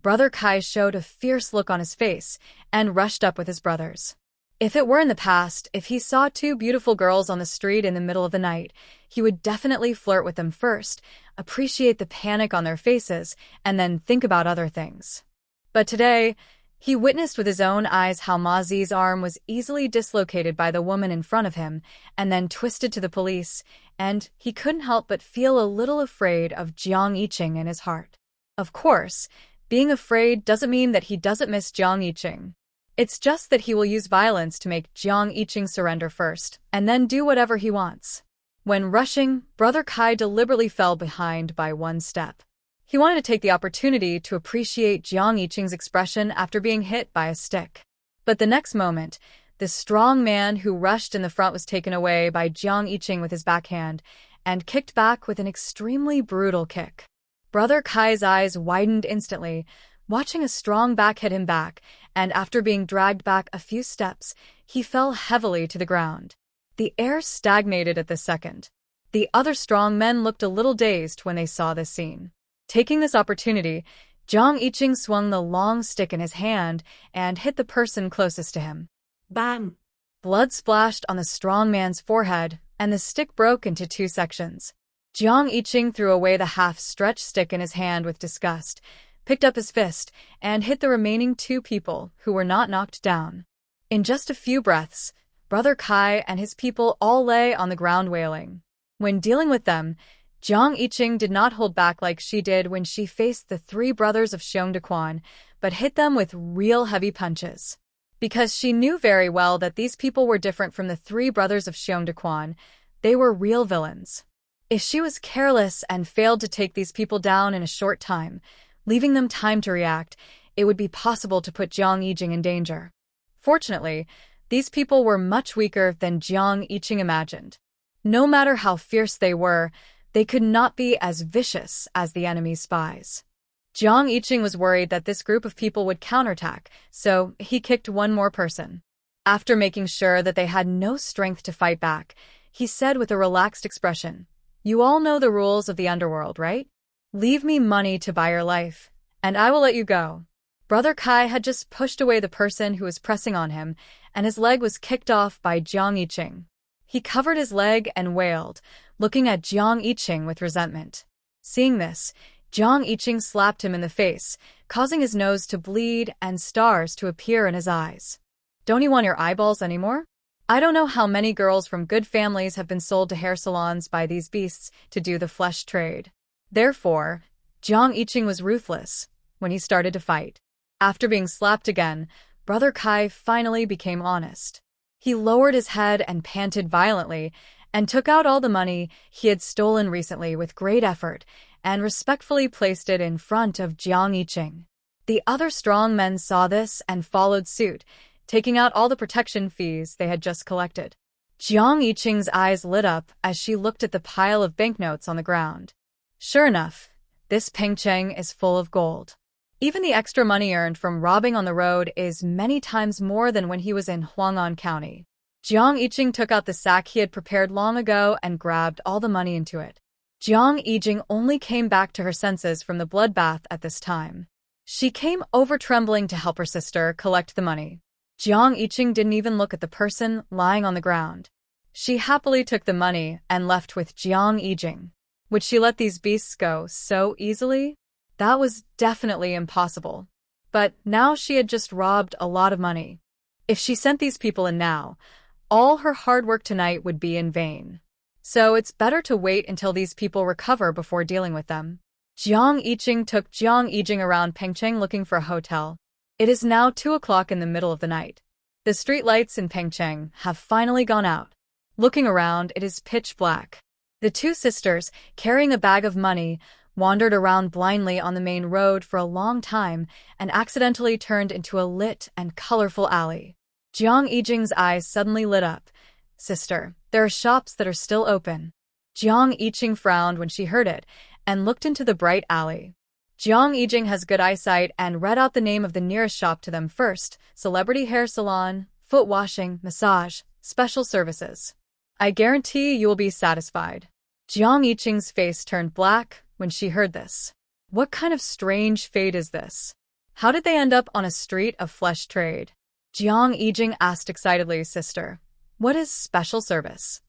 Brother Kai showed a fierce look on his face and rushed up with his brothers. If it were in the past, if he saw 2 beautiful girls on the street in the middle of the night, he would definitely flirt with them first, appreciate the panic on their faces, and then think about other things. But today, he witnessed with his own eyes how Ma Zi's arm was easily dislocated by the woman in front of him and then twisted to the police, and he couldn't help but feel a little afraid of Jiang Yiqing in his heart. Of course, being afraid doesn't mean that he doesn't miss Jiang Yiqing. It's just that he will use violence to make Jiang Yiqing surrender first, and then do whatever he wants. When rushing, Brother Kai deliberately fell behind by 1 step. He wanted to take the opportunity to appreciate Jiang Yiqing's expression after being hit by a stick. But the next moment, the strong man who rushed in the front was taken away by Jiang Yiqing with his backhand and kicked back with an extremely brutal kick. Brother Kai's eyes widened instantly, watching a strong back hit him back, and after being dragged back a few steps, he fell heavily to the ground. The air stagnated at this second. The other strong men looked a little dazed when they saw this scene. Taking this opportunity, Jiang Yiqing swung the long stick in his hand and hit the person closest to him. Bang! Blood splashed on the strong man's forehead, and the stick broke into 2 sections. Jiang Yiqing threw away the half-stretched stick in his hand with disgust, picked up his fist, and hit the remaining 2 people who were not knocked down. In just a few breaths, Brother Kai and his people all lay on the ground wailing. When dealing with them, Jiang Yiqing did not hold back like she did when she faced the 3 brothers of Xiongdequan, but hit them with real heavy punches. Because she knew very well that these people were different from the 3 brothers of Xiongdequan, they were real villains. If she was careless and failed to take these people down in a short time, leaving them time to react, it would be possible to put Jiang Yiqing in danger. Fortunately, these people were much weaker than Jiang Yiqing imagined. No matter how fierce they were, they could not be as vicious as the enemy's spies. Jiang Yiqing was worried that this group of people would counterattack, so he kicked 1 more person. After making sure that they had no strength to fight back, he said with a relaxed expression, "You all know the rules of the underworld, right? Leave me money to buy your life, and I will let you go." Brother Kai had just pushed away the person who was pressing on him, and his leg was kicked off by Jiang Yiqing. He covered his leg and wailed, looking at Jiang Yiqing with resentment. Seeing this, Jiang Yiqing slapped him in the face, causing his nose to bleed and stars to appear in his eyes. "Don't you want your eyeballs anymore? I don't know how many girls from good families have been sold to hair salons by these beasts to do the flesh trade." Therefore, Jiang Yiqing was ruthless when he started to fight. After being slapped again, Brother Kai finally became honest. He lowered his head and panted violently, and took out all the money he had stolen recently with great effort, and respectfully placed it in front of Jiang Yiqing. The other strong men saw this and followed suit, taking out all the protection fees they had just collected. Jiang Yiqing's eyes lit up as she looked at the pile of banknotes on the ground. Sure enough, this pengcheng is full of gold. Even the extra money earned from robbing on the road is many times more than when he was in Huang'an County. Jiang Yiqing took out the sack he had prepared long ago and grabbed all the money into it. Jiang Yiqing only came back to her senses from the bloodbath at this time. She came over trembling to help her sister collect the money. Jiang Yiqing didn't even look at the person lying on the ground. She happily took the money and left with Jiang Yiqing. Would she let these beasts go so easily? That was definitely impossible. But now she had just robbed a lot of money. If she sent these people in now, all her hard work tonight would be in vain. So it's better to wait until these people recover before dealing with them. Jiang Yiqing took Jiang Yiqing around Pengcheng looking for a hotel. It is now 2 o'clock in the middle of the night. The street lights in Pengcheng have finally gone out. Looking around, it is pitch black. The 2 sisters, carrying a bag of money, wandered around blindly on the main road for a long time and accidentally turned into a lit and colorful alley. Jiang Yiqing's eyes suddenly lit up. "Sister, there are shops that are still open." Jiang Yiqing frowned when she heard it and looked into the bright alley. Jiang Yiqing has good eyesight and read out the name of the nearest shop to them first: Celebrity Hair Salon, Foot Washing, Massage, Special Services. "I guarantee you will be satisfied." Jiang Yiqing's face turned black when she heard this. What kind of strange fate is this? How did they end up on a street of flesh trade? Jiang Yiqing asked excitedly, "Sister, what is special service?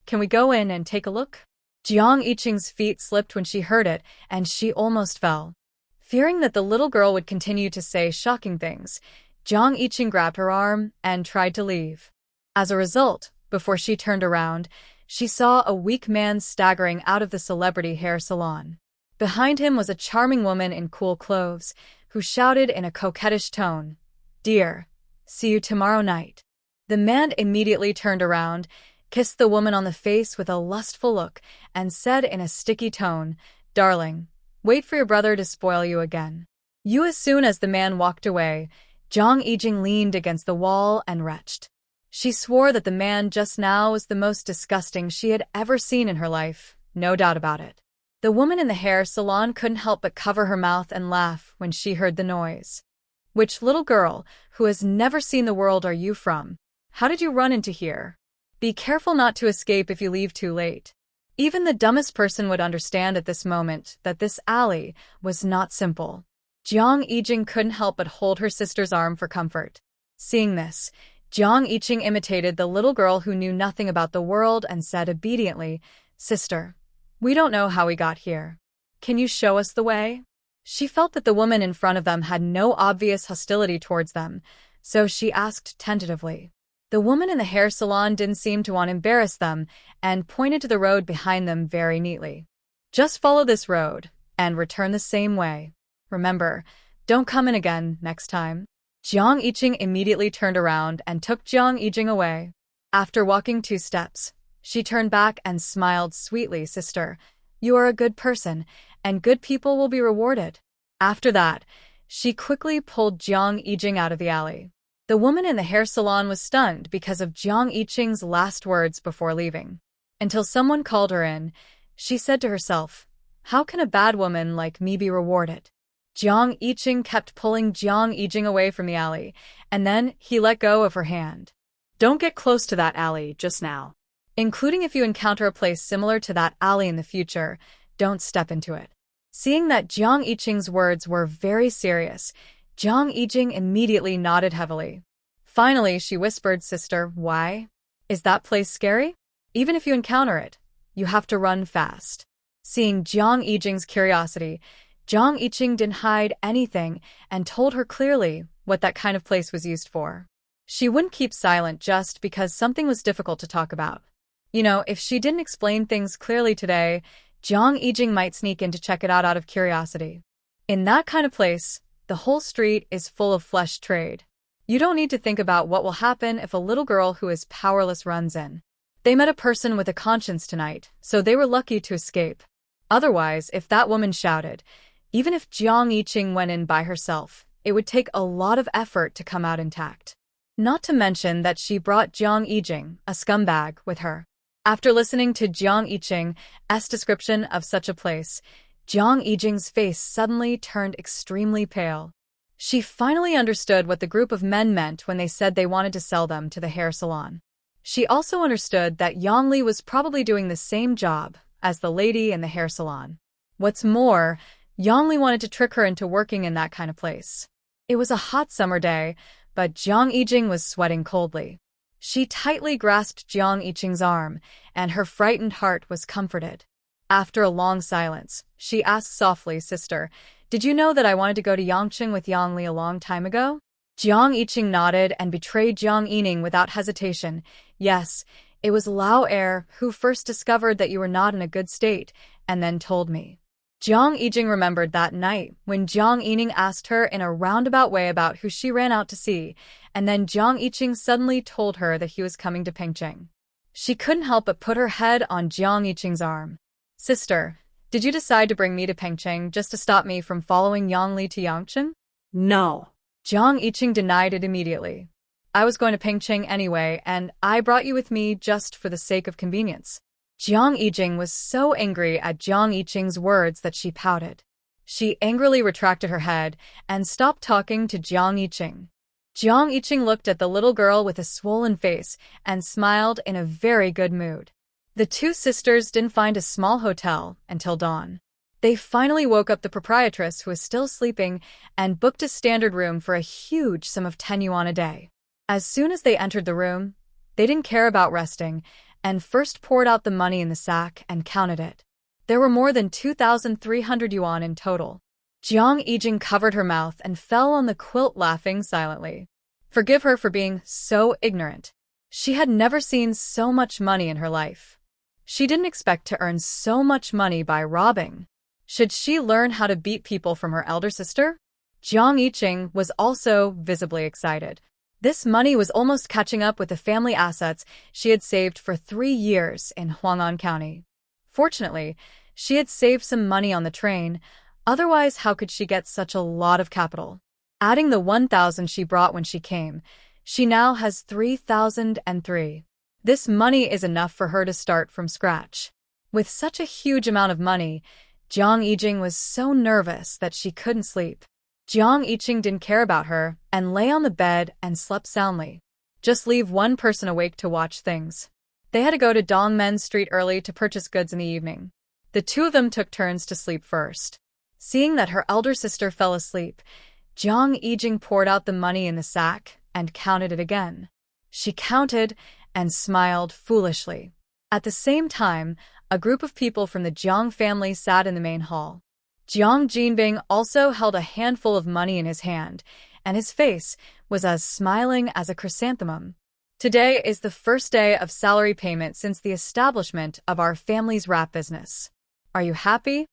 Can we go in and take a look?" Jiang Yiqing's feet slipped when she heard it, and she almost fell. Fearing that the little girl would continue to say shocking things, Jiang Yiqing grabbed her arm and tried to leave. As a result, before she turned around, she saw a weak man staggering out of the celebrity hair salon. Behind him was a charming woman in cool clothes, who shouted in a coquettish tone, "Dear, see you tomorrow night." The man immediately turned around, kissed the woman on the face with a lustful look, and said in a sticky tone, "Darling, wait for your brother to spoil you again." As soon as the man walked away, Jiang Yiqing leaned against the wall and retched. She swore that the man just now was the most disgusting she had ever seen in her life, no doubt about it. The woman in the hair salon couldn't help but cover her mouth and laugh when she heard the noise. "Which little girl, who has never seen the world, are you from? How did you run into here? Be careful not to escape if you leave too late." Even the dumbest person would understand at this moment that this alley was not simple. Jiang Yijing couldn't help but hold her sister's arm for comfort. Seeing this, Jiang Yijing imitated the little girl who knew nothing about the world and said obediently, "Sister, we don't know how we got here. Can you show us the way?" She felt that the woman in front of them had no obvious hostility towards them, so she asked tentatively. The woman in the hair salon didn't seem to want to embarrass them and pointed to the road behind them very neatly. "Just follow this road and return the same way. Remember, don't come in again next time." Jiang Yijing immediately turned around and took Jiang Yijing away. After walking 2 steps, she turned back and smiled sweetly. "Sister, you are a good person, and good people will be rewarded." After that, she quickly pulled Jiang Yijing out of the alley. The woman in the hair salon was stunned because of Jiang Yijing's last words before leaving. Until someone called her in, she said to herself, "How can a bad woman like me be rewarded?" Jiang Yijing kept pulling Jiang Yijing away from the alley, and then he let go of her hand. "Don't get close to that alley just now. Including if you encounter a place similar to that alley in the future, don't step into it." Seeing that Jiang Yijing's words were very serious, Jiang Yijing immediately nodded heavily. Finally, she whispered, "Sister, why? Is that place scary? Even if you encounter it, you have to run fast." Seeing Jiang Yijing's curiosity, Jiang Yijing didn't hide anything and told her clearly what that kind of place was used for. She wouldn't keep silent just because something was difficult to talk about. If she didn't explain things clearly today, Jiang Yijing might sneak in to check it out of curiosity. In that kind of place, the whole street is full of flesh trade. You don't need to think about what will happen if a little girl who is powerless runs in. They met a person with a conscience tonight, so they were lucky to escape. Otherwise, if that woman shouted, even if Jiang Yijing went in by herself, it would take a lot of effort to come out intact. Not to mention that she brought Jiang Yijing, a scumbag, with her. After listening to Jiang Yijing's description of such a place, Jiang Yijing's face suddenly turned extremely pale. She finally understood what the group of men meant when they said they wanted to sell them to the hair salon. She also understood that Yang Li was probably doing the same job as the lady in the hair salon. What's more, Yang Li wanted to trick her into working in that kind of place. It was a hot summer day, but Jiang Yijing was sweating coldly. She tightly grasped Jiang Yijing's arm, and her frightened heart was comforted. After a long silence, she asked softly, "Sister, did you know that I wanted to go to Yangqing with Yang Li a long time ago?" Jiang Yijing nodded and betrayed Jiang Yining without hesitation. "Yes, it was Lao Er who first discovered that you were not in a good state, and then told me." Jiang Yijing remembered that night when Jiang Yining asked her in a roundabout way about who she ran out to see, and then Jiang Yijing suddenly told her that he was coming to Pengcheng. She couldn't help but put her head on Jiang Yijing's arm. "Sister, did you decide to bring me to Pengcheng just to stop me from following Yang Li to Yangqing?" "No." Jiang Yijing denied it immediately. "I was going to Pengcheng anyway, and I brought you with me just for the sake of convenience." Jiang Yijing was so angry at Jiang Yijing's words that she pouted. She angrily retracted her head and stopped talking to Jiang Yijing. Jiang Yijing looked at the little girl with a swollen face and smiled in a very good mood. The two sisters didn't find a small hotel until dawn. They finally woke up the proprietress, who was still sleeping, and booked a standard room for a huge sum of 10 yuan a day. As soon as they entered the room, they didn't care about resting, and first poured out the money in the sack and counted it. There were more than 2,300 yuan in total. Jiang Yijing covered her mouth and fell on the quilt, laughing silently. Forgive her for being so ignorant. She had never seen so much money in her life. She didn't expect to earn so much money by robbing. Should she learn how to beat people from her elder sister? Jiang Yijing was also visibly excited. This money was almost catching up with the family assets she had saved for 3 years in Huang'an County. Fortunately, she had saved some money on the train, otherwise how could she get such a lot of capital? Adding the 1,000 she brought when she came, she now has 3,003. This money is enough for her to start from scratch. With such a huge amount of money, Jiang Yijing was so nervous that she couldn't sleep. Jiang Yijing didn't care about her and lay on the bed and slept soundly. Just leave one person awake to watch things. They had to go to Dongmen Street early to purchase goods in the evening. The two of them took turns to sleep first. Seeing that her elder sister fell asleep, Jiang Yijing poured out the money in the sack and counted it again. She counted and smiled foolishly. At the same time, a group of people from the Jiang family sat in the main hall. Jiang Jinbing also held a handful of money in his hand, and his face was as smiling as a chrysanthemum. Today is the first day of salary payment since the establishment of our family's wrap business. Are you happy?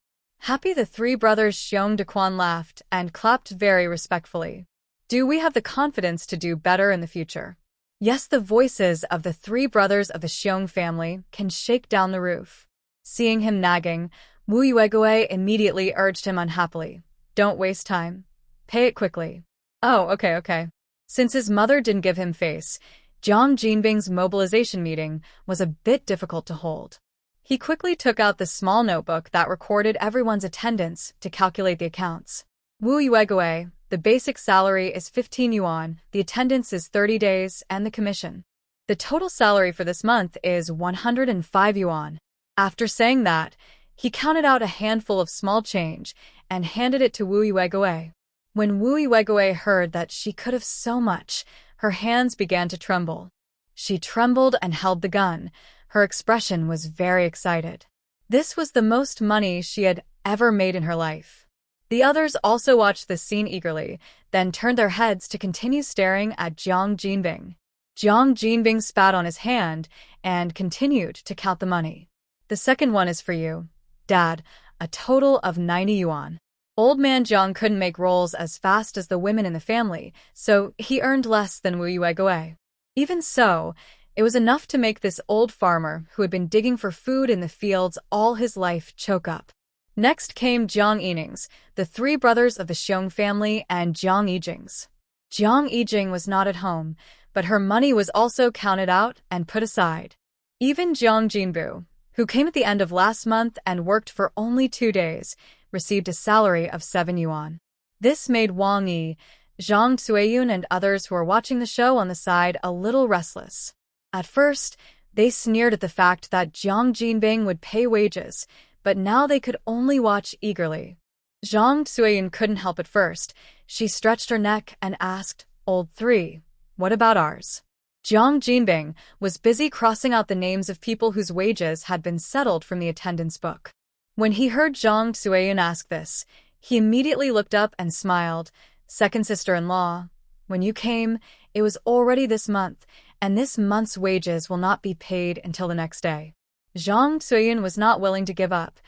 Happy? The three brothers Xiong Dequan laughed and clapped very respectfully. Do we have the confidence to do better in the future? Yes, the voices of the three brothers of the Xiong family can shake down the roof. Seeing him nagging, Wu Yuegui immediately urged him unhappily. Don't waste time. Pay it quickly. Oh, okay. Since his mother didn't give him face, Jiang Jinbing's mobilization meeting was a bit difficult to hold. He quickly took out the small notebook that recorded everyone's attendance to calculate the accounts. Wu Yuegui, the basic salary is 15 yuan, the attendance is 30 days, and the commission. The total salary for this month is 105 yuan. After saying that, he counted out a handful of small change and handed it to Wu Yuegui. When Wu Yuegui heard that she could have so much, her hands began to tremble. She trembled and held the gun. Her expression was very excited. This was the most money she had ever made in her life. The others also watched this scene eagerly, then turned their heads to continue staring at Jiang Jinbing. Jiang Jinbing spat on his hand and continued to count the money. The second one is for you, Dad, a total of 90 yuan. Old man Jiang couldn't make rolls as fast as the women in the family, so he earned less than Wu Yuegui. Even so, it was enough to make this old farmer, who had been digging for food in the fields all his life, choke up. Next came Jiang Yinings, the three brothers of the Xiong family, and Jiang Yijings. Jiang Yijing was not at home, but her money was also counted out and put aside. Even Jiang Jinbu, who came at the end of last month and worked for only 2 days, received a salary of 7 yuan. This made Wang Yi, Zhang Cuiyun, and others who were watching the show on the side a little restless. At first, they sneered at the fact that Jiang Jinbing would pay wages, but now they could only watch eagerly. Zhang Cuiyun couldn't help at first. She stretched her neck and asked, Old Three, what about ours? Jiang Jinbing was busy crossing out the names of people whose wages had been settled from the attendance book. When he heard Zhang Cuiyun ask this, he immediately looked up and smiled. Second sister-in-law, when you came, it was already this month, and this month's wages will not be paid until the next day. Zhang Cuiyun was not willing to give up.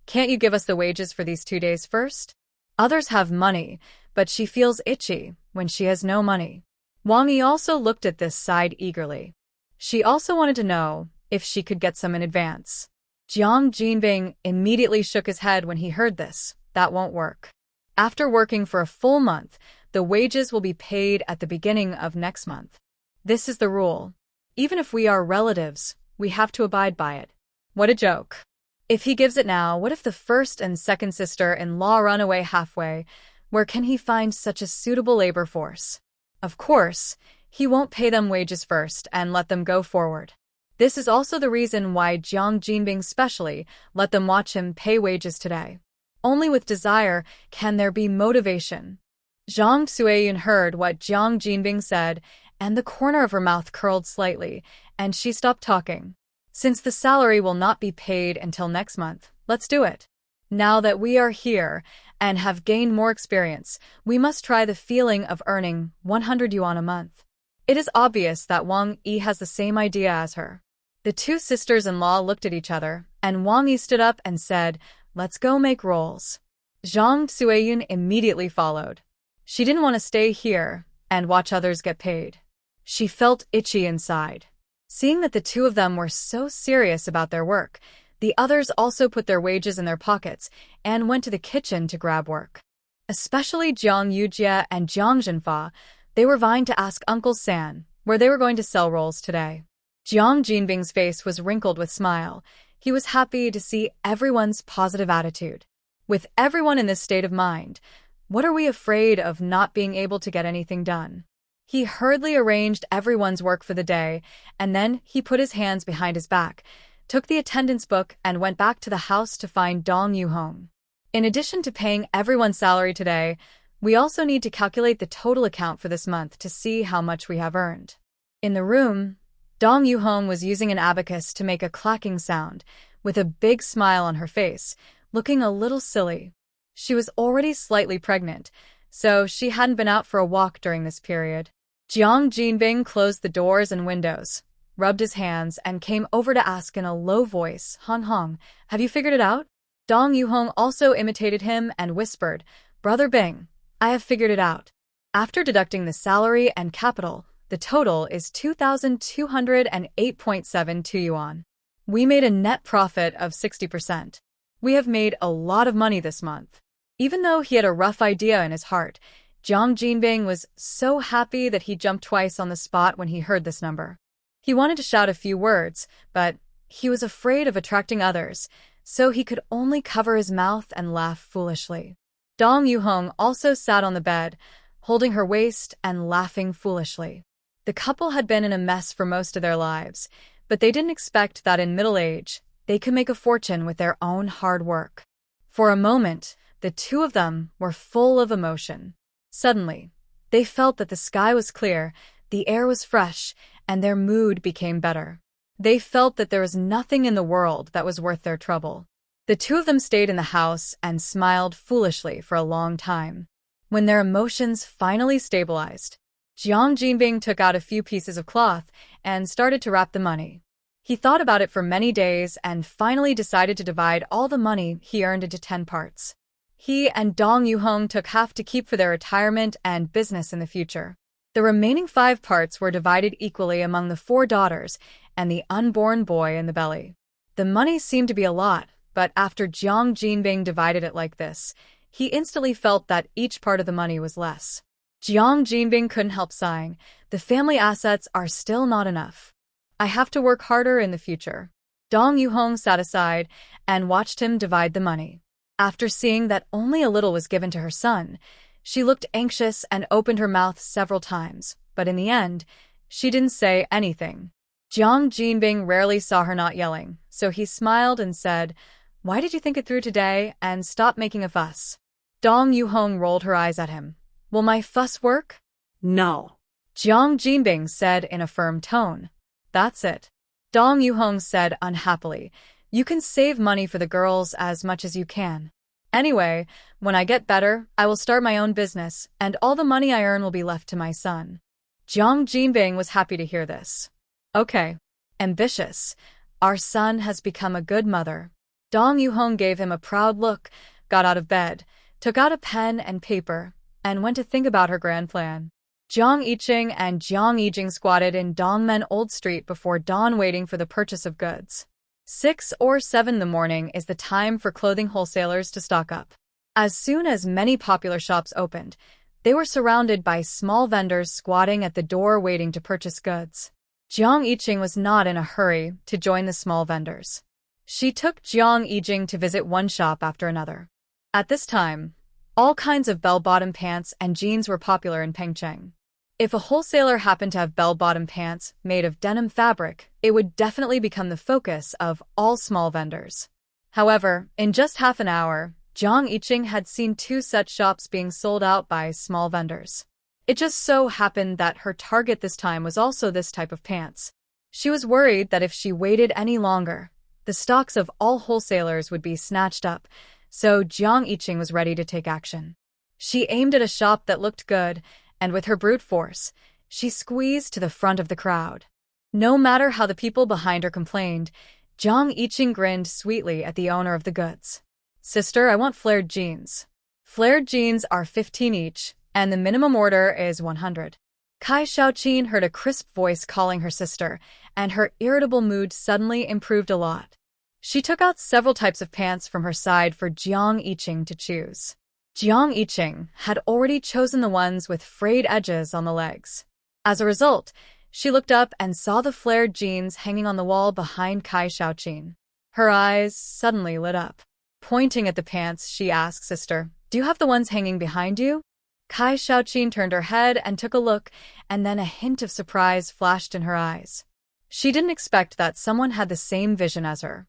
Can't you give us the wages for these 2 days first? Others have money, but she feels itchy when she has no money. Wang Yi also looked at this side eagerly. She also wanted to know if she could get some in advance. Jiang Jinbing immediately shook his head when he heard this. That won't work. After working for a full month, the wages will be paid at the beginning of next month. This is the rule. Even if we are relatives, we have to abide by it. What a joke. If he gives it now, what if the first and second sister-in-law run away halfway? Where can he find such a suitable labor force? Of course, he won't pay them wages first and let them go forward. This is also the reason why Jiang Jinbing specially let them watch him pay wages today. Only with desire can there be motivation. Zhang Cuiyun heard what Jiang Jinbing said, and the corner of her mouth curled slightly, and she stopped talking. Since the salary will not be paid until next month, let's do it. Now that we are here and have gained more experience, we must try the feeling of earning 100 yuan a month. It is obvious that Wang Yi has the same idea as her. The two sisters-in-law looked at each other, and Wang Yi stood up and said, Let's go make rolls. Zhang Cuiyun immediately followed. She didn't want to stay here and watch others get paid. She felt itchy inside. Seeing that the two of them were so serious about their work, the others also put their wages in their pockets and went to the kitchen to grab work. Especially Jiang Yujie and Jiang Zhenfa, they were vying to ask Uncle San where they were going to sell rolls today. Jiang Jinbing's face was wrinkled with smile. He was happy to see everyone's positive attitude. With everyone in this state of mind, what are we afraid of not being able to get anything done? He hurriedly arranged everyone's work for the day, and then he put his hands behind his back, took the attendance book, and went back to the house to find Dong Yuhong. In addition to paying everyone's salary today, we also need to calculate the total account for this month to see how much we have earned. In the room, Dong Yuhong was using an abacus to make a clacking sound, with a big smile on her face, looking a little silly. She was already slightly pregnant, so she hadn't been out for a walk during this period. Jiang Jinbing closed the doors and windows, rubbed his hands, and came over to ask in a low voice, "Hong Hong, have you figured it out?" Dong Yuhong also imitated him and whispered, "Brother Bing, I have figured it out. After deducting the salary and capital, the total is 2,208.72 yuan. We made a net profit of 60%. We have made a lot of money this month." Even though he had a rough idea in his heart, Jiang Jinbing was so happy that he jumped twice on the spot when he heard this number. He wanted to shout a few words, but he was afraid of attracting others, so he could only cover his mouth and laugh foolishly. Dong Yuhong also sat on the bed, holding her waist and laughing foolishly. The couple had been in a mess for most of their lives, but they didn't expect that in middle age, they could make a fortune with their own hard work. For a moment, the two of them were full of emotion. Suddenly, they felt that the sky was clear, the air was fresh, and their mood became better. They felt that there was nothing in the world that was worth their trouble. The two of them stayed in the house and smiled foolishly for a long time. When their emotions finally stabilized, Jiang Jinbing took out a few pieces of cloth and started to wrap the money. He thought about it for many days and finally decided to divide all the money he earned into 10 parts. He and Dong Yuhong took half to keep for their retirement and business in the future. The remaining 5 parts were divided equally among the 4 daughters and the unborn boy in the belly. The money seemed to be a lot, but after Jiang Jinbing divided it like this, he instantly felt that each part of the money was less. Jiang Jinbing couldn't help sighing. The family assets are still not enough. I have to work harder in the future. Dong Yuhong sat aside and watched him divide the money. After seeing that only a little was given to her son, she looked anxious and opened her mouth several times, but in the end, she didn't say anything. Jiang Jinbing rarely saw her not yelling, so he smiled and said, "Why did you think it through today and stop making a fuss?" Dong Yuhong rolled her eyes at him. "Will my fuss work?" No. Jiang Jinbing said in a firm tone. "That's it." Dong Yuhong said unhappily, "You can save money for the girls as much as you can. Anyway, when I get better, I will start my own business, and all the money I earn will be left to my son." Jiang Jinbing was happy to hear this. "Okay. Ambitious. Our son has become a good mother." Dong Yuhong gave him a proud look, got out of bed, took out a pen and paper, and went to think about her grand plan. Jiang Yiqing and Jiang Yijing squatted in Dongmen Old Street before dawn waiting for the purchase of goods. 6 or 7 in the morning is the time for clothing wholesalers to stock up. As soon as many popular shops opened, they were surrounded by small vendors squatting at the door waiting to purchase goods. Jiang Yiqing was not in a hurry to join the small vendors. She took Jiang Yijing to visit one shop after another. At this time, all kinds of bell-bottom pants and jeans were popular in Pengcheng. If a wholesaler happened to have bell-bottom pants made of denim fabric, it would definitely become the focus of all small vendors. However, in just half an hour, Jiang Yiqing had seen 2 such shops being sold out by small vendors. It just so happened that her target this time was also this type of pants. She was worried that if she waited any longer, the stocks of all wholesalers would be snatched up, so Jiang Yiqing was ready to take action. She aimed at a shop that looked good, and with her brute force, she squeezed to the front of the crowd. No matter how the people behind her complained, Jiang Yiqing grinned sweetly at the owner of the goods. "Sister, I want flared jeans." Flared jeans are 15 each, and the minimum order is 100. Kai Shaoqin heard a crisp voice calling her sister, and her irritable mood suddenly improved a lot. She took out several types of pants from her side for Jiang Yiqing to choose. Jiang Yiqing had already chosen the ones with frayed edges on the legs. As a result, she looked up and saw the flared jeans hanging on the wall behind Kai Shaoqin. Her eyes suddenly lit up. Pointing at the pants, she asked, "Sister, do you have the ones hanging behind you?" Kai Shaoqin turned her head and took a look, and then a hint of surprise flashed in her eyes. She didn't expect that someone had the same vision as her.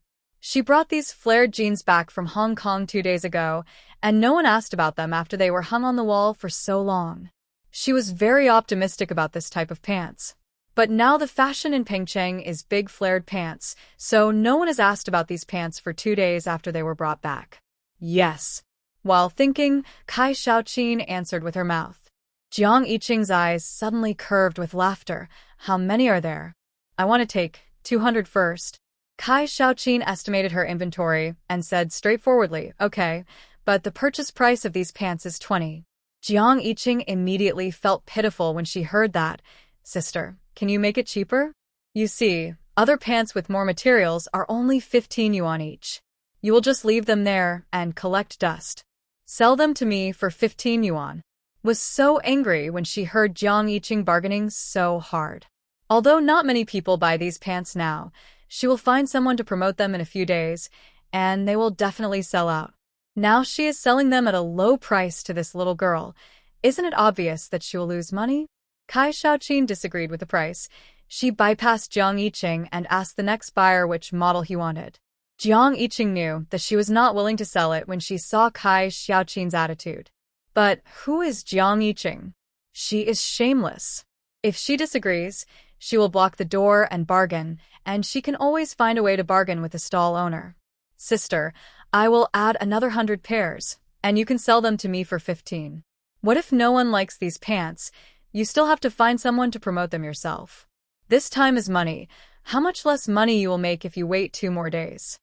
She brought these flared jeans back from Hong Kong 2 days ago, and no one asked about them after they were hung on the wall for so long. She was very optimistic about this type of pants. But now the fashion in Pyeongchang is big flared pants, so no one has asked about these pants for 2 days after they were brought back. Yes. While thinking, Kai Xiaoqin answered with her mouth. Jiang Yiqing's eyes suddenly curved with laughter. How many are there? I want to take 200 first. Kai Xiaoqin estimated her inventory and said straightforwardly, okay, but the purchase price of these pants is 20. Jiang Yiqing immediately felt pitiful when she heard that. Sister, can you make it cheaper? You see, other pants with more materials are only 15 yuan each. You will just leave them there and collect dust. Sell them to me for 15 yuan. Was so angry when she heard Jiang Yiqing bargaining so hard. Although not many people buy these pants now, she will find someone to promote them in a few days, and they will definitely sell out. Now she is selling them at a low price to this little girl. Isn't it obvious that she will lose money? Kai Xiaoqin disagreed with the price. She bypassed Jiang Yiqing and asked the next buyer which model he wanted. Jiang Yiqing knew that she was not willing to sell it when she saw Kai Xiaoqin's attitude. But who is Jiang Yiqing? She is shameless. If she disagrees, she will block the door and bargain, and she can always find a way to bargain with the stall owner. Sister, I will add another 100 pairs, and you can sell them to me for 15. What if no one likes these pants? You still have to find someone to promote them yourself. This time is money. How much less money you will make if you wait 2 more days?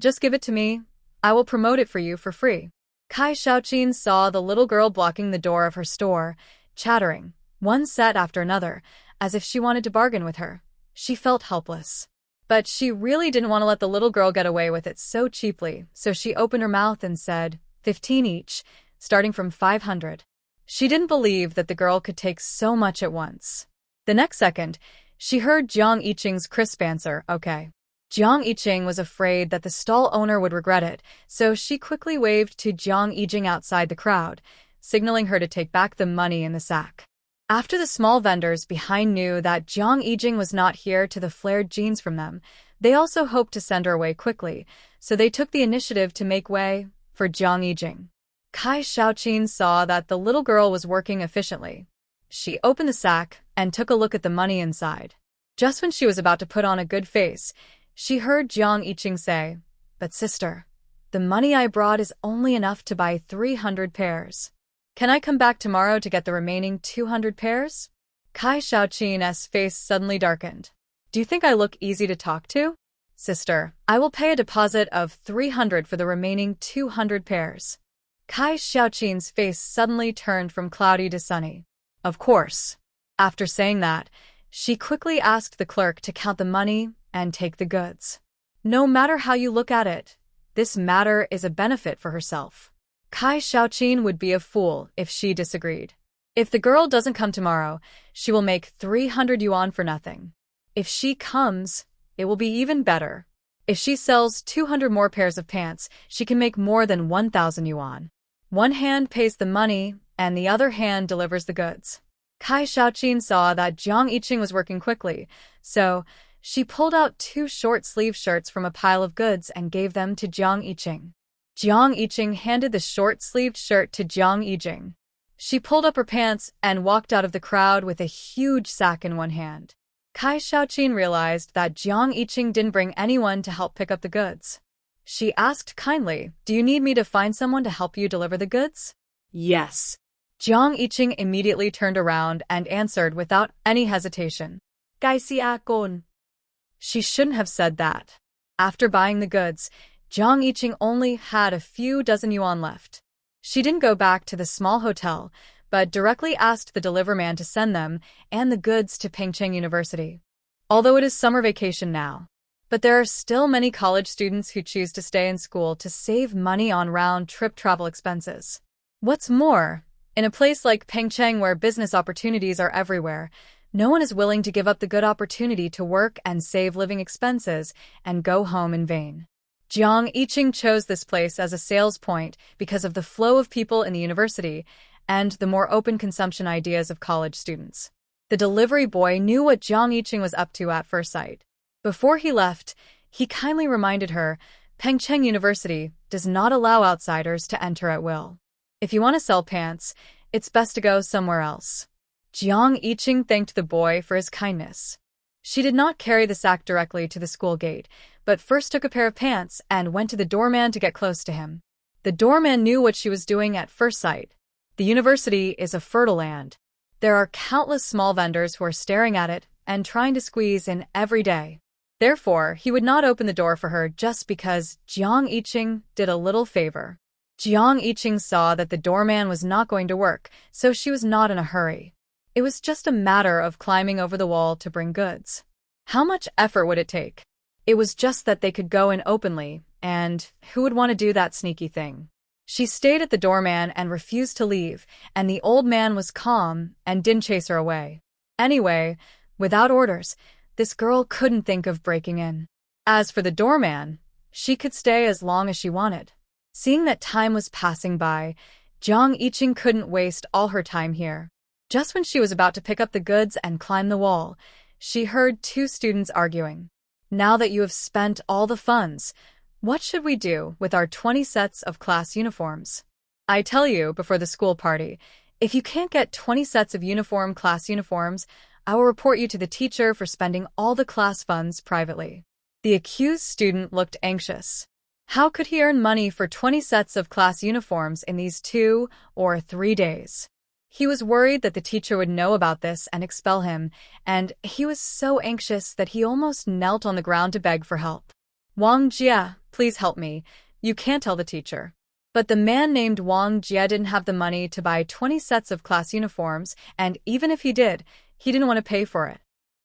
Just give it to me. I will promote it for you for free. Kai Xiaoqin saw the little girl blocking the door of her store, chattering, one set after another, as if she wanted to bargain with her. She felt helpless. But she really didn't want to let the little girl get away with it so cheaply, so she opened her mouth and said, 15 each, starting from 500. She didn't believe that the girl could take so much at once. The next second, she heard Jiang Yiqing's crisp answer, okay. Jiang Yiqing was afraid that the stall owner would regret it, so she quickly waved to Jiang Yiqing outside the crowd, signaling her to take back the money in the sack. After the small vendors behind knew that Jiang Yiqing was not here to the flared jeans from them, they also hoped to send her away quickly, so they took the initiative to make way for Jiang Yiqing. Kai Xiaoqin saw that the little girl was working efficiently. She opened the sack and took a look at the money inside. Just when she was about to put on a good face, she heard Jiang Yiqing say, but sister, the money I brought is only enough to buy 300 pairs. Can I come back tomorrow to get the remaining 200 pairs? Kai Xiaoqin's face suddenly darkened. Do you think I look easy to talk to? Sister, I will pay a deposit of 300 for the remaining 200 pairs. Kai Xiaoqin's face suddenly turned from cloudy to sunny. Of course. After saying that, she quickly asked the clerk to count the money and take the goods. No matter how you look at it, this matter is a benefit for herself. Kai Xiaoqin would be a fool if she disagreed. If the girl doesn't come tomorrow, she will make 300 yuan for nothing. If she comes, it will be even better. If she sells 200 more pairs of pants, she can make more than 1,000 yuan. One hand pays the money, and the other hand delivers the goods. Kai Xiaoqin saw that Jiang Yiqing was working quickly, so she pulled out 2 short-sleeve shirts from a pile of goods and gave them to Jiang Yiqing. Jiang Yiqing handed the short-sleeved shirt to Jiang Yiqing. She pulled up her pants and walked out of the crowd with a huge sack in one hand. Kai Xiaoqin realized that Jiang Yiqing didn't bring anyone to help pick up the goods. She asked kindly, do you need me to find someone to help you deliver the goods? Yes. Jiang Yiqing immediately turned around and answered without any hesitation. Gai si a gon. She shouldn't have said that. After buying the goods, Jiang Yiqing only had a few dozen yuan left. She didn't go back to the small hotel, but directly asked the deliver man to send them and the goods to Pyeongchang University. Although it is summer vacation now, but there are still many college students who choose to stay in school to save money on round-trip travel expenses. What's more, in a place like Pyeongchang where business opportunities are everywhere, no one is willing to give up the good opportunity to work and save living expenses and go home in vain. Jiang Yiqing chose this place as a sales point because of the flow of people in the university and the more open consumption ideas of college students. The delivery boy knew what Jiang Yiqing was up to at first sight. Before he left, he kindly reminded her, Pengcheng University does not allow outsiders to enter at will. If you want to sell pants, it's best to go somewhere else. Jiang Yiqing thanked the boy for his kindness. She did not carry the sack directly to the school gate, but first took a pair of pants and went to the doorman to get close to him. The doorman knew what she was doing at first sight. The university is a fertile land. There are countless small vendors who are staring at it and trying to squeeze in every day. Therefore, he would not open the door for her just because Jiang Yiqing did a little favor. Jiang Yiqing saw that the doorman was not going to work, so she was not in a hurry. It was just a matter of climbing over the wall to bring goods. How much effort would it take? It was just that they could go in openly, and who would want to do that sneaky thing? She stayed at the doorman and refused to leave, and the old man was calm and didn't chase her away. Anyway, without orders, this girl couldn't think of breaking in. As for the doorman, she could stay as long as she wanted. Seeing that time was passing by, Jiang Yiqing couldn't waste all her time here. Just when she was about to pick up the goods and climb the wall, she heard two students arguing. Now that you have spent all the funds, what should we do with our 20 sets of class uniforms? I tell you, before the school party, if you can't get 20 sets of class uniforms, I will report you to the teacher for spending all the class funds privately. The accused student looked anxious. How could he earn money for 20 sets of class uniforms in these 2 or 3 days? He was worried that the teacher would know about this and expel him, and he was so anxious that he almost knelt on the ground to beg for help. Wang Jie, please help me. You can't tell the teacher. But the man named Wang Jie didn't have the money to buy 20 sets of class uniforms, and even if he did, he didn't want to pay for it.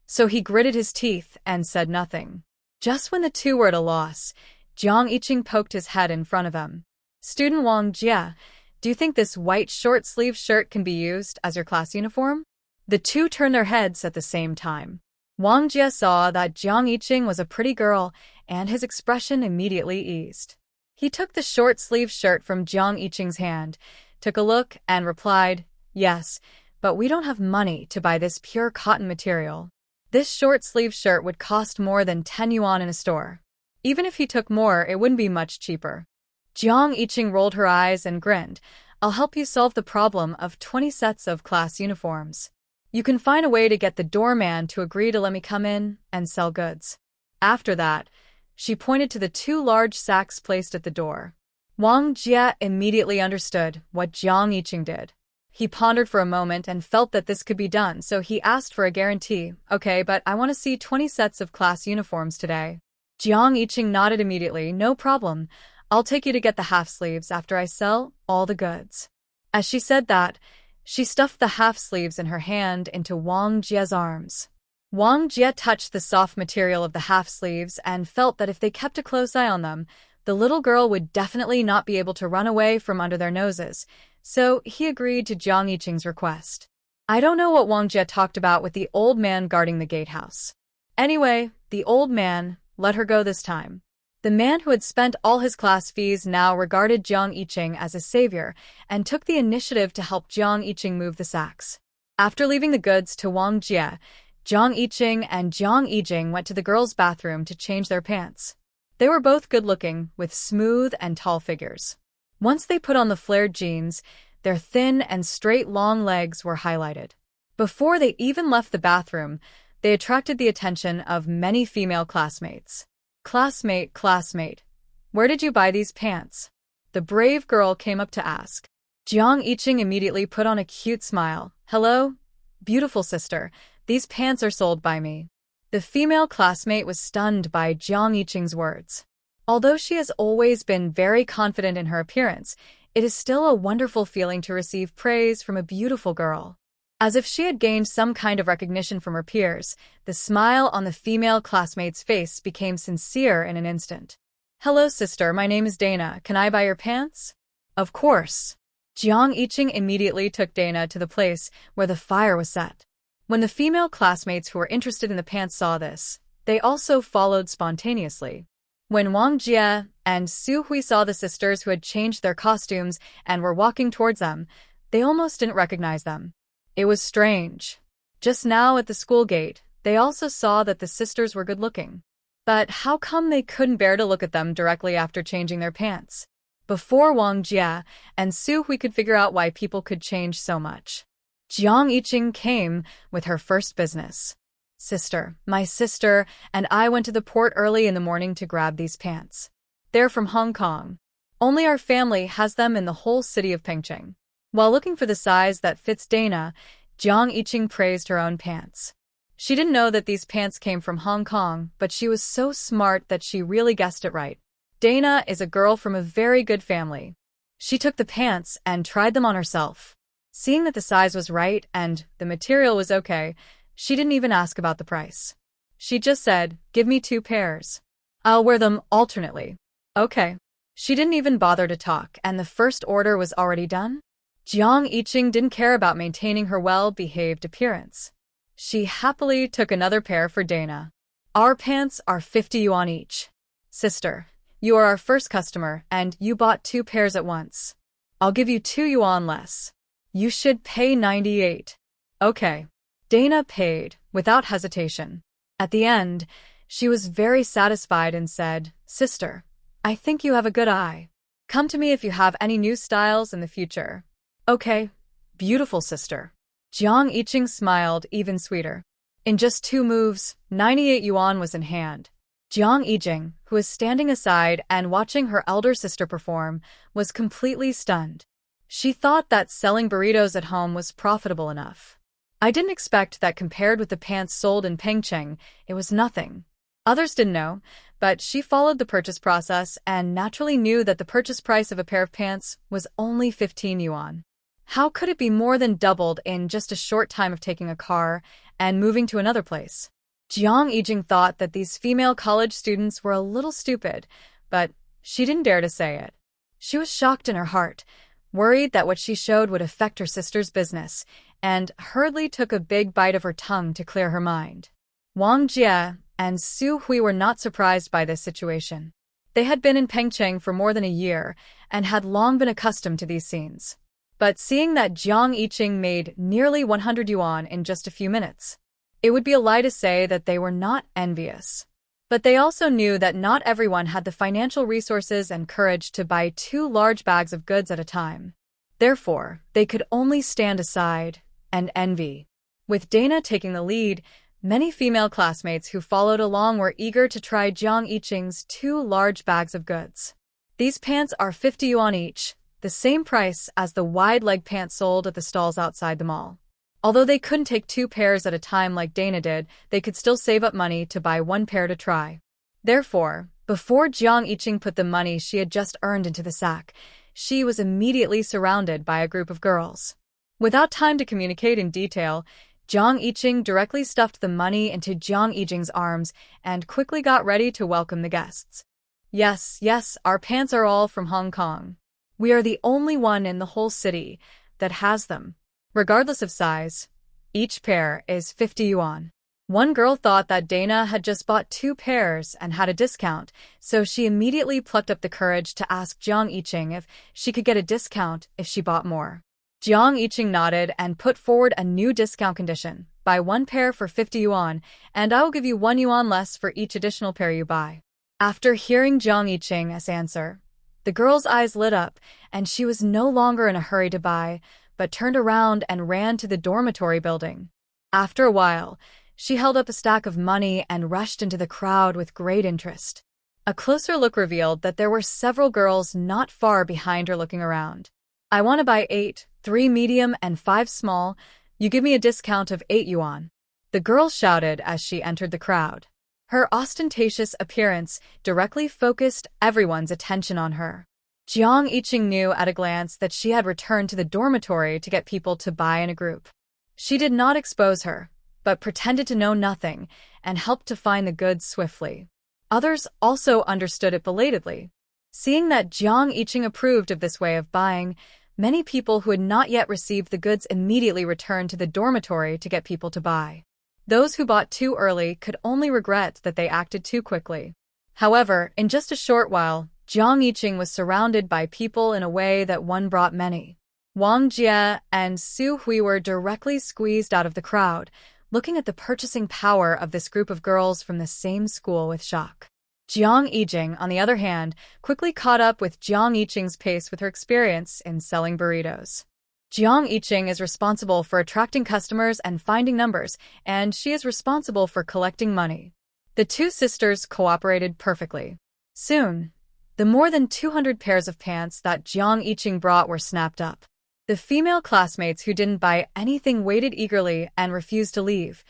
So he gritted his teeth and said nothing. Just when the two were at a loss, Jiang Yiqing poked his head in front of him. Student Wang Jie, do you think this white short-sleeved shirt can be used as your class uniform? The two turned their heads at the same time. Wang Jie saw that Jiang Yiqing was a pretty girl, and his expression immediately eased. He took the short-sleeved shirt from Jiang Yiqing's hand, took a look, and replied, "Yes, but we don't have money to buy this pure cotton material. This short-sleeved shirt would cost more than 10 yuan in a store. Even if he took more, it wouldn't be much cheaper." Jiang Yiqing rolled her eyes and grinned. "I'll help you solve the problem of 20 sets of class uniforms. You can find a way to get the doorman to agree to let me come in and sell goods." After that, she pointed to the 2 large sacks placed at the door. Wang Jie immediately understood what Jiang Yiqing did. He pondered for a moment and felt that this could be done, so he asked for a guarantee. "Okay, but I want to see 20 sets of class uniforms today." Jiang Yiqing nodded immediately. "No problem. I'll take you to get the half-sleeves after I sell all the goods." As she said that, she stuffed the half-sleeves in her hand into Wang Jie's arms. Wang Jie touched the soft material of the half-sleeves and felt that if they kept a close eye on them, the little girl would definitely not be able to run away from under their noses, so he agreed to Jiang Yiqing's request. I don't know what Wang Jie talked about with the old man guarding the gatehouse. Anyway, the old man let her go this time. The man who had spent all his class fees now regarded Jiang Yiqing as a savior and took the initiative to help Jiang Yiqing move the sacks. After leaving the goods to Wang Jie, Jiang Yiqing and Jiang Yijing went to the girls' bathroom to change their pants. They were both good-looking, with smooth and tall figures. Once they put on the flared jeans, their thin and straight long legs were highlighted. Before they even left the bathroom, they attracted the attention of many female classmates. Classmate, where did you buy these pants?" The brave girl came up to ask. Jiang Yiqing immediately put on a cute smile. "Hello, beautiful sister, these pants are sold by me." The female classmate was stunned by Jiang Yiqing's words. Although she has always been very confident in her appearance, it is still a wonderful feeling to receive praise from a beautiful girl. As if she had gained some kind of recognition from her peers, the smile on the female classmate's face became sincere in an instant. "Hello, sister, my name is Dana. Can I buy your pants?" "Of course." Jiang Yiqing immediately took Dana to the place where the fire was set. When the female classmates who were interested in the pants saw this, they also followed spontaneously. When Wang Jie and Su Hui saw the sisters who had changed their costumes and were walking towards them, they almost didn't recognize them. It was strange. Just now at the school gate, they also saw that the sisters were good-looking. But how come they couldn't bear to look at them directly after changing their pants? Before Wang Jie and Su Hui could figure out why people could change so much, Jiang Yiqing came with her first business. Sister, my sister and I went to the port early in the morning to grab these pants. They're from Hong Kong. Only our family has them in the whole city of Pengcheng. While looking for the size that fits Dana, Jiang Yiqing praised her own pants. She didn't know that these pants came from Hong Kong, but she was so smart that she really guessed it right. Dana is a girl from a very good family. She took the pants and tried them on herself. Seeing that the size was right and the material was okay, she didn't even ask about the price. She just said, "Give me 2 pairs. I'll wear them alternately." Okay. She didn't even bother to talk, and the first order was already done. Jiang Yiqing didn't care about maintaining her well-behaved appearance. She happily took another pair for Dana. Our pants are 50 yuan each. Sister, you are our first customer, and you bought 2 pairs at once. I'll give you 2 yuan less. You should pay 98. Okay. Dana paid, without hesitation. At the end, she was very satisfied and said, "Sister, I think you have a good eye. Come to me if you have any new styles in the future." Okay, beautiful sister. Jiang Yiqing smiled even sweeter. In just 2 moves, 98 yuan was in hand. Jiang Yiqing, who was standing aside and watching her elder sister perform, was completely stunned. She thought that selling burritos at home was profitable enough. I didn't expect that compared with the pants sold in Pengcheng, it was nothing. Others didn't know, but she followed the purchase process and naturally knew that the purchase price of a pair of pants was only 15 yuan. How could it be more than doubled in just a short time of taking a car and moving to another place? Jiang Yiqing thought that these female college students were a little stupid, but she didn't dare to say it. She was shocked in her heart, worried that what she showed would affect her sister's business, and hurriedly took a big bite of her tongue to clear her mind. Wang Jie and Su Hui were not surprised by this situation. They had been in Pengcheng for more than a year and had long been accustomed to these scenes. But seeing that Jiang Yiqing made nearly 100 yuan in just a few minutes, it would be a lie to say that they were not envious. But they also knew that not everyone had the financial resources and courage to buy 2 large bags of goods at a time. Therefore, they could only stand aside and envy. With Dana taking the lead, many female classmates who followed along were eager to try Jiang Yiqing's 2 large bags of goods. These pants are 50 yuan each, the same price as the wide-leg pants sold at the stalls outside the mall. Although they couldn't take 2 pairs at a time like Dana did, they could still save up money to buy 1 pair to try. Therefore, before Jiang Yiqing put the money she had just earned into the sack, she was immediately surrounded by a group of girls. Without time to communicate in detail, Jiang Yiqing directly stuffed the money into Jiang Yijing's arms and quickly got ready to welcome the guests. Yes, our pants are all from Hong Kong. We are the only one in the whole city that has them. Regardless of size, each pair is 50 yuan. One girl thought that Dana had just bought 2 pairs and had a discount, so she immediately plucked up the courage to ask Jiang Yiqing if she could get a discount if she bought more. Jiang Yiqing nodded and put forward a new discount condition. Buy 1 pair for 50 yuan, and I will give you 1 yuan less for each additional pair you buy. After hearing Jiang Yiqing's answer, the girl's eyes lit up, and she was no longer in a hurry to buy, but turned around and ran to the dormitory building. After a while, she held up a stack of money and rushed into the crowd with great interest. A closer look revealed that there were several girls not far behind her looking around. "I want to buy 8, 3 medium and 5 small. You give me a discount of 8 yuan. The girl shouted as she entered the crowd. Her ostentatious appearance directly focused everyone's attention on her. Jiang Yiqing knew at a glance that she had returned to the dormitory to get people to buy in a group. She did not expose her, but pretended to know nothing and helped to find the goods swiftly. Others also understood it belatedly. Seeing that Jiang Yiqing approved of this way of buying, many people who had not yet received the goods immediately returned to the dormitory to get people to buy. Those who bought too early could only regret that they acted too quickly. However, in just a short while, Jiang Yiqing was surrounded by people in a way that one brought many. Wang Jie and Su Hui were directly squeezed out of the crowd, looking at the purchasing power of this group of girls from the same school with shock. Jiang Yijing, on the other hand, quickly caught up with Jiang Yiqing's pace with her experience in selling burritos. Jiang Yiqing is responsible for attracting customers and finding numbers, and she is responsible for collecting money. The two sisters cooperated perfectly. Soon, the more than 200 pairs of pants that Jiang Yiqing brought were snapped up. The female classmates who didn't buy anything waited eagerly and refused to leave,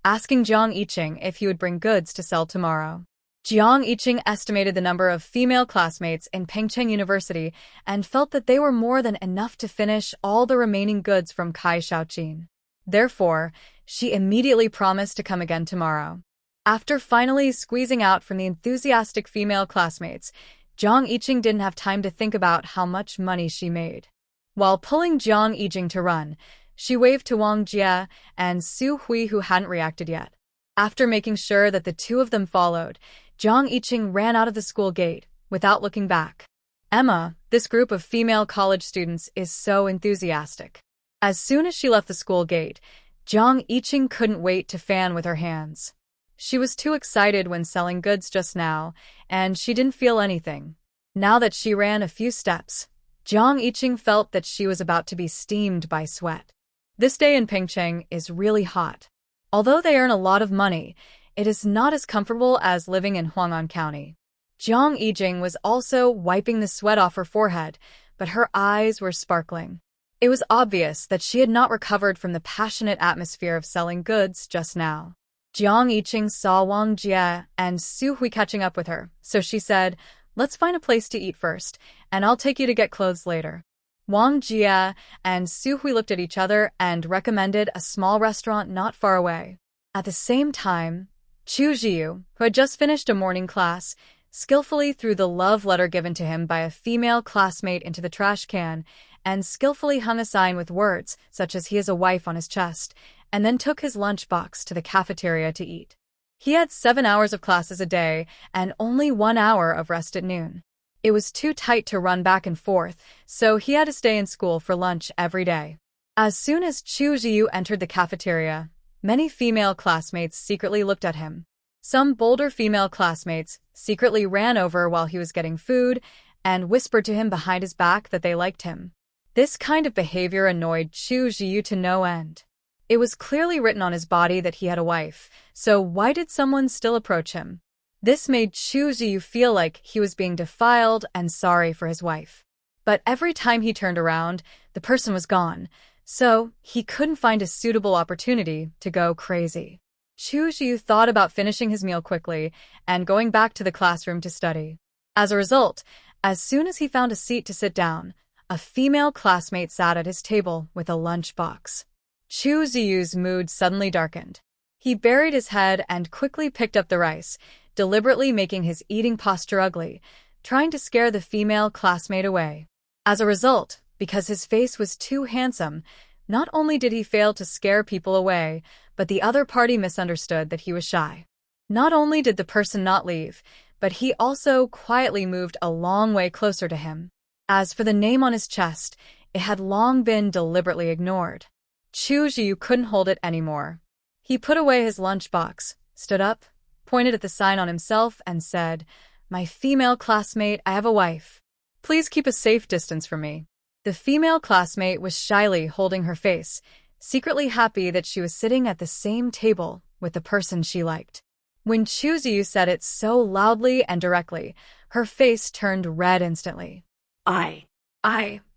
asking Jiang Yiqing if he would bring goods to sell tomorrow. Jiang Yiqing estimated the number of female classmates in Pengcheng University and felt that they were more than enough to finish all the remaining goods from Kai Shaoqin. Therefore, she immediately promised to come again tomorrow. After finally squeezing out from the enthusiastic female classmates, Jiang Yiqing didn't have time to think about how much money she made. While pulling Jiang Yijing to run, she waved to Wang Jie and Su Hui, who hadn't reacted yet. After making sure that the two of them followed, Jiang Yiqing ran out of the school gate, without looking back. Emma, this group of female college students, is so enthusiastic. As soon as she left the school gate, Jiang Yiqing couldn't wait to fan with her hands. She was too excited when selling goods just now, and she didn't feel anything. Now that she ran a few steps, Jiang Yiqing felt that she was about to be steamed by sweat. This day in Pengcheng is really hot. Although they earn a lot of money, it is not as comfortable as living in Huang'an County. Jiang Yijing was also wiping the sweat off her forehead, but her eyes were sparkling. It was obvious that she had not recovered from the passionate atmosphere of selling goods just now. Jiang Yiqing saw Wang Jie and Su Hui catching up with her, so she said, "Let's find a place to eat first, and I'll take you to get clothes later." Wang Jie and Su Hui looked at each other and recommended a small restaurant not far away. At the same time, Chu Jiu, who had just finished a morning class, skillfully threw the love letter given to him by a female classmate into the trash can and skillfully hung a sign with words such as "he has a wife" on his chest, and then took his lunchbox to the cafeteria to eat. He had 7 hours of classes a day and only 1 hour of rest at noon. It was too tight to run back and forth, so he had to stay in school for lunch every day. As soon as Chu Jiu entered the cafeteria, many female classmates secretly looked at him. Some bolder female classmates secretly ran over while he was getting food and whispered to him behind his back that they liked him. This kind of behavior annoyed Chu Jiu to no end. It was clearly written on his body that he had a wife, so why did someone still approach him? This made Chu Jiu feel like he was being defiled and sorry for his wife. But every time he turned around, the person was gone, so he couldn't find a suitable opportunity to go crazy. Chu Jiu thought about finishing his meal quickly and going back to the classroom to study. As a result, as soon as he found a seat to sit down, a female classmate sat at his table with a lunchbox. Chu Jiu's mood suddenly darkened. He buried his head and quickly picked up the rice, deliberately making his eating posture ugly, trying to scare the female classmate away. As a result, because his face was too handsome, not only did he fail to scare people away, but the other party misunderstood that he was shy. Not only did the person not leave, but he also quietly moved a long way closer to him. As for the name on his chest, it had long been deliberately ignored. Chu Jiu couldn't hold it anymore. He put away his lunchbox, stood up, pointed at the sign on himself, and said, "My female classmate, I have a wife. Please keep a safe distance from me." The female classmate was shyly holding her face, secretly happy that she was sitting at the same table with the person she liked. When Chu Jiu said it so loudly and directly, her face turned red instantly. I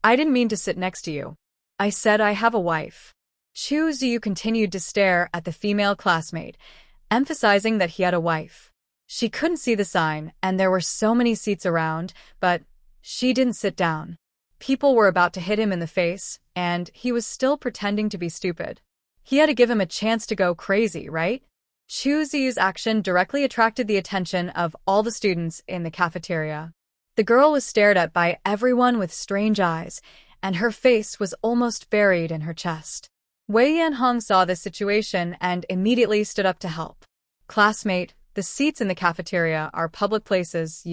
didn't mean to sit next to you. I said I have a wife." Chu Jiu continued to stare at the female classmate, emphasizing that he had a wife. She couldn't see the sign, and there were so many seats around, but she didn't sit down. People were about to hit him in the face, and he was still pretending to be stupid. He had to give him a chance to go crazy, right? Chu Jiu's action directly attracted the attention of all the students in the cafeteria. The girl was stared at by everyone with strange eyes, and her face was almost buried in her chest. Wei Yanhong saw this situation and immediately stood up to help. "Classmate, the seats in the cafeteria are public places.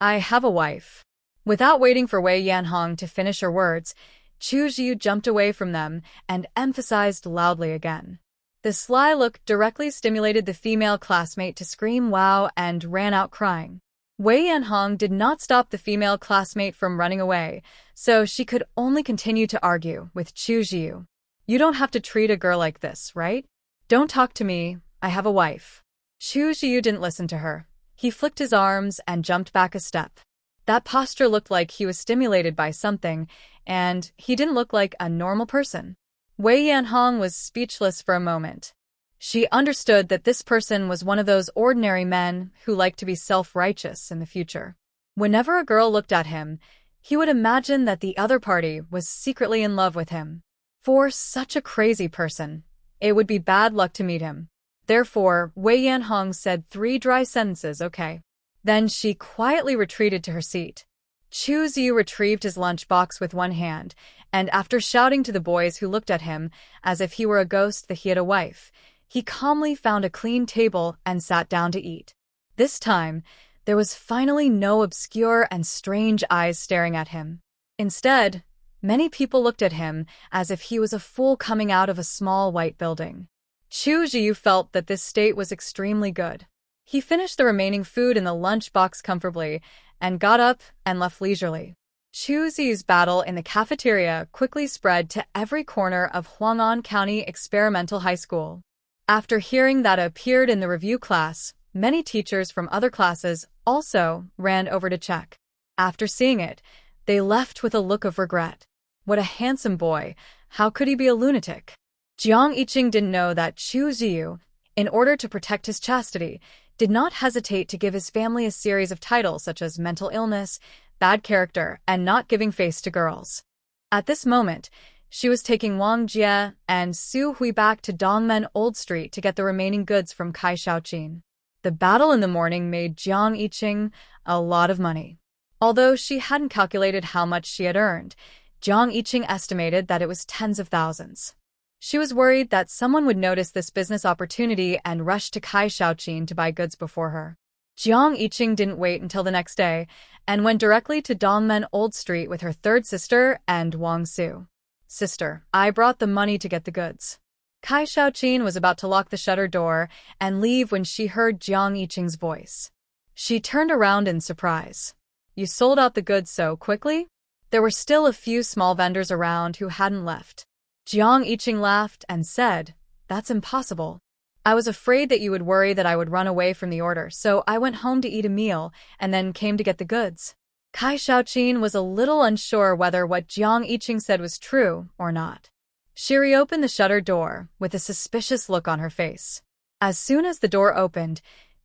I have a wife." Without waiting for Wei Yanhong to finish her words, Chu Jiu jumped away from them and emphasized loudly again. The sly look directly stimulated the female classmate to scream wow and ran out crying. Wei Yanhong did not stop the female classmate from running away, so she could only continue to argue with Chu Jiu. You don't have to treat a girl like this, right? Don't talk to me, I have a wife. Chu Jiu didn't listen to her. He flicked his arms and jumped back a step. That posture looked like he was stimulated by something, and he didn't look like a normal person. Wei Yanhong was speechless for a moment. She understood that this person was one of those ordinary men who like to be self-righteous in the future. Whenever a girl looked at him, he would imagine that the other party was secretly in love with him. For such a crazy person, it would be bad luck to meet him. Therefore, Wei Yanhong said 3 dry sentences, okay. Then she quietly retreated to her seat. Chu Ziyu retrieved his lunchbox with one hand, and after shouting to the boys who looked at him as if he were a ghost that he had a wife, he calmly found a clean table and sat down to eat. This time, there was finally no obscure and strange eyes staring at him. Instead, many people looked at him as if he was a fool coming out of a small white building. Chu Jiu felt that this state was extremely good. He finished the remaining food in the lunchbox comfortably and got up and left leisurely. Chu Zi's battle in the cafeteria quickly spread to every corner of Huang'an County Experimental High School. After hearing that it appeared in the review class, many teachers from other classes also ran over to check. After seeing it, they left with a look of regret. What a handsome boy! How could he be a lunatic? Jiang Yiqing didn't know that Chu Ziyu, in order to protect his chastity, did not hesitate to give his family a series of titles such as mental illness, bad character, and not giving face to girls. At this moment, she was taking Wang Jie and Su Hui back to Dongmen Old Street to get the remaining goods from Kai Shaoqin. The battle in the morning made Jiang Yiqing a lot of money. Although she hadn't calculated how much she had earned, Jiang Yiqing estimated that it was tens of thousands. She was worried that someone would notice this business opportunity and rush to Kai Shaoqin to buy goods before her. Jiang Yiqing didn't wait until the next day and went directly to Dongmen Old Street with her third sister and Wang Su. Sister, I brought the money to get the goods. Kai Shaoqin was about to lock the shutter door and leave when she heard Jiang Yiqing's voice. She turned around in surprise. You sold out the goods so quickly? There were still a few small vendors around who hadn't left. Jiang Yiqing laughed and said, That's impossible. I was afraid that you would worry that I would run away from the order, so I went home to eat a meal and then came to get the goods. Kai Shaoqin was a little unsure whether what Jiang Yiqing said was true or not. She reopened the shutter door with a suspicious look on her face. As soon as the door opened,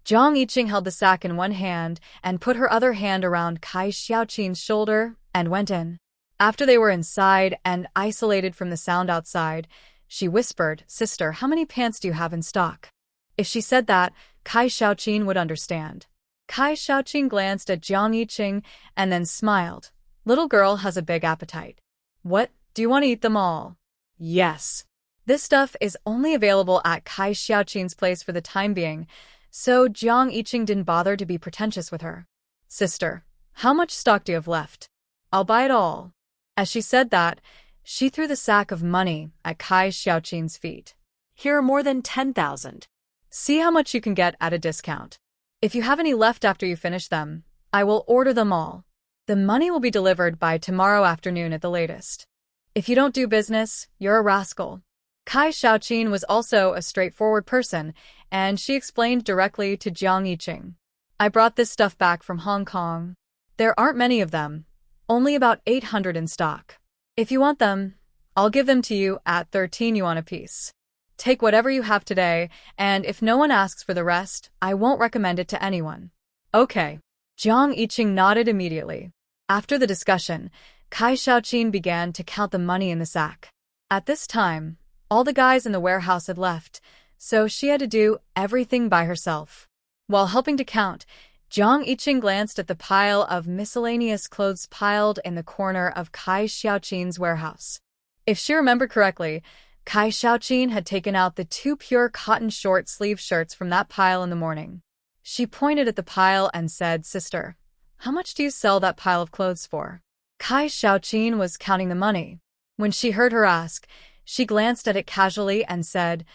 Jiang Yiqing held the sack in one hand and put her other hand around Kai Shaoqin's shoulder and went in. After they were inside and isolated from the sound outside, she whispered, Sister, how many pants do you have in stock? If she said that, Kai Shaoqin would understand. Kai Shaoqin glanced at Jiang Yiqing and then smiled. Little girl has a big appetite. What, do you want to eat them all? Yes. This stuff is only available at Kai Shaoqin's place for the time being, so Jiang Yiqing didn't bother to be pretentious with her. Sister, how much stock do you have left? I'll buy it all. As she said that, she threw the sack of money at Kai Shaoqin's feet. Here are more than 10,000. See how much you can get at a discount. If you have any left after you finish them, I will order them all. The money will be delivered by tomorrow afternoon at the latest. If you don't do business, you're a rascal. Kai Shaoqin was also a straightforward person, and she explained directly to Jiang Yiqing. I brought this stuff back from Hong Kong. There aren't many of them, only about 800 in stock. If you want them, I'll give them to you at 13 yuan apiece. Take whatever you have today, and if no one asks for the rest, I won't recommend it to anyone. Okay. Jiang Yiqing nodded immediately. After the discussion, Kai Shaoqin began to count the money in the sack. At this time, all the guys in the warehouse had left, so she had to do everything by herself. While helping to count, Jiang Yiqing glanced at the pile of miscellaneous clothes piled in the corner of Kai Shaoqin's warehouse. If she remembered correctly, Kai Shaoqin had taken out the 2 pure cotton short-sleeve shirts from that pile in the morning. She pointed at the pile and said, Sister, how much do you sell that pile of clothes for? Kai Shaoqin was counting the money. When she heard her ask, she glanced at it casually and said,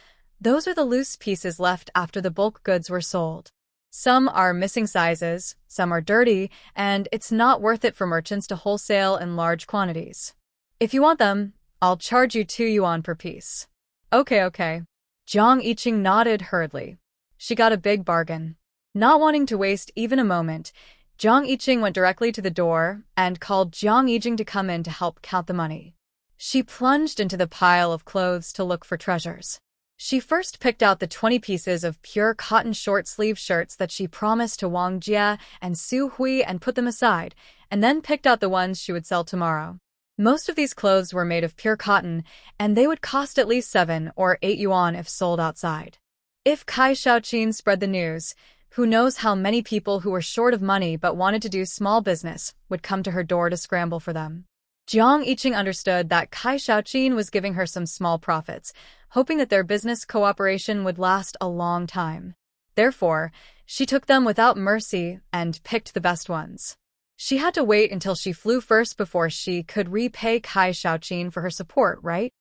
Those are the loose pieces left after the bulk goods were sold. Some are missing sizes, some are dirty, and it's not worth it for merchants to wholesale in large quantities. If you want them, I'll charge you 2 yuan per piece. Okay. Jiang Yiqing nodded hurriedly. She got a big bargain. Not wanting to waste even a moment, Jiang Yiqing went directly to the door and called Jiang Yijing to come in to help count the money. She plunged into the pile of clothes to look for treasures. She first picked out the 20 pieces of pure cotton short-sleeve shirts that she promised to Wang Jie and Su Hui and put them aside, and then picked out the ones she would sell tomorrow. Most of these clothes were made of pure cotton, and they would cost at least 7 or 8 yuan if sold outside. If Kai Shaoqin spread the news, who knows how many people who were short of money but wanted to do small business would come to her door to scramble for them. Jiang Yiqing understood that Kai Shaoqin was giving her some small profits, hoping that their business cooperation would last a long time. Therefore, she took them without mercy and picked the best ones. She had to wait until she flew first before she could repay Kai Shaoqin for her support, right?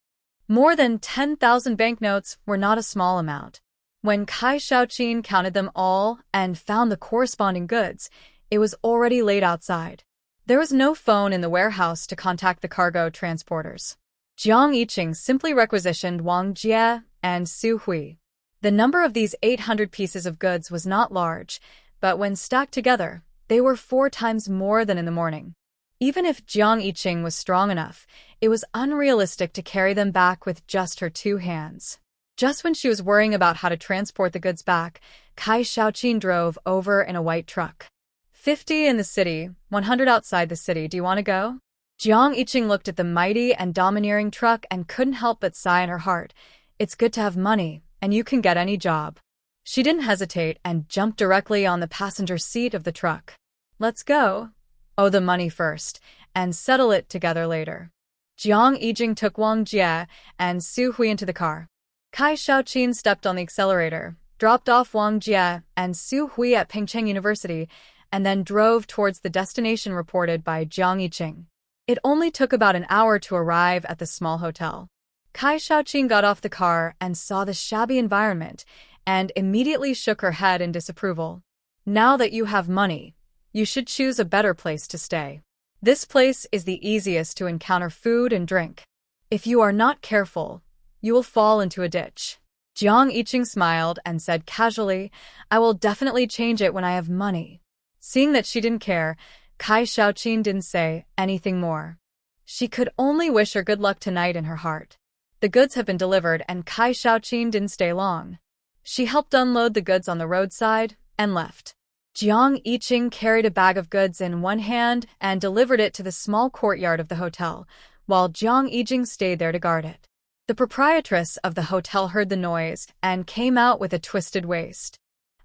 More than 10,000 banknotes were not a small amount. When Kai Shaoqin counted them all and found the corresponding goods, it was already late outside. There was no phone in the warehouse to contact the cargo transporters. Jiang Yiqing simply requisitioned Wang Jie and Su Hui. The number of these 800 pieces of goods was not large, but when stacked together, they were 4 times more than in the morning. Even if Jiang Yiqing was strong enough, it was unrealistic to carry them back with just her 2 hands. Just when she was worrying about how to transport the goods back, Kai Shaoqin drove over in a white truck. 50 in the city, 100 outside the city. Do you want to go? Jiang Yiqing looked at the mighty and domineering truck and couldn't help but sigh in her heart. It's good to have money, and you can get any job. She didn't hesitate and jumped directly on the passenger seat of the truck. Let's go. Oh, the money first, and settle it together later. Jiang Yijing took Wang Jie and Su Hui into the car. Kai Shaoqin stepped on the accelerator, dropped off Wang Jie and Su Hui at Pingcheng University, and then drove towards the destination reported by Jiang Yiqing. It only took about an hour to arrive at the small hotel. Kai Shaoqin got off the car and saw the shabby environment and immediately shook her head in disapproval. Now that you have money, you should choose a better place to stay. This place is the easiest to encounter food and drink. If you are not careful, you will fall into a ditch. Jiang Yiqing smiled and said casually, I will definitely change it when I have money. Seeing that she didn't care, Kai Shaoqin didn't say anything more. She could only wish her good luck tonight in her heart. The goods have been delivered and Kai Shaoqin didn't stay long. She helped unload the goods on the roadside and left. Jiang Yiqing carried a bag of goods in one hand and delivered it to the small courtyard of the hotel, while Jiang Yijing stayed there to guard it. The proprietress of the hotel heard the noise and came out with a twisted waist.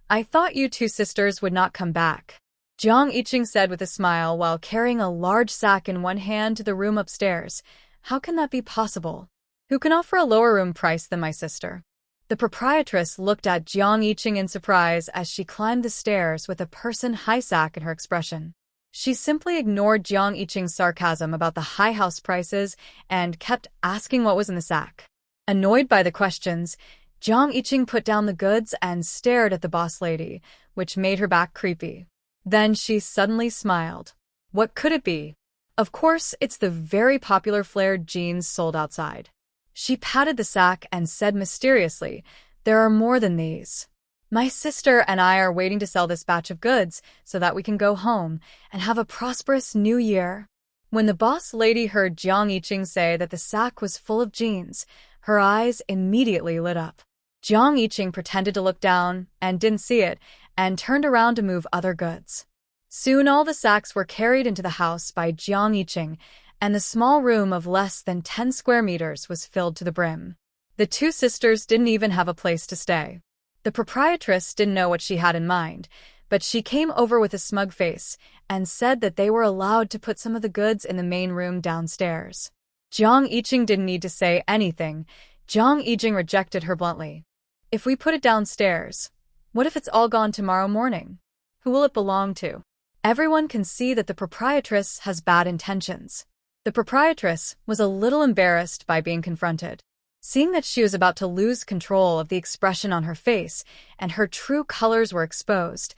I thought you 2 sisters would not come back, Jiang Yiqing said with a smile while carrying a large sack in one hand to the room upstairs. How can that be possible? Who can offer a lower room price than my sister? The proprietress looked at Jiang Yiqing in surprise as she climbed the stairs with a person-high sack in her expression. She simply ignored Jiang Yiqing's sarcasm about the high house prices and kept asking what was in the sack. Annoyed by the questions, Jiang Yiqing put down the goods and stared at the boss lady, which made her back creepy. Then she suddenly smiled. What could it be? Of course, it's the very popular flared jeans sold outside. She patted the sack and said mysteriously, there are more than these. My sister and I are waiting to sell this batch of goods so that we can go home and have a prosperous new year. When the boss lady heard Jiang Yiqing say that the sack was full of jeans, her eyes immediately lit up. Jiang Yiqing pretended to look down and didn't see it and turned around to move other goods. Soon all the sacks were carried into the house by Jiang Yiqing, and the small room of less than 10 square meters was filled to the brim. The 2 sisters didn't even have a place to stay. The proprietress didn't know what she had in mind, but she came over with a smug face and said that they were allowed to put some of the goods in the main room downstairs. Jiang Yiqing didn't need to say anything. Jiang Yijing rejected her bluntly. If we put it downstairs, what if it's all gone tomorrow morning? Who will it belong to? Everyone can see that the proprietress has bad intentions. The proprietress was a little embarrassed by being confronted. Seeing that she was about to lose control of the expression on her face and her true colors were exposed,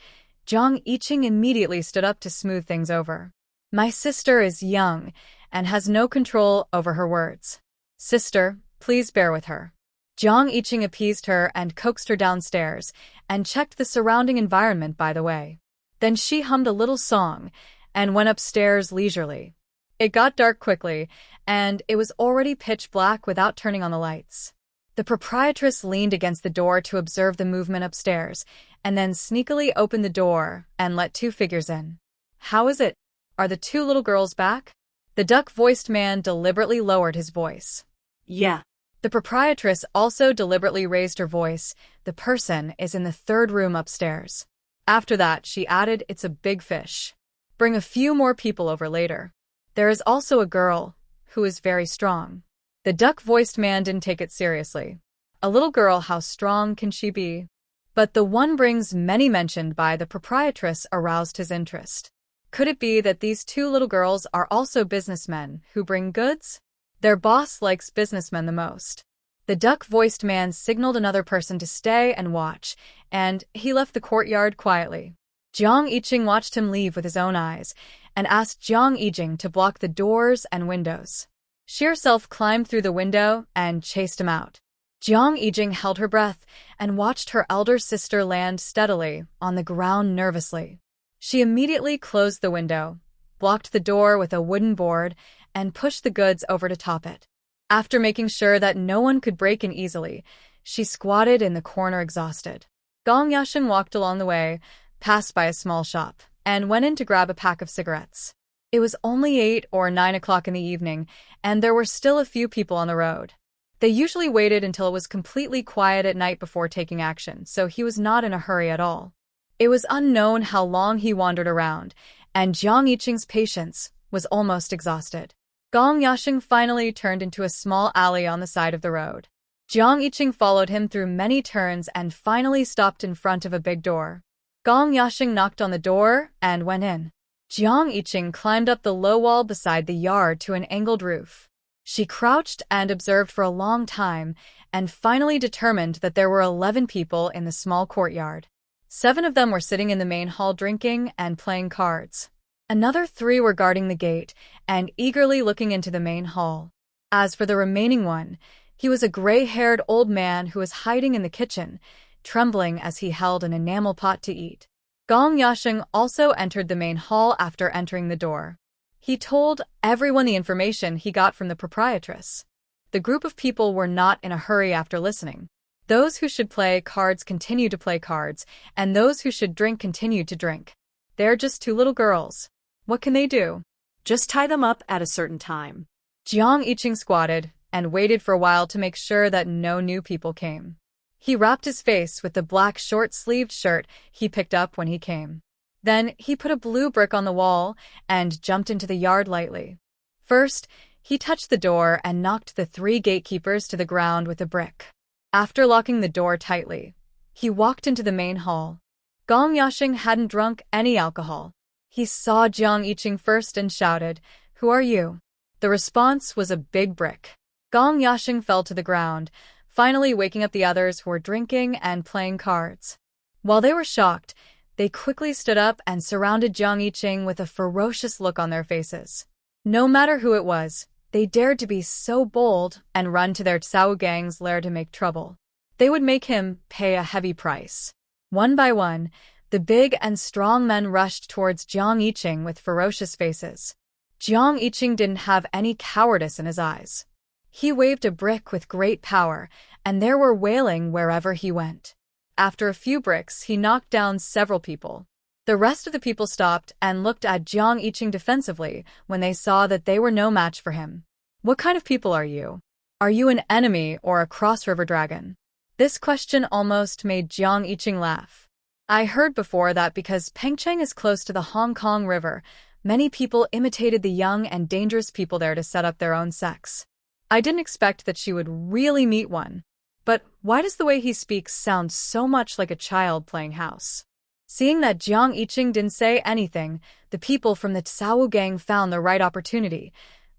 Jiang Yiqing immediately stood up to smooth things over. My sister is young and has no control over her words. Sister, please bear with her. Jiang Yiqing appeased her and coaxed her downstairs and checked the surrounding environment by the way. Then she hummed a little song and went upstairs leisurely. It got dark quickly, and it was already pitch black without turning on the lights. The proprietress leaned against the door to observe the movement upstairs, and then sneakily opened the door and let two figures in. How is it? Are the two little girls back? The duck-voiced man deliberately lowered his voice. Yeah. The proprietress also deliberately raised her voice. The person is in the third room upstairs. After that, she added, it's a big fish. Bring a few more people over later. There is also a girl who is very strong. The duck-voiced man didn't take it seriously. A little girl, how strong can she be? But the one brings many mentioned by the proprietress aroused his interest. Could it be that these two little girls are also businessmen who bring goods? Their boss likes businessmen the most. The duck-voiced man signaled another person to stay and watch, and he left the courtyard quietly. Jiang Yiqing watched him leave with his own eyes and asked Jiang Yijing to block the doors and windows. She herself climbed through the window and chased him out. Jiang Yijing held her breath and watched her elder sister land steadily on the ground nervously. She immediately closed the window, blocked the door with a wooden board, and pushed the goods over to top it. After making sure that no one could break in easily, she squatted in the corner exhausted. Gong Yashin walked along the way, passed by a small shop, and went in to grab a pack of cigarettes. It was only 8 or 9 o'clock in the evening, and there were still a few people on the road. They usually waited until it was completely quiet at night before taking action, so he was not in a hurry at all. It was unknown how long he wandered around, and Jiang Yiqing's patience was almost exhausted. Gong Yashing finally turned into a small alley on the side of the road. Jiang Yiqing followed him through many turns and finally stopped in front of a big door. Gong Yashing knocked on the door and went in. Jiang Yiqing climbed up the low wall beside the yard to an angled roof. She crouched and observed for a long time and finally determined that there were 11 people in the small courtyard. 7 of them were sitting in the main hall drinking and playing cards. Another 3 were guarding the gate and eagerly looking into the main hall. As for the remaining one, he was a gray-haired old man who was hiding in the kitchen, trembling as he held an enamel pot to eat. Gong Yashing also entered the main hall after entering the door. He told everyone the information he got from the proprietress. The group of people were not in a hurry after listening. Those who should play cards continued to play cards, and those who should drink continued to drink. They're just 2 little girls. What can they do? Just tie them up at a certain time. Jiang Yiqing squatted and waited for a while to make sure that no new people came. He wrapped his face with the black short-sleeved shirt he picked up when he came. Then he put a blue brick on the wall and jumped into the yard lightly. First, he touched the door and knocked the 3 gatekeepers to the ground with a brick. After locking the door tightly, he walked into the main hall. Gong Yashing hadn't drunk any alcohol. He saw Jiang Yiqing first and shouted, "Who are you?" The response was a big brick. Gong Yashing fell to the ground, finally waking up the others who were drinking and playing cards. While they were shocked, they quickly stood up and surrounded Jiang Yiqing with a ferocious look on their faces. No matter who it was, they dared to be so bold and run to their Cao gang's lair to make trouble. They would make him pay a heavy price. One by one, the big and strong men rushed towards Jiang Yiqing with ferocious faces. Jiang Yiqing didn't have any cowardice in his eyes. He waved a brick with great power, and there were wailing wherever he went. After a few bricks, he knocked down several people. The rest of the people stopped and looked at Jiang Yiqing defensively when they saw that they were no match for him. What kind of people are you? Are you an enemy or a cross-river dragon? This question almost made Jiang Yiqing laugh. I heard before that because Pengcheng is close to the Hong Kong River, many people imitated the young and dangerous people there to set up their own sects. I didn't expect that she would really meet one. But why does the way he speaks sound so much like a child playing house? Seeing that Jiang Yiqing didn't say anything, the people from the Cao gang found the right opportunity.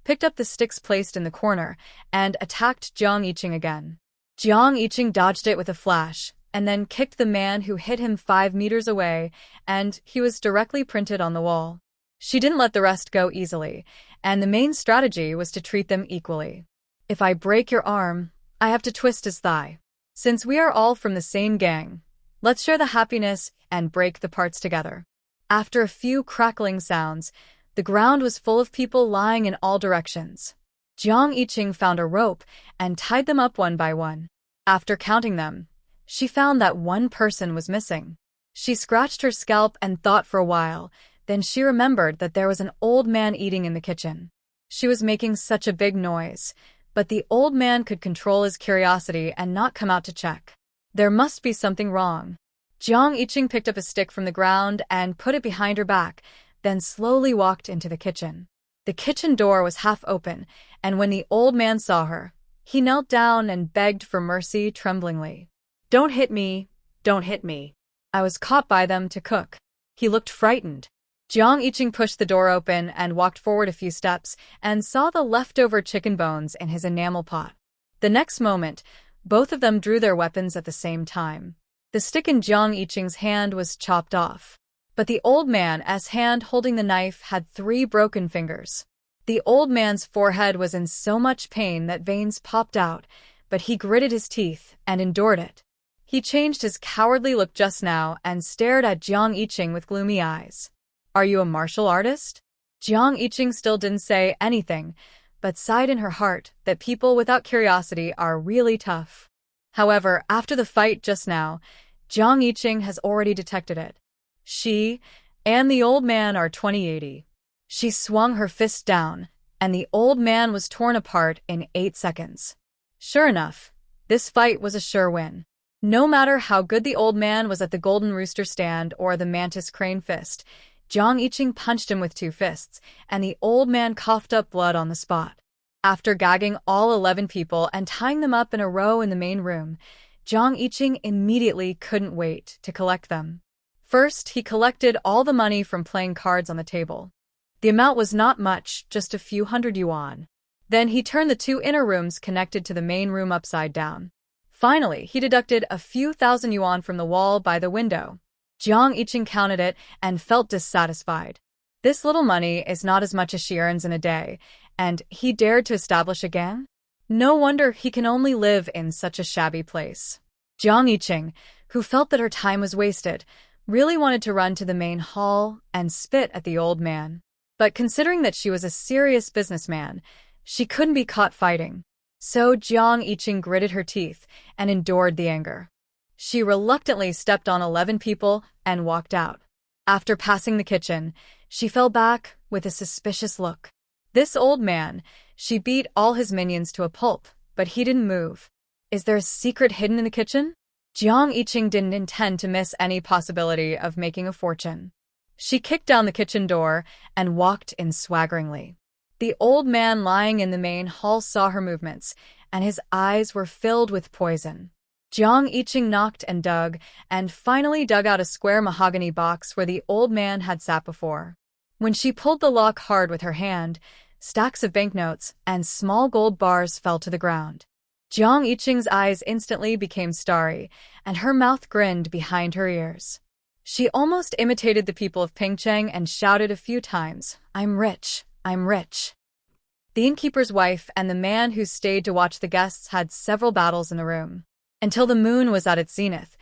picked up the sticks placed in the corner, and attacked Jiang Yiqing again. Jiang Yiqing dodged it with a flash, and then kicked the man who hit him 5 meters away, and he was directly printed on the wall. She didn't let the rest go easily, and the main strategy was to treat them equally. If I break your arm, I have to twist his thigh. Since we are all from the same gang, let's share the happiness and break the parts together. After a few crackling sounds, the ground was full of people lying in all directions. Jiang Yiqing found a rope and tied them up one by one. After counting them, she found that one person was missing. She scratched her scalp and thought for a while, then she remembered that there was an old man eating in the kitchen. She was making such a big noise, but the old man could control his curiosity and not come out to check. There must be something wrong. Jiang Yiqing picked up a stick from the ground and put it behind her back, then slowly walked into the kitchen. The kitchen door was half open, and when the old man saw her, he knelt down and begged for mercy tremblingly. "Don't hit me, don't hit me. I was caught by them to cook." He looked frightened. Jiang Yiqing pushed the door open and walked forward a few steps and saw the leftover chicken bones in his enamel pot. The next moment, both of them drew their weapons at the same time. The stick in Jiang Yiqing's hand was chopped off, but the old man's hand holding the knife had 3 broken fingers. The old man's forehead was in so much pain that veins popped out, but he gritted his teeth and endured it. He changed his cowardly look just now and stared at Jiang Yiqing with gloomy eyes. "Are you a martial artist?" Jiang Yiqing still didn't say anything, but sighed in her heart that people without curiosity are really tough. However, after the fight just now, Jiang Yiqing has already detected it. She and the old man are 2080. She swung her fist down, and the old man was torn apart in 8 seconds. Sure enough, this fight was a sure win. No matter how good the old man was at the golden rooster stand or the mantis crane fist, Jiang Yiqing punched him with 2 fists, and the old man coughed up blood on the spot. After gagging all 11 people and tying them up in a row in the main room, Jiang Yiqing immediately couldn't wait to collect them. First, he collected all the money from playing cards on the table. The amount was not much, just a few hundred yuan. Then he turned the 2 inner rooms connected to the main room upside down. Finally, he deducted a few thousand yuan from the wall by the window. Jiang Yiqing counted it and felt dissatisfied. This little money is not as much as she earns in a day, and he dared to establish a gang? No wonder he can only live in such a shabby place. Jiang Yiqing, who felt that her time was wasted, really wanted to run to the main hall and spit at the old man. But considering that she was a serious businessman, she couldn't be caught fighting. So Jiang Yiqing gritted her teeth and endured the anger. She reluctantly stepped on 11 people and walked out. After passing the kitchen, she fell back with a suspicious look. This old man, she beat all his minions to a pulp, but he didn't move. Is there a secret hidden in the kitchen? Jiang Yiqing didn't intend to miss any possibility of making a fortune. She kicked down the kitchen door and walked in swaggeringly. The old man lying in the main hall saw her movements, and his eyes were filled with poison. Jiang Yiqing knocked and finally dug out a square mahogany box where the old man had sat before. When she pulled the lock hard with her hand, stacks of banknotes and small gold bars fell to the ground. Jiang Yiqing's eyes instantly became starry, and her mouth grinned behind her ears. She almost imitated the people of Pingcheng and shouted a few times, "I'm rich, I'm rich." The innkeeper's wife and the man who stayed to watch the guests had several battles in the room. Until the moon was at its zenith,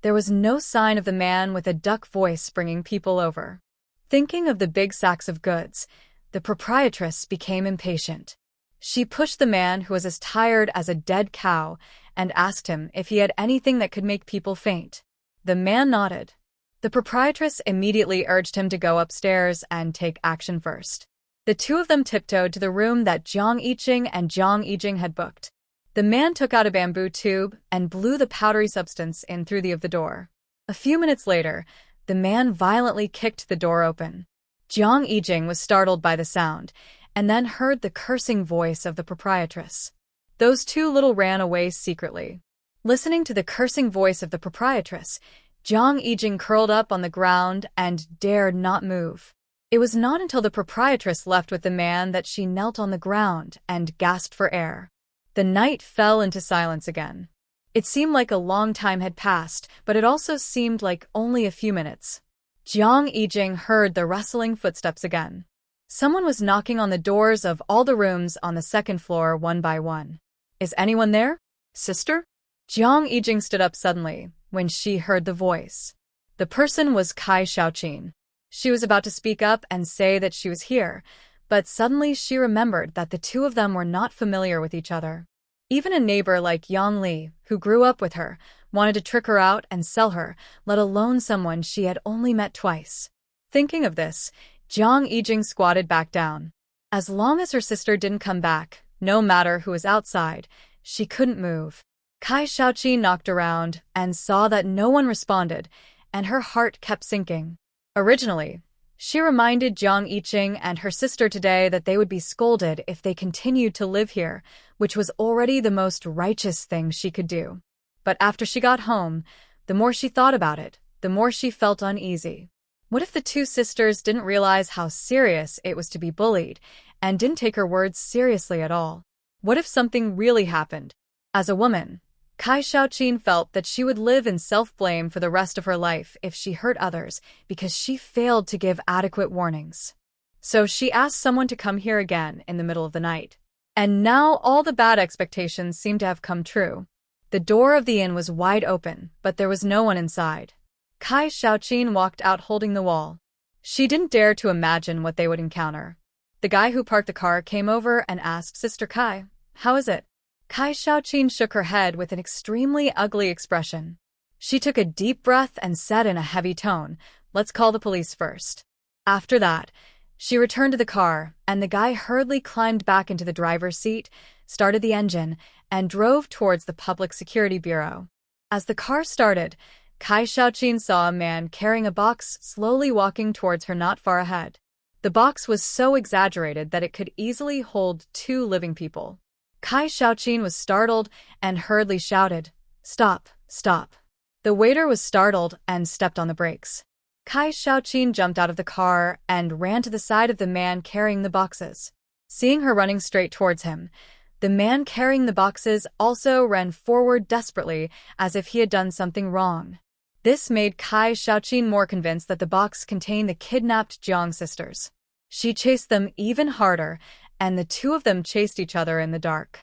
there was no sign of the man with a duck voice bringing people over. Thinking of the big sacks of goods, the proprietress became impatient. She pushed the man who was as tired as a dead cow and asked him if he had anything that could make people faint. The man nodded. The proprietress immediately urged him to go upstairs and take action first. The 2 of them tiptoed to the room that Jiang Yiqing and Jiang Yijing had booked. The man took out a bamboo tube and blew the powdery substance in through the of the door. A few minutes later, the man violently kicked the door open. Jiang Yijing was startled by the sound, and then heard the cursing voice of the proprietress. Those 2 little ran away secretly. Listening to the cursing voice of the proprietress, Jiang Yijing curled up on the ground and dared not move. It was not until the proprietress left with the man that she knelt on the ground and gasped for air. The night fell into silence again. It seemed like a long time had passed, but it also seemed like only a few minutes. Jiang Yijing heard the rustling footsteps again. Someone was knocking on the doors of all the rooms on the second floor one by one. "Is anyone there, sister?" Jiang Yijing stood up suddenly when she heard the voice. The person was Kai Xiaoqin. She was about to speak up and say that she was here, but suddenly she remembered that the two of them were not familiar with each other. Even a neighbor like Yang Li, who grew up with her, wanted to trick her out and sell her, let alone someone she had only met twice. Thinking of this, Jiang Yijing squatted back down. As long as her sister didn't come back, no matter who was outside, she couldn't move. Kai Xiaoqin knocked around and saw that no one responded, and her heart kept sinking. Originally, she reminded Jiang Yijing and her sister today that they would be scolded if they continued to live here, which was already the most righteous thing she could do. But after she got home, the more she thought about it, the more she felt uneasy. What if the two sisters didn't realize how serious it was to be bullied, and didn't take her words seriously at all? What if something really happened? As a woman, Kai Xiaoqin felt that she would live in self-blame for the rest of her life if she hurt others because she failed to give adequate warnings. So she asked someone to come here again in the middle of the night. And now all the bad expectations seemed to have come true. The door of the inn was wide open, but there was no one inside. Kai Xiaoqin walked out holding the wall. She didn't dare to imagine what they would encounter. The guy who parked the car came over and asked Sister Kai, "How is it?" Kai Xiaoqin shook her head with an extremely ugly expression. She took a deep breath and said in a heavy tone, "Let's call the police first." After that, she returned to the car, and the guy hurriedly climbed back into the driver's seat, started the engine, and drove towards the Public Security Bureau. As the car started, Kai Xiaoqin saw a man carrying a box slowly walking towards her not far ahead. The box was so exaggerated that it could easily hold 2 living people. Kai Xiaoqin was startled and hurriedly shouted, "Stop, stop." The waiter was startled and stepped on the brakes. Kai Xiaoqin jumped out of the car and ran to the side of the man carrying the boxes. Seeing her running straight towards him, the man carrying the boxes also ran forward desperately as if he had done something wrong. This made Kai Xiaoqin more convinced that the box contained the kidnapped Jiang sisters. She chased them even harder, and the two of them chased each other in the dark.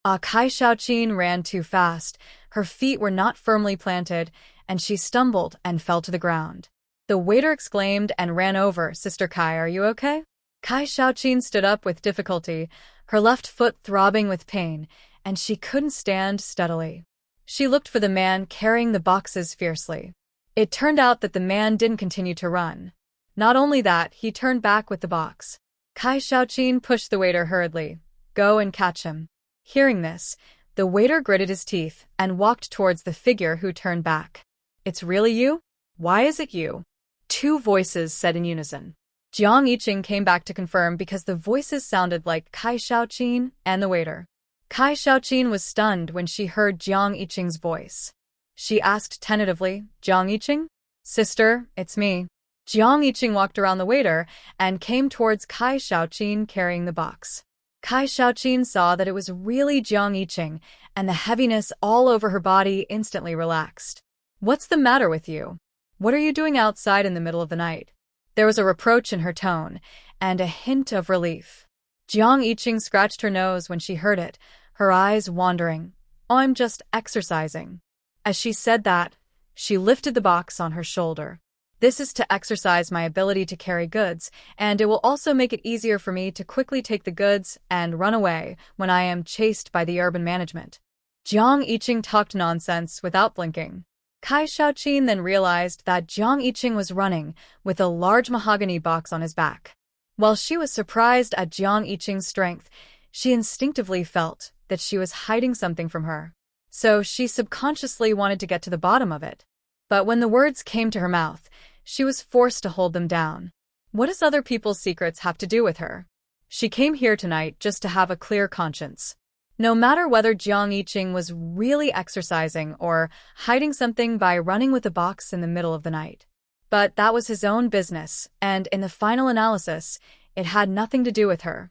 Kai Xiaoqin ran too fast, her feet were not firmly planted, and she stumbled and fell to the ground. The waiter exclaimed and ran over, "Sister Kai, are you okay?" Kai Xiaoqin stood up with difficulty, her left foot throbbing with pain, and she couldn't stand steadily. She looked for the man carrying the boxes fiercely. It turned out that the man didn't continue to run. Not only that, he turned back with the box. Kai Xiaoqin pushed the waiter hurriedly. "Go and catch him." Hearing this, the waiter gritted his teeth and walked towards the figure who turned back. "It's really you? Why is it you?" 2 voices said in unison. Jiang Yijing came back to confirm because the voices sounded like Kai Xiaoqin and the waiter. Kai Xiaoqin was stunned when she heard Jiang Yijing's voice. She asked tentatively, "Jiang Yijing?" "Sister, it's me." Jiang Yijing walked around the waiter and came towards Kai Xiaoqin carrying the box. Kai Xiaoqin saw that it was really Jiang Yijing, and the heaviness all over her body instantly relaxed. "What's the matter with you? What are you doing outside in the middle of the night?" There was a reproach in her tone, and a hint of relief. Jiang Yijing scratched her nose when she heard it, her eyes wandering. "Oh, I'm just exercising." As she said that, she lifted the box on her shoulder. "This is to exercise my ability to carry goods, and it will also make it easier for me to quickly take the goods and run away when I am chased by the urban management." Jiang Yijing talked nonsense without blinking. Kai Xiaoqin then realized that Jiang Yijing was running with a large mahogany box on his back. While she was surprised at Jiang Yijing's strength, she instinctively felt that she was hiding something from her. So she subconsciously wanted to get to the bottom of it. But when the words came to her mouth, she was forced to hold them down. What does other people's secrets have to do with her? She came here tonight just to have a clear conscience. No matter whether Jiang Yijing was really exercising or hiding something by running with a box in the middle of the night. But that was his own business, and in the final analysis, it had nothing to do with her.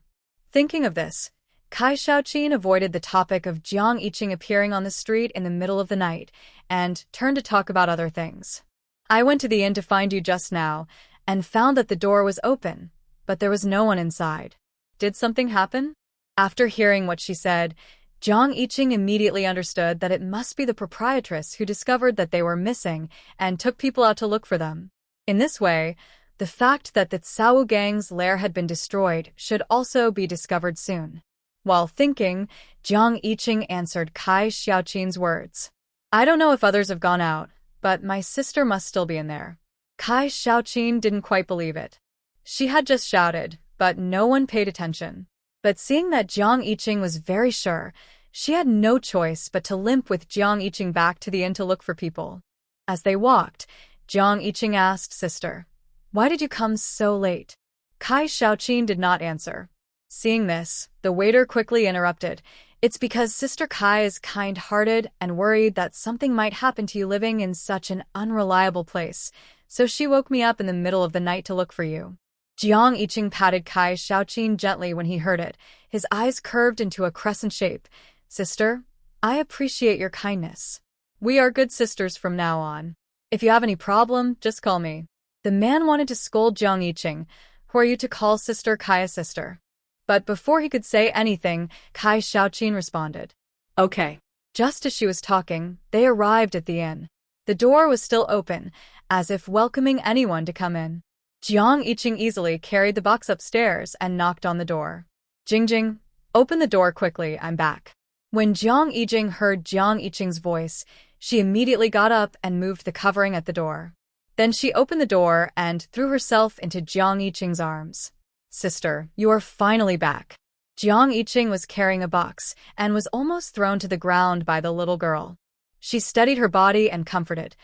Thinking of this, Kai Xiaoqin avoided the topic of Jiang Yiqing appearing on the street in the middle of the night and turned to talk about other things. I went to the inn to find you just now and found that the door was open, but there was no one inside. Did something happen? After hearing what she said, Jiang Yiqing immediately understood that it must be the proprietress who discovered that they were missing and took people out to look for them. In this way, the fact that the Cao gang's lair had been destroyed should also be discovered soon. While thinking, Jiang Yiqing answered Kai Xiaoqin's words. I don't know if others have gone out, but my sister must still be in there. Kai Xiaoqin didn't quite believe it. She had just shouted, but no one paid attention. But seeing that Jiang Yiqing was very sure, she had no choice but to limp with Jiang Yiqing back to the inn to look for people. As they walked, Jiang Yiqing asked Sister, "Why did you come so late?" Kai Xiaoqin did not answer. Seeing this, the waiter quickly interrupted. It's because Sister Kai is kind-hearted and worried that something might happen to you living in such an unreliable place, so she woke me up in the middle of the night to look for you. Jiang Yiqing patted Kai Xiaoqin gently when he heard it, his eyes curved into a crescent shape. Sister, I appreciate your kindness. We are good sisters from now on. If you have any problem, just call me. The man wanted to scold Jiang Yiqing. Who are you to call Sister Kai a sister? But before he could say anything, Kai Xiaoqin responded. Okay. Just as she was talking, they arrived at the inn. The door was still open, as if welcoming anyone to come in. Jiang Yiqing easily carried the box upstairs and knocked on the door. Jingjing, open the door quickly, I'm back. When Jiang Yiqing heard Jiang Yiqing's voice, she immediately got up and moved the covering at the door. Then she opened the door and threw herself into Jiang Yiqing's arms. Sister, you are finally back. Jiang Yiqing was carrying a box and was almost thrown to the ground by the little girl. She steadied her body and comforted.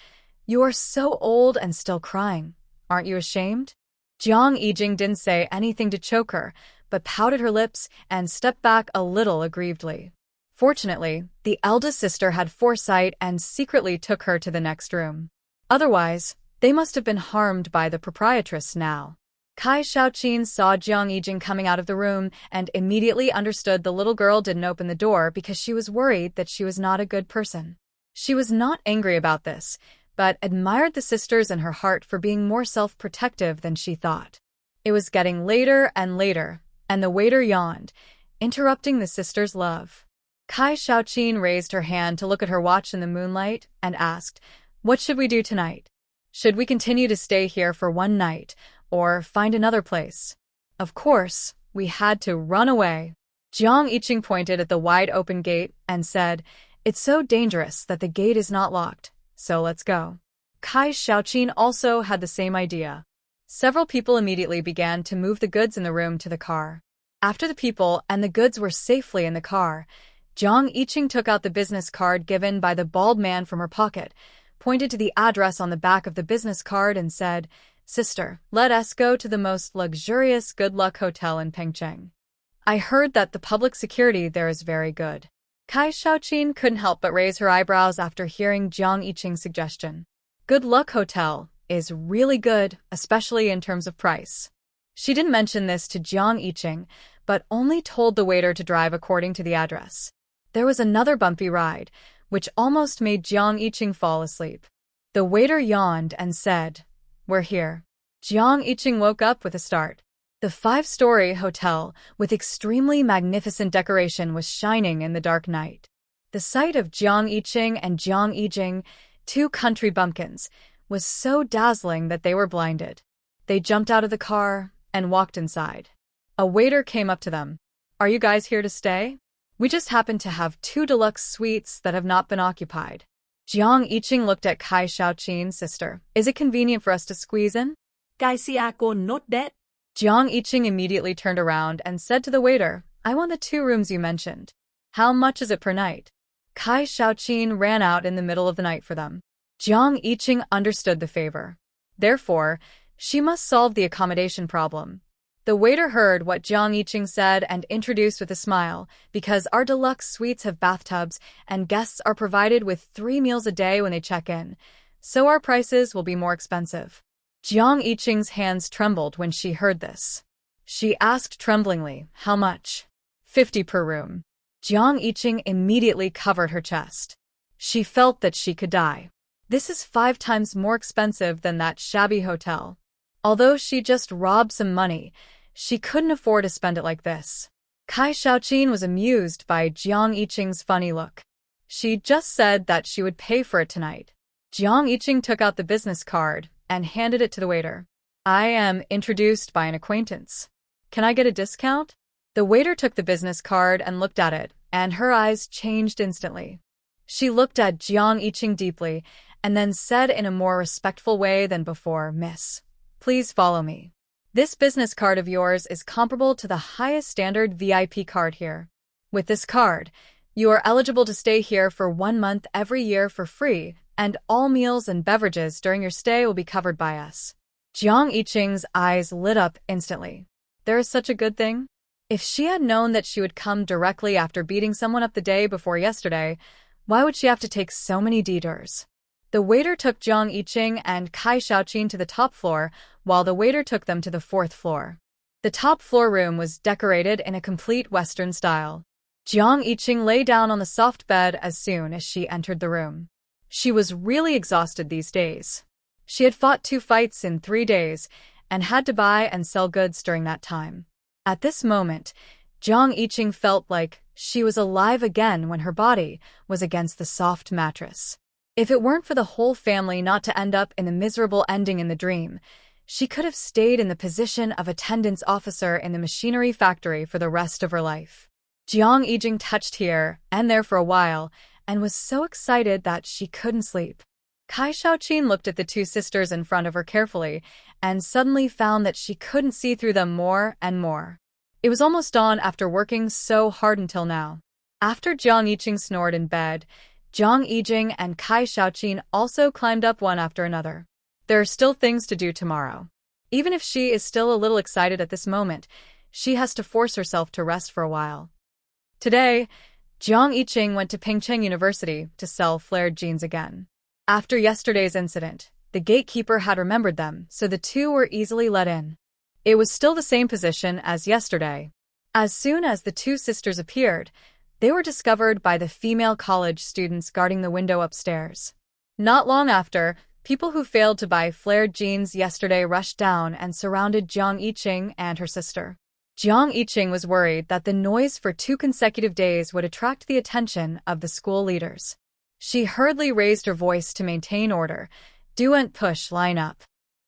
You are so old and still crying. Aren't you ashamed? Jiang Yiqing didn't say anything to choke her, but pouted her lips and stepped back a little aggrievedly. Fortunately, the eldest sister had foresight and secretly took her to the next room. Otherwise, they must have been harmed by the proprietress now. Kai Xiaoqin saw Jiang Yiqing coming out of the room and immediately understood the little girl didn't open the door because she was worried that she was not a good person. She was not angry about this, but admired the sisters in her heart for being more self-protective than she thought. It was getting later and later, and the waiter yawned, interrupting the sisters' love. Kai Xiaoqin raised her hand to look at her watch in the moonlight and asked, What should we do tonight? Should we continue to stay here for one night, or find another place? Of course, we had to run away. Jiang Yiqing pointed at the wide-open gate and said, It's so dangerous that the gate is not locked, so let's go. Kai Xiaoqin also had the same idea. Several people immediately began to move the goods in the room to the car. After the people and the goods were safely in the car, Jiang Yiqing took out the business card given by the bald man from her pocket, pointed to the address on the back of the business card and said, Sister, let us go to the most luxurious Good Luck Hotel in Pengcheng. I heard that the public security there is very good. Kai Xiaoqin couldn't help but raise her eyebrows after hearing Jiang Yiqing's suggestion. Good Luck Hotel is really good, especially in terms of price. She didn't mention this to Jiang Yiqing, but only told the waiter to drive according to the address. There was another bumpy ride, which almost made Jiang Yiqing fall asleep. The waiter yawned and said, We're here. Jiang Yiqing woke up with a start. The 5-story hotel, with extremely magnificent decoration, was shining in the dark night. The sight of Jiang Yiqing and Jiang Yijing, 2 country bumpkins, was so dazzling that they were blinded. They jumped out of the car and walked inside. A waiter came up to them. Are you guys here to stay? We just happen to have 2 deluxe suites that have not been occupied. Jiang Yiqing looked at Kai Xiaoqin's sister. Is it convenient for us to squeeze in? Kai si ako not that. Jiang Yiqing immediately turned around and said to the waiter, I want the 2 rooms you mentioned. How much is it per night? Kai Xiaoqin ran out in the middle of the night for them. Jiang Yiqing understood the favor. Therefore, she must solve the accommodation problem. The waiter heard what Jiang Yiqing said and introduced with a smile, because our deluxe suites have bathtubs and guests are provided with 3 meals a day when they check in, so our prices will be more expensive. Jiang Yiqing's hands trembled when she heard this. She asked tremblingly, "How much?" 50 per room. Jiang Yiqing immediately covered her chest. She felt that she could die. This is 5 times more expensive than that shabby hotel. Although she just robbed some money, she couldn't afford to spend it like this. Kai Shaoqin was amused by Jiang Yiqing's funny look. She just said that she would pay for it tonight. Jiang Yiqing took out the business card and handed it to the waiter. "I am introduced by an acquaintance. Can I get a discount?" The waiter took the business card and looked at it, and her eyes changed instantly. She looked at Jiang Yiqing deeply and then said in a more respectful way than before, "Miss, please follow me. This business card of yours is comparable to the highest standard VIP card here. With this card, you are eligible to stay here for 1 month every year for free, and all meals and beverages during your stay will be covered by us." Jiang Yiqing's eyes lit up instantly. There is such a good thing? If she had known that she would come directly after beating someone up the day before yesterday, why would she have to take so many detours? The waiter took Jiang Yiqing and Kai Shaoqin to the top floor, while the waiter took them to the 4th floor. The top floor room was decorated in a complete Western style. Jiang Yiqing lay down on the soft bed as soon as she entered the room. She was really exhausted these days. She had fought 2 fights in 3 days and had to buy and sell goods during that time. At this moment, Jiang Yiqing felt like she was alive again when her body was against the soft mattress. If it weren't for the whole family not to end up in the miserable ending in the dream, she could have stayed in the position of attendance officer in the machinery factory for the rest of her life. Jiang Yiqing touched here and there for a while and was so excited that she couldn't sleep. Kai Shaoqin looked at the 2 sisters in front of her carefully and suddenly found that she couldn't see through them more and more. It was almost dawn after working so hard until now. After Jiang Yiqing snored in bed, Jiang Yiqing and Kai Shaoqin also climbed up one after another. There are still things to do tomorrow. Even if she is still a little excited at this moment, she has to force herself to rest for a while. Today, Jiang Yiqing went to Pingcheng University to sell flared jeans again. After yesterday's incident, the gatekeeper had remembered them, so the 2 were easily let in. It was still the same position as yesterday. As soon as the 2 sisters appeared, they were discovered by the female college students guarding the window upstairs. Not long after, people who failed to buy flared jeans yesterday rushed down and surrounded Jiang Yiqing and her sister. Jiang Yiqing was worried that the noise for 2 consecutive days would attract the attention of the school leaders. She hurriedly raised her voice to maintain order. "Do and push, line up.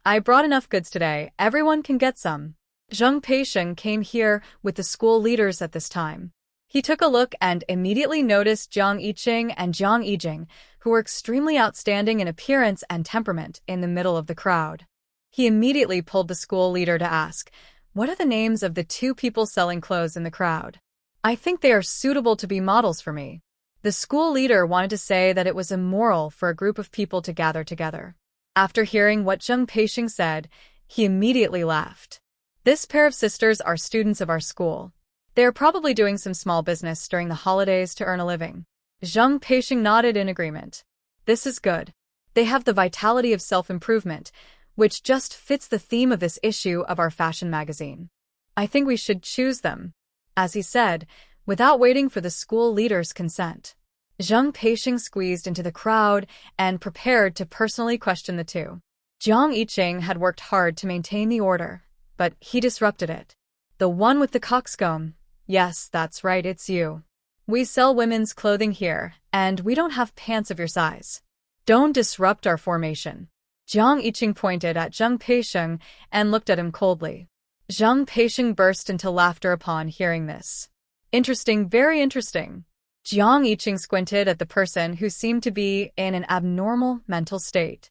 I brought enough goods today, everyone can get some." Zheng Peisheng came here with the school leaders at this time. He took a look and immediately noticed Jiang Yiqing and Jiang Yijing, who were extremely outstanding in appearance and temperament, in the middle of the crowd. He immediately pulled the school leader to ask, "What are the names of the 2 people selling clothes in the crowd? I think they are suitable to be models for me." The school leader wanted to say that it was immoral for a group of people to gather together. After hearing what Zheng Peisheng said, he immediately laughed. "This pair of sisters are students of our school. They are probably doing some small business during the holidays to earn a living." Zheng Peisheng nodded in agreement. "This is good. They have the vitality of self-improvement, which just fits the theme of this issue of our fashion magazine. I think we should choose them," as he said, without waiting for the school leader's consent. Zheng Peisheng squeezed into the crowd and prepared to personally question the 2. Jiang Yiqing had worked hard to maintain the order, but he disrupted it. "The one with the coxcomb. Yes, that's right, it's you. We sell women's clothing here, and we don't have pants of your size. Don't disrupt our formation." Jiang Yiqing pointed at Zheng Peisheng and looked at him coldly. Zheng Peisheng burst into laughter upon hearing this. "Interesting, very interesting." Jiang Yiqing squinted at the person who seemed to be in an abnormal mental state.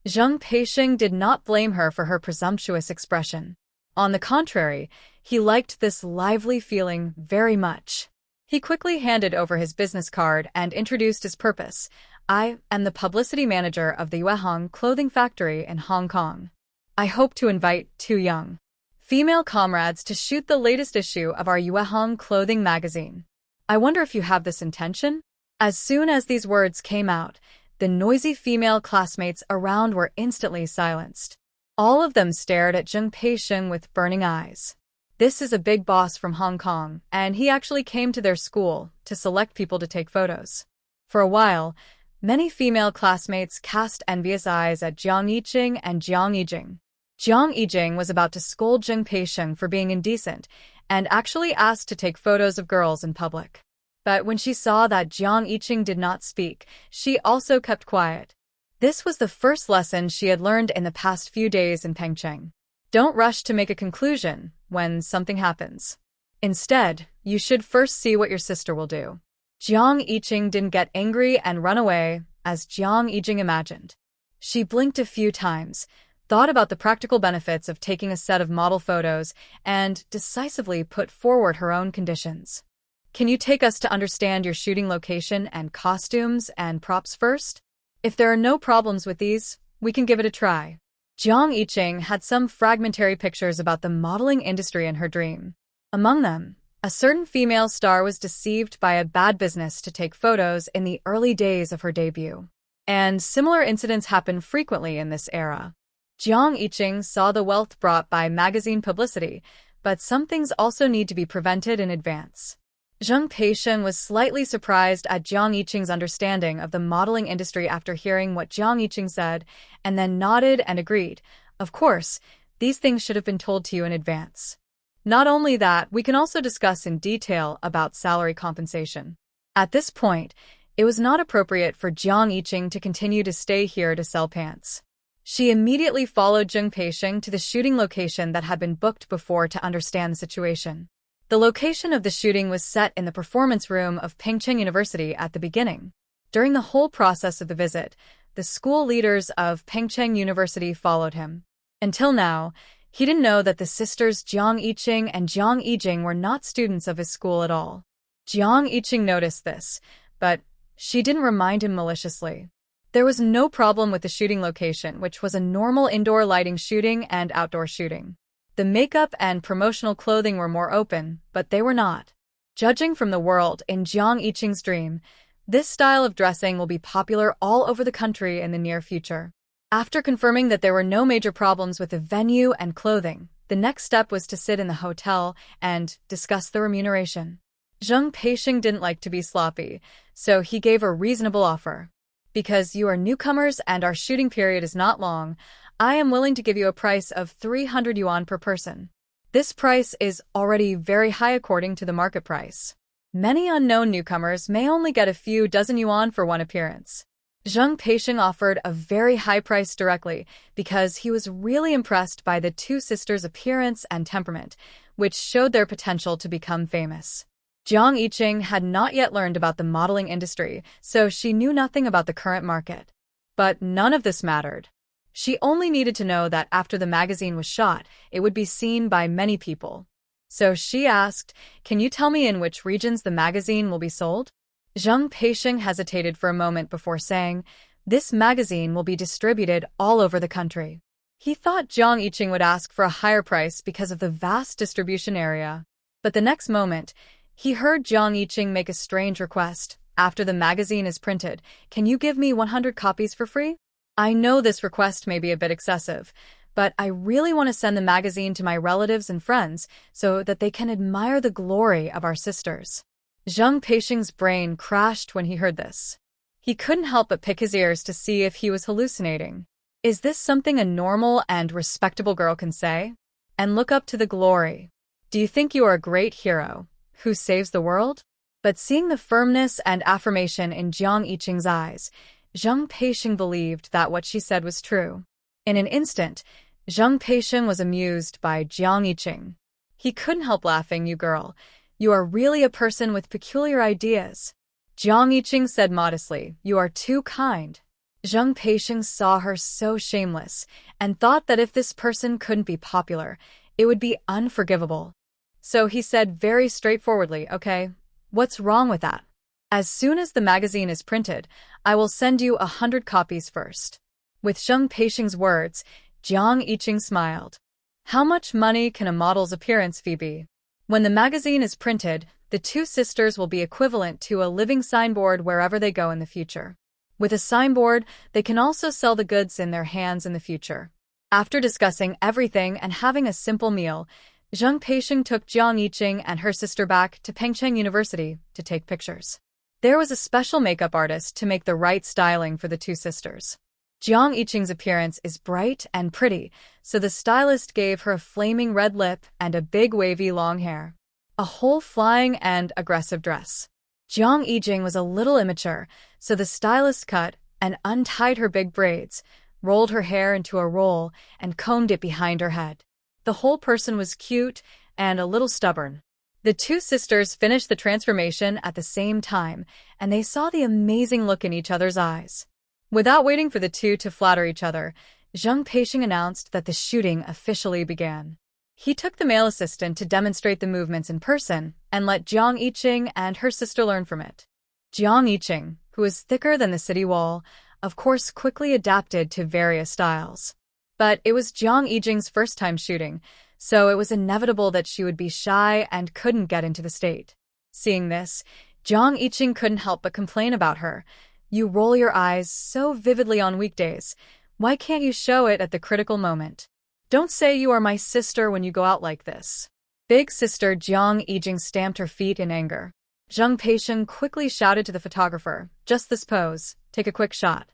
Zheng Peisheng did not blame her for her presumptuous expression. On the contrary, he liked this lively feeling very much. He quickly handed over his business card and introduced his purpose. "I am the publicity manager of the Yuehong clothing factory in Hong Kong. I hope to invite 2 young female comrades to shoot the latest issue of our Yuehong clothing magazine. I wonder if you have this intention?" As soon as these words came out, the noisy female classmates around were instantly silenced. All of them stared at Zheng Peisheng with burning eyes. This is a big boss from Hong Kong, and he actually came to their school to select people to take photos. For a while, many female classmates cast envious eyes at Jiang Yiqing and Jiang Yijing. Jiang Yijing was about to scold Zheng Peisheng for being indecent and actually asked to take photos of girls in public. But when she saw that Jiang Yiqing did not speak, she also kept quiet. This was the first lesson she had learned in the past few days in Pengcheng. Don't rush to make a conclusion when something happens. Instead, you should first see what your sister will do. Jiang Yiqing didn't get angry and run away, as Jiang Yijing imagined. She blinked a few times, thought about the practical benefits of taking a set of model photos, and decisively put forward her own conditions. Can you take us to understand your shooting location and costumes and props first? If there are no problems with these, we can give it a try. Jiang Yiqing had some fragmentary pictures about the modeling industry in her dream. Among them, a certain female star was deceived by a bad business to take photos in the early days of her debut. And similar incidents happen frequently in this era. Jiang Yiqing saw the wealth brought by magazine publicity, but some things also need to be prevented in advance. Zheng Peisheng was slightly surprised at Jiang Yiqing's understanding of the modeling industry after hearing what Jiang Yiqing said, and then nodded and agreed. Of course, these things should have been told to you in advance. Not only that, we can also discuss in detail about salary compensation. At this point, it was not appropriate for Jiang Yiqing to continue to stay here to sell pants. She immediately followed Zheng Peisheng to the shooting location that had been booked before to understand the situation. The location of the shooting was set in the performance room of Pengcheng University at the beginning. During the whole process of the visit, the school leaders of Pengcheng University followed him. Until now, he didn't know that the sisters Jiang Yiqing and Jiang Yijing were not students of his school at all. Jiang Yiqing noticed this, but she didn't remind him maliciously. There was no problem with the shooting location, which was a normal indoor lighting shooting and outdoor shooting. The makeup and promotional clothing were more open, but they were not. Judging from the world in Jiang Yiqing's dream, this style of dressing will be popular all over the country in the near future. After confirming that there were no major problems with the venue and clothing, the next step was to sit in the hotel and discuss the remuneration. Zheng Peisheng didn't like to be sloppy, so he gave a reasonable offer. Because you are newcomers and our shooting period is not long, I am willing to give you a price of 300 yuan per person. This price is already very high according to the market price. Many unknown newcomers may only get a few dozen yuan for one appearance. Zheng Peisheng offered a very high price directly because he was really impressed by the two sisters' appearance and temperament, which showed their potential to become famous. Jiang Yiqing had not yet learned about the modeling industry, so she knew nothing about the current market. But none of this mattered. She only needed to know that after the magazine was shot, it would be seen by many people. So she asked, "Can you tell me in which regions the magazine will be sold?" Zheng Peisheng hesitated for a moment before saying, "This magazine will be distributed all over the country." He thought Jiang Yiqing would ask for a higher price because of the vast distribution area. But the next moment, he heard Jiang Yiqing make a strange request. "After the magazine is printed, can you give me 100 copies for free? I know this request may be a bit excessive, but I really want to send the magazine to my relatives and friends so that they can admire the glory of our sisters." Zheng Peisheng's brain crashed when he heard this. He couldn't help but pick his ears to see if he was hallucinating. Is this something a normal and respectable girl can say? And look up to the glory. Do you think you are a great hero who saves the world? But seeing the firmness and affirmation in Jiang Yiqing's eyes, Zheng Peisheng believed that what she said was true. In an instant, Zheng Peisheng was amused by Jiang Yiqing. He couldn't help laughing. "You girl, you are really a person with peculiar ideas." Jiang Yiqing said modestly, "You are too kind." Zheng Peisheng saw her so shameless and thought that if this person couldn't be popular, it would be unforgivable. So he said very straightforwardly, "Okay, what's wrong with that? As soon as the magazine is printed, I will send you 100 copies first." With Zheng Peisheng's words, Jiang Yiqing smiled. How much money can a model's appearance fee be? When the magazine is printed, the two sisters will be equivalent to a living signboard wherever they go in the future. With a signboard, they can also sell the goods in their hands in the future. After discussing everything and having a simple meal, Zheng Peixing took Jiang Yiqing and her sister back to Pengcheng University to take pictures. There was a special makeup artist to make the right styling for the two sisters. Jiang Yiqing's appearance is bright and pretty, so the stylist gave her a flaming red lip and a big wavy long hair. A whole flying and aggressive dress. Jiang Yijing was a little immature, so the stylist cut and untied her big braids, rolled her hair into a roll, and combed it behind her head. The whole person was cute and a little stubborn. The two sisters finished the transformation at the same time, and they saw the amazing look in each other's eyes. Without waiting for the two to flatter each other, Zheng Peixing announced that the shooting officially began. He took the male assistant to demonstrate the movements in person and let Jiang Yiqing and her sister learn from it. Jiang Yiqing, who was thicker than the city wall, of course quickly adapted to various styles. But it was Jiang Yijing's first time shooting, so it was inevitable that she would be shy and couldn't get into the state. Seeing this, Jiang Yiqing couldn't help but complain about her. You roll your eyes so vividly on weekdays. Why can't you show it at the critical moment? Don't say you are my sister when you go out like this. Big sister Jiang Yijing stamped her feet in anger. Zheng Peixing quickly shouted to the photographer, just this pose, take a quick shot.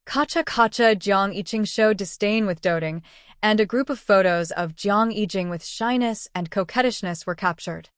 Kacha Jiang Yiqing showed disdain with doting, and a group of photos of Jiang Yijing with shyness and coquettishness were captured.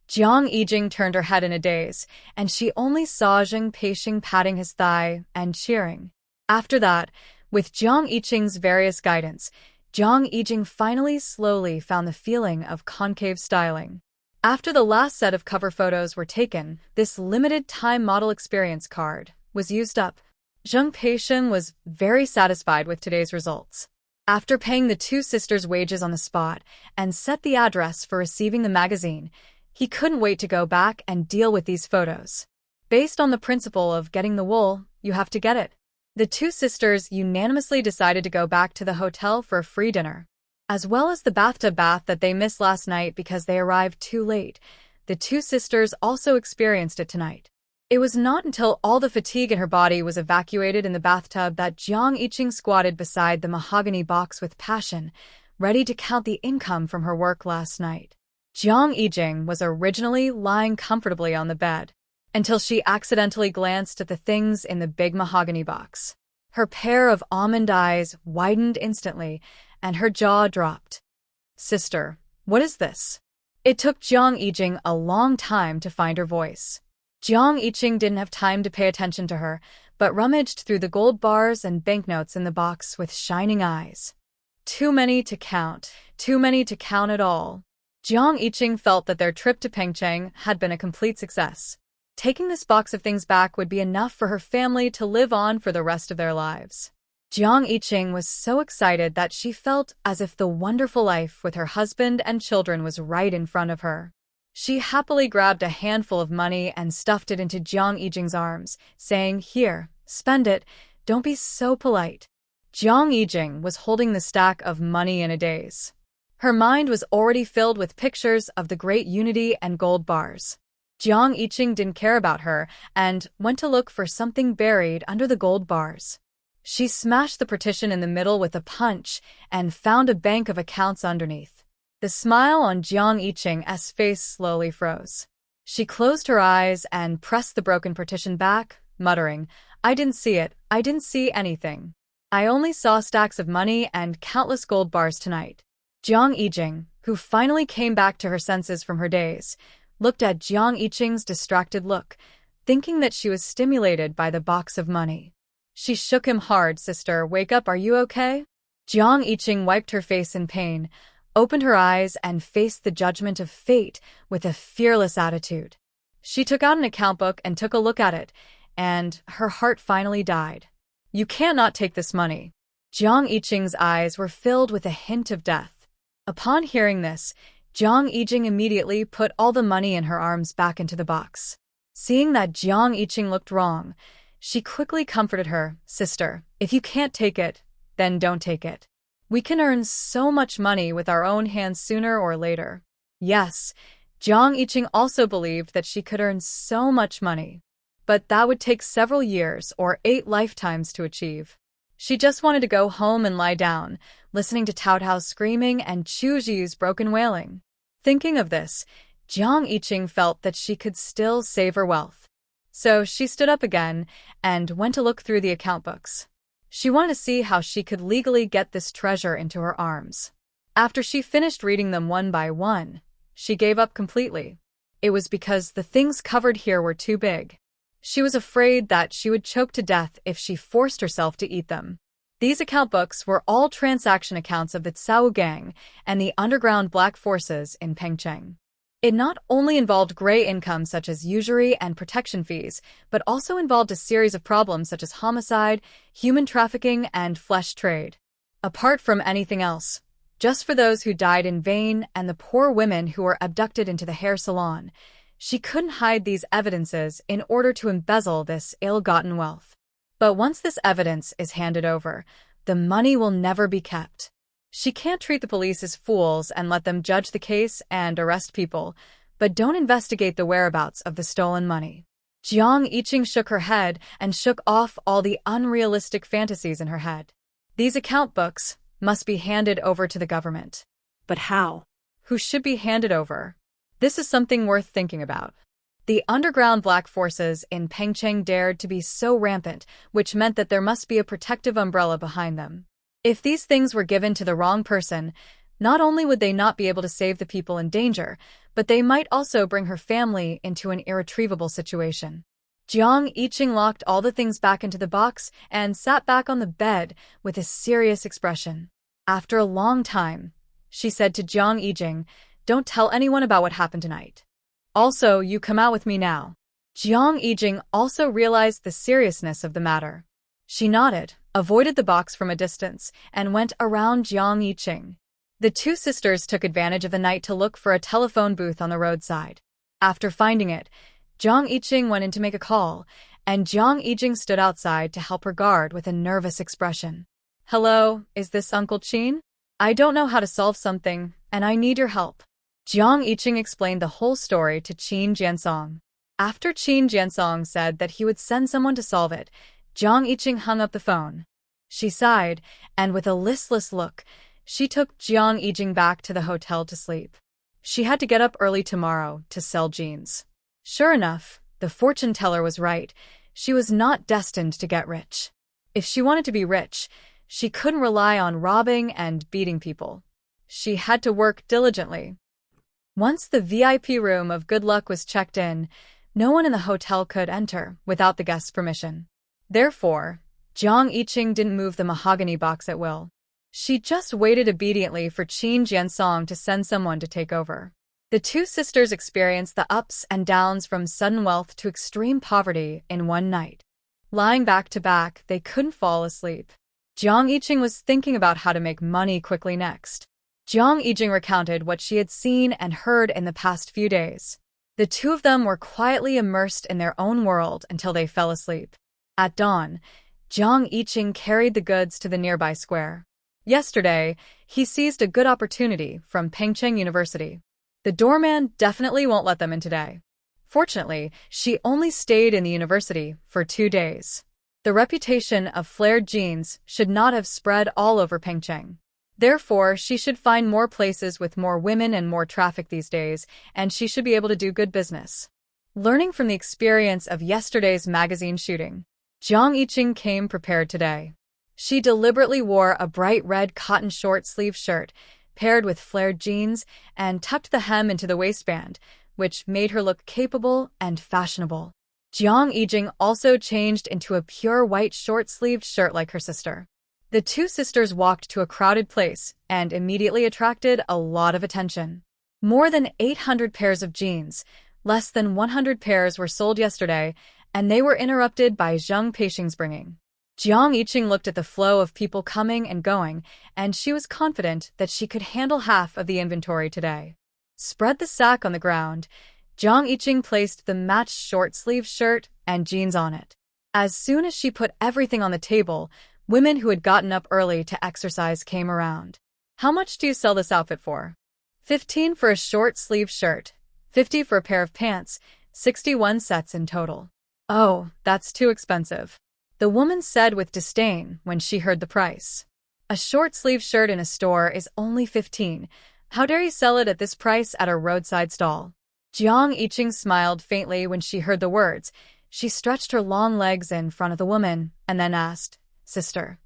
Jiang Yijing turned her head in a daze, and she only saw Zheng Peixing patting his thigh and cheering. After that, with Jiang Yiqing's various guidance, Jiang Yijing finally slowly found the feeling of concave styling. After the last set of cover photos were taken, this limited-time model experience card was used up. Zheng Peixing was very satisfied with today's results. After paying the two sisters' wages on the spot and set the address for receiving the magazine, he couldn't wait to go back and deal with these photos. Based on the principle of getting the wool, you have to get it. The two sisters unanimously decided to go back to the hotel for a free dinner. As well as the bathtub bath that they missed last night because they arrived too late, the two sisters also experienced it tonight. It was not until all the fatigue in her body was evacuated in the bathtub that Jiang Yiqing squatted beside the mahogany box with passion, ready to count the income from her work last night. Jiang Yijing was originally lying comfortably on the bed, until she accidentally glanced at the things in the big mahogany box. Her pair of almond eyes widened instantly, and her jaw dropped. Sister, what is this? It took Jiang Yijing a long time to find her voice. Jiang Yiqing didn't have time to pay attention to her, but rummaged through the gold bars and banknotes in the box with shining eyes. Too many to count at all. Jiang Yiqing felt that their trip to Pengcheng had been a complete success. Taking this box of things back would be enough for her family to live on for the rest of their lives. Jiang Yiqing was so excited that she felt as if the wonderful life with her husband and children was right in front of her. She happily grabbed a handful of money and stuffed it into Jiang Yijing's arms, saying, "Here, spend it, don't be so polite." Jiang Yijing was holding the stack of money in a daze. Her mind was already filled with pictures of the great unity and gold bars. Jiang Yiqing didn't care about her and went to look for something buried under the gold bars. She smashed the partition in the middle with a punch and found a bank of accounts underneath. The smile on Jiang Yiqing's face slowly froze. She closed her eyes and pressed the broken partition back, muttering, I didn't see anything. I only saw stacks of money and countless gold bars tonight." Jiang Yijing, who finally came back to her senses from her daze, looked at Jiang Yiqing's distracted look, thinking that she was stimulated by the box of money. She shook him hard. "Sister, wake up, are you okay?" Jiang Yiqing wiped her face in pain, opened her eyes, and faced the judgment of fate with a fearless attitude. She took out an account book and took a look at it, and her heart finally died. "You can't not take this money." Jiang Yiqing's eyes were filled with a hint of death. Upon hearing this, Jiang Yijing immediately put all the money in her arms back into the box. Seeing that Jiang Yiqing looked wrong, she quickly comforted her. "Sister, if you can't take it, then don't take it. We can earn so much money with our own hands sooner or later." Yes, Jiang Yiqing also believed that she could earn so much money. But that would take several years or 8 lifetimes to achieve. She just wanted to go home and lie down, listening to Taotao's screaming and Chu Jiu's broken wailing. Thinking of this, Jiang Yiqing felt that she could still save her wealth. So she stood up again and went to look through the account books. She wanted to see how she could legally get this treasure into her arms. After she finished reading them one by one, she gave up completely. It was because the things covered here were too big. She was afraid that she would choke to death if she forced herself to eat them. These account books were all transaction accounts of the Cao Gang and the underground black forces in Pengcheng. It not only involved gray income such as usury and protection fees, but also involved a series of problems such as homicide, human trafficking, and flesh trade. Apart from anything else, just for those who died in vain and the poor women who were abducted into the hair salon, she couldn't hide these evidences in order to embezzle this ill-gotten wealth. But once this evidence is handed over, the money will never be kept. She can't treat the police as fools and let them judge the case and arrest people, but don't investigate the whereabouts of the stolen money. Jiang Yiqing shook her head and shook off all the unrealistic fantasies in her head. These account books must be handed over to the government. But how? Who should be handed over? This is something worth thinking about. The underground black forces in Pengcheng dared to be so rampant, which meant that there must be a protective umbrella behind them. If these things were given to the wrong person, not only would they not be able to save the people in danger, but they might also bring her family into an irretrievable situation. Jiang Yiqing locked all the things back into the box and sat back on the bed with a serious expression. After a long time, she said to Jiang Yiqing, "Don't tell anyone about what happened tonight. Also, you come out with me now." Jiang Yiqing also realized the seriousness of the matter. She nodded, avoided the box from a distance, and went around Jiang Yiqing. The two sisters took advantage of the night to look for a telephone booth on the roadside. After finding it, Jiang Yiqing went in to make a call, and Jiang Yiqing stood outside to help her guard with a nervous expression. "Hello, is this Uncle Qin? I don't know how to solve something, and I need your help." Jiang Yiqing explained the whole story to Qin Jiansong. After Qin Jiansong said that he would send someone to solve it, Jiang Yiqing hung up the phone. She sighed, and with a listless look, she took Jiang Yiqing back to the hotel to sleep. She had to get up early tomorrow to sell jeans. Sure enough, the fortune teller was right. She was not destined to get rich. If she wanted to be rich, she couldn't rely on robbing and beating people. She had to work diligently. Once the VIP room of Good Luck was checked in, no one in the hotel could enter without the guest's permission. Therefore, Jiang Yiqing didn't move the mahogany box at will. She just waited obediently for Qin Jiansong to send someone to take over. The two sisters experienced the ups and downs from sudden wealth to extreme poverty in one night. Lying back to back, they couldn't fall asleep. Jiang Yiqing was thinking about how to make money quickly next. Jiang Yiqing recounted what she had seen and heard in the past few days. The two of them were quietly immersed in their own world until they fell asleep. At dawn, Jiang Yiqing carried the goods to the nearby square. Yesterday, he seized a good opportunity from Pengcheng University. The doorman definitely won't let them in today. Fortunately, she only stayed in the university for 2 days. The reputation of flared jeans should not have spread all over Pengcheng. Therefore, she should find more places with more women and more traffic these days, and she should be able to do good business. Learning from the experience of yesterday's magazine shooting, Jiang Yiqing came prepared today. She deliberately wore a bright red cotton short-sleeve shirt, paired with flared jeans, and tucked the hem into the waistband, which made her look capable and fashionable. Jiang Yiqing also changed into a pure white short-sleeved shirt like her sister. The two sisters walked to a crowded place and immediately attracted a lot of attention. More than 800 pairs of jeans, less than 100 pairs were sold yesterday, and they were interrupted by Zheng Peixing's bringing. Jiang Yiqing looked at the flow of people coming and going, and she was confident that she could handle half of the inventory today. Spread the sack on the ground. Jiang Yiqing placed the matched short-sleeved shirt and jeans on it. As soon as she put everything on the table, women who had gotten up early to exercise came around. "How much do you sell this outfit for?" 15 for a short-sleeved shirt, 50 for a pair of pants, 61 sets in total. "Oh, that's too expensive." the woman said with disdain when she heard the price. A short-sleeved shirt in a store is only 15. How dare you sell it at this price at a roadside stall? Jiang Yiqing smiled faintly when she heard the words. She stretched her long legs in front of the woman and then asked, "Sister,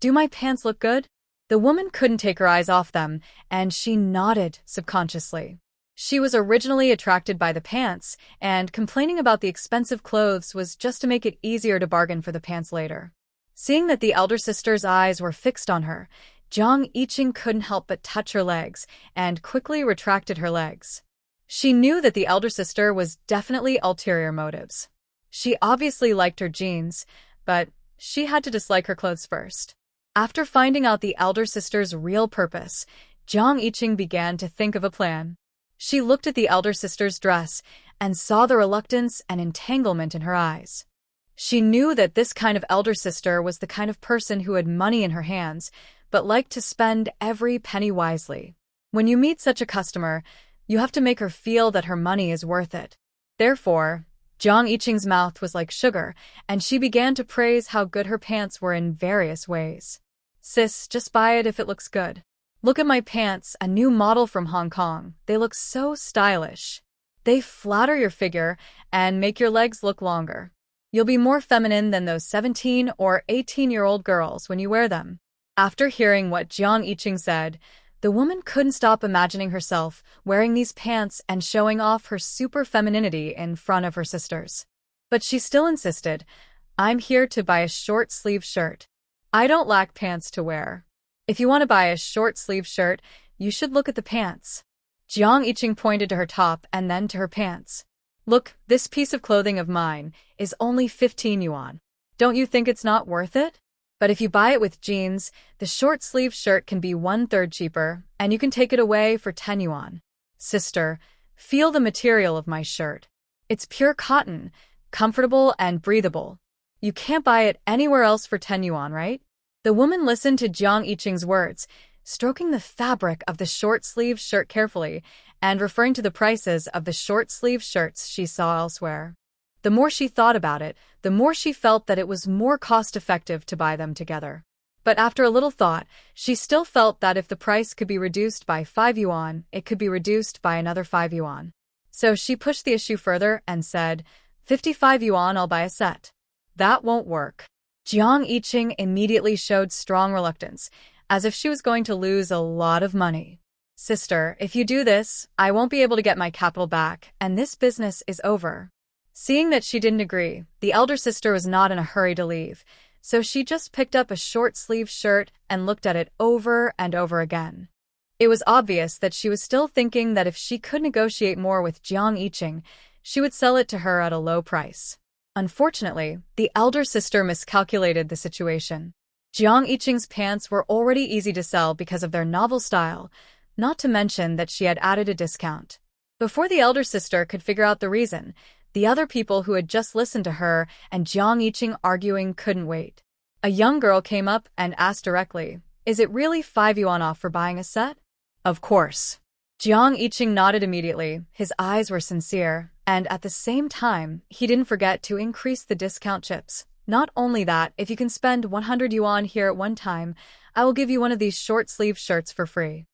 do my pants look good?" The woman couldn't take her eyes off them, and she nodded subconsciously. She was originally attracted by the pants, and complaining about the expensive clothes was just to make it easier to bargain for the pants later. Seeing that the elder sister's eyes were fixed on her, Jiang Yiqing couldn't help but touch her legs, and quickly retracted her legs. She knew that the elder sister was definitely ulterior motives. She obviously liked her jeans, but she had to dislike her clothes first. After finding out the elder sister's real purpose, Jiang Yiqing began to think of a plan. She looked at the elder sister's dress and saw the reluctance and entanglement in her eyes. She knew that this kind of elder sister was the kind of person who had money in her hands, but liked to spend every penny wisely. When you meet such a customer, you have to make her feel that her money is worth it. Therefore, Jiang Yiqing's mouth was like sugar, and she began to praise how good her pants were in various ways. "Sis, just buy it if it looks good. Look at my pants, a new model from Hong Kong. They look so stylish. They flatter your figure and make your legs look longer. You'll be more feminine than those 17 or 18-year-old girls when you wear them." After hearing what Jiang Yiqing said, the woman couldn't stop imagining herself wearing these pants and showing off her super femininity in front of her sisters. But she still insisted, "I'm here to buy a short-sleeved shirt. I don't lack pants to wear. If you want to buy a short-sleeved shirt, you should look at the pants." Jiang Yiqing pointed to her top and then to her pants. "Look, this piece of clothing of mine is only 15 yuan. Don't you think it's not worth it? But if you buy it with jeans, the short-sleeved shirt can be 1/3 cheaper, and you can take it away for 10 yuan. Sister, feel the material of my shirt. It's pure cotton, comfortable and breathable. You can't buy it anywhere else for 10 yuan, right?" The woman listened to Jiang Yiqing's words, stroking the fabric of the short-sleeved shirt carefully and referring to the prices of the short-sleeved shirts she saw elsewhere. The more she thought about it, the more she felt that it was more cost-effective to buy them together. But after a little thought, she still felt that if the price could be reduced by 5 yuan, it could be reduced by another 5 yuan. So she pushed the issue further and said, 55 yuan, I'll buy a set." "That won't work." Jiang Yiqing immediately showed strong reluctance, as if she was going to lose a lot of money. "Sister, if you do this, I won't be able to get my capital back, and this business is over." Seeing that she didn't agree, the elder sister was not in a hurry to leave, so she just picked up a short-sleeved shirt and looked at it over and over again. It was obvious that she was still thinking that if she could negotiate more with Jiang Yiqing, she would sell it to her at a low price. Unfortunately, the elder sister miscalculated the situation. Jiang Yiqing's pants were already easy to sell because of their novel style, not to mention that she had added a discount. Before the elder sister could figure out the reason, the other people who had just listened to her and Jiang Yiqing arguing couldn't wait. A young girl came up and asked directly, "Is it really 5 yuan off for buying a set?" "Of course." Jiang Yiqing nodded immediately. His eyes were sincere, and at the same time, he didn't forget to increase the discount chips. "Not only that, if you can spend 100 yuan here at one time, I will give you one of these short-sleeved shirts for free."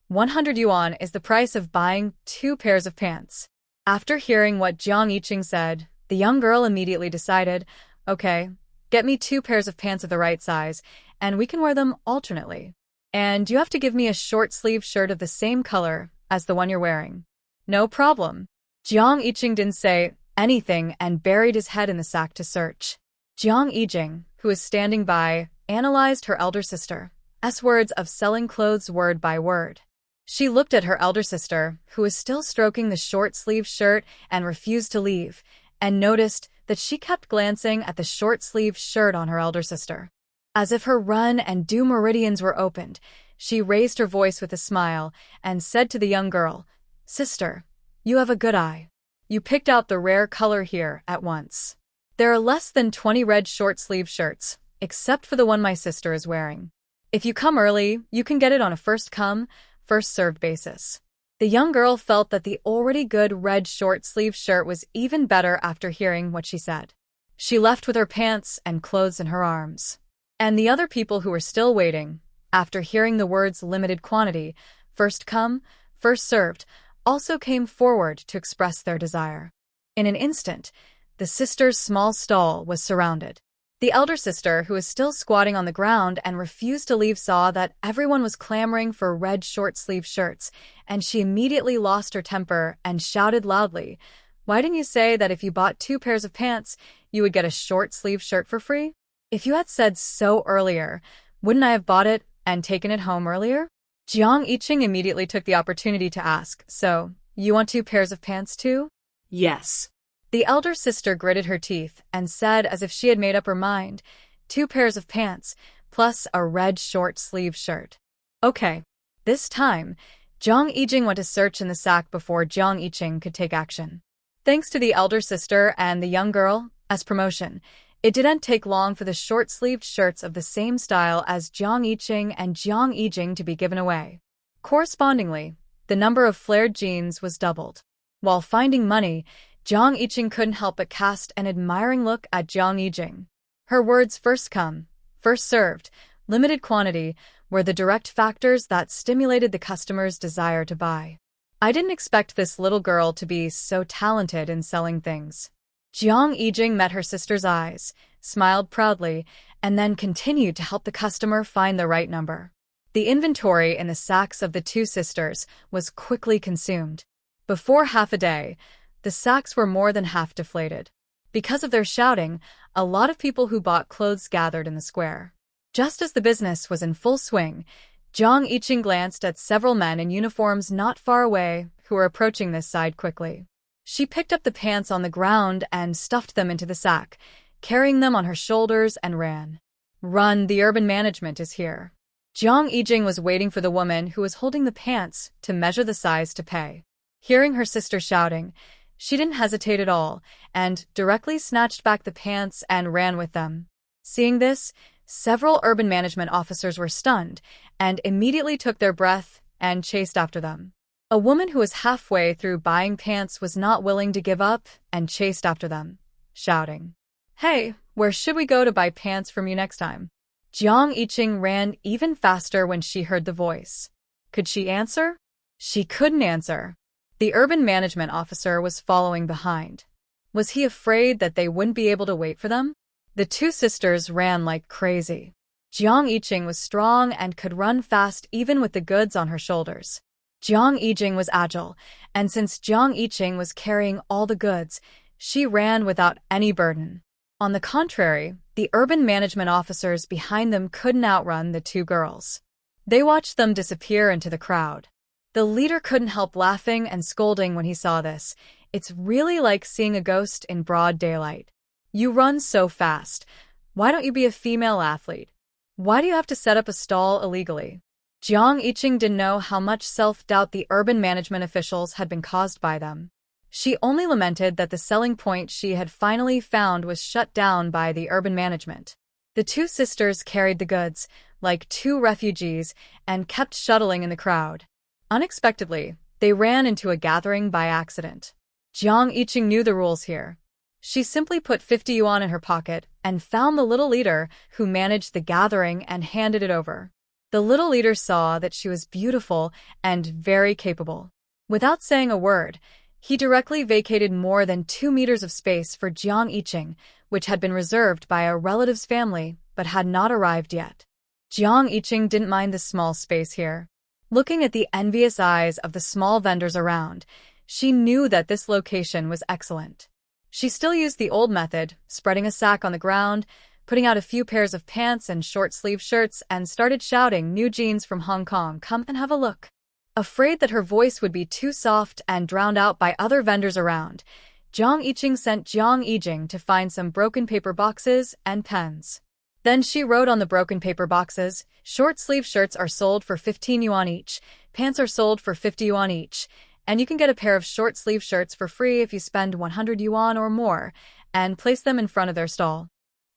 100 yuan is the price of buying 2 pairs of pants. After hearing what Jiang Yiqing said, the young girl immediately decided, "Okay, get me 2 pairs of pants of the right size, and we can wear them alternately. And you have to give me a short-sleeved shirt of the same color as the one you're wearing." "No problem." Jiang Yiqing didn't say anything and buried his head in the sack to search. Jiang Yiqing, who was standing by, analyzed her elder sister's words of selling clothes word by word. She looked at her elder sister, who was still stroking the short-sleeved shirt and refused to leave, and noticed that she kept glancing at the short-sleeved shirt on her elder sister. As if her run and do meridians were opened, she raised her voice with a smile and said to the young girl, "Sister, you have a good eye. You picked out the rare color here at once. There are less than 20 red short-sleeved shirts, except for the one my sister is wearing. If you come early, you can get it on a first-come, first-served basis." The young girl felt that the already good red short-sleeved shirt was even better after hearing what she said. She left with her pants and clothes in her arms. And the other people who were still waiting, after hearing the words limited quantity, first come, first served, also came forward to express their desire. In an instant, the sisters' small stall was surrounded. The elder sister, who was still squatting on the ground and refused to leave, saw that everyone was clamoring for red short-sleeved shirts, and she immediately lost her temper and shouted loudly, "Why didn't you say that if you bought 2 pairs of pants, you would get a short-sleeved shirt for free? If you had said so earlier, wouldn't I have bought it and taken it home earlier?" Jiang Yiqing immediately took the opportunity to ask, "So, you want 2 pairs of pants too?" Yes. The elder sister gritted her teeth and said, as if she had made up her mind, 2 pairs of pants, plus a red short-sleeved shirt. Okay. This time, Jiang Yijing went to search in the sack before Jiang Yiqing could take action. Thanks to the elder sister and the young girl, as promotion, it didn't take long for the short-sleeved shirts of the same style as Jiang Yiqing and Jiang Yijing to be given away. Correspondingly, the number of flared jeans was doubled. While finding money, Jiang Yiqing couldn't help but cast an admiring look at Jiang Yijing. Her words "first come, first served, limited quantity" were the direct factors that stimulated the customer's desire to buy. I didn't expect this little girl to be so talented in selling things. Jiang Yijing met her sister's eyes, smiled proudly, and then continued to help the customer find the right number. The inventory in the sacks of the 2 sisters was quickly consumed. Before half a day, the sacks were more than half deflated. Because of their shouting, a lot of people who bought clothes gathered in the square. Just as the business was in full swing, Jiang Yiqing glanced at several men in uniforms not far away who were approaching this side quickly. She picked up the pants on the ground and stuffed them into the sack, carrying them on her shoulders, and ran. "Run, the urban management is here." Jiang Yijing was waiting for the woman who was holding the pants to measure the size to pay. Hearing her sister shouting, she didn't hesitate at all, and directly snatched back the pants and ran with them. Seeing this, several urban management officers were stunned and immediately took their breath and chased after them. A woman who was halfway through buying pants was not willing to give up and chased after them, shouting, "Hey, where should we go to buy pants from you next time?" Jiang Yiqing ran even faster when she heard the voice. Could she answer? She couldn't answer. The urban management officer was following behind. Was he afraid that they wouldn't be able to wait for them? The 2 sisters ran like crazy. Jiang Yiqing was strong and could run fast even with the goods on her shoulders. Jiang Yijing was agile, and since Jiang Yiqing was carrying all the goods, she ran without any burden. On the contrary, the urban management officers behind them couldn't outrun the 2 girls. They watched them disappear into the crowd. The leader couldn't help laughing and scolding when he saw this. It's really like seeing a ghost in broad daylight. You run so fast. Why don't you be a female athlete? Why do you have to set up a stall illegally? Jiang Yiqing didn't know how much self-doubt the urban management officials had been caused by them. She only lamented that the selling point she had finally found was shut down by the urban management. The 2 sisters carried the goods, like 2 refugees, and kept shuttling in the crowd. Unexpectedly, they ran into a gathering by accident. Jiang Yiqing knew the rules here. She simply put 50 yuan in her pocket and found the little leader who managed the gathering and handed it over. The little leader saw that she was beautiful and very capable. Without saying a word, he directly vacated more than 2 meters of space for Jiang Yiqing, which had been reserved by a relative's family but had not arrived yet. Jiang Yiqing didn't mind the small space here. Looking at the envious eyes of the small vendors around, she knew that this location was excellent. She still used the old method, spreading a sack on the ground, putting out a few pairs of pants and short-sleeved shirts, and started shouting, "New jeans from Hong Kong, come and have a look." Afraid that her voice would be too soft and drowned out by other vendors around, Jiang Yiqing sent Jiang Yijing to find some broken paper boxes and pens. Then she wrote on the broken paper boxes, "Short-sleeve shirts are sold for 15 yuan each, pants are sold for 50 yuan each, and you can get a pair of short-sleeve shirts for free if you spend 100 yuan or more," and place them in front of their stall.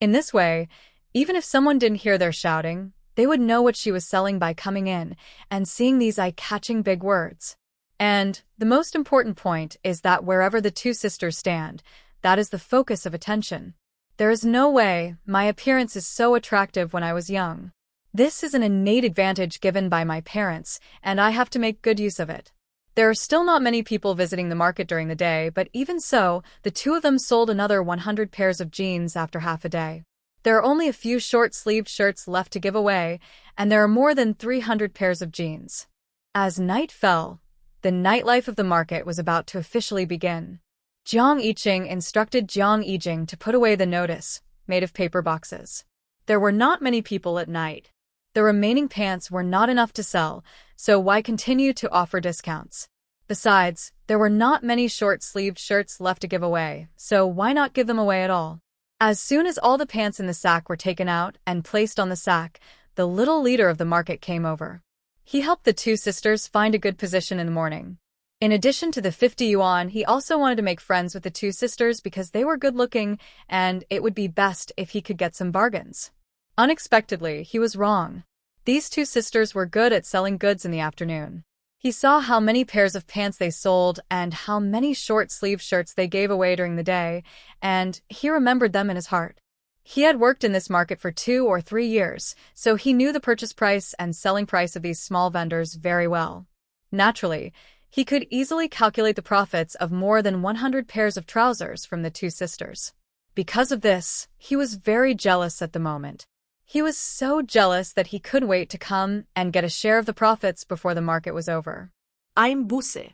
In this way, even if someone didn't hear their shouting, they would know what she was selling by coming in and seeing these eye-catching big words. And the most important point is that wherever the 2 sisters stand, that is the focus of attention. There is no way. My appearance is so attractive when I was young. This is an innate advantage given by my parents, and I have to make good use of it. There are still not many people visiting the market during the day, but even so, the two of them sold another 100 pairs of jeans after half a day. There are only a few short-sleeved shirts left to give away, and there are more than 300 pairs of jeans. As night fell, the nightlife of the market was about to officially begin. Jiang Yiqing instructed Jiang Yijing to put away the notice, made of paper boxes. There were not many people at night. The remaining pants were not enough to sell, so why continue to offer discounts? Besides, there were not many short-sleeved shirts left to give away, so why not give them away at all? As soon as all the pants in the sack were taken out and placed on the sack, the little leader of the market came over. He helped the two sisters find a good position in the morning. In addition to the 50 yuan, he also wanted to make friends with the two sisters because they were good-looking, and it would be best if he could get some bargains. Unexpectedly, he was wrong. These two sisters were good at selling goods in the afternoon. He saw how many pairs of pants they sold and how many short-sleeved shirts they gave away during the day, and he remembered them in his heart. He had worked in this market for 2 or 3 years, so he knew the purchase price and selling price of these small vendors very well. Naturally, he could easily calculate the profits of more than 100 pairs of trousers from the two sisters. Because of this, he was very jealous at the moment. He was so jealous that he couldn't wait to come and get a share of the profits before the market was over. I'm Buse.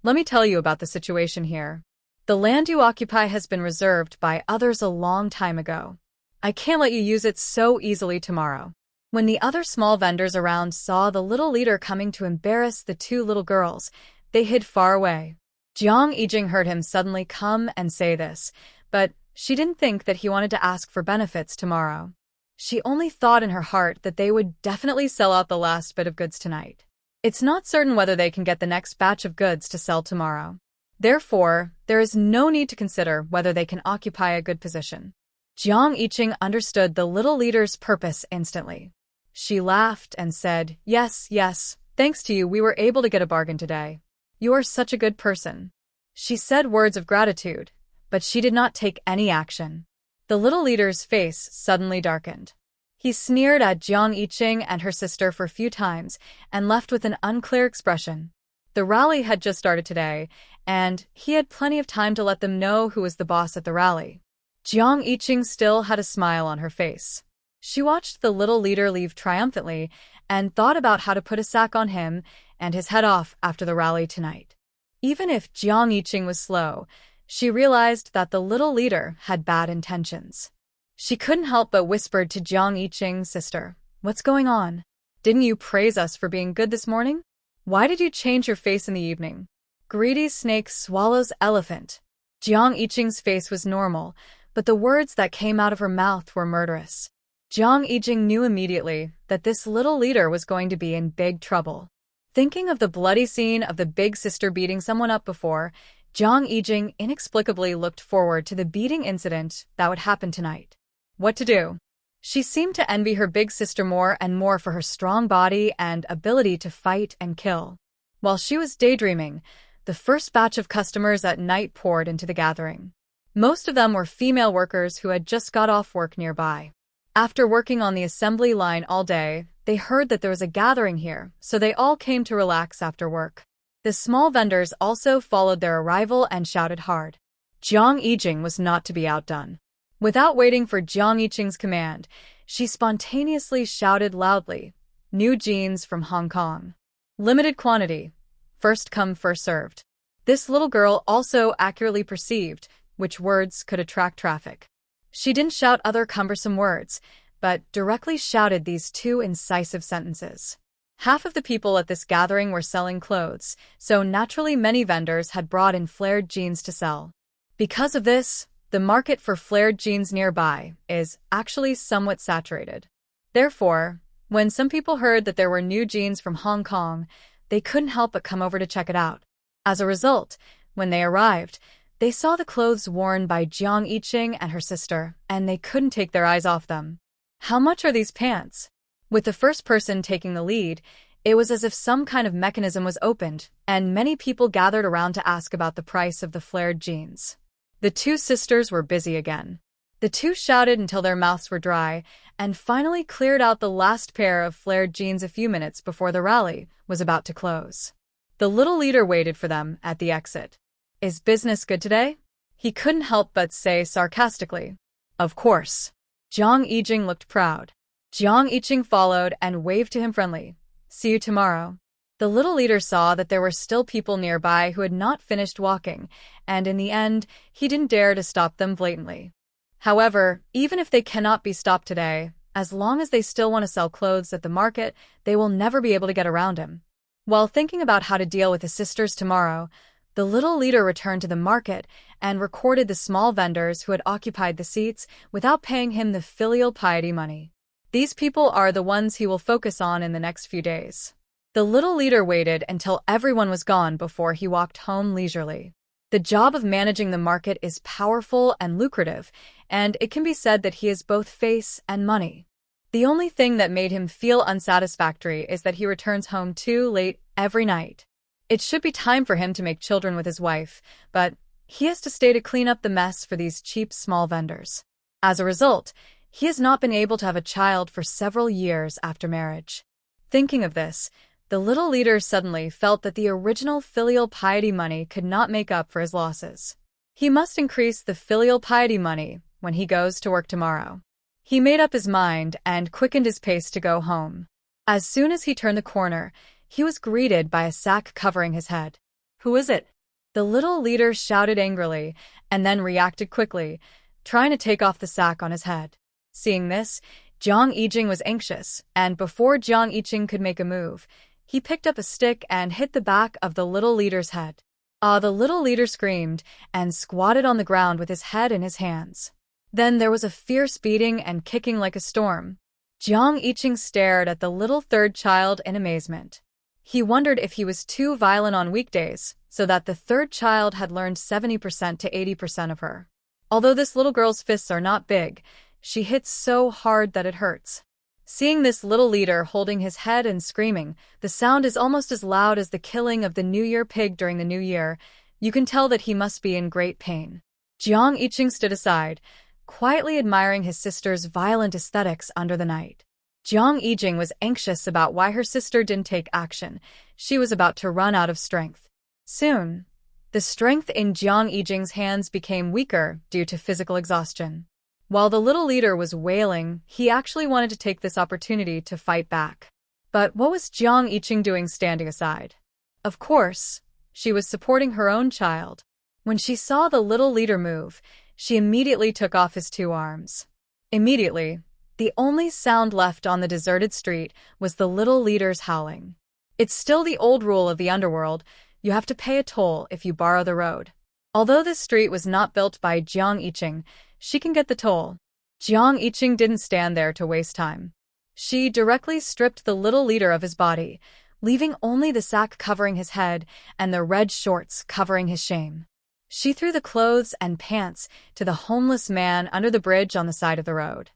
Let me tell you about the situation here. The land you occupy has been reserved by others a long time ago. I can't let you use it so easily tomorrow. When the other small vendors around saw the little leader coming to embarrass the two little girls, they hid far away. Jiang Yijing heard him suddenly come and say this, but she didn't think that he wanted to ask for benefits tomorrow. She only thought in her heart that they would definitely sell out the last bit of goods tonight. It's not certain whether they can get the next batch of goods to sell tomorrow. Therefore, there is no need to consider whether they can occupy a good position. Jiang Yiqing understood the little leader's purpose instantly. She laughed and said, "Yes, yes, thanks to you we were able to get a bargain today. You are such a good person." She said words of gratitude, but she did not take any action. The little leader's face suddenly darkened. He sneered at Jiang Yiqing and her sister for a few times and left with an unclear expression. The rally had just started today, and he had plenty of time to let them know who was the boss at the rally. Jiang Yiqing still had a smile on her face. She watched the little leader leave triumphantly and thought about how to put a sack on him and his head off after the rally tonight. Even if Jiang Yiqing was slow, she realized that the little leader had bad intentions. She couldn't help but whispered to Jiang Yiqing's sister, "What's going on? Didn't you praise us for being good this morning? Why did you change your face in the evening?" Greedy snake swallows elephant. Jiang Yiqing's face was normal, but the words that came out of her mouth were murderous. Jiang Yijing knew immediately that this little leader was going to be in big trouble. Thinking of the bloody scene of the big sister beating someone up before, Jiang Yijing inexplicably looked forward to the beating incident that would happen tonight. What to do? She seemed to envy her big sister more and more for her strong body and ability to fight and kill. While she was daydreaming, the first batch of customers at night poured into the gathering. Most of them were female workers who had just got off work nearby. After working on the assembly line all day, they heard that there was a gathering here, so they all came to relax after work. The small vendors also followed their arrival and shouted hard. Jiang Yijing was not to be outdone. Without waiting for Jiang Yiqing's command, she spontaneously shouted loudly, "New jeans from Hong Kong. Limited quantity. First come, first served." This little girl also accurately perceived which words could attract traffic. She didn't shout other cumbersome words, but directly shouted these two incisive sentences. Half of the people at this gathering were selling clothes, so naturally many vendors had brought in flared jeans to sell. Because of this, the market for flared jeans nearby is actually somewhat saturated. Therefore, when some people heard that there were new jeans from Hong Kong, they couldn't help but come over to check it out. As a result, when they arrived, they saw the clothes worn by Jiang Yiqing and her sister, and they couldn't take their eyes off them. "How much are these pants?" With the first person taking the lead, it was as if some kind of mechanism was opened, and many people gathered around to ask about the price of the flared jeans. The two sisters were busy again. The two shouted until their mouths were dry and finally cleared out the last pair of flared jeans a few minutes before the rally was about to close. The little leader waited for them at the exit. "Is business good today?" he couldn't help but say sarcastically. "Of course." Jiang Yijing looked proud. Jiang Yiching followed and waved to him friendly. "See you tomorrow." The little leader saw that there were still people nearby who had not finished walking, and in the end, he didn't dare to stop them blatantly. However, even if they cannot be stopped today, as long as they still want to sell clothes at the market, they will never be able to get around him. While thinking about how to deal with his sisters tomorrow, the little leader returned to the market and recorded the small vendors who had occupied the seats without paying him the filial piety money. These people are the ones he will focus on in the next few days. The little leader waited until everyone was gone before he walked home leisurely. The job of managing the market is powerful and lucrative, and it can be said that he is both face and money. The only thing that made him feel unsatisfactory is that he returns home too late every night. It should be time for him to make children with his wife, but he has to stay to clean up the mess for these cheap small vendors. As a result, he has not been able to have a child for several years after marriage. Thinking of this, the little leader suddenly felt that the original filial piety money could not make up for his losses. He must increase the filial piety money when he goes to work tomorrow. He made up his mind and quickened his pace to go home. As soon as he turned the corner, he was greeted by a sack covering his head. "Who is it?" The little leader shouted angrily and then reacted quickly, trying to take off the sack on his head. Seeing this, Jiang Yijing was anxious, and before Jiang Yiching could make a move, he picked up a stick and hit the back of the little leader's head. The little leader screamed and squatted on the ground with his head in his hands. Then there was a fierce beating and kicking like a storm. Jiang Yiching stared at the little third child in amazement. He wondered if he was too violent on weekdays, so that the third child had learned 70% to 80% of her. Although this little girl's fists are not big, she hits so hard that it hurts. Seeing this little leader holding his head and screaming, the sound is almost as loud as the killing of the New Year pig during the New Year. You can tell that he must be in great pain. Jiang Yiching stood aside, quietly admiring his sister's violent aesthetics under the night. Jiang Yijing was anxious about why her sister didn't take action. She was about to run out of strength. Soon, the strength in Jiang Yijing's hands became weaker due to physical exhaustion. While the little leader was wailing, he actually wanted to take this opportunity to fight back. But what was Jiang Yiching doing standing aside? Of course, she was supporting her own child. When she saw the little leader move, she immediately took off his two arms. Immediately, the only sound left on the deserted street was the little leader's howling. It's still the old rule of the underworld: you have to pay a toll if you borrow the road. Although this street was not built by Jiang Yiching, she can get the toll. Jiang Yiching didn't stand there to waste time. She directly stripped the little leader of his body, leaving only the sack covering his head and the red shorts covering his shame. She threw the clothes and pants to the homeless man under the bridge on the side of the road.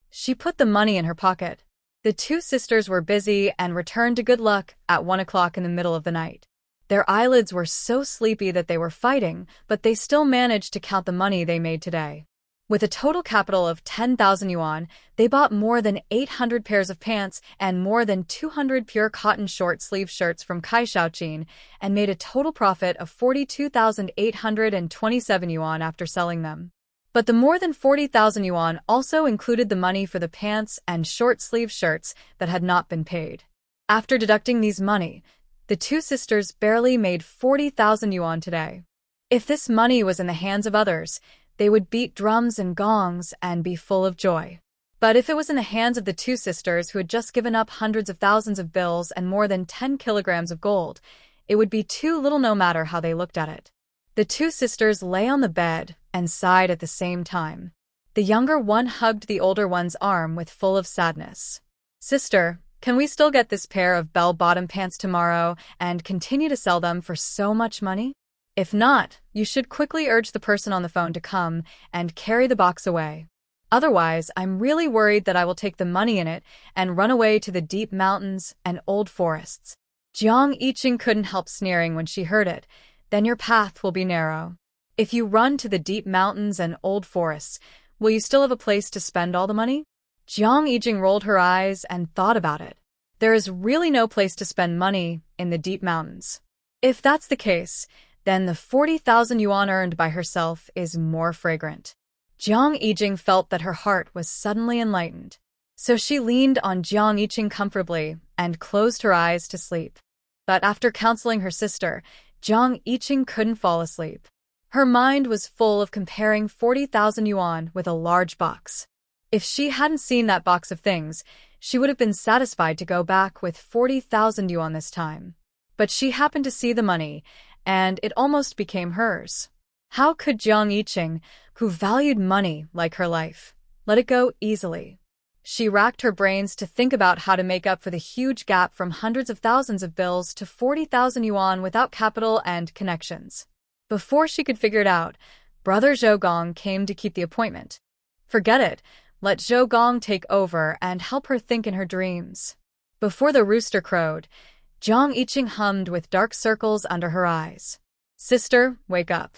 She put the money in her pocket. The two sisters were busy and returned to good luck at 1 o'clock in the middle of the night. Their eyelids were so sleepy that they were fighting, but they still managed to count the money they made today. With a total capital of 10,000 yuan, they bought more than 800 pairs of pants and more than 200 pure cotton short-sleeve shirts from Kai Shaoqin and made a total profit of 42,827 yuan after selling them. But the more than 40,000 yuan also included the money for the pants and short-sleeve shirts that had not been paid. After deducting these money, the two sisters barely made 40,000 yuan today. If this money was in the hands of others, they would beat drums and gongs and be full of joy. But if it was in the hands of the two sisters who had just given up hundreds of thousands of bills and more than 10 kilograms of gold, it would be too little no matter how they looked at it. The two sisters lay on the bed and sighed at the same time. The younger one hugged the older one's arm with full of sadness. "Sister, can we still get this pair of bell-bottom pants tomorrow and continue to sell them for so much money? If not, you should quickly urge the person on the phone to come and carry the box away. Otherwise, I'm really worried that I will take the money in it and run away to the deep mountains and old forests." Jiang Yiching couldn't help sneering when she heard it. "Then your path will be narrow. If you run to the deep mountains and old forests, Will you still have a place to spend all the money? Jiang Yijing rolled her eyes and thought about it. There is really no place to spend money in the deep mountains. If that's the case, then the 40,000 yuan earned by herself is more fragrant. Jiang Yijing felt that her heart was suddenly enlightened. So she leaned on Jiang Yiqing comfortably and closed her eyes to sleep. But after counseling her sister, Jiang Yiqing couldn't fall asleep. Her mind was full of comparing 40,000 yuan with a large box. If she hadn't seen that box of things, she would have been satisfied to go back with 40,000 yuan this time. But she happened to see the money, and it almost became hers. How could Jiang Yiqing, who valued money like her life, let it go easily? She racked her brains to think about how to make up for the huge gap from hundreds of thousands of bills to 40,000 yuan without capital and connections. Before she could figure it out, Brother Zhou Gong came to keep the appointment. Forget it. Let Zhou Gong take over and help her think in her dreams. Before the rooster crowed, Jiang Yiqing hummed with dark circles under her eyes. Sister, wake up.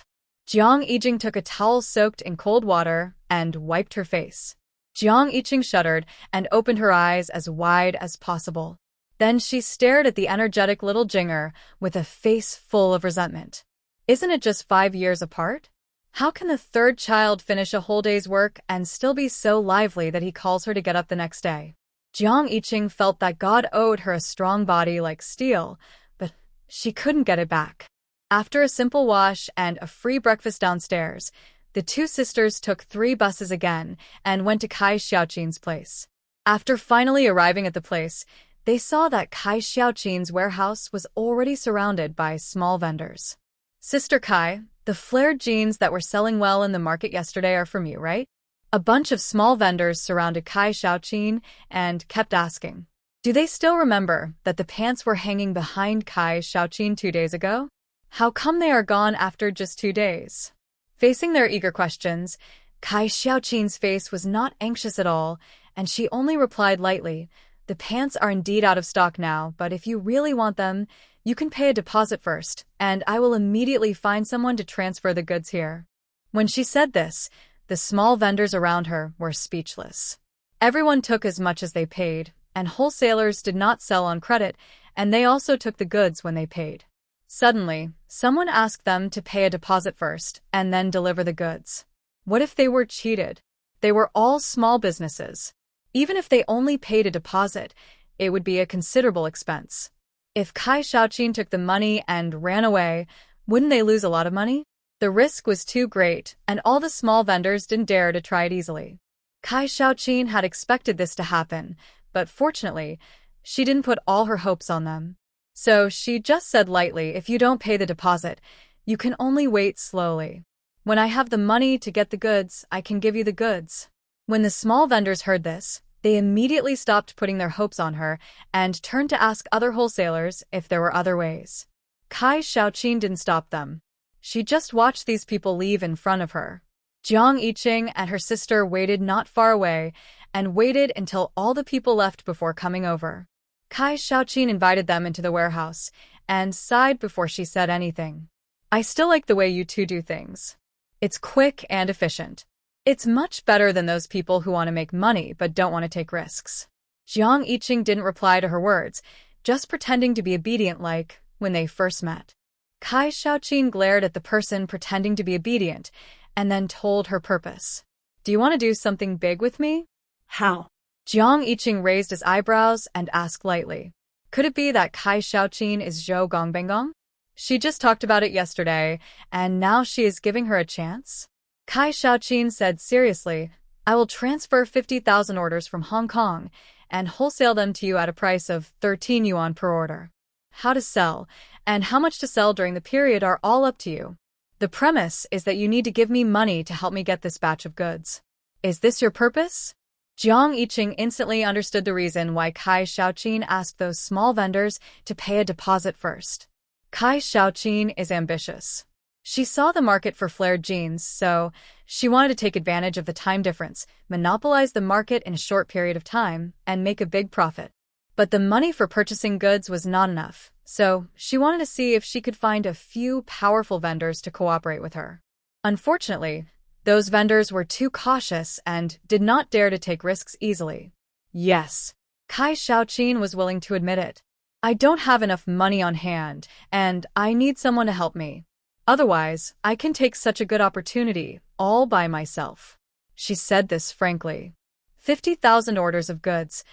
Jiang Yijing took a towel soaked in cold water and wiped her face. Jiang Yiqing shuddered and opened her eyes as wide as possible. Then she stared at the energetic little Jinger with a face full of resentment. Isn't it just 5 years apart? How can the third child finish a whole day's work and still be so lively that he calls her to get up the next day? Jiang Yiqing felt that God owed her a strong body like steel, but she couldn't get it back. After a simple wash and a free breakfast downstairs, the two sisters took 3 buses again and went to Kai Xiaoqin's place. After finally arriving at the place, they saw that Kai Xiaoqin's warehouse was already surrounded by small vendors. Sister Kai, the flared jeans that were selling well in the market yesterday are from you, right? A bunch of small vendors surrounded Kai Xiaoqin and kept asking, do they still remember that the pants were hanging behind Kai Xiaoqin 2 days ago? How come they are gone after just 2 days? Facing their eager questions, Kai Xiaoqin's face was not anxious at all, and she only replied lightly, the pants are indeed out of stock now, but if you really want them, you can pay a deposit first, and I will immediately find someone to transfer the goods here. When she said this, the small vendors around her were speechless. Everyone took as much as they paid, and wholesalers did not sell on credit, and they also took the goods when they paid. Suddenly, someone asked them to pay a deposit first and then deliver the goods. What if they were cheated? They were all small businesses. Even if they only paid a deposit, it would be a considerable expense. If Kai Xiaoqin took the money and ran away, wouldn't they lose a lot of money? The risk was too great, and all the small vendors didn't dare to try it easily. Kai Xiaoqin had expected this to happen, but fortunately, she didn't put all her hopes on them. So she just said lightly, if you don't pay the deposit, you can only wait slowly. When I have the money to get the goods, I can give you the goods. When the small vendors heard this, they immediately stopped putting their hopes on her and turned to ask other wholesalers if there were other ways. Kai Xiaoqin didn't stop them. She just watched these people leave in front of her. Jiang Yiqing and her sister waited not far away and waited until all the people left before coming over. Kai Xiaoqin invited them into the warehouse and sighed before she said anything. I still like the way you two do things. It's quick and efficient. It's much better than those people who want to make money but don't want to take risks. Jiang Yiqing didn't reply to her words, just pretending to be obedient like when they first met. Kai Xiaoqin glared at the person pretending to be obedient and then told her purpose. Do you want to do something big with me? How? Jiang Yiqing raised his eyebrows and asked lightly. Could it be that Kai Xiaoqin is Zhou Gongbengong? She just talked about it yesterday, and now she is giving her a chance? Kai Xiaoqin said seriously, I will transfer 50,000 orders from Hong Kong and wholesale them to you at a price of 13 yuan per order. How to sell and how much to sell during the period are all up to you. The premise is that you need to give me money to help me get this batch of goods. Is this your purpose? Jiang Yiqing instantly understood the reason why Kai Xiaoqin asked those small vendors to pay a deposit first. Kai Xiaoqin is ambitious. She saw the market for flared jeans, so she wanted to take advantage of the time difference, monopolize the market in a short period of time, and make a big profit. But the money for purchasing goods was not enough, so she wanted to see if she could find a few powerful vendors to cooperate with her. Unfortunately, Those vendors were too cautious and did not dare to take risks easily. Yes, Kai Xiaoqin was willing to admit it. I don't have enough money on hand, and I need someone to help me. Otherwise, I can take such a good opportunity all by myself. She said this frankly. 50,000 orders of goods,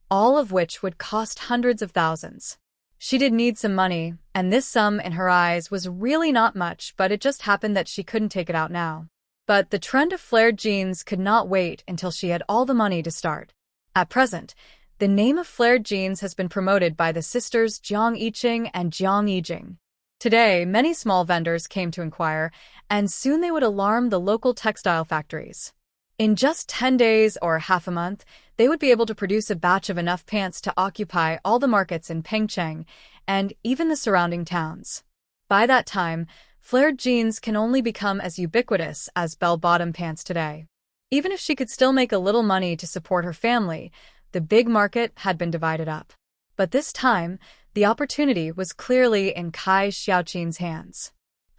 all of which would cost hundreds of thousands. She did need some money, and this sum in her eyes was really not much, but it just happened that she couldn't take it out now. But the trend of flared jeans could not wait until she had all the money to start. At present, the name of flared jeans has been promoted by the sisters Jiang Yiqing and Jiang Yijing. Today, many small vendors came to inquire, and soon they would alarm the local textile factories. In just 10 days or half a month, they would be able to produce a batch of enough pants to occupy all the markets in Pengcheng and even the surrounding towns. By that time, flared jeans can only become as ubiquitous as bell-bottom pants today. Even if she could still make a little money to support her family, the big market had been divided up. But this time, the opportunity was clearly in Kai Xiaoqin's hands.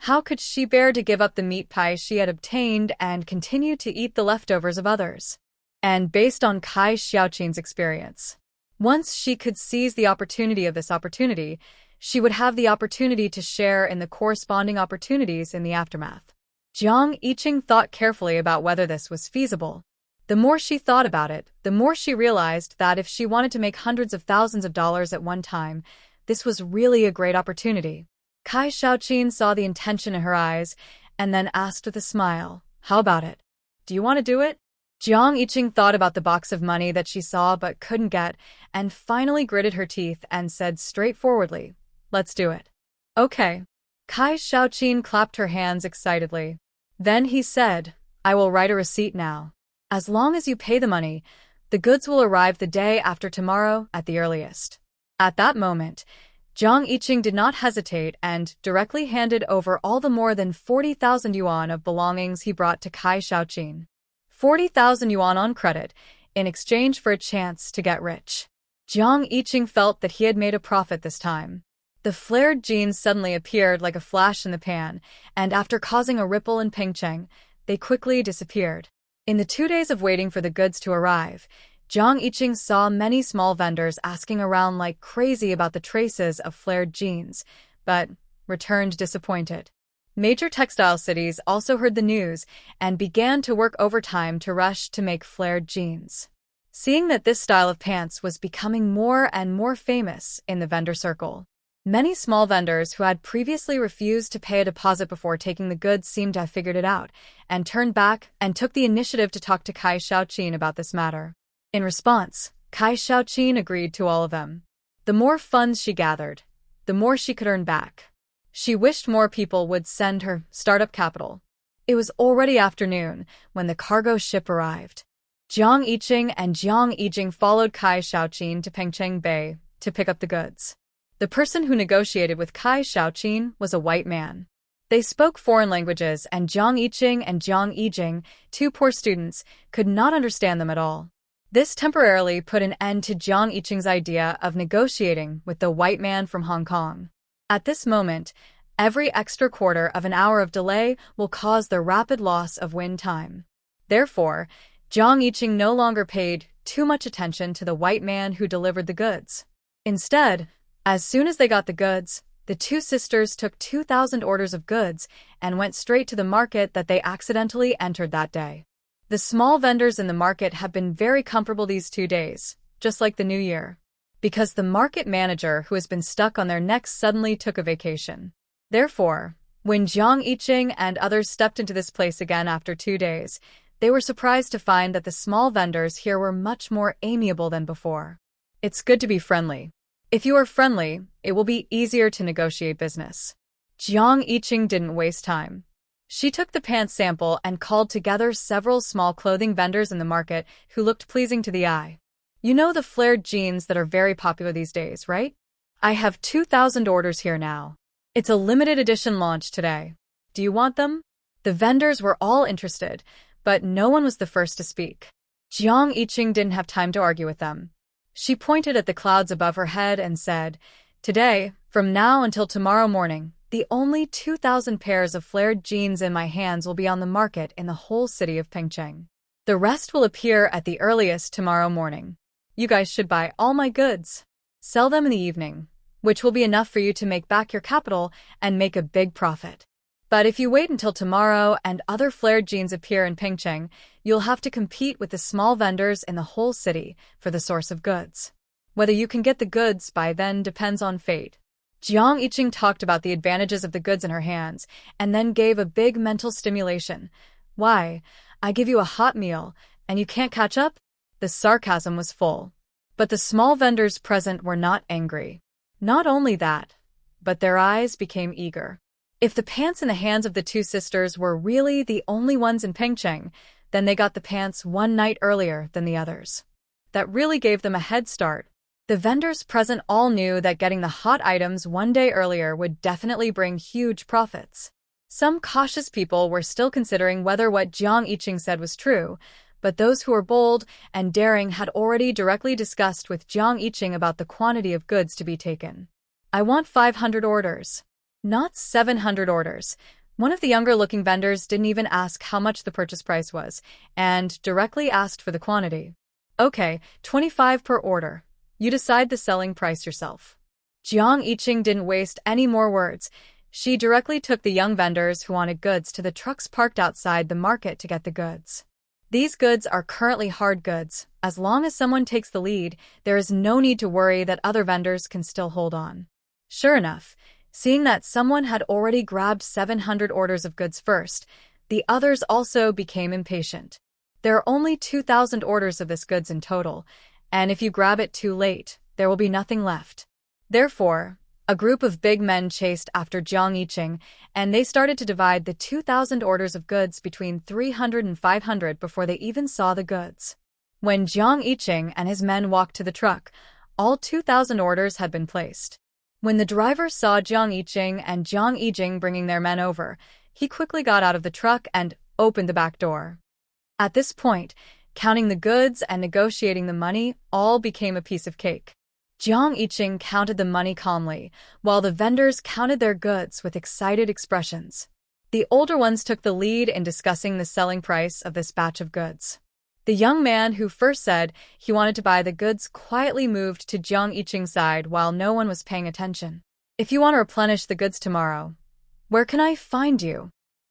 How could she bear to give up the meat pie she had obtained and continue to eat the leftovers of others? And based on Kai Xiaoqin's experience, once she could seize the opportunity of this opportunity, she would have the opportunity to share in the corresponding opportunities in the aftermath. Jiang Yiqing thought carefully about whether this was feasible. The more she thought about it, the more she realized that if she wanted to make hundreds of thousands of dollars at one time, this was really a great opportunity. Kai Xiaoqin saw the intention in her eyes and then asked with a smile, "How about it? Do you want to do it?" Jiang Yiqing thought about the box of money that she saw but couldn't get and finally gritted her teeth and said straightforwardly, "Let's do it." "Okay." Kai Xiaoqin clapped her hands excitedly. Then he said, "I will write a receipt now. As long as you pay the money, the goods will arrive the day after tomorrow at the earliest." At that moment, Jiang Yiqing did not hesitate and directly handed over all the more than 40,000 yuan of belongings he brought to Kai Xiaoqin. 40,000 yuan on credit, in exchange for a chance to get rich. Jiang Yiqing felt that he had made a profit this time. The flared jeans suddenly appeared like a flash in the pan, and after causing a ripple in Pengcheng, they quickly disappeared. In the 2 days of waiting for the goods to arrive, Jiang Yiqing saw many small vendors asking around like crazy about the traces of flared jeans, but returned disappointed. Major textile cities also heard the news and began to work overtime to rush to make flared jeans. Seeing that this style of pants was becoming more and more famous in the vendor circle, many small vendors who had previously refused to pay a deposit before taking the goods seemed to have figured it out and turned back and took the initiative to talk to Kai Xiaoqin about this matter. In response, Kai Xiaoqin agreed to all of them. The more funds she gathered, the more she could earn back. She wished more people would send her startup capital. It was already afternoon when the cargo ship arrived. Jiang Yiqing and Jiang Yijing followed Kai Xiaoqin to Pengcheng Bay to pick up the goods. The person who negotiated with Kai Xiaoqin was a white man. They spoke foreign languages, and Jiang Yiqing and Jiang Yijing, two poor students, could not understand them at all. This temporarily put an end to Jiang Yiqing's idea of negotiating with the white man from Hong Kong. At this moment, every extra quarter of an hour of delay will cause the rapid loss of win time. Therefore, Jiang Yiqing no longer paid too much attention to the white man who delivered the goods. Instead, as soon as they got the goods, the two sisters took 2,000 orders of goods and went straight to the market that they accidentally entered that day. The small vendors in the market have been very comfortable these 2 days, just like the new year, because the market manager who has been stuck on their necks suddenly took a vacation. Therefore, when Jiang Yiqing and others stepped into this place again after 2 days, they were surprised to find that the small vendors here were much more amiable than before. It's good to be friendly. If you are friendly, it will be easier to negotiate business. Jiang Yiqing didn't waste time. She took the pants sample and called together several small clothing vendors in the market who looked pleasing to the eye. You know the flared jeans that are very popular these days, right? I have 2,000 orders here now. It's a limited edition launch today. Do you want them? The vendors were all interested, but no one was the first to speak. Jiang Yiqing didn't have time to argue with them. She pointed at the clouds above her head and said, "Today, from now until tomorrow morning, The only 2,000 pairs of flared jeans in my hands will be on the market in the whole city of Pengcheng. The rest will appear at the earliest tomorrow morning. You guys should buy all my goods. Sell them in the evening, which will be enough for you to make back your capital and make a big profit. But if you wait until tomorrow and other flared jeans appear in Pengcheng, you'll have to compete with the small vendors in the whole city for the source of goods. Whether you can get the goods by then depends on fate. Jiang Yiqing talked about the advantages of the goods in her hands and then gave a big mental stimulation. Why? I give you a hot meal and you can't catch up? The sarcasm was full. But the small vendors present were not angry. Not only that, but their eyes became eager. If the pants in the hands of the two sisters were really the only ones in Pengcheng, then they got the pants one night earlier than the others. That really gave them a head start. The vendors present all knew that getting the hot items one day earlier would definitely bring huge profits. Some cautious people were still considering whether what Jiang Yiqing said was true, but those who were bold and daring had already directly discussed with Jiang Yiqing about the quantity of goods to be taken. I want 500 orders. Not 700 orders. One of the younger-looking vendors didn't even ask how much the purchase price was, and directly asked for the quantity. Okay, 25 per order. You decide the selling price yourself. Jiang Yiqing didn't waste any more words. She directly took the young vendors who wanted goods to the trucks parked outside the market to get the goods. These goods are currently hard goods. As long as someone takes the lead, there is no need to worry that other vendors can still hold on. Sure enough, seeing that someone had already grabbed 700 orders of goods first, the others also became impatient. There are only 2,000 orders of this goods in total, and if you grab it too late, there will be nothing left. Therefore, a group of big men chased after Jiang Yiqing, and they started to divide the 2,000 orders of goods between 300 and 500 before they even saw the goods. When Jiang Yiqing and his men walked to the truck, all 2,000 orders had been placed. When the driver saw Jiang Yiqing and Jiang Yijing bringing their men over, he quickly got out of the truck and opened the back door. At this point, counting the goods and negotiating the money all became a piece of cake. Jiang Yiqing counted the money calmly, while the vendors counted their goods with excited expressions. The older ones took the lead in discussing the selling price of this batch of goods. The young man who first said he wanted to buy the goods quietly moved to Jiang Yiqing's side while no one was paying attention. If you want to replenish the goods tomorrow, where can I find you?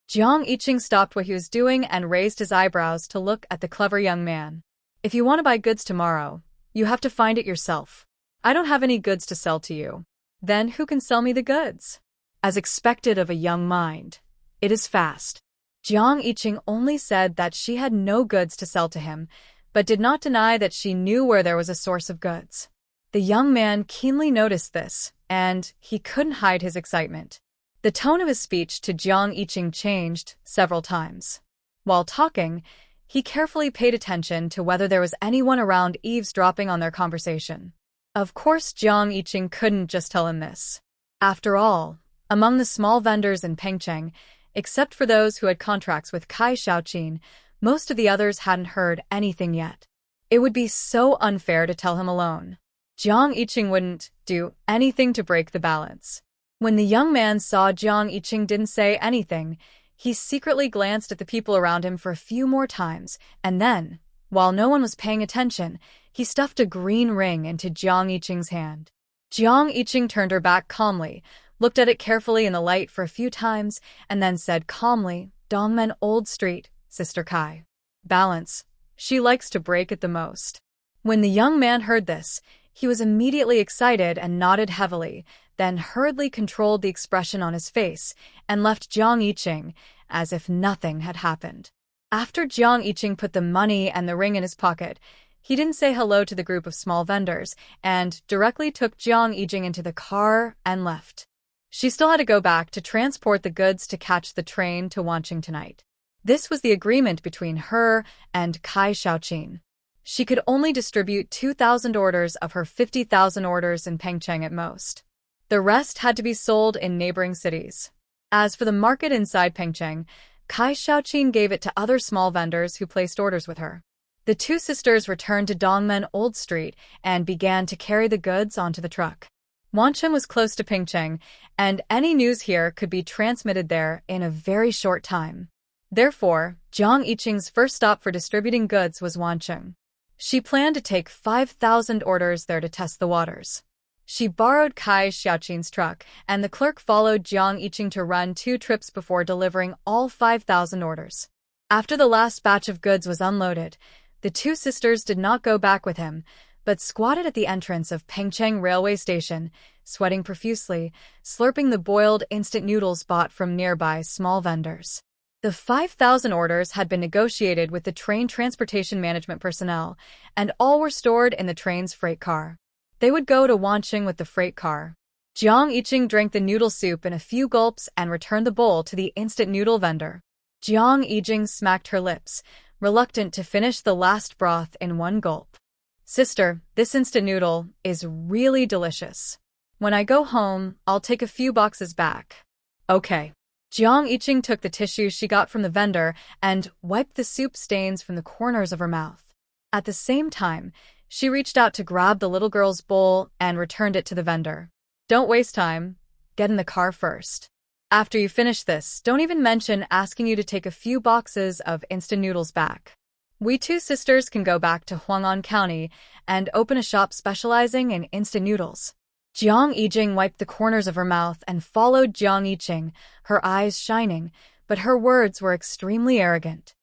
Jiang Yiqing stopped what he was doing and raised his eyebrows to look at the clever young man. If you want to buy goods tomorrow, you have to find it yourself. I don't have any goods to sell to you. Then who can sell me the goods? As expected of a young mind, it is fast. Jiang Yiqing only said that she had no goods to sell to him, but did not deny that she knew where there was a source of goods. The young man keenly noticed this, and he couldn't hide his excitement. The tone of his speech to Jiang Yiqing changed several times. While talking, he carefully paid attention to whether there was anyone around eavesdropping on their conversation. Of course, Jiang Yiqing couldn't just tell him this. After all, among the small vendors in Pengcheng, except for those who had contracts with Kai Shaoqin, most of the others hadn't heard anything yet. It would be so unfair to tell him alone. Jiang Yiqing wouldn't do anything to break the balance. When the young man saw Jiang Yiqing didn't say anything, he secretly glanced at the people around him for a few more times, and then, while no one was paying attention, he stuffed a green ring into Jiang Yiqing's hand. Jiang Yiqing turned her back calmly, looked at it carefully in the light for a few times, and then said calmly, "Dongmen Old Street, Sister Kai. Balance. She likes to break it the most." When the young man heard this, he was immediately excited and nodded heavily, then hurriedly controlled the expression on his face and left Jiang Yiqing as if nothing had happened. After Jiang Yiqing put the money and the ring in his pocket, he didn't say hello to the group of small vendors and directly took Jiang Yijing into the car and left. She still had to go back to transport the goods to catch the train to Wanqing tonight. This was the agreement between her and Kai Shaoqin. She could only distribute 2,000 orders of her 50,000 orders in Pengcheng at most. The rest had to be sold in neighboring cities. As for the market inside Pengcheng, Kai Shaoqin gave it to other small vendors who placed orders with her. The two sisters returned to Dongmen Old Street and began to carry the goods onto the truck. Wancheng was close to Pingcheng, and any news here could be transmitted there in a very short time. Therefore, Jiang Yiqing's first stop for distributing goods was Wancheng. She planned to take 5,000 orders there to test the waters. She borrowed Kai Xiaoqin's truck, and the clerk followed Jiang Yiqing to run 2 trips before delivering all 5,000 orders. After the last batch of goods was unloaded, the 2 sisters did not go back with him, but squatted at the entrance of Pengcheng railway station, sweating profusely, slurping the boiled instant noodles bought from nearby small vendors. The 5,000 orders had been negotiated with the train transportation management personnel, and all were stored in the train's freight car. They would go to Wancheng with the freight car. Jiang Yiqing drank the noodle soup in a few gulps and returned the bowl to the instant noodle vendor. Jiang Yiqing smacked her lips, reluctant to finish the last broth in one gulp. Sister, this instant noodle is really delicious. When I go home, I'll take a few boxes back. Okay. Jiang Yiqing took the tissue she got from the vendor and wiped the soup stains from the corners of her mouth. At the same time, she reached out to grab the little girl's bowl and returned it to the vendor. Don't waste time. Get in the car first. After you finish this, don't even mention asking you to take a few boxes of instant noodles back. We 2 sisters can go back to Huang'an County and open a shop specializing in instant noodles. Jiang Yiqing wiped the corners of her mouth and followed Jiang Yiqing, her eyes shining, but her words were extremely arrogant.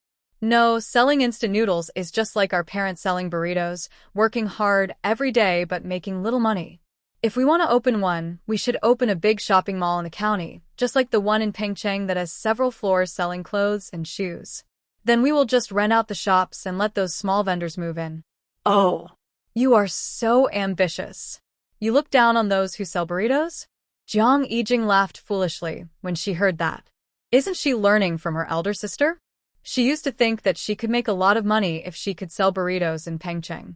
No, selling instant noodles is just like our parents selling burritos, working hard every day but making little money. If we want to open one, we should open a big shopping mall in the county, just like the one in Pengcheng that has several floors selling clothes and shoes. Then we will just rent out the shops and let those small vendors move in. Oh. You are so ambitious. You look down on those who sell burritos? Jiang Yiqing laughed foolishly when she heard that. Isn't she learning from her elder sister? She used to think that she could make a lot of money if she could sell burritos in Pengcheng.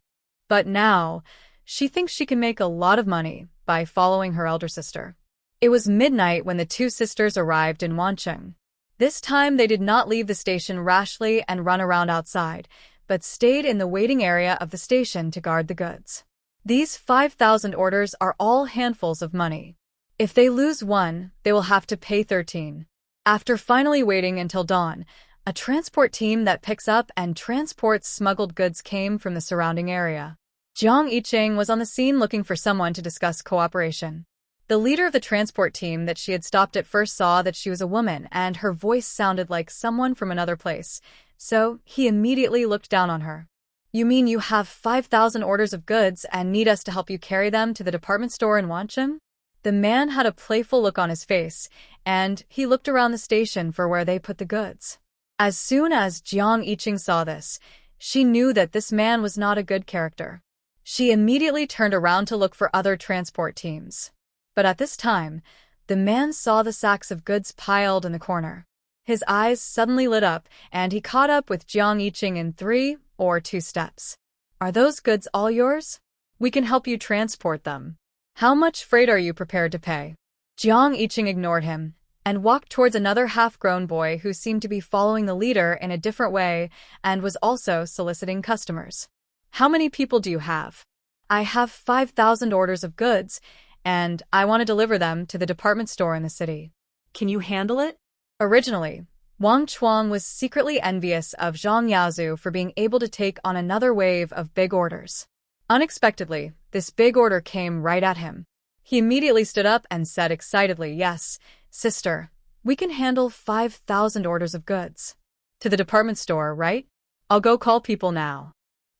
But now, she thinks she can make a lot of money by following her elder sister. It was midnight when the 2 sisters arrived in Wancheng. This time they did not leave the station rashly and run around outside, but stayed in the waiting area of the station to guard the goods. These 5,000 orders are all handfuls of money. If they lose one, they will have to pay 13. After finally waiting until dawn, a transport team that picks up and transports smuggled goods came from the surrounding area. Jiang Yiqing was on the scene looking for someone to discuss cooperation. The leader of the transport team that she had stopped at first saw that she was a woman and her voice sounded like someone from another place, so he immediately looked down on her. You mean you have 5,000 orders of goods and need us to help you carry them to the department store in Wancheng? The man had a playful look on his face, and he looked around the station for where they put the goods. As soon as Jiang Yiqing saw this, she knew that this man was not a good character. She immediately turned around to look for other transport teams. But at this time, the man saw the sacks of goods piled in the corner. His eyes suddenly lit up, and he caught up with Jiang Yiqing in 3 or 2 steps. Are those goods all yours? We can help you transport them. How much freight are you prepared to pay? Jiang Yiqing ignored him and walked towards another half-grown boy who seemed to be following the leader in a different way and was also soliciting customers. How many people do you have? I have 5,000 orders of goods, and I want to deliver them to the department store in the city. Can you handle it? Originally, Wang Chuang was secretly envious of Zhang Yaozu for being able to take on another wave of big orders. Unexpectedly, this big order came right at him. He immediately stood up and said excitedly, "Yes, sister, we can handle 5,000 orders of goods. To the department store, right? I'll go call people now."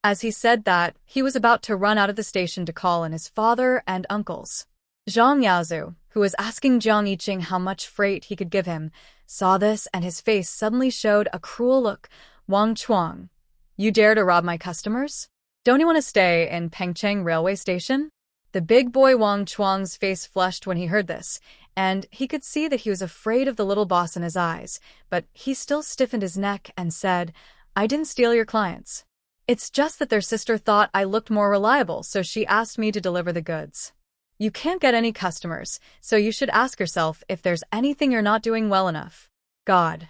As he said that, he was about to run out of the station to call in his father and uncles. Zhang Yaozu, who was asking Jiang Yiqing how much freight he could give him, saw this and his face suddenly showed a cruel look. "Wang Chuang, you dare to rob my customers? Don't you want to stay in Pengcheng railway station?" The big boy Wang Chuang's face flushed when he heard this, and he could see that he was afraid of the little boss in his eyes, but he still stiffened his neck and said, "I didn't steal your clients. It's just that their sister thought I looked more reliable, so she asked me to deliver the goods. You can't get any customers, so you should ask yourself if there's anything you're not doing well enough. God,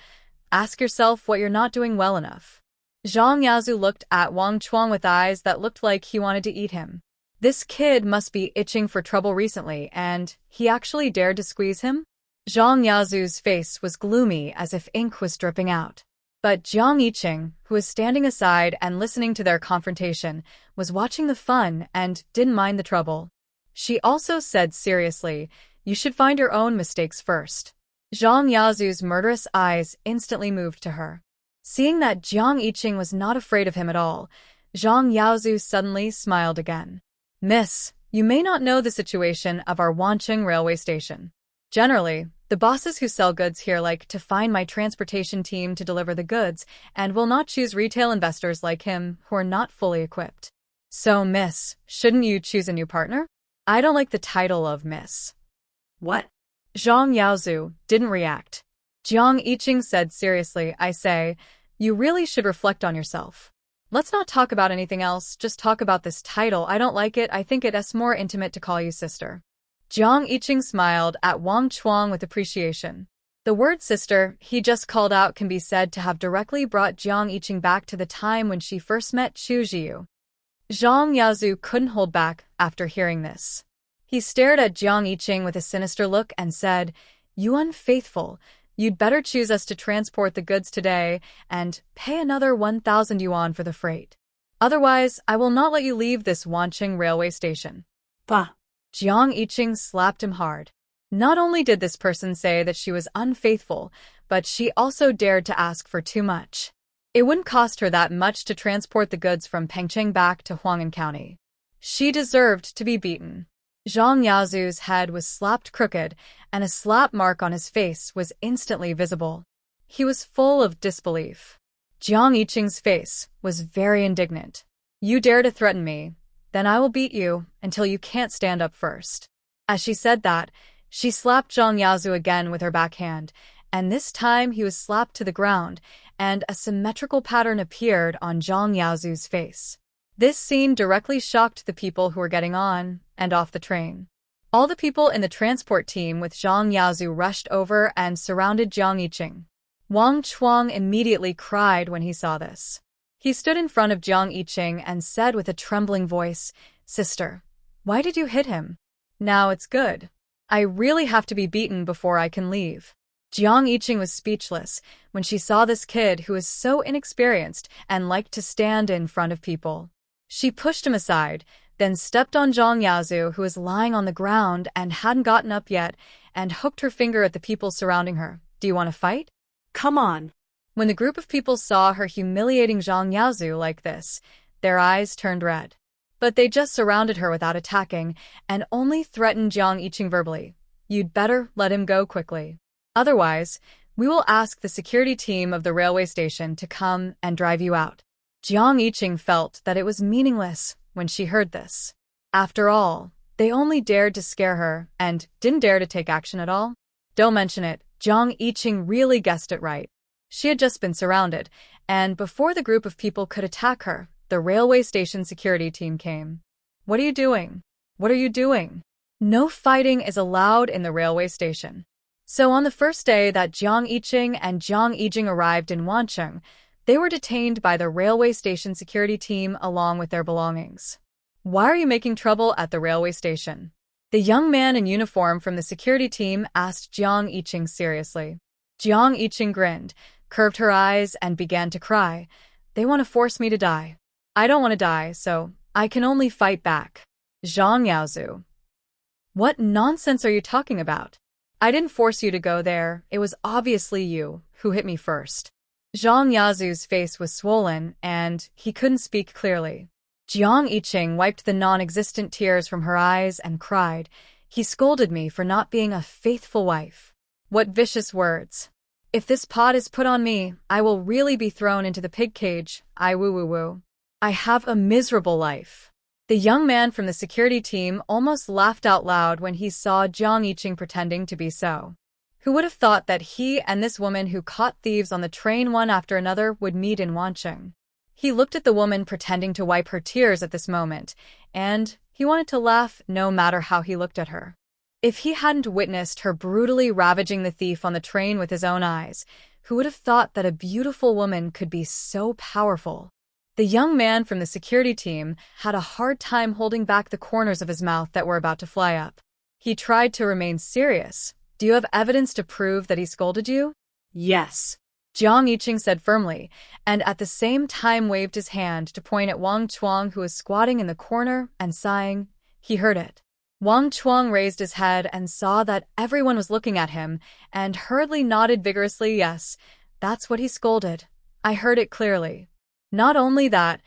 ask yourself what you're not doing well enough." Zhang Yaozu looked at Wang Chuang with eyes that looked like he wanted to eat him. This kid must be itching for trouble recently, and he actually dared to squeeze him? Zhang Yaozu's face was gloomy as if ink was dripping out. But Jiang Yiqing, who was standing aside and listening to their confrontation, was watching the fun and didn't mind the trouble. She also said seriously, "You should find your own mistakes first." Zhang Yaozu's murderous eyes instantly moved to her. Seeing that Jiang Yiqing was not afraid of him at all, Zhang Yaozu suddenly smiled again. "Miss, you may not know the situation of our Wancheng railway station. Generally, the bosses who sell goods here like to find my transportation team to deliver the goods and will not choose retail investors like him who are not fully equipped. So, miss, shouldn't you choose a new partner? I don't like the title of miss." What? Zhang Yaozu didn't react. Jiang Yiqing said seriously, "I say, you really should reflect on yourself. Let's not talk about anything else, just talk about this title. I don't like it. I think it's more intimate to call you sister." Jiang Yiqing smiled at Wang Chuang with appreciation. The word sister he just called out can be said to have directly brought Jiang Yiqing back to the time when she first met Chu Jiu. Zhang Yaozu couldn't hold back after hearing this. He stared at Jiang Yiqing with a sinister look and said, "You unfaithful, you'd better choose us to transport the goods today and pay another 1,000 yuan for the freight. Otherwise, I will not let you leave this Wancheng railway station." Bah. Jiang Yiqing slapped him hard. Not only did this person say that she was unfaithful, but she also dared to ask for too much. It wouldn't cost her that much to transport the goods from Pengcheng back to Huang'an County. She deserved to be beaten. Zhang Yaozu's head was slapped crooked, and a slap mark on his face was instantly visible. He was full of disbelief. Jiang Yiqing's face was very indignant. "You dare to threaten me? Then I will beat you until you can't stand up first." As she said that, she slapped Zhang Yaozu again with her backhand, and this time he was slapped to the ground, and a symmetrical pattern appeared on Zhang Yaozu's face. This scene directly shocked the people who were getting on and off the train. All the people in the transport team with Zhang Yaozu rushed over and surrounded Jiang Yiqing. Wang Chuang immediately cried when he saw this. He stood in front of Jiang Yiqing and said with a trembling voice, "Sister, why did you hit him? Now it's good. I really have to be beaten before I can leave." Jiang Yiqing was speechless when she saw this kid who was so inexperienced and liked to stand in front of people. She pushed him aside, then stepped on Zhang Yaozu, who was lying on the ground and hadn't gotten up yet, and hooked her finger at the people surrounding her. "Do you want to fight?" Come on. When the group of people saw her humiliating Zhang Yaozu like this, their eyes turned red. But they just surrounded her without attacking and only threatened Jiang Yiqing verbally. "You'd better let him go quickly. Otherwise, we will ask the security team of the railway station to come and drive you out." Jiang Yiqing felt that it was meaningless when she heard this. After all, they only dared to scare her and didn't dare to take action at all. Don't mention it, Jiang Yiqing really guessed it right. She had just been surrounded, and before the group of people could attack her, the railway station security team came. "What are you doing? What are you doing? No fighting is allowed in the railway station." So on the first day that Jiang Yiqing and Jiang Yijing arrived in Wancheng, they were detained by the railway station security team along with their belongings. "Why are you making trouble at the railway station?" The young man in uniform from the security team asked Jiang Yiqing seriously. Jiang Yiqing grinned, curved her eyes, and began to cry. "They want to force me to die. I don't want to die, so I can only fight back." Zhang Yaozu. "What nonsense are you talking about? I didn't force you to go there. It was obviously you who hit me first." Zhang Yaozu's face was swollen, and he couldn't speak clearly. Jiang Yiqing wiped the non-existent tears from her eyes and cried, "He scolded me for not being a faithful wife. What vicious words. If this pot is put on me, I will really be thrown into the pig cage. I woo-woo-woo. I have a miserable life." The young man from the security team almost laughed out loud when he saw Jiang Yiqing pretending to be so. Who would have thought that he and this woman who caught thieves on the train one after another would meet in Wancheng? He looked at the woman pretending to wipe her tears at this moment, and he wanted to laugh no matter how he looked at her. If he hadn't witnessed her brutally ravaging the thief on the train with his own eyes, who would have thought that a beautiful woman could be so powerful? The young man from the security team had a hard time holding back the corners of his mouth that were about to fly up. He tried to remain serious. Do you have evidence to prove that he scolded you? Yes. Jiang Yiqing said firmly, and at the same time waved his hand to point at Wang Chuang, who was squatting in the corner and sighing. He heard it. Wang Chuang raised his head and saw that everyone was looking at him, and hurriedly nodded vigorously. Yes, that's what he scolded. I heard it clearly. Not only that,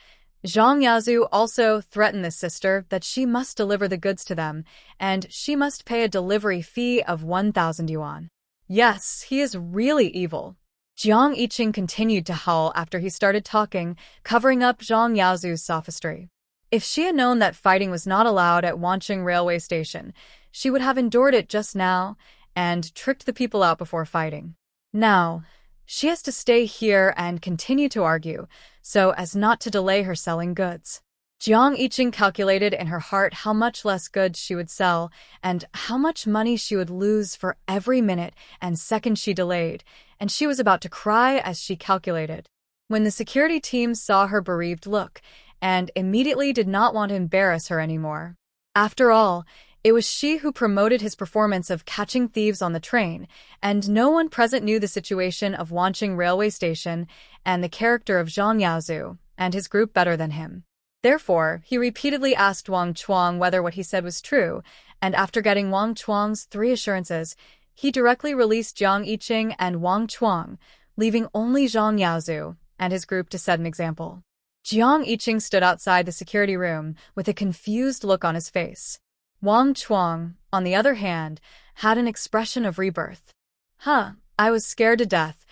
Zhang Yazu also threatened the sister that she must deliver the goods to them, and she must pay a delivery fee of 1,000 yuan. Yes, he is really evil. Jiang Yiqing continued to howl after he started talking, covering up Zhang Yazu's sophistry. If she had known that fighting was not allowed at Wancheng railway station, she would have endured it just now and tricked the people out before fighting. Now, she has to stay here and continue to argue, so as not to delay her selling goods. Jiang Yiqing calculated in her heart how much less goods she would sell and how much money she would lose for every minute and second she delayed, and she was about to cry as she calculated. When the security team saw her bereaved look, and immediately did not want to embarrass her anymore. After all, it was she who promoted his performance of catching thieves on the train, and no one present knew the situation of Wancheng railway station and the character of Zhang Yaozu and his group better than him. Therefore, he repeatedly asked Wang Chuang whether what he said was true, and after getting Wang Chuang's 3 assurances, he directly released Jiang Yiqing and Wang Chuang, leaving only Zhang Yaozu and his group to set an example. Jiang Yiqing stood outside the security room with a confused look on his face. Wang Chuang, on the other hand, had an expression of rebirth. I was scared to death.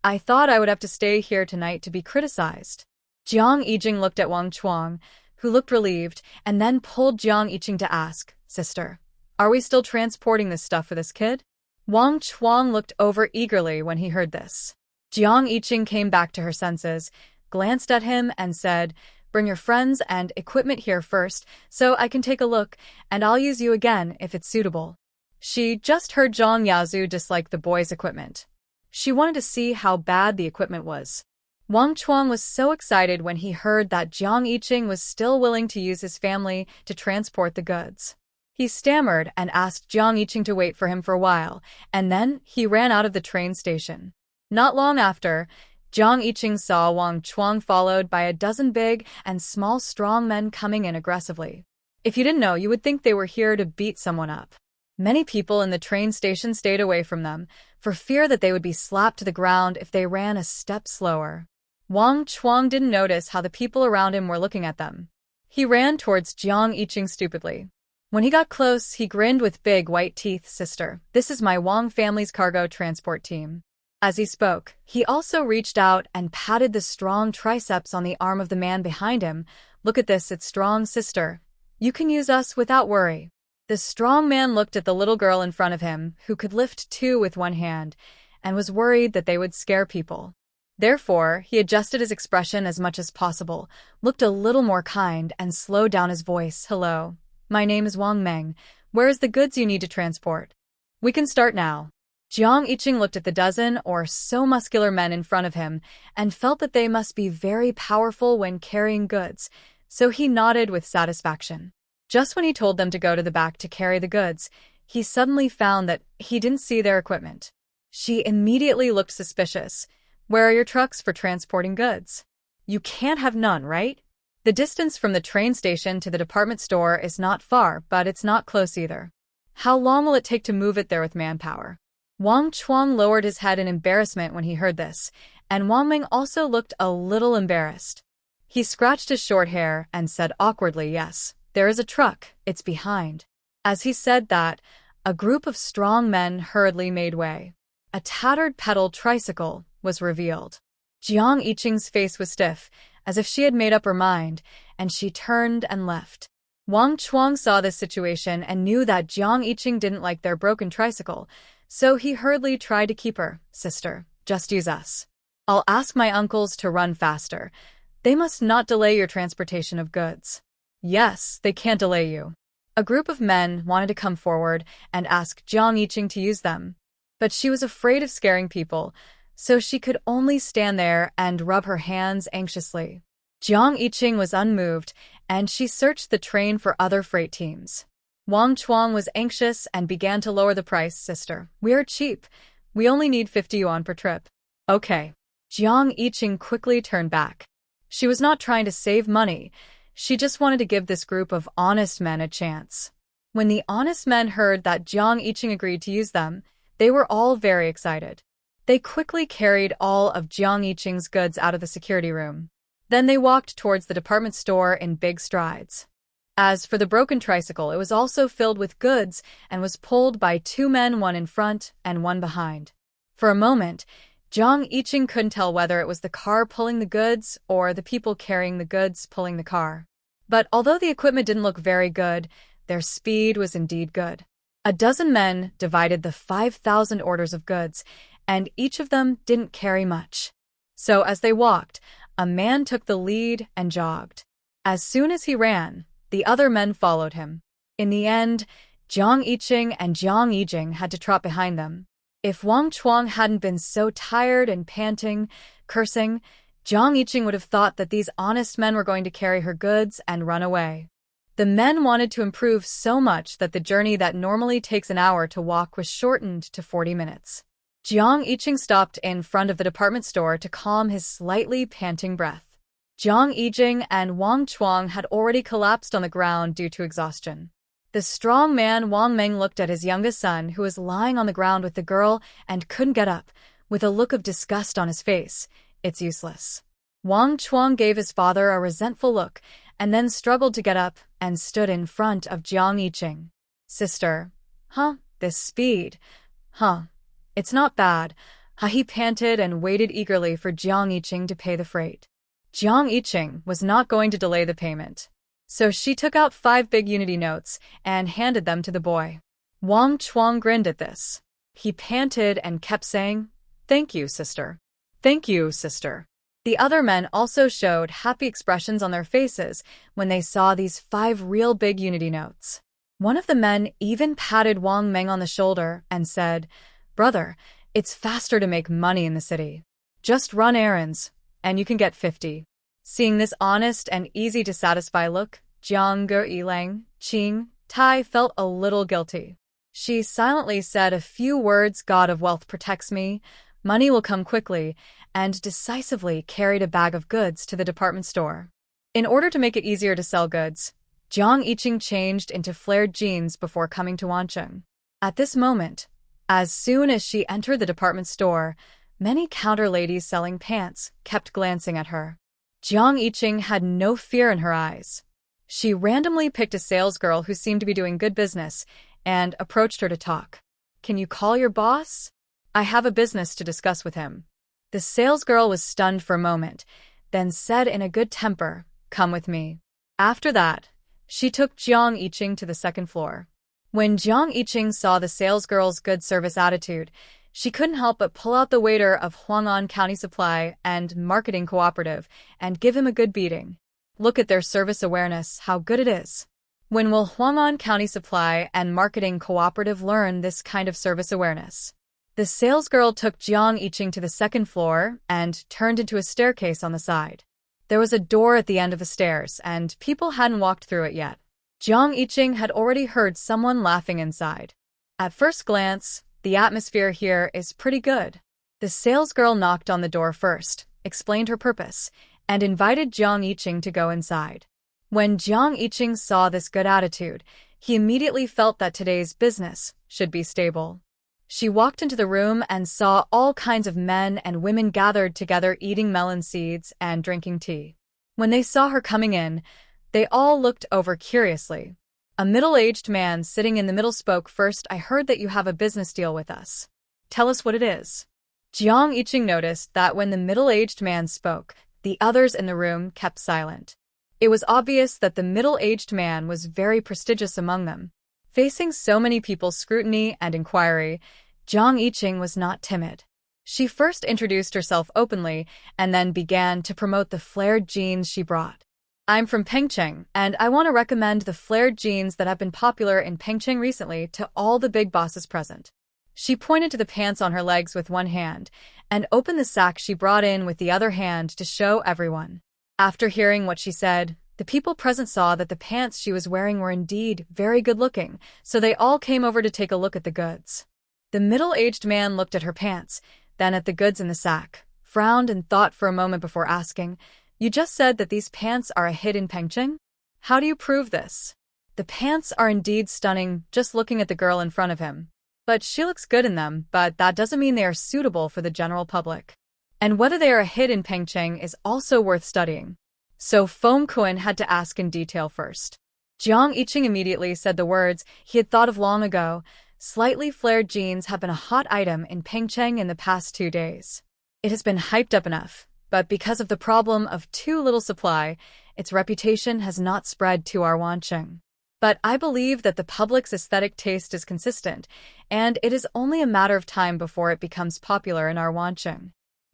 I thought I would have to stay here tonight to be criticized. Jiang Yiqing looked at Wang Chuang, who looked relieved, and then pulled Jiang Yiqing to ask, Sister, are we still transporting this stuff for this kid? Wang Chuang looked over eagerly when he heard this. Jiang Yiqing came back to her senses, glanced at him and said, Bring your friends and equipment here first, so I can take a look, and I'll use you again if it's suitable. She just heard Zhang Yaozu dislike the boys' equipment. She wanted to see how bad the equipment was. Wang Chuang was so excited when he heard that Jiang Yiqing was still willing to use his family to transport the goods. He stammered and asked Jiang Yiqing to wait for him for a while, and then he ran out of the train station. Not long after, Jiang Yiqing saw Wang Chuang followed by a dozen big and small strong men coming in aggressively. If you didn't know, you would think they were here to beat someone up. Many people in the train station stayed away from them, for fear that they would be slapped to the ground if they ran a step slower. Wang Chuang didn't notice how the people around him were looking at them. He ran towards Jiang Yiqing stupidly. When he got close, he grinned with big white teeth. Sister, this is my Wang family's cargo transport team. As he spoke, he also reached out and patted the strong triceps on the arm of the man behind him. Look at this, it's strong, sister. You can use us without worry. The strong man looked at the little girl in front of him, who could lift 2 with one hand, and was worried that they would scare people. Therefore, he adjusted his expression as much as possible, looked a little more kind, and slowed down his voice. Hello, my name is Wang Meng. Where is the goods you need to transport? We can start now. Jiang Yiqing looked at the dozen or so muscular men in front of him and felt that they must be very powerful when carrying goods, so he nodded with satisfaction. Just when he told them to go to the back to carry the goods, he suddenly found that he didn't see their equipment. She immediately looked suspicious. Where are your trucks for transporting goods? You can't have none, right? The distance from the train station to the department store is not far, but it's not close either. How long will it take to move it there with manpower? Wang Chuang lowered his head in embarrassment when he heard this, and Wang Meng also looked a little embarrassed. He scratched his short hair and said awkwardly, Yes, there is a truck, it's behind. As he said that, a group of strong men hurriedly made way. A tattered pedal tricycle was revealed. Jiang Yiqing's face was stiff, as if she had made up her mind, and she turned and left. Wang Chuang saw this situation and knew that Jiang Yiqing didn't like their broken tricycle, so he hurriedly tried to keep her. Sister, just use us. I'll ask my uncles to run faster. They must not delay your transportation of goods. Yes, they can't delay you. A group of men wanted to come forward and ask Jiang Yiqing to use them, but she was afraid of scaring people, so she could only stand there and rub her hands anxiously. Jiang Yiqing was unmoved, and she searched the train for other freight teams. Wang Chuang was anxious and began to lower the price. Sister, we are cheap. We only need 50 yuan per trip. Okay. Jiang Yiqing quickly turned back. She was not trying to save money. She just wanted to give this group of honest men a chance. When the honest men heard that Jiang Yiqing agreed to use them, they were all very excited. They quickly carried all of Jiang Yiqing's goods out of the security room. Then they walked towards the department store in big strides. As for the broken tricycle, it was also filled with goods and was pulled by 2 men, one in front and one behind. For a moment, Jiang Yiqing couldn't tell whether it was the car pulling the goods or the people carrying the goods pulling the car. But although the equipment didn't look very good, their speed was indeed good. A dozen men divided the 5,000 orders of goods, and each of them didn't carry much. So as they walked, a man took the lead and jogged. As soon as he ran, the other men followed him. In the end, Jiang Yiqing and Jiang Yijing had to trot behind them. If Wang Chuang hadn't been so tired and panting, cursing, Jiang Yiqing would have thought that these honest men were going to carry her goods and run away. The men wanted to improve so much that the journey that normally takes an hour to walk was shortened to 40 minutes. Jiang Yiqing stopped in front of the department store to calm his slightly panting breath. Jiang Yijing and Wang Chuang had already collapsed on the ground due to exhaustion. The strong man Wang Meng looked at his youngest son, who was lying on the ground with the girl and couldn't get up, with a look of disgust on his face. It's useless. Wang Chuang gave his father a resentful look and then struggled to get up and stood in front of Jiang Yiqing. Sister, this speed, it's not bad. He panted and waited eagerly for Jiang Yiqing to pay the freight. Jiang Yiqing was not going to delay the payment, so she took out 5 big unity notes and handed them to the boy. Wang Chuang grinned at this. He panted and kept saying, "Thank you, sister. Thank you, sister." The other men also showed happy expressions on their faces when they saw these 5 real big unity notes. One of the men even patted Wang Meng on the shoulder and said, "Brother, it's faster to make money in the city. Just run errands, and you can get 50. Seeing this honest and easy to satisfy look, Jiang Yilang, Qing, Tai felt a little guilty. She silently said a few words, "God of wealth protects me, money will come quickly," and decisively carried a bag of goods to the department store. In order to make it easier to sell goods, Jiang Yiqing changed into flared jeans before coming to Wancheng. At this moment, as soon as she entered the department store, many counter ladies selling pants kept glancing at her. Jiang Yiqing had no fear in her eyes. She randomly picked a salesgirl who seemed to be doing good business and approached her to talk. "Can you call your boss? I have a business to discuss with him." The salesgirl was stunned for a moment, then said in a good temper, "Come with me." After that, she took Jiang Yiqing to the second floor. When Jiang Yiqing saw the salesgirl's good service attitude, she couldn't help but pull out the waiter of Huang'an County Supply and Marketing Cooperative and give him a good beating. Look at their service awareness, how good it is. When will Huang'an County Supply and Marketing Cooperative learn this kind of service awareness? The salesgirl took Jiang Yiqing to the second floor and turned into a staircase on the side. There was a door at the end of the stairs, and people hadn't walked through it yet. Jiang Yiqing had already heard someone laughing inside. At first glance, the atmosphere here is pretty good. The salesgirl knocked on the door first, explained her purpose, and invited Jiang Yiqing to go inside. When Jiang Yiqing saw this good attitude, he immediately felt that today's business should be stable. She walked into the room and saw all kinds of men and women gathered together eating melon seeds and drinking tea. When they saw her coming in, they all looked over curiously. A middle-aged man sitting in the middle spoke first. "I heard that you have a business deal with us. Tell us what it is." Jiang Yiqing noticed that when the middle-aged man spoke, the others in the room kept silent. It was obvious that the middle-aged man was very prestigious among them. Facing so many people's scrutiny and inquiry, Jiang Yiqing was not timid. She first introduced herself openly and then began to promote the flared jeans she brought. "I'm from Pengcheng, and I want to recommend the flared jeans that have been popular in Pengcheng recently to all the big bosses present." She pointed to the pants on her legs with one hand and opened the sack she brought in with the other hand to show everyone. After hearing what she said, the people present saw that the pants she was wearing were indeed very good-looking, so they all came over to take a look at the goods. The middle-aged man looked at her pants, then at the goods in the sack, frowned and thought for a moment before asking, "You just said that these pants are a hit in Pengcheng? How do you prove this?" The pants are indeed stunning, just looking at the girl in front of him. But she looks good in them, but that doesn't mean they are suitable for the general public. And whether they are a hit in Pengcheng is also worth studying. So Foam Kun had to ask in detail first. Jiang Yiqing immediately said the words he had thought of long ago. Slightly flared jeans have been a hot item in Pengcheng in the past 2 days. It has been hyped up enough, but because of the problem of too little supply, its reputation has not spread to our Wancheng. But I believe that the public's aesthetic taste is consistent, and it is only a matter of time before it becomes popular in our Wancheng.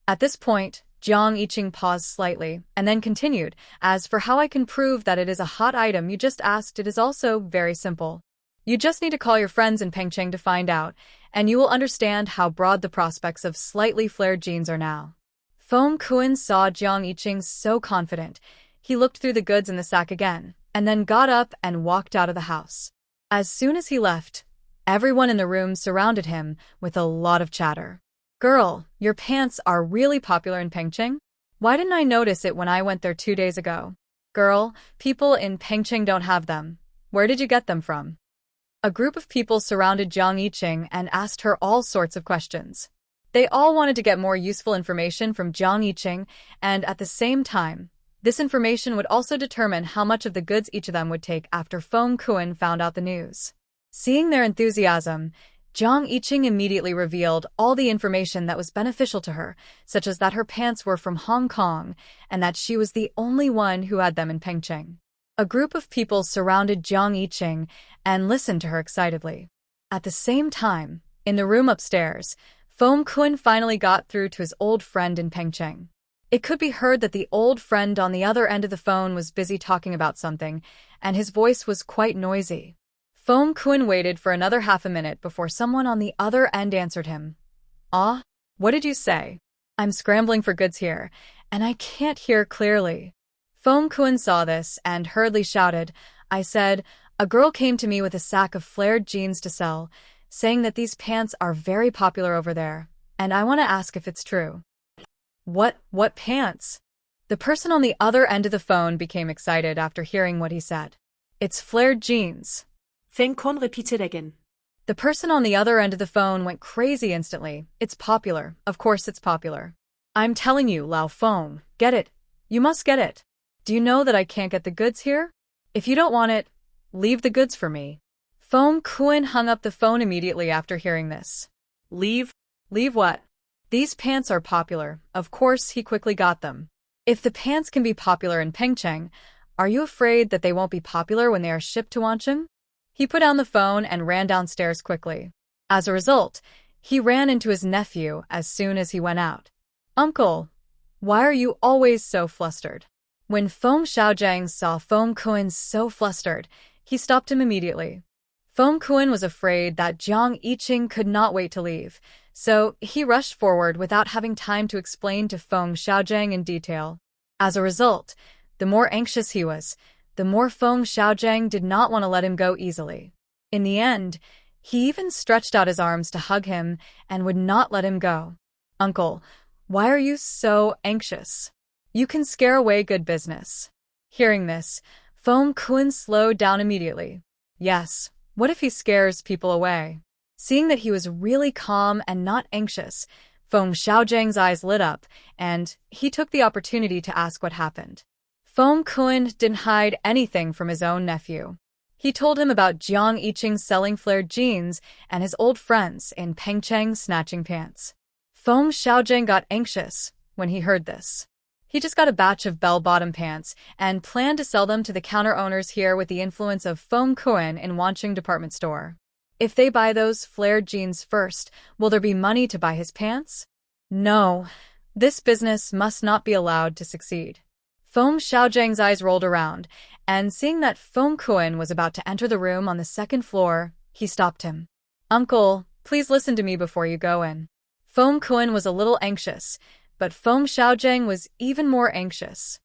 At this point, Jiang Yiqing paused slightly, and then continued, "As for how I can prove that it is a hot item you just asked, it is also very simple. You just need to call your friends in Pengcheng to find out, and you will understand how broad the prospects of slightly flared jeans are now." Foam Kun saw Jiang Yiqing so confident. He looked through the goods in the sack again, and then got up and walked out of the house. As soon as he left, everyone in the room surrounded him with a lot of chatter. "Girl, your pants are really popular in Pengcheng? Why didn't I notice it when I went there 2 days ago? Girl, people in Pengcheng don't have them. Where did you get them from?" A group of people surrounded Jiang Yiqing and asked her all sorts of questions. They all wanted to get more useful information from Jiang Yiqing, and at the same time, this information would also determine how much of the goods each of them would take after Foam Kun found out the news. Seeing their enthusiasm, Jiang Yiqing immediately revealed all the information that was beneficial to her, such as that her pants were from Hong Kong and that she was the only one who had them in Pengcheng. A group of people surrounded Jiang Yiqing and listened to her excitedly. At the same time, in the room upstairs, Foam Kun finally got through to his old friend in Pengcheng. It could be heard that the old friend on the other end of the phone was busy talking about something, and his voice was quite noisy. Foam Kun waited for another half a minute before someone on the other end answered him. "Ah, what did you say? I'm scrambling for goods here, and I can't hear clearly." Foam Kun saw this and hurriedly shouted, "I said, a girl came to me with a sack of flared jeans to sell, saying that these pants are very popular over there, and I want to ask if it's true." What pants?" The person on the other end of the phone became excited after hearing what he said. "It's flared jeans." Foam Kun repeated again. The person on the other end of the phone went crazy instantly. "It's popular. Of course it's popular. I'm telling you, Lao Feng, get it. You must get it. Do you know that I can't get the goods here? If you don't want it, leave the goods for me." Foam Kun hung up the phone immediately after hearing this. "Leave? Leave what? These pants are popular." Of course, he quickly got them. If the pants can be popular in Pengcheng, are you afraid that they won't be popular when they are shipped to Wancheng? He put down the phone and ran downstairs quickly. As a result, he ran into his nephew as soon as he went out. "Uncle, why are you always so flustered?" When Foam Xiaojang saw Foam Kun so flustered, he stopped him immediately. Foam Kun was afraid that Jiang Yiqing could not wait to leave, so he rushed forward without having time to explain to Foam Xiaojang in detail. As a result, the more anxious he was, the more Foam Xiaojang did not want to let him go easily. In the end, he even stretched out his arms to hug him and would not let him go. "Uncle, why are you so anxious? You can scare away good business." Hearing this, Foam Kun slowed down immediately. Yes, what if he scares people away? Seeing that he was really calm and not anxious, Foam Xiaojang's eyes lit up, and he took the opportunity to ask what happened. Foam Kun didn't hide anything from his own nephew. He told him about Jiang Yiqing selling flared jeans and his old friends in Pengcheng snatching pants. Foam Xiaojang got anxious when he heard this. He just got a batch of bell-bottom pants and planned to sell them to the counter owners here with the influence of Foam Kun in Wancheng department store. If they buy those flared jeans first, will there be money to buy his pants? No, this business must not be allowed to succeed. Foam Xiaojang's eyes rolled around, and seeing that Foam Kun was about to enter the room on the second floor, he stopped him. "Uncle, please listen to me before you go in." Foam Kun was a little anxious, but Foam Xiaojang was even more anxious.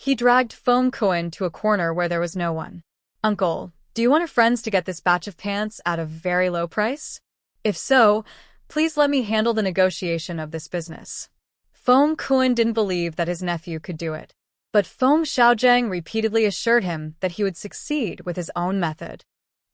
He dragged Feng Kuan to a corner where there was no one. Uncle, do you want our friends to get this batch of pants at a very low price? If so, please let me handle the negotiation of this business. Feng Kuan didn't believe that his nephew could do it. But Feng Xiaozheng repeatedly assured him that he would succeed with his own method.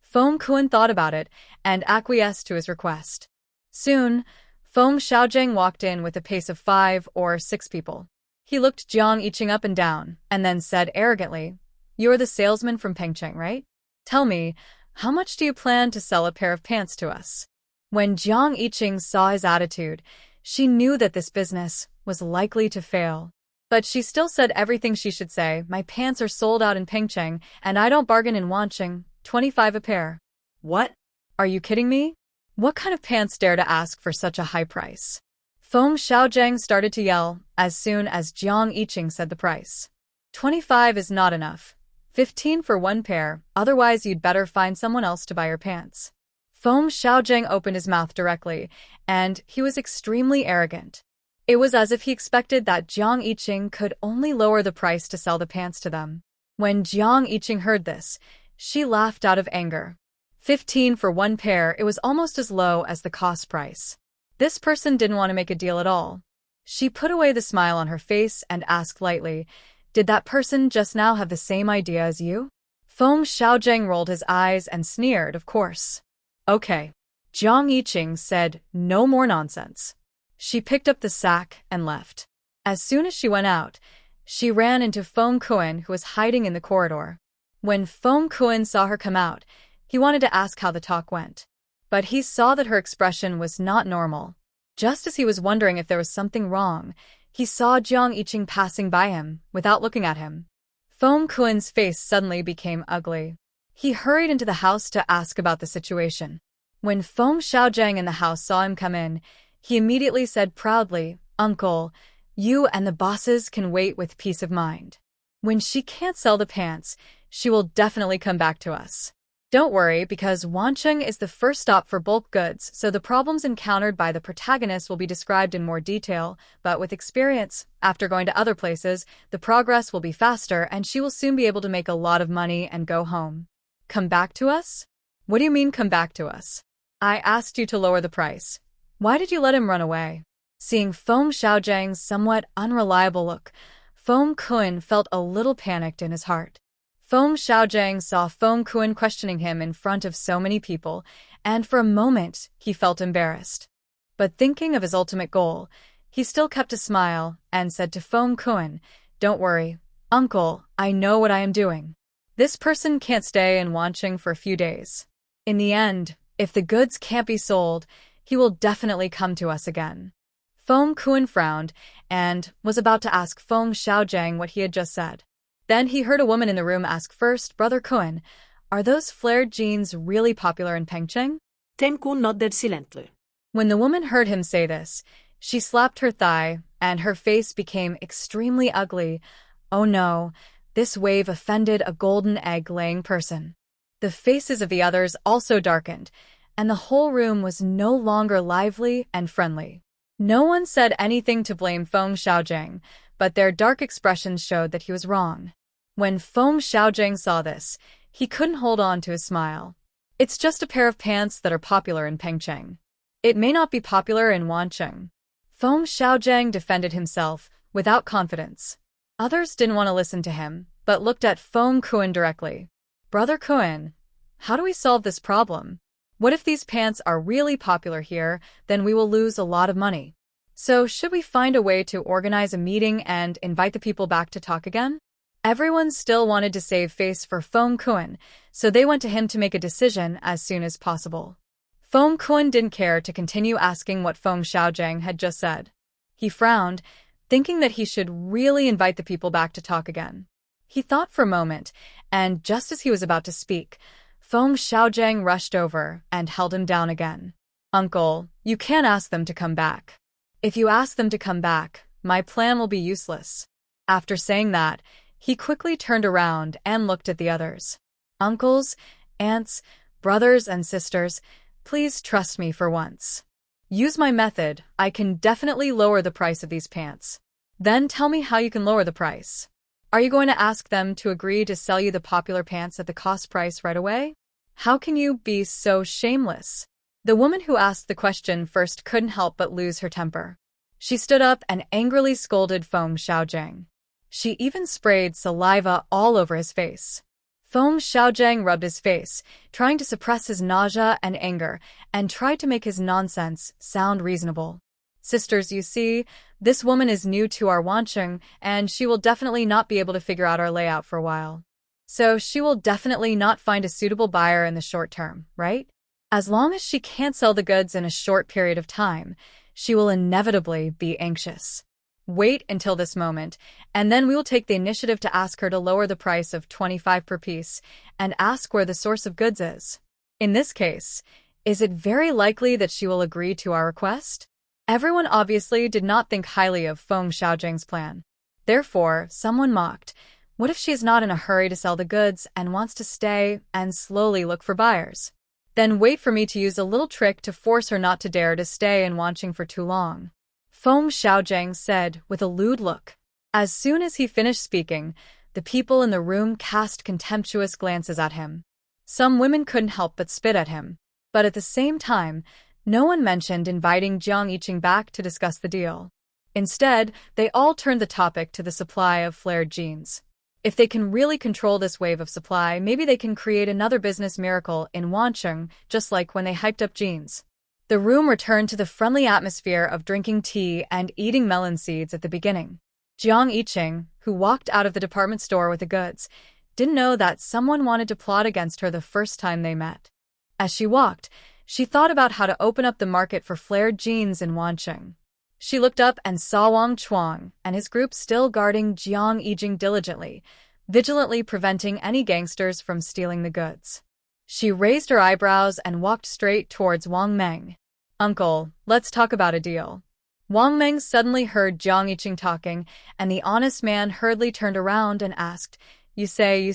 Feng Kuan thought about it and acquiesced to his request. Soon, Feng Xiaozheng walked in with a pace of 5 or 6 people. He looked Jiang Yiqing up and down, and then said arrogantly, "You're the salesman from Pengcheng, right? Tell me, how much do you plan to sell a pair of pants to us?" When Jiang Yiqing saw his attitude, she knew that this business was likely to fail. But she still said everything she should say. "My pants are sold out in Pengcheng, and I don't bargain in Wancheng. 25 a pair." What? Are you kidding me? What kind of pants dare to ask for such a high price? Feng Xiaozheng started to yell as soon as Jiang Yiqing said the price. 25 is not enough. 15 for one pair, otherwise you'd better find someone else to buy your pants. Feng Xiaozheng opened his mouth directly, and he was extremely arrogant. It was as if he expected that Jiang Yiqing could only lower the price to sell the pants to them. When Jiang Yiqing heard this, she laughed out of anger. 15 for one pair, it was almost as low as the cost price. This person didn't want to make a deal at all. She put away the smile on her face and asked lightly, "Did that person just now have the same idea as you?" Feng Xiaozheng rolled his eyes and sneered, "Of course." "Okay." Jiang Yiqing said, "No more nonsense." She picked up the sack and left. As soon as she went out, she ran into Feng Kuan, who was hiding in the corridor. When Feng Kuan saw her come out, he wanted to ask how the talk went. But he saw that her expression was not normal. Just as he was wondering if there was something wrong, he saw Jiang Yiqing passing by him without looking at him. Feng Kuan's face suddenly became ugly. He hurried into the house to ask about the situation. When Feng Xiaozheng in the house saw him come in, he immediately said proudly, "Uncle, you and the bosses can wait with peace of mind. When she can't sell the pants, she will definitely come back to us. Don't worry, because Wancheng is the first stop for bulk goods, so the problems encountered by the protagonist will be described in more detail, but with experience, after going to other places, the progress will be faster and she will soon be able to make a lot of money and go home." "Come back to us? What do you mean, come back to us? I asked you to lower the price. Why did you let him run away?" Seeing Feng Xiaozheng's somewhat unreliable look, Feng Kuan felt a little panicked in his heart. Feng Xiaozheng saw Feng Kuan questioning him in front of so many people, and for a moment he felt embarrassed. But thinking of his ultimate goal, he still kept a smile and said to Feng Kuan, "Don't worry, Uncle, I know what I am doing. This person can't stay in Wancheng for a few days. In the end, if the goods can't be sold, he will definitely come to us again." Feng Kuan frowned and was about to ask Feng Xiaozheng what he had just said. Then he heard a woman in the room ask first, "Brother Kuan, are those flared jeans really popular in Pengcheng?" Tenku nodded silently. When the woman heard him say this, she slapped her thigh, and her face became extremely ugly. Oh no, this wave offended a golden egg-laying person. The faces of the others also darkened, and the whole room was no longer lively and friendly. No one said anything to blame Feng Xiaozheng, but their dark expressions showed that he was wrong. When Feng Xiaozheng saw this, he couldn't hold on to his smile. "It's just a pair of pants that are popular in Pengcheng. It may not be popular in Wancheng." Feng Xiaozheng defended himself without confidence. Others didn't want to listen to him, but looked at Feng Kuan directly. "Brother Kuan, how do we solve this problem? What if these pants are really popular here, then we will lose a lot of money. So should we find a way to organize a meeting and invite the people back to talk again?" Everyone still wanted to save face for Feng Kuan, so they went to him to make a decision as soon as possible. Feng Kuan didn't care to continue asking what Feng Xiaozheng had just said. He frowned, thinking that he should really invite the people back to talk again. He thought for a moment, and just as he was about to speak, Feng Xiaozheng rushed over and held him down again. "Uncle, you can't ask them to come back. If you ask them to come back, my plan will be useless." After saying that, he quickly turned around and looked at the others. "Uncles, aunts, brothers and sisters, please trust me for once. Use my method, I can definitely lower the price of these pants. Then tell me how you can lower the price." Are you going to ask them to agree to sell you the popular pants at the cost price right away? How can you be so shameless? The woman who asked the question first couldn't help but lose her temper. She stood up and angrily scolded Feng Xiaojing. She even sprayed saliva all over his face. Feng Xiaojing rubbed his face, trying to suppress his nausea and anger, and tried to make his nonsense sound reasonable. Sisters, you see, this woman is new to our Wancheng, and she will definitely not be able to figure out our layout for a while. So she will definitely not find a suitable buyer in the short term, right? As long as she can't sell the goods in a short period of time, she will inevitably be anxious. Wait until this moment, and then we will take the initiative to ask her to lower the price of 25 per piece and ask where the source of goods is. In this case, is it very likely that she will agree to our request? Everyone obviously did not think highly of Feng Xiaojing's plan. Therefore, someone mocked, what if she is not in a hurry to sell the goods and wants to stay and slowly look for buyers? Then wait for me to use a little trick to force her not to dare to stay in Wancheng for too long. Feng Xiaojing said with a lewd look. As soon as he finished speaking, the people in the room cast contemptuous glances at him. Some women couldn't help but spit at him. But at the same time, no one mentioned inviting Jiang Yiqing back to discuss the deal. Instead, they all turned the topic to the supply of flared jeans. If they can really control this wave of supply, maybe they can create another business miracle in Wancheng, just like when they hyped up jeans. The room returned to the friendly atmosphere of drinking tea and eating melon seeds at the beginning. Jiang Yiqing, who walked out of the department store with the goods, didn't know that someone wanted to plot against her the first time they met. As she walked, she thought about how to open up the market for flared jeans in Wancheng. She looked up and saw Wang Chuang and his group still guarding Jiang Yiqing diligently, vigilantly preventing any gangsters from stealing the goods. She raised her eyebrows and walked straight towards Wang Meng. Uncle, let's talk about a deal. Wang Meng suddenly heard Jiang Yiqing talking, and the honest man hurriedly turned around and asked, You say.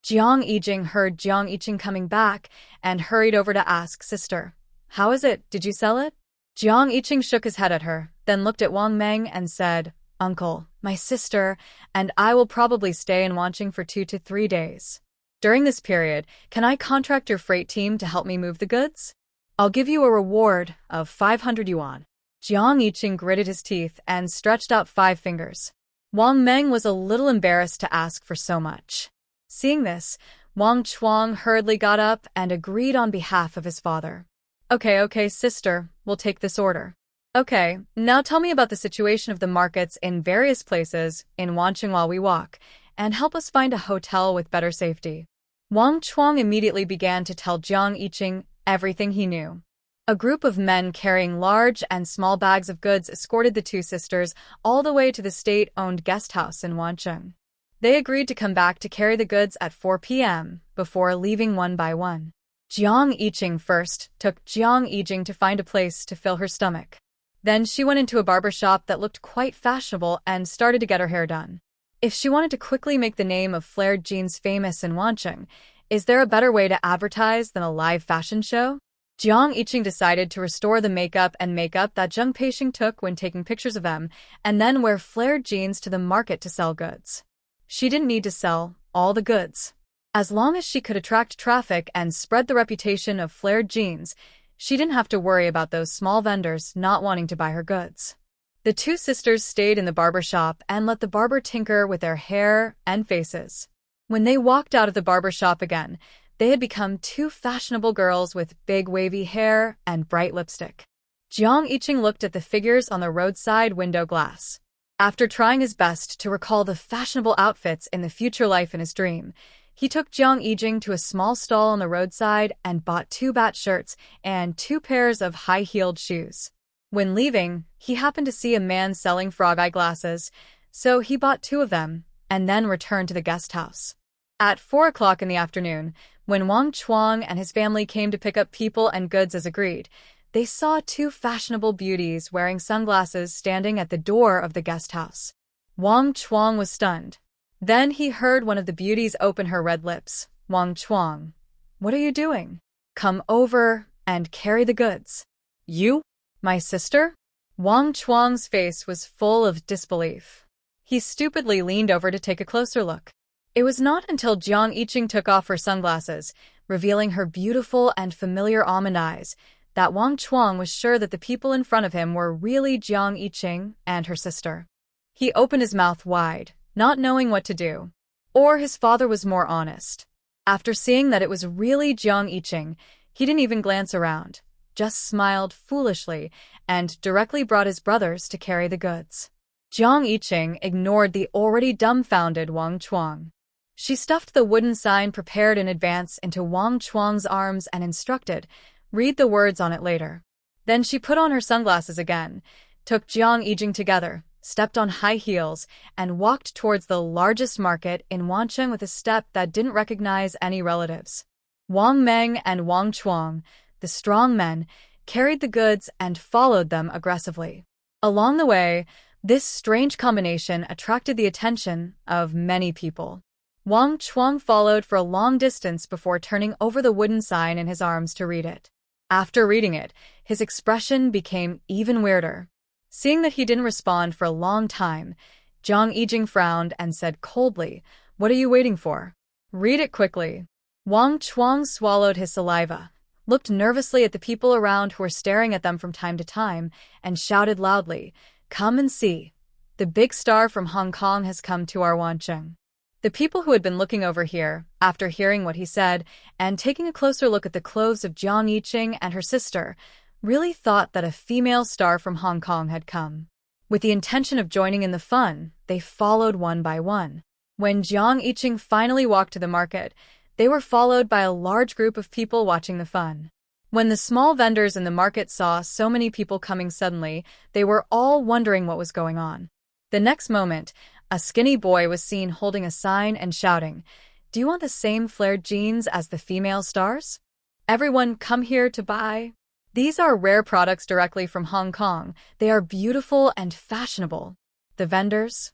Jiang Yiqing heard Jiang Yiqing coming back and hurried over to ask, Sister, how is it? Did you sell it? Jiang Yiqing shook his head at her, then looked at Wang Meng and said, Uncle, my sister, and I will probably stay in Wancheng for 2 to 3 days. During this period, can I contract your freight team to help me move the goods? I'll give you a reward of 500 yuan. Jiang Yiqing gritted his teeth and stretched out 5 fingers. Wang Meng was a little embarrassed to ask for so much. Seeing this, Wang Chuang hurriedly got up and agreed on behalf of his father. Okay, sister, we'll take this order. Okay, now tell me about the situation of the markets in various places in Wancheng while we walk, and help us find a hotel with better safety. Wang Chuang immediately began to tell Jiang Yiqing everything he knew. A group of men carrying large and small bags of goods escorted the 2 sisters all the way to the state-owned guest house in Wancheng. They agreed to come back to carry the goods at 4 p.m. before leaving one by one. Jiang Yiqing first took Jiang Yiqing to find a place to fill her stomach. Then she went into a barber shop that looked quite fashionable and started to get her hair done. If she wanted to quickly make the name of flared jeans famous in Wancheng, is there a better way to advertise than a live fashion show? Jiang Yiqing decided to restore the makeup that Zheng Peixing took when taking pictures of them, and then wear flared jeans to the market to sell goods. She didn't need to sell all the goods. As long as she could attract traffic and spread the reputation of flared jeans, she didn't have to worry about those small vendors not wanting to buy her goods. The 2 sisters stayed in the barber shop and let the barber tinker with their hair and faces. When they walked out of the barber shop again, they had become 2 fashionable girls with big wavy hair and bright lipstick. Jiang Yiqing looked at the figures on the roadside window glass. After trying his best to recall the fashionable outfits in the future life in his dream, he took Jiang Yiqing to a small stall on the roadside and bought 2 bat shirts and 2 pairs of high-heeled shoes. When leaving, he happened to see a man selling frog eye glasses, so he bought 2 of them and then returned to the guest house. At 4 o'clock in the afternoon, when Wang Chuang and his family came to pick up people and goods as agreed, they saw 2 fashionable beauties wearing sunglasses standing at the door of the guest house. Wang Chuang was stunned. Then he heard one of the beauties open her red lips. Wang Chuang, what are you doing? Come over and carry the goods. You? My sister? Wang Chuang's face was full of disbelief. He stupidly leaned over to take a closer look. It was not until Jiang Yiqing took off her sunglasses, revealing her beautiful and familiar almond eyes, that Wang Chuang was sure that the people in front of him were really Jiang Yiqing and her sister. He opened his mouth wide, not knowing what to do. Or his father was more honest. After seeing that it was really Jiang Yiqing, he didn't even glance around, just smiled foolishly and directly brought his brothers to carry the goods. Jiang Yiqing ignored the already dumbfounded Wang Chuang. She stuffed the wooden sign prepared in advance into Wang Chuang's arms and instructed, "Read the words on it later." Then she put on her sunglasses again, took Jiang Yiqing together, stepped on high heels, and walked towards the largest market in Wancheng with a step that didn't recognize any relatives. Wang Meng and Wang Chuang, the strong men, carried the goods and followed them aggressively. Along the way, this strange combination attracted the attention of many people. Wang Chuang followed for a long distance before turning over the wooden sign in his arms to read it. After reading it, his expression became even weirder. Seeing that he didn't respond for a long time, Jiang Yiqing frowned and said coldly, "What are you waiting for? Read it quickly." Wang Chuang swallowed his saliva, looked nervously at the people around who were staring at them from time to time, and shouted loudly, "Come and see. The big star from Hong Kong has come to our Wancheng." The people who had been looking over here, after hearing what he said and taking a closer look at the clothes of Jiang Yiqing and her sister, really thought that a female star from Hong Kong had come. With the intention of joining in the fun, they followed one by one. When Jiang Yiqing finally walked to the market, they were followed by a large group of people watching the fun. When the small vendors in the market saw so many people coming suddenly, they were all wondering what was going on. The next moment, a skinny boy was seen holding a sign and shouting, "Do you want the same flared jeans as the female stars? Everyone come here to buy. These are rare products directly from Hong Kong. They are beautiful and fashionable." The vendors?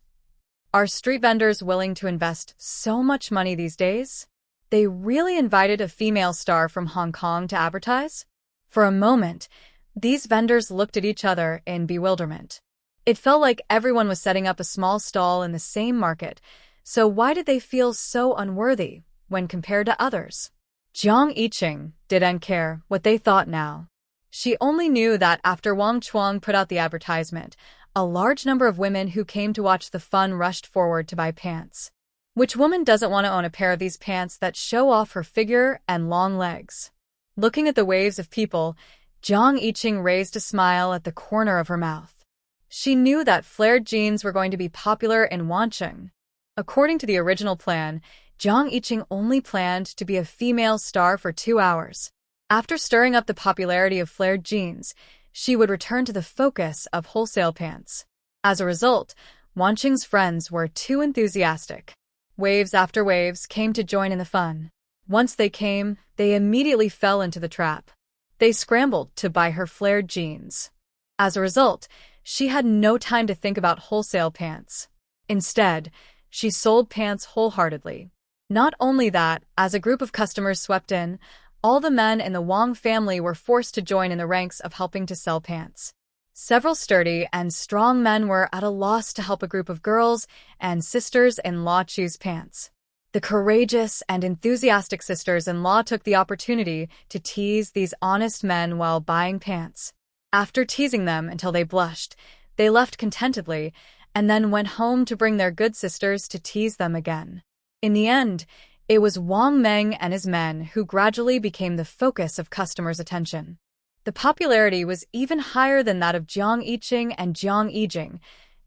Are street vendors willing to invest so much money these days? They really invited a female star from Hong Kong to advertise? For a moment, these vendors looked at each other in bewilderment. It felt like everyone was setting up a small stall in the same market, so why did they feel so unworthy when compared to others? Jiang Yiqing didn't care what they thought now. She only knew that after Wang Chuang put out the advertisement, a large number of women who came to watch the fun rushed forward to buy pants. Which woman doesn't want to own a pair of these pants that show off her figure and long legs? Looking at the waves of people, Jiang Yiqing raised a smile at the corner of her mouth. She knew that flared jeans were going to be popular in Wancheng. According to the original plan, Jiang Yiqing only planned to be a female star for 2 hours. After stirring up the popularity of flared jeans, she would return to the focus of wholesale pants. As a result, Wancheng's friends were too enthusiastic. Waves after waves came to join in the fun. Once they came, they immediately fell into the trap. They scrambled to buy her flared jeans. As a result, she had no time to think about wholesale pants. Instead, she sold pants wholeheartedly. Not only that, as a group of customers swept in, all the men in the Wang family were forced to join in the ranks of helping to sell pants. Several sturdy and strong men were at a loss to help a group of girls and sisters-in-law choose pants. The courageous and enthusiastic sisters-in-law took the opportunity to tease these honest men while buying pants. After teasing them until they blushed, they left contentedly and then went home to bring their good sisters to tease them again. In the end, it was Wang Meng and his men who gradually became the focus of customers' attention. The popularity was even higher than that of Jiang Yiqing and Jiang Yijing,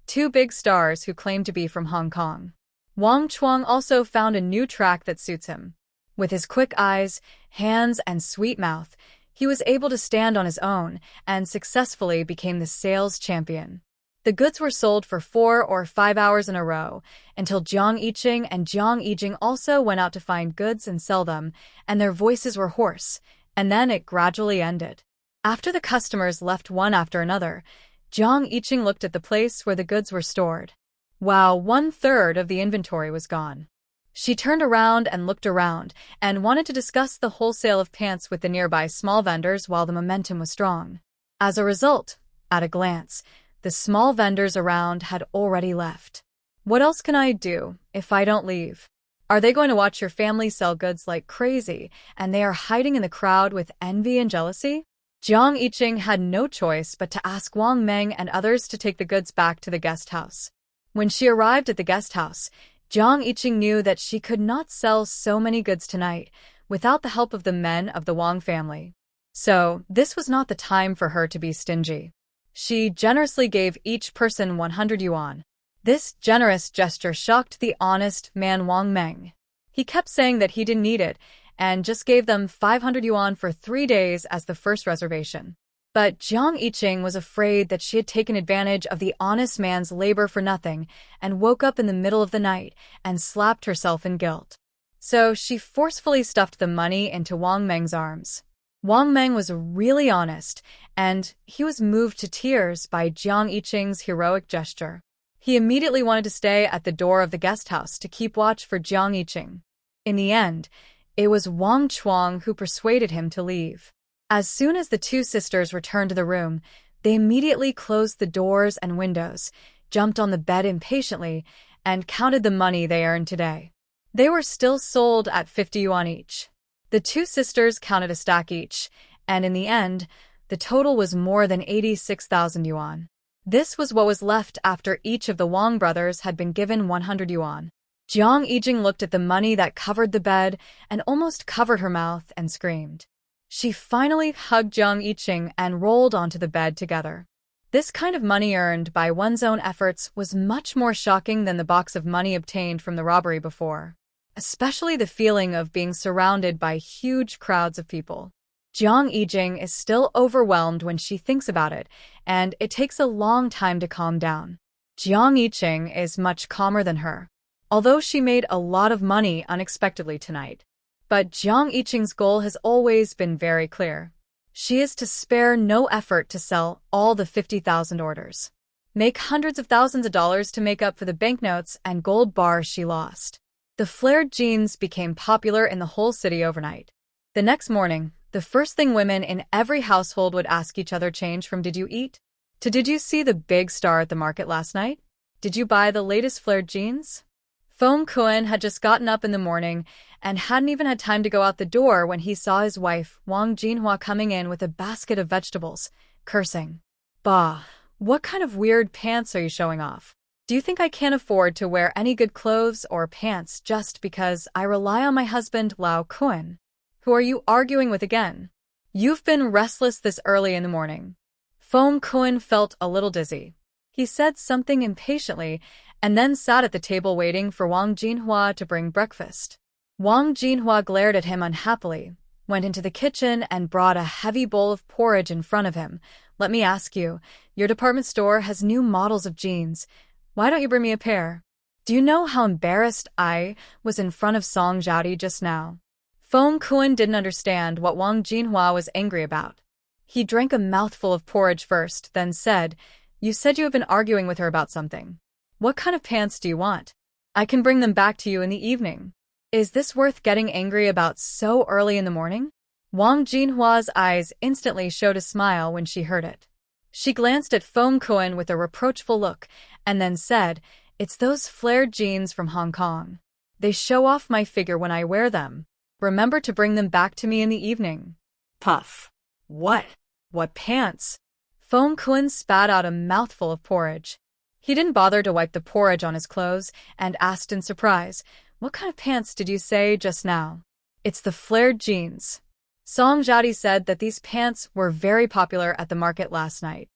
two big stars who claimed to be from Hong Kong. Wang Chuang also found a new track that suits him. With his quick eyes, hands, and sweet mouth, he was able to stand on his own and successfully became the sales champion. The goods were sold for 4 or 5 hours in a row, until Jiang Yiqing and Jiang Yijing also went out to find goods and sell them, and their voices were hoarse, and then it gradually ended. After the customers left one after another, Jiang Yiqing looked at the place where the goods were stored. Wow, 1/3 of the inventory was gone. She turned around and looked around, and wanted to discuss the wholesale of pants with the nearby small vendors while the momentum was strong. As a result, at a glance, the small vendors around had already left. What else can I do if I don't leave? Are they going to watch your family sell goods like crazy, and they are hiding in the crowd with envy and jealousy? Jiang Yiqing had no choice but to ask Wang Meng and others to take the goods back to the guest house. When she arrived at the guest house, Jiang Yiqing knew that she could not sell so many goods tonight without the help of the men of the Wang family. So, this was not the time for her to be stingy. She generously gave each person 100 yuan. This generous gesture shocked the honest man Wang Meng. He kept saying that he didn't need it, and just gave them 500 yuan for 3 days as the first reservation. But Jiang Yiqing was afraid that she had taken advantage of the honest man's labor for nothing and woke up in the middle of the night and slapped herself in guilt. So she forcefully stuffed the money into Wang Meng's arms. Wang Meng was really honest, and he was moved to tears by Jiang Yiqing's heroic gesture. He immediately wanted to stay at the door of the guest house to keep watch for Jiang Yiqing. In the end, it was Wang Chuang who persuaded him to leave. As soon as the two sisters returned to the room, they immediately closed the doors and windows, jumped on the bed impatiently, and counted the money they earned today. They were still sold at 50 yuan each. The two sisters counted a stack each, and in the end, the total was more than 86,000 yuan. This was what was left after each of the Wang brothers had been given 100 yuan. Jiang Yiqing looked at the money that covered the bed and almost covered her mouth and screamed. She finally hugged Jiang Yiqing and rolled onto the bed together. This kind of money earned by one's own efforts was much more shocking than the box of money obtained from the robbery before, especially the feeling of being surrounded by huge crowds of people. Jiang Yiqing is still overwhelmed when she thinks about it, and it takes a long time to calm down. Jiang Yiqing is much calmer than her, although she made a lot of money unexpectedly tonight. But Jiang Yiqing's goal has always been very clear. She is to spare no effort to sell all the 50,000 orders, make hundreds of thousands of dollars to make up for the banknotes and gold bars she lost. The flared jeans became popular in the whole city overnight. The next morning, the first thing women in every household would ask each other changed from "Did you eat?" to "Did you see the big star at the market last night? Did you buy the latest flared jeans?" Foam Kun had just gotten up in the morning and hadn't even had time to go out the door when he saw his wife, Wang Jinhua, coming in with a basket of vegetables, cursing. "Bah, what kind of weird pants are you showing off? Do you think I can't afford to wear any good clothes or pants just because I rely on my husband, Lao Kun? Who are you arguing with again? You've been restless this early in the morning." Foam Kun felt a little dizzy. He said something impatiently and then sat at the table waiting for Wang Jinhua to bring breakfast. Wang Jinhua glared at him unhappily, went into the kitchen and brought a heavy bowl of porridge in front of him. "Let me ask you, your department store has new models of jeans. Why don't you bring me a pair? Do you know how embarrassed I was in front of Song Jiaodi just now?" Foam Kun didn't understand what Wang Jinhua was angry about. He drank a mouthful of porridge first, then said, "You said you have been arguing with her about something. What kind of pants do you want? I can bring them back to you in the evening. Is this worth getting angry about so early in the morning?" Wang Jinhua's eyes instantly showed a smile when she heard it. She glanced at Foam Kun with a reproachful look and then said, "It's those flared jeans from Hong Kong. They show off my figure when I wear them. Remember to bring them back to me in the evening." Puff. "What? What pants?" Foam Kun spat out a mouthful of porridge. He didn't bother to wipe the porridge on his clothes and asked in surprise, "What kind of pants did you say just now?" "It's the flared jeans. Song Jiaodi said that these pants were very popular at the market last night."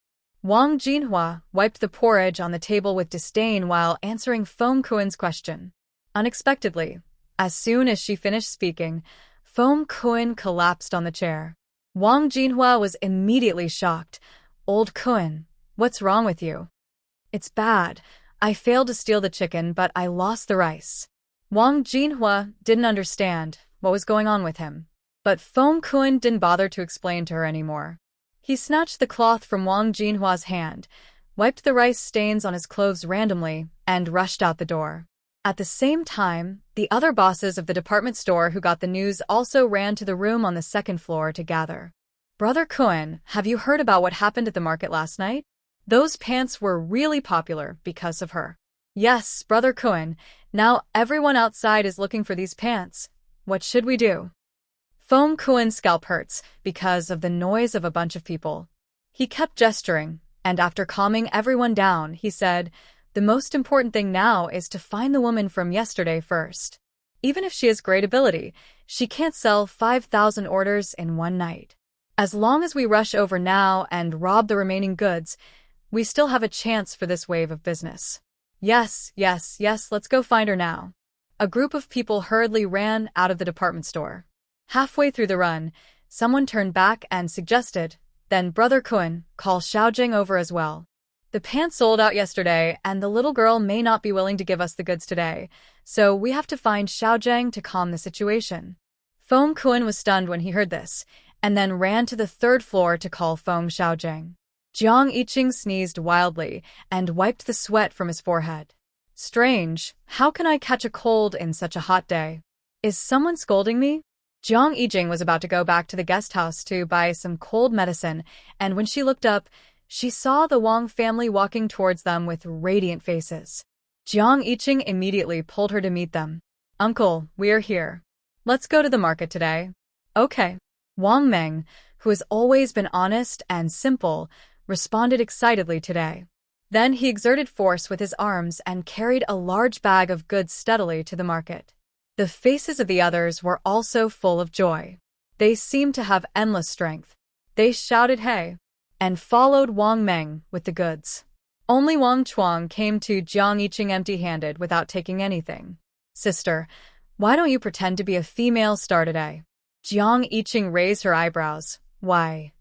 Wang Jinhua wiped the porridge on the table with disdain while answering Foam Kun's question. Unexpectedly, as soon as she finished speaking, Foam Kun collapsed on the chair. Wang Jinhua was immediately shocked. "Old Kun, what's wrong with you?" "It's bad. I failed to steal the chicken, but I lost the rice." Wang Jinhua didn't understand what was going on with him, but Foam Kun didn't bother to explain to her anymore. He snatched the cloth from Wang Jinhua's hand, wiped the rice stains on his clothes randomly, and rushed out the door. At the same time, the other bosses of the department store who got the news also ran to the room on the second floor to gather. "Brother Kun, have you heard about what happened at the market last night? Those pants were really popular because of her. Yes, Brother Kun. Now everyone outside is looking for these pants. What should we do? Foam Kuen's scalp hurts because of the noise of a bunch of people. He kept gesturing, and after calming everyone down, he said, the most important thing now is to find the woman from yesterday first. Even if she has great ability, she can't sell 5,000 orders in one night. As long as we rush over now and rob the remaining goods, we still have a chance for this wave of business. Yes, let's go find her now. A group of people hurriedly ran out of the department store. Halfway through the run, someone turned back and suggested, then Brother Kun, call Xiaojing over as well. The pants sold out yesterday, and the little girl may not be willing to give us the goods today, so we have to find Xiaojing to calm the situation. Foam Kun was stunned when he heard this, and then ran to the third floor to call Foam Xiaojing. Jiang Yiqing sneezed wildly and wiped the sweat from his forehead. Strange, how can I catch a cold in such a hot day? Is someone scolding me? Jiang Yiqing was about to go back to the guest house to buy some cold medicine, and when she looked up, she saw the Wang family walking towards them with radiant faces. Jiang Yiqing immediately pulled her to meet them. Uncle, we're here. Let's go to the market today. Okay. Wang Meng, who has always been honest and simple, responded excitedly today. Then he exerted force with his arms and carried a large bag of goods steadily to the market. The faces of the others were also full of joy. They seemed to have endless strength. They shouted hey, and followed Wang Meng with the goods. Only Wang Chuang came to Jiang Yiqing empty-handed without taking anything. Sister, why don't you pretend to be a female star today? Jiang Yiqing raised her eyebrows. Why?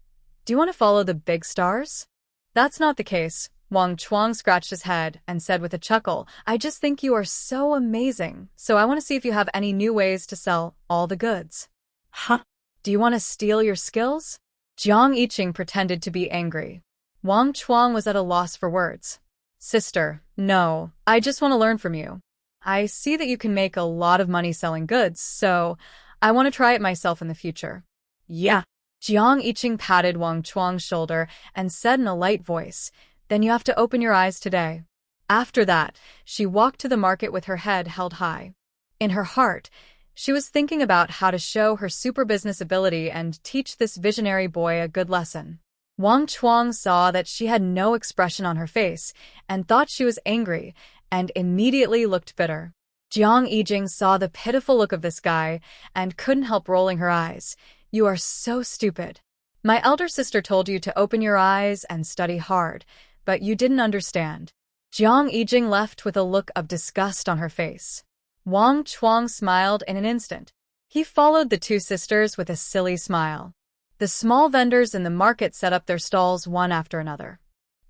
Do you want to follow the big stars? That's not the case. Wang Chuang scratched his head and said with a chuckle, I just think you are so amazing, so I want to see if you have any new ways to sell all the goods. Huh? Do you want to steal your skills? Jiang Yiqing pretended to be angry. Wang Chuang was at a loss for words. Sister, no, I just want to learn from you. I see that you can make a lot of money selling goods, so I want to try it myself in the future. Yeah. Jiang Yiqing patted Wang Chuang's shoulder and said in a light voice, then you have to open your eyes today. After that, she walked to the market with her head held high. In her heart, she was thinking about how to show her super business ability and teach this visionary boy a good lesson. Wang Chuang saw that she had no expression on her face and thought she was angry and immediately looked bitter. Jiang Yiqing saw the pitiful look of this guy and couldn't help rolling her eyes. You are so stupid. My elder sister told you to open your eyes and study hard, but you didn't understand. Jiang Yiqing left with a look of disgust on her face. Wang Chuang smiled in an instant. He followed the two sisters with a silly smile. The small vendors in the market set up their stalls one after another.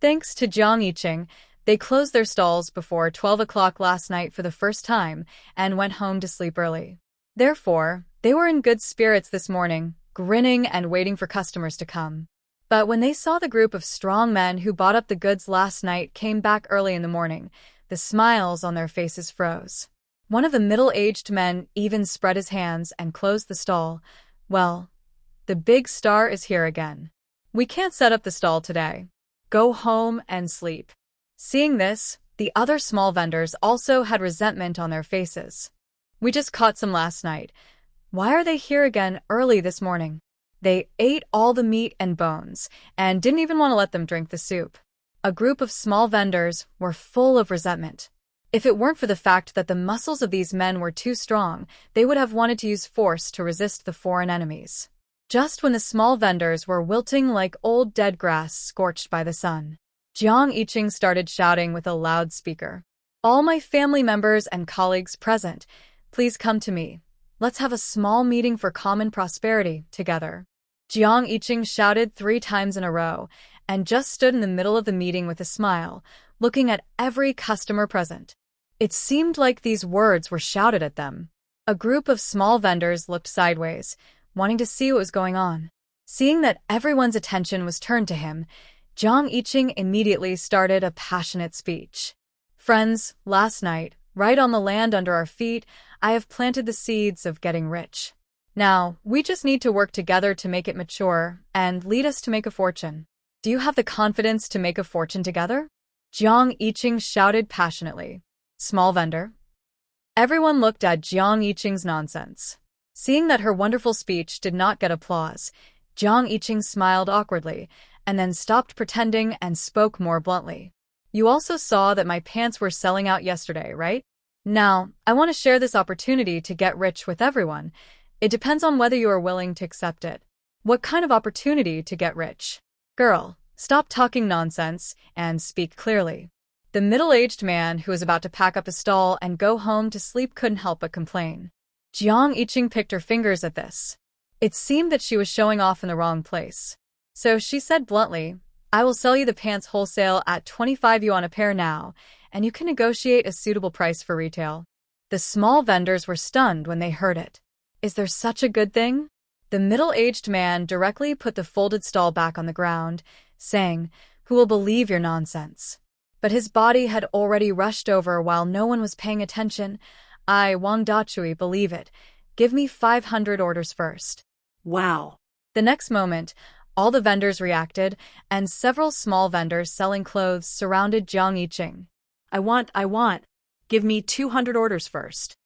Thanks to Jiang Yiqing, they closed their stalls before 12 o'clock last night for the first time and went home to sleep early. Therefore, they were in good spirits this morning, grinning and waiting for customers to come. But when they saw the group of strong men who bought up the goods last night came back early in the morning, the smiles on their faces froze. One of the middle-aged men even spread his hands and closed the stall. Well, the big star is here again. We can't set up the stall today. Go home and sleep. Seeing this, the other small vendors also had resentment on their faces. We just caught some last night. Why are they here again early this morning? They ate all the meat and bones, and didn't even want to let them drink the soup. A group of small vendors were full of resentment. If it weren't for the fact that the muscles of these men were too strong, they would have wanted to use force to resist the foreign enemies. Just when the small vendors were wilting like old dead grass scorched by the sun, Jiang Yiqing started shouting with a loudspeaker. All my family members and colleagues present, please come to me. Let's have a small meeting for common prosperity together. Jiang Yiqing shouted 3 times in a row and just stood in the middle of the meeting with a smile, looking at every customer present. It seemed like these words were shouted at them. A group of small vendors looked sideways, wanting to see what was going on. Seeing that everyone's attention was turned to him, Jiang Yiqing immediately started a passionate speech. Friends, last night, right on the land under our feet, I have planted the seeds of getting rich. Now, we just need to work together to make it mature and lead us to make a fortune. Do you have the confidence to make a fortune together? Jiang Yiqing shouted passionately. Small vendor. Everyone looked at Jiang Yiqing's nonsense. Seeing that her wonderful speech did not get applause, Jiang Yiqing smiled awkwardly, and then stopped pretending and spoke more bluntly. You also saw that my pants were selling out yesterday, right? Now, I want to share this opportunity to get rich with everyone. It depends on whether you are willing to accept it. What kind of opportunity to get rich? Girl, stop talking nonsense and speak clearly. The middle-aged man who was about to pack up his stall and go home to sleep couldn't help but complain. Jiang Yiqing picked her fingers at this. It seemed that she was showing off in the wrong place. So she said bluntly, I will sell you the pants wholesale at 25 yuan a pair now, and you can negotiate a suitable price for retail. The small vendors were stunned when they heard it. Is there such a good thing? The middle-aged man directly put the folded stall back on the ground, saying, Who will believe your nonsense? But his body had already rushed over while no one was paying attention. I, Wang Dachui, believe it. Give me 500 orders first. Wow. The next moment, all the vendors reacted, and several small vendors selling clothes surrounded Jiang Yiqing. I want. Give me 200 orders first.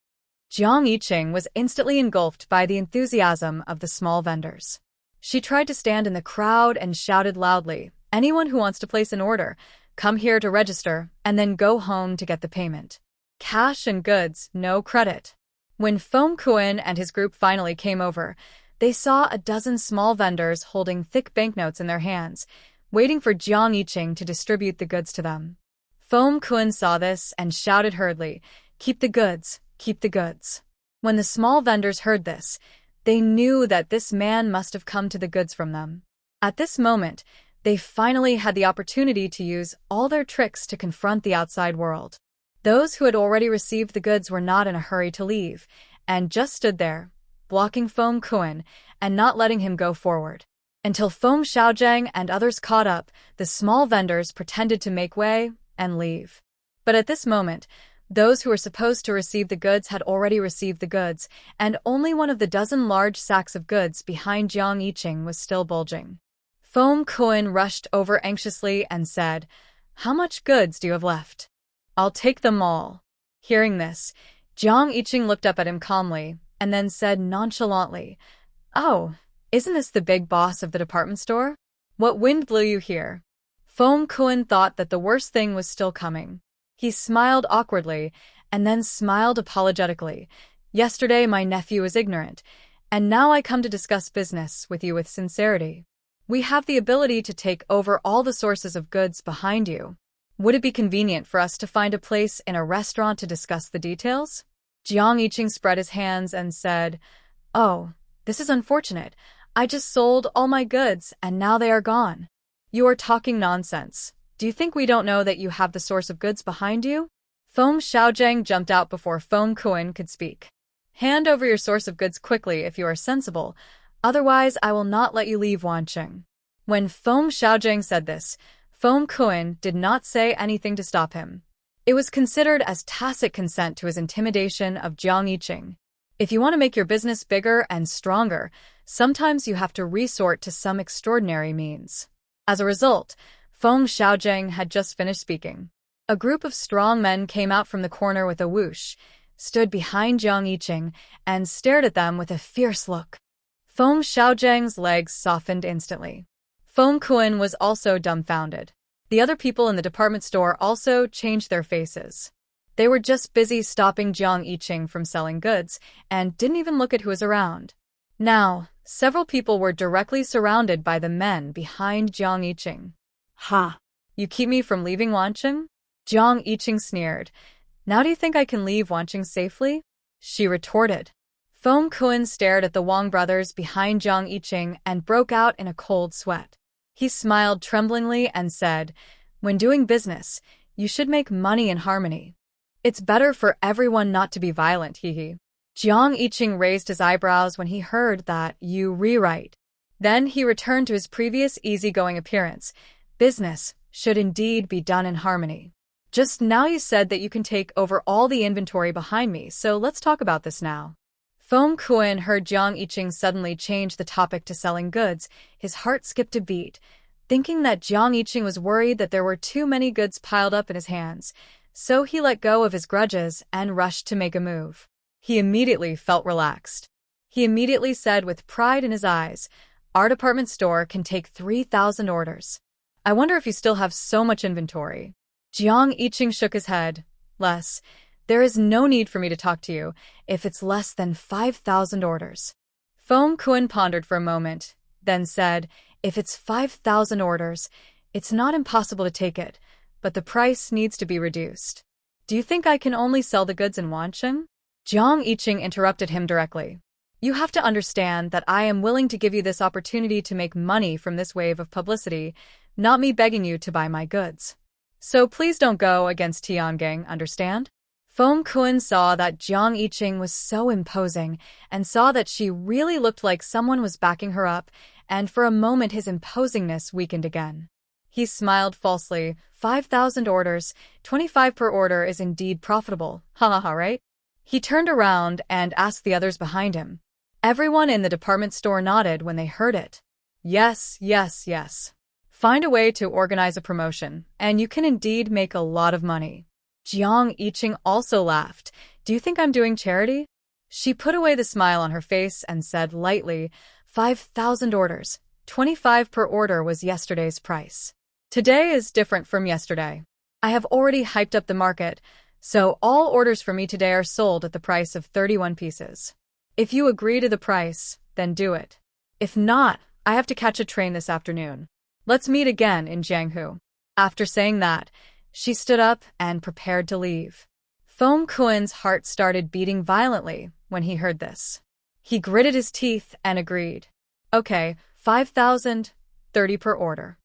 Jiang Yiqing was instantly engulfed by the enthusiasm of the small vendors. She tried to stand in the crowd and shouted loudly, Anyone who wants to place an order, come here to register, and then go home to get the payment. Cash and goods, no credit. When Foam Kuan and his group finally came over, they saw a dozen small vendors holding thick banknotes in their hands, waiting for Jiang Yiqing to distribute the goods to them. Foam Kuan saw this and shouted hurriedly, Keep the goods, keep the goods. When the small vendors heard this, they knew that this man must have come to the goods from them. At this moment, they finally had the opportunity to use all their tricks to confront the outside world. Those who had already received the goods were not in a hurry to leave, and just stood there, blocking Foam Kuan and not letting him go forward. Until Foam Xiaojiang and others caught up, the small vendors pretended to make way and leave. But at this moment, those who were supposed to receive the goods had already received the goods, and only one of the dozen large sacks of goods behind Jiang Yiqing was still bulging. Foam Kuan rushed over anxiously and said, How much goods do you have left? I'll take them all. Hearing this, Jiang Yiqing looked up at him calmly, and then said nonchalantly, Oh, isn't this the big boss of the department store? What wind blew you here? Foam Kuan thought that the worst thing was still coming. He smiled awkwardly, and then smiled apologetically. Yesterday my nephew was ignorant, and now I come to discuss business with you with sincerity. We have the ability to take over all the sources of goods behind you. Would it be convenient for us to find a place in a restaurant to discuss the details? Jiang Yiqing spread his hands and said, Oh, this is unfortunate. I just sold all my goods and now they are gone. You are talking nonsense. Do you think we don't know that you have the source of goods behind you? Foam Xiaojiang jumped out before Foam Kuan could speak. Hand over your source of goods quickly if you are sensible, otherwise I will not let you leave Wancheng. When Foam Xiaojiang said this, Foam Kuan did not say anything to stop him. It was considered as tacit consent to his intimidation of Jiang Yiqing. If you want to make your business bigger and stronger, sometimes you have to resort to some extraordinary means. As a result, Foam Xiaojiang had just finished speaking. A group of strong men came out from the corner with a whoosh, stood behind Jiang Yiqing, and stared at them with a fierce look. Foam Xiaojiang's legs softened instantly. Foam Kuan was also dumbfounded. The other people in the department store also changed their faces. They were just busy stopping Jiang Yiqing from selling goods and didn't even look at who was around. Now, several people were directly surrounded by the men behind Jiang Yiqing. Ha! You keep me from leaving Wancheng? Jiang Yiqing sneered. Now do you think I can leave Wancheng safely? She retorted. Foam Kuan stared at the Wang brothers behind Jiang Yiqing and broke out in a cold sweat. He smiled tremblingly and said, When doing business, you should make money in harmony. It's better for everyone not to be violent, hee. Jiang Yiqing raised his eyebrows when he heard that you rewrite. Then he returned to his previous easygoing appearance. Business should indeed be done in harmony. Just now you said that you can take over all the inventory behind me, so let's talk about this now. Foam Kuan heard Jiang Yiqing suddenly change the topic to selling goods. His heart skipped a beat, thinking that Jiang Yiqing was worried that there were too many goods piled up in his hands. so he let go of his grudges and rushed to make a move. He immediately felt relaxed. He immediately said with pride in his eyes, "Our department store can take 3,000 orders. I wonder if you still have so much inventory." Jiang Yiqing shook his head. "Less. There is no need for me to talk to you if it's less than 5,000 orders." Foam Kun pondered for a moment, then said, "If it's 5,000 orders, it's not impossible to take it, but the price needs to be reduced. Do you think I can only sell the goods in Wancheng?" Jiang Yiqing interrupted him directly. "You have to understand that I am willing to give you this opportunity to make money from this wave of publicity, not me begging you to buy my goods. So please don't go against Tiangang, understand?" Foam Kun saw that Jiang Yiqing was so imposing and saw that she really looked like someone was backing her up, and for a moment his imposingness weakened again. He smiled falsely. 5,000 orders, 25 per order is indeed profitable. Ha ha ha, right? He turned around and asked the others behind him. Everyone in the department store nodded when they heard it. Yes, yes, yes. Find a way to organize a promotion, and you can indeed make a lot of money. Jiang Yiqing also laughed. "Do you think I'm doing charity?" She put away the smile on her face and said lightly, 5,000 orders, 25 per order was yesterday's price. Today is different from yesterday. I have already hyped up the market, so all orders for me today are sold at the price of 31 pieces. If you agree to the price, then do it. If not, I have to catch a train this afternoon. Let's meet again in Jianghu." After saying that, she stood up and prepared to leave. Foam Kun's heart started beating violently when he heard this. He gritted his teeth and agreed. "Okay, 5,000, 30 per order."